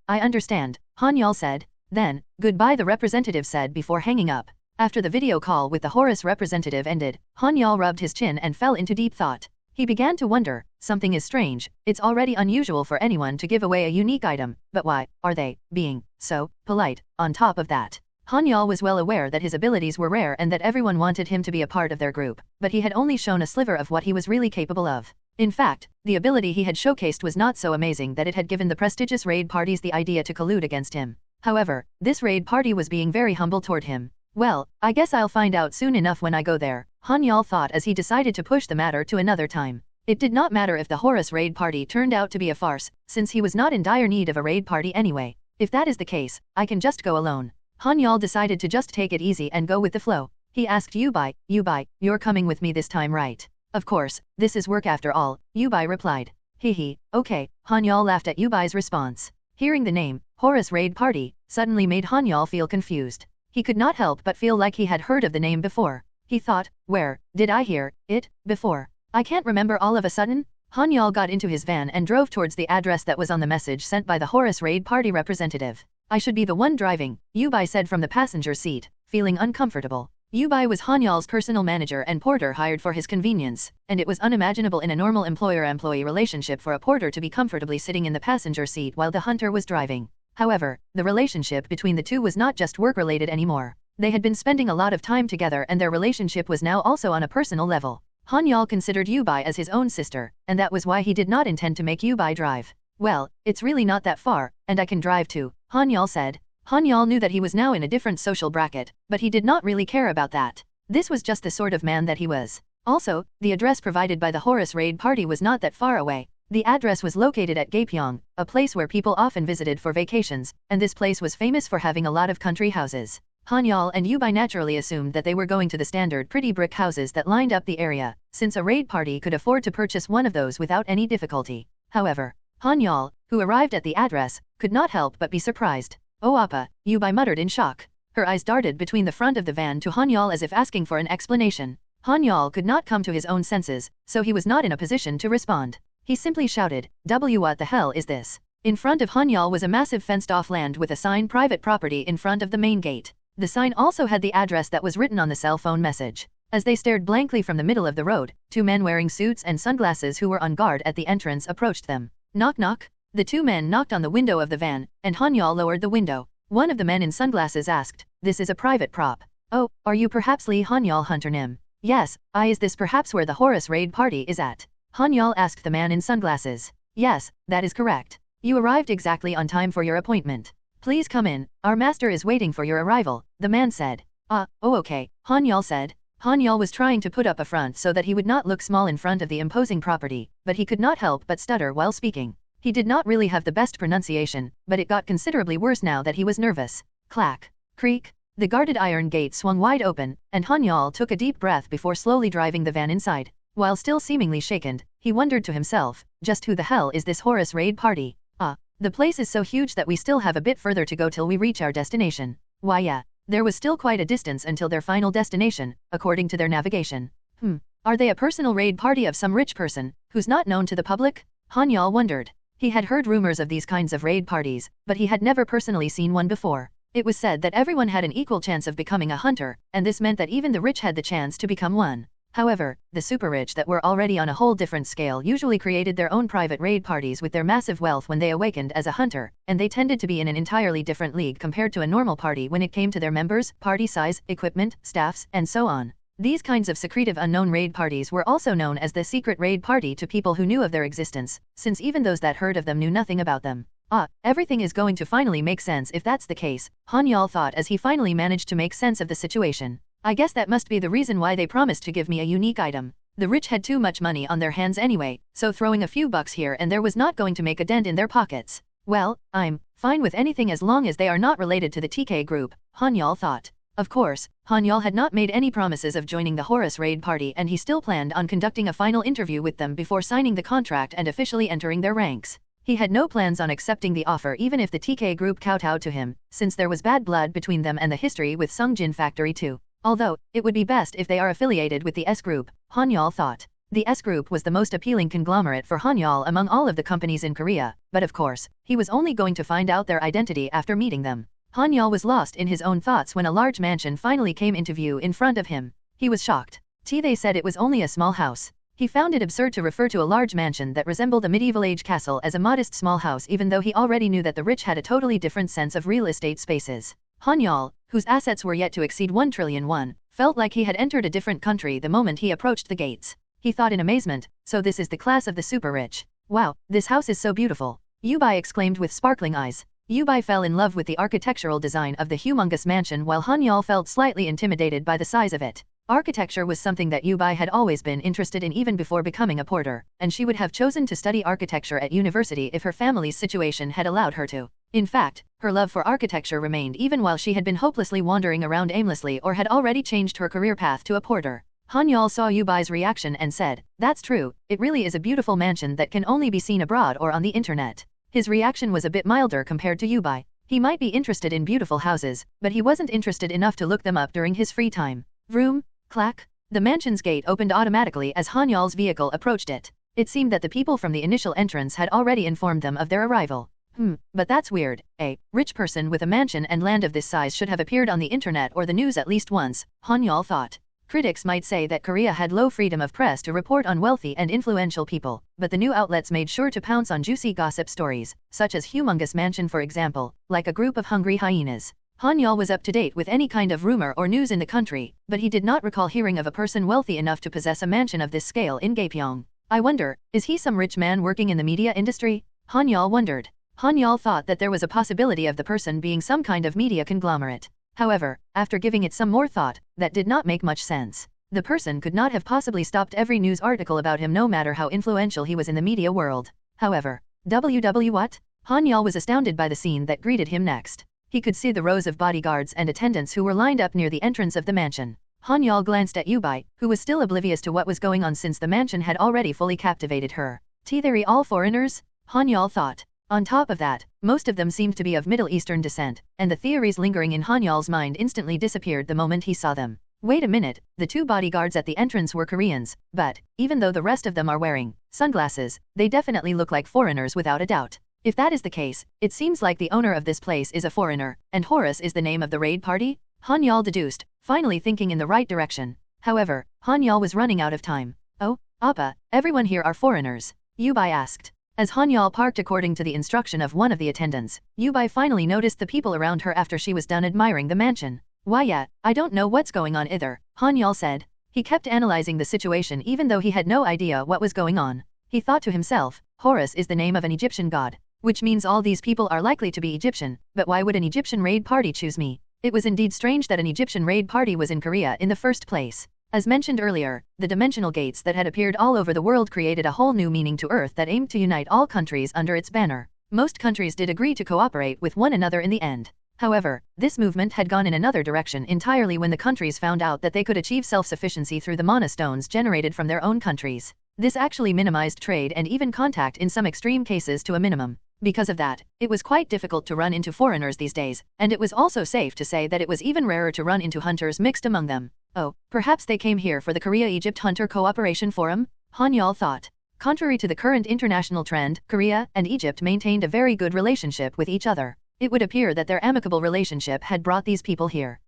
I understand," Han-Yeol said. Then, "Goodbye," the representative said before hanging up. After the video call with the Horus representative ended, Han-Yeol rubbed his chin and fell into deep thought. He began to wonder, something is strange. It's already unusual for anyone to give away a unique item, but why are they being so polite? On top of that, Han-Yeol was well aware that his abilities were rare and that everyone wanted him to be a part of their group, but he had only shown a sliver of what he was really capable of. In fact, the ability he had showcased was not so amazing that it had given the prestigious raid parties the idea to collude against him. However, this raid party was being very humble toward him. "Well, I guess I'll find out soon enough when I go there," Han-Yeol thought as he decided to push the matter to another time. It did not matter if the Horus raid party turned out to be a farce, since he was not in dire need of a raid party anyway. If that is the case, I can just go alone. Han-Yeol decided to just take it easy and go with the flow. He asked Yubai, you're coming with me this time, right? Of course, this is work after all, Yubai replied. Hee, okay. Han-Yeol laughed at Yubai's response. Hearing the name, Horus Raid Party, suddenly made Han-Yeol feel confused. He could not help but feel like he had heard of the name before. He thought, where did I hear it before? I can't remember all of a sudden. Han-Yeol got into his van and drove towards the address that was on the message sent by the Horus Raid Party representative. I should be the one driving, Yubai said from the passenger seat, feeling uncomfortable. Yubai was Han-Yeol's personal manager and porter hired for his convenience, and it was unimaginable in a normal employer-employee relationship for a porter to be comfortably sitting in the passenger seat while the hunter was driving. However, the relationship between the two was not just work-related anymore. They had been spending a lot of time together and their relationship was now also on a personal level. Han-Yeol considered Yubai as his own sister, and that was why he did not intend to make Yubai drive. Well, it's really not that far, and I can drive too, Han-Yeol said. Han-Yeol knew that he was now in a different social bracket, but he did not really care about that. This was just the sort of man that he was. Also, the address provided by the Horus Raid Party was not that far away. The address was located at Gapyeong, a place where people often visited for vacations, and this place was famous for having a lot of country houses. Han-Yeol and Yubai naturally assumed that they were going to the standard pretty brick houses that lined up the area, since a raid party could afford to purchase one of those without any difficulty. However, Han-Yeol, who arrived at the address, could not help but be surprised. Oh Appa, Yubai muttered in shock. Her eyes darted between the front of the van to Han-Yeol as if asking for an explanation. Han-Yeol could not come to his own senses, so he was not in a position to respond. He simply shouted, what the hell is this? In front of Han-Yeol was a massive fenced-off land with a sign private property in front of the main gate. The sign also had the address that was written on the cell phone message. As they stared blankly from the middle of the road, two men wearing suits and sunglasses who were on guard at the entrance approached them. Knock knock. The two men knocked on the window of the van, and Han-Yeol lowered the window. One of the men in sunglasses asked, "This is a private prop. Oh, are you perhaps Lee Han-Yeol Hunter Nim?" "Yes, is this perhaps where the Horus Raid Party is at?" Han-Yeol asked the man in sunglasses. "Yes, that is correct. You arrived exactly on time for your appointment. Please come in, our master is waiting for your arrival," the man said. Oh okay, Han-Yeol said. Han-Yeol was trying to put up a front so that he would not look small in front of the imposing property, but he could not help but stutter while speaking. He did not really have the best pronunciation, but it got considerably worse now that he was nervous. Clack. Creak. The guarded iron gate swung wide open, and Han-Yeol took a deep breath before slowly driving the van inside. While still seemingly shaken, he wondered to himself, just who the hell is this Horus Raid Party? The place is so huge that we still have a bit further to go till we reach our destination. Why yeah, there was still quite a distance until their final destination, according to their navigation. Are they a personal raid party of some rich person, who's not known to the public? Han-Yeol wondered. He had heard rumors of these kinds of raid parties, but he had never personally seen one before. It was said that everyone had an equal chance of becoming a hunter, and this meant that even the rich had the chance to become one. However, the super rich that were already on a whole different scale usually created their own private raid parties with their massive wealth when they awakened as a hunter, and they tended to be in an entirely different league compared to a normal party when it came to their members, party size, equipment, staffs, and so on. These kinds of secretive unknown raid parties were also known as the secret raid party to people who knew of their existence, since even those that heard of them knew nothing about them. Everything is going to finally make sense if that's the case, Han-Yeol thought as he finally managed to make sense of the situation. I guess that must be the reason why they promised to give me a unique item. The rich had too much money on their hands anyway, so throwing a few bucks here and there was not going to make a dent in their pockets. Well, I'm fine with anything as long as they are not related to the TK group, Han-Yeol thought. Of course, Han-Yeol had not made any promises of joining the Horus Raid Party and he still planned on conducting a final interview with them before signing the contract and officially entering their ranks. He had no plans on accepting the offer even if the TK group kowtowed to him, since there was bad blood between them and the history with Sun Jin factory too. Although, it would be best if they are affiliated with the S Group, Han-Yeol thought. The S Group was the most appealing conglomerate for Han-Yeol among all of the companies in Korea, but of course, he was only going to find out their identity after meeting them. Han-Yeol was lost in his own thoughts when a large mansion finally came into view in front of him. He was shocked. They said it was only a small house. He found it absurd to refer to a large mansion that resembled a medieval-age castle as a modest small house even though he already knew that the rich had a totally different sense of real estate spaces. Han-Yeol, whose assets were yet to exceed 1 trillion won, felt like he had entered a different country the moment he approached the gates. He thought in amazement, so this is the class of the super rich. Wow, this house is so beautiful. Yubai exclaimed with sparkling eyes. Yubai fell in love with the architectural design of the humongous mansion while Han-Yeol felt slightly intimidated by the size of it. Architecture was something that Yubai had always been interested in even before becoming a porter, and she would have chosen to study architecture at university if her family's situation had allowed her to. In fact, her love for architecture remained even while she had been hopelessly wandering around aimlessly or had already changed her career path to a porter. Han-Yeol saw Yubai's reaction and said, "That's true, it really is a beautiful mansion that can only be seen abroad or on the internet." His reaction was a bit milder compared to Yubai. He might be interested in beautiful houses, but he wasn't interested enough to look them up during his free time. Vroom, clack. The mansion's gate opened automatically as Han-Yeol's vehicle approached it. It seemed that the people from the initial entrance had already informed them of their arrival. But that's weird. A rich person with a mansion and land of this size should have appeared on the internet or the news at least once, Han-Yeol thought. Critics might say that Korea had low freedom of press to report on wealthy and influential people, but the new outlets made sure to pounce on juicy gossip stories, such as humongous mansion for example, like a group of hungry hyenas. Han-Yeol was up to date with any kind of rumor or news in the country, but he did not recall hearing of a person wealthy enough to possess a mansion of this scale in Gapyeong. I wonder, is he some rich man working in the media industry? Han-Yeol wondered. Han-Yeol thought that there was a possibility of the person being some kind of media conglomerate. However, after giving it some more thought, that did not make much sense. The person could not have possibly stopped every news article about him no matter how influential he was in the media world. However, what? Han-Yeol was astounded by the scene that greeted him next. He could see the rows of bodyguards and attendants who were lined up near the entrance of the mansion. Han-Yeol glanced at Yubai, who was still oblivious to what was going on since the mansion had already fully captivated her. They all foreigners? Han-Yeol thought. On top of that, most of them seemed to be of Middle Eastern descent, and the theories lingering in Han-Yeol's mind instantly disappeared the moment he saw them. Wait a minute, the two bodyguards at the entrance were Koreans, but, even though the rest of them are wearing sunglasses, they definitely look like foreigners without a doubt. If that is the case, it seems like the owner of this place is a foreigner, and Horus is the name of the raid party? Han-Yeol deduced, finally thinking in the right direction. However, Han-Yeol was running out of time. Oh, Appa, everyone here are foreigners? Yubai asked. As Han-Yeol parked according to the instruction of one of the attendants, Yubai finally noticed the people around her after she was done admiring the mansion. Why yeah, I don't know what's going on either, Han-Yeol said. He kept analyzing the situation even though he had no idea what was going on. He thought to himself, Horus is the name of an Egyptian god, which means all these people are likely to be Egyptian, but why would an Egyptian raid party choose me? It was indeed strange that an Egyptian raid party was in Korea in the first place. As mentioned earlier, the dimensional gates that had appeared all over the world created a whole new meaning to Earth that aimed to unite all countries under its banner. Most countries did agree to cooperate with one another in the end. However, this movement had gone in another direction entirely when the countries found out that they could achieve self-sufficiency through the mana stones generated from their own countries. This actually minimized trade and even contact in some extreme cases to a minimum. Because of that, it was quite difficult to run into foreigners these days, and it was also safe to say that it was even rarer to run into hunters mixed among them. Oh, perhaps they came here for the Korea-Egypt Hunter Cooperation Forum? Han-Yeol thought. Contrary to the current international trend, Korea and Egypt maintained a very good relationship with each other. It would appear that their amicable relationship had brought these people here.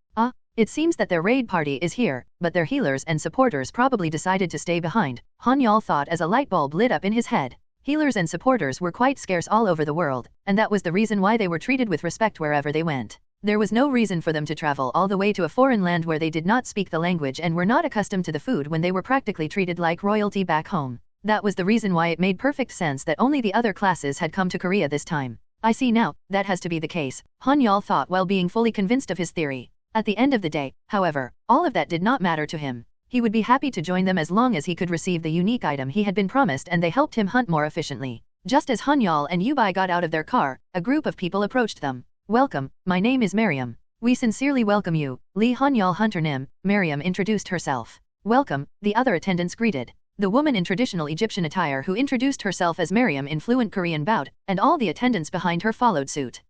It seems that their raid party is here, but their healers and supporters probably decided to stay behind, Han-Yeol thought as a light bulb lit up in his head. Healers and supporters were quite scarce all over the world, and that was the reason why they were treated with respect wherever they went. There was no reason for them to travel all the way to a foreign land where they did not speak the language and were not accustomed to the food when they were practically treated like royalty back home. That was the reason why it made perfect sense that only the other classes had come to Korea this time. I see now, that has to be the case, Han-Yeol thought while being fully convinced of his theory. At the end of the day, however, all of that did not matter to him. He would be happy to join them as long as he could receive the unique item he had been promised and they helped him hunt more efficiently. Just as Han-Yeol and Yubai got out of their car, a group of people approached them. Welcome, my name is Miriam. We sincerely welcome you, Lee Han-Yeol Hunter Nim, Miriam introduced herself. Welcome, the other attendants greeted. The woman in traditional Egyptian attire who introduced herself as Miriam in fluent Korean bowed, and all the attendants behind her followed suit.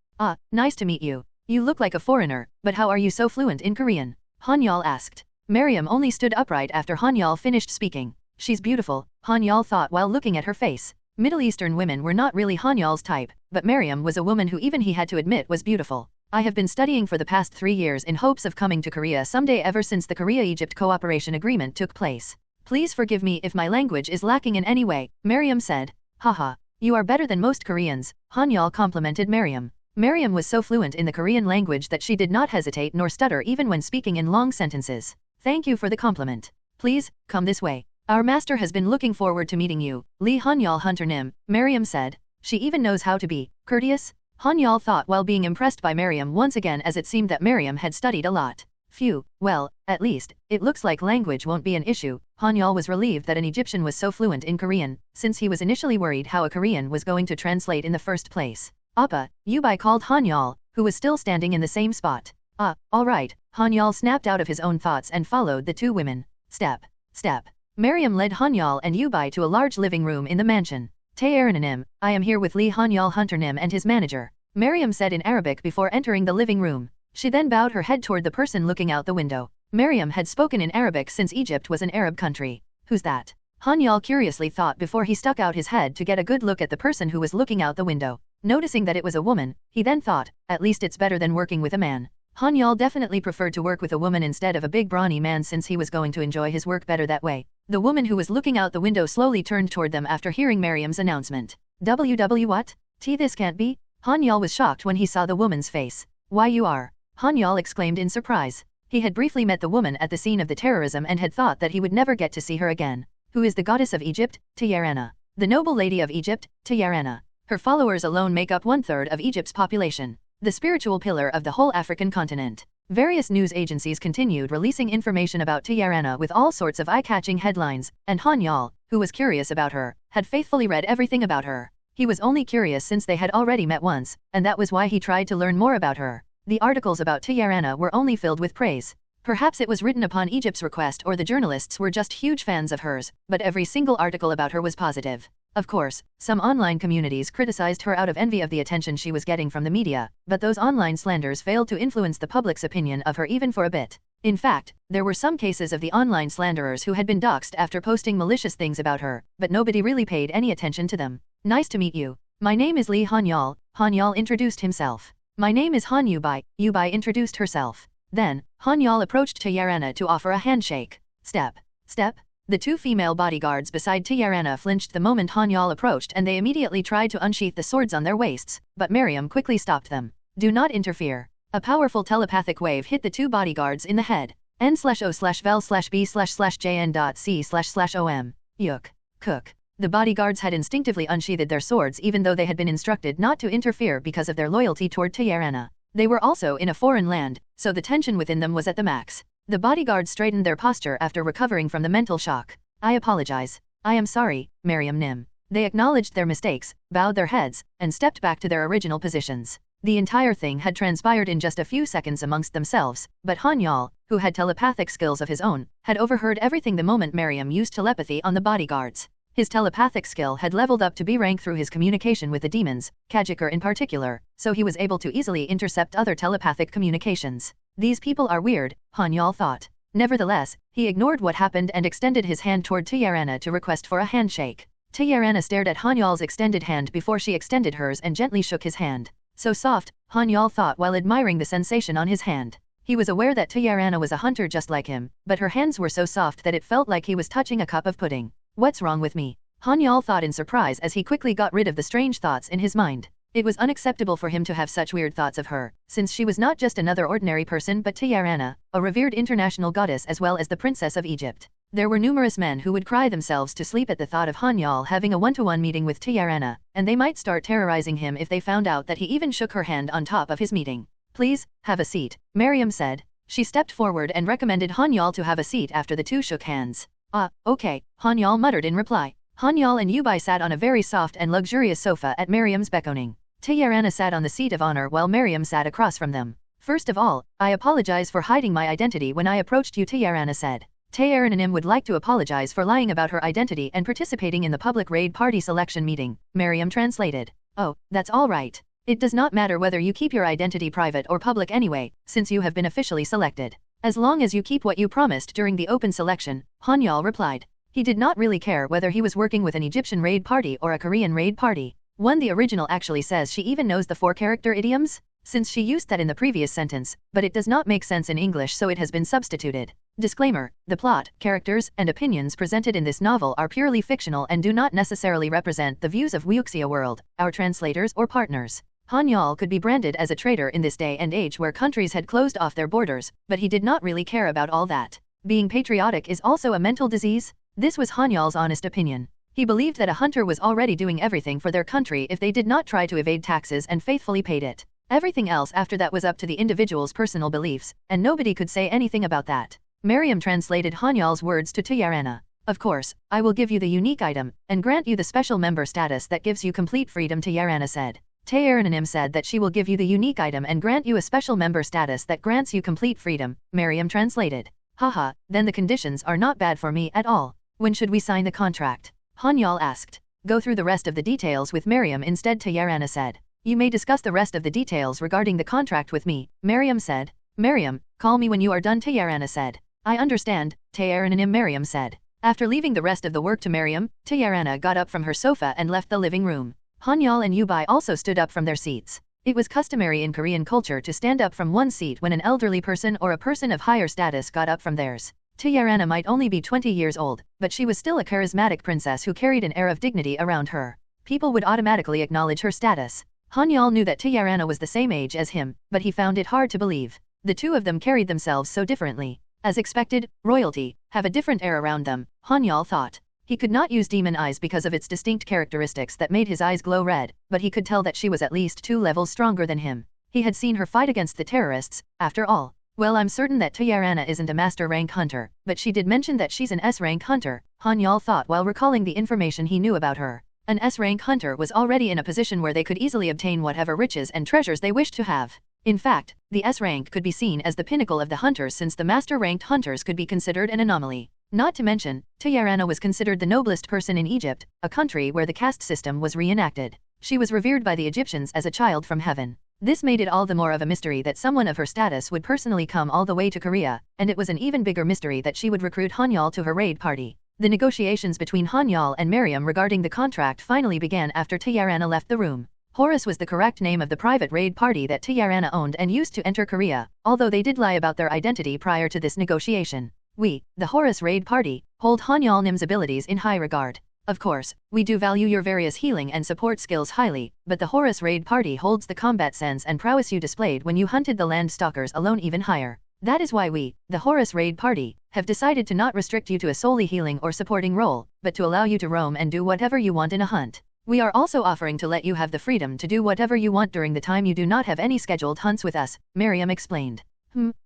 Nice to meet you. You look like a foreigner, but how are you so fluent in Korean? Han-Yeol asked. Miriam only stood upright after Han-Yeol finished speaking. She's beautiful, Han-Yeol thought while looking at her face. Middle Eastern women were not really Han-Yeol's type, but Miriam was a woman who even he had to admit was beautiful. I have been studying for the past 3 years in hopes of coming to Korea someday ever since the Korea-Egypt Cooperation Agreement took place. Please forgive me if my language is lacking in any way, Miriam said. Haha, you are better than most Koreans, Han-Yeol complimented Miriam. Miriam was so fluent in the Korean language that she did not hesitate nor stutter even when speaking in long sentences. Thank you for the compliment. Please, come this way. Our master has been looking forward to meeting you, Lee Han-Yeol Hunter Nim, Miriam said. She even knows how to be courteous? Han-Yeol thought while being impressed by Miriam once again as it seemed that Miriam had studied a lot. Phew, well, at least, it looks like language won't be an issue. Han-Yeol was relieved that an Egyptian was so fluent in Korean, since he was initially worried how a Korean was going to translate in the first place. Appa, Yubai called Han-Yeol, who was still standing in the same spot. All right, Han-Yeol snapped out of his own thoughts and followed the two women. Step. Miriam led Han-Yeol and Yubai to a large living room in the mansion. Taearanim, I am here with Lee Han-Yeol Hunter Nim and his manager, Miriam said in Arabic before entering the living room. She then bowed her head toward the person looking out the window. Miriam had spoken in Arabic since Egypt was an Arab country. Who's that? Han-Yeol curiously thought before he stuck out his head to get a good look at the person who was looking out the window. Noticing that it was a woman, he then thought, at least it's better than working with a man. Han-Yeol definitely preferred to work with a woman instead of a big brawny man since he was going to enjoy his work better that way. The woman who was looking out the window slowly turned toward them after hearing Miriam's announcement. What? This can't be? Han-Yeol was shocked when he saw the woman's face. Why you are? Han-Yeol exclaimed in surprise. He had briefly met the woman at the scene of the terrorism and had thought that he would never get to see her again. Who is the goddess of Egypt? Taearanim. The noble lady of Egypt, Taearanim. Her followers alone make up 1/3 of Egypt's population. The spiritual pillar of the whole African continent. Various news agencies continued releasing information about Taearanim with all sorts of eye-catching headlines, and Han-Yeol, who was curious about her, had faithfully read everything about her. He was only curious since they had already met once, and that was why he tried to learn more about her. The articles about Taearanim were only filled with praise. Perhaps it was written upon Egypt's request or the journalists were just huge fans of hers, but every single article about her was positive. Of course, some online communities criticized her out of envy of the attention she was getting from the media, but those online slanders failed to influence the public's opinion of her even for a bit. In fact, there were some cases of the online slanderers who had been doxxed after posting malicious things about her, but nobody really paid any attention to them. Nice to meet you. My name is Lee Han-Yeol. Han-Yeol introduced himself. My name is Han Yubai. Yubai introduced herself. Then, Han-Yeol approached Taearanim to offer a handshake. Step. The two female bodyguards beside Taearanim flinched the moment Han-Yeol approached and they immediately tried to unsheath the swords on their waists, but Miriam quickly stopped them. Do not interfere. A powerful telepathic wave hit the two bodyguards in the head. N/O/vel/B/jn.C//OM. Yuk. Cook. The bodyguards had instinctively unsheathed their swords even though they had been instructed not to interfere because of their loyalty toward Taearanim. They were also in a foreign land, so the tension within them was at the max. The bodyguards straightened their posture after recovering from the mental shock. I apologize. I am sorry, Miriam Nim. They acknowledged their mistakes, bowed their heads, and stepped back to their original positions. The entire thing had transpired in just a few seconds amongst themselves, but Han-Yeol, who had telepathic skills of his own, had overheard everything the moment Miriam used telepathy on the bodyguards. His telepathic skill had leveled up to B rank through his communication with the demons, Kiker in particular, so he was able to easily intercept other telepathic communications. These people are weird, Han-Yeol thought. Nevertheless, he ignored what happened and extended his hand toward Taearanim to request for a handshake. Taearanim stared at Han-Yeol's extended hand before she extended hers and gently shook his hand. So soft, Han-Yeol thought while admiring the sensation on his hand. He was aware that Taearanim was a hunter just like him, but her hands were so soft that it felt like he was touching a cup of pudding. What's wrong with me? Han-Yeol thought in surprise as he quickly got rid of the strange thoughts in his mind. It was unacceptable for him to have such weird thoughts of her, since she was not just another ordinary person but Taearanim, a revered international goddess as well as the princess of Egypt. There were numerous men who would cry themselves to sleep at the thought of Han-Yeol having a one-to-one meeting with Taearanim, and they might start terrorizing him if they found out that he even shook her hand on top of his meeting. Please, have a seat, Miriam said. She stepped forward and recommended Han-Yeol to have a seat after the two shook hands. Okay, Han-Yeol muttered in reply. Han-Yeol and Yubai sat on a very soft and luxurious sofa at Miriam's beckoning. Taearanim sat on the seat of honor while Miriam sat across from them. First of all, I apologize for hiding my identity when I approached you, Taearanim said. Taearanim would like to apologize for lying about her identity and participating in the public raid party selection meeting, Miriam translated. Oh, that's all right. It does not matter whether you keep your identity private or public anyway, since you have been officially selected. As long as you keep what you promised during the open selection, Han-Yeol replied. He did not really care whether he was working with an Egyptian raid party or a Korean raid party. The original actually says she even knows the 4-character idioms, since she used that in the previous sentence, but it does not make sense in English so it has been substituted. Disclaimer, the plot, characters, and opinions presented in this novel are purely fictional and do not necessarily represent the views of Wuxia World, our translators or partners. Han-Yeol could be branded as a traitor in this day and age where countries had closed off their borders, but he did not really care about all that. Being patriotic is also a mental disease? This was Han-Yeol's honest opinion. He believed that a hunter was already doing everything for their country if they did not try to evade taxes and faithfully paid it. Everything else after that was up to the individual's personal beliefs, and nobody could say anything about that. Miriam translated Han-Yeol's words to Taearanim. Of course, I will give you the unique item, and grant you the special member status that gives you complete freedom, Taearanim said. Tae said that she will give you the unique item and grant you a special member status that grants you complete freedom, Miriam translated. Haha, then the conditions are not bad for me at all. When should we sign the contract? Han-Yeol asked. Go through the rest of the details with Miriam instead, Tae said. You may discuss the rest of the details regarding the contract with me, Miriam said. Miriam, call me when you are done, Tae said. I understand, Tae Miriam said. After leaving the rest of the work to Miriam, Tae got up from her sofa and left the living room. Han-Yeol and Yubai also stood up from their seats. It was customary in Korean culture to stand up from one seat when an elderly person or a person of higher status got up from theirs. Tae might only be 20 years old, but she was still a charismatic princess who carried an air of dignity around her. People would automatically acknowledge her status. Han-Yeol knew that Tae was the same age as him, but he found it hard to believe. The two of them carried themselves so differently. As expected, royalty have a different air around them, Han-Yeol thought. He could not use demon eyes because of its distinct characteristics that made his eyes glow red, but he could tell that she was at least 2 levels stronger than him. He had seen her fight against the terrorists, after all. Well, I'm certain that Tae isn't a master rank hunter, but she did mention that she's an S-rank hunter, Han-Yeol thought while recalling the information he knew about her. An S-rank hunter was already in a position where they could easily obtain whatever riches and treasures they wished to have. In fact, the S-rank could be seen as the pinnacle of the hunters since the master-ranked hunters could be considered an anomaly. Not to mention, Tae was considered the noblest person in Egypt, a country where the caste system was reenacted. She was revered by the Egyptians as a child from heaven. This made it all the more of a mystery that someone of her status would personally come all the way to Korea, and it was an even bigger mystery that she would recruit Han-Yeol to her raid party. The negotiations between Han-Yeol and Miriam regarding the contract finally began after Tae left the room. Horus was the correct name of the private raid party that Tae owned and used to enter Korea, although they did lie about their identity prior to this negotiation. We, the Horus raid party, hold Han-Yeol's abilities in high regard. Of course, we do value your various healing and support skills highly, but the Horus raid party holds the combat sense and prowess you displayed when you hunted the land stalkers alone even higher. That is why we, the Horus raid party, have decided to not restrict you to a solely healing or supporting role, but to allow you to roam and do whatever you want in a hunt. We are also offering to let you have the freedom to do whatever you want during the time you do not have any scheduled hunts with us, Miriam explained.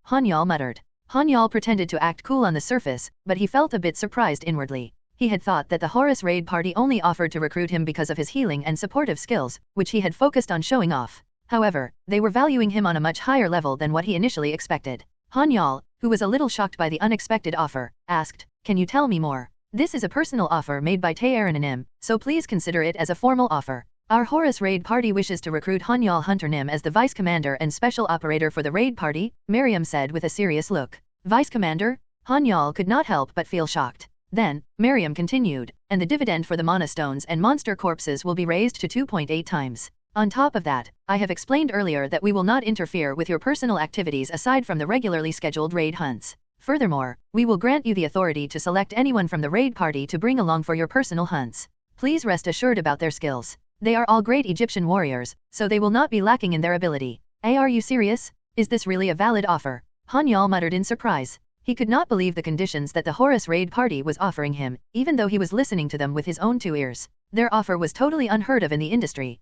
Han-Yeol muttered. Han-Yeol pretended to act cool on the surface, but he felt a bit surprised inwardly. He had thought that the Horus raid party only offered to recruit him because of his healing and supportive skills, which he had focused on showing off. However, they were valuing him on a much higher level than what he initially expected. Han-Yeol, who was a little shocked by the unexpected offer, asked, "Can you tell me more? This is a personal offer made by Tae, so please consider it as a formal offer. Our Horus raid party wishes to recruit Han-Yeol Hunter Nim as the vice commander and special operator for the raid party," Miriam said with a serious look. Vice commander? Han-Yeol could not help but feel shocked. Then, Miriam continued, and the dividend for the mana stones and monster corpses will be raised to 2.8 times. On top of that, I have explained earlier that we will not interfere with your personal activities aside from the regularly scheduled raid hunts. Furthermore, we will grant you the authority to select anyone from the raid party to bring along for your personal hunts. Please rest assured about their skills. They are all great Egyptian warriors, so they will not be lacking in their ability. Are you serious? Is this really a valid offer? Han-Yeol muttered in surprise. He could not believe the conditions that the Horus raid party was offering him, even though he was listening to them with his own 2 ears. Their offer was totally unheard of in the industry.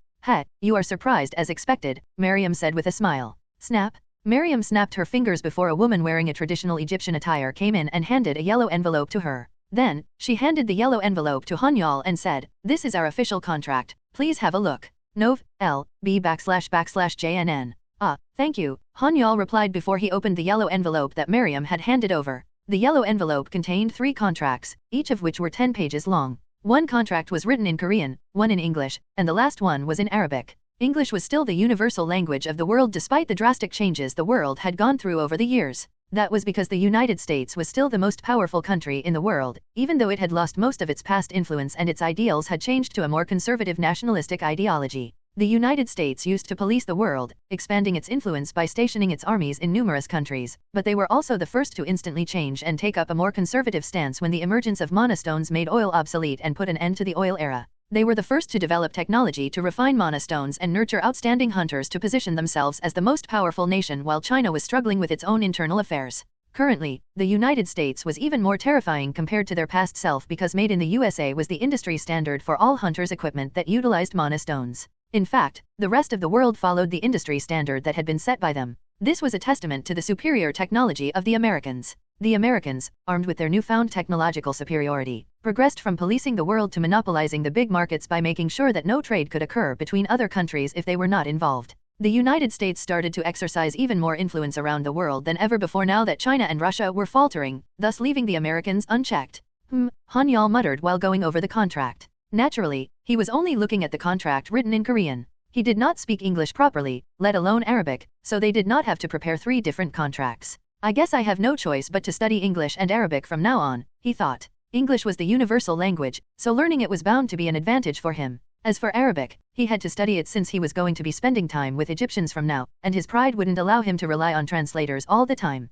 You are surprised as expected, Miriam said with a smile. Snap. Miriam snapped her fingers before a woman wearing a traditional Egyptian attire came in and handed a yellow envelope to her. Then, she handed the yellow envelope to Han-Yeol and said, "This is our official contract. Please have a look. Nov. L. B /JNN. Thank you," Han-Yeol replied before he opened the yellow envelope that Miriam had handed over. The yellow envelope contained 3 contracts, each of which were 10 pages long. One contract was written in Korean, one in English, and the last one was in Arabic. English was still the universal language of the world despite the drastic changes the world had gone through over the years. That was because the United States was still the most powerful country in the world, even though it had lost most of its past influence and its ideals had changed to a more conservative nationalistic ideology. The United States used to police the world, expanding its influence by stationing its armies in numerous countries, but they were also the first to instantly change and take up a more conservative stance when the emergence of mana stones made oil obsolete and put an end to the oil era. They were the first to develop technology to refine mana stones and nurture outstanding hunters to position themselves as the most powerful nation while China was struggling with its own internal affairs. Currently, the United States was even more terrifying compared to their past self because made in the USA was the industry standard for all hunters' equipment that utilized mana stones. In fact, the rest of the world followed the industry standard that had been set by them. This was a testament to the superior technology of the Americans. The Americans, armed with their newfound technological superiority, progressed from policing the world to monopolizing the big markets by making sure that no trade could occur between other countries if they were not involved. The United States started to exercise even more influence around the world than ever before now that China and Russia were faltering, thus leaving the Americans unchecked. Han-Yeol muttered while going over the contract. Naturally, he was only looking at the contract written in Korean. He did not speak English properly, let alone Arabic, so they did not have to prepare 3 different contracts. I guess I have no choice but to study English and Arabic from now on, he thought. English was the universal language, so learning it was bound to be an advantage for him. As for Arabic, he had to study it since he was going to be spending time with Egyptians from now, and his pride wouldn't allow him to rely on translators all the time.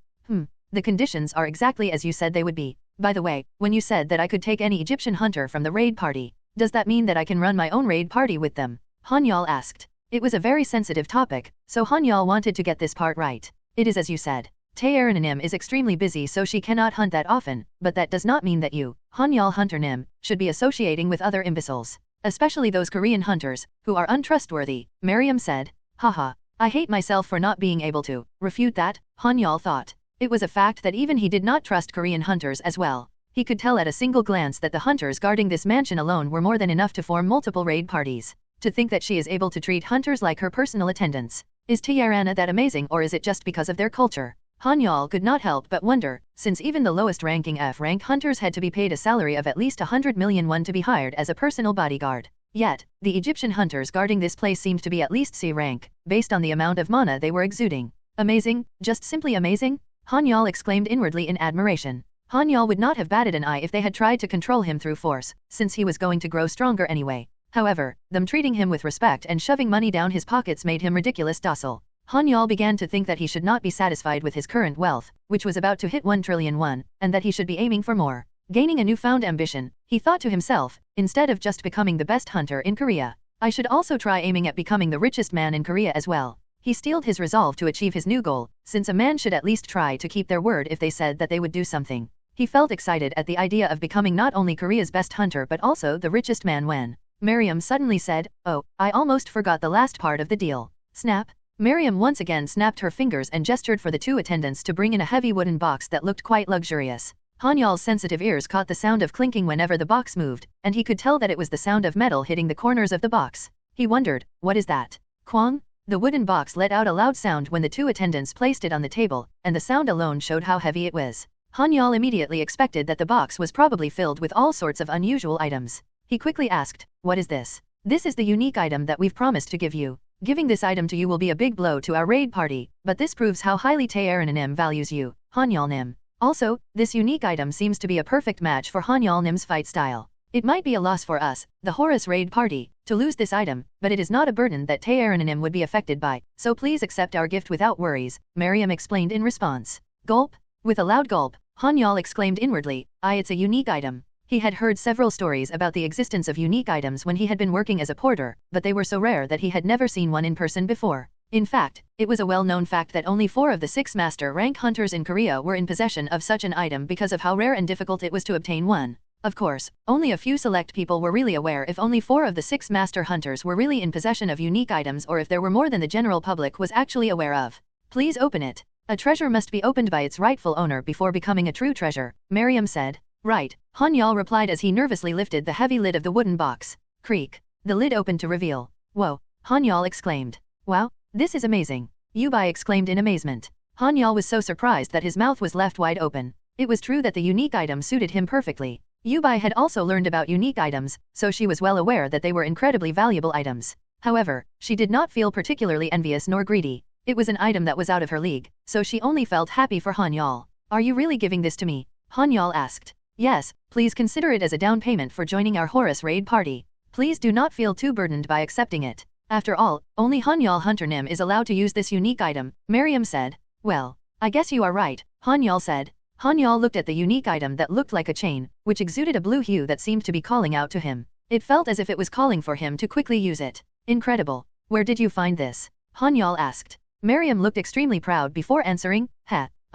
The conditions are exactly as you said they would be. By the way, when you said that I could take any Egyptian hunter from the raid party, does that mean that I can run my own raid party with them? Han-Yeol asked. It was a very sensitive topic, so Han-Yeol wanted to get this part right. It is as you said. Tae-Nim is extremely busy so she cannot hunt that often, but that does not mean that you, Han-Yeol Hunter Nim, should be associating with other imbeciles. Especially those Korean hunters, who are untrustworthy, Miriam said. Haha, I hate myself for not being able to refute that, Han-Yeol thought. It was a fact that even he did not trust Korean hunters as well. He could tell at a single glance that the hunters guarding this mansion alone were more than enough to form multiple raid parties. To think that she is able to treat hunters like her personal attendants. Is Tiarana that amazing or is it just because of their culture? Han-Yeol could not help but wonder, since even the lowest-ranking F-rank hunters had to be paid a salary of at least 100 million won to be hired as a personal bodyguard. Yet, the Egyptian hunters guarding this place seemed to be at least C rank, based on the amount of mana they were exuding. Amazing, just simply amazing? Han-Yeol exclaimed inwardly in admiration. Han-Yeol would not have batted an eye if they had tried to control him through force, since he was going to grow stronger anyway. However, them treating him with respect and shoving money down his pockets made him ridiculous docile. Han-Yeol began to think that he should not be satisfied with his current wealth, which was about to hit 1 trillion won, and that he should be aiming for more. Gaining a newfound ambition, he thought to himself, instead of just becoming the best hunter in Korea, I should also try aiming at becoming the richest man in Korea as well. He steeled his resolve to achieve his new goal, since a man should at least try to keep their word if they said that they would do something. He felt excited at the idea of becoming not only Korea's best hunter but also the richest man when Miriam suddenly said, "Oh, I almost forgot the last part of the deal." Snap. Miriam once again snapped her fingers and gestured for the 2 attendants to bring in a heavy wooden box that looked quite luxurious. Han-Yeol's sensitive ears caught the sound of clinking whenever the box moved, and he could tell that it was the sound of metal hitting the corners of the box. He wondered, what is that? Kwang? The wooden box let out a loud sound when the 2 attendants placed it on the table, and the sound alone showed how heavy it was. Han-Yeol immediately expected that the box was probably filled with all sorts of unusual items. He quickly asked, what is this? This is the unique item that we've promised to give you. Giving this item to you will be a big blow to our raid party, but this proves how highly Tae-Nim values you, Han-Yeol Nim. Also, this unique item seems to be a perfect match for Han-Yeol Nim's fight style. It might be a loss for us, the Horus raid party, to lose this item, but it is not a burden that Tae-Nim would be affected by, so please accept our gift without worries, Miriam explained in response. Gulp? With a loud gulp, Han-Yeol exclaimed inwardly, it's a unique item. He had heard several stories about the existence of unique items when he had been working as a porter, but they were so rare that he had never seen one in person before. In fact, it was a well-known fact that only 4 of the 6 master rank hunters in Korea were in possession of such an item because of how rare and difficult it was to obtain one. Of course, only a few select people were really aware if only 4 of the 6 master hunters were really in possession of unique items or if there were more than the general public was actually aware of. Please open it. A treasure must be opened by its rightful owner before becoming a true treasure, Miriam said. Right, Han-Yeol replied as he nervously lifted the heavy lid of the wooden box. Creak. The lid opened to reveal. Whoa, Han-Yeol exclaimed. Wow, this is amazing. Yubai exclaimed in amazement. Han-Yeol was so surprised that his mouth was left wide open. It was true that the unique item suited him perfectly. Yubai had also learned about unique items, so she was well aware that they were incredibly valuable items. However, she did not feel particularly envious nor greedy. It was an item that was out of her league, so she only felt happy for Han-Yeol. Are you really giving this to me? Han-Yeol asked. Yes, please consider it as a down payment for joining our Horus raid party. Please do not feel too burdened by accepting it. After all, only Han-Yeol Hunter Nim is allowed to use this unique item, Miriam said. Well, I guess you are right, Han-Yeol said. Han-Yeol looked at the unique item that looked like a chain, which exuded a blue hue that seemed to be calling out to him. It felt as if it was calling for him to quickly use it. Incredible. Where did you find this? Han-Yeol asked. Miriam looked extremely proud before answering,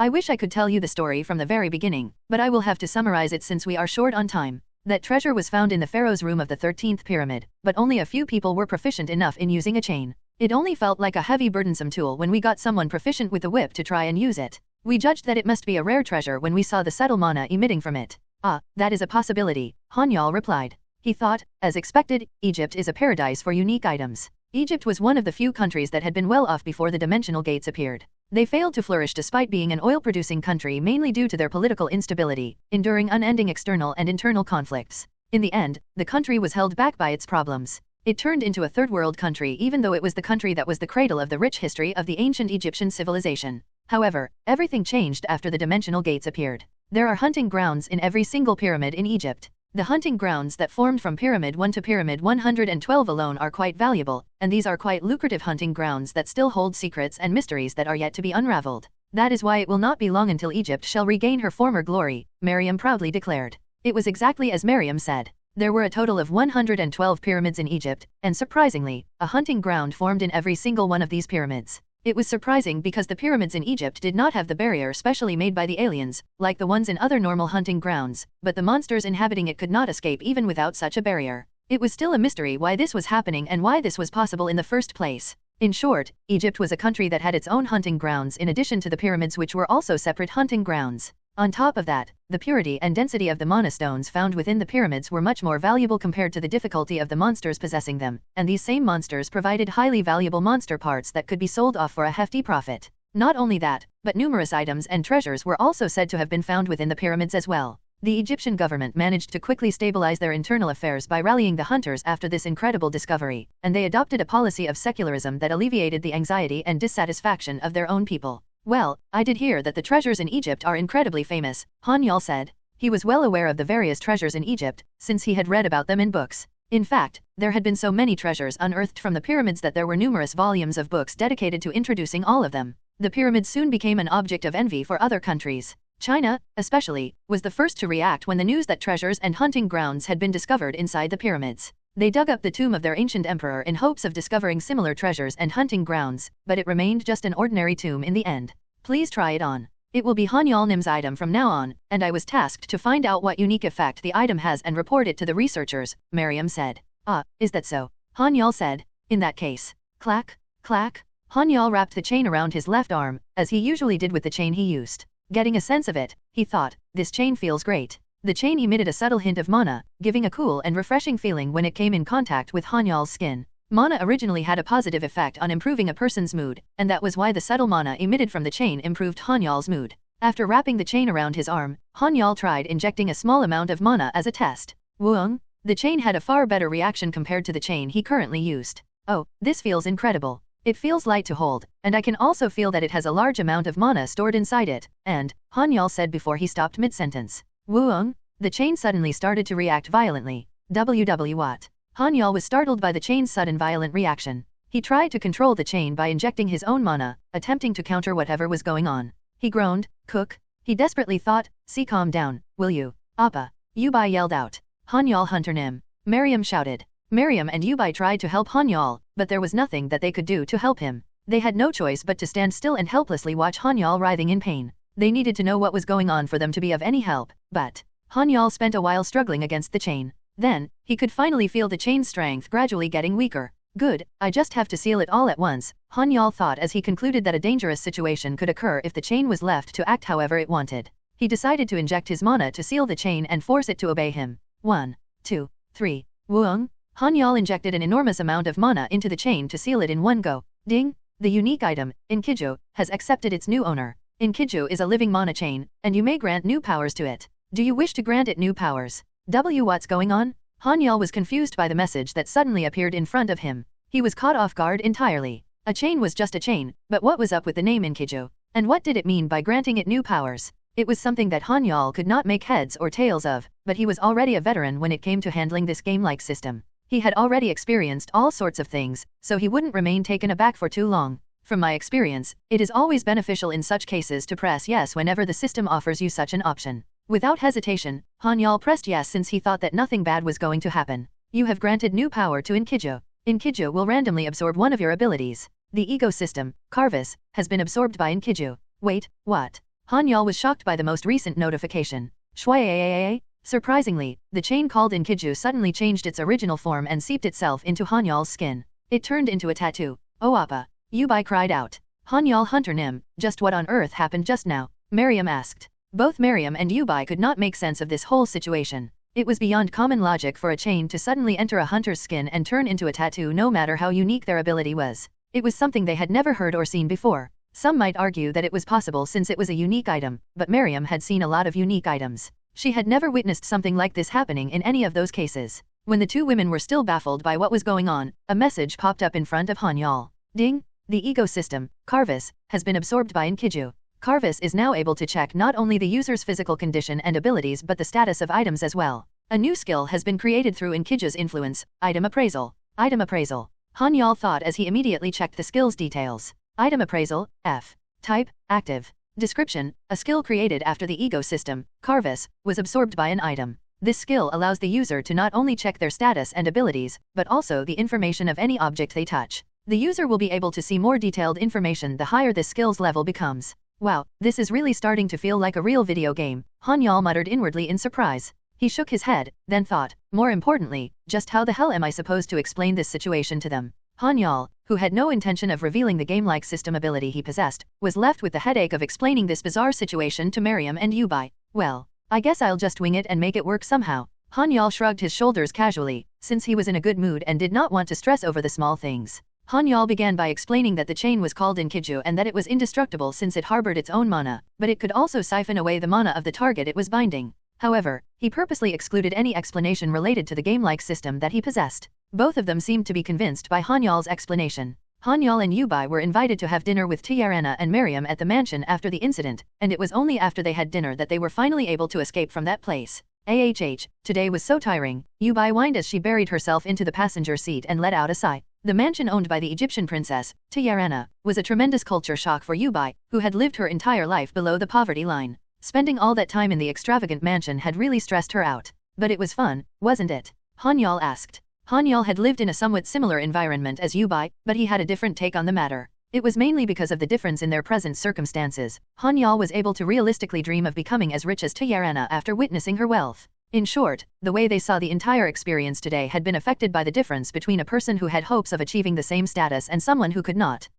I wish I could tell you the story from the very beginning, but I will have to summarize it since we are short on time. That treasure was found in the pharaoh's room of the 13th pyramid, but only a few people were proficient enough in using a chain. It only felt like a heavy burdensome tool when we got someone proficient with the whip to try and use it. We judged that it must be a rare treasure when we saw the subtle mana emitting from it. Ah, that is a possibility, Han-Yeol replied. He thought, as expected, Egypt is a paradise for unique items. Egypt was one of the few countries that had been well off before the dimensional gates appeared. They failed to flourish despite being an oil-producing country mainly due to their political instability, enduring unending external and internal conflicts. In the end, the country was held back by its problems. It turned into a third-world country even though it was the country that was the cradle of the rich history of the ancient Egyptian civilization. However, everything changed after the dimensional gates appeared. There are hunting grounds in every single pyramid in Egypt. The hunting grounds that formed from Pyramid 1 to Pyramid 112 alone are quite valuable, and these are quite lucrative hunting grounds that still hold secrets and mysteries that are yet to be unraveled. That is why it will not be long until Egypt shall regain her former glory, Miriam proudly declared. It was exactly as Miriam said. There were a total of 112 pyramids in Egypt, and surprisingly, a hunting ground formed in every single one of these pyramids. It was surprising because the pyramids in Egypt did not have the barrier specially made by the aliens, like the ones in other normal hunting grounds, but the monsters inhabiting it could not escape even without such a barrier. It was still a mystery why this was happening and why this was possible in the first place. In short, Egypt was a country that had its own hunting grounds in addition to the pyramids which were also separate hunting grounds. On top of that, the purity and density of the mana stones found within the pyramids were much more valuable compared to the difficulty of the monsters possessing them, and these same monsters provided highly valuable monster parts that could be sold off for a hefty profit. Not only that, but numerous items and treasures were also said to have been found within the pyramids as well. The Egyptian government managed to quickly stabilize their internal affairs by rallying the hunters after this incredible discovery, and they adopted a policy of secularism that alleviated the anxiety and dissatisfaction of their own people. Well, I did hear that the treasures in Egypt are incredibly famous, Han-Yeol said. He was well aware of the various treasures in Egypt, since he had read about them in books. In fact, there had been so many treasures unearthed from the pyramids that there were numerous volumes of books dedicated to introducing all of them. The pyramids soon became an object of envy for other countries. China, especially, was the first to react when the news that treasures and hunting grounds had been discovered inside the pyramids. They dug up the tomb of their ancient emperor in hopes of discovering similar treasures and hunting grounds, but it remained just an ordinary tomb in the end. Please try it on. It will be Han-Yeol Nim's item from now on, and I was tasked to find out what unique effect the item has and report it to the researchers, Miriam said. Ah, is that so? Han-Yeol said. In that case. Clack, clack. Han-Yeol wrapped the chain around his left arm, as he usually did with the chain he used. Getting a sense of it, he thought, this chain feels great. The chain emitted a subtle hint of mana, giving a cool and refreshing feeling when it came in contact with Han-Yeol's skin. Mana originally had a positive effect on improving a person's mood, and that was why the subtle mana emitted from the chain improved Han-Yeol's mood. After wrapping the chain around his arm, Han-Yeol tried injecting a small amount of mana as a test. Woong! The chain had a far better reaction compared to the chain he currently used. Oh, this feels incredible. It feels light to hold, and I can also feel that it has a large amount of mana stored inside it, and, Han-Yeol said before he stopped mid-sentence. Woong! The chain suddenly started to react violently. What? Han-Yeol was startled by the chain's sudden violent reaction. He tried to control the chain by injecting his own mana, attempting to counter whatever was going on. He groaned, Cook. He desperately thought, see, calm down, will you? Appa. Yubai yelled out. Han-Yeol Hunter Nim. Miriam shouted. Miriam and Yubai tried to help Han-Yeol, but there was nothing that they could do to help him. They had no choice but to stand still and helplessly watch Han-Yeol writhing in pain. They needed to know what was going on for them to be of any help, but Han-Yeol spent a while struggling against the chain. Then, he could finally feel the chain's strength gradually getting weaker. Good, I just have to seal it all at once, Han-Yeol thought as he concluded that a dangerous situation could occur if the chain was left to act however it wanted. He decided to inject his mana to seal the chain and force it to obey him. 1, 2, 3. Woong! Han-Yeol injected an enormous amount of mana into the chain to seal it in one go. Ding! The unique item, Inkiju, has accepted its new owner. Inkiju is a living mana chain, and you may grant new powers to it. Do you wish to grant it new powers? What's going on? Han-Yeol was confused by the message that suddenly appeared in front of him. He was caught off guard entirely. A chain was just a chain, but what was up with the name Inkiju? And what did it mean by granting it new powers? It was something that Han-Yeol could not make heads or tails of, but he was already a veteran when it came to handling this game-like system. He had already experienced all sorts of things, so he wouldn't remain taken aback for too long. From my experience, it is always beneficial in such cases to press yes whenever the system offers you such an option. Without hesitation, Han-Yeol pressed yes since he thought that nothing bad was going to happen. You have granted new power to Inkiju. Inkiju will randomly absorb one of your abilities. The ego system, Carvis, has been absorbed by Inkiju. Wait, what? Han-Yeol was shocked by the most recent notification. Shwaya. Surprisingly, the chain called Inkiju suddenly changed its original form and seeped itself into Han-Yeol's skin. It turned into a tattoo. Oh Appa! Yubai cried out. Han-Yeol Hunter Nim, just what on earth happened just now? Miriam asked. Both Miriam and Yubai could not make sense of this whole situation. It was beyond common logic for a chain to suddenly enter a hunter's skin and turn into a tattoo no matter how unique their ability was. It was something they had never heard or seen before. Some might argue that it was possible since it was a unique item, but Miriam had seen a lot of unique items. She had never witnessed something like this happening in any of those cases. When the two women were still baffled by what was going on, a message popped up in front of Han-Yeol. Ding! The ecosystem, Carvis, has been absorbed by Inkiju. Carvis is now able to check not only the user's physical condition and abilities but the status of items as well. A new skill has been created through Inkiju's influence, Item Appraisal. Item Appraisal. Han-Yeol thought as he immediately checked the skill's details. Item Appraisal, F. Type, Active. Description, a skill created after the ecosystem, Carvis, was absorbed by an item. This skill allows the user to not only check their status and abilities, but also the information of any object they touch. The user will be able to see more detailed information the higher this skill's level becomes. Wow, this is really starting to feel like a real video game, Han-Yeol muttered inwardly in surprise. He shook his head, then thought, more importantly, just how the hell am I supposed to explain this situation to them? Han-Yeol, who had no intention of revealing the game-like system ability he possessed, was left with the headache of explaining this bizarre situation to Miriam and Yubai. Well, I guess I'll just wing it and make it work somehow. Han-Yeol shrugged his shoulders casually, since he was in a good mood and did not want to stress over the small things. Han-Yeol began by explaining that the chain was called Inkiju and that it was indestructible since it harbored its own mana, but it could also siphon away the mana of the target it was binding. However, he purposely excluded any explanation related to the game-like system that he possessed. Both of them seemed to be convinced by Han-Yeol's explanation. Han-Yeol and Yubai were invited to have dinner with Tiarana and Miriam at the mansion after the incident, and it was only after they had dinner that they were finally able to escape from that place. Today was so tiring, Yubai whined as she buried herself into the passenger seat and let out a sigh. The mansion owned by the Egyptian princess, Tiarana, was a tremendous culture shock for Yubai, who had lived her entire life below the poverty line. Spending all that time in the extravagant mansion had really stressed her out. But it was fun, wasn't it? Han-Yeol asked. Han-Yeol had lived in a somewhat similar environment as Yubai, but he had a different take on the matter. It was mainly because of the difference in their present circumstances. Han-Yeol was able to realistically dream of becoming as rich as Tiarana after witnessing her wealth. In short, the way they saw the entire experience today had been affected by the difference between a person who had hopes of achieving the same status and someone who could not.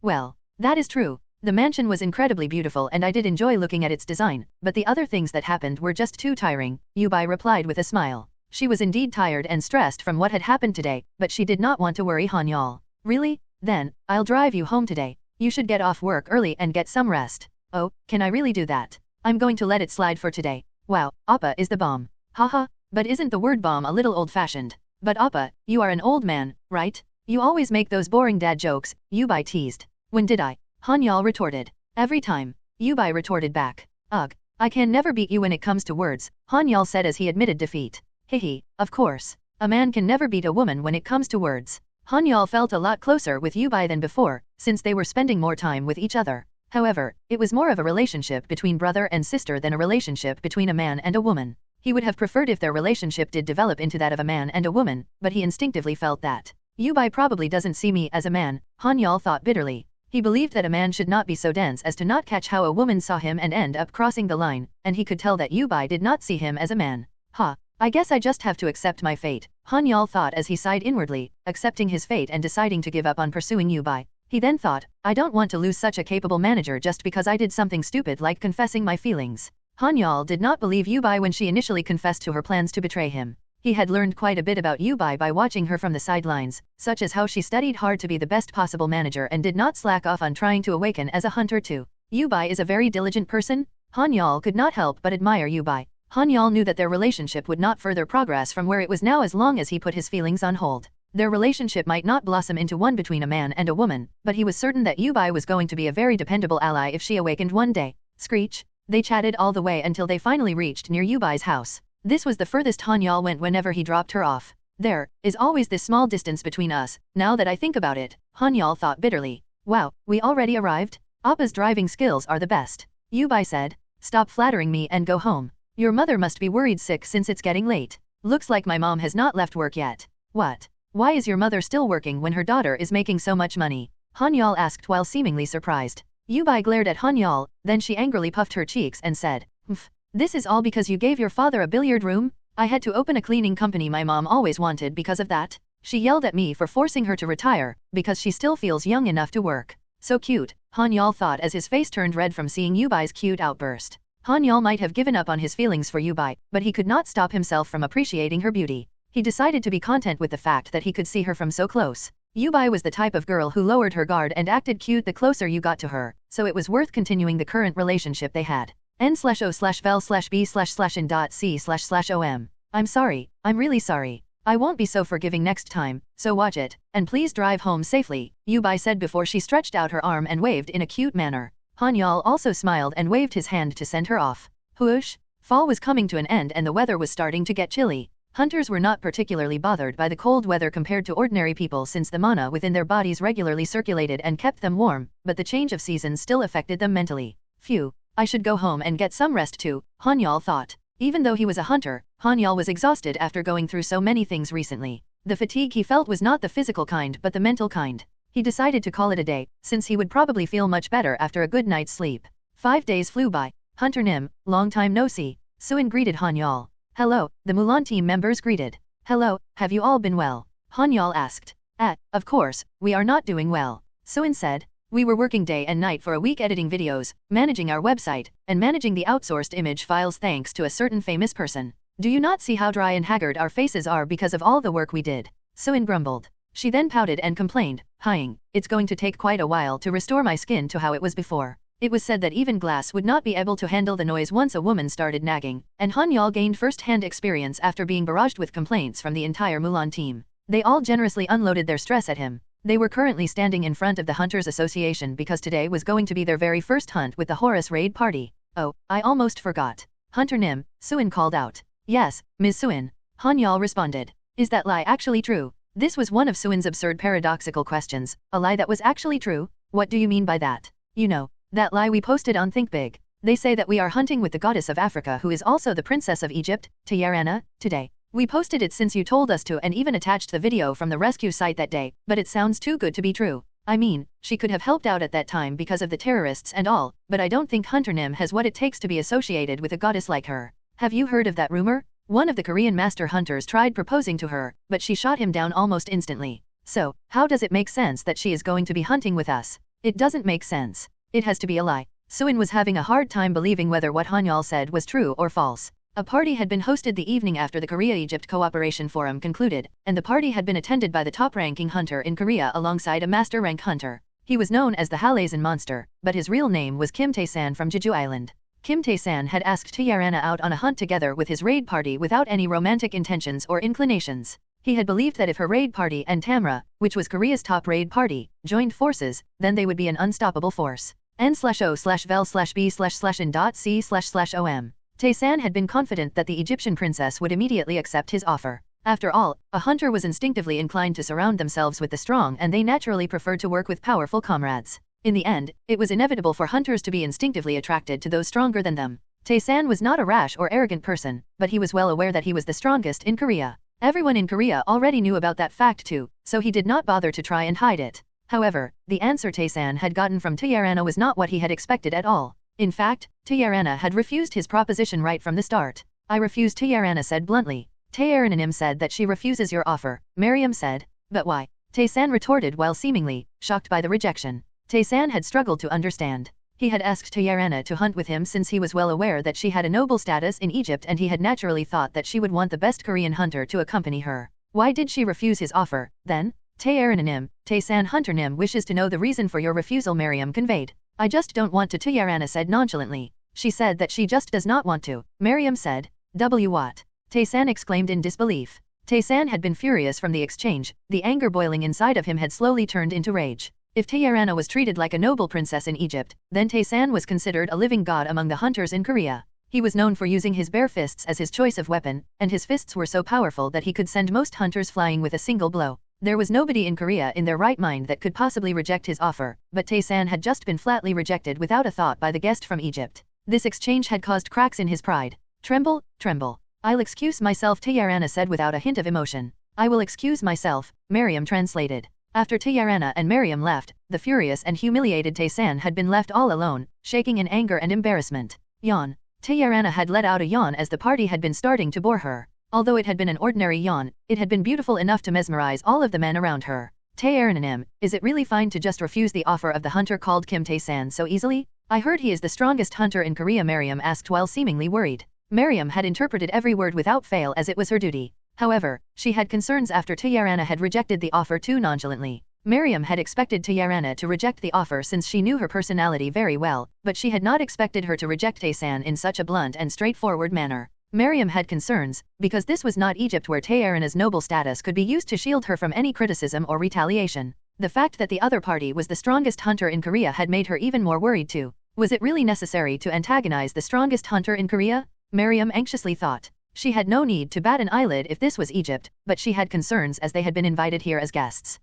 Well, that is true. The mansion was incredibly beautiful and I did enjoy looking at its design, but the other things that happened were just too tiring, Yubai replied with a smile. She was indeed tired and stressed from what had happened today, but she did not want to worry Han-Yeol. Really? Then, I'll drive you home today. You should get off work early and get some rest. Oh, can I really do that? I'm going to let it slide for today. Wow, Appa is the bomb. Haha, but isn't the word bomb a little old-fashioned? But Appa, you are an old man, right? You always make those boring dad jokes, Yubai teased. When did I? Han-Yeol retorted. Every time. Yubai retorted back. Ugh, I can never beat you when it comes to words, Han-Yeol said as he admitted defeat. Hehe, of course. A man can never beat a woman when it comes to words. Han-Yeol felt a lot closer with Yubai than before, since they were spending more time with each other. However, it was more of a relationship between brother and sister than a relationship between a man and a woman. He would have preferred if their relationship did develop into that of a man and a woman, but he instinctively felt that. Yubai probably doesn't see me as a man, Han-Yeol thought bitterly. He believed that a man should not be so dense as to not catch how a woman saw him and end up crossing the line, and he could tell that Yubai did not see him as a man. I guess I just have to accept my fate, Han-Yeol thought as he sighed inwardly, accepting his fate and deciding to give up on pursuing Yubai. He then thought, I don't want to lose such a capable manager just because I did something stupid like confessing my feelings. Han-Yeol did not believe Yubai when she initially confessed to her plans to betray him. He had learned quite a bit about Yubai by watching her from the sidelines, such as how she studied hard to be the best possible manager and did not slack off on trying to awaken as a hunter too. Yubai is a very diligent person? Han-Yeol could not help but admire Yubai. Han-Yeol knew that their relationship would not further progress from where it was now as long as he put his feelings on hold. Their relationship might not blossom into one between a man and a woman, but he was certain that Yubai was going to be a very dependable ally if she awakened one day. Screech. They chatted all the way until they finally reached near Yubai's house. This was the furthest Han-Yeol went whenever he dropped her off. There is always this small distance between us, now that I think about it, Han-Yeol thought bitterly. Wow, we already arrived? Appa's driving skills are the best. Yubai said. Stop flattering me and go home. Your mother must be worried sick since it's getting late. Looks like my mom has not left work yet. What? Why is your mother still working when her daughter is making so much money? Han-Yeol asked while seemingly surprised. Yubai glared at Han-Yeol, then she angrily puffed her cheeks and said, This is all because you gave your father a billiard room? I had to open a cleaning company my mom always wanted because of that. She yelled at me for forcing her to retire, because she still feels young enough to work. So cute, Han-Yeol thought as his face turned red from seeing Yubai's cute outburst. Han-Yeol might have given up on his feelings for Yubai, but he could not stop himself from appreciating her beauty. He decided to be content with the fact that he could see her from so close. Yubai was the type of girl who lowered her guard and acted cute the closer you got to her, so it was worth continuing the current relationship they had. n/o/vel/b/in.c//om. I'm sorry, I'm really sorry. I won't be so forgiving next time, so watch it, and please drive home safely, Yubai said before she stretched out her arm and waved in a cute manner. Han-Yeol also smiled and waved his hand to send her off. Whoosh! Fall was coming to an end and the weather was starting to get chilly. Hunters were not particularly bothered by the cold weather compared to ordinary people since the mana within their bodies regularly circulated and kept them warm, but the change of seasons still affected them mentally. Phew, I should go home and get some rest too, Han-Yeol thought. Even though he was a hunter, Han-Yeol was exhausted after going through so many things recently. The fatigue he felt was not the physical kind but the mental kind. He decided to call it a day, since he would probably feel much better after a good night's sleep. 5 days flew by. Hunter Nim, long time no see. Suin greeted Han-Yeol. Hello, the Mulan team members greeted. Hello, have you all been well? Han-Yeol asked. Of course, we are not doing well. Suin said. We were working day and night for a week editing videos, managing our website, and managing the outsourced image files thanks to a certain famous person. Do you not see how dry and haggard our faces are because of all the work we did? Suin grumbled. She then pouted and complained, it's going to take quite a while to restore my skin to how it was before. It was said that even glass would not be able to handle the noise once a woman started nagging, and Han-Yeol gained first-hand experience after being barraged with complaints from the entire Mulan team. They all generously unloaded their stress at him. They were currently standing in front of the Hunters Association because today was going to be their very first hunt with the Horus raid party. Oh, I almost forgot. Hunter Nim, Suin called out. Yes, Ms. Suin. Han-Yeol responded. Is that lie actually true? This was one of Suin's absurd paradoxical questions. A lie that was actually true? What do you mean by that? You know, that lie we posted on Think Big. They say that we are hunting with the goddess of Africa who is also the princess of Egypt, Tiarana, today. We posted it since you told us to and even attached the video from the rescue site that day, but it sounds too good to be true. I mean, she could have helped out at that time because of the terrorists and all, but I don't think Hunter Nim has what it takes to be associated with a goddess like her. Have you heard of that rumor? One of the Korean master hunters tried proposing to her, but she shot him down almost instantly. So, how does it make sense that she is going to be hunting with us? It doesn't make sense. It has to be a lie. Suin was having a hard time believing whether what Han-Yeol said was true or false. A party had been hosted the evening after the Korea-Egypt Cooperation Forum concluded, and the party had been attended by the top-ranking hunter in Korea alongside a master-rank hunter. He was known as the Halazen Monster, but his real name was Kim Tae-san from Jeju Island. Kim Tae-san had asked Tiarana out on a hunt together with his raid party without any romantic intentions or inclinations. He had believed that if her raid party and Tamra, which was Korea's top raid party, joined forces, then they would be an unstoppable force. n/o/vel/b/in.c//om. Tae-san had been confident that the Egyptian princess would immediately accept his offer. After all, a hunter was instinctively inclined to surround themselves with the strong and they naturally preferred to work with powerful comrades. In the end, it was inevitable for hunters to be instinctively attracted to those stronger than them. Tae-san was not a rash or arrogant person, but he was well aware that he was the strongest in Korea. Everyone in Korea already knew about that fact too, so he did not bother to try and hide it. However, the answer Tae-san had gotten from Tiarana was not what he had expected at all. In fact, Tiarana had refused his proposition right from the start. I refuse, Tiarana said bluntly. Tae-Aranim said that she refuses your offer, Miriam said. But why? Tae-san retorted while seemingly shocked by the rejection. Tae-san had struggled to understand. He had asked Tiarana to hunt with him since he was well aware that she had a noble status in Egypt and he had naturally thought that she would want the best Korean hunter to accompany her. Why did she refuse his offer, then? Tae-Aranim, Tae-san Hunter Nim wishes to know the reason for your refusal, Miriam conveyed. I just don't want to, Tiarana said nonchalantly. She said that she just does not want to, Miriam said. What? Tae-san exclaimed in disbelief. Tae-san had been furious from the exchange, the anger boiling inside of him had slowly turned into rage. If Tiarana was treated like a noble princess in Egypt, then Tae-san was considered a living god among the hunters in Korea. He was known for using his bare fists as his choice of weapon, and his fists were so powerful that he could send most hunters flying with a single blow. There was nobody in Korea in their right mind that could possibly reject his offer, but Tae-san had just been flatly rejected without a thought by the guest from Egypt. This exchange had caused cracks in his pride. Tremble, tremble. I'll excuse myself, Tiarana said without a hint of emotion. I will excuse myself, Miriam translated. After Tiarana and Miriam left, the furious and humiliated Tae-san had been left all alone, shaking in anger and embarrassment. Yawn. Tiarana had let out a yawn as the party had been starting to bore her. Although it had been an ordinary yawn, it had been beautiful enough to mesmerize all of the men around her. Tae-Aranim, is it really fine to just refuse the offer of the hunter called Kim Tae-san so easily? I heard he is the strongest hunter in Korea, Miriam asked while seemingly worried. Miriam had interpreted every word without fail as it was her duty. However, she had concerns after Taeyarana had rejected the offer too nonchalantly. Miriam had expected Taeyarana to reject the offer since she knew her personality very well, but she had not expected her to reject Tae-san in such a blunt and straightforward manner. Miriam had concerns, because this was not Egypt where Taeyarana's noble status could be used to shield her from any criticism or retaliation. The fact that the other party was the strongest hunter in Korea had made her even more worried too. Was it really necessary to antagonize the strongest hunter in Korea? Miriam anxiously thought. She had no need to bat an eyelid if this was Egypt, but she had concerns as they had been invited here as guests.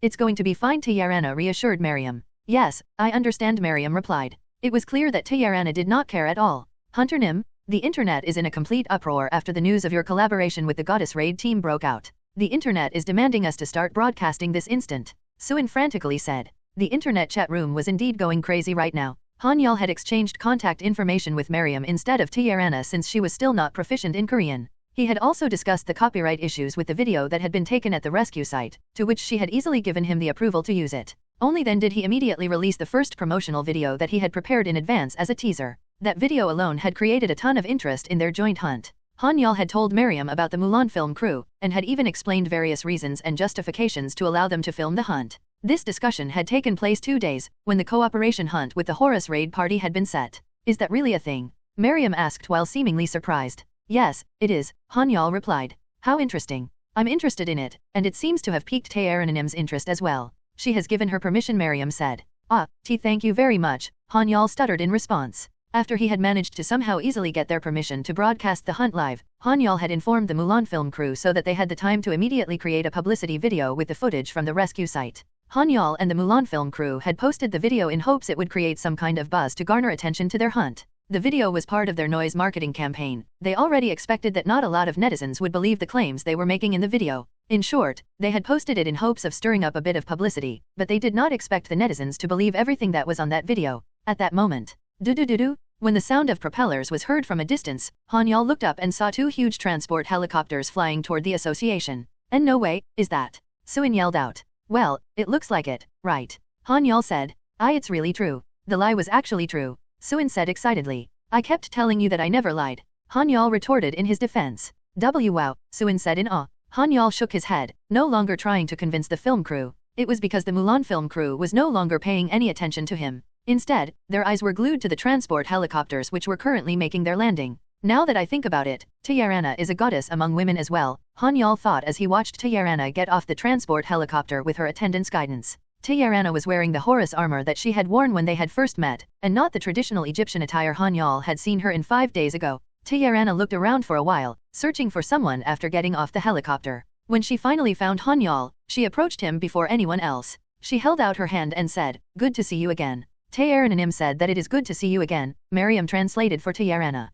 It's going to be fine, Taeyarana reassured Miriam. Yes, I understand, Miriam replied. It was clear that Taeyarana did not care at all. Hunter Nim, the internet is in a complete uproar after the news of your collaboration with the Goddess Raid team broke out. The internet is demanding us to start broadcasting this instant. Suin frantically said. The internet chat room was indeed going crazy right now. Han-Yeol had exchanged contact information with Miriam instead of Taeyarana since she was still not proficient in Korean. He had also discussed the copyright issues with the video that had been taken at the rescue site, to which she had easily given him the approval to use it. Only then did he immediately release the first promotional video that he had prepared in advance as a teaser. That video alone had created a ton of interest in their joint hunt. Han-Yeol had told Miriam about the Mulan film crew, and had even explained various reasons and justifications to allow them to film the hunt. This discussion had taken place 2 days, when the cooperation hunt with the Horus raid party had been set. Is that really a thing? Miriam asked while seemingly surprised. Yes, it is, Han-Yeol replied. How interesting. I'm interested in it, and it seems to have piqued Taeyaranim's interest as well. She has given her permission, Miriam said. Thank you very much, Han-Yeol stuttered in response. After he had managed to somehow easily get their permission to broadcast the hunt live, Han-Yeol had informed the Mulan film crew so that they had the time to immediately create a publicity video with the footage from the rescue site. Han-Yeol and the Mulan film crew had posted the video in hopes it would create some kind of buzz to garner attention to their hunt. The video was part of their noise marketing campaign. They already expected that not a lot of netizens would believe the claims they were making in the video. In short, they had posted it in hopes of stirring up a bit of publicity, but they did not expect the netizens to believe everything that was on that video. At that moment, when the sound of propellers was heard from a distance, Han-Yeol looked up and saw 2 huge transport helicopters flying toward the association. And no way, is that? Suin yelled out. Well, it looks like it, right? Han-Yeol said. It's really true. The lie was actually true. Suin said excitedly. I kept telling you that I never lied. Han-Yeol retorted in his defense. Wow, Suin said in awe. Han-Yeol shook his head, no longer trying to convince the film crew. It was because the Mulan film crew was no longer paying any attention to him. Instead, their eyes were glued to the transport helicopters which were currently making their landing. Now that I think about it, Taeyarana is a goddess among women as well, Han-Yeol thought as he watched Taeyarana get off the transport helicopter with her attendant's guidance. Taeyarana was wearing the Horus armor that she had worn when they had first met, and not the traditional Egyptian attire Han-Yeol had seen her in 5 days ago. Taeyarana looked around for a while, searching for someone after getting off the helicopter. When she finally found Han-Yeol, she approached him before anyone else. She held out her hand and said, "Good to see you again." Taeyaranim said that it is good to see you again, Miriam translated for Taeyarana.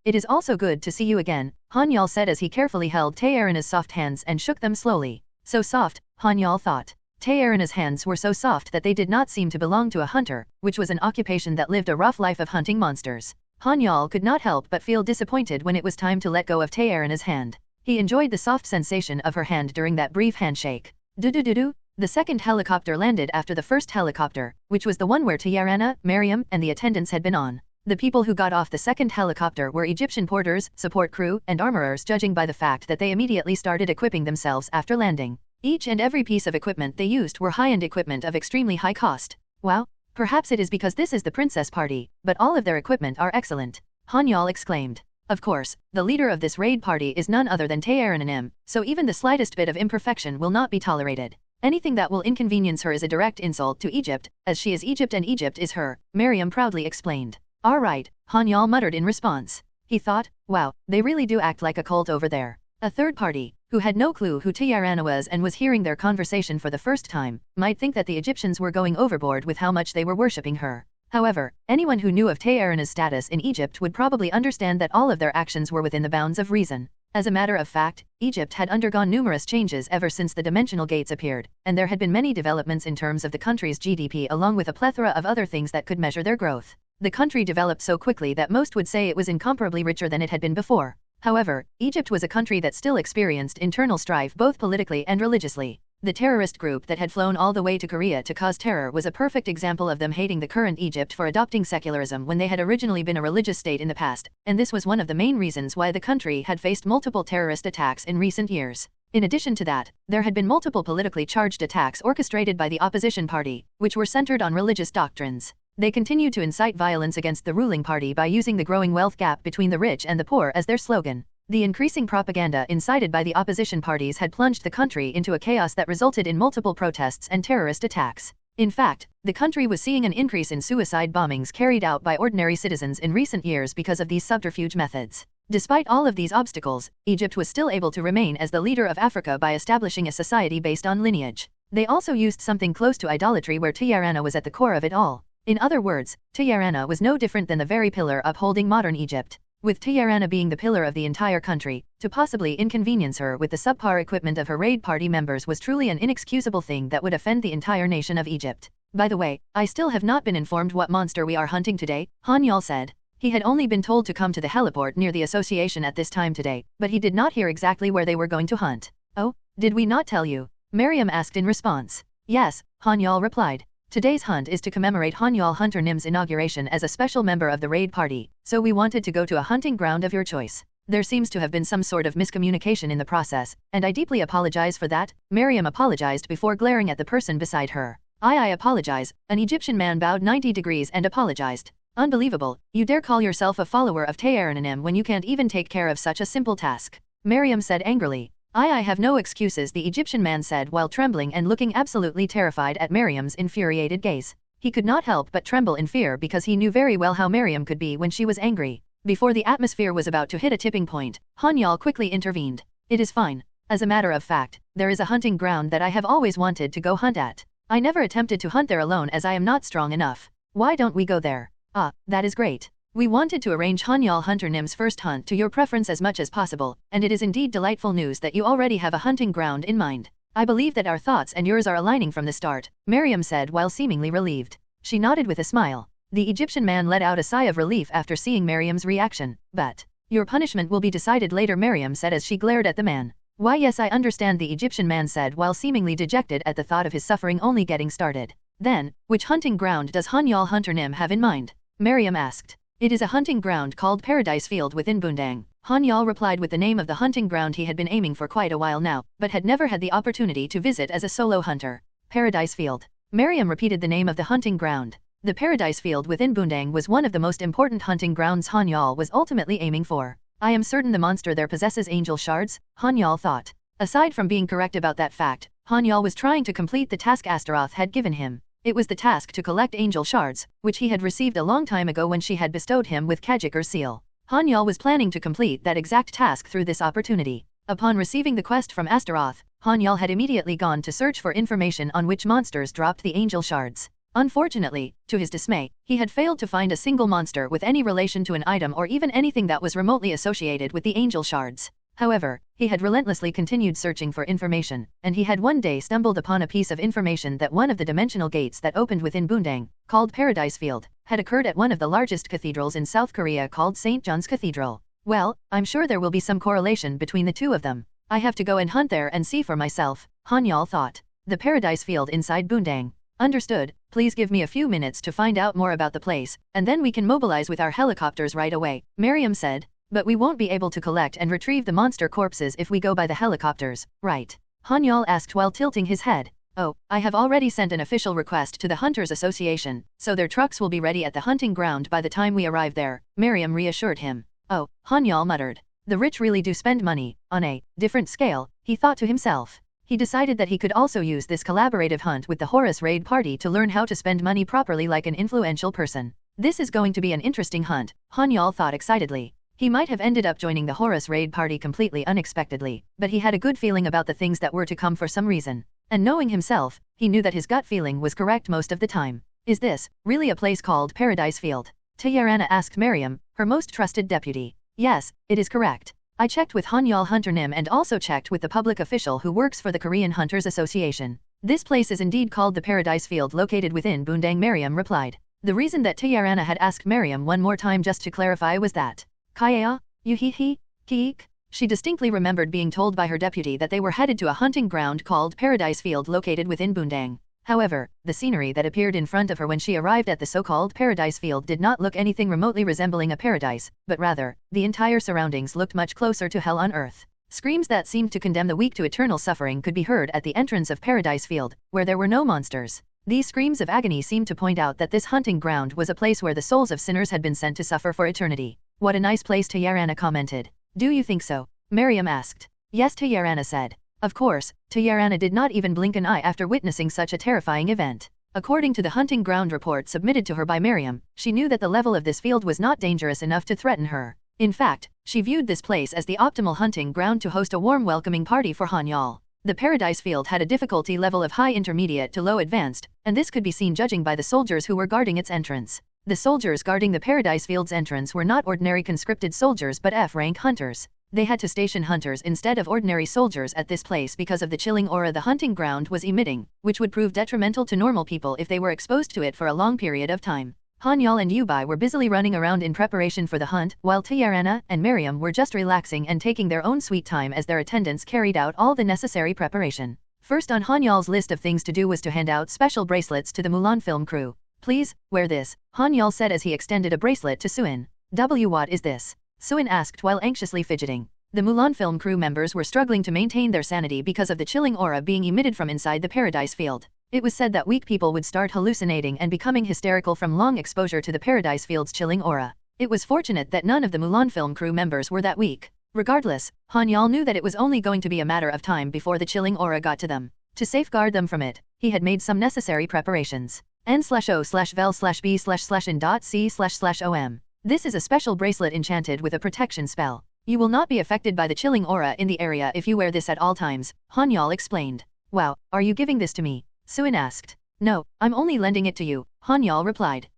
It is also good to see you again, Han-Yeol said as he carefully held Taeyarana's soft hands and shook them slowly. So soft, Han-Yeol thought. Taeyarana's hands were so soft that they did not seem to belong to a hunter, which was an occupation that lived a rough life of hunting monsters. Han-Yeol could not help but feel disappointed when it was time to let go of Taeyarana's hand. He enjoyed the soft sensation of her hand during that brief handshake. The second helicopter landed after the first helicopter, which was the one where Taeyarana, Miriam, and the attendants had been on. The people who got off the second helicopter were Egyptian porters, support crew, and armorers, judging by the fact that they immediately started equipping themselves after landing. Each and every piece of equipment they used were high-end equipment of extremely high cost. Wow, perhaps it is because this is the princess party, but all of their equipment are excellent, Han-Yeol exclaimed. Of course, the leader of this raid party is none other than Taeyarananim, so even the slightest bit of imperfection will not be tolerated. Anything that will inconvenience her is a direct insult to Egypt, as she is Egypt and Egypt is her, Miriam proudly explained. Alright, Han-Yeol muttered in response. He thought, wow, they really do act like a cult over there. A third party, who had no clue who Taeyarana was and was hearing their conversation for the first time, might think that the Egyptians were going overboard with how much they were worshipping her. However, anyone who knew of Taeyarana's status in Egypt would probably understand that all of their actions were within the bounds of reason. As a matter of fact, Egypt had undergone numerous changes ever since the dimensional gates appeared, and there had been many developments in terms of the country's GDP along with a plethora of other things that could measure their growth. The country developed so quickly that most would say it was incomparably richer than it had been before. However, Egypt was a country that still experienced internal strife both politically and religiously. The terrorist group that had flown all the way to Korea to cause terror was a perfect example of them hating the current Egypt for adopting secularism when they had originally been a religious state in the past, and this was one of the main reasons why the country had faced multiple terrorist attacks in recent years. In addition to that, there had been multiple politically charged attacks orchestrated by the opposition party, which were centered on religious doctrines. They continued to incite violence against the ruling party by using the growing wealth gap between the rich and the poor as their slogan. The increasing propaganda incited by the opposition parties had plunged the country into a chaos that resulted in multiple protests and terrorist attacks. In fact, the country was seeing an increase in suicide bombings carried out by ordinary citizens in recent years because of these subterfuge methods. Despite all of these obstacles, Egypt was still able to remain as the leader of Africa by establishing a society based on lineage. They also used something close to idolatry where Tyranna was at the core of it all. In other words, Tyranna was no different than the very pillar upholding modern Egypt. With Tyranna being the pillar of the entire country, to possibly inconvenience her with the subpar equipment of her raid party members was truly an inexcusable thing that would offend the entire nation of Egypt. By the way, I still have not been informed what monster we are hunting today, Han-Yeol said. He had only been told to come to the heliport near the association at this time today, but he did not hear exactly where they were going to hunt. Oh, did we not tell you? Miriam asked in response. Yes, Han-Yeol replied. Today's hunt is to commemorate Han-Yeol Hunter Nim's inauguration as a special member of the raid party, so we wanted to go to a hunting ground of your choice. There seems to have been some sort of miscommunication in the process, and I deeply apologize for that. Miriam apologized before glaring at the person beside her. I apologize. An Egyptian man bowed 90 degrees and apologized. Unbelievable, you dare call yourself a follower of Tyrannim when you can't even take care of such a simple task. Miriam said angrily. I have no excuses, the Egyptian man said while trembling and looking absolutely terrified at Miriam's infuriated gaze. He could not help but tremble in fear because he knew very well how Miriam could be when she was angry. Before the atmosphere was about to hit a tipping point, Han-Yeol quickly intervened. It is fine. As a matter of fact, there is a hunting ground that I have always wanted to go hunt at. I never attempted to hunt there alone as I am not strong enough. Why don't we go there? Ah, that is great. We wanted to arrange Han-Yeol Hunter Nim's first hunt to your preference as much as possible, and it is indeed delightful news that you already have a hunting ground in mind. I believe that our thoughts and yours are aligning from the start, Miriam said while seemingly relieved. She nodded with a smile. The Egyptian man let out a sigh of relief after seeing Miriam's reaction. But, your punishment will be decided later, Miriam said as she glared at the man. Why yes, I understand, the Egyptian man said while seemingly dejected at the thought of his suffering only getting started. Then, which hunting ground does Han-Yeol Hunter Nim have in mind? Miriam asked. It is a hunting ground called Paradise Field within Bundang. Han-Yeol replied with the name of the hunting ground he had been aiming for quite a while now, but had never had the opportunity to visit as a solo hunter. Paradise Field. Miriam repeated the name of the hunting ground. The Paradise Field within Bundang was one of the most important hunting grounds Han-Yeol was ultimately aiming for. I am certain the monster there possesses angel shards, Han-Yeol thought. Aside from being correct about that fact, Han-Yeol was trying to complete the task Astaroth had given him. It was the task to collect angel shards, which he had received a long time ago when she had bestowed him with Kiker's seal. Han-Yeol was planning to complete that exact task through this opportunity. Upon receiving the quest from Astaroth, Han-Yeol had immediately gone to search for information on which monsters dropped the angel shards. Unfortunately, to his dismay, he had failed to find a single monster with any relation to an item or even anything that was remotely associated with the angel shards. However, he had relentlessly continued searching for information, and he had one day stumbled upon a piece of information that one of the dimensional gates that opened within Bundang, called Paradise Field, had occurred at one of the largest cathedrals in South Korea called St. John's Cathedral. Well, I'm sure there will be some correlation between the two of them. I have to go and hunt there and see for myself, Han-Yeol thought. The Paradise Field inside Bundang. Understood, please give me a few minutes to find out more about the place, and then we can mobilize with our helicopters right away, Miriam said. But we won't be able to collect and retrieve the monster corpses if we go by the helicopters, right? Han-Yeol asked while tilting his head. Oh, I have already sent an official request to the Hunters Association, so their trucks will be ready at the hunting ground by the time we arrive there, Miriam reassured him. Oh, Han-Yeol muttered. The rich really do spend money, on a different scale, he thought to himself. He decided that he could also use this collaborative hunt with the Horus raid party to learn how to spend money properly like an influential person. This is going to be an interesting hunt, Han-Yeol thought excitedly. He might have ended up joining the Horus raid party completely unexpectedly, but he had a good feeling about the things that were to come for some reason. And knowing himself, he knew that his gut feeling was correct most of the time. Is this really a place called Paradise Field? Tyranna asked Miriam, her most trusted deputy. Yes, it is correct. I checked with Han-Yeol Hunter Nim and also checked with the public official who works for the Korean Hunters Association. This place is indeed called the Paradise Field located within Bundang, Miriam replied. The reason that Tyranna had asked Miriam one more time just to clarify was that Kaya, Yuhihi, Kiik, She distinctly remembered being told by her deputy that they were headed to a hunting ground called Paradise Field located within Bundang. However, the scenery that appeared in front of her when she arrived at the so-called Paradise Field did not look anything remotely resembling a paradise, but rather, the entire surroundings looked much closer to hell on earth. Screams that seemed to condemn the weak to eternal suffering could be heard at the entrance of Paradise Field, where there were no monsters. These screams of agony seemed to point out that this hunting ground was a place where the souls of sinners had been sent to suffer for eternity. What a nice place, Tayarana commented. Do you think so? Miriam asked. Yes, Tayarana said. Of course, Tayarana did not even blink an eye after witnessing such a terrifying event. According to the hunting ground report submitted to her by Miriam, she knew that the level of this field was not dangerous enough to threaten her. In fact, she viewed this place as the optimal hunting ground to host a warm welcoming party for Han-Yeol. The Paradise Field had a difficulty level of high intermediate to low advanced, and this could be seen judging by the soldiers who were guarding its entrance. The soldiers guarding the Paradise Field's entrance were not ordinary conscripted soldiers but F-rank hunters. They had to station hunters instead of ordinary soldiers at this place because of the chilling aura the hunting ground was emitting, which would prove detrimental to normal people if they were exposed to it for a long period of time. Han-Yeol and Dobi were busily running around in preparation for the hunt, while Tayarana and Miriam were just relaxing and taking their own sweet time as their attendants carried out all the necessary preparation. First on Han-Yeol's list of things to do was to hand out special bracelets to the Mulan film crew. Please, wear this, Han-Yeol said as he extended a bracelet to Suin. What is this? Suin asked while anxiously fidgeting. The Mulan film crew members were struggling to maintain their sanity because of the chilling aura being emitted from inside the Paradise Field. It was said that weak people would start hallucinating and becoming hysterical from long exposure to the Paradise Field's chilling aura. It was fortunate that none of the Mulan film crew members were that weak. Regardless, Han-Yeol knew that it was only going to be a matter of time before the chilling aura got to them. To safeguard them from it, he had made some necessary preparations. N/O/vel/b/in.c//om. This is a special bracelet enchanted with a protection spell. You will not be affected by the chilling aura in the area if you wear this at all times, Han-Yeol explained. Wow, are you giving this to me? Suin asked. No, I'm only lending it to you, Han-Yeol replied.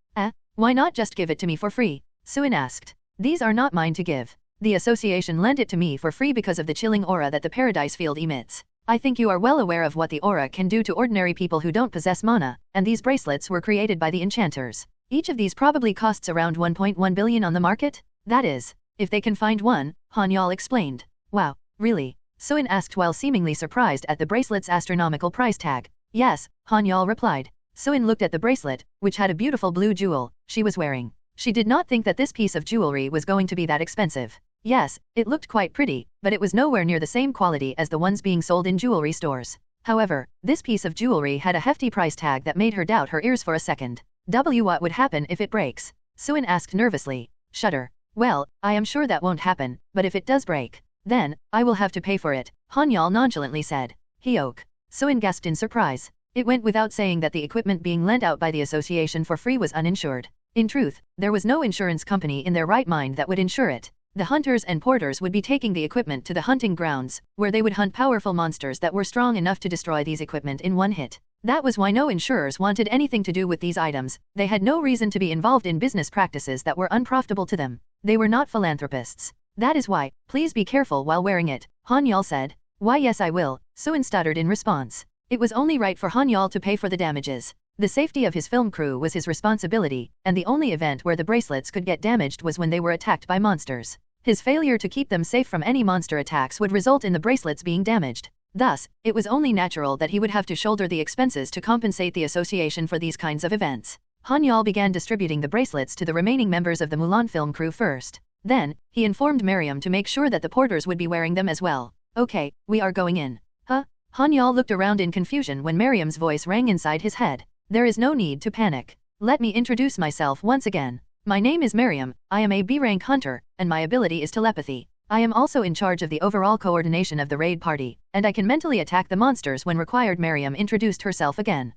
Why not just give it to me for free? Suin asked. These are not mine to give. The association lent it to me for free because of the chilling aura that the Paradise Field emits. I think you are well aware of what the aura can do to ordinary people who don't possess mana, and these bracelets were created by the enchanters. Each of these probably costs around 1.1 billion on the market? That is, if they can find one, Han-Yeol explained. Wow, really? Suin asked while seemingly surprised at the bracelet's astronomical price tag. Yes, Han-Yeol replied. Suin looked at the bracelet, which had a beautiful blue jewel she was wearing. She did not think that this piece of jewelry was going to be that expensive. Yes, it looked quite pretty, but it was nowhere near the same quality as the ones being sold in jewelry stores. However, this piece of jewelry had a hefty price tag that made her doubt her ears for a second. What would happen if it breaks? Suin asked nervously. Shudder. Well, I am sure that won't happen, but if it does break, then, I will have to pay for it, Han-Yeol nonchalantly said. Hyok. Suin gasped in surprise. It went without saying that the equipment being lent out by the association for free was uninsured. In truth, there was no insurance company in their right mind that would insure it. The hunters and porters would be taking the equipment to the hunting grounds, where they would hunt powerful monsters that were strong enough to destroy these equipment in one hit. That was why no insurers wanted anything to do with these items. They had no reason to be involved in business practices that were unprofitable to them. They were not philanthropists. That is why, please be careful while wearing it, Han-Yeol said. Why yes I will, Suin stuttered in response. It was only right for Han-Yeol to pay for the damages. The safety of his film crew was his responsibility, and the only event where the bracelets could get damaged was when they were attacked by monsters. His failure to keep them safe from any monster attacks would result in the bracelets being damaged. Thus, it was only natural that he would have to shoulder the expenses to compensate the association for these kinds of events. Han-Yeol began distributing the bracelets to the remaining members of the Mulan film crew first. Then, he informed Miriam to make sure that the porters would be wearing them as well. Okay, we are going in. Huh? Han-Yeol looked around in confusion when Miriam's voice rang inside his head. There is no need to panic. Let me introduce myself once again. My name is Miriam, I am a B-rank hunter, and my ability is telepathy. I am also in charge of the overall coordination of the raid party, and I can mentally attack the monsters when required. Miriam introduced herself again.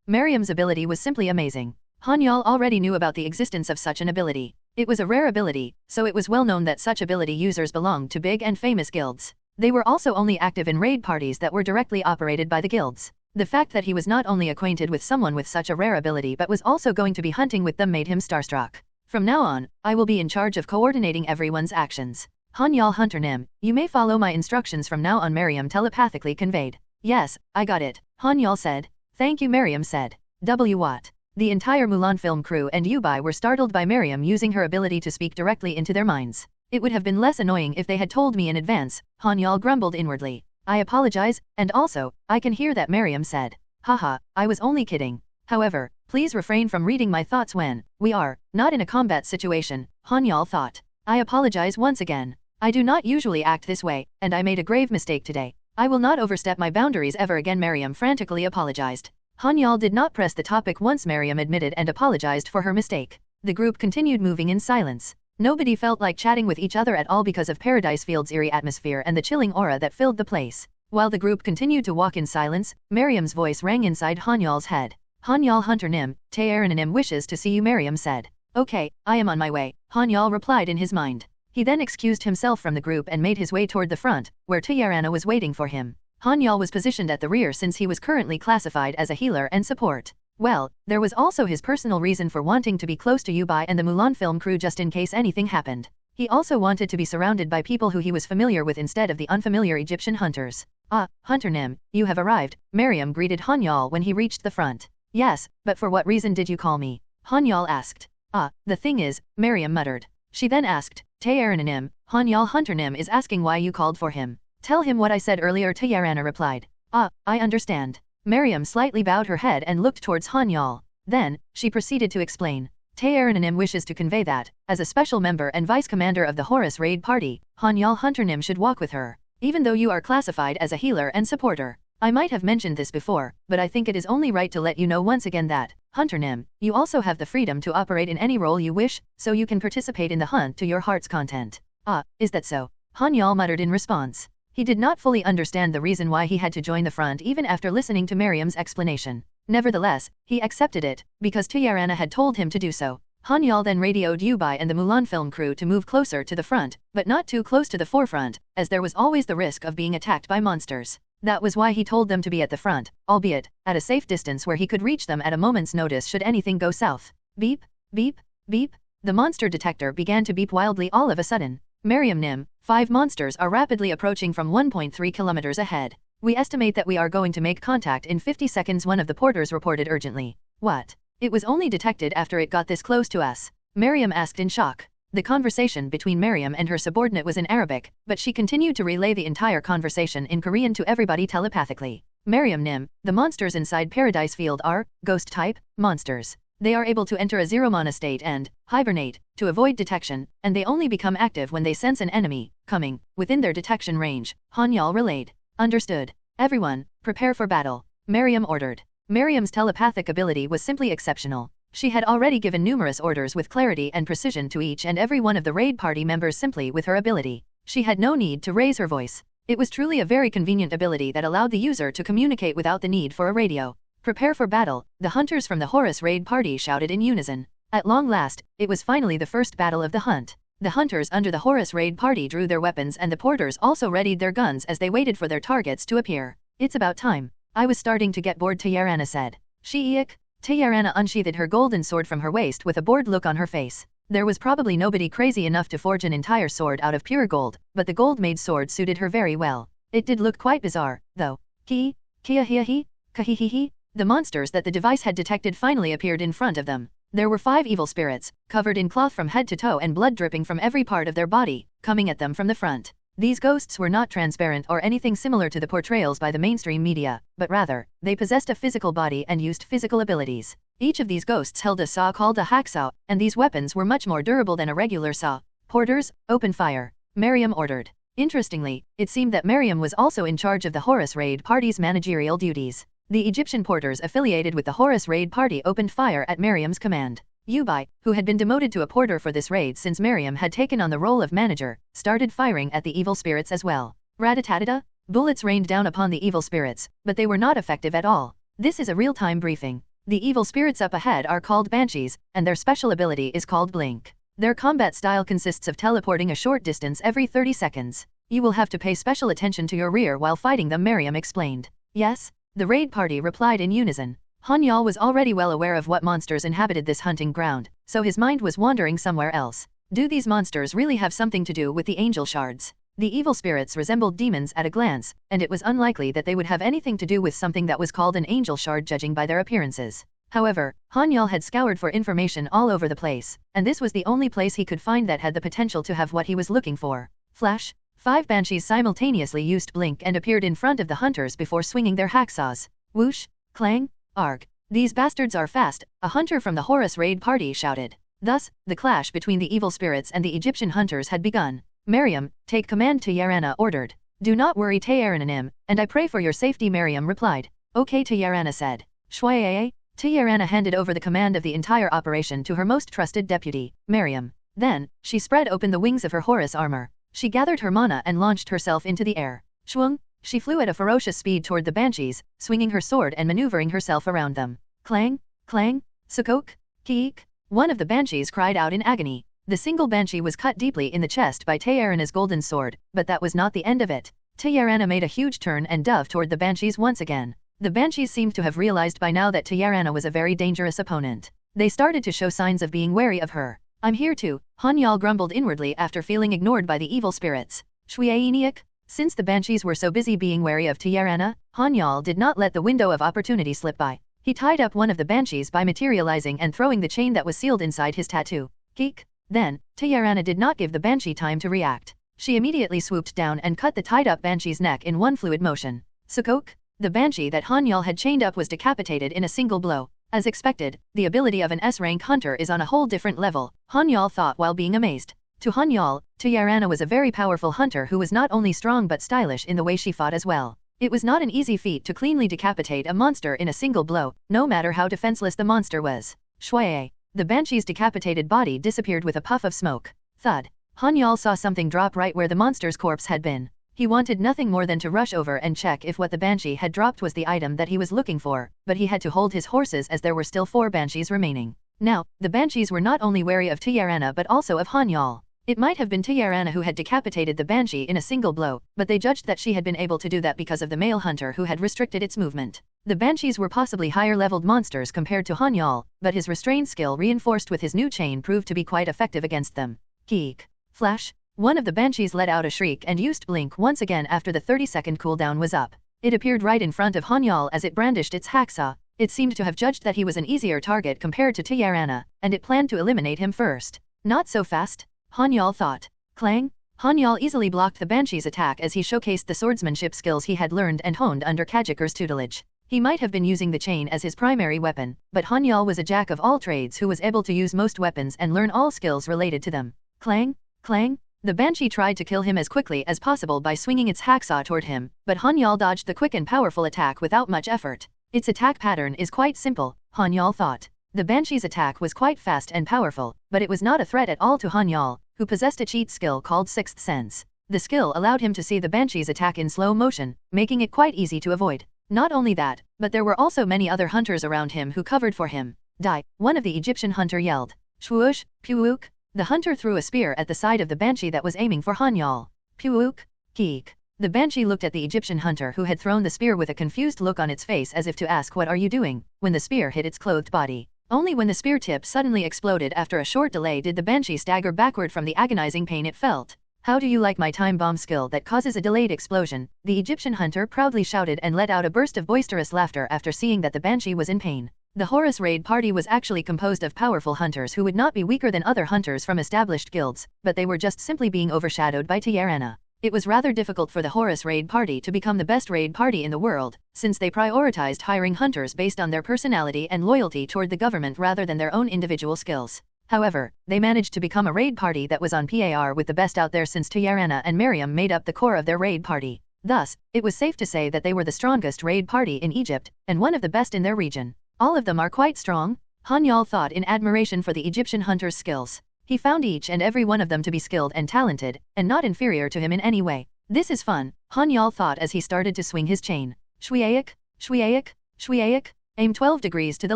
Miriam's ability was simply amazing. Han-Yeol already knew about the existence of such an ability. It was a rare ability, so it was well known that such ability users belonged to big and famous guilds. They were also only active in raid parties that were directly operated by the guilds. The fact that he was not only acquainted with someone with such a rare ability but was also going to be hunting with them made him starstruck. From now on, I will be in charge of coordinating everyone's actions. Han-Yeol Hunter Nim, you may follow my instructions from now on, Miriam telepathically conveyed. Yes, I got it, Han-Yeol said. Thank you, Miriam said. What? The entire Mulan film crew and Dobi were startled by Miriam using her ability to speak directly into their minds. It would have been less annoying if they had told me in advance, Han-Yeol grumbled inwardly. I apologize, and also, I can hear that Miriam said. Haha, I was only kidding. However, please refrain from reading my thoughts when we are not in a combat situation, Han-Yeol thought. I apologize once again. I do not usually act this way, and I made a grave mistake today. I will not overstep my boundaries ever again, Miriam frantically apologized. Han-Yeol did not press the topic once Miriam admitted and apologized for her mistake. The group continued moving in silence. Nobody felt like chatting with each other at all because of Paradise Field's eerie atmosphere and the chilling aura that filled the place. While the group continued to walk in silence, Miriam's voice rang inside Han-Yeol's head. Han-Yeol Hunter Nim, Tae-Nim wishes to see you, Miriam said. Okay, I am on my way, Han-Yeol replied in his mind. He then excused himself from the group and made his way toward the front, where Tae-Rana was waiting for him. Han-Yeol was positioned at the rear since he was currently classified as a healer and support. Well, there was also his personal reason for wanting to be close to Dobi and the Mulan film crew just in case anything happened. He also wanted to be surrounded by people who he was familiar with instead of the unfamiliar Egyptian hunters. Ah, Hunter Nim, you have arrived, Miriam greeted Han-Yeol when he reached the front. Yes, but for what reason did you call me? Han-Yeol asked. Ah, the thing is, Miriam muttered. She then asked, Tae-Nim, Han-Yeol Hunter Nim is asking why you called for him. Tell him what I said earlier, Tae-Rana replied. Ah, I understand. Miriam slightly bowed her head and looked towards Han-Yeol. Then, she proceeded to explain. Tae-Nim wishes to convey that, as a special member and vice commander of the Horus raid party, Han-Yeol Hunter Nim should walk with her. Even though you are classified as a healer and supporter. I might have mentioned this before, but I think it is only right to let you know once again that, Hunter Nim, you also have the freedom to operate in any role you wish, so you can participate in the hunt to your heart's content. Ah, is that so? Han-Yeol muttered in response. He did not fully understand the reason why he had to join the front even after listening to Miriam's explanation. Nevertheless, he accepted it, because Tae-Rana had told him to do so. Han-Yeol then radioed Dobi and the Mulan film crew to move closer to the front, but not too close to the forefront, as there was always the risk of being attacked by monsters. That was why he told them to be at the front, albeit, at a safe distance where he could reach them at a moment's notice should anything go south. Beep, beep, beep. The monster detector began to beep wildly all of a sudden. Miriam Nim, 5 monsters are rapidly approaching from 1.3 kilometers ahead. We estimate that we are going to make contact in 50 seconds, one of the porters reported urgently. What? It was only detected after it got this close to us? Miriam asked in shock. The conversation between Miriam and her subordinate was in Arabic, but she continued to relay the entire conversation in Korean to everybody telepathically. Miriam Nim, the monsters inside Paradise Field are ghost-type monsters. They are able to enter a zero-mana state and hibernate to avoid detection, and they only become active when they sense an enemy coming within their detection range, Han-Yeol relayed. Understood. Everyone, prepare for battle, Miriam ordered. Miriam's telepathic ability was simply exceptional. She had already given numerous orders with clarity and precision to each and every one of the raid party members simply with her ability. She had no need to raise her voice. It was truly a very convenient ability that allowed the user to communicate without the need for a radio. Prepare for battle, the hunters from the Horus raid party shouted in unison. At long last, it was finally the first battle of the hunt. The hunters under the Horus raid party drew their weapons and the porters also readied their guns as they waited for their targets to appear. It's about time. I was starting to get bored, Tae-Rana said. She-eek. Tae-Rana unsheathed her golden sword from her waist with a bored look on her face. There was probably nobody crazy enough to forge an entire sword out of pure gold, but the gold-made sword suited her very well. It did look quite bizarre, though. Kia-hia-hi, kahi-hi-hi. The monsters that the device had detected finally appeared in front of them. There were 5 evil spirits, covered in cloth from head to toe and blood dripping from every part of their body, coming at them from the front. These ghosts were not transparent or anything similar to the portrayals by the mainstream media, but rather, they possessed a physical body and used physical abilities. Each of these ghosts held a saw called a hacksaw, and these weapons were much more durable than a regular saw. Porters, open fire, Miriam ordered. Interestingly, it seemed that Miriam was also in charge of the Horus raid party's managerial duties. The Egyptian porters affiliated with the Horus raid party opened fire at Miriam's command. Dobi, who had been demoted to a porter for this raid since Miriam had taken on the role of manager, started firing at the evil spirits as well. Rat-a-tat-a-ta, bullets rained down upon the evil spirits, but they were not effective at all. This is a real-time briefing. The evil spirits up ahead are called banshees, and their special ability is called blink. Their combat style consists of teleporting a short distance every 30 seconds. You will have to pay special attention to your rear while fighting them, Miriam explained. Yes? The raid party replied in unison. Han-Yeol was already well aware of what monsters inhabited this hunting ground, so his mind was wandering somewhere else. Do these monsters really have something to do with the angel shards? The evil spirits resembled demons at a glance, and it was unlikely that they would have anything to do with something that was called an angel shard judging by their appearances. However, Han-Yeol had scoured for information all over the place, and this was the only place he could find that had the potential to have what he was looking for. Flash! 5 banshees simultaneously used blink and appeared in front of the hunters before swinging their hacksaws. Whoosh! Clang! Arg! These bastards are fast, a hunter from the Horus raid party shouted. Thus, the clash between the evil spirits and the Egyptian hunters had begun. Miriam, take command, Tayarana ordered. Do not worry, Tayaranim, and I pray for your safety, Miriam replied. Okay, Tayarana said. Shwaye. Tayarana handed over the command of the entire operation to her most trusted deputy, Miriam. Then, she spread open the wings of her Horus armor. She gathered her mana and launched herself into the air. Schwung! She flew at a ferocious speed toward the banshees, swinging her sword and maneuvering herself around them. Clang! Clang! Sukok! Kiek! One of the banshees cried out in agony. The single banshee was cut deeply in the chest by Tayarana's golden sword, but that was not the end of it. Tayarana made a huge turn and dove toward the banshees once again. The banshees seemed to have realized by now that Tayarana was a very dangerous opponent. They started to show signs of being wary of her. I'm here too, Han-Yeol grumbled inwardly after feeling ignored by the evil spirits. Shwiainiak? Since the banshees were so busy being wary of Tayarana, Han-Yeol did not let the window of opportunity slip by. He tied up one of the banshees by materializing and throwing the chain that was sealed inside his tattoo. Keek. Then, Tayarana did not give the banshee time to react. She immediately swooped down and cut the tied-up banshee's neck in one fluid motion. Sukok? The banshee that Han-Yeol had chained up was decapitated in a single blow. As expected, the ability of an S-rank hunter is on a whole different level, Han-Yeol thought while being amazed. To Han-Yeol, Tayarana was a very powerful hunter who was not only strong but stylish in the way she fought as well. It was not an easy feat to cleanly decapitate a monster in a single blow, no matter how defenseless the monster was. Shwaye. The banshee's decapitated body disappeared with a puff of smoke. Thud. Han-Yeol saw something drop right where the monster's corpse had been. He wanted nothing more than to rush over and check if what the banshee had dropped was the item that he was looking for, but he had to hold his horses as there were still 4 banshees remaining. Now, the banshees were not only wary of Tayarana but also of Han-Yeol. It might have been Tayarana who had decapitated the banshee in a single blow, but they judged that she had been able to do that because of the male hunter who had restricted its movement. The banshees were possibly higher-leveled monsters compared to Han-Yeol, but his restrained skill reinforced with his new chain proved to be quite effective against them. Keek. Flash. One of the banshees let out a shriek and used blink once again after the 30-second cooldown was up. It appeared right in front of Han-Yeol as it brandished its hacksaw. It seemed to have judged that he was an easier target compared to Tayarana, and it planned to eliminate him first. Not so fast, Han-Yeol thought. Clang! Han-Yeol easily blocked the banshee's attack as he showcased the swordsmanship skills he had learned and honed under Kiker's tutelage. He might have been using the chain as his primary weapon, but Han-Yeol was a jack of all trades who was able to use most weapons and learn all skills related to them. Clang! Clang! The banshee tried to kill him as quickly as possible by swinging its hacksaw toward him, but Han-Yeol dodged the quick and powerful attack without much effort. Its attack pattern is quite simple, Han-Yeol thought. The banshee's attack was quite fast and powerful, but it was not a threat at all to Han-Yeol, who possessed a cheat skill called Sixth Sense. The skill allowed him to see the banshee's attack in slow motion, making it quite easy to avoid. Not only that, but there were also many other hunters around him who covered for him. Die! One of the Egyptian hunter yelled. Shwoosh! Puuk! The hunter threw a spear at the side of the banshee that was aiming for Han-Yeol. Puuk! Keek! The banshee looked at the Egyptian hunter who had thrown the spear with a confused look on its face as if to ask, what are you doing, when the spear hit its clothed body. Only when the spear tip suddenly exploded after a short delay did the banshee stagger backward from the agonizing pain it felt. How do you like my time bomb skill that causes a delayed explosion? The Egyptian hunter proudly shouted and let out a burst of boisterous laughter after seeing that the banshee was in pain. The Horus raid party was actually composed of powerful hunters who would not be weaker than other hunters from established guilds, but they were just simply being overshadowed by Tayarana. It was rather difficult for the Horus raid party to become the best raid party in the world, since they prioritized hiring hunters based on their personality and loyalty toward the government rather than their own individual skills. However, they managed to become a raid party that was on par with the best out there since Tayarana and Miriam made up the core of their raid party. Thus, it was safe to say that they were the strongest raid party in Egypt, and one of the best in their region. All of them are quite strong, Han-Yeol thought in admiration for the Egyptian hunter's skills. He found each and every one of them to be skilled and talented, and not inferior to him in any way. This is fun, Han-Yeol thought as he started to swing his chain. Shwiaik, Shwiaik, Shwiaik, aim 12 degrees to the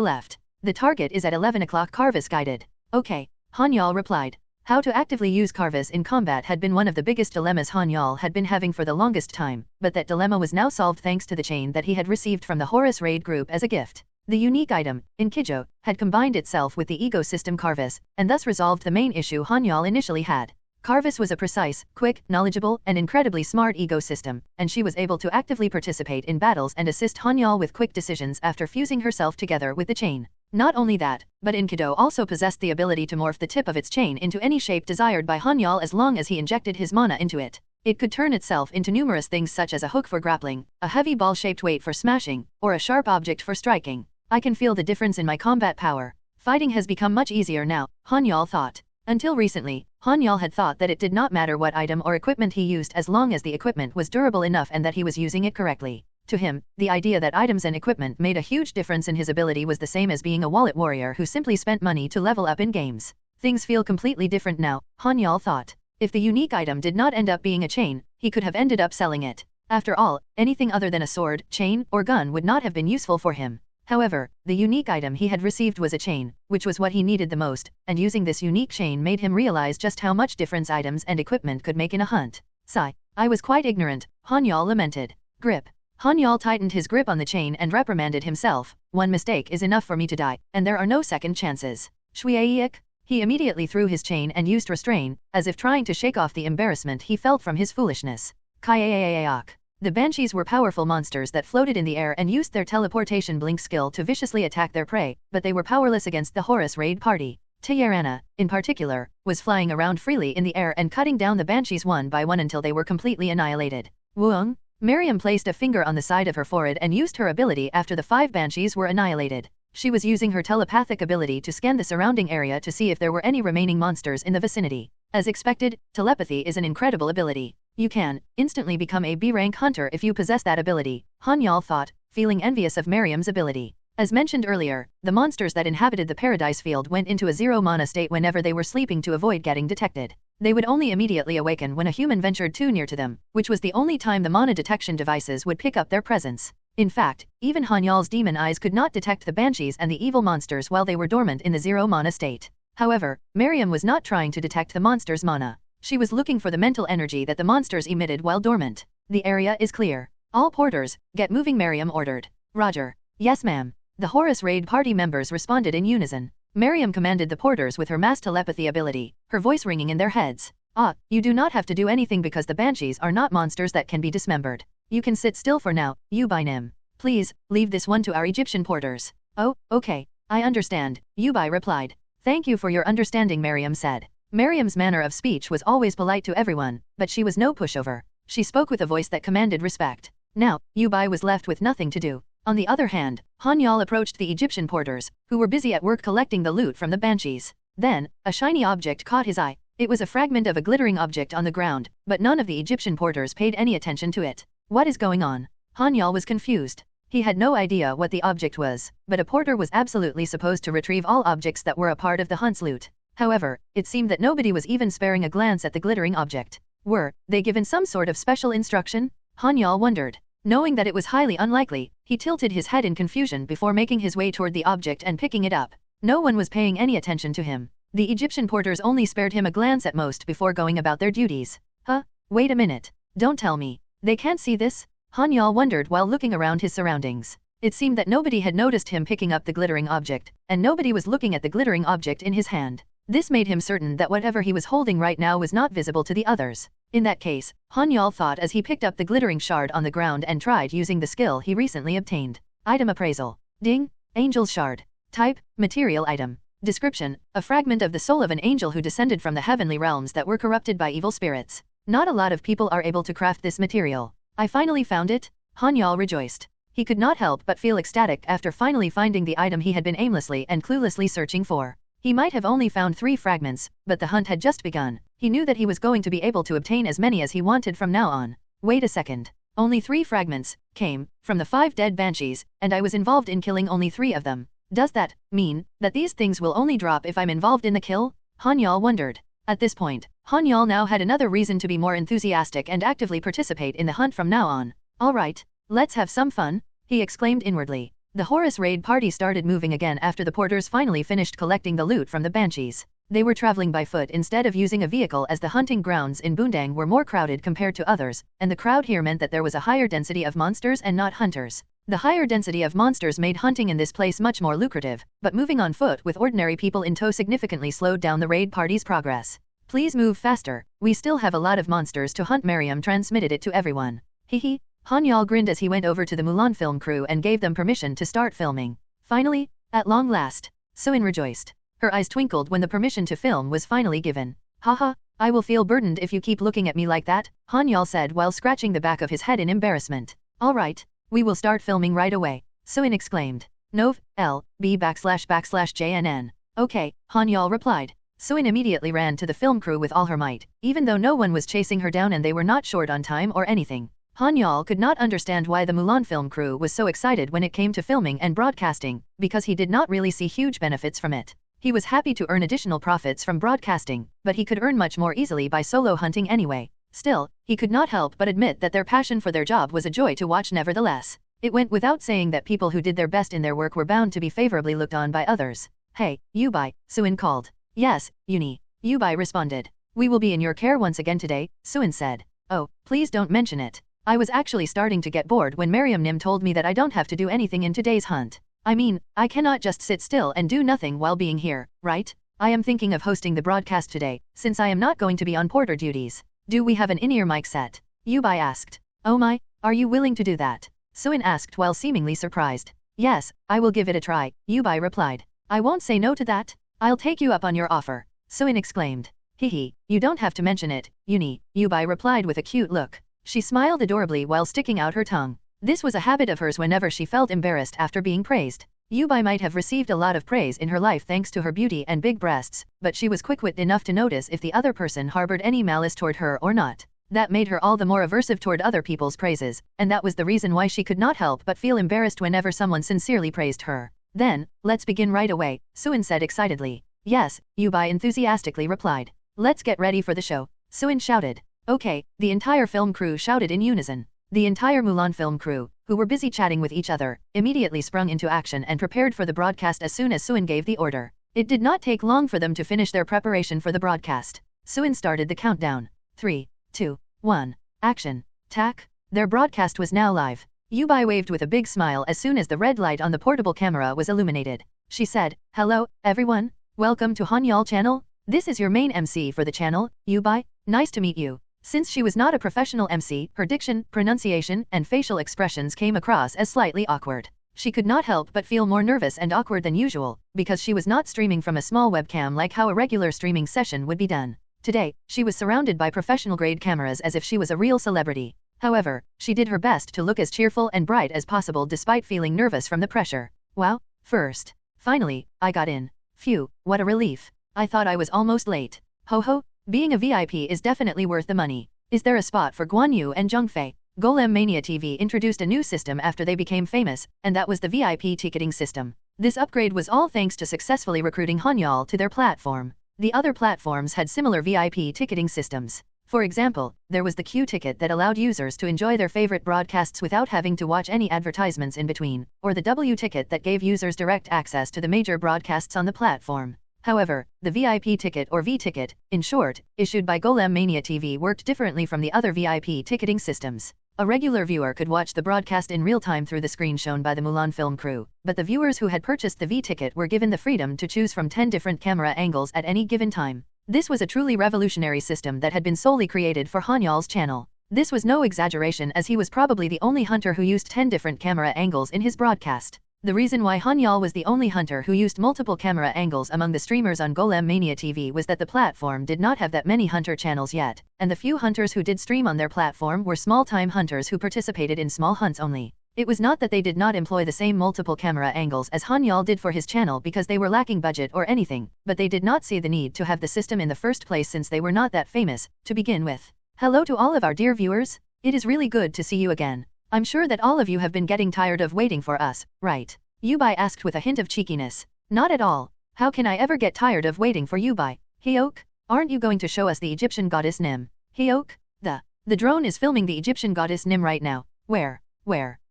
left. The target is at 11 o'clock, Carvis guided. Okay, Han-Yeol replied. How to actively use Carvis in combat had been one of the biggest dilemmas Han-Yeol had been having for the longest time, but that dilemma was now solved thanks to the chain that he had received from the Horus raid group as a gift. The unique item, Inkijo, had combined itself with the ecosystem Carvis, and thus resolved the main issue Han-Yeol initially had. Carvis was a precise, quick, knowledgeable, and incredibly smart ecosystem, and she was able to actively participate in battles and assist Han-Yeol with quick decisions after fusing herself together with the chain. Not only that, but Enkidu also possessed the ability to morph the tip of its chain into any shape desired by Han-Yeol as long as he injected his mana into it. It could turn itself into numerous things such as a hook for grappling, a heavy ball-shaped weight for smashing, or a sharp object for striking. I can feel the difference in my combat power. Fighting has become much easier now, Han-Yeol thought. Until recently, Han-Yeol had thought that it did not matter what item or equipment he used as long as the equipment was durable enough and that he was using it correctly. To him, the idea that items and equipment made a huge difference in his ability was the same as being a wallet warrior who simply spent money to level up in games. Things feel completely different now, Han-Yeol thought. If the unique item did not end up being a chain, he could have ended up selling it. After all, anything other than a sword, chain, or gun would not have been useful for him. However, the unique item he had received was a chain, which was what he needed the most, and using this unique chain made him realize just how much difference items and equipment could make in a hunt. Sigh. I was quite ignorant, Han-Yeol lamented. Grip. Han-Yeol tightened his grip on the chain and reprimanded himself. One mistake is enough for me to die, and there are no second chances. Shwiaik. He immediately threw his chain and used restrain, as if trying to shake off the embarrassment he felt from his foolishness. Kayaayak. The banshees were powerful monsters that floated in the air and used their teleportation blink skill to viciously attack their prey, but they were powerless against the Horus raid party. Tayarana, in particular, was flying around freely in the air and cutting down the banshees one by one until they were completely annihilated. Wuong? Miriam placed a finger on the side of her forehead and used her ability after the 5 banshees were annihilated. She was using her telepathic ability to scan the surrounding area to see if there were any remaining monsters in the vicinity. As expected, telepathy is an incredible ability. You can instantly become a B-rank hunter if you possess that ability, Han-Yeol thought, feeling envious of Miriam's ability. As mentioned earlier, the monsters that inhabited the paradise field went into a zero-mana state whenever they were sleeping to avoid getting detected. They would only immediately awaken when a human ventured too near to them, which was the only time the mana detection devices would pick up their presence. In fact, even Han-Yeol's demon eyes could not detect the banshees and the evil monsters while they were dormant in the zero-mana state. However, Miriam was not trying to detect the monster's mana. She was looking for the mental energy that the monsters emitted while dormant. The area is clear. All porters, get moving, Miriam ordered. Roger. Yes, ma'am. The Horus raid party members responded in unison. Miriam commanded the porters with her mass telepathy ability, her voice ringing in their heads. Ah, you do not have to do anything because the banshees are not monsters that can be dismembered. You can sit still for now, Yubai-nim. Please, leave this one to our Egyptian porters. Oh, okay. I understand, Yubai replied. Thank you for your understanding, Miriam said. Miriam's manner of speech was always polite to everyone, but she was no pushover. She spoke with a voice that commanded respect. Now, Yubai was left with nothing to do. On the other hand, Han-Yeol approached the Egyptian porters, who were busy at work collecting the loot from the banshees. Then, a shiny object caught his eye. It was a fragment of a glittering object on the ground, but none of the Egyptian porters paid any attention to it. What is going on? Han-Yeol was confused. He had no idea what the object was, but a porter was absolutely supposed to retrieve all objects that were a part of the hunt's loot. However, it seemed that nobody was even sparing a glance at the glittering object. Were they given some sort of special instruction? Han-Yeol wondered. Knowing that it was highly unlikely, he tilted his head in confusion before making his way toward the object and picking it up. No one was paying any attention to him. The Egyptian porters only spared him a glance at most before going about their duties. Huh? Wait a minute. Don't tell me. They can't see this? Han-Yeol wondered while looking around his surroundings. It seemed that nobody had noticed him picking up the glittering object, and nobody was looking at the glittering object in his hand. This made him certain that whatever he was holding right now was not visible to the others. In that case, Han-Yeol thought as he picked up the glittering shard on the ground and tried using the skill he recently obtained. Item appraisal. Ding. Angel's shard. Type, material item. Description, a fragment of the soul of an angel who descended from the heavenly realms that were corrupted by evil spirits. Not a lot of people are able to craft this material. I finally found it. Han-Yeol rejoiced. He could not help but feel ecstatic after finally finding the item he had been aimlessly and cluelessly searching for. He might have only found 3 fragments, but the hunt had just begun. He knew that he was going to be able to obtain as many as he wanted from now on. Wait a second. Only 3 fragments came from the 5 dead banshees, and I was involved in killing only 3 of them. Does that mean that these things will only drop if I'm involved in the kill? Han-Yeol wondered. At this point, Han-Yeol now had another reason to be more enthusiastic and actively participate in the hunt from now on. All right, let's have some fun, he exclaimed inwardly. The Horus raid party started moving again after the porters finally finished collecting the loot from the banshees. They were traveling by foot instead of using a vehicle as the hunting grounds in Bundang were more crowded compared to others, and the crowd here meant that there was a higher density of monsters and not hunters. The higher density of monsters made hunting in this place much more lucrative, but moving on foot with ordinary people in tow significantly slowed down the raid party's progress. Please move faster, we still have a lot of monsters to hunt. Miriam transmitted it to everyone. Hehe. Han-Yeol grinned as he went over to the Mulan film crew and gave them permission to start filming. Finally, At long last, Suin rejoiced. Her eyes twinkled when the permission to film was finally given. Haha, I will feel burdened if you keep looking at me like that, Han-Yeol said while scratching the back of his head in embarrassment. Alright, we will start filming right away, Suin exclaimed. Nov, L, B /JNN. Okay, Han-Yeol replied. Suin immediately ran to the film crew with all her might, even though no one was chasing her down and they were not short on time or anything. Han-Yeol could not understand why the Mulan film crew was so excited when it came to filming and broadcasting, because he did not really see huge benefits from it. He was happy to earn additional profits from broadcasting, but he could earn much more easily by solo hunting anyway. Still, he could not help but admit that their passion for their job was a joy to watch nevertheless. It went without saying that people who did their best in their work were bound to be favorably looked on by others. Hey, Yubai, Suin called. Yes, Uni. Yubai responded. We will be in your care once again today, Suin said. Oh, please don't mention it. I was actually starting to get bored when Mariam Nim told me that I don't have to do anything in today's hunt. I mean, I cannot just sit still and do nothing while being here, right? I am thinking of hosting the broadcast today, since I am not going to be on porter duties. Do we have an in-ear mic set? Yubai asked. Oh my, are you willing to do that? Suin asked while seemingly surprised. Yes, I will give it a try, Yubai replied. I won't say no to that. I'll take you up on your offer, Suin exclaimed. Hehe, you don't have to mention it, Uni, Yubai replied with a cute look. She smiled adorably while sticking out her tongue. This was a habit of hers whenever she felt embarrassed after being praised. Yubai might have received a lot of praise in her life thanks to her beauty and big breasts, but she was quick-witted enough to notice if the other person harbored any malice toward her or not. That made her all the more aversive toward other people's praises, and that was the reason why she could not help but feel embarrassed whenever someone sincerely praised her. Then, let's begin right away, Suin said excitedly. Yes, Yubai enthusiastically replied. Let's get ready for the show, Suin shouted. Okay, the entire film crew shouted in unison. The entire Mulan film crew, who were busy chatting with each other, immediately sprung into action and prepared for the broadcast as soon as Suin gave the order. It did not take long for them to finish their preparation for the broadcast. Suin started the countdown. 3, 2, 1, action. Tack. Their broadcast was now live. Yubai waved with a big smile as soon as the red light on the portable camera was illuminated. She said, Hello, everyone. Welcome to Han-Yeol channel. This is your main MC for the channel, Yubai. Nice to meet you. Since she was not a professional MC, her diction, pronunciation, and facial expressions came across as slightly awkward. She could not help but feel more nervous and awkward than usual, because she was not streaming from a small webcam like how a regular streaming session would be done. Today, she was surrounded by professional-grade cameras as if she was a real celebrity. However, she did her best to look as cheerful and bright as possible despite feeling nervous from the pressure. Wow, first. Finally, I got in. Phew, what a relief. I thought I was almost late. Ho ho. Being a VIP is definitely worth the money. Is there a spot for Guan Yu and Zhengfei? Golem Mania TV introduced a new system after they became famous, and that was the VIP ticketing system. This upgrade was all thanks to successfully recruiting Han-Yeol to their platform. The other platforms had similar VIP ticketing systems. For example, there was the Q ticket that allowed users to enjoy their favorite broadcasts without having to watch any advertisements in between, or the W ticket that gave users direct access to the major broadcasts on the platform. However, the VIP ticket or V ticket, in short, issued by Golem Mania TV worked differently from the other VIP ticketing systems. A regular viewer could watch the broadcast in real time through the screen shown by the Mulan film crew, but the viewers who had purchased the V ticket were given the freedom to choose from 10 different camera angles at any given time. This was a truly revolutionary system that had been solely created for Han-Yeol's channel. This was no exaggeration as he was probably the only hunter who used 10 different camera angles in his broadcast. The reason why Han-Yeol was the only hunter who used multiple camera angles among the streamers on Golem Mania TV was that the platform did not have that many hunter channels yet, and the few hunters who did stream on their platform were small-time hunters who participated in small hunts only. It was not that they did not employ the same multiple camera angles as Han-Yeol did for his channel because they were lacking budget or anything, but they did not see the need to have the system in the first place since they were not that famous, to begin with. Hello to all of our dear viewers. It is really good to see you again. I'm sure that all of you have been getting tired of waiting for us, right? Yubai asked with a hint of cheekiness. Not at all. How can I ever get tired of waiting for Yubai? Hyok? Aren't you going to show us the Egyptian goddess Nim? Hyok? The drone is filming the Egyptian goddess Nim right now. Where?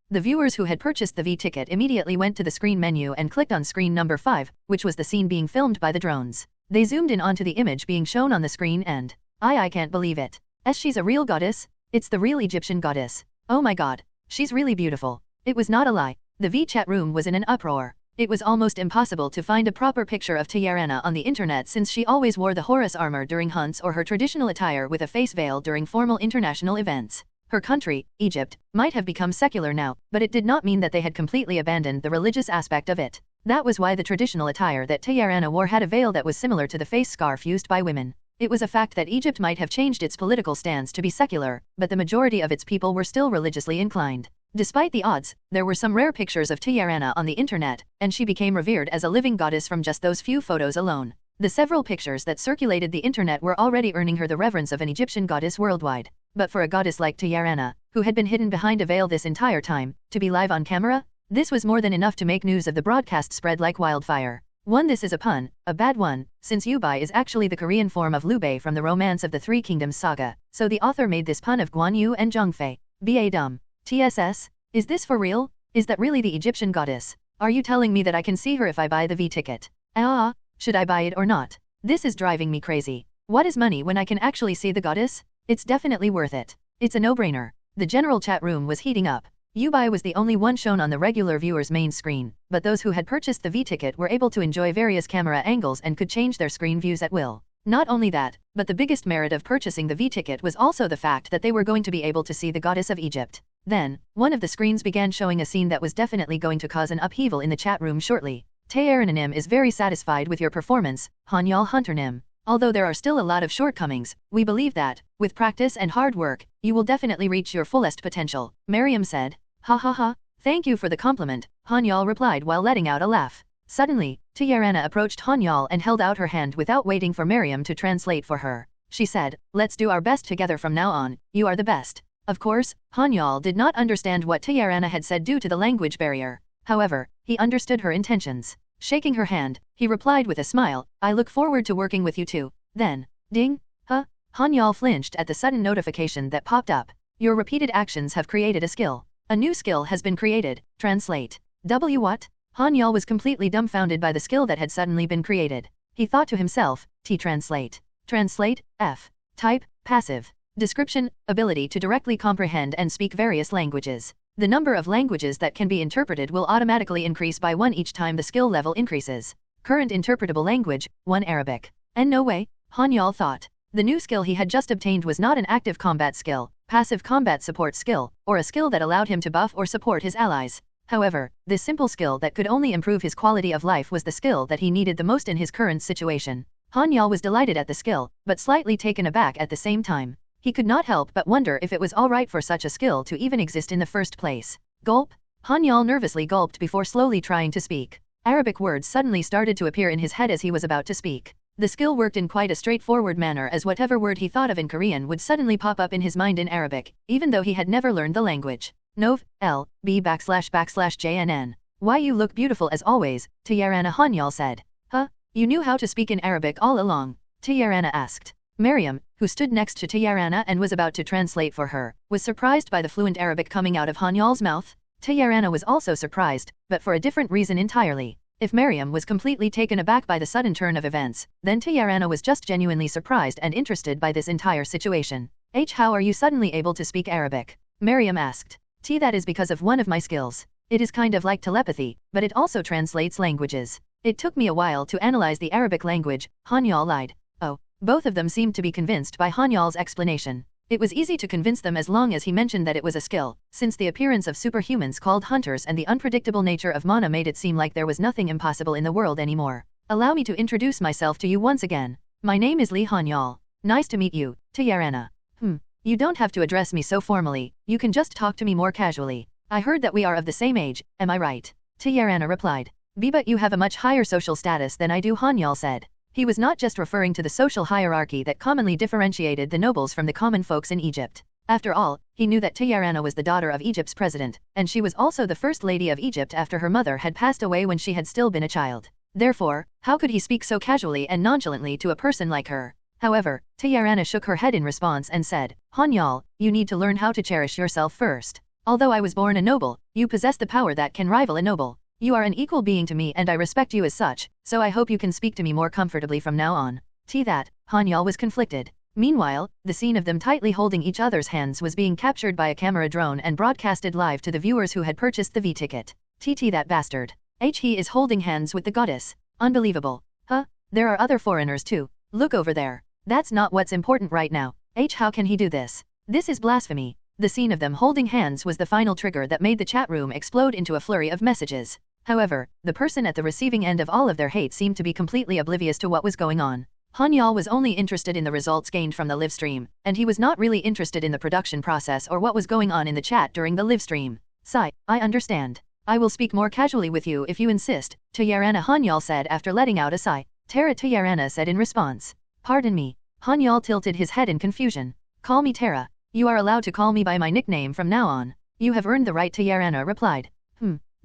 The viewers who had purchased the V ticket immediately went to the screen menu and clicked on screen number 5, which was the scene being filmed by the drones. They zoomed in onto the image being shown on the screen and... I can't believe it. She's a real goddess? It's the real Egyptian goddess. Oh my god. She's really beautiful. It was not a lie. The V-chat room was in an uproar. It was almost impossible to find a proper picture of Tiarana on the internet since she always wore the Horus armor during hunts or her traditional attire with a face veil during formal international events. Her country, Egypt, might have become secular now, but it did not mean that they had completely abandoned the religious aspect of it. That was why the traditional attire that Tayarana wore had a veil that was similar to the face scarf used by women. It was a fact that Egypt might have changed its political stance to be secular, but the majority of its people were still religiously inclined. Despite the odds, there were some rare pictures of Tayarana on the internet, and she became revered as a living goddess from just those few photos alone. The several pictures that circulated the internet were already earning her the reverence of an Egyptian goddess worldwide. But for a goddess like Tayarana, who had been hidden behind a veil this entire time, to be live on camera, this was more than enough to make news of the broadcast spread like wildfire. This is a pun, a bad one, since Yubai is actually the Korean form of Liu Bei from the Romance of the Three Kingdoms saga, so the author made this pun of Guan Yu and Zhongfei. Ba dumb. TSS? Is this for real? Is that really the Egyptian goddess? Are you telling me that I can see her if I buy the V ticket? Should I buy it or not? This is driving me crazy. What is money when I can actually see the goddess? It's definitely worth it. It's a no-brainer. The general chat room was heating up. Yubai was the only one shown on the regular viewer's main screen, but those who had purchased the V-ticket were able to enjoy various camera angles and could change their screen views at will. Not only that, but the biggest merit of purchasing the V-ticket was also the fact that they were going to be able to see the goddess of Egypt. Then, one of the screens began showing a scene that was definitely going to cause an upheaval in the chat room shortly. Tayarananim is very satisfied with your performance, Han-Yeol Hunternim. Although there are still a lot of shortcomings, we believe that, with practice and hard work, you will definitely reach your fullest potential, Miriam said. Ha ha ha, thank you for the compliment, Han-Yeol replied while letting out a laugh. Suddenly, Tayarana approached Han-Yeol and held out her hand without waiting for Miriam to translate for her. She said, let's do our best together from now on, you are the best. Of course, Han-Yeol did not understand what Tayarana had said due to the language barrier. However, he understood her intentions. Shaking her hand, he replied with a smile, I look forward to working with you too. Then, ding, Han-Yeol flinched at the sudden notification that popped up. Your repeated actions have created a skill. A new skill has been created, translate. What? Han-Yeol was completely dumbfounded by the skill that had suddenly been created. He thought to himself, translate. Translate, F. Type, passive. Description, ability to directly comprehend and speak various languages. The number of languages that can be interpreted will automatically increase by 1 each time the skill level increases. Current interpretable language, 1 Arabic. And no way, Han-Yeol thought. The new skill he had just obtained was not an active combat skill, passive combat support skill, or a skill that allowed him to buff or support his allies. However, this simple skill that could only improve his quality of life was the skill that he needed the most in his current situation. Han-Yeol was delighted at the skill, but slightly taken aback at the same time. He could not help but wonder if it was alright for such a skill to even exist in the first place. Gulp. Han-Yeol nervously gulped before slowly trying to speak. Arabic words suddenly started to appear in his head as he was about to speak. The skill worked in quite a straightforward manner as whatever word he thought of in Korean would suddenly pop up in his mind in Arabic, even though he had never learned the language. Nov, L, B /JNN. Why you look beautiful as always, Tayarana Han-Yeol said. You knew how to speak in Arabic all along? Tayarana asked. Miriam, who stood next to Tayarana and was about to translate for her, was surprised by the fluent Arabic coming out of Han-Yeol's mouth. Tayarana was also surprised, but for a different reason entirely. If Miriam was completely taken aback by the sudden turn of events, then Tayarana was just genuinely surprised and interested by this entire situation. How are you suddenly able to speak Arabic? Miriam asked. That is because of one of my skills. It is kind of like telepathy, but it also translates languages. It took me a while to analyze the Arabic language, Han-Yeol lied. Both of them seemed to be convinced by Han-Yeol's explanation. It was easy to convince them as long as he mentioned that it was a skill, since the appearance of superhumans called hunters and the unpredictable nature of mana made it seem like there was nothing impossible in the world anymore. Allow me to introduce myself to you once again. My name is Lee Han-Yeol. Nice to meet you, Tayarana. You don't have to address me so formally, you can just talk to me more casually. I heard that we are of the same age, am I right? Tayarana replied. But you have a much higher social status than I do, Han-Yeol said. He was not just referring to the social hierarchy that commonly differentiated the nobles from the common folks in Egypt. After all, he knew that Tayarana was the daughter of Egypt's president, and she was also the first lady of Egypt after her mother had passed away when she had still been a child. Therefore, how could he speak so casually and nonchalantly to a person like her? However, Tayarana shook her head in response and said, Han-Yeol, you need to learn how to cherish yourself first. Although I was born a noble, you possess the power that can rival a noble. You are an equal being to me and I respect you as such, so I hope you can speak to me more comfortably from now on. That, Han-Yeol was conflicted. Meanwhile, the scene of them tightly holding each other's hands was being captured by a camera drone and broadcasted live to the viewers who had purchased the V-ticket. That bastard. He is holding hands with the goddess. Unbelievable. There are other foreigners too. Look over there. That's not what's important right now. How can he do this? This is blasphemy. The scene of them holding hands was the final trigger that made the chat room explode into a flurry of messages. However, the person at the receiving end of all of their hate seemed to be completely oblivious to what was going on. Han-Yeol was only interested in the results gained from the live stream, and he was not really interested in the production process or what was going on in the chat during the live stream. Sigh, I understand. I will speak more casually with you if you insist, Tayarana, Han-Yeol said after letting out a sigh. Tara, Tayarana said in response. Pardon me. Han-Yeol tilted his head in confusion. Call me Tara. You are allowed to call me by my nickname from now on. You have earned the right, Tayarana replied.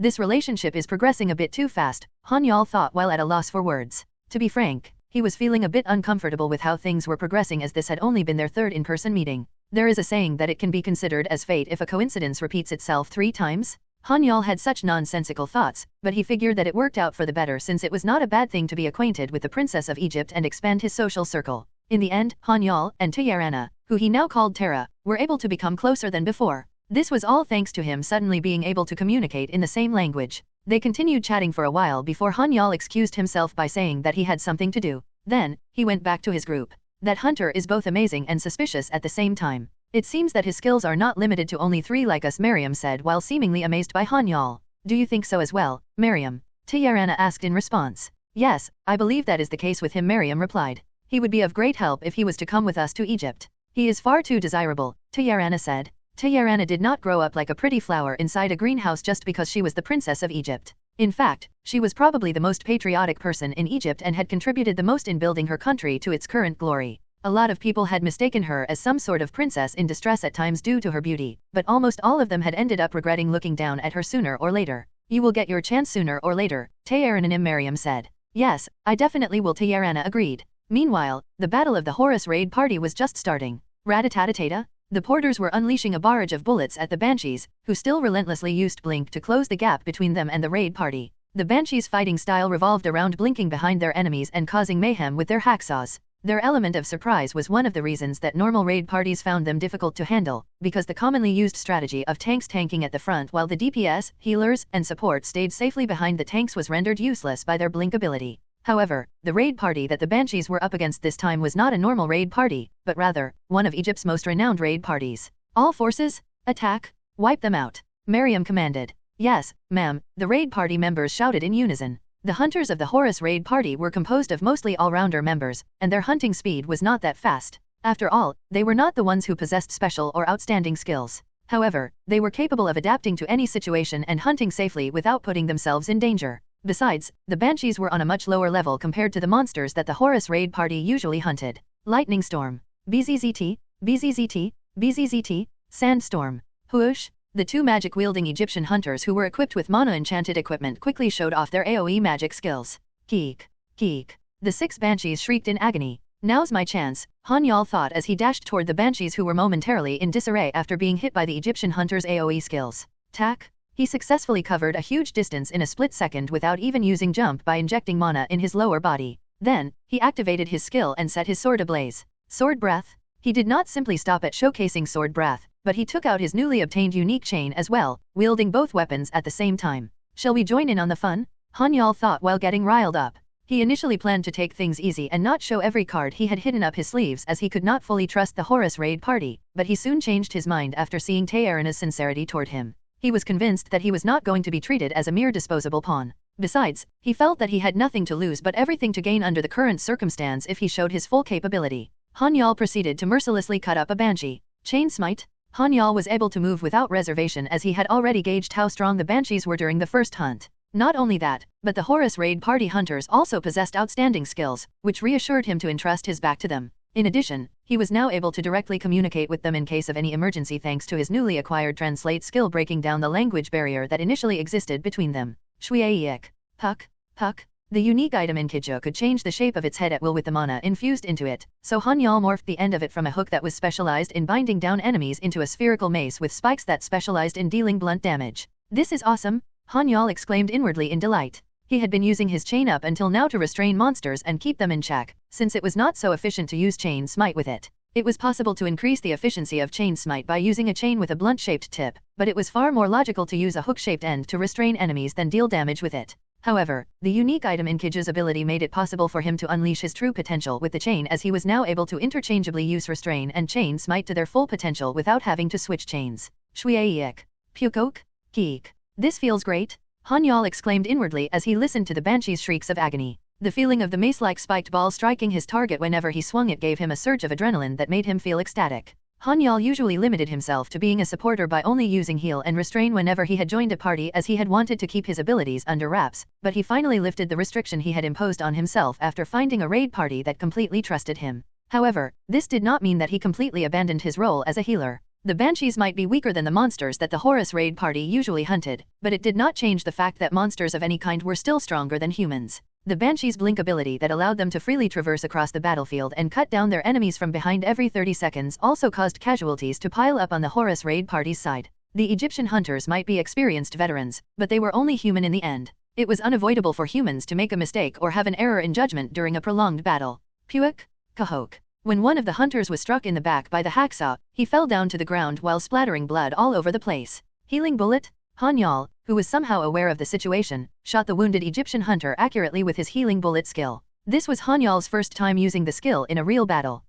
This relationship is progressing a bit too fast, Han-Yeol thought while at a loss for words. To be frank, he was feeling a bit uncomfortable with how things were progressing as this had only been their third in-person meeting. There is a saying that it can be considered as fate if a coincidence repeats itself 3 times. Han-Yeol had such nonsensical thoughts, but he figured that it worked out for the better since it was not a bad thing to be acquainted with the Princess of Egypt and expand his social circle. In the end, Han-Yeol and Tayarana, who he now called Tara, were able to become closer than before. This was all thanks to him suddenly being able to communicate in the same language. They continued chatting for a while before Han-Yeol excused himself by saying that he had something to do. Then, he went back to his group. That hunter is both amazing and suspicious at the same time. It seems that his skills are not limited to only 3 like us, Miriam said while seemingly amazed by Han-Yeol. Do you think so as well, Miriam? Tayarana asked in response. Yes, I believe that is the case with him, Miriam replied. He would be of great help if he was to come with us to Egypt. He is far too desirable, Tayarana said. Tayarana did not grow up like a pretty flower inside a greenhouse just because she was the Princess of Egypt. In fact, she was probably the most patriotic person in Egypt and had contributed the most in building her country to its current glory. A lot of people had mistaken her as some sort of princess in distress at times due to her beauty, but almost all of them had ended up regretting looking down at her sooner or later. You will get your chance sooner or later, Tayarana, Miriam said. Yes, I definitely will, Tayarana agreed. Meanwhile, the battle of the Horus raid party was just starting. Rat-a-tat-a-tata. The porters were unleashing a barrage of bullets at the Banshees, who still relentlessly used blink to close the gap between them and the raid party. The Banshees' fighting style revolved around blinking behind their enemies and causing mayhem with their hacksaws. Their element of surprise was one of the reasons that normal raid parties found them difficult to handle, because the commonly used strategy of tanks tanking at the front while the DPS, healers, and support stayed safely behind the tanks was rendered useless by their blink ability. However, the raid party that the Banshees were up against this time was not a normal raid party, but rather, one of Egypt's most renowned raid parties. All forces, attack, wipe them out, Miriam commanded. Yes, ma'am, the raid party members shouted in unison. The hunters of the Horus raid party were composed of mostly all-rounder members, and their hunting speed was not that fast. After all, they were not the ones who possessed special or outstanding skills. However, they were capable of adapting to any situation and hunting safely without putting themselves in danger. Besides, the Banshees were on a much lower level compared to the monsters that the Horus raid party usually hunted. Lightning Storm. BZZT, BZZT, BZZT, Sandstorm. Whoosh. The 2 magic-wielding Egyptian hunters who were equipped with mana-enchanted equipment quickly showed off their AoE magic skills. Keek. Keek. The 6 Banshees shrieked in agony. Now's my chance, Han-Yeol thought as he dashed toward the Banshees who were momentarily in disarray after being hit by the Egyptian hunters' AoE skills. Tack. He successfully covered a huge distance in a split second without even using jump by injecting mana in his lower body. Then, he activated his skill and set his sword ablaze. Sword Breath. He did not simply stop at showcasing Sword Breath, but he took out his newly obtained unique chain as well, wielding both weapons at the same time. Shall we join in on the fun? Han-Yeol thought while getting riled up. He initially planned to take things easy and not show every card he had hidden up his sleeves as he could not fully trust the Horus raid party, but he soon changed his mind after seeing Tayarana's sincerity toward him. He was convinced that he was not going to be treated as a mere disposable pawn. Besides, he felt that he had nothing to lose but everything to gain under the current circumstance if he showed his full capability. Han-Yeol proceeded to mercilessly cut up a Banshee. Chain Smite. Han-Yeol was able to move without reservation as he had already gauged how strong the Banshees were during the first hunt. Not only that, but the Horus raid party hunters also possessed outstanding skills, which reassured him to entrust his back to them. In addition, he was now able to directly communicate with them in case of any emergency thanks to his newly acquired translate skill, breaking down the language barrier that initially existed between them. Shuiaek. Puck. Puck. The unique item in Kijo could change the shape of its head at will with the mana infused into it, so Han-Yeol morphed the end of it from a hook that was specialized in binding down enemies into a spherical mace with spikes that specialized in dealing blunt damage. This is awesome! Han-Yeol exclaimed inwardly in delight. He had been using his chain up until now to restrain monsters and keep them in check, since it was not so efficient to use Chain Smite with it. It was possible to increase the efficiency of Chain Smite by using a chain with a blunt-shaped tip, but it was far more logical to use a hook-shaped end to restrain enemies than deal damage with it. However, the unique item in Kijo's ability made it possible for him to unleash his true potential with the chain, as he was now able to interchangeably use Restrain and Chain Smite to their full potential without having to switch chains. Shuiaek. Pukok. Keek. This feels great. Han-Yeol exclaimed inwardly as he listened to the banshee's shrieks of agony. The feeling of the mace-like spiked ball striking his target whenever he swung it gave him a surge of adrenaline that made him feel ecstatic. Han-Yeol usually limited himself to being a supporter by only using heal and restrain whenever he had joined a party, as he had wanted to keep his abilities under wraps, but he finally lifted the restriction he had imposed on himself after finding a raid party that completely trusted him. However, this did not mean that he completely abandoned his role as a healer. The banshees might be weaker than the monsters that the Horus raid party usually hunted, but it did not change the fact that monsters of any kind were still stronger than humans. The banshees' blink ability that allowed them to freely traverse across the battlefield and cut down their enemies from behind every 30 seconds also caused casualties to pile up on the Horus raid party's side. The Egyptian hunters might be experienced veterans, but they were only human in the end. It was unavoidable for humans to make a mistake or have an error in judgment during a prolonged battle. Puik, Kahok. When one of the hunters was struck in the back by the hacksaw, he fell down to the ground while splattering blood all over the place. Healing bullet? Han-Yeol, who was somehow aware of the situation, shot the wounded Egyptian hunter accurately with his healing bullet skill. This was Han-Yeol's first time using the skill in a real battle.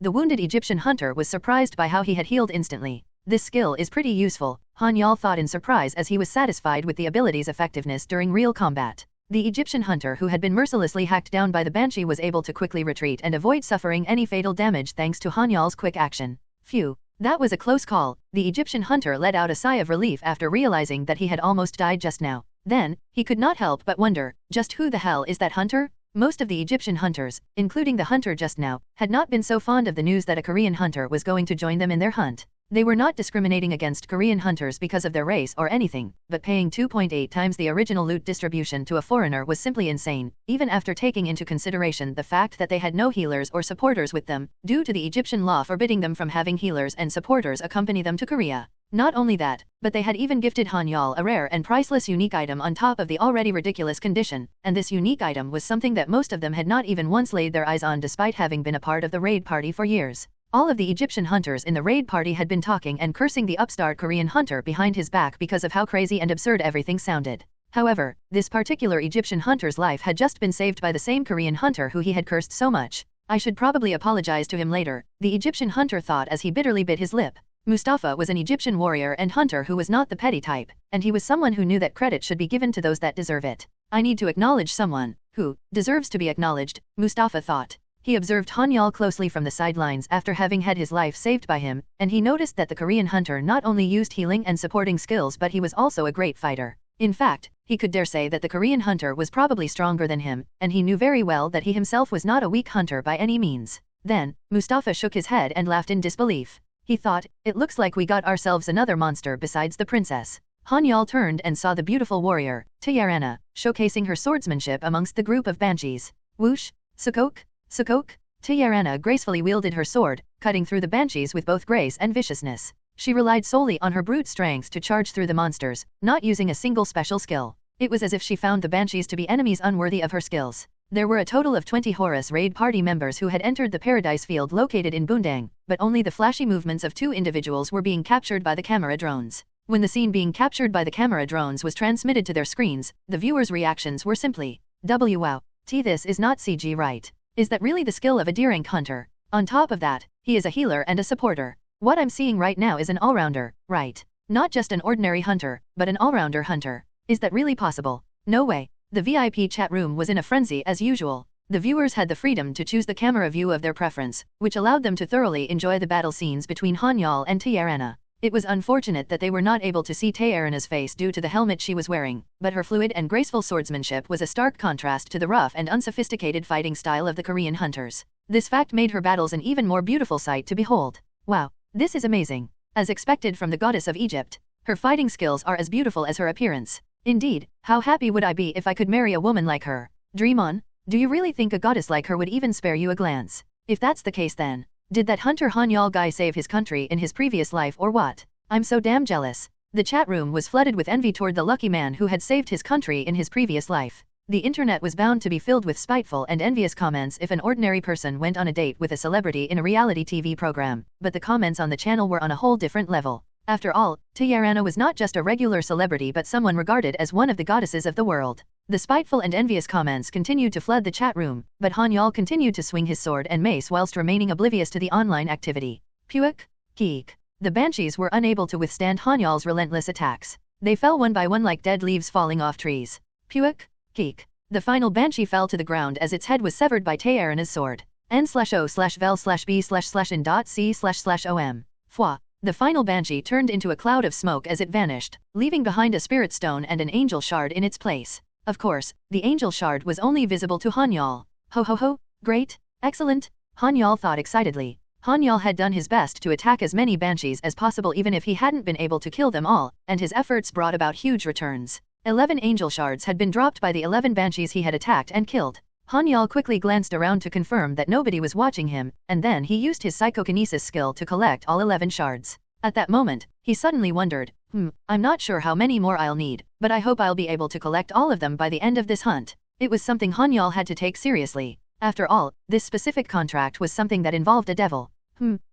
The wounded Egyptian hunter was surprised by how he had healed instantly. This skill is pretty useful, Han-Yeol thought in surprise as he was satisfied with the ability's effectiveness during real combat. The Egyptian hunter who had been mercilessly hacked down by the banshee was able to quickly retreat and avoid suffering any fatal damage thanks to Han-Yeol's quick action. Phew. That was a close call. The Egyptian hunter let out a sigh of relief after realizing that he had almost died just now. Then, he could not help but wonder, just who the hell is that hunter? Most of the Egyptian hunters, including the hunter just now, had not been so fond of the news that a Korean hunter was going to join them in their hunt. They were not discriminating against Korean hunters because of their race or anything, but paying 2.8 times the original loot distribution to a foreigner was simply insane, even after taking into consideration the fact that they had no healers or supporters with them, due to the Egyptian law forbidding them from having healers and supporters accompany them to Korea. Not only that, but they had even gifted Han-Yeol a rare and priceless unique item on top of the already ridiculous condition, and this unique item was something that most of them had not even once laid their eyes on despite having been a part of the raid party for years. All of the Egyptian hunters in the raid party had been talking and cursing the upstart Korean hunter behind his back because of how crazy and absurd everything sounded. However, this particular Egyptian hunter's life had just been saved by the same Korean hunter who he had cursed so much. I should probably apologize to him later, the Egyptian hunter thought as he bitterly bit his lip. Mustafa was an Egyptian warrior and hunter who was not the petty type, and he was someone who knew that credit should be given to those that deserve it. I need to acknowledge someone who deserves to be acknowledged, Mustafa thought. He observed Han-Yeol closely from the sidelines after having had his life saved by him, and he noticed that the Korean hunter not only used healing and supporting skills but he was also a great fighter. In fact, he could dare say that the Korean hunter was probably stronger than him, and he knew very well that he himself was not a weak hunter by any means. Then, Mustafa shook his head and laughed in disbelief. He thought, it looks like we got ourselves another monster besides the princess. Han-Yeol turned and saw the beautiful warrior, Tiarana, showcasing her swordsmanship amongst the group of banshees. Whoosh, Sukok, Sukok. Tiarana gracefully wielded her sword, cutting through the banshees with both grace and viciousness. She relied solely on her brute strength to charge through the monsters, not using a single special skill. It was as if she found the banshees to be enemies unworthy of her skills. There were a total of 20 Horus raid party members who had entered the Paradise Field located in Bundang, but only the flashy movements of 2 individuals were being captured by the camera drones. When the scene being captured by the camera drones was transmitted to their screens, the viewers' reactions were simply, wow, this is not CG right. Is that really the skill of a D-rank hunter? On top of that, he is a healer and a supporter. What I'm seeing right now is an all-rounder, right? Not just an ordinary hunter, but an all-rounder hunter. Is that really possible? No way. The VIP chat room was in a frenzy as usual. The viewers had the freedom to choose the camera view of their preference, which allowed them to thoroughly enjoy the battle scenes between Han-Yeol and Tiarana. It was unfortunate that they were not able to see Tiarana's face due to the helmet she was wearing, but her fluid and graceful swordsmanship was a stark contrast to the rough and unsophisticated fighting style of the Korean hunters. This fact made her battles an even more beautiful sight to behold. Wow, this is amazing. As expected from the goddess of Egypt, her fighting skills are as beautiful as her appearance. Indeed, how happy would I be if I could marry a woman like her? Dream on. Do you really think a goddess like her would even spare you a glance? If that's the case then, did that hunter Han-Yeol guy save his country in his previous life or what? I'm so damn jealous. The chat room was flooded with envy toward the lucky man who had saved his country in his previous life. The internet was bound to be filled with spiteful and envious comments if an ordinary person went on a date with a celebrity in a reality TV program, but the comments on the channel were on a whole different level. After all, Tiarana was not just a regular celebrity but someone regarded as one of the goddesses of the world. The spiteful and envious comments continued to flood the chat room, but Han-Yeol continued to swing his sword and mace whilst remaining oblivious to the online activity. Puik, Keek. The banshees were unable to withstand Han-Yeol's relentless attacks. They fell one by one like dead leaves falling off trees. Puik, keek. The final banshee fell to the ground as its head was severed by Taearana's sword. N/O/vel/b/in.c//om. Fwa. The final banshee turned into a cloud of smoke as it vanished, leaving behind a spirit stone and an angel shard in its place. Of course, the angel shard was only visible to Han-Yeol. Ho ho ho, great, excellent, Han-Yeol thought excitedly. Han-Yeol had done his best to attack as many banshees as possible even if he hadn't been able to kill them all, and his efforts brought about huge returns. 11 angel shards had been dropped by the 11 banshees he had attacked and killed. Han-Yeol quickly glanced around to confirm that nobody was watching him, and then he used his psychokinesis skill to collect all 11 shards. At that moment, he suddenly wondered, I'm not sure how many more I'll need, but I hope I'll be able to collect all of them by the end of this hunt. It was something Han-Yeol had to take seriously. After all, this specific contract was something that involved a devil.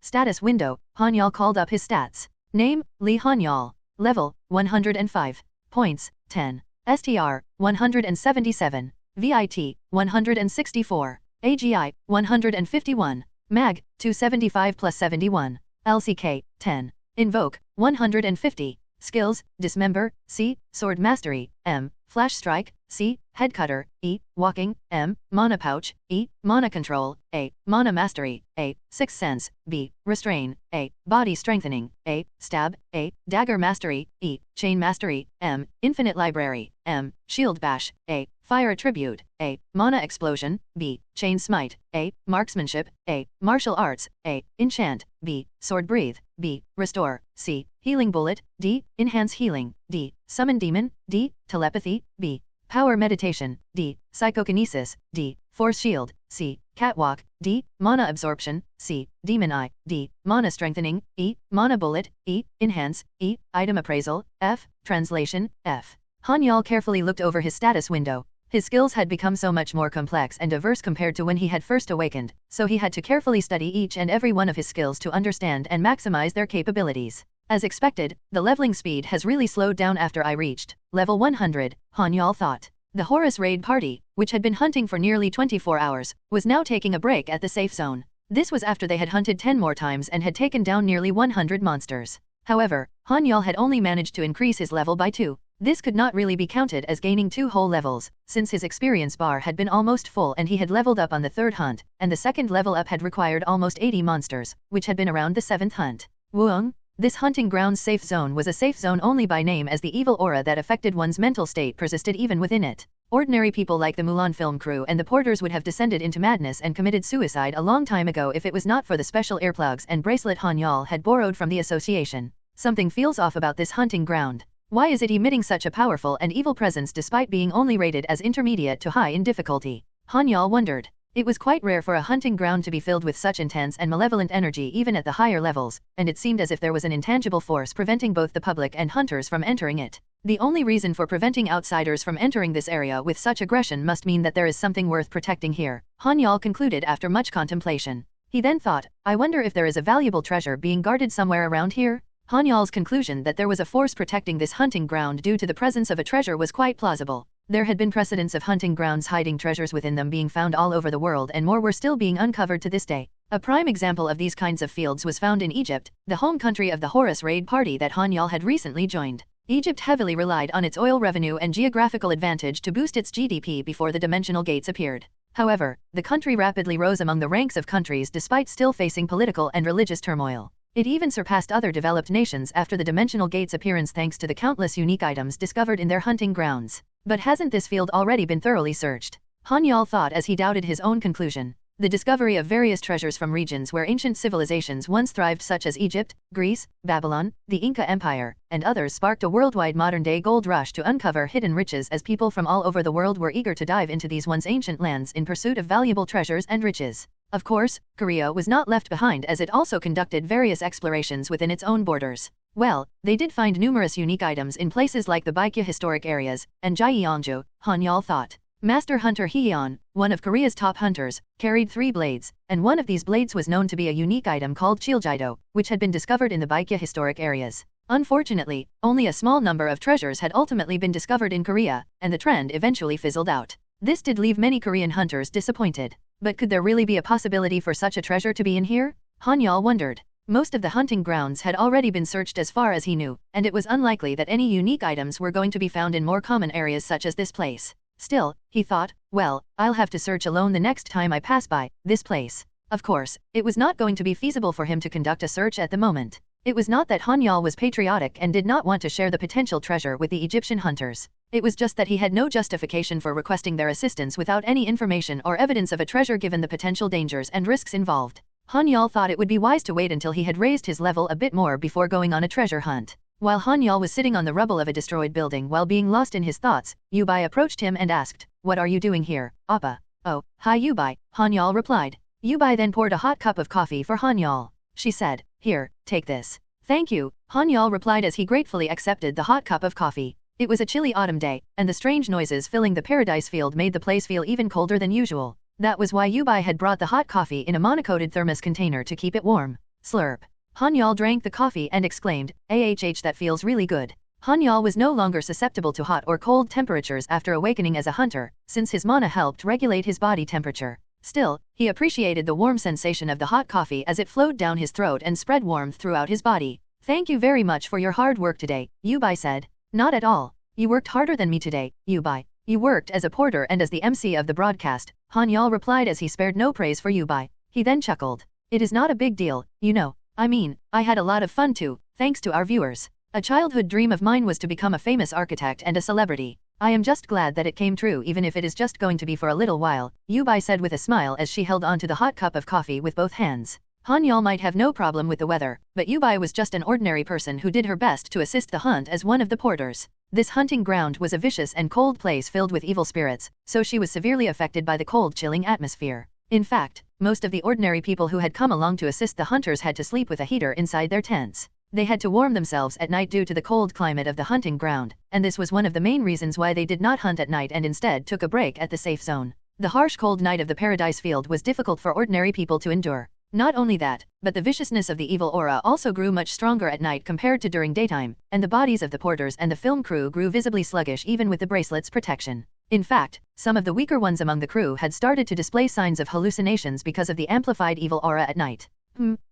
Status window. Han-Yeol called up his stats. Name, Lee Han-Yeol. Level, 105. Points, 10. STR, 177. VIT, 164. AGI, 151. MAG, 275 plus 71. LCK, 10. Invoke, 150. Skills, Dismember, C. Sword Mastery, M. Flash Strike, C. Head Cutter, E. Walking, M. Mana Pouch, E. Mana Control, A. Mana Mastery, A. Sixth Sense, B. Restrain, A. Body Strengthening, A. Stab, A. Dagger Mastery, E. Chain Mastery, M. Infinite Library, M. Shield Bash, A. Fire Tribute, A. Mana Explosion, B. Chain Smite, A. Marksmanship, A. Martial Arts, A. Enchant, B. Sword Breathe, B. Restore, C. Healing Bullet, D. Enhance Healing, D. Summon Demon, D. Telepathy, B. Power Meditation, D. Psychokinesis, D. Force Shield, C. Catwalk, D. Mana Absorption, C. Demon Eye, D. Mana Strengthening, E. Mana Bullet, E. Enhance, E. Item Appraisal, F. Translation, F. Han-Yeol carefully looked over his status window. His skills had become so much more complex and diverse compared to when he had first awakened, so he had to carefully study each and every one of his skills to understand and maximize their capabilities. As expected, the leveling speed has really slowed down after I reached level 100, Han-Yeol thought. The Horus raid party, which had been hunting for nearly 24 hours, was now taking a break at the safe zone. This was after they had hunted 10 more times and had taken down nearly 100 monsters. However, Han-Yeol had only managed to increase his level by 2. This could not really be counted as gaining 2 whole levels, since his experience bar had been almost full and he had leveled up on the 3rd hunt, and the 2nd level up had required almost 80 monsters, which had been around the 7th hunt. Wuong? This hunting grounds safe zone was a safe zone only by name, as the evil aura that affected one's mental state persisted even within it. Ordinary people like the Mulan film crew and the porters would have descended into madness and committed suicide a long time ago if it was not for the special earplugs and bracelet Han-Yeol had borrowed from the association. Something feels off about this hunting ground. Why is it emitting such a powerful and evil presence despite being only rated as intermediate to high in difficulty? Han-Yeol wondered. It was quite rare for a hunting ground to be filled with such intense and malevolent energy even at the higher levels, and it seemed as if there was an intangible force preventing both the public and hunters from entering it. The only reason for preventing outsiders from entering this area with such aggression must mean that there is something worth protecting here, Han-Yeol concluded after much contemplation. He then thought, I wonder if there is a valuable treasure being guarded somewhere around here? Han-Yeol's conclusion that there was a force protecting this hunting ground due to the presence of a treasure was quite plausible. There had been precedents of hunting grounds hiding treasures within them being found all over the world, and more were still being uncovered to this day. A prime example of these kinds of fields was found in Egypt, the home country of the Horus raid party that Han-Yeol had recently joined. Egypt heavily relied on its oil revenue and geographical advantage to boost its GDP before the dimensional gates appeared. However, the country rapidly rose among the ranks of countries despite still facing political and religious turmoil. It even surpassed other developed nations after the dimensional gates' appearance thanks to the countless unique items discovered in their hunting grounds. But hasn't this field already been thoroughly searched? Han-Yeol thought as he doubted his own conclusion. The discovery of various treasures from regions where ancient civilizations once thrived, such as Egypt, Greece, Babylon, the Inca Empire, and others, sparked a worldwide modern-day gold rush to uncover hidden riches as people from all over the world were eager to dive into these once ancient lands in pursuit of valuable treasures and riches. Of course, Korea was not left behind, as it also conducted various explorations within its own borders. Well, they did find numerous unique items in places like the Baekje historic areas, and Gyeongju, Han-Yeol thought. Master Hunter Hyeon, one of Korea's top hunters, carried 3 blades, and one of these blades was known to be a unique item called Chiljido, which had been discovered in the Baekje historic areas. Unfortunately, only a small number of treasures had ultimately been discovered in Korea, and the trend eventually fizzled out. This did leave many Korean hunters disappointed. But could there really be a possibility for such a treasure to be in here? Han-Yeol wondered. Most of the hunting grounds had already been searched as far as he knew, and it was unlikely that any unique items were going to be found in more common areas such as this place. Still, he thought, well, I'll have to search alone the next time I pass by this place. Of course, it was not going to be feasible for him to conduct a search at the moment. It was not that Han-Yeol was patriotic and did not want to share the potential treasure with the Egyptian hunters. It was just that he had no justification for requesting their assistance without any information or evidence of a treasure given the potential dangers and risks involved. Han-Yeol thought it would be wise to wait until he had raised his level a bit more before going on a treasure hunt. While Han-Yeol was sitting on the rubble of a destroyed building while being lost in his thoughts, Yubai approached him and asked, "What are you doing here, Appa?" "Oh, hi Yubai," Han-Yeol replied. Yubai then poured a hot cup of coffee for Han-Yeol. She said, "Here, take this." "Thank you," Han-Yeol replied as he gratefully accepted the hot cup of coffee. It was a chilly autumn day, and the strange noises filling the paradise field made the place feel even colder than usual. That was why Yubai had brought the hot coffee in a monocoated thermos container to keep it warm. Slurp. Han-Yeol drank the coffee and exclaimed, "Ahh, that feels really good." Han-Yeol was no longer susceptible to hot or cold temperatures after awakening as a hunter, since his mana helped regulate his body temperature. Still, he appreciated the warm sensation of the hot coffee as it flowed down his throat and spread warmth throughout his body. "Thank you very much for your hard work today," Yubai said. "Not at all. You worked harder than me today, Yubai. You worked as a porter and as the MC of the broadcast," Han-Yeol replied as he spared no praise for Yubai. He then chuckled. "It is not a big deal, you know. I mean, I had a lot of fun too, thanks to our viewers. A childhood dream of mine was to become a famous architect and a celebrity. I am just glad that it came true even if it is just going to be for a little while," Yubai said with a smile as she held onto the hot cup of coffee with both hands. Han-Yeol might have no problem with the weather, but Yubai was just an ordinary person who did her best to assist the hunt as one of the porters. This hunting ground was a vicious and cold place filled with evil spirits, so she was severely affected by the cold, chilling atmosphere. In fact, most of the ordinary people who had come along to assist the hunters had to sleep with a heater inside their tents. They had to warm themselves at night due to the cold climate of the hunting ground, and this was one of the main reasons why they did not hunt at night and instead took a break at the safe zone. The harsh cold night of the paradise field was difficult for ordinary people to endure. Not only that, but the viciousness of the evil aura also grew much stronger at night compared to during daytime, and the bodies of the porters and the film crew grew visibly sluggish even with the bracelet's protection. In fact, some of the weaker ones among the crew had started to display signs of hallucinations because of the amplified evil aura at night.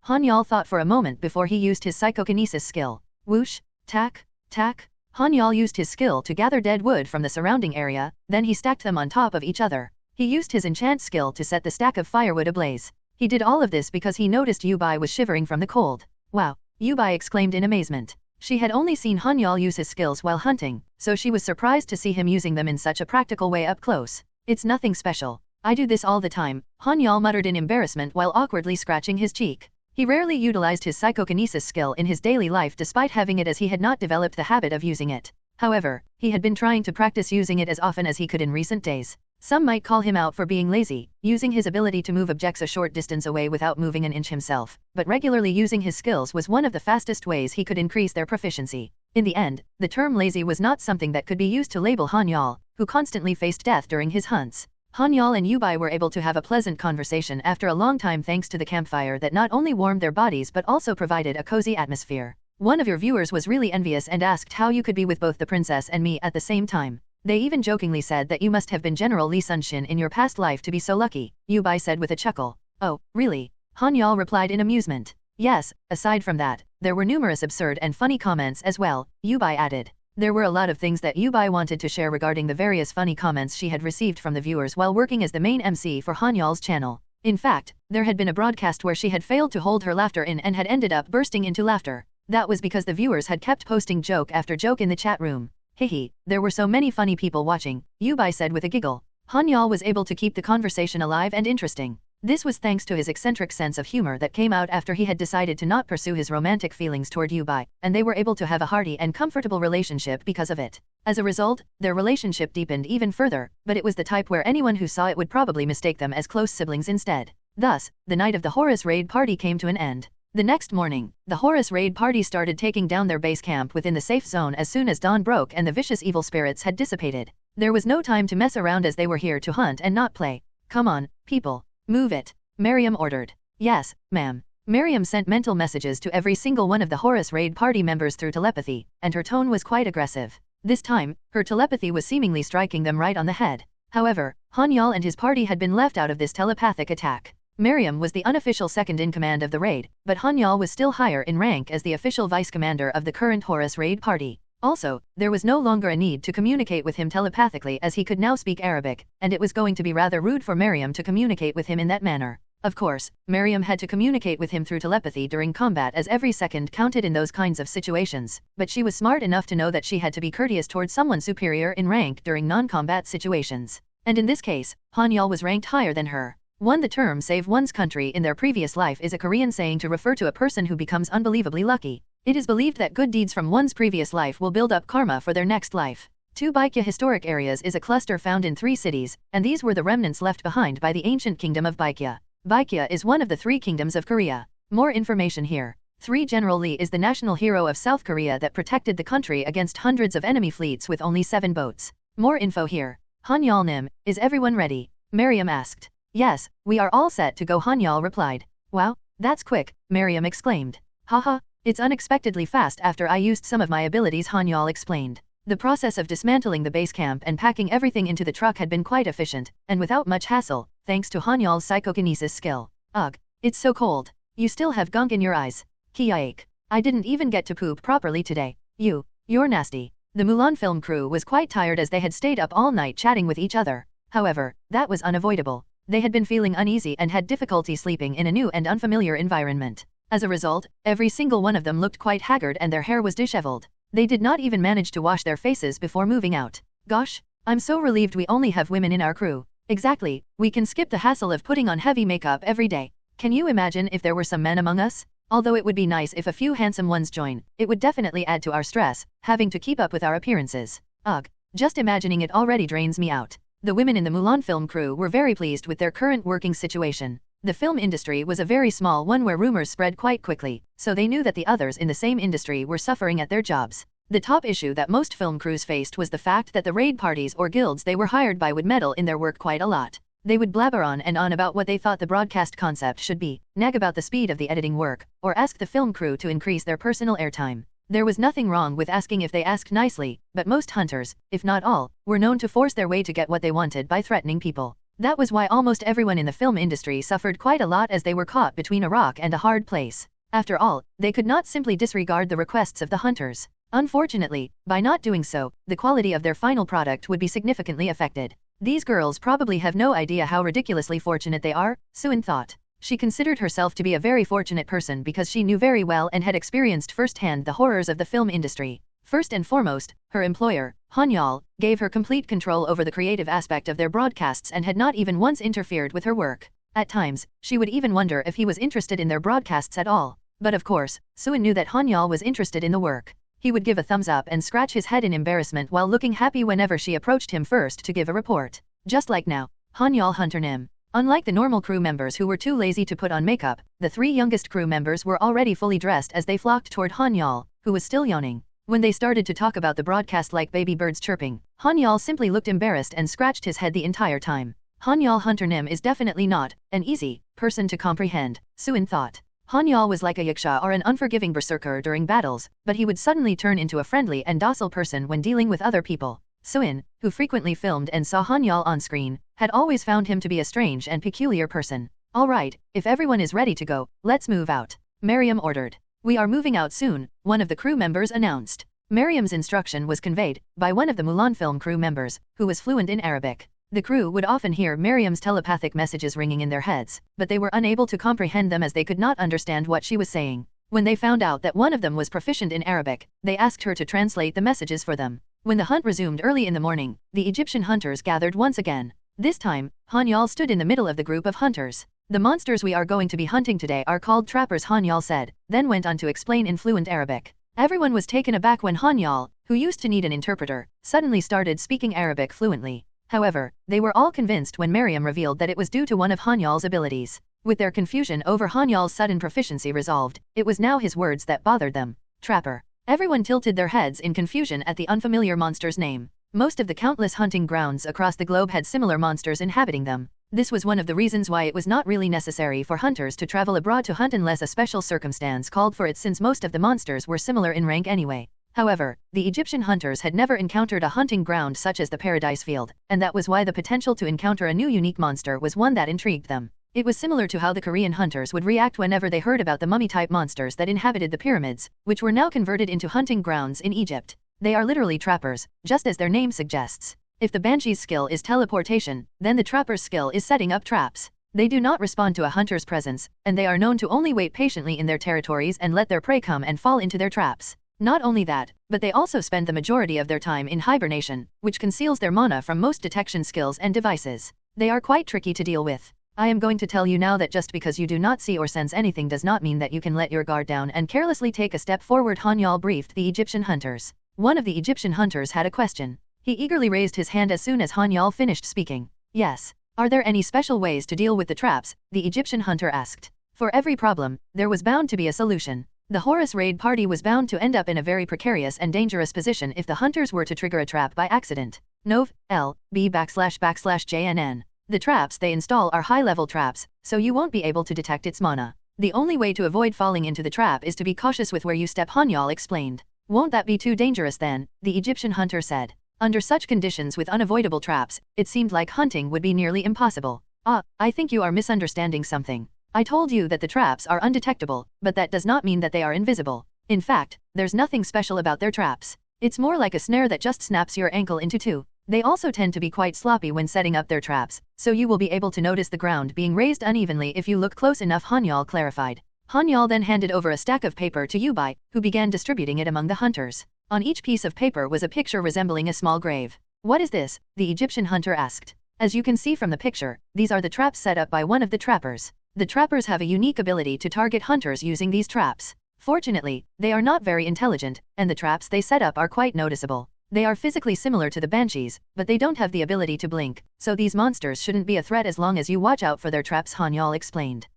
Han-Yeol thought for a moment before he used his psychokinesis skill. Whoosh, tack, tack. Han-Yeol used his skill to gather dead wood from the surrounding area, then he stacked them on top of each other. He used his enchant skill to set the stack of firewood ablaze. He did all of this because he noticed Yubai was shivering from the cold. "Wow," Yubai exclaimed in amazement. She had only seen Han-Yeol use his skills while hunting, so she was surprised to see him using them in such a practical way up close. "It's nothing special. I do this all the time," Han-Yeol muttered in embarrassment while awkwardly scratching his cheek. He rarely utilized his psychokinesis skill in his daily life despite having it as he had not developed the habit of using it. However, he had been trying to practice using it as often as he could in recent days. Some might call him out for being lazy, using his ability to move objects a short distance away without moving an inch himself, but regularly using his skills was one of the fastest ways he could increase their proficiency. In the end, the term lazy was not something that could be used to label Han-Yeol, who constantly faced death during his hunts. Han-Yeol and Yubai were able to have a pleasant conversation after a long time thanks to the campfire that not only warmed their bodies but also provided a cozy atmosphere. "One of your viewers was really envious and asked how you could be with both the princess and me at the same time. They even jokingly said that you must have been General Lee Sun Jin in your past life to be so lucky," Yubai said with a chuckle. "Oh, really?" Han-Yeol replied in amusement. "Yes, aside from that, there were numerous absurd and funny comments as well," Yubai added. There were a lot of things that Yubai wanted to share regarding the various funny comments she had received from the viewers while working as the main MC for Han-Yeol's channel. In fact, there had been a broadcast where she had failed to hold her laughter in and had ended up bursting into laughter. That was because the viewers had kept posting joke after joke in the chat room. "Hehe, there were so many funny people watching," Yubai said with a giggle. Han-Yeol was able to keep the conversation alive and interesting. This was thanks to his eccentric sense of humor that came out after he had decided to not pursue his romantic feelings toward Yubai, and they were able to have a hearty and comfortable relationship because of it. As a result, their relationship deepened even further, but it was the type where anyone who saw it would probably mistake them as close siblings instead. Thus, the night of the Horus raid party came to an end. The next morning, the Horus raid party started taking down their base camp within the safe zone as soon as dawn broke and the vicious evil spirits had dissipated. There was no time to mess around as they were here to hunt and not play. "Come on, people. Move it," Miriam ordered. "Yes, ma'am." Miriam sent mental messages to every single one of the Horus raid party members through telepathy, and her tone was quite aggressive. This time, her telepathy was seemingly striking them right on the head. However, Han-Yeol and his party had been left out of this telepathic attack. Miriam was the unofficial second-in-command of the raid, but Han-Yeol was still higher in rank as the official vice-commander of the current Horus raid party. Also, there was no longer a need to communicate with him telepathically as he could now speak Arabic, and it was going to be rather rude for Miriam to communicate with him in that manner. Of course, Miriam had to communicate with him through telepathy during combat as every second counted in those kinds of situations, but she was smart enough to know that she had to be courteous towards someone superior in rank during non-combat situations. And in this case, Han-Yeol was ranked higher than her. The term save one's country in their previous life is a Korean saying to refer to a person who becomes unbelievably lucky. It is believed that good deeds from one's previous life will build up karma for their next life. Two Baekje historic areas is a cluster found in 3 cities, and these were the remnants left behind by the ancient kingdom of Baekje. Baekje is one of the 3 kingdoms of Korea. More information here. 3 General Lee is the national hero of South Korea that protected the country against hundreds of enemy fleets with only 7 boats. More info here. Han-Yeol Nim, is everyone ready? Miriam asked. Yes, we are all set to go, Han-Yeol replied. Wow, that's quick, Miriam exclaimed. Haha, it's unexpectedly fast after I used some of my abilities, Han-Yeol explained. The process of dismantling the base camp and packing everything into the truck had been quite efficient, and without much hassle, thanks to Han-Yeol's psychokinesis skill. Ugh, it's so cold. You still have gunk in your eyes. Kiker. I didn't even get to poop properly today. You're nasty. The Mulan film crew was quite tired as they had stayed up all night chatting with each other. However, that was unavoidable. They had been feeling uneasy and had difficulty sleeping in a new and unfamiliar environment. As a result, every single one of them looked quite haggard and their hair was disheveled. They did not even manage to wash their faces before moving out. Gosh, I'm so relieved we only have women in our crew. Exactly, we can skip the hassle of putting on heavy makeup every day. Can you imagine if there were some men among us? Although it would be nice if a few handsome ones join, it would definitely add to our stress, having to keep up with our appearances. Ugh, just imagining it already drains me out. The women in the Mulan film crew were very pleased with their current working situation. The film industry was a very small one where rumors spread quite quickly, so they knew that the others in the same industry were suffering at their jobs. The top issue that most film crews faced was the fact that the raid parties or guilds they were hired by would meddle in their work quite a lot. They would blabber on and on about what they thought the broadcast concept should be, nag about the speed of the editing work, or ask the film crew to increase their personal airtime. There was nothing wrong with asking if they asked nicely, but most hunters, if not all, were known to force their way to get what they wanted by threatening people. That was why almost everyone in the film industry suffered quite a lot as they were caught between a rock and a hard place. After all, they could not simply disregard the requests of the hunters. Unfortunately, by not doing so, the quality of their final product would be significantly affected. These girls probably have no idea how ridiculously fortunate they are, Suin thought. She considered herself to be a very fortunate person because she knew very well and had experienced firsthand the horrors of the film industry. First and foremost, her employer, Han-Yeol, gave her complete control over the creative aspect of their broadcasts and had not even once interfered with her work. At times, she would even wonder if he was interested in their broadcasts at all. But of course, Suin knew that Han-Yeol was interested in the work. He would give a thumbs up and scratch his head in embarrassment while looking happy whenever she approached him first to give a report. Just like now, Han-Yeol Hunter Nim. Unlike the normal crew members who were too lazy to put on makeup, the 3 youngest crew members were already fully dressed as they flocked toward Han-Yeol, who was still yawning. When they started to talk about the broadcast like baby birds chirping, Han-Yeol simply looked embarrassed and scratched his head the entire time. Han-Yeol Hunter Nim is definitely not an easy person to comprehend, Suin thought. Han-Yeol was like a yaksha or an unforgiving berserker during battles, but he would suddenly turn into a friendly and docile person when dealing with other people. Suin, who frequently filmed and saw Han-Yeol on screen, had always found him to be a strange and peculiar person. Alright, if everyone is ready to go, let's move out. Miriam ordered. We are moving out soon, one of the crew members announced. Miriam's instruction was conveyed by one of the Mulan film crew members, who was fluent in Arabic. The crew would often hear Miriam's telepathic messages ringing in their heads, but they were unable to comprehend them as they could not understand what she was saying. When they found out that one of them was proficient in Arabic, they asked her to translate the messages for them. When the hunt resumed early in the morning, the Egyptian hunters gathered once again. This time, Han-Yeol stood in the middle of the group of hunters. The monsters we are going to be hunting today are called trappers, Han-Yeol said, then went on to explain in fluent Arabic. Everyone was taken aback when Han-Yeol, who used to need an interpreter, suddenly started speaking Arabic fluently. However, they were all convinced when Miriam revealed that it was due to one of Han-Yeol's abilities. With their confusion over Han-Yeol's sudden proficiency resolved, it was now his words that bothered them. Trapper. Everyone tilted their heads in confusion at the unfamiliar monster's name. Most of the countless hunting grounds across the globe had similar monsters inhabiting them. This was one of the reasons why it was not really necessary for hunters to travel abroad to hunt unless a special circumstance called for it, since most of the monsters were similar in rank anyway. However, the Egyptian hunters had never encountered a hunting ground such as the Paradise Field, and that was why the potential to encounter a new unique monster was one that intrigued them. It was similar to how the Korean hunters would react whenever they heard about the mummy-type monsters that inhabited the pyramids, which were now converted into hunting grounds in Egypt. They are literally trappers, just as their name suggests. If the banshee's skill is teleportation, then the trapper's skill is setting up traps. They do not respond to a hunter's presence, and they are known to only wait patiently in their territories and let their prey come and fall into their traps. Not only that, but they also spend the majority of their time in hibernation, which conceals their mana from most detection skills and devices. They are quite tricky to deal with. I am going to tell you now that just because you do not see or sense anything does not mean that you can let your guard down and carelessly take a step forward. Han-Yeol briefed the Egyptian hunters. One of the Egyptian hunters had a question. He eagerly raised his hand as soon as Han-Yeol finished speaking. Yes. Are there any special ways to deal with the traps? The Egyptian hunter asked. For every problem, there was bound to be a solution. The Horus raid party was bound to end up in a very precarious and dangerous position if the hunters were to trigger a trap by accident. Nov. L. B //JNN. The traps they install are high-level traps, so you won't be able to detect its mana. The only way to avoid falling into the trap is to be cautious with where you step, Han-Yeol explained. Won't that be too dangerous then? The Egyptian hunter said. Under such conditions with unavoidable traps, it seemed like hunting would be nearly impossible. I think you are misunderstanding something. I told you that the traps are undetectable, but that does not mean that they are invisible. In fact, there's nothing special about their traps. It's more like a snare that just snaps your ankle into two. They also tend to be quite sloppy when setting up their traps, so you will be able to notice the ground being raised unevenly if you look close enough, Han-Yeol clarified. Han-Yeol then handed over a stack of paper to Dobi, who began distributing it among the hunters. On each piece of paper was a picture resembling a small grave. What is this? The Egyptian hunter asked. As you can see from the picture, these are the traps set up by one of the trappers. The trappers have a unique ability to target hunters using these traps. Fortunately, they are not very intelligent, and the traps they set up are quite noticeable. They are physically similar to the banshees, but they don't have the ability to blink, so these monsters shouldn't be a threat as long as you watch out for their traps, Han-Yeol explained.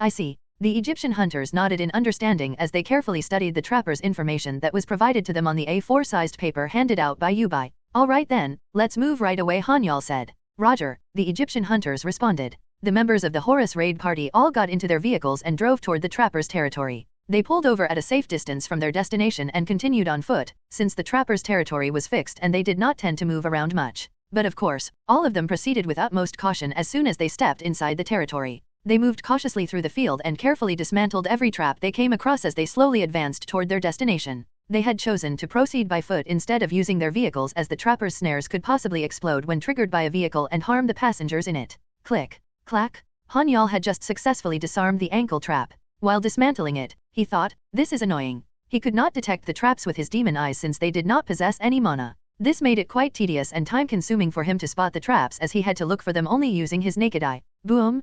I see. The Egyptian hunters nodded in understanding as they carefully studied the trappers' information that was provided to them on the A4-sized paper handed out by Dobi. All right then, let's move right away, Han-Yeol said. Roger, the Egyptian hunters responded. The members of the Horus raid party all got into their vehicles and drove toward the trappers' territory. They pulled over at a safe distance from their destination and continued on foot, since the trappers' territory was fixed and they did not tend to move around much. But of course, all of them proceeded with utmost caution as soon as they stepped inside the territory. They moved cautiously through the field and carefully dismantled every trap they came across as they slowly advanced toward their destination. They had chosen to proceed by foot instead of using their vehicles as the trappers' snares could possibly explode when triggered by a vehicle and harm the passengers in it. Click. Clack. Han-Yeol had just successfully disarmed the ankle trap. While dismantling it, he thought, this is annoying. He could not detect the traps with his demon eyes since they did not possess any mana. This made it quite tedious and time-consuming for him to spot the traps as he had to look for them only using his naked eye. Boom.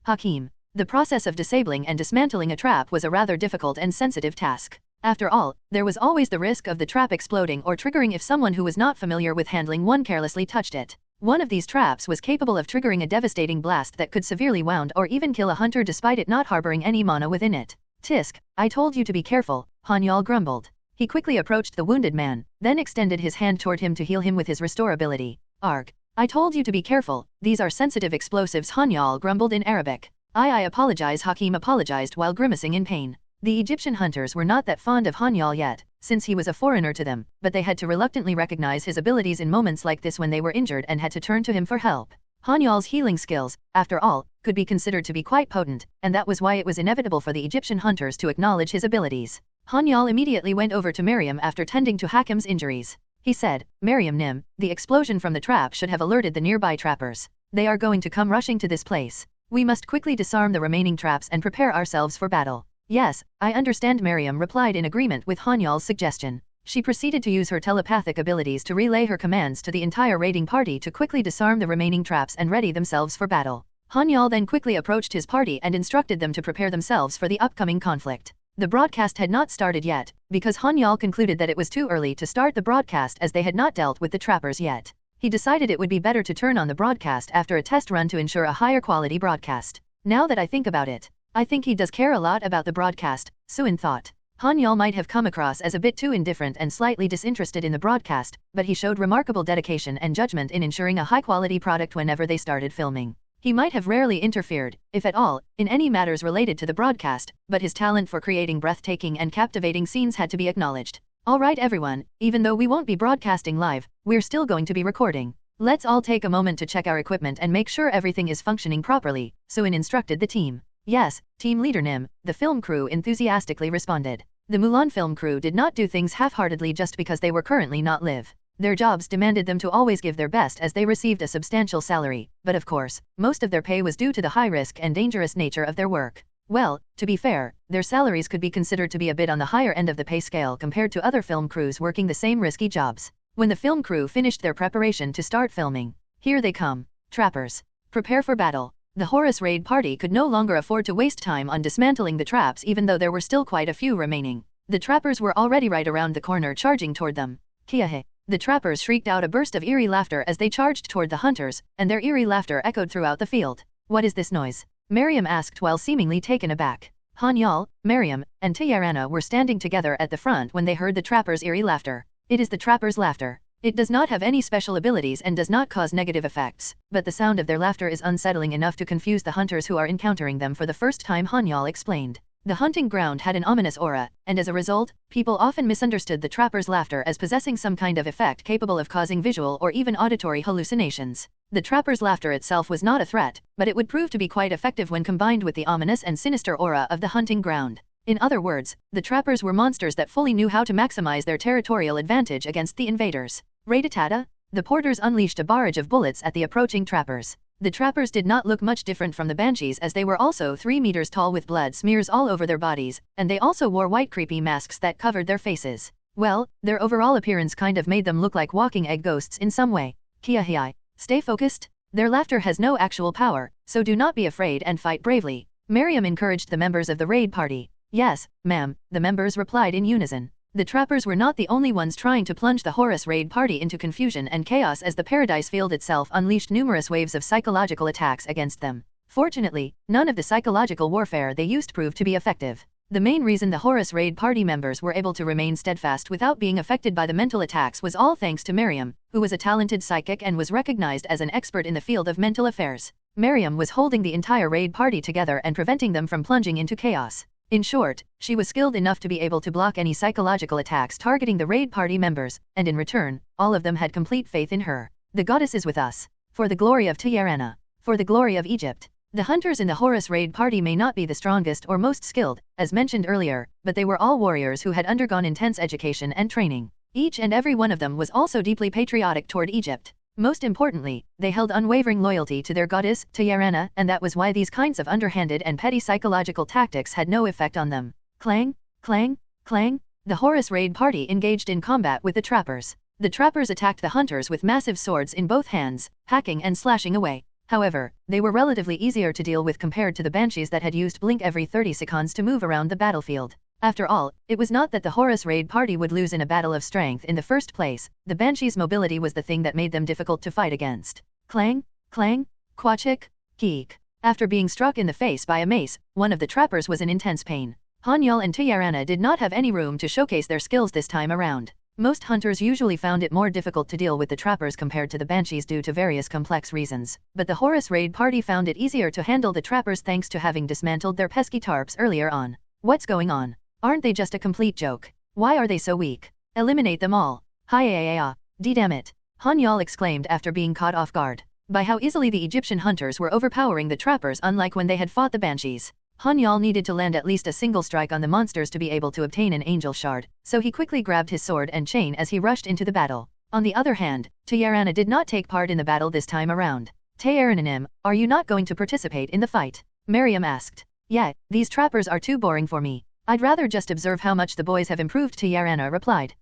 Hakim. The process of disabling and dismantling a trap was a rather difficult and sensitive task. After all, there was always the risk of the trap exploding or triggering if someone who was not familiar with handling one carelessly touched it. One of these traps was capable of triggering a devastating blast that could severely wound or even kill a hunter despite it not harboring any mana within it. Tisk, I told you to be careful, Han-Yeol grumbled. He quickly approached the wounded man, then extended his hand toward him to heal him with his restore ability. Arg. I told you to be careful, these are sensitive explosives, Han-Yeol grumbled in Arabic. I apologize, Hakim apologized while grimacing in pain. The Egyptian hunters were not that fond of Han-Yeol yet, since he was a foreigner to them, but they had to reluctantly recognize his abilities in moments like this when they were injured and had to turn to him for help. Han-Yeol's healing skills, after all, could be considered to be quite potent, and that was why it was inevitable for the Egyptian hunters to acknowledge his abilities. Han-Yeol immediately went over to Miriam after tending to Hakim's injuries. He said, Miriam Nim, the explosion from the trap should have alerted the nearby trappers. They are going to come rushing to this place. We must quickly disarm the remaining traps and prepare ourselves for battle. Yes, I understand, Miriam replied in agreement with Han-Yeol's suggestion. She proceeded to use her telepathic abilities to relay her commands to the entire raiding party to quickly disarm the remaining traps and ready themselves for battle. Han-Yeol then quickly approached his party and instructed them to prepare themselves for the upcoming conflict. The broadcast had not started yet, because Han-Yeol concluded that it was too early to start the broadcast as they had not dealt with the trappers yet. He decided it would be better to turn on the broadcast after a test run to ensure a higher quality broadcast. Now that I think about it, I think he does care a lot about the broadcast, Suin thought. Han-Yeol might have come across as a bit too indifferent and slightly disinterested in the broadcast, but he showed remarkable dedication and judgment in ensuring a high-quality product whenever they started filming. He might have rarely interfered, if at all, in any matters related to the broadcast, but his talent for creating breathtaking and captivating scenes had to be acknowledged. All right everyone, even though we won't be broadcasting live, we're still going to be recording. Let's all take a moment to check our equipment and make sure everything is functioning properly, Sun instructed the team. Yes, team leader Nim, the film crew enthusiastically responded. The Mulan film crew did not do things half-heartedly just because they were currently not live. Their jobs demanded them to always give their best as they received a substantial salary, but of course, most of their pay was due to the high risk and dangerous nature of their work. Well, to be fair, their salaries could be considered to be a bit on the higher end of the pay scale compared to other film crews working the same risky jobs. When the film crew finished their preparation to start filming, here they come. Trappers. Prepare for battle. The Horus raid party could no longer afford to waste time on dismantling the traps even though there were still quite a few remaining. The trappers were already right around the corner charging toward them. Kiahe. The trappers shrieked out a burst of eerie laughter as they charged toward the hunters, and their eerie laughter echoed throughout the field. What is this noise? Miriam asked while seemingly taken aback. Han-Yeol, Miriam, and Tiarana were standing together at the front when they heard the trappers' eerie laughter. It is the trappers' laughter. It does not have any special abilities and does not cause negative effects, but the sound of their laughter is unsettling enough to confuse the hunters who are encountering them for the first time, Han-Yeol explained. The hunting ground had an ominous aura, and as a result, people often misunderstood the trappers' laughter as possessing some kind of effect capable of causing visual or even auditory hallucinations. The trappers' laughter itself was not a threat, but it would prove to be quite effective when combined with the ominous and sinister aura of the hunting ground. In other words, the trappers were monsters that fully knew how to maximize their territorial advantage against the invaders. Ratatata? The porters unleashed a barrage of bullets at the approaching trappers. The trappers did not look much different from the banshees as they were also 3 meters tall with blood smears all over their bodies, and they also wore white creepy masks that covered their faces. Well, their overall appearance kind of made them look like walking egg ghosts in some way. Kiahiai. Stay focused. Their laughter has no actual power, so do not be afraid and fight bravely. Miriam encouraged the members of the raid party. Yes, ma'am, the members replied in unison. The trappers were not the only ones trying to plunge the Horus raid party into confusion and chaos as the Paradise Field itself unleashed numerous waves of psychological attacks against them. Fortunately, none of the psychological warfare they used proved to be effective. The main reason the Horus raid party members were able to remain steadfast without being affected by the mental attacks was all thanks to Miriam, who was a talented psychic and was recognized as an expert in the field of mental affairs. Miriam was holding the entire raid party together and preventing them from plunging into chaos. In short, she was skilled enough to be able to block any psychological attacks targeting the raid party members, and in return, all of them had complete faith in her. The goddess is with us. For the glory of Tiarana. For the glory of Egypt. The hunters in the Horus raid party may not be the strongest or most skilled, as mentioned earlier, but they were all warriors who had undergone intense education and training. Each and every one of them was also deeply patriotic toward Egypt. Most importantly, they held unwavering loyalty to their goddess, Tiarana, and that was why these kinds of underhanded and petty psychological tactics had no effect on them. Clang, clang, clang. The Horus raid party engaged in combat with the trappers. The trappers attacked the hunters with massive swords in both hands, hacking and slashing away. However, they were relatively easier to deal with compared to the banshees that had used blink every 30 seconds to move around the battlefield. After all, it was not that the Horus raid party would lose in a battle of strength in the first place, the banshees' mobility was the thing that made them difficult to fight against. Clang, clang, quachik, keek. After being struck in the face by a mace, one of the trappers was in intense pain. Han-Yeol and Tiarana did not have any room to showcase their skills this time around. Most hunters usually found it more difficult to deal with the trappers compared to the banshees due to various complex reasons, but the Horus raid party found it easier to handle the trappers thanks to having dismantled their pesky tarps earlier on. What's going on? Aren't they just a complete joke? Why are they so weak? Eliminate them all. Hi-ya-ya-ya. Damn it. Han-Yeol exclaimed after being caught off guard by how easily the Egyptian hunters were overpowering the trappers, unlike when they had fought the banshees. Han-Yeol needed to land at least a single strike on the monsters to be able to obtain an angel shard, so he quickly grabbed his sword and chain as he rushed into the battle. On the other hand, Tiarana did not take part in the battle this time around. Tiarananim, are you not going to participate in the fight? Miriam asked. Yeah, these trappers are too boring for me. I'd rather just observe how much the boys have improved, Tiarana replied.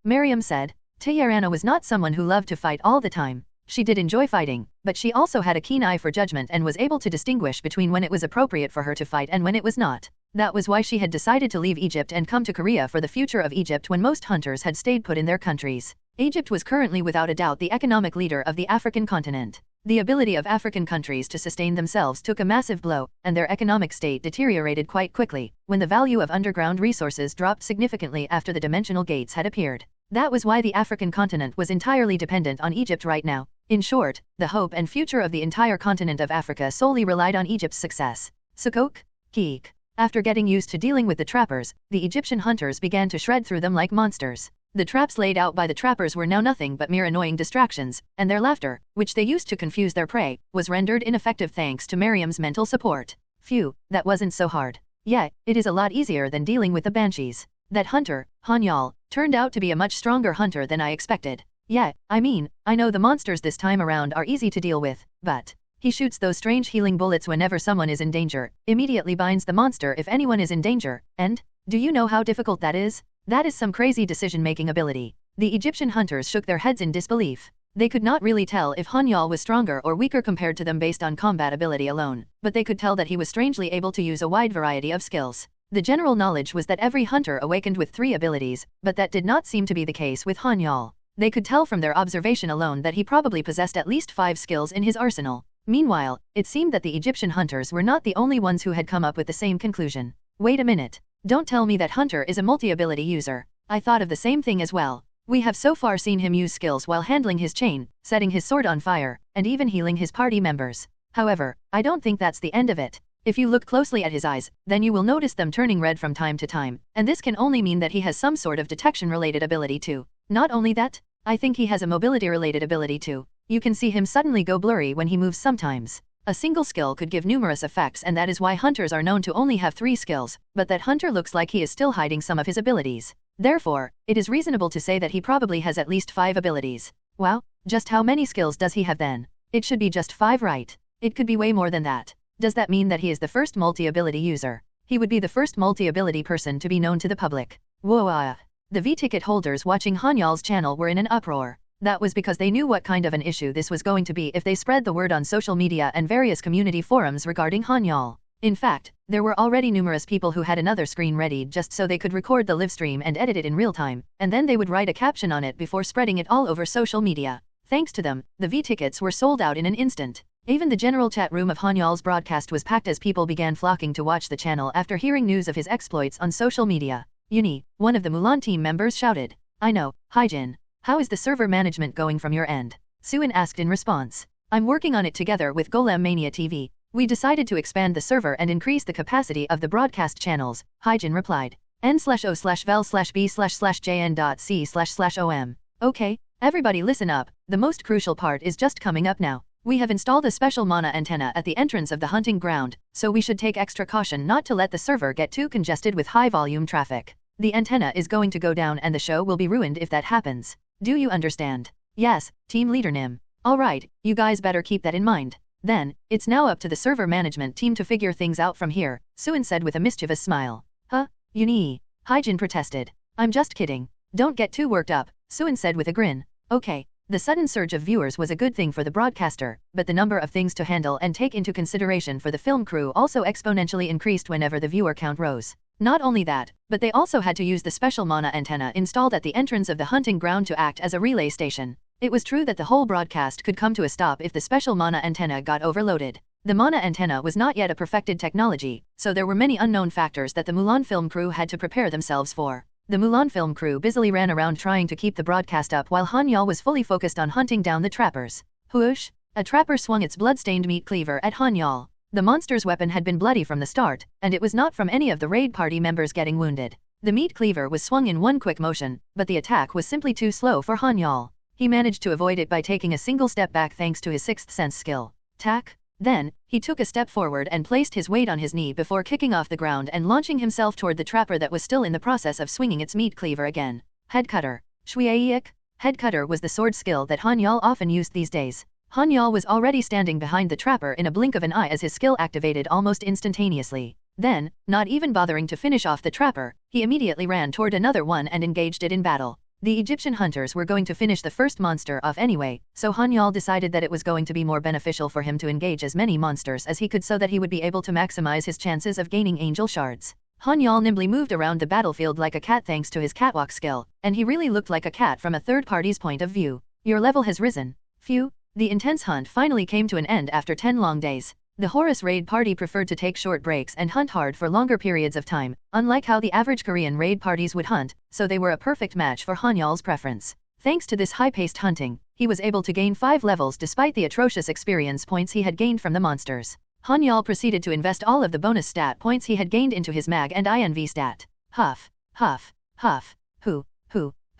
Miriam said. Tiarana was not someone who loved to fight all the time. She did enjoy fighting, but she also had a keen eye for judgment and was able to distinguish between when it was appropriate for her to fight and when it was not. That was why she had decided to leave Egypt and come to Korea for the future of Egypt when most hunters had stayed put in their countries. Egypt was currently without a doubt the economic leader of the African continent. The ability of African countries to sustain themselves took a massive blow, and their economic state deteriorated quite quickly, when the value of underground resources dropped significantly after the dimensional gates had appeared. That was why the African continent was entirely dependent on Egypt right now. In short, the hope and future of the entire continent of Africa solely relied on Egypt's success. Sukok, Keek. After getting used to dealing with the trappers, the Egyptian hunters began to shred through them like monsters. The traps laid out by the trappers were now nothing but mere annoying distractions, and their laughter, which they used to confuse their prey, was rendered ineffective thanks to Miriam's mental support. Phew, that wasn't so hard. Yeah, it is a lot easier than dealing with the banshees. That hunter, Han-Yeol, turned out to be a much stronger hunter than I expected. Yeah, I mean, I know the monsters this time around are easy to deal with, but he shoots those strange healing bullets whenever someone is in danger, immediately binds the monster if anyone is in danger, and do you know how difficult that is? That is some crazy decision-making ability. The Egyptian hunters shook their heads in disbelief. They could not really tell if Han-Yeol was stronger or weaker compared to them based on combat ability alone, but they could tell that he was strangely able to use a wide variety of skills. The general knowledge was that every hunter awakened with 3 abilities, but that did not seem to be the case with Han-Yeol. They could tell from their observation alone that he probably possessed at least 5 skills in his arsenal. Meanwhile, it seemed that the Egyptian hunters were not the only ones who had come up with the same conclusion. Wait a minute. Don't tell me that Hunter is a multi-ability user. I thought of the same thing as well. We have so far seen him use skills while handling his chain, setting his sword on fire, and even healing his party members. However, I don't think that's the end of it. If you look closely at his eyes, then you will notice them turning red from time to time, and this can only mean that he has some sort of detection-related ability too. Not only that, I think he has a mobility-related ability too. You can see him suddenly go blurry when he moves sometimes. A single skill could give numerous effects, and that is why hunters are known to only have 3 skills, but that hunter looks like he is still hiding some of his abilities. Therefore, it is reasonable to say that he probably has at least 5 abilities. Wow, just how many skills does he have then? It should be just 5, right? It could be way more than that. Does that mean that he is the first multi-ability user? He would be the first multi-ability person to be known to the public. Whoa. The V-ticket holders watching Han-Yeol's channel were in an uproar. That was because they knew what kind of an issue this was going to be if they spread the word on social media and various community forums regarding Han-Yeol. In fact, there were already numerous people who had another screen ready just so they could record the live stream and edit it in real time, and then they would write a caption on it before spreading it all over social media. Thanks to them, the V-tickets were sold out in an instant. Even the general chat room of Han-Yeol's broadcast was packed as people began flocking to watch the channel after hearing news of his exploits on social media. Uni, one of the Mulan team members shouted. I know, Han Jin. How is the server management going from your end? Suin asked in response. I'm working on it together with Golem Mania TV. We decided to expand the server and increase the capacity of the broadcast channels, Han Jin replied. n/o/vel/b/jn.c//om. Okay, everybody listen up, the most crucial part is just coming up now. We have installed a special mana antenna at the entrance of the hunting ground, so we should take extra caution not to let the server get too congested with high volume traffic. The antenna is going to go down and the show will be ruined if that happens. Do you understand? Yes, team leader Nim. Alright, you guys better keep that in mind. Then, it's now up to the server management team to figure things out from here, Suin said with a mischievous smile. Huh? Uni? Hyjin protested. I'm just kidding. Don't get too worked up, Suin said with a grin. Okay. The sudden surge of viewers was a good thing for the broadcaster, but the number of things to handle and take into consideration for the film crew also exponentially increased whenever the viewer count rose. Not only that, but they also had to use the special mana antenna installed at the entrance of the hunting ground to act as a relay station. It was true that the whole broadcast could come to a stop if the special mana antenna got overloaded. The mana antenna was not yet a perfected technology, so there were many unknown factors that the Mulan film crew had to prepare themselves for. The Mulan film crew busily ran around trying to keep the broadcast up while Han-Yeol was fully focused on hunting down the trappers. Whoosh! A trapper swung its blood-stained meat cleaver at Han-Yeol. The monster's weapon had been bloody from the start, and it was not from any of the raid party members getting wounded. The meat cleaver was swung in one quick motion, but the attack was simply too slow for Han-Yeol. He managed to avoid it by taking a single step back thanks to his sixth sense skill. Tack! Then, he took a step forward and placed his weight on his knee before kicking off the ground and launching himself toward the trapper that was still in the process of swinging its meat cleaver again. Head cutter. Shuiaik? Head cutter was the sword skill that Han-Yeol often used these days. Han-Yeol was already standing behind the trapper in a blink of an eye as his skill activated almost instantaneously. Then, not even bothering to finish off the trapper, he immediately ran toward another one and engaged it in battle. The Egyptian hunters were going to finish the first monster off anyway, so Han-Yeol decided that it was going to be more beneficial for him to engage as many monsters as he could so that he would be able to maximize his chances of gaining angel shards. Han-Yeol nimbly moved around the battlefield like a cat thanks to his catwalk skill, and he really looked like a cat from a third party's point of view. Your level has risen. Phew. The intense hunt finally came to an end after 10 long days. The Horus raid party preferred to take short breaks and hunt hard for longer periods of time, unlike how the average Korean raid parties would hunt, so they were a perfect match for Han-Yeol's preference. Thanks to this high-paced hunting, he was able to gain 5 levels despite the atrocious experience points he had gained from the monsters. Han-Yeol proceeded to invest all of the bonus stat points he had gained into his mag and INV stat. Huff. Huff. Huff. Hoo.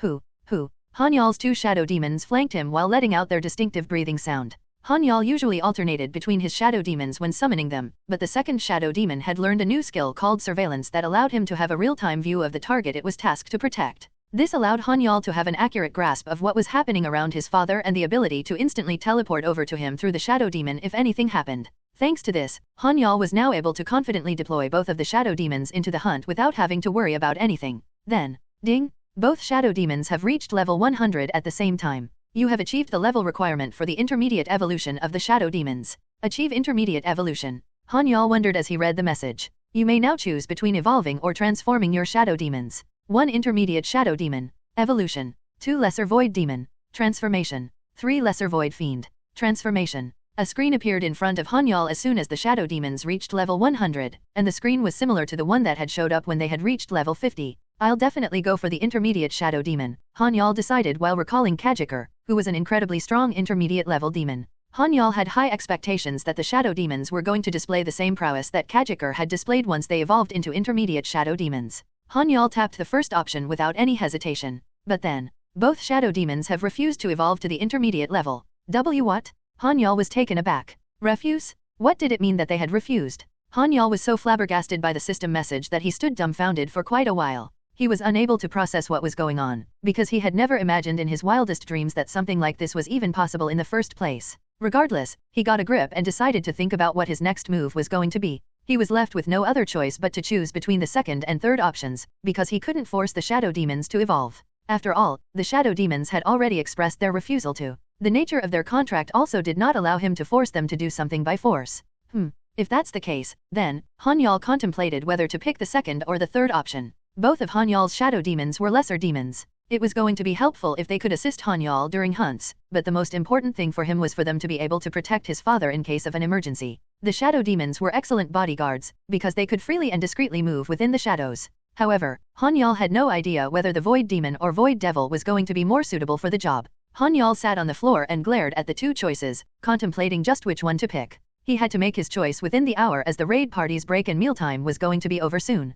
Hoo, hoo. Han-Yeol's two shadow demons flanked him while letting out their distinctive breathing sound. Han-Yeol usually alternated between his shadow demons when summoning them, but the second shadow demon had learned a new skill called surveillance that allowed him to have a real-time view of the target it was tasked to protect. This allowed Han-Yeol to have an accurate grasp of what was happening around his father and the ability to instantly teleport over to him through the shadow demon if anything happened. Thanks to this, Han-Yeol was now able to confidently deploy both of the shadow demons into the hunt without having to worry about anything. Then, ding! Both shadow demons have reached level 100 at the same time. You have achieved the level requirement for the intermediate evolution of the shadow demons. Achieve intermediate evolution. Han-Yeol wondered as he read the message. You may now choose between evolving or transforming your shadow demons. 1 intermediate shadow demon. Evolution. 2 lesser void demon. Transformation. 3 lesser void fiend. Transformation. A screen appeared in front of Han-Yeol as soon as the shadow demons reached level 100, and the screen was similar to the one that had showed up when they had reached level 50. I'll definitely go for the intermediate shadow demon, Han-Yeol decided while recalling Kiker, who was an incredibly strong intermediate level demon. Han-Yeol had high expectations that the shadow demons were going to display the same prowess that Kiker had displayed once they evolved into intermediate shadow demons. Han-Yeol tapped the first option without any hesitation. But then, both shadow demons have refused to evolve to the intermediate level. What? Han-Yeol was taken aback. Refuse? What did it mean that they had refused? Han-Yeol was so flabbergasted by the system message that he stood dumbfounded for quite a while. He was unable to process what was going on, because he had never imagined in his wildest dreams that something like this was even possible in the first place. Regardless, he got a grip and decided to think about what his next move was going to be. He was left with no other choice but to choose between the second and third options, because he couldn't force the shadow demons to evolve. After all, the shadow demons had already expressed their refusal to. The nature of their contract also did not allow him to force them to do something by force. If that's the case, then, Han-Yeol contemplated whether to pick the second or the third option. Both of Han-Yeol's shadow demons were lesser demons. It was going to be helpful if they could assist Han-Yeol during hunts, but the most important thing for him was for them to be able to protect his father in case of an emergency. The shadow demons were excellent bodyguards, because they could freely and discreetly move within the shadows. However, Han-Yeol had no idea whether the void demon or void devil was going to be more suitable for the job. Han-Yeol sat on the floor and glared at the two choices, contemplating just which one to pick. He had to make his choice within the hour as the raid party's break and mealtime was going to be over soon.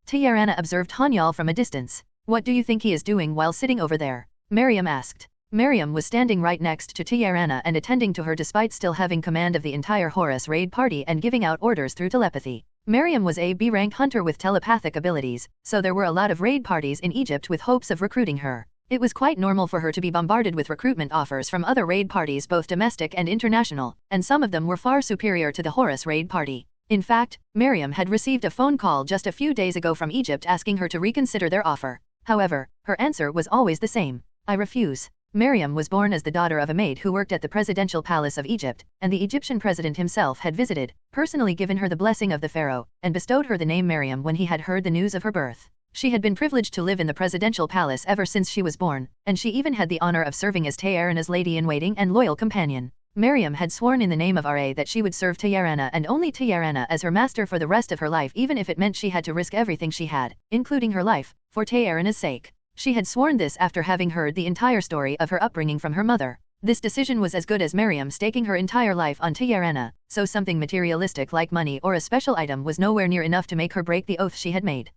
Tiarana observed Han-Yeol from a distance. What do you think he is doing while sitting over there? Miriam asked. Miriam was standing right next to Tiarana and attending to her despite still having command of the entire Horus raid party and giving out orders through telepathy. Miriam was a B-rank hunter with telepathic abilities, so there were a lot of raid parties in Egypt with hopes of recruiting her. It was quite normal for her to be bombarded with recruitment offers from other raid parties both domestic and international, and some of them were far superior to the Horus raid party. In fact, Miriam had received a phone call just a few days ago from Egypt asking her to reconsider their offer. However, her answer was always the same. I refuse. Miriam was born as the daughter of a maid who worked at the presidential palace of Egypt, and the Egyptian president himself had visited, personally given her the blessing of the pharaoh, and bestowed her the name Miriam when he had heard the news of her birth. She had been privileged to live in the presidential palace ever since she was born, and she even had the honor of serving as Tiarana's lady-in-waiting and loyal companion. Miriam had sworn in the name of Ra that she would serve Tiarana and only Tiarana as her master for the rest of her life, even if it meant she had to risk everything she had, including her life, for Tiarana's sake. She had sworn this after having heard the entire story of her upbringing from her mother. This decision was as good as Miriam staking her entire life on Tiarana, so something materialistic like money or a special item was nowhere near enough to make her break the oath she had made.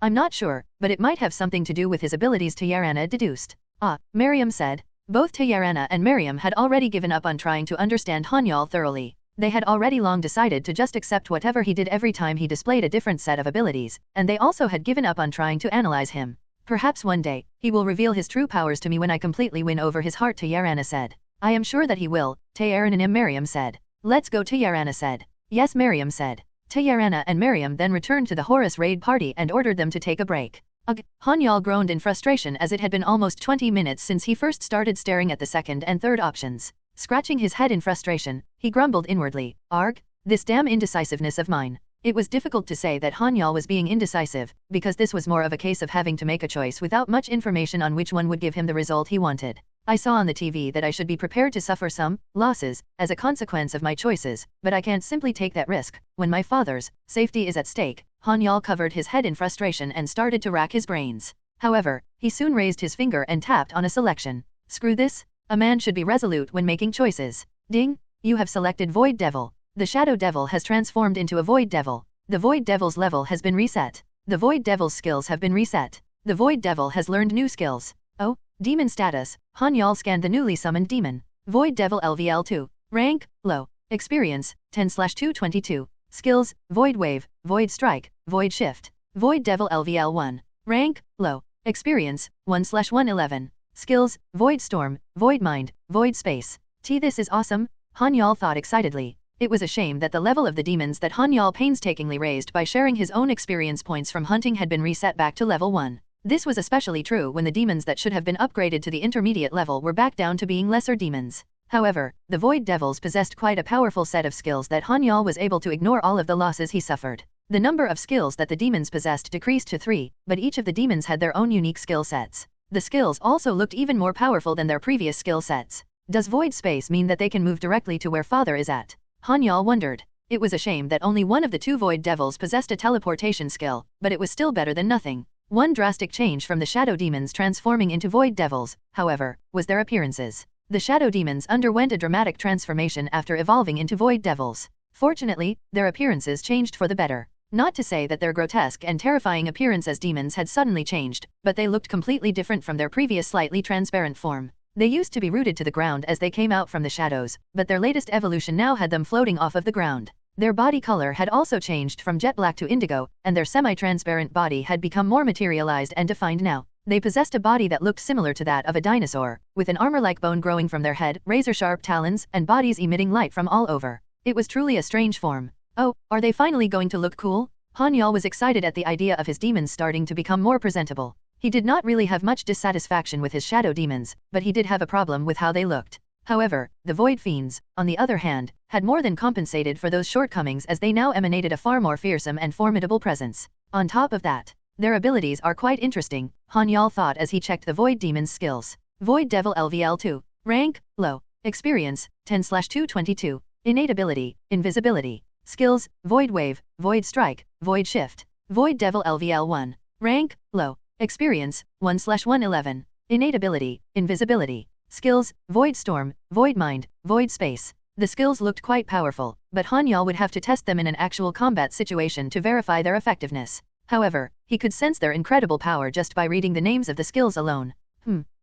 I'm not sure, but it might have something to do with his abilities, Tiarana deduced. Miriam said. Both Tiarana and Miriam had already given up on trying to understand Han-Yeol thoroughly. They had already long decided to just accept whatever he did every time he displayed a different set of abilities, and they also had given up on trying to analyze him. Perhaps one day, he will reveal his true powers to me when I completely win over his heart, Tiarana said. I am sure that he will, Tiarana and Miriam said. Let's go, Tiarana said. Yes, Miriam said. Tiarana and Miriam then returned to the Horus raid party and ordered them to take a break. Ugh, Han-Yeol groaned in frustration as it had been almost 20 minutes since he first started staring at the second and third options. Scratching his head in frustration, he grumbled inwardly, Arg, this damn indecisiveness of mine. It was difficult to say that Han-Yeol was being indecisive, because this was more of a case of having to make a choice without much information on which one would give him the result he wanted. I saw on the TV that I should be prepared to suffer some losses as a consequence of my choices, but I can't simply take that risk when my father's safety is at stake. Han-Yeol covered his head in frustration and started to rack his brains. However, he soon raised his finger and tapped on a selection. Screw this. A man should be resolute when making choices. Ding! You have selected Void Devil. The Shadow Devil has transformed into a Void Devil. The Void Devil's level has been reset. The Void Devil's skills have been reset. The Void Devil has learned new skills. Oh, demon status. Han-Yeol scanned the newly summoned demon. Void Devil LVL2. Rank, low. Experience, 10/222. Skills, Void Wave, Void Strike, Void Shift. Void Devil LVL1. Rank, low. Experience, 1/111. Skills, Void Storm, Void Mind, Void Space. This is awesome, Han-Yeol thought excitedly. It was a shame that the level of the demons that Han-Yeol painstakingly raised by sharing his own experience points from hunting had been reset back to level 1. This was especially true when the demons that should have been upgraded to the intermediate level were back down to being lesser demons. However, the Void Devils possessed quite a powerful set of skills that Han-Yeol was able to ignore all of the losses he suffered. The number of skills that the demons possessed decreased to 3, but each of the demons had their own unique skill sets. The skills also looked even more powerful than their previous skill sets. Does Void Space mean that they can move directly to where Father is at? Han-Yeol wondered. It was a shame that only one of the 2 Void Devils possessed a teleportation skill, but it was still better than nothing. One drastic change from the Shadow Demons transforming into Void Devils, however, was their appearances. The Shadow Demons underwent a dramatic transformation after evolving into Void Devils. Fortunately, their appearances changed for the better. Not to say that their grotesque and terrifying appearance as demons had suddenly changed, but they looked completely different from their previous slightly transparent form. They used to be rooted to the ground as they came out from the shadows, but their latest evolution now had them floating off of the ground. Their body color had also changed from jet black to indigo, and their semi-transparent body had become more materialized and defined now. They possessed a body that looked similar to that of a dinosaur, with an armor-like bone growing from their head, razor-sharp talons, and bodies emitting light from all over. It was truly a strange form. Oh, are they finally going to look cool? Han-Yeol was excited at the idea of his demons starting to become more presentable. He did not really have much dissatisfaction with his shadow demons, but he did have a problem with how they looked. However, the Void Fiends, on the other hand, had more than compensated for those shortcomings as they now emanated a far more fearsome and formidable presence. On top of that, their abilities are quite interesting, Han-Yeol thought as he checked the Void Demon's skills. Void Devil LVL2. Rank, low. Experience, 10/222. Innate ability, invisibility. Skills, Void Wave, Void Strike, Void Shift. Void Devil LVL1. Rank, low. Experience, 1/111. Innate ability, invisibility. Skills, Void Storm, Void Mind, Void Space. The skills looked quite powerful, but Han-Yeol would have to test them in an actual combat situation to verify their effectiveness. However, he could sense their incredible power just by reading the names of the skills alone.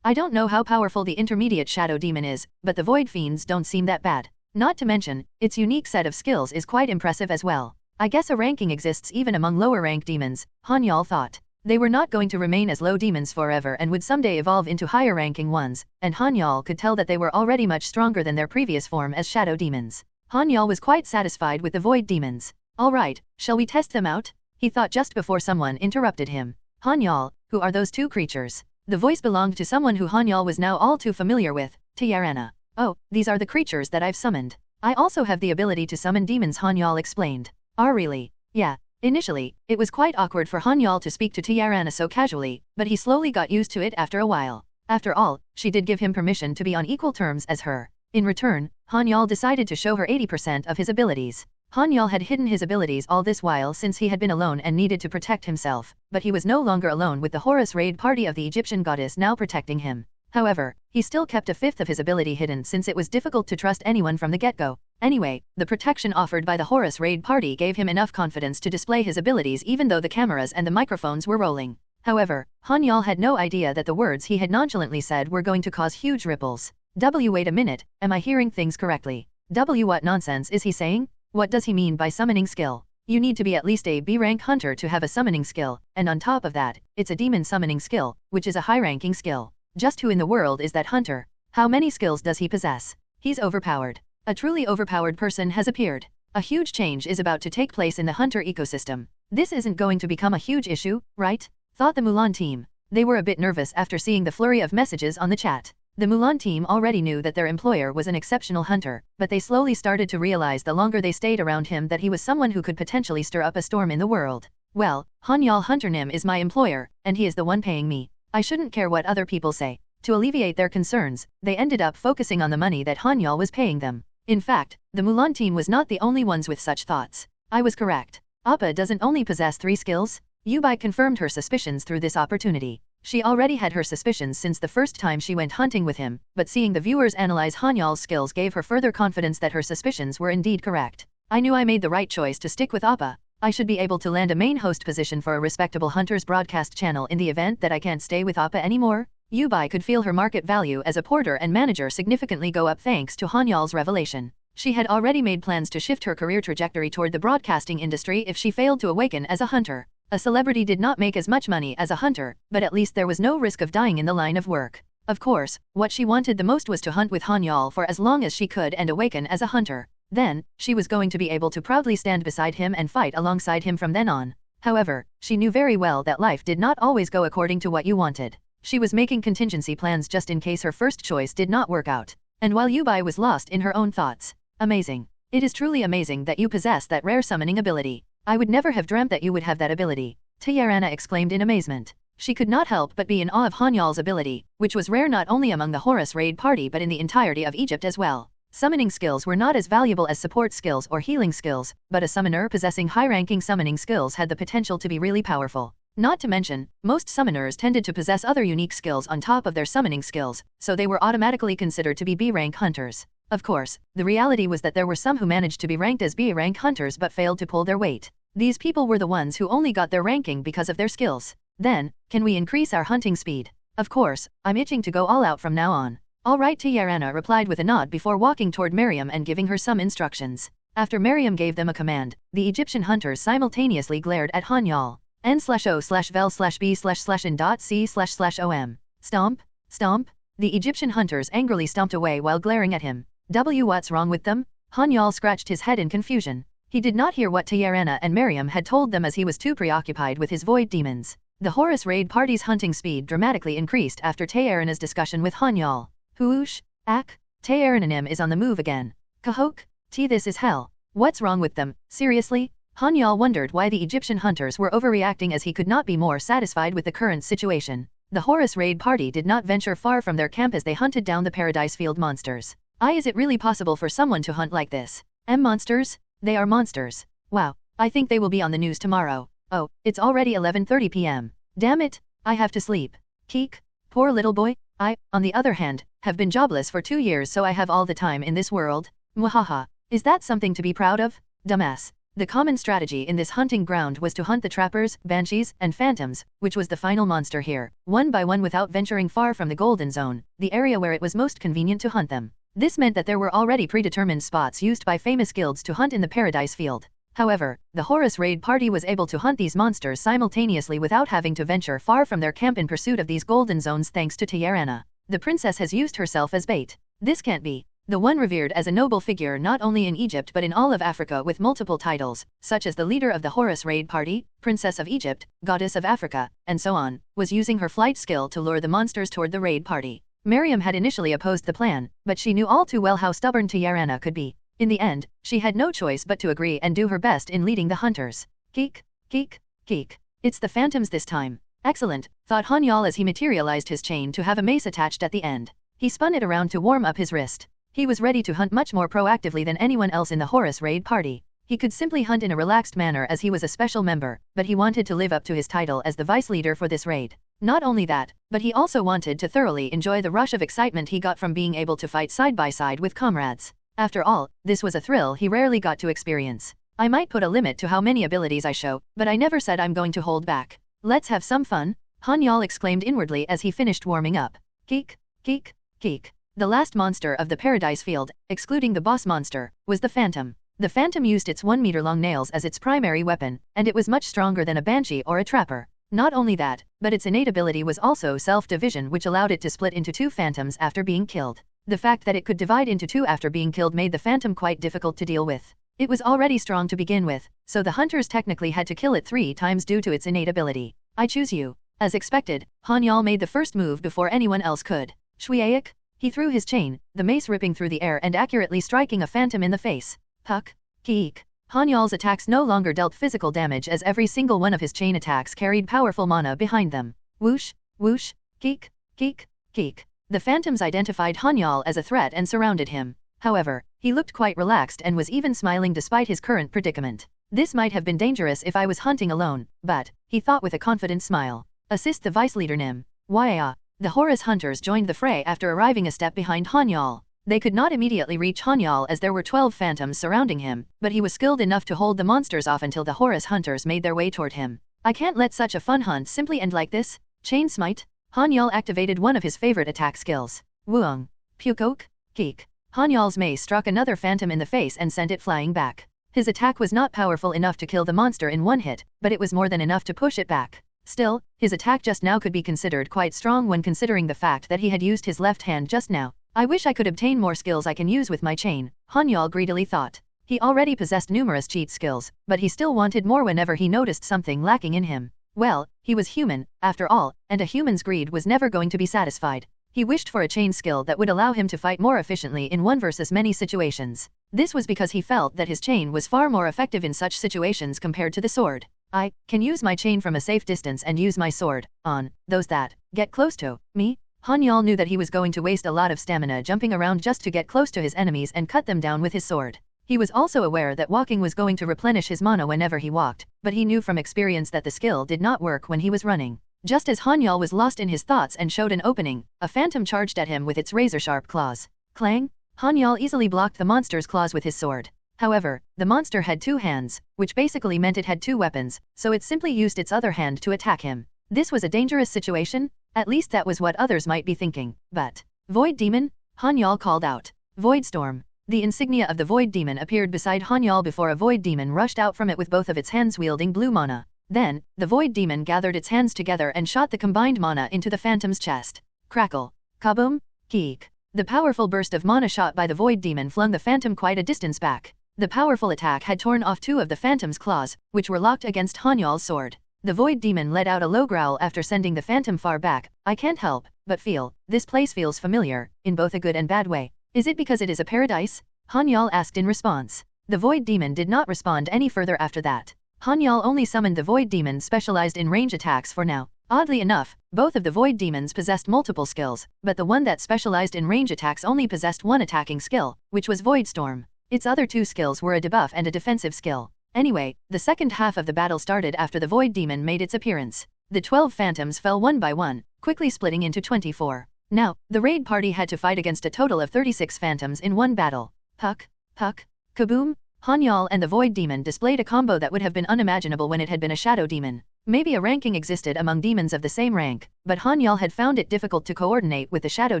I don't know how powerful the intermediate Shadow Demon is, but the Void Fiends don't seem that bad. Not to mention, its unique set of skills is quite impressive as well. I guess a ranking exists even among lower rank demons, Han-Yeol thought. They were not going to remain as low demons forever and would someday evolve into higher ranking ones, and Han-Yeol could tell that they were already much stronger than their previous form as shadow demons. Han-Yeol was quite satisfied with the Void Demons. Alright, shall we test them out? He thought just before someone interrupted him. Han-Yeol, who are those two creatures? The voice belonged to someone who Han-Yeol was now all too familiar with, Tiarana. Oh, these are the creatures that I've summoned. I also have the ability to summon demons, Han-Yeol explained. Really? Yeah. Initially, it was quite awkward for Han-Yeol to speak to Tiarana so casually, but he slowly got used to it after a while. After all, she did give him permission to be on equal terms as her. In return, Han-Yeol decided to show her 80% of his abilities. Han-Yeol had hidden his abilities all this while since he had been alone and needed to protect himself, but he was no longer alone with the Horus raid party of the Egyptian goddess now protecting him. However, he still kept a fifth of his ability hidden since it was difficult to trust anyone from the get-go. Anyway, the protection offered by the Horus raid party gave him enough confidence to display his abilities even though the cameras and the microphones were rolling. However, Han-Yeol had no idea that the words he had nonchalantly said were going to cause huge ripples. Wait a minute, am I hearing things correctly? What nonsense is he saying? What does he mean by summoning skill? You need to be at least a B-rank hunter to have a summoning skill, and on top of that, it's a demon summoning skill, which is a high-ranking skill. Just who in the world is that hunter? How many skills does he possess? He's overpowered. A truly overpowered person has appeared. A huge change is about to take place in the hunter ecosystem. This isn't going to become a huge issue, right? Thought the Mulan team. They were a bit nervous after seeing the flurry of messages on the chat. The Mulan team already knew that their employer was an exceptional hunter, but they slowly started to realize the longer they stayed around him that he was someone who could potentially stir up a storm in the world. Well, Han-Yeol Hunter Nim is my employer, and he is the one paying me. I shouldn't care what other people say. To alleviate their concerns, they ended up focusing on the money that Han-Yeol was paying them. In fact, the Mulan team was not the only ones with such thoughts. I was correct. Appa doesn't only possess 3 skills. Yubai confirmed her suspicions through this opportunity. She already had her suspicions since the first time she went hunting with him, but seeing the viewers analyze Han-Yeol's skills gave her further confidence that her suspicions were indeed correct. I knew I made the right choice to stick with Appa. I should be able to land a main host position for a respectable hunter's broadcast channel in the event that I can't stay with Appa anymore. Yubai could feel her market value as a porter and manager significantly go up thanks to Han-Yeol's revelation. She had already made plans to shift her career trajectory toward the broadcasting industry if she failed to awaken as a hunter. A celebrity did not make as much money as a hunter, but at least there was no risk of dying in the line of work. Of course, what she wanted the most was to hunt with Han-Yeol for as long as she could and awaken as a hunter. Then, she was going to be able to proudly stand beside him and fight alongside him from then on. However, she knew very well that life did not always go according to what you wanted. She was making contingency plans just in case her first choice did not work out. And while Yubai was lost in her own thoughts. Amazing. It is truly amazing that you possess that rare summoning ability. I would never have dreamt that you would have that ability. Tiarana exclaimed in amazement. She could not help but be in awe of Han-Yeol's ability, which was rare not only among the Horus raid party but in the entirety of Egypt as well. Summoning skills were not as valuable as support skills or healing skills, but a summoner possessing high-ranking summoning skills had the potential to be really powerful. Not to mention, most summoners tended to possess other unique skills on top of their summoning skills, so they were automatically considered to be B-rank hunters. Of course, the reality was that there were some who managed to be ranked as B-rank hunters but failed to pull their weight. These people were the ones who only got their ranking because of their skills. Then, can we increase our hunting speed? Of course, I'm itching to go all out from now on. All right, Tiarana replied with a nod before walking toward Miriam and giving her some instructions. After Miriam gave them a command, the Egyptian hunters simultaneously glared at Han-Yeol. N/O/vel/b/in.c//om. Stomp, stomp. The Egyptian hunters angrily stomped away while glaring at him. What's wrong with them? Han-Yeol scratched his head in confusion. He did not hear what Tiarana and Miriam had told them as he was too preoccupied with his void demons. The Horus raid party's hunting speed dramatically increased after Tiarana's discussion with Han-Yeol. Whoosh, ak, Tiarananim is on the move again. Kahok, this is hell. What's wrong with them, seriously? Han-Yeol wondered why the Egyptian hunters were overreacting as he could not be more satisfied with the current situation. The Horus raid party did not venture far from their camp as they hunted down the Paradise Field monsters. Is it really possible for someone to hunt like this? Monsters? They are monsters. Wow, I think they will be on the news tomorrow. Oh, it's already 11:30 p.m. Damn it, I have to sleep. Keek, poor little boy. I, on the other hand, have been jobless for 2 years so I have all the time in this world. Mwahaha. Is that something to be proud of? Dumbass. The common strategy in this hunting ground was to hunt the trappers, banshees, and phantoms, which was the final monster here, one by one without venturing far from the Golden Zone, the area where it was most convenient to hunt them. This meant that there were already predetermined spots used by famous guilds to hunt in the Paradise Field. However, the Horus raid party was able to hunt these monsters simultaneously without having to venture far from their camp in pursuit of these golden zones thanks to Tiarana. The princess has used herself as bait. This can't be. The one revered as a noble figure not only in Egypt but in all of Africa with multiple titles, such as the leader of the Horus raid party, Princess of Egypt, Goddess of Africa, and so on, was using her flight skill to lure the monsters toward the raid party. Miriam had initially opposed the plan, but she knew all too well how stubborn Tiarana could be. In the end, she had no choice but to agree and do her best in leading the hunters. Keek, keek, keek. It's the phantoms this time. Excellent, thought Han-Yeol as he materialized his chain to have a mace attached at the end. He spun it around to warm up his wrist. He was ready to hunt much more proactively than anyone else in the Horus raid party. He could simply hunt in a relaxed manner as he was a special member, but he wanted to live up to his title as the vice leader for this raid. Not only that, but he also wanted to thoroughly enjoy the rush of excitement he got from being able to fight side by side with comrades. After all, this was a thrill he rarely got to experience. I might put a limit to how many abilities I show, but I never said I'm going to hold back. Let's have some fun, Han-Yeol exclaimed inwardly as he finished warming up. Keek, keek, keek. The last monster of the Paradise Field, excluding the boss monster, was the Phantom. The Phantom used its 1-meter-long nails as its primary weapon, and it was much stronger than a banshee or a trapper. Not only that, but its innate ability was also self-division, which allowed it to split into 2 phantoms after being killed. The fact that it could divide into 2 after being killed made the Phantom quite difficult to deal with. It was already strong to begin with, so the hunters technically had to kill it 3 times due to its innate ability. I choose you. As expected, Han-Yeol made the first move before anyone else could. Shwiaik. He threw his chain, the mace ripping through the air and accurately striking a phantom in the face. Puck. Keek. Han-Yeol's attacks no longer dealt physical damage as every single one of his chain attacks carried powerful mana behind them. Whoosh, whoosh, keek, keek, keek. The phantoms identified Han-Yeol as a threat and surrounded him. However, he looked quite relaxed and was even smiling despite his current predicament. This might have been dangerous if I was hunting alone, but, he thought with a confident smile. Assist the vice leader Nim. Waya. The Horus hunters joined the fray after arriving a step behind Han-Yeol. They could not immediately reach Han-Yeol as there were 12 phantoms surrounding him, but he was skilled enough to hold the monsters off until the Horus hunters made their way toward him. I can't let such a fun hunt simply end like this. Chain Smite? Han-Yeol activated one of his favorite attack skills. Wuong. Pukok. Geek. Han-Yeol's mace struck another phantom in the face and sent it flying back. His attack was not powerful enough to kill the monster in one hit, but it was more than enough to push it back. Still, his attack just now could be considered quite strong when considering the fact that he had used his left hand just now. I wish I could obtain more skills I can use with my chain, Han-Yeol greedily thought. He already possessed numerous cheat skills, but he still wanted more whenever he noticed something lacking in him. Well, he was human, after all, and a human's greed was never going to be satisfied. He wished for a chain skill that would allow him to fight more efficiently in one versus many situations. This was because he felt that his chain was far more effective in such situations compared to the sword. I can use my chain from a safe distance and use my sword on those that get close to me. Han-Yeol knew that he was going to waste a lot of stamina jumping around just to get close to his enemies and cut them down with his sword. He was also aware that walking was going to replenish his mana whenever he walked, but he knew from experience that the skill did not work when he was running. Just as Han-Yeol was lost in his thoughts and showed an opening, a phantom charged at him with its razor-sharp claws. Clang! Han-Yeol easily blocked the monster's claws with his sword. However, the monster had two hands, which basically meant it had two weapons, so it simply used its other hand to attack him. This was a dangerous situation? At least that was what others might be thinking. But, Void Demon? Han-Yeol called out. Void Storm. The insignia of the Void Demon appeared beside Han-Yeol before a Void Demon rushed out from it with both of its hands wielding blue mana. Then, the Void Demon gathered its hands together and shot the combined mana into the phantom's chest. Crackle. Kaboom. Geek. The powerful burst of mana shot by the Void Demon flung the phantom quite a distance back. The powerful attack had torn off two of the phantom's claws, which were locked against Han-Yeol's sword. The Void Demon let out a low growl after sending the phantom far back. I can't help but feel, this place feels familiar, in both a good and bad way. Is it because it is a paradise? Han-Yeol asked in response. The Void Demon did not respond any further after that. Han-Yeol only summoned the Void Demon specialized in range attacks for now. Oddly enough, both of the Void Demons possessed multiple skills, but the one that specialized in range attacks only possessed one attacking skill, which was Void Storm. Its other two skills were a debuff and a defensive skill. Anyway, the second half of the battle started after the Void Demon made its appearance. The 12 phantoms fell one by one, quickly splitting into 24. Now, the raid party had to fight against a total of 36 phantoms in one battle. Puck, puck, kaboom! Han-Yeol and the Void Demon displayed a combo that would have been unimaginable when it had been a Shadow Demon. Maybe a ranking existed among demons of the same rank, but Han-Yeol had found it difficult to coordinate with the Shadow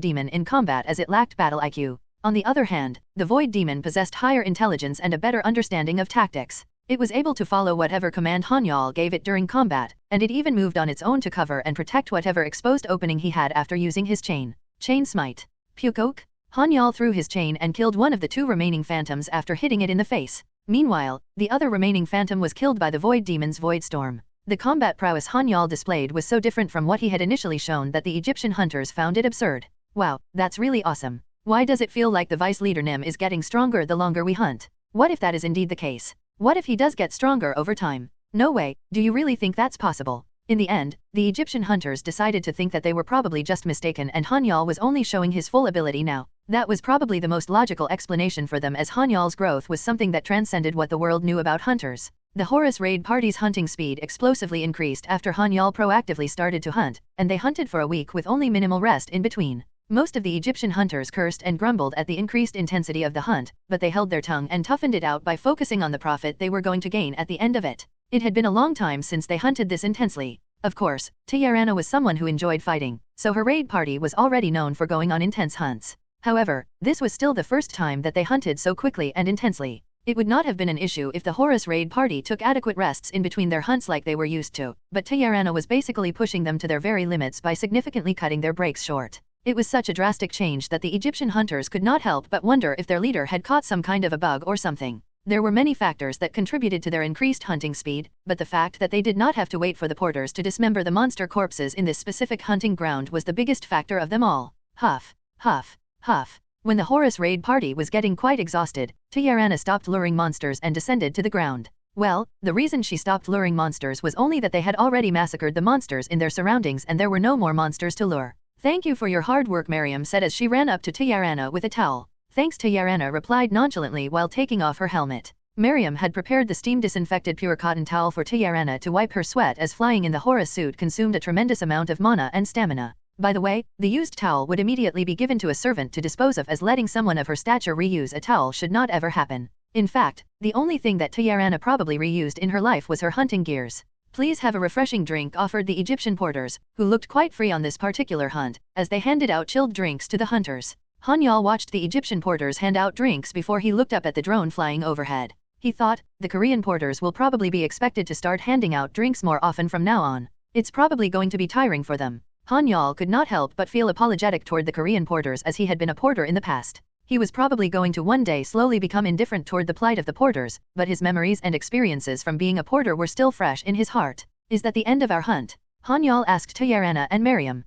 Demon in combat as it lacked battle IQ. On the other hand, the Void Demon possessed higher intelligence and a better understanding of tactics. It was able to follow whatever command Han-Yeol gave it during combat, and it even moved on its own to cover and protect whatever exposed opening he had after using his chain. Chain Smite. Pukok. Han-Yeol threw his chain and killed one of the two remaining phantoms after hitting it in the face. Meanwhile, the other remaining phantom was killed by the Void Demon's Void Storm. The combat prowess Han-Yeol displayed was so different from what he had initially shown that the Egyptian hunters found it absurd. Wow, that's really awesome. Why does it feel like the vice leader Nim is getting stronger the longer we hunt? What if that is indeed the case? What if he does get stronger over time? No way, do you really think that's possible? In the end, the Egyptian hunters decided to think that they were probably just mistaken and Han-Yeol was only showing his full ability now. That was probably the most logical explanation for them, as Han-Yeol's growth was something that transcended what the world knew about hunters. The Horus raid party's hunting speed explosively increased after Han-Yeol proactively started to hunt, and they hunted for a week with only minimal rest in between. Most of the Egyptian hunters cursed and grumbled at the increased intensity of the hunt, but they held their tongue and toughened it out by focusing on the profit they were going to gain at the end of it. It had been a long time since they hunted this intensely. Of course, Tiarana was someone who enjoyed fighting, so her raid party was already known for going on intense hunts. However, this was still the first time that they hunted so quickly and intensely. It would not have been an issue if the Horus raid party took adequate rests in between their hunts like they were used to, but Tiarana was basically pushing them to their very limits by significantly cutting their breaks short. It was such a drastic change that the Egyptian hunters could not help but wonder if their leader had caught some kind of a bug or something. There were many factors that contributed to their increased hunting speed, but the fact that they did not have to wait for the porters to dismember the monster corpses in this specific hunting ground was the biggest factor of them all. Huff, huff, huff. When the Horus raid party was getting quite exhausted, Tiarana stopped luring monsters and descended to the ground. Well, the reason she stopped luring monsters was only that they had already massacred the monsters in their surroundings and there were no more monsters to lure. Thank you for your hard work, Miriam said as she ran up to Tiarana with a towel. Thanks, Tiarana replied nonchalantly while taking off her helmet. Miriam had prepared the steam-disinfected pure cotton towel for Tiarana to wipe her sweat, as flying in the Horus suit consumed a tremendous amount of mana and stamina. By the way, the used towel would immediately be given to a servant to dispose of, as letting someone of her stature reuse a towel should not ever happen. In fact, the only thing that Tiarana probably reused in her life was her hunting gears. Please have a refreshing drink, offered the Egyptian porters, who looked quite free on this particular hunt, as they handed out chilled drinks to the hunters. Han-Yeol watched the Egyptian porters hand out drinks before he looked up at the drone flying overhead. He thought, the Korean porters will probably be expected to start handing out drinks more often from now on. It's probably going to be tiring for them. Han-Yeol could not help but feel apologetic toward the Korean porters, as he had been a porter in the past. He was probably going to one day slowly become indifferent toward the plight of the porters, but his memories and experiences from being a porter were still fresh in his heart. Is that the end of our hunt? Han-Yeol asked Tiarana and Miriam.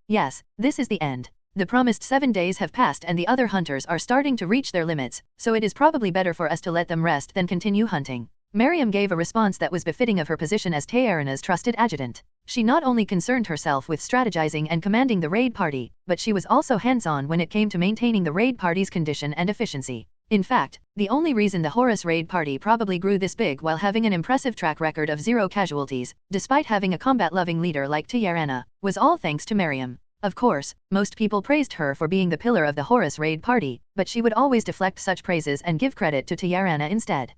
Yes, this is the end. The promised 7 days have passed and the other hunters are starting to reach their limits, so it is probably better for us to let them rest than continue hunting. Miriam gave a response that was befitting of her position as Tiarana's trusted adjutant. She not only concerned herself with strategizing and commanding the raid party, but she was also hands-on when it came to maintaining the raid party's condition and efficiency. In fact, the only reason the Horus raid party probably grew this big while having an impressive track record of 0 casualties, despite having a combat-loving leader like Tiarana, was all thanks to Miriam. Of course, most people praised her for being the pillar of the Horus raid party, but she would always deflect such praises and give credit to Tiarana instead.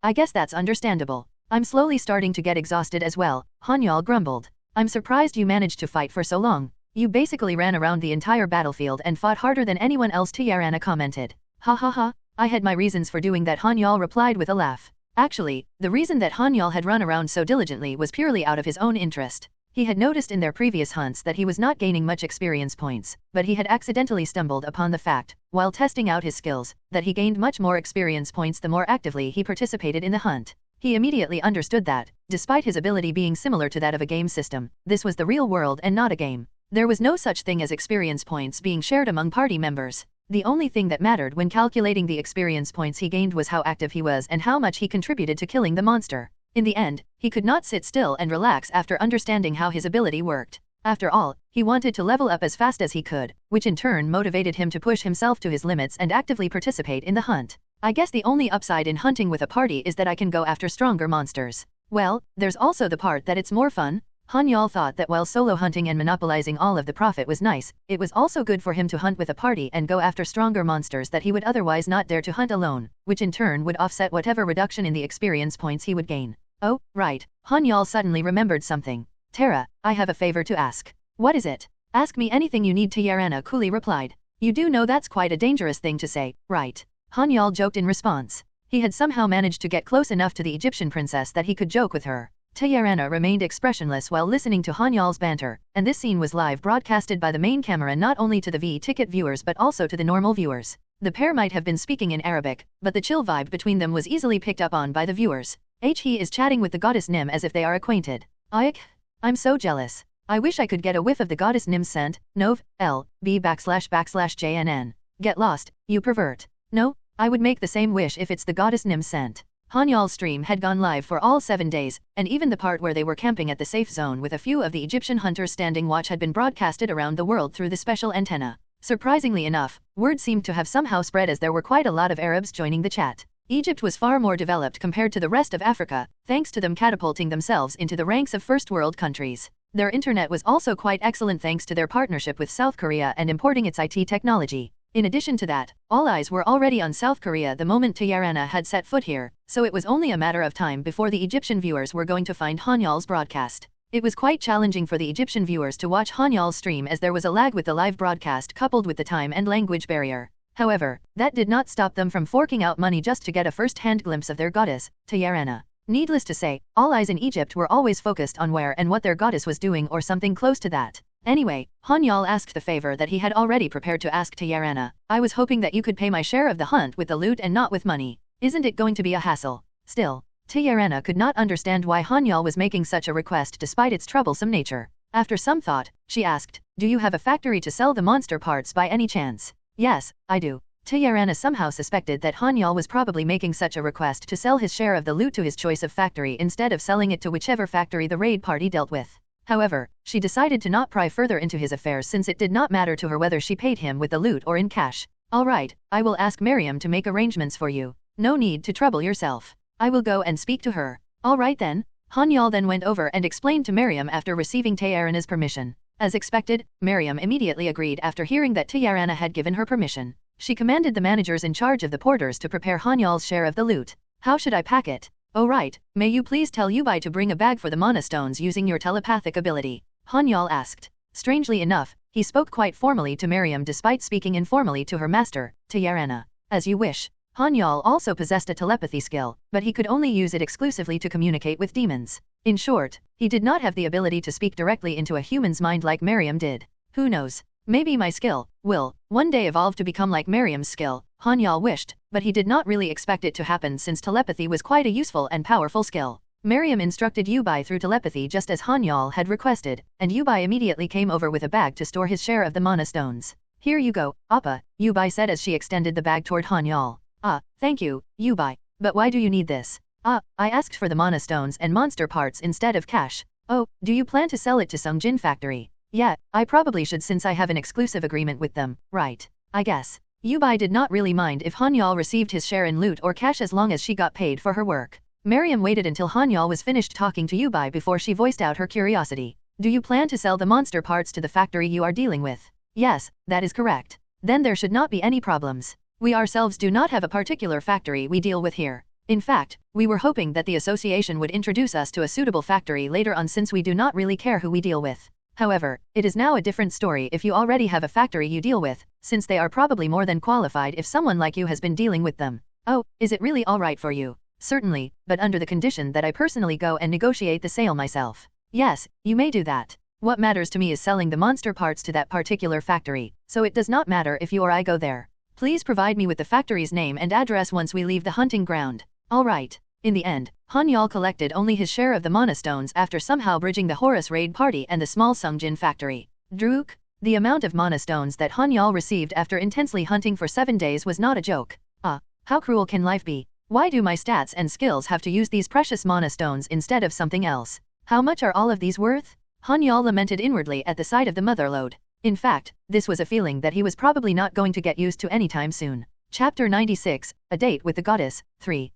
I guess that's understandable. I'm slowly starting to get exhausted as well, Han-Yeol grumbled. I'm surprised you managed to fight for so long. You basically ran around the entire battlefield and fought harder than anyone else, Tiarana commented. Ha ha ha, I had my reasons for doing that, Han-Yeol replied with a laugh. Actually, the reason that Han-Yeol had run around so diligently was purely out of his own interest. He had noticed in their previous hunts that he was not gaining much experience points, but he had accidentally stumbled upon the fact, while testing out his skills, that he gained much more experience points the more actively he participated in the hunt. He immediately understood that, despite his ability being similar to that of a game system, this was the real world and not a game. There was no such thing as experience points being shared among party members. The only thing that mattered when calculating the experience points he gained was how active he was and how much he contributed to killing the monster. In the end, he could not sit still and relax after understanding how his ability worked. After all, he wanted to level up as fast as he could, which in turn motivated him to push himself to his limits and actively participate in the hunt. I guess the only upside in hunting with a party is that I can go after stronger monsters. Well, there's also the part that it's more fun. Han-Yeol thought that while solo hunting and monopolizing all of the profit was nice, it was also good for him to hunt with a party and go after stronger monsters that he would otherwise not dare to hunt alone, which in turn would offset whatever reduction in the experience points he would gain. Oh, right. Han-Yeol suddenly remembered something. Tara, I have a favor to ask. What is it? Ask me anything you need, Tiarana coolly replied. You do know that's quite a dangerous thing to say, right? Han-Yeol joked in response. He had somehow managed to get close enough to the Egyptian princess that he could joke with her. Tiarana remained expressionless while listening to Han-Yeol's banter, and this scene was live broadcasted by the main camera not only to the V-ticket viewers but also to the normal viewers. The pair might have been speaking in Arabic, but the chill vibe between them was easily picked up on by the viewers. He is chatting with the goddess Nim as if they are acquainted. I'm so jealous. I wish I could get a whiff of the goddess Nim's scent. Nov, L, B /JNN. Get lost, you pervert. No, I would make the same wish if it's the goddess Nim's scent. Han-Yeol's stream had gone live for all 7 days, and even the part where they were camping at the safe zone with a few of the Egyptian hunters standing watch had been broadcasted around the world through the special antenna. Surprisingly enough, word seemed to have somehow spread as there were quite a lot of Arabs joining the chat. Egypt was far more developed compared to the rest of Africa, thanks to them catapulting themselves into the ranks of first world countries. Their internet was also quite excellent thanks to their partnership with South Korea and importing its IT technology. In addition to that, all eyes were already on South Korea the moment Tiarana had set foot here, so it was only a matter of time before the Egyptian viewers were going to find Han-Yeol's broadcast. It was quite challenging for the Egyptian viewers to watch Han-Yeol's stream as there was a lag with the live broadcast coupled with the time and language barrier. However, that did not stop them from forking out money just to get a first-hand glimpse of their goddess, Tiarana. Needless to say, all eyes in Egypt were always focused on where and what their goddess was doing or something close to that. Anyway, Han-Yeol asked the favor that he had already prepared to ask Tiarana. I was hoping that you could pay my share of the hunt with the loot and not with money. Isn't it going to be a hassle? Still, Tiarana could not understand why Han-Yeol was making such a request despite its troublesome nature. After some thought, she asked, do you have a factory to sell the monster parts by any chance? Yes, I do. Tiarana somehow suspected that Han-Yeol was probably making such a request to sell his share of the loot to his choice of factory instead of selling it to whichever factory the raid party dealt with. However, she decided to not pry further into his affairs since it did not matter to her whether she paid him with the loot or in cash. All right, I will ask Miriam to make arrangements for you. No need to trouble yourself. I will go and speak to her. All right then. Han-Yeol then went over and explained to Miriam after receiving Tiarana's permission. As expected, Miriam immediately agreed after hearing that Tiarana had given her permission. She commanded the managers in charge of the porters to prepare Han-Yeol's share of the loot. How should I pack it? Oh right, may you please tell Yubai to bring a bag for the mana stones using your telepathic ability? Han-Yeol asked. Strangely enough, he spoke quite formally to Miriam despite speaking informally to her master, Tiarana. As you wish. Han-Yeol also possessed a telepathy skill, but he could only use it exclusively to communicate with demons. In short, he did not have the ability to speak directly into a human's mind like Miriam did. Who knows? Maybe my skill will one day evolve to become like Miriam's skill, Han-Yeol wished, but he did not really expect it to happen since telepathy was quite a useful and powerful skill. Miriam instructed Yubai through telepathy just as Han-Yeol had requested, and Yubai immediately came over with a bag to store his share of the mana stones. Here you go, Appa, Yubai said as she extended the bag toward Han-Yeol. Ah, thank you, Yubai. But why do you need this? Ah, I asked for the mana stones and monster parts instead of cash. Oh, do you plan to sell it to Sun Jin factory? Yeah, I probably should since I have an exclusive agreement with them, right? I guess. Yubai did not really mind if Han-Yeol received his share in loot or cash as long as she got paid for her work. Miriam waited until Han-Yeol was finished talking to Yubai before she voiced out her curiosity. Do you plan to sell the monster parts to the factory you are dealing with? Yes, that is correct. Then there should not be any problems. We ourselves do not have a particular factory we deal with here. In fact, we were hoping that the association would introduce us to a suitable factory later on since we do not really care who we deal with. However, it is now a different story if you already have a factory you deal with, since they are probably more than qualified if someone like you has been dealing with them. Oh, is it really alright for you? Certainly, but under the condition that I personally go and negotiate the sale myself. Yes, you may do that. What matters to me is selling the monster parts to that particular factory, so it does not matter if you or I go there. Please provide me with the factory's name and address once we leave the hunting ground. Alright. In the end, Han-Yeol collected only his share of the mana stones after somehow bridging the Horus raid party and the small Sun Jin factory. Druk. The amount of mana stones that Han-Yeol received after intensely hunting for 7 days was not a joke. How cruel can life be? Why do my stats and skills have to use these precious mana stones instead of something else? How much are all of these worth? Han-Yeol lamented inwardly at the sight of the motherlode. In fact, this was a feeling that he was probably not going to get used to anytime soon. Chapter 96, A Date with the Goddess, 3.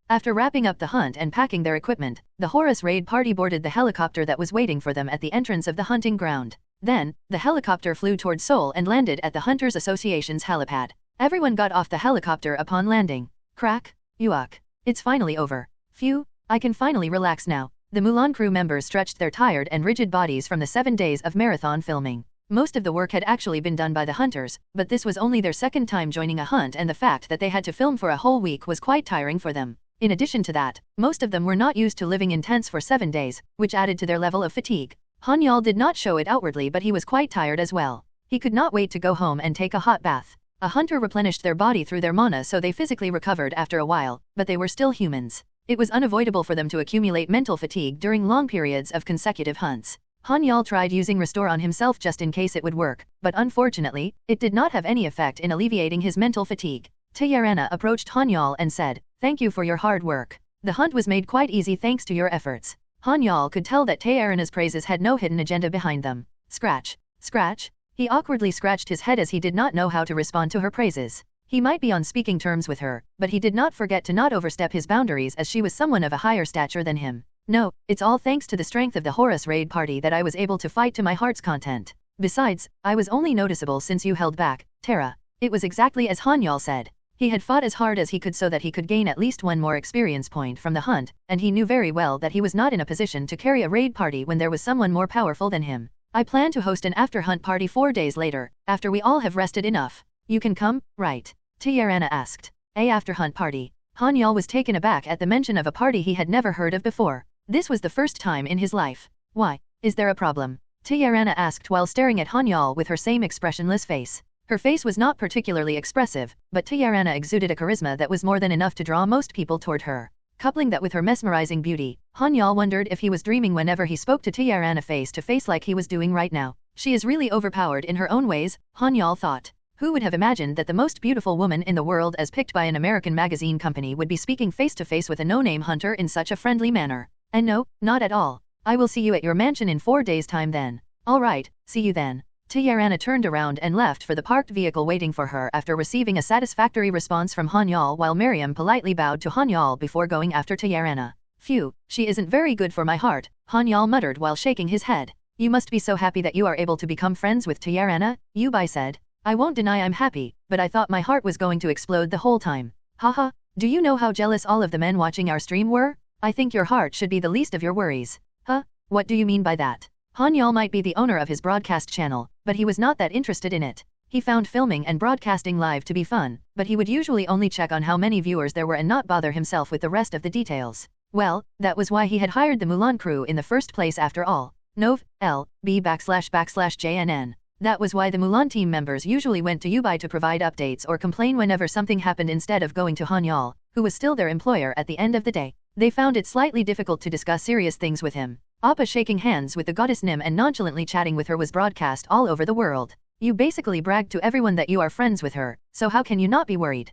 After wrapping up the hunt and packing their equipment, the Horus raid party boarded the helicopter that was waiting for them at the entrance of the hunting ground. Then, the helicopter flew toward Seoul and landed at the Hunters Association's helipad. Everyone got off the helicopter upon landing. Crack. Yuck. It's finally over. Phew, I can finally relax now. The Mulan crew members stretched their tired and rigid bodies from the 7 days of marathon filming. Most of the work had actually been done by the hunters, but this was only their second time joining a hunt and the fact that they had to film for a whole week was quite tiring for them. In addition to that, most of them were not used to living in tents for 7 days, which added to their level of fatigue. Han-Yeol did not show it outwardly but he was quite tired as well. He could not wait to go home and take a hot bath. A hunter replenished their body through their mana so they physically recovered after a while, but they were still humans. It was unavoidable for them to accumulate mental fatigue during long periods of consecutive hunts. Han-Yeol tried using Restore on himself just in case it would work, but unfortunately, it did not have any effect in alleviating his mental fatigue. Tiarana approached Han-Yeol and said, "Thank you for your hard work. The hunt was made quite easy thanks to your efforts." Han-Yeol could tell that Tiarana's praises had no hidden agenda behind them. Scratch. Scratch. He awkwardly scratched his head as he did not know how to respond to her praises. He might be on speaking terms with her, but he did not forget to not overstep his boundaries as she was someone of a higher stature than him. No, it's all thanks to the strength of the Horus raid party that I was able to fight to my heart's content. Besides, I was only noticeable since you held back, Terra. It was exactly as Han-Yeol said. He had fought as hard as he could so that he could gain at least one more experience point from the hunt, and he knew very well that he was not in a position to carry a raid party when there was someone more powerful than him. I plan to host an after-hunt party 4 days later, after we all have rested enough. You can come, right? Tiarana asked. A after-hunt party. Han-Yeol was taken aback at the mention of a party he had never heard of before. This was the first time in his life. Why? Is there a problem? Tiarana asked while staring at Han-Yeol with her same expressionless face. Her face was not particularly expressive, but Tiarana exuded a charisma that was more than enough to draw most people toward her. Coupling that with her mesmerizing beauty, Han-Yeol wondered if he was dreaming whenever he spoke to Tiarana face to face like he was doing right now. She is really overpowered in her own ways, Han-Yeol thought. Who would have imagined that the most beautiful woman in the world as picked by an American magazine company would be speaking face to face with a no-name hunter in such a friendly manner? And no, not at all. I will see you at your mansion in 4 days' time then. All right, see you then. Tiarana turned around and left for the parked vehicle waiting for her after receiving a satisfactory response from Han-Yeol while Miriam politely bowed to Han-Yeol before going after Tiarana. Phew, she isn't very good for my heart, Han-Yeol muttered while shaking his head. You must be so happy that you are able to become friends with Tiarana, Yubai said. I won't deny I'm happy, but I thought my heart was going to explode the whole time. Haha, do you know how jealous all of the men watching our stream were? I think your heart should be the least of your worries. Huh? What do you mean by that? Han-Yeol might be the owner of his broadcast channel, but he was not that interested in it. He found filming and broadcasting live to be fun, but he would usually only check on how many viewers there were and not bother himself with the rest of the details. Well, that was why he had hired the Mulan crew in the first place after all. Nov. L. B /JNN. That was why the Mulan team members usually went to Yubai to provide updates or complain whenever something happened instead of going to Han-Yeol, who was still their employer at the end of the day. They found it slightly difficult to discuss serious things with him. Appa shaking hands with the goddess Nim and nonchalantly chatting with her was broadcast all over the world. You basically bragged to everyone that you are friends with her, so how can you not be worried?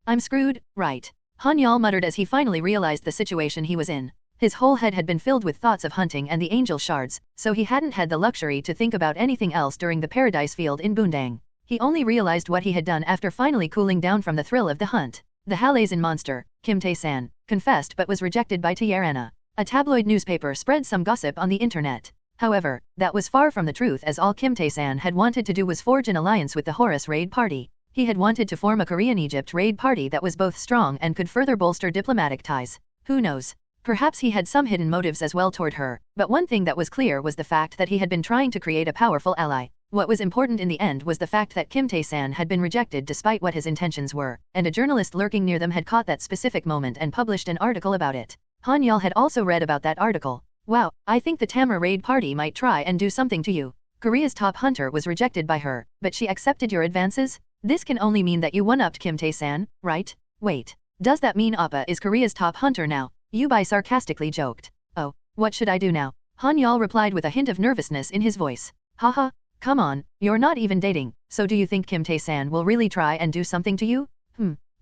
I'm screwed, right? Han-Yeol muttered as he finally realized the situation he was in. His whole head had been filled with thoughts of hunting and the angel shards, so he hadn't had the luxury to think about anything else during the paradise field in Bundang. He only realized what he had done after finally cooling down from the thrill of the hunt. The Halazin monster, Kim Tae-san, confessed but was rejected by Tiarana. A tabloid newspaper spread some gossip on the internet. However, that was far from the truth, as all Kim Tae-san had wanted to do was forge an alliance with the Horus raid party. He had wanted to form a Korean Egypt raid party that was both strong and could further bolster diplomatic ties. Who knows? Perhaps he had some hidden motives as well toward her, but one thing that was clear was the fact that he had been trying to create a powerful ally. What was important in the end was the fact that Kim Tae-san had been rejected despite what his intentions were, and a journalist lurking near them had caught that specific moment and published an article about it. Han-Yeol had also read about that article. Wow, I think the Tamra raid party might try and do something to you. Korea's top hunter was rejected by her, but she accepted your advances? This can only mean that you one-upped Kim Tae-san, right? Wait, does that mean Appa is Korea's top hunter now? Yubai sarcastically joked. Oh, what should I do now? Han-Yeol replied with a hint of nervousness in his voice. Haha, come on, you're not even dating, so do you think Kim Tae-san will really try and do something to you?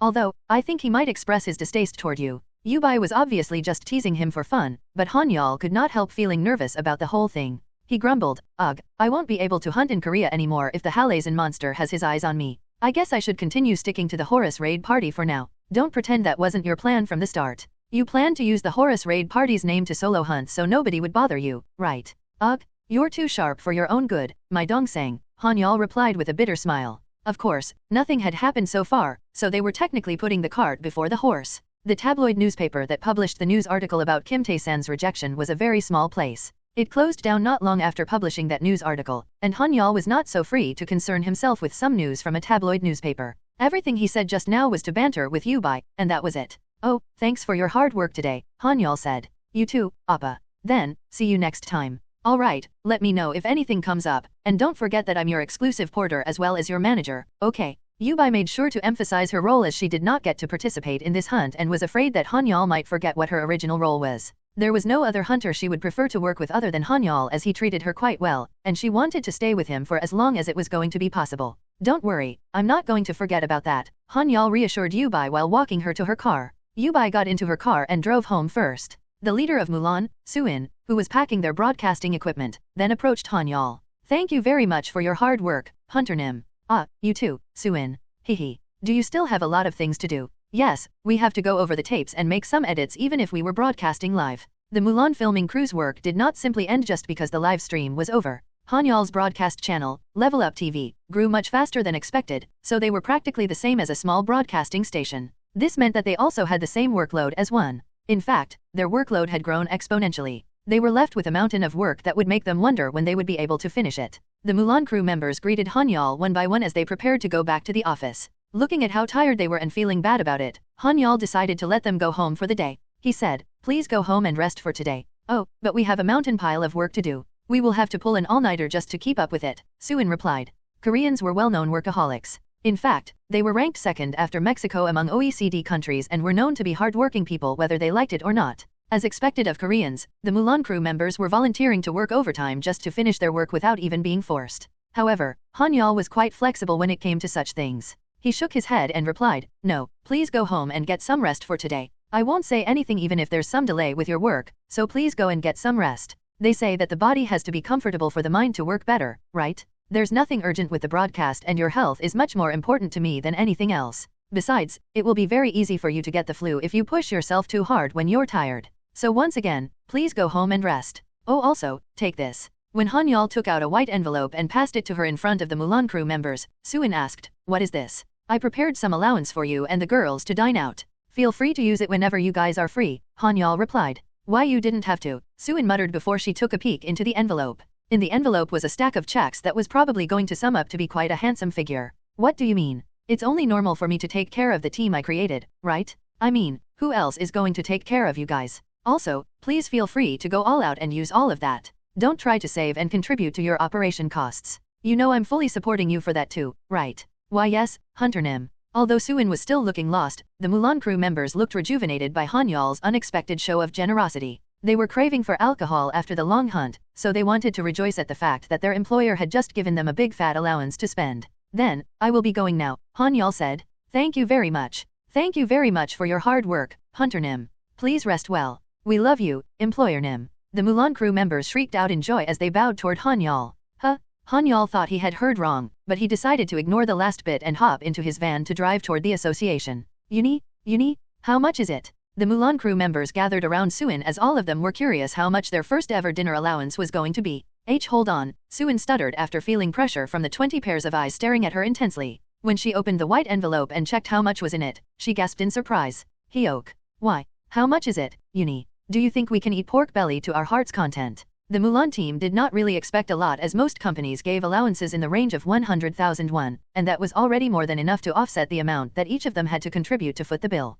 Although, I think he might express his distaste toward you. Yubai was obviously just teasing him for fun, but Han-Yeol could not help feeling nervous about the whole thing. He grumbled, ugh, I won't be able to hunt in Korea anymore if the Halazin monster has his eyes on me. I guess I should continue sticking to the Horus raid party for now. Don't pretend that wasn't your plan from the start. You planned to use the Horus raid party's name to solo hunt so nobody would bother you, right? Ugh, you're too sharp for your own good, my dongsang, Han-Yeol replied with a bitter smile. Of course, nothing had happened so far, so they were technically putting the cart before the horse. The tabloid newspaper that published the news article about Kim Tae-san's rejection was a very small place. It closed down not long after publishing that news article, and Han-Yeol was not so free to concern himself with some news from a tabloid newspaper. Everything he said just now was to banter with Yubai, and that was it. Oh, thanks for your hard work today, Han-Yeol said. You too, Appa. Then, see you next time. Alright, let me know if anything comes up, and don't forget that I'm your exclusive porter as well as your manager, okay? Yubai made sure to emphasize her role as she did not get to participate in this hunt and was afraid that Han-Yeol might forget what her original role was. There was no other hunter she would prefer to work with other than Han-Yeol, as he treated her quite well, and she wanted to stay with him for as long as it was going to be possible. Don't worry, I'm not going to forget about that, Han-Yeol reassured Yubai while walking her to her car. Yubai got into her car and drove home first. The leader of Mulan, Su-in, who was packing their broadcasting equipment, then approached Han-Yeol. Thank you very much for your hard work, Hunter Nim. You too, Su-in. Hehe. Do you still have a lot of things to do? Yes, we have to go over the tapes and make some edits even if we were broadcasting live. The Mulan filming crew's work did not simply end just because the live stream was over. Han-Yeol's broadcast channel, Level Up TV, grew much faster than expected, so they were practically the same as a small broadcasting station. This meant that they also had the same workload as one. In fact, their workload had grown exponentially. They were left with a mountain of work that would make them wonder when they would be able to finish it. The Mulan crew members greeted Han-Yeol one by one as they prepared to go back to the office. Looking at how tired they were and feeling bad about it, Han-Yeol decided to let them go home for the day. He said, please go home and rest for today. Oh, but we have a mountain pile of work to do. We will have to pull an all-nighter just to keep up with it, Su-in replied. Koreans were well-known workaholics. In fact, they were ranked second after Mexico among OECD countries and were known to be hard-working people whether they liked it or not. As expected of Koreans, the Mulan crew members were volunteering to work overtime just to finish their work without even being forced. However, Han-Yeol was quite flexible when it came to such things. He shook his head and replied, no, please go home and get some rest for today. I won't say anything even if there's some delay with your work, so please go and get some rest. They say that the body has to be comfortable for the mind to work better, right? There's nothing urgent with the broadcast and your health is much more important to me than anything else. Besides, it will be very easy for you to get the flu if you push yourself too hard when you're tired. So once again, please go home and rest. Oh, also, take this. When Han-Yeol took out a white envelope and passed it to her in front of the Mulan crew members, Suin asked, "What is this?" "I prepared some allowance for you and the girls to dine out. Feel free to use it whenever you guys are free," Han-Yeol replied. "Why you didn't have to," Suin muttered before she took a peek into the envelope. In the envelope was a stack of checks that was probably going to sum up to be quite a handsome figure. "What do you mean? It's only normal for me to take care of the team I created, right? I mean, who else is going to take care of you guys? Also, please feel free to go all out and use all of that. Don't try to save and contribute to your operation costs. You know I'm fully supporting you for that too, right?" "Why yes, Hunter Nim." Although Suin was still looking lost, the Mulan crew members looked rejuvenated by Han-Yeol's unexpected show of generosity. They were craving for alcohol after the long hunt, so they wanted to rejoice at the fact that their employer had just given them a big fat allowance to spend. "Then, I will be going now," Han-Yeol said. "Thank you very much. Thank you very much for your hard work, Hunter Nim. Please rest well. We love you, Employer Nim." The Mulan crew members shrieked out in joy as they bowed toward Han-Yeol. Han-Yeol thought he had heard wrong, but he decided to ignore the last bit and hop into his van to drive toward the association. Uni, how much is it?" The Mulan crew members gathered around Suin as all of them were curious how much their first ever dinner allowance was going to be. Hold on," Suin stuttered after feeling pressure from the 20 pairs of eyes staring at her intensely. When she opened the white envelope and checked how much was in it, she gasped in surprise. "Hyok. Why? How much is it, Uni? Do you think we can eat pork belly to our heart's content?" The Mulan team did not really expect a lot as most companies gave allowances in the range of 100,000 won, and that was already more than enough to offset the amount that each of them had to contribute to foot the bill.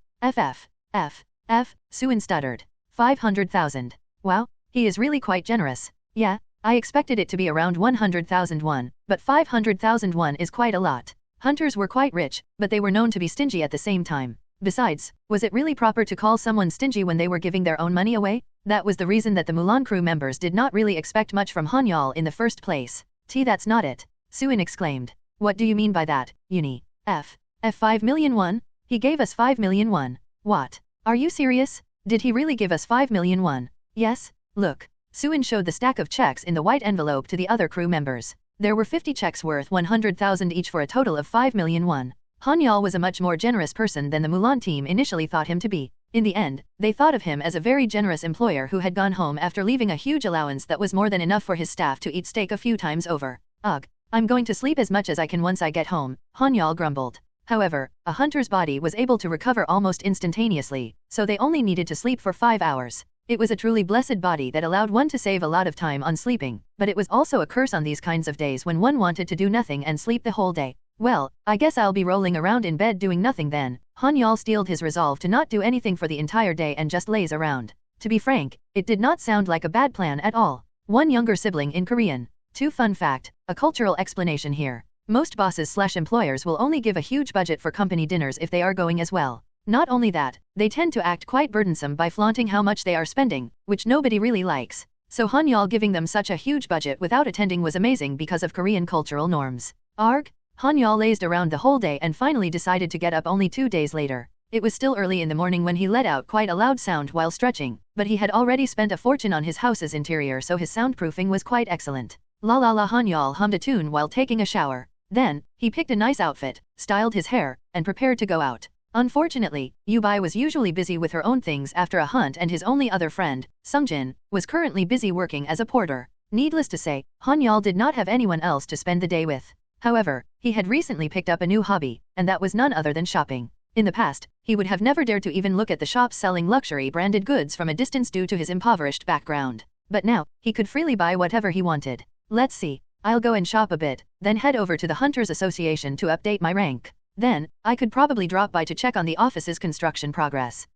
Suin stuttered. 500,000. Wow, he is really quite generous. Yeah, I expected it to be around 100,000 won, but 500,000 won is quite a lot. Hunters were quite rich, but they were known to be stingy at the same time. Besides, was it really proper to call someone stingy when they were giving their own money away? That was the reason that the Mulan crew members did not really expect much from Han-Yeol in the first place. That's not it," Suin exclaimed. "What do you mean by that, Uni? 5 million won? He gave us 5 million won. What? Are you serious? Did he really give us 5 million won? Yes, look." Suin showed the stack of checks in the white envelope to the other crew members. There were 50 checks worth 100,000 each for a total of 5 million won. Han-Yeol was a much more generous person than the Mulan team initially thought him to be. In the end, they thought of him as a very generous employer who had gone home after leaving a huge allowance that was more than enough for his staff to eat steak a few times over. "Ugh, I'm going to sleep as much as I can once I get home," Han-Yeol grumbled. However, a hunter's body was able to recover almost instantaneously, so they only needed to sleep for 5 hours. It was a truly blessed body that allowed one to save a lot of time on sleeping, but it was also a curse on these kinds of days when one wanted to do nothing and sleep the whole day. "Well, I guess I'll be rolling around in bed doing nothing then." Han-Yeol steeled his resolve to not do anything for the entire day and just laze around. To be frank, it did not sound like a bad plan at all. One younger sibling in Korean. 2 Fun fact, a cultural explanation here. Most bosses/employers will only give a huge budget for company dinners if they are going as well. Not only that, they tend to act quite burdensome by flaunting how much they are spending, which nobody really likes. So Han-Yeol giving them such a huge budget without attending was amazing because of Korean cultural norms. Arg? Han-Yeol lazed around the whole day and finally decided to get up only 2 days later. It was still early in the morning when he let out quite a loud sound while stretching, but he had already spent a fortune on his house's interior so his soundproofing was quite excellent. La la la. Han-Yeol hummed a tune while taking a shower. Then, he picked a nice outfit, styled his hair, and prepared to go out. Unfortunately, Yubai was usually busy with her own things after a hunt and his only other friend, Sun Jin, was currently busy working as a porter. Needless to say, Han-Yeol did not have anyone else to spend the day with. However, he had recently picked up a new hobby, and that was none other than shopping. In the past, he would have never dared to even look at the shops selling luxury branded goods from a distance due to his impoverished background. But now, he could freely buy whatever he wanted. "Let's see, I'll go and shop a bit, then head over to the Hunters Association to update my rank. Then, I could probably drop by to check on the office's construction progress.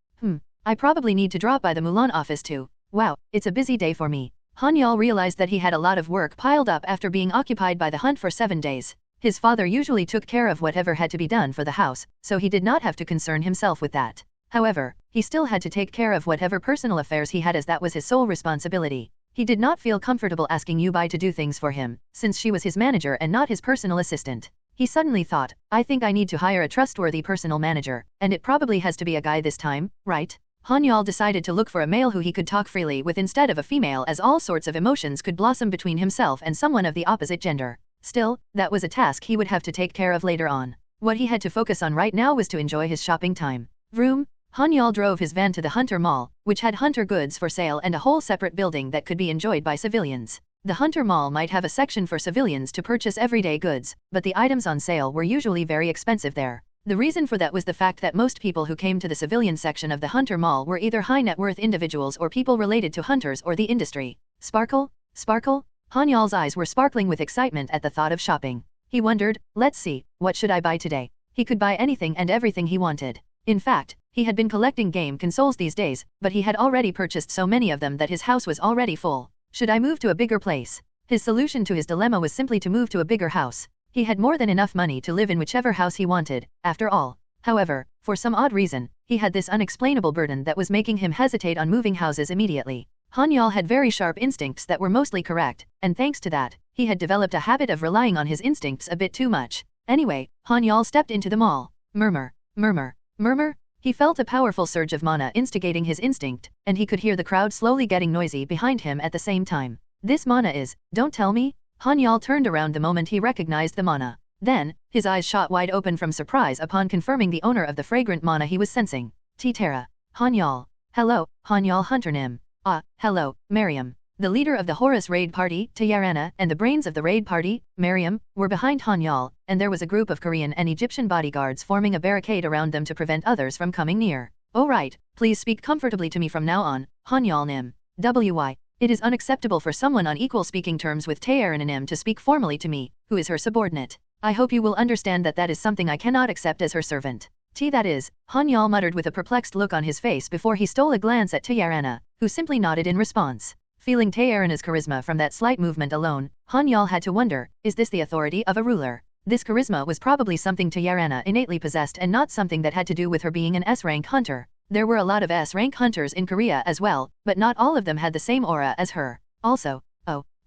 I probably need to drop by the Mulan office too. Wow, it's a busy day for me." Han-Yeol realized that he had a lot of work piled up after being occupied by the hunt for 7 days. His father usually took care of whatever had to be done for the house, so he did not have to concern himself with that. However, he still had to take care of whatever personal affairs he had as that was his sole responsibility. He did not feel comfortable asking Yubai to do things for him, since she was his manager and not his personal assistant. He suddenly thought, I think I need to hire a trustworthy personal manager, and it probably has to be a guy this time, right? Han-Yeol decided to look for a male who he could talk freely with instead of a female, as all sorts of emotions could blossom between himself and someone of the opposite gender. Still, that was a task he would have to take care of later on. What he had to focus on right now was to enjoy his shopping time. Vroom! Han-Yeol drove his van to the Hunter Mall, which had hunter goods for sale and a whole separate building that could be enjoyed by civilians. The Hunter Mall might have a section for civilians to purchase everyday goods, but the items on sale were usually very expensive there. The reason for that was the fact that most people who came to the civilian section of the Hunter Mall were either high-net-worth individuals or people related to hunters or the industry. Sparkle? Sparkle? Han-Yeol's eyes were sparkling with excitement at the thought of shopping. He wondered, let's see, what should I buy today? He could buy anything and everything he wanted. In fact, he had been collecting game consoles these days, but he had already purchased so many of them that his house was already full. Should I move to a bigger place? His solution to his dilemma was simply to move to a bigger house. He had more than enough money to live in whichever house he wanted, after all. However, for some odd reason, he had this unexplainable burden that was making him hesitate on moving houses immediately. Han-Yeol had very sharp instincts that were mostly correct, and thanks to that, he had developed a habit of relying on his instincts a bit too much. Anyway, Han-Yeol stepped into the mall. Murmur, murmur, murmur. He felt a powerful surge of mana instigating his instinct, and he could hear the crowd slowly getting noisy behind him at the same time. This mana is, don't tell me? Han-Yeol turned around the moment he recognized the mana. Then, his eyes shot wide open from surprise upon confirming the owner of the fragrant mana he was sensing. T-Terra. Han-Yeol. Hello, Han-Yeol Hunter Nim. Ah, hello, Miriam. The leader of the Horus raid party, Tayarana, and the brains of the raid party, Miriam, were behind Han-Yeol, and there was a group of Korean and Egyptian bodyguards forming a barricade around them to prevent others from coming near. Oh right, please speak comfortably to me from now on, Han-Yeol Nim. WY. It is unacceptable for someone on equal speaking terms with Tayarana Nim to speak formally to me, who is her subordinate. I hope you will understand that that is something I cannot accept as her servant. That is, Han-Yeol muttered with a perplexed look on his face before he stole a glance at Tayarana, who simply nodded in response. Feeling Tayarana's charisma from that slight movement alone, Han-Yeol had to wonder, is this the authority of a ruler? This charisma was probably something Tayarana innately possessed and not something that had to do with her being an S-rank hunter. There were a lot of S-rank hunters in Korea as well, but not all of them had the same aura as her. Also,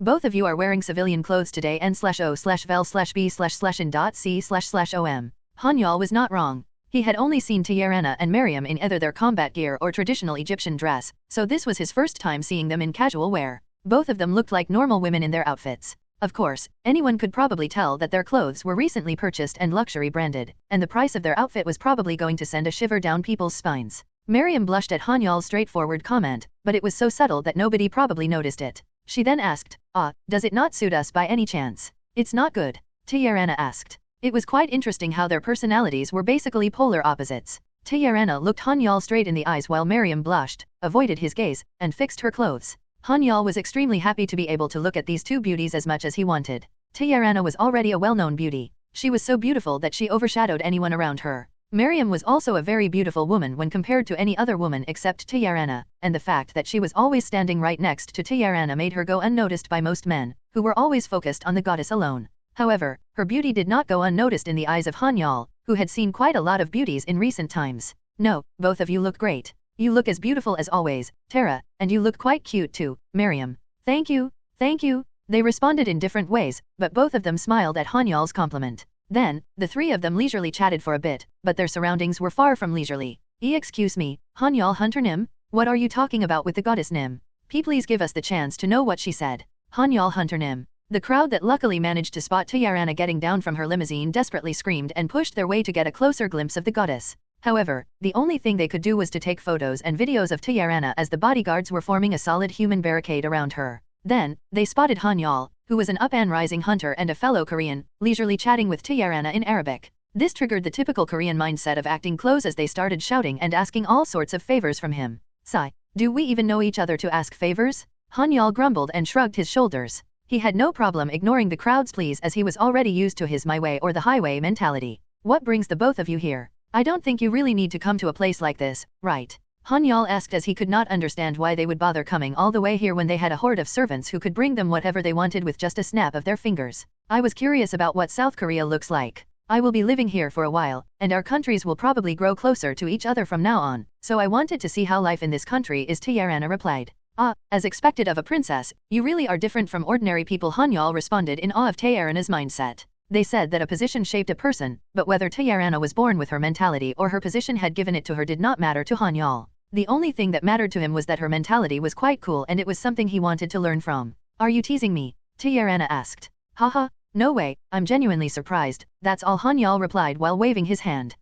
both of you are wearing civilian clothes today n/o/vel/b/in.c//om. Han-Yeol was not wrong. He had only seen Tayarana and Miriam in either their combat gear or traditional Egyptian dress, so this was his first time seeing them in casual wear. Both of them looked like normal women in their outfits. Of course, anyone could probably tell that their clothes were recently purchased and luxury branded, and the price of their outfit was probably going to send a shiver down people's spines. Miriam blushed at Han-Yeol's straightforward comment, but it was so subtle that nobody probably noticed it. She then asked, does it not suit us by any chance? It's not good, Tayarana asked. It was quite interesting how their personalities were basically polar opposites. Tayarana looked Han-Yeol straight in the eyes while Miriam blushed, avoided his gaze, and fixed her clothes. Han-Yeol was extremely happy to be able to look at these two beauties as much as he wanted. Tayarana was already a well-known beauty. She was so beautiful that she overshadowed anyone around her. Miriam was also a very beautiful woman when compared to any other woman except Tayarana, and the fact that she was always standing right next to Tayarana made her go unnoticed by most men, who were always focused on the goddess alone. However, her beauty did not go unnoticed in the eyes of Han-Yeol, who had seen quite a lot of beauties in recent times. No, both of you look great. You look as beautiful as always, Tara, and you look quite cute too, Miriam. Thank you, thank you. They responded in different ways, but both of them smiled at Han-Yeol's compliment. Then, the three of them leisurely chatted for a bit, but their surroundings were far from leisurely. Excuse me, Han-Yeol Hunter Nim? What are you talking about with the goddess Nim? Please give us the chance to know what she said. Han-Yeol Hunter Nim. The crowd that luckily managed to spot Tayarana getting down from her limousine desperately screamed and pushed their way to get a closer glimpse of the goddess. However, the only thing they could do was to take photos and videos of Tayarana as the bodyguards were forming a solid human barricade around her. Then, they spotted Han-Yeol, who was an up-and-rising hunter and a fellow Korean, leisurely chatting with Tayarana in Arabic. This triggered the typical Korean mindset of acting close as they started shouting and asking all sorts of favors from him. Sigh. Do we even know each other to ask favors? Han-Yeol grumbled and shrugged his shoulders. He had no problem ignoring the crowd's pleas as he was already used to his my way or the highway mentality. What brings the both of you here? I don't think you really need to come to a place like this, right? Han-Yeol asked as he could not understand why they would bother coming all the way here when they had a horde of servants who could bring them whatever they wanted with just a snap of their fingers. I was curious about what South Korea looks like. I will be living here for a while, and our countries will probably grow closer to each other from now on, so I wanted to see how life in this country is, Tayarana replied. As expected of a princess, you really are different from ordinary people, Han-Yeol responded in awe of Tayarana's mindset. They said that a position shaped a person, but whether Tayarana was born with her mentality or her position had given it to her did not matter to Han-Yeol. The only thing that mattered to him was that her mentality was quite cool and it was something he wanted to learn from. Are you teasing me? Tayarana asked. Haha, no way, I'm genuinely surprised, that's all, Han-Yeol replied while waving his hand.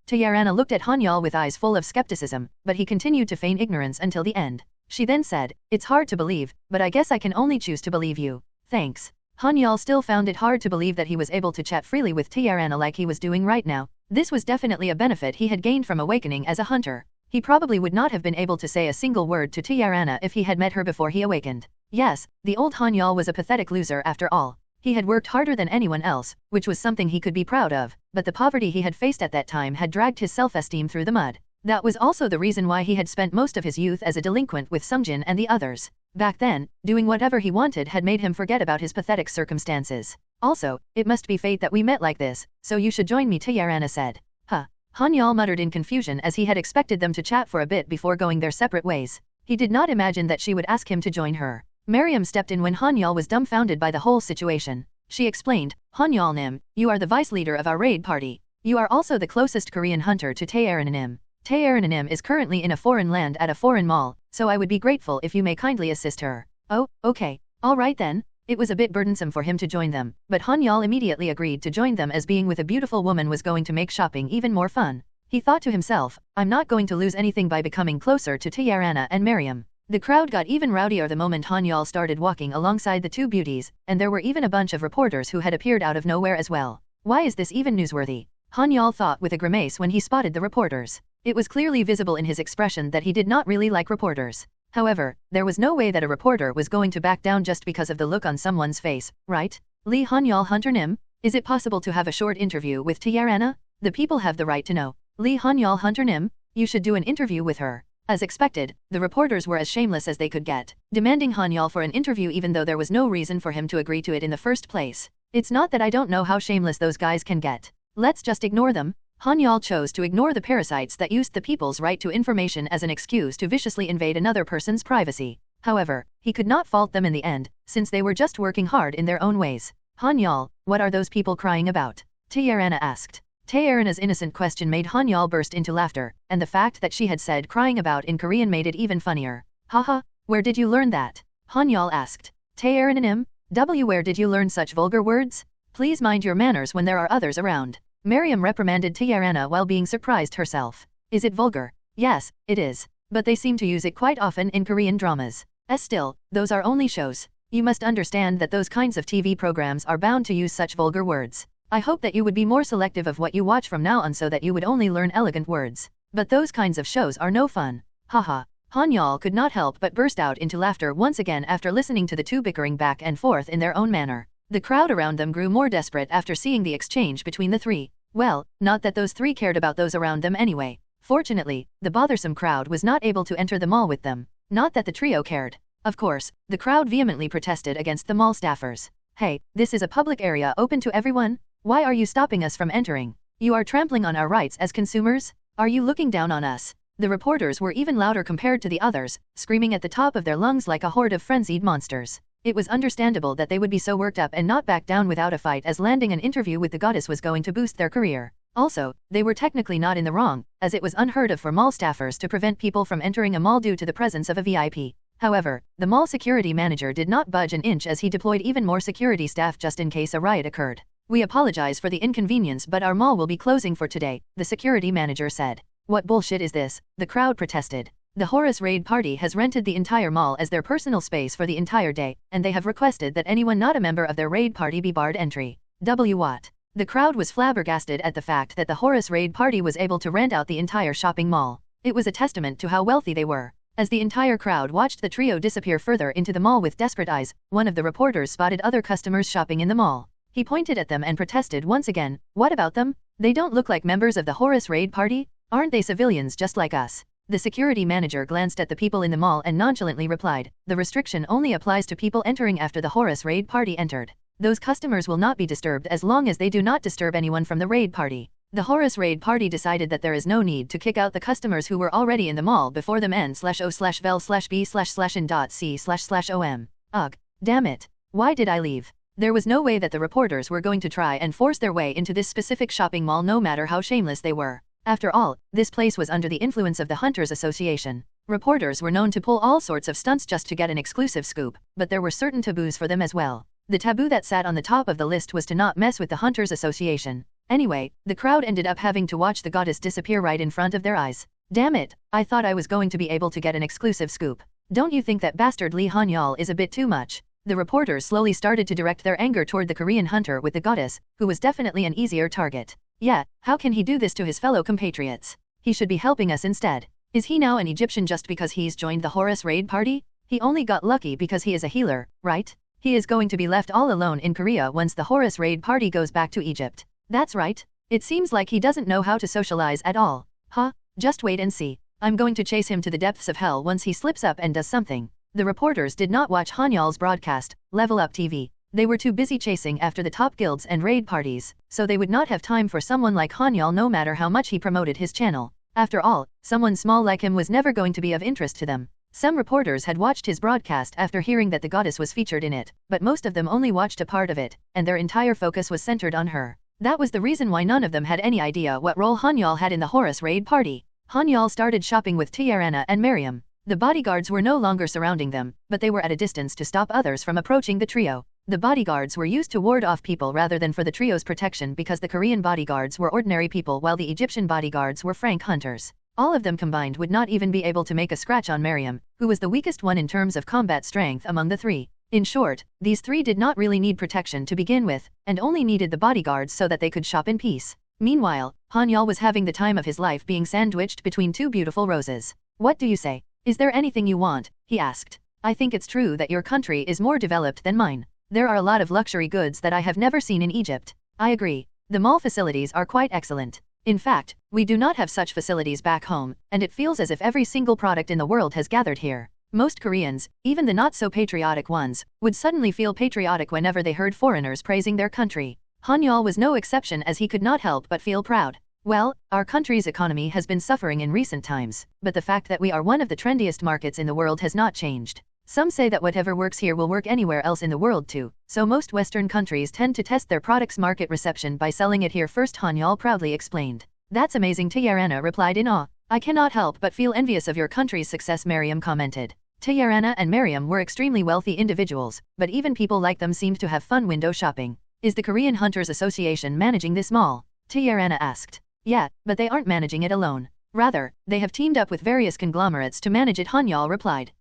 Tayarana looked at Han-Yeol with eyes full of skepticism, but he continued to feign ignorance until the end. She then said, "It's hard to believe, but I guess I can only choose to believe you. Thanks." Han-Yeol still found it hard to believe that he was able to chat freely with Tiarana like he was doing right now. This was definitely a benefit he had gained from awakening as a hunter. He probably would not have been able to say a single word to Tiarana if he had met her before he awakened. Yes, the old Han-Yeol was a pathetic loser after all. He had worked harder than anyone else, which was something he could be proud of, but the poverty he had faced at that time had dragged his self-esteem through the mud. That was also the reason why he had spent most of his youth as a delinquent with Sun Jin and the others. Back then, doing whatever he wanted had made him forget about his pathetic circumstances. Also, it must be fate that we met like this, so you should join me, Tiarana said. Huh. Han-Yeol muttered in confusion as he had expected them to chat for a bit before going their separate ways. He did not imagine that she would ask him to join her. Miriam stepped in when Han-Yeol was dumbfounded by the whole situation. She explained, "Han-Yeol Nim, you are the vice leader of our raid party. You are also the closest Korean hunter to Tae-Aranim. Tae-Aranim is currently in a foreign land at a foreign mall, so I would be grateful if you may kindly assist her." "Oh, okay. All right then." It was a bit burdensome for him to join them, but Han-Yeol immediately agreed to join them as being with a beautiful woman was going to make shopping even more fun. He thought to himself, "I'm not going to lose anything by becoming closer to Tiarana and Miriam." The crowd got even rowdier the moment Han-Yeol started walking alongside the two beauties, and there were even a bunch of reporters who had appeared out of nowhere as well. Why is this even newsworthy? Han-Yeol thought with a grimace when he spotted the reporters. It was clearly visible in his expression that he did not really like reporters. However, there was no way that a reporter was going to back down just because of the look on someone's face, right? "Lee Han-Yeol Hunter Nim? Is it possible to have a short interview with Tiarana? The people have the right to know. Lee Han-Yeol Hunter Nim, you should do an interview with her." As expected, the reporters were as shameless as they could get, demanding Han-Yeol for an interview even though there was no reason for him to agree to it in the first place. It's not that I don't know how shameless those guys can get. Let's just ignore them. Han-Yeol chose to ignore the parasites that used the people's right to information as an excuse to viciously invade another person's privacy. However, he could not fault them in the end, since they were just working hard in their own ways. "Han-Yeol, what are those people crying about?" Tiarana asked. Tae-Arana's innocent question made Han-Yeol burst into laughter, and the fact that she had said crying about in Korean made it even funnier. "Haha, where did you learn that?" Han-Yeol asked. "Tae-Arananim? Where did you learn such vulgar words? Please mind your manners when there are others around." Miriam reprimanded Tiarana while being surprised herself. "Is it vulgar?" "Yes, it is. But they seem to use it quite often in Korean dramas. Still, those are only shows. You must understand that those kinds of TV programs are bound to use such vulgar words. I hope that you would be more selective of what you watch from now on so that you would only learn elegant words. But those kinds of shows are no fun. Haha." Han-Yeol could not help but burst out into laughter once again after listening to the two bickering back and forth in their own manner. The crowd around them grew more desperate after seeing the exchange between the three. Well, not that those three cared about those around them anyway. Fortunately, the bothersome crowd was not able to enter the mall with them. Not that the trio cared. Of course, the crowd vehemently protested against the mall staffers. "Hey, this is a public area open to everyone. Why are you stopping us from entering? You are trampling on our rights as consumers? Are you looking down on us?" The reporters were even louder compared to the others, screaming at the top of their lungs like a horde of frenzied monsters. It was understandable that they would be so worked up and not back down without a fight, as landing an interview with the goddess was going to boost their career. Also, they were technically not in the wrong, as it was unheard of for mall staffers to prevent people from entering a mall due to the presence of a VIP. However, the mall security manager did not budge an inch as he deployed even more security staff just in case a riot occurred. "We apologize for the inconvenience, but our mall will be closing for today," the security manager said. "What bullshit is this?" the crowd protested. "The Horus raid party has rented the entire mall as their personal space for the entire day, and they have requested that anyone not a member of their raid party be barred entry. What?" The crowd was flabbergasted at the fact that the Horus raid party was able to rent out the entire shopping mall. It was a testament to how wealthy they were. As the entire crowd watched the trio disappear further into the mall with desperate eyes, one of the reporters spotted other customers shopping in the mall. He pointed at them and protested once again. "What about them? They don't look like members of the Horus raid party? Aren't they civilians just like us?" The security manager glanced at the people in the mall and nonchalantly replied, "The restriction only applies to people entering after the Horus raid party entered. Those customers will not be disturbed as long as they do not disturb anyone from the raid party." The Horus raid party decided that there is no need to kick out the customers who were already in the mall before them n/o/vel/b/c/om. Ugh, damn it. Why did I leave? There was no way that the reporters were going to try and force their way into this specific shopping mall no matter how shameless they were. After all, this place was under the influence of the Hunters Association. Reporters were known to pull all sorts of stunts just to get an exclusive scoop, but there were certain taboos for them as well. The taboo that sat on the top of the list was to not mess with the Hunters Association. Anyway, the crowd ended up having to watch the goddess disappear right in front of their eyes. Damn it, I thought I was going to be able to get an exclusive scoop. Don't you think that bastardly Han-Yeol is a bit too much? The reporters slowly started to direct their anger toward the Korean hunter with the goddess, who was definitely an easier target. Yeah, how can he do this to his fellow compatriots? He should be helping us instead. Is he now an Egyptian just because he's joined the Horus raid party? He only got lucky because he is a healer, right? He is going to be left all alone in Korea once the Horus raid party goes back to Egypt. That's right. It seems like he doesn't know how to socialize at all. Huh? Just wait and see. I'm going to chase him to the depths of hell once he slips up and does something. The reporters did not watch Han-Yeol's broadcast, Level Up TV. They were too busy chasing after the top guilds and raid parties, so they would not have time for someone like Han-Yeol no matter how much he promoted his channel. After all, someone small like him was never going to be of interest to them. Some reporters had watched his broadcast after hearing that the goddess was featured in it, but most of them only watched a part of it, and their entire focus was centered on her. That was the reason why none of them had any idea what role Han-Yeol had in the Horus raid party. Han-Yeol started shopping with Tiarana and Miriam. The bodyguards were no longer surrounding them, but they were at a distance to stop others from approaching the trio. The bodyguards were used to ward off people rather than for the trio's protection because the Korean bodyguards were ordinary people while the Egyptian bodyguards were frank hunters. All of them combined would not even be able to make a scratch on Miriam, who was the weakest one in terms of combat strength among the three. In short, these three did not really need protection to begin with, and only needed the bodyguards so that they could shop in peace. Meanwhile, Han-Yeol was having the time of his life being sandwiched between two beautiful roses. What do you say? Is there anything you want? He asked. I think it's true that your country is more developed than mine. There are a lot of luxury goods that I have never seen in Egypt. I agree. The mall facilities are quite excellent. In fact, we do not have such facilities back home, and it feels as if every single product in the world has gathered here. Most Koreans, even the not-so-patriotic ones, would suddenly feel patriotic whenever they heard foreigners praising their country. Han-Yeol was no exception as he could not help but feel proud. Well, our country's economy has been suffering in recent times, but the fact that we are one of the trendiest markets in the world has not changed. Some say that whatever works here will work anywhere else in the world too, so most Western countries tend to test their product's market reception by selling it here first, Han-Yeol proudly explained. That's amazing, Tiarana replied in awe. I cannot help but feel envious of your country's success, Miriam commented. Tiarana and Miriam were extremely wealthy individuals, but even people like them seemed to have fun window shopping. Is the Korean Hunters Association managing this mall? Tiarana asked. Yeah, but they aren't managing it alone. Rather, they have teamed up with various conglomerates to manage it, Han-Yeol replied.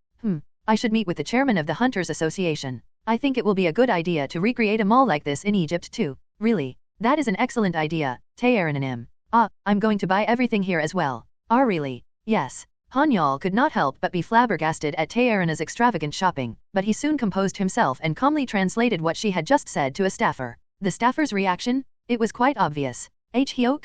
I should meet with the chairman of the Hunters Association. I think it will be a good idea to recreate a mall like this in Egypt too. Really? That is an excellent idea, Tiarana. I'm going to buy everything here as well. Really? Yes. Han-Yeol could not help but be flabbergasted at Tiarana's extravagant shopping, but he soon composed himself and calmly translated what she had just said to a staffer. The staffer's reaction? It was quite obvious. Hyok?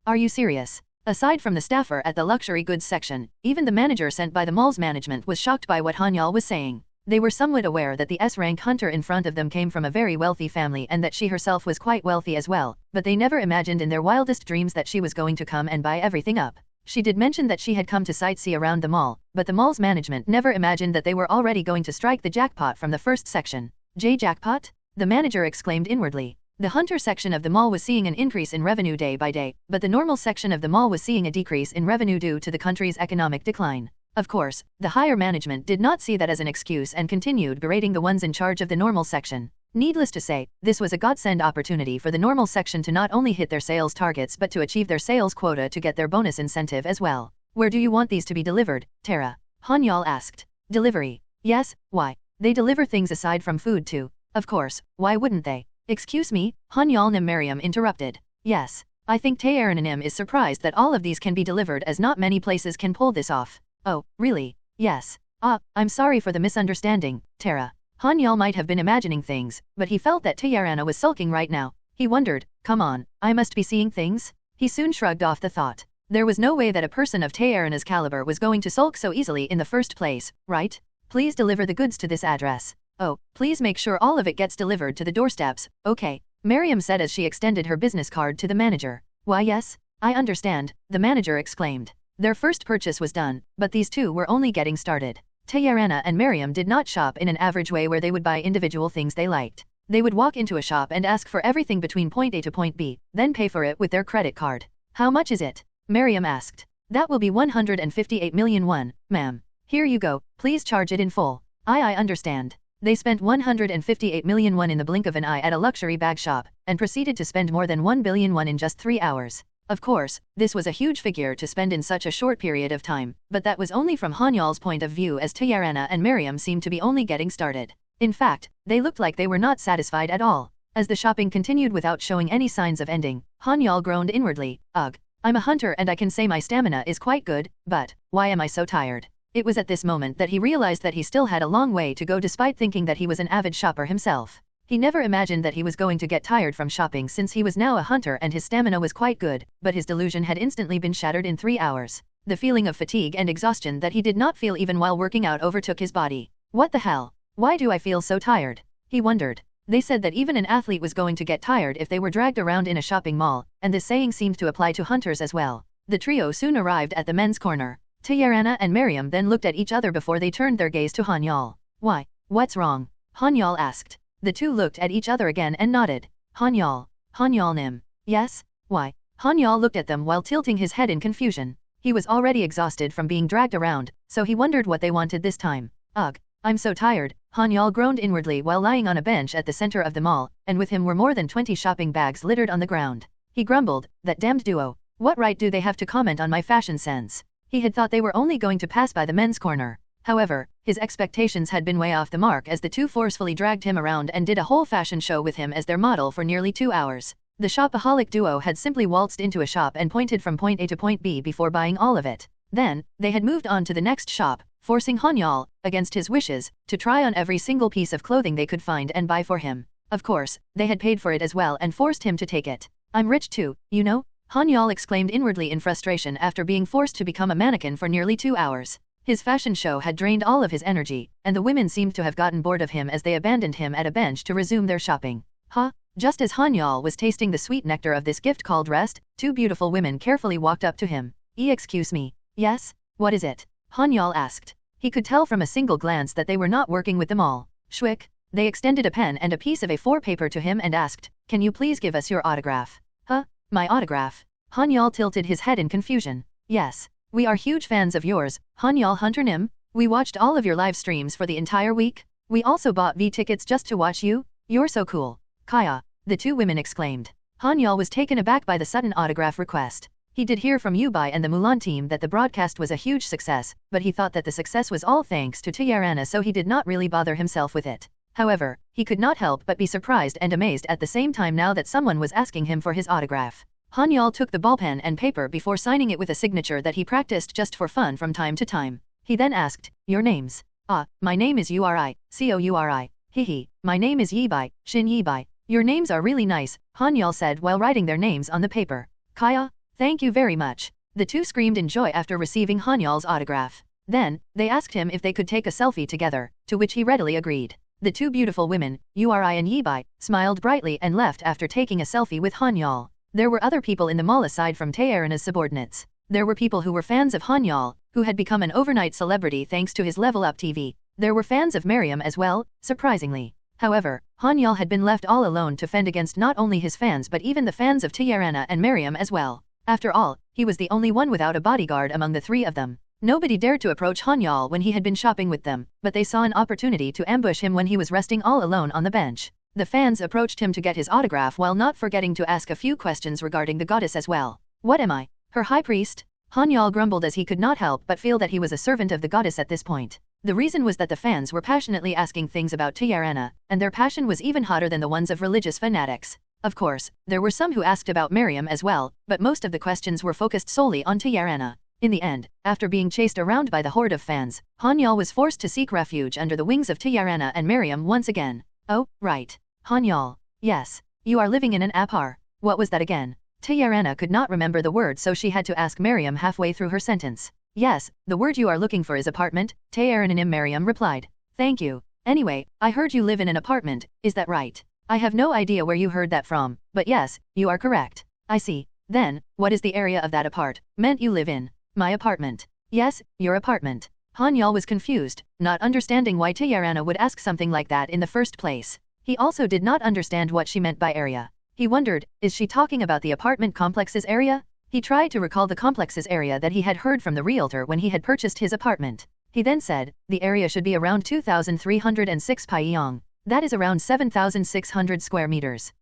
Are you serious? Aside from the staffer at the luxury goods section, even the manager sent by the mall's management was shocked by what Han-Yeol was saying. They were somewhat aware that the S-rank hunter in front of them came from a very wealthy family and that she herself was quite wealthy as well, but they never imagined in their wildest dreams that she was going to come and buy everything up. She did mention that she had come to sightsee around the mall, but the mall's management never imagined that they were already going to strike the jackpot from the first section. Jackpot? The manager exclaimed inwardly. The hunter section of the mall was seeing an increase in revenue day by day, but the normal section of the mall was seeing a decrease in revenue due to the country's economic decline. Of course, the higher management did not see that as an excuse and continued berating the ones in charge of the normal section. Needless to say, this was a godsend opportunity for the normal section to not only hit their sales targets but to achieve their sales quota to get their bonus incentive as well. Where do you want these to be delivered, Tara? Han-Yeol asked. Delivery. Yes, why? They deliver things aside from food too. Of course, why wouldn't they? Excuse me, Han-Yeol Miriam interrupted. Yes. I think Tiarana is surprised that all of these can be delivered as not many places can pull this off. Oh, really? Yes. I'm sorry for the misunderstanding, Tara. Han-Yeol might have been imagining things, but he felt that Tiarana was sulking right now. He wondered, come on, I must be seeing things? He soon shrugged off the thought. There was no way that a person of Tiarana's caliber was going to sulk so easily in the first place, right? Please deliver the goods to this address. Oh, please make sure all of it gets delivered to the doorsteps, okay? Miriam said as she extended her business card to the manager. Why yes, I understand, the manager exclaimed. Their first purchase was done, but these two were only getting started. Tiarana and Miriam did not shop in an average way where they would buy individual things they liked. They would walk into a shop and ask for everything between point A to point B, then pay for it with their credit card. How much is it? Miriam asked. That will be 158 million won, ma'am. Here you go, please charge it in full. I understand. They spent 158 million won in the blink of an eye at a luxury bag shop, and proceeded to spend more than 1 billion won in just 3 hours. Of course, this was a huge figure to spend in such a short period of time, but that was only from Han-Yeol's point of view, as Tiarana and Miriam seemed to be only getting started. In fact, they looked like they were not satisfied at all. As the shopping continued without showing any signs of ending, Han-Yeol groaned inwardly, "Ugh, I'm a hunter and I can say my stamina is quite good, but why am I so tired?" It was at this moment that he realized that he still had a long way to go despite thinking that he was an avid shopper himself. He never imagined that he was going to get tired from shopping, since he was now a hunter and his stamina was quite good, but his delusion had instantly been shattered in 3 hours. The feeling of fatigue and exhaustion that he did not feel even while working out overtook his body. What the hell? Why do I feel so tired? He wondered. They said that even an athlete was going to get tired if they were dragged around in a shopping mall, and this saying seemed to apply to hunters as well. The trio soon arrived at the men's corner. Tiarana and Miriam then looked at each other before they turned their gaze to Han-Yeol. "Why? What's wrong?" Han-Yeol asked. The two looked at each other again and nodded. Han-Yeol. Han-Yeol Nim. Yes? Why? Han-Yeol looked at them while tilting his head in confusion. He was already exhausted from being dragged around, so he wondered what they wanted this time. "Ugh, I'm so tired," Han-Yeol groaned inwardly while lying on a bench at the center of the mall, and with him were more than 20 shopping bags littered on the ground. He grumbled, "That damned duo. What right do they have to comment on my fashion sense?" He had thought they were only going to pass by the men's corner. However, his expectations had been way off the mark, as the two forcefully dragged him around and did a whole fashion show with him as their model for nearly 2 hours. The shopaholic duo had simply waltzed into a shop and pointed from point A to point B before buying all of it. Then, they had moved on to the next shop, forcing Han-Yeol, against his wishes, to try on every single piece of clothing they could find and buy for him. Of course, they had paid for it as well and forced him to take it. "I'm rich too, you know?" Han-Yeol exclaimed inwardly in frustration after being forced to become a mannequin for nearly 2 hours. His fashion show had drained all of his energy, and the women seemed to have gotten bored of him as they abandoned him at a bench to resume their shopping. Just as Han-Yeol was tasting the sweet nectar of this gift called rest, 2 beautiful women carefully walked up to him. "Excuse me." "Yes? What is it?" Han-Yeol asked. He could tell from a single glance that they were not working with them all. Shwick. They extended a pen and a piece of A4 paper to him and asked, "Can you please give us your autograph?" My autograph?" Han-Yeol tilted his head in confusion. "Yes. We are huge fans of yours, Han-Yeol Hunter Nim. We watched all of your live streams for the entire week. We also bought V-tickets just to watch you. You're so cool." "Kaya," the 2 women exclaimed. Han-Yeol was taken aback by the sudden autograph request. He did hear from Yubai and the Mulan team that the broadcast was a huge success, but he thought that the success was all thanks to Tiarana, so he did not really bother himself with it. However, he could not help but be surprised and amazed at the same time now that someone was asking him for his autograph. Han-Yeol took the ballpen and paper before signing it with a signature that he practiced just for fun from time to time. He then asked, "Your names?" My name is Uri, Couri. Hehe, my name is Yibai, Shin Yibai. Your names are really nice, Han-Yeol said while writing their names on the paper. "Kaya, thank you very much." The two screamed in joy after receiving Han-Yeol's autograph. Then, they asked him if they could take a selfie together, to which he readily agreed. The 2 beautiful women, Uri and Yibai, smiled brightly and left after taking a selfie with Han-Yeol. There were other people in the mall aside from Tiarana's subordinates. There were people who were fans of Han-Yeol, who had become an overnight celebrity thanks to his Level Up TV. There were fans of Miriam as well, surprisingly. However, Han-Yeol had been left all alone to fend against not only his fans but even the fans of Tiarana and Miriam as well. After all, he was the only one without a bodyguard among the 3 of them. Nobody dared to approach Han-Yeol when he had been shopping with them, but they saw an opportunity to ambush him when he was resting all alone on the bench. The fans approached him to get his autograph while not forgetting to ask a few questions regarding the goddess as well. "What am I? Her high priest?" Han-Yeol grumbled as he could not help but feel that he was a servant of the goddess at this point. The reason was that the fans were passionately asking things about Tiarana, and their passion was even hotter than the ones of religious fanatics. Of course, there were some who asked about Miriam as well, but most of the questions were focused solely on Tiarana. In the end, after being chased around by the horde of fans, Han-Yeol was forced to seek refuge under the wings of Tiarana and Miriam once again. "Oh, right. Han-Yeol. Yes. You are living in an apar. What was that again?" Tiarana could not remember the word, so she had to ask Miriam halfway through her sentence. "Yes, the word you are looking for is apartment," Tiarana Miriam replied. "Thank you. Anyway, I heard you live in an apartment, is that right?" "I have no idea where you heard that from, but yes, you are correct." "I see. Then, what is the area of that apartment you live in?" "My apartment." "Yes, your apartment." Han-Yeol was confused, not understanding why Tiarana would ask something like that in the first place. He also did not understand what she meant by area. He wondered, is she talking about the apartment complex's area? He tried to recall the complex's area that he had heard from the realtor when he had purchased his apartment. He then said, the area should be around 2,306 pyong. That is around 7,600 square meters.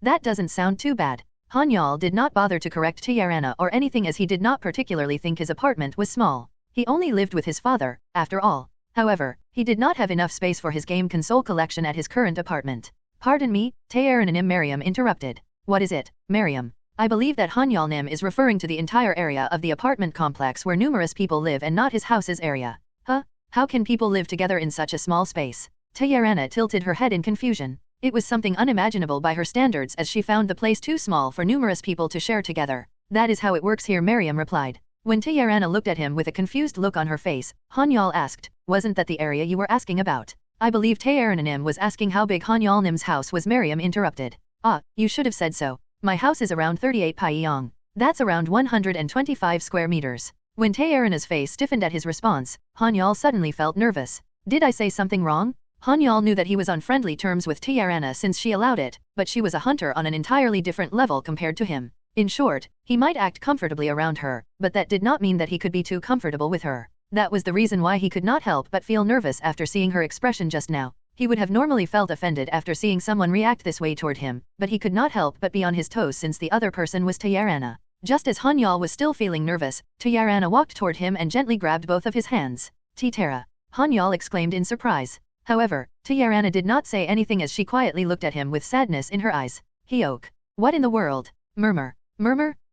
That doesn't sound too bad. Han-Yeol did not bother to correct Tiarana or anything as he did not particularly think his apartment was small. He only lived with his father, after all. However, he did not have enough space for his game console collection at his current apartment. Pardon me, Taearanim Miriam interrupted. What is it, Miriam? I believe that Han-Yeol Nim is referring to the entire area of the apartment complex where numerous people live and not his house's area. Huh? How can people live together in such a small space? Taearana tilted her head in confusion. It was something unimaginable by her standards as she found the place too small for numerous people to share together. That is how it works here, Miriam replied. When Taearana looked at him with a confused look on her face, Han-Yeol asked, wasn't that the area you were asking about? I believe Taearanim was asking how big Han-Yeol Nim's house was. Miriam interrupted. Ah, you should have said so. My house is around 38 Pyong. That's around 125 square meters. When Taearana's face stiffened at his response, Han-Yeol suddenly felt nervous. Did I say something wrong? Han-Yeol knew that he was on friendly terms with Taearana since she allowed it, but she was a hunter on an entirely different level compared to him. In short, he might act comfortably around her, but that did not mean that he could be too comfortable with her. That was the reason why he could not help but feel nervous after seeing her expression just now. He would have normally felt offended after seeing someone react this way toward him, but he could not help but be on his toes since the other person was Taearana. Just as Han-Yeol was still feeling nervous, Taearana walked toward him and gently grabbed both of his hands. Tara! Han-Yeol exclaimed in surprise. However, Taearana did not say anything as she quietly looked at him with sadness in her eyes. Hyok. What in the world? Murmur.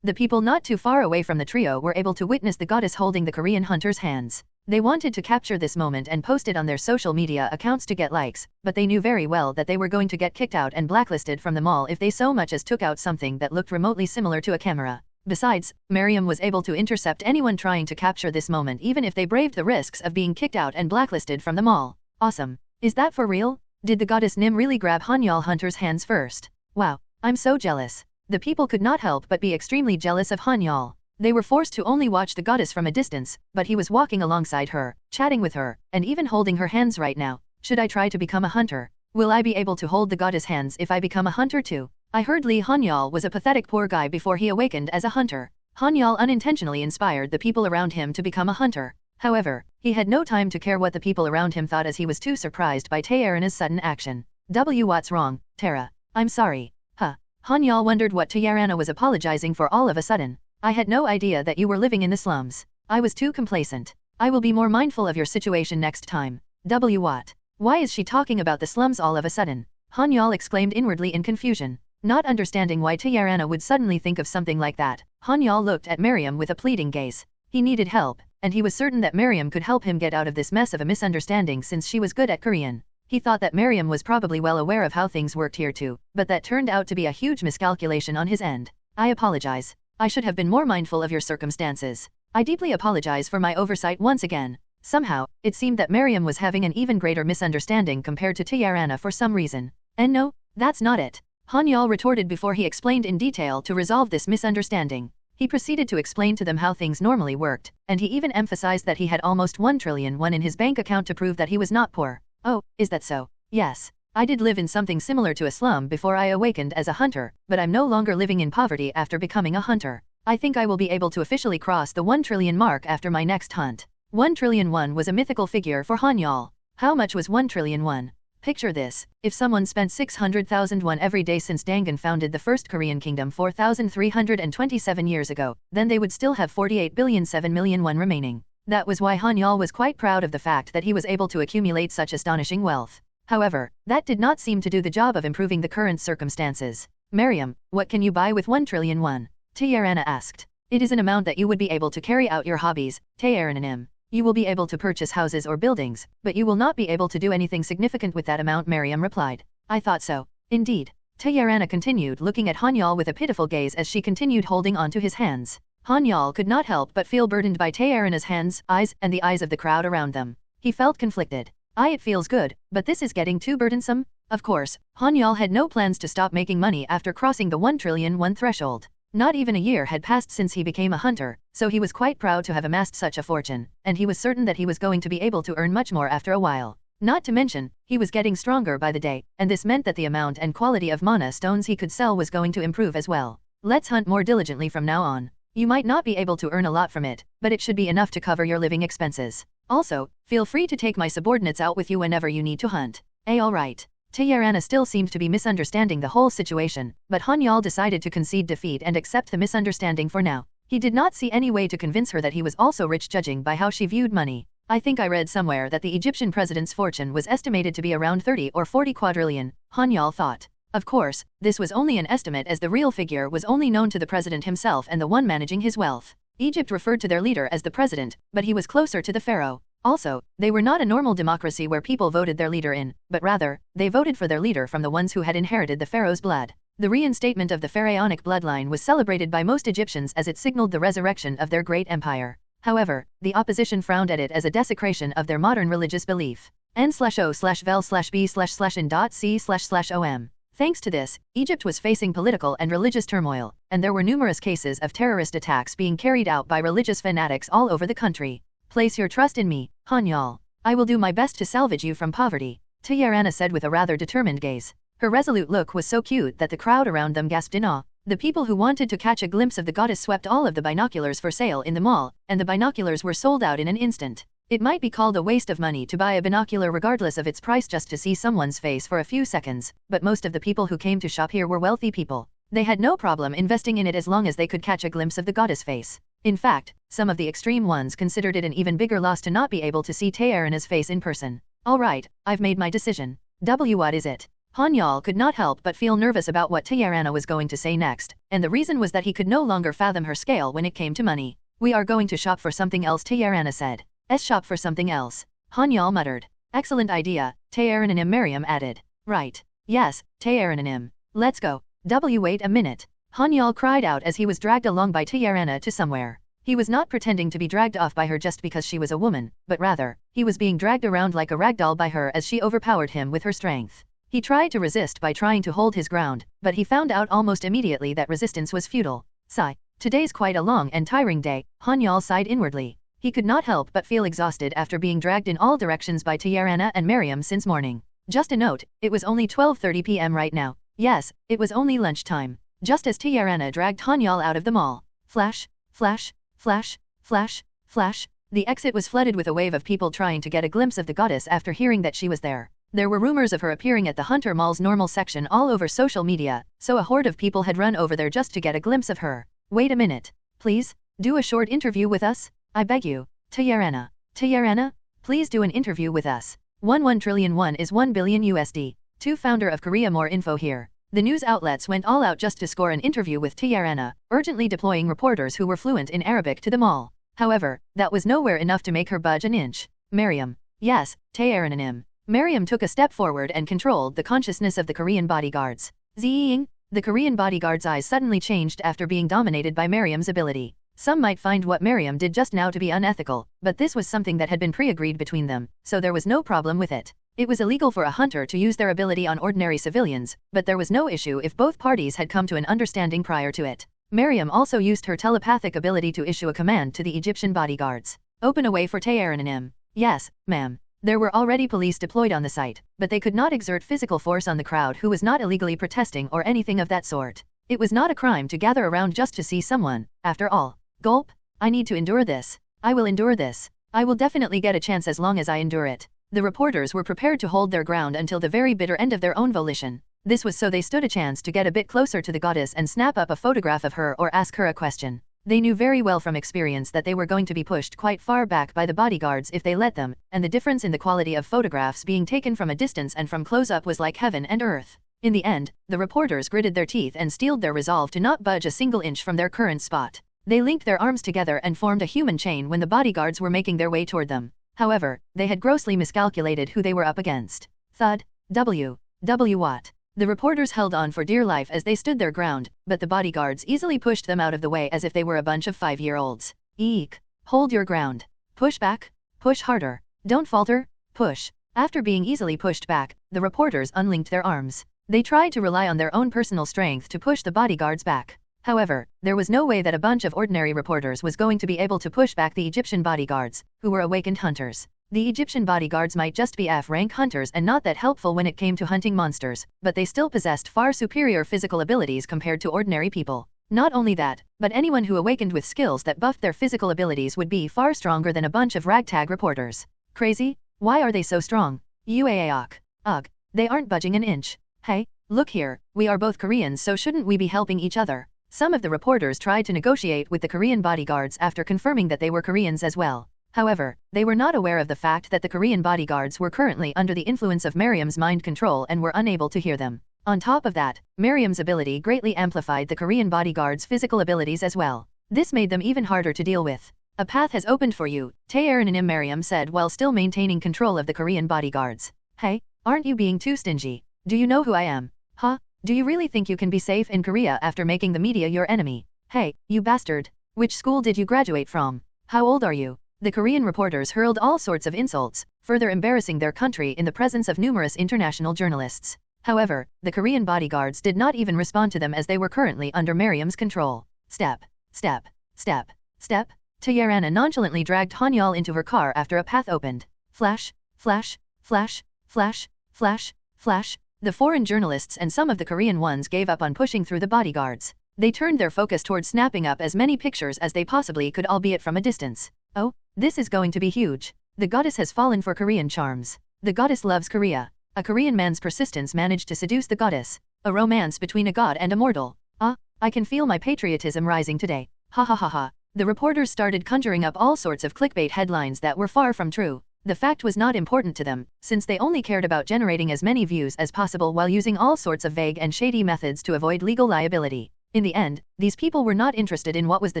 The people not too far away from the trio were able to witness the goddess holding the Korean hunter's hands. They wanted to capture this moment and post it on their social media accounts to get likes, but they knew very well that they were going to get kicked out and blacklisted from the mall if they so much as took out something that looked remotely similar to a camera. Besides, Miriam was able to intercept anyone trying to capture this moment even if they braved the risks of being kicked out and blacklisted from the mall. Awesome. Is that for real? Did the goddess Nim really grab Han-Yeol Hunter's hands first? Wow, I'm so jealous. The people could not help but be extremely jealous of Han-Yeol. They were forced to only watch the goddess from a distance, but he was walking alongside her, chatting with her, and even holding her hands right now. Should I try to become a hunter? Will I be able to hold the goddess' hands if I become a hunter too? I heard Han-Yeol was a pathetic poor guy before he awakened as a hunter. Han-Yeol unintentionally inspired the people around him to become a hunter. However, he had no time to care what the people around him thought as he was too surprised by Taearana's sudden action. What's wrong, Tara? I'm sorry. Huh. Han-Yeol wondered what Taearana was apologizing for all of a sudden. I had no idea that you were living in the slums. I was too complacent. I will be more mindful of your situation next time. What? Why is she talking about the slums all of a sudden? Han-Yeol exclaimed inwardly in confusion. Not understanding why Taearana would suddenly think of something like that, Han-Yeol looked at Miriam with a pleading gaze. He needed help, and he was certain that Miriam could help him get out of this mess of a misunderstanding since she was good at Korean. He thought that Miriam was probably well aware of how things worked here too, but that turned out to be a huge miscalculation on his end. I apologize. I should have been more mindful of your circumstances. I deeply apologize for my oversight once again. Somehow, it seemed that Miriam was having an even greater misunderstanding compared to Taearana for some reason. And no, that's not it. Han-Yeol retorted before he explained in detail to resolve this misunderstanding. He proceeded to explain to them how things normally worked, and he even emphasized that he had almost 1 trillion won in his bank account to prove that he was not poor. Oh, is that so? Yes. I did live in something similar to a slum before I awakened as a hunter, but I'm no longer living in poverty after becoming a hunter. I think I will be able to officially cross the 1 trillion mark after my next hunt. 1 trillion won was a mythical figure for Han-Yeol. How much was 1 trillion won? Picture this, if someone spent 600,000 won every day since Dangan founded the first Korean kingdom 4,327 years ago, then they would still have 48,007,000,000 won remaining. That was why Han-Yeol was quite proud of the fact that he was able to accumulate such astonishing wealth. However, that did not seem to do the job of improving the current circumstances. Miriam, what can you buy with 1 trillion won? Taearana asked. It is an amount that you would be able to carry out your hobbies, Taearanim. You will be able to purchase houses or buildings, but you will not be able to do anything significant with that amount, Miriam replied. I thought so. Indeed. Taearana continued looking at Han-Yeol with a pitiful gaze as she continued holding on to his hands. Han-Yeol could not help but feel burdened by Taearana's hands, eyes, and the eyes of the crowd around them. He felt conflicted. It feels good, but this is getting too burdensome. Of course, Han-Yeol had no plans to stop making money after crossing the 1 trillion won threshold. Not even a year had passed since he became a hunter, so he was quite proud to have amassed such a fortune, and he was certain that he was going to be able to earn much more after a while. Not to mention, he was getting stronger by the day, and this meant that the amount and quality of mana stones he could sell was going to improve as well. Let's hunt more diligently from now on. You might not be able to earn a lot from it, but it should be enough to cover your living expenses. Also, feel free to take my subordinates out with you whenever you need to hunt. Alright. Taeyarana still seemed to be misunderstanding the whole situation, but Han-Yeol decided to concede defeat and accept the misunderstanding for now. He did not see any way to convince her that he was also rich, judging by how she viewed money. I think I read somewhere that the Egyptian president's fortune was estimated to be around 30 or 40 quadrillion, Han-Yeol thought. Of course, this was only an estimate, as the real figure was only known to the president himself and the one managing his wealth. Egypt referred to their leader as the president, but he was closer to the pharaoh. Also, they were not a normal democracy where people voted their leader in, but rather, they voted for their leader from the ones who had inherited the pharaoh's blood. The reinstatement of the pharaonic bloodline was celebrated by most Egyptians as it signaled the resurrection of their great empire. However, the opposition frowned at it as a desecration of their modern religious belief. N/O/vel/b/in.c//om. Thanks to this, Egypt was facing political and religious turmoil, and there were numerous cases of terrorist attacks being carried out by religious fanatics all over the country. Place your trust in me, Han-Yeol. I will do my best to salvage you from poverty, Taeyarana said with a rather determined gaze. Her resolute look was so cute that the crowd around them gasped in awe. The people who wanted to catch a glimpse of the goddess swept all of the binoculars for sale in the mall, and the binoculars were sold out in an instant. It might be called a waste of money to buy a binocular regardless of its price just to see someone's face for a few seconds, but most of the people who came to shop here were wealthy people. They had no problem investing in it as long as they could catch a glimpse of the goddess face. In fact, some of the extreme ones considered it an even bigger loss to not be able to see Taeyarana's face in person. Alright, I've made my decision. What is it? Han-Yeol could not help but feel nervous about what Taeyarana was going to say next, and the reason was that he could no longer fathom her scale when it came to money. We are going to shop for something else, Taeyarana said. Shop for something else. Han-Yeol muttered. Excellent idea, Taeyarana Miriam added. Right. Yes, Taeyarana. Let's go. Wait a minute. Han-Yeol cried out as he was dragged along by Taeyarana to somewhere. He was not pretending to be dragged off by her just because she was a woman, but rather, he was being dragged around like a rag doll by her as she overpowered him with her strength. He tried to resist by trying to hold his ground, but he found out almost immediately that resistance was futile. Sigh. Today's quite a long and tiring day, Han-Yeol sighed inwardly. He could not help but feel exhausted after being dragged in all directions by Taeyarana and Miriam since morning. Just a note, it was only 12:30 p.m. right now. Yes, it was only lunchtime. Just as Taeyarana dragged Han-Yeol out of the mall. Flash, flash, flash, flash, flash. The exit was flooded with a wave of people trying to get a glimpse of the goddess after hearing that she was there. There were rumors of her appearing at the Hunter Mall's normal section all over social media, so a horde of people had run over there just to get a glimpse of her. Wait a minute. Please, do a short interview with us? I beg you. Taeyarana. Taeyarana? Please do an interview with us. 1 trillion won is 1 billion USD. Founder of Korea. More info here. The news outlets went all out just to score an interview with Taeyarana, urgently deploying reporters who were fluent in Arabic to the mall. However, that was nowhere enough to make her budge an inch. Miriam. Yes, Taeyarana. Miriam took a step forward and controlled the consciousness of the Korean bodyguards. Zing! The Korean bodyguards' eyes suddenly changed after being dominated by Miriam's ability. Some might find what Miriam did just now to be unethical, but this was something that had been pre-agreed between them, so there was no problem with it. It was illegal for a hunter to use their ability on ordinary civilians, but there was no issue if both parties had come to an understanding prior to it. Miriam also used her telepathic ability to issue a command to the Egyptian bodyguards. Open a way for Taeyarana. Yes, ma'am. There were already police deployed on the site, but they could not exert physical force on the crowd who was not illegally protesting or anything of that sort. It was not a crime to gather around just to see someone, after all. Gulp. I need to endure this. I will endure this. I will definitely get a chance as long as I endure it. The reporters were prepared to hold their ground until the very bitter end of their own volition. This was so they stood a chance to get a bit closer to the goddess and snap up a photograph of her or ask her a question. They knew very well from experience that they were going to be pushed quite far back by the bodyguards if they let them, and the difference in the quality of photographs being taken from a distance and from close-up was like heaven and earth. In the end, the reporters gritted their teeth and steeled their resolve to not budge a single inch from their current spot. They linked their arms together and formed a human chain when the bodyguards were making their way toward them. However, they had grossly miscalculated who they were up against. Thud. What? The reporters held on for dear life as they stood their ground, but the bodyguards easily pushed them out of the way as if they were a bunch of 5-year-olds. Eek. Hold your ground. Push back. Push harder. Don't falter. Push. After being easily pushed back, the reporters unlinked their arms. They tried to rely on their own personal strength to push the bodyguards back. However, there was no way that a bunch of ordinary reporters was going to be able to push back the Egyptian bodyguards, who were awakened hunters. The Egyptian bodyguards might just be F-rank hunters and not that helpful when it came to hunting monsters, but they still possessed far superior physical abilities compared to ordinary people. Not only that, but anyone who awakened with skills that buffed their physical abilities would be far stronger than a bunch of ragtag reporters. Crazy? Why are they so strong? Uaok. Ugh. They aren't budging an inch. Hey, look here, we are both Koreans, so shouldn't we be helping each other? Some of the reporters tried to negotiate with the Korean bodyguards after confirming that they were Koreans as well. However, they were not aware of the fact that the Korean bodyguards were currently under the influence of Miriam's mind control and were unable to hear them. On top of that, Miriam's ability greatly amplified the Korean bodyguards' physical abilities as well. This made them even harder to deal with. A path has opened for you, Tae-Aranim, Miriam said while still maintaining control of the Korean bodyguards. Hey, aren't you being too stingy? Do you know who I am? Huh? Do you really think you can be safe in Korea after making the media your enemy? Hey, you bastard. Which school did you graduate from? How old are you? The Korean reporters hurled all sorts of insults, further embarrassing their country in the presence of numerous international journalists. However, the Korean bodyguards did not even respond to them as they were currently under Miriam's control. Step, step, step, step. Tae-Aranim nonchalantly dragged Han-Yeol into her car after a path opened. Flash, flash, flash, flash, flash, flash. The foreign journalists and some of the Korean ones gave up on pushing through the bodyguards. They turned their focus towards snapping up as many pictures as they possibly could, albeit from a distance. Oh, this is going to be huge. The goddess has fallen for Korean charms. The goddess loves Korea. A Korean man's persistence managed to seduce the goddess. A romance between a god and a mortal. I can feel my patriotism rising today. Ha ha ha ha. The reporters started conjuring up all sorts of clickbait headlines that were far from true. The fact was not important to them, since they only cared about generating as many views as possible while using all sorts of vague and shady methods to avoid legal liability. In the end, these people were not interested in what was the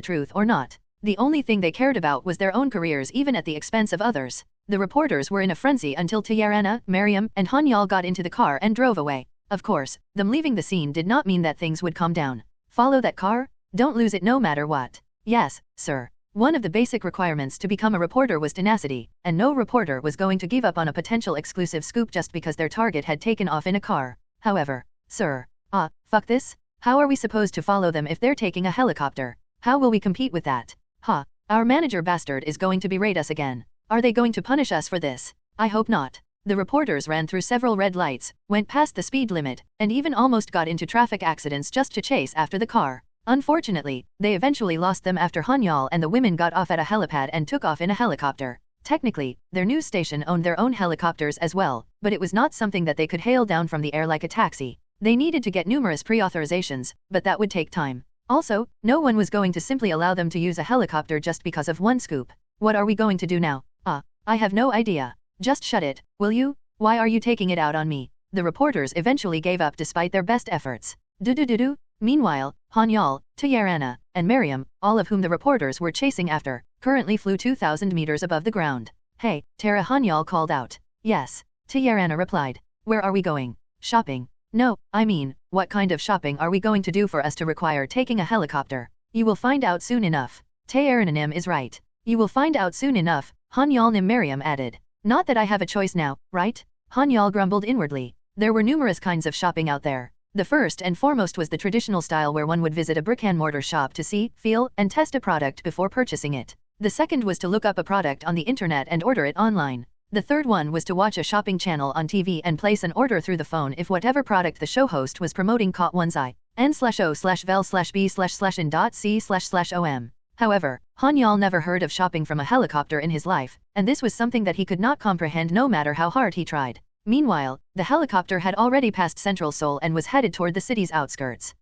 truth or not. The only thing they cared about was their own careers, even at the expense of others. The reporters were in a frenzy until Tae-Aranim, Miriam, and Han-Yeol got into the car and drove away. Of course, them leaving the scene did not mean that things would calm down. Follow that car? Don't lose it no matter what. Yes, sir. One of the basic requirements to become a reporter was tenacity, and no reporter was going to give up on a potential exclusive scoop just because their target had taken off in a car. However, sir, fuck this? How are we supposed to follow them if they're taking a helicopter? How will we compete with that? Our manager bastard is going to berate us again. Are they going to punish us for this? I hope not. The reporters ran through several red lights, went past the speed limit, and even almost got into traffic accidents just to chase after the car. Unfortunately, they eventually lost them after Han-Yeol and the women got off at a helipad and took off in a helicopter. Technically, their news station owned their own helicopters as well, but it was not something that they could hail down from the air like a taxi. They needed to get numerous pre-authorizations, but that would take time. Also, no one was going to simply allow them to use a helicopter just because of one scoop. What are we going to do now? I have no idea. Just shut it, will you? Why are you taking it out on me? The reporters eventually gave up despite their best efforts. Meanwhile, Han-Yeol, Tae-Aranim, and Miriam, all of whom the reporters were chasing after, currently flew 2,000 meters above the ground. Hey, Tara, Han-Yeol called out. Yes, Tae-Aranim replied. Where are we going? Shopping. No, I mean, what kind of shopping are we going to do for us to require taking a helicopter? You will find out soon enough. Tae-Aranim is right. You will find out soon enough, Han-Yeol, Miriam added. Not that I have a choice now, right? Han-Yeol grumbled inwardly. There were numerous kinds of shopping out there. The first and foremost was the traditional style where one would visit a brick-and-mortar shop to see, feel, and test a product before purchasing it. The second was to look up a product on the internet and order it online. The third one was to watch a shopping channel on TV and place an order through the phone if whatever product the show host was promoting caught one's eye. n/o/vel/b/in.c//om. However, Han-Yeol never heard of shopping from a helicopter in his life, and this was something that he could not comprehend no matter how hard he tried. Meanwhile, the helicopter had already passed central Seoul and was headed toward the city's outskirts.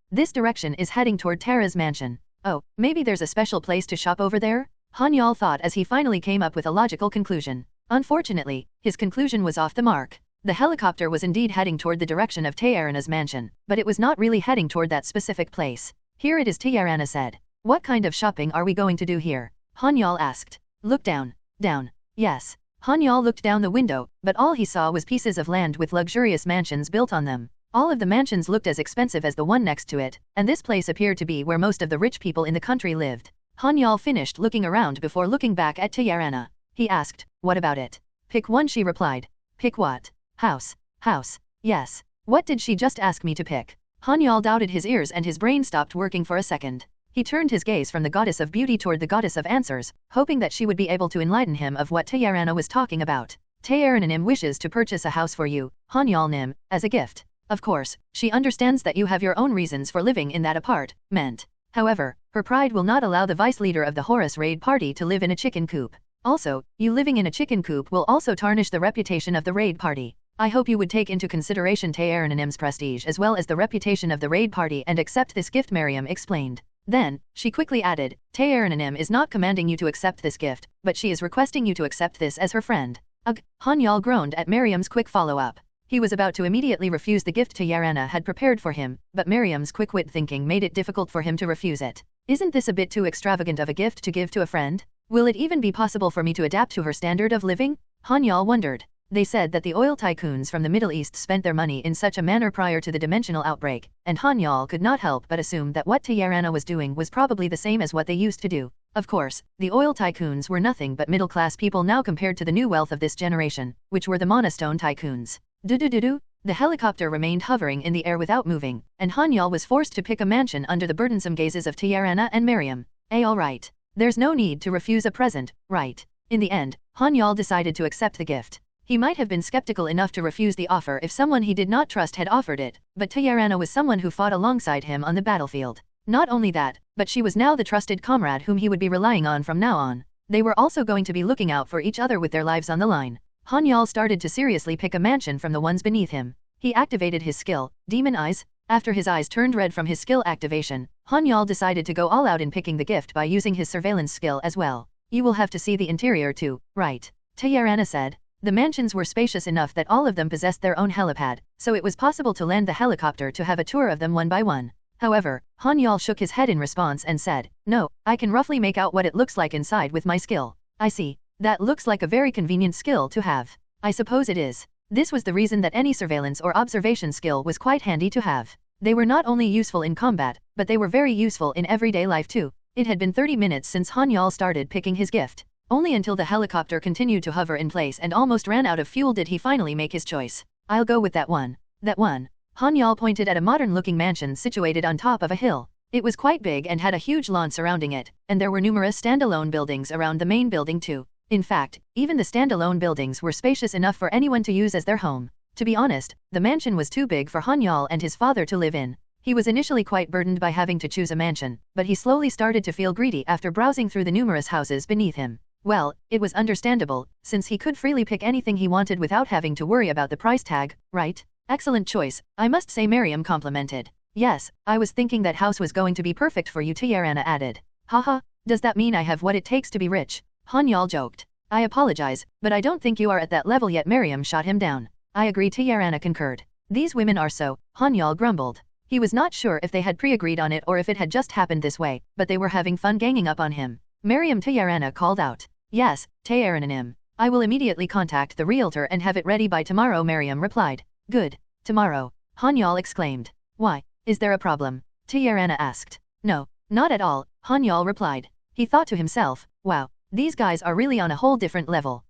This direction is heading toward Tara's mansion. Oh, maybe there's a special place to shop over there? Han-Yeol thought as he finally came up with a logical conclusion. Unfortunately, his conclusion was off the mark. The helicopter was indeed heading toward the direction of Tae-Aranim's mansion, but it was not really heading toward that specific place. Here it is, Tae-Aranim said. What kind of shopping are we going to do here? Han-Yeol asked. Look down. Down. Yes. Han-Yeol looked down the window, but all he saw was pieces of land with luxurious mansions built on them. All of the mansions looked as expensive as the one next to it, and this place appeared to be where most of the rich people in the country lived. Han-Yeol finished looking around before looking back at Tae-Aranim. He asked, what about it? Pick one, she replied. Pick what? House. House. Yes. What did she just ask me to pick? Han-Yeol doubted his ears and his brain stopped working for a second. He turned his gaze from the goddess of beauty toward the goddess of answers, hoping that she would be able to enlighten him of what Tae-Aranim was talking about. Tae-Aranim wishes to purchase a house for you, Han-Yeol, as a gift. Of course, she understands that you have your own reasons for living in that apartment. However, her pride will not allow the vice leader of the Horus raid party to live in a chicken coop. Also, you living in a chicken coop will also tarnish the reputation of the raid party. I hope you would take into consideration Taeranim's prestige as well as the reputation of the raid party and accept this gift, Miriam explained. Then, she quickly added, Taeranim is not commanding you to accept this gift, but she is requesting you to accept this as her friend. Ugh, Han-Yeol groaned at Miriam's quick follow-up. He was about to immediately refuse the gift Taerana had prepared for him, but Miriam's quick-wit thinking made it difficult for him to refuse it. Isn't this a bit too extravagant of a gift to give to a friend? Will it even be possible for me to adapt to her standard of living? Han-Yeol wondered. They said that the oil tycoons from the Middle East spent their money in such a manner prior to the dimensional outbreak, and Han-Yeol could not help but assume that what Taerana was doing was probably the same as what they used to do. Of course, the oil tycoons were nothing but middle-class people now compared to the new wealth of this generation, which were the monostone tycoons. Do-do-do-do. The helicopter remained hovering in the air without moving, and Han-Yeol was forced to pick a mansion under the burdensome gazes of Taerana and Miriam. Alright. There's no need to refuse a present, right? In the end, Han-Yeol decided to accept the gift. He might have been skeptical enough to refuse the offer if someone he did not trust had offered it, but Taerana was someone who fought alongside him on the battlefield. Not only that, but she was now the trusted comrade whom he would be relying on from now on. They were also going to be looking out for each other with their lives on the line. Han-Yeol started to seriously pick a mansion from the ones beneath him. He activated his skill, Demon Eyes. After his eyes turned red from his skill activation, Han-Yeol decided to go all out in picking the gift by using his surveillance skill as well. You will have to see the interior too, right? Taerana said. The mansions were spacious enough that all of them possessed their own helipad, so it was possible to land the helicopter to have a tour of them one by one. However, Han-Yeol shook his head in response and said, No, I can roughly make out what it looks like inside with my skill. I see. That looks like a very convenient skill to have. I suppose it is. This was the reason that any surveillance or observation skill was quite handy to have. They were not only useful in combat, but they were very useful in everyday life too. It had been 30 minutes since Han-Yeol started picking his gift. Only until the helicopter continued to hover in place and almost ran out of fuel did he finally make his choice. I'll go with that one. That one. Han-Yeol pointed at a modern-looking mansion situated on top of a hill. It was quite big and had a huge lawn surrounding it, and there were numerous standalone buildings around the main building too. In fact, even the standalone buildings were spacious enough for anyone to use as their home. To be honest, the mansion was too big for Han-Yeol and his father to live in. He was initially quite burdened by having to choose a mansion, but he slowly started to feel greedy after browsing through the numerous houses beneath him. Well, it was understandable, since he could freely pick anything he wanted without having to worry about the price tag, right? Excellent choice, I must say, Miriam complimented. Yes, I was thinking that house was going to be perfect for you, Taerana added. Haha, does that mean I have what it takes to be rich? Han-Yeol joked. I apologize, but I don't think you are at that level yet. Miriam shot him down. I agree, Taerana concurred. These women are so, Han-Yeol grumbled. He was not sure if they had pre-agreed on it or if it had just happened this way, but they were having fun ganging up on him. Miriam Taerana called out. Yes, Taeranim. I will immediately contact the realtor and have it ready by tomorrow, Miriam replied. Good. Tomorrow. Han-Yeol exclaimed. Why? Is there a problem? Taerana asked. No, not at all, Han-Yeol replied. He thought to himself, wow, these guys are really on a whole different level.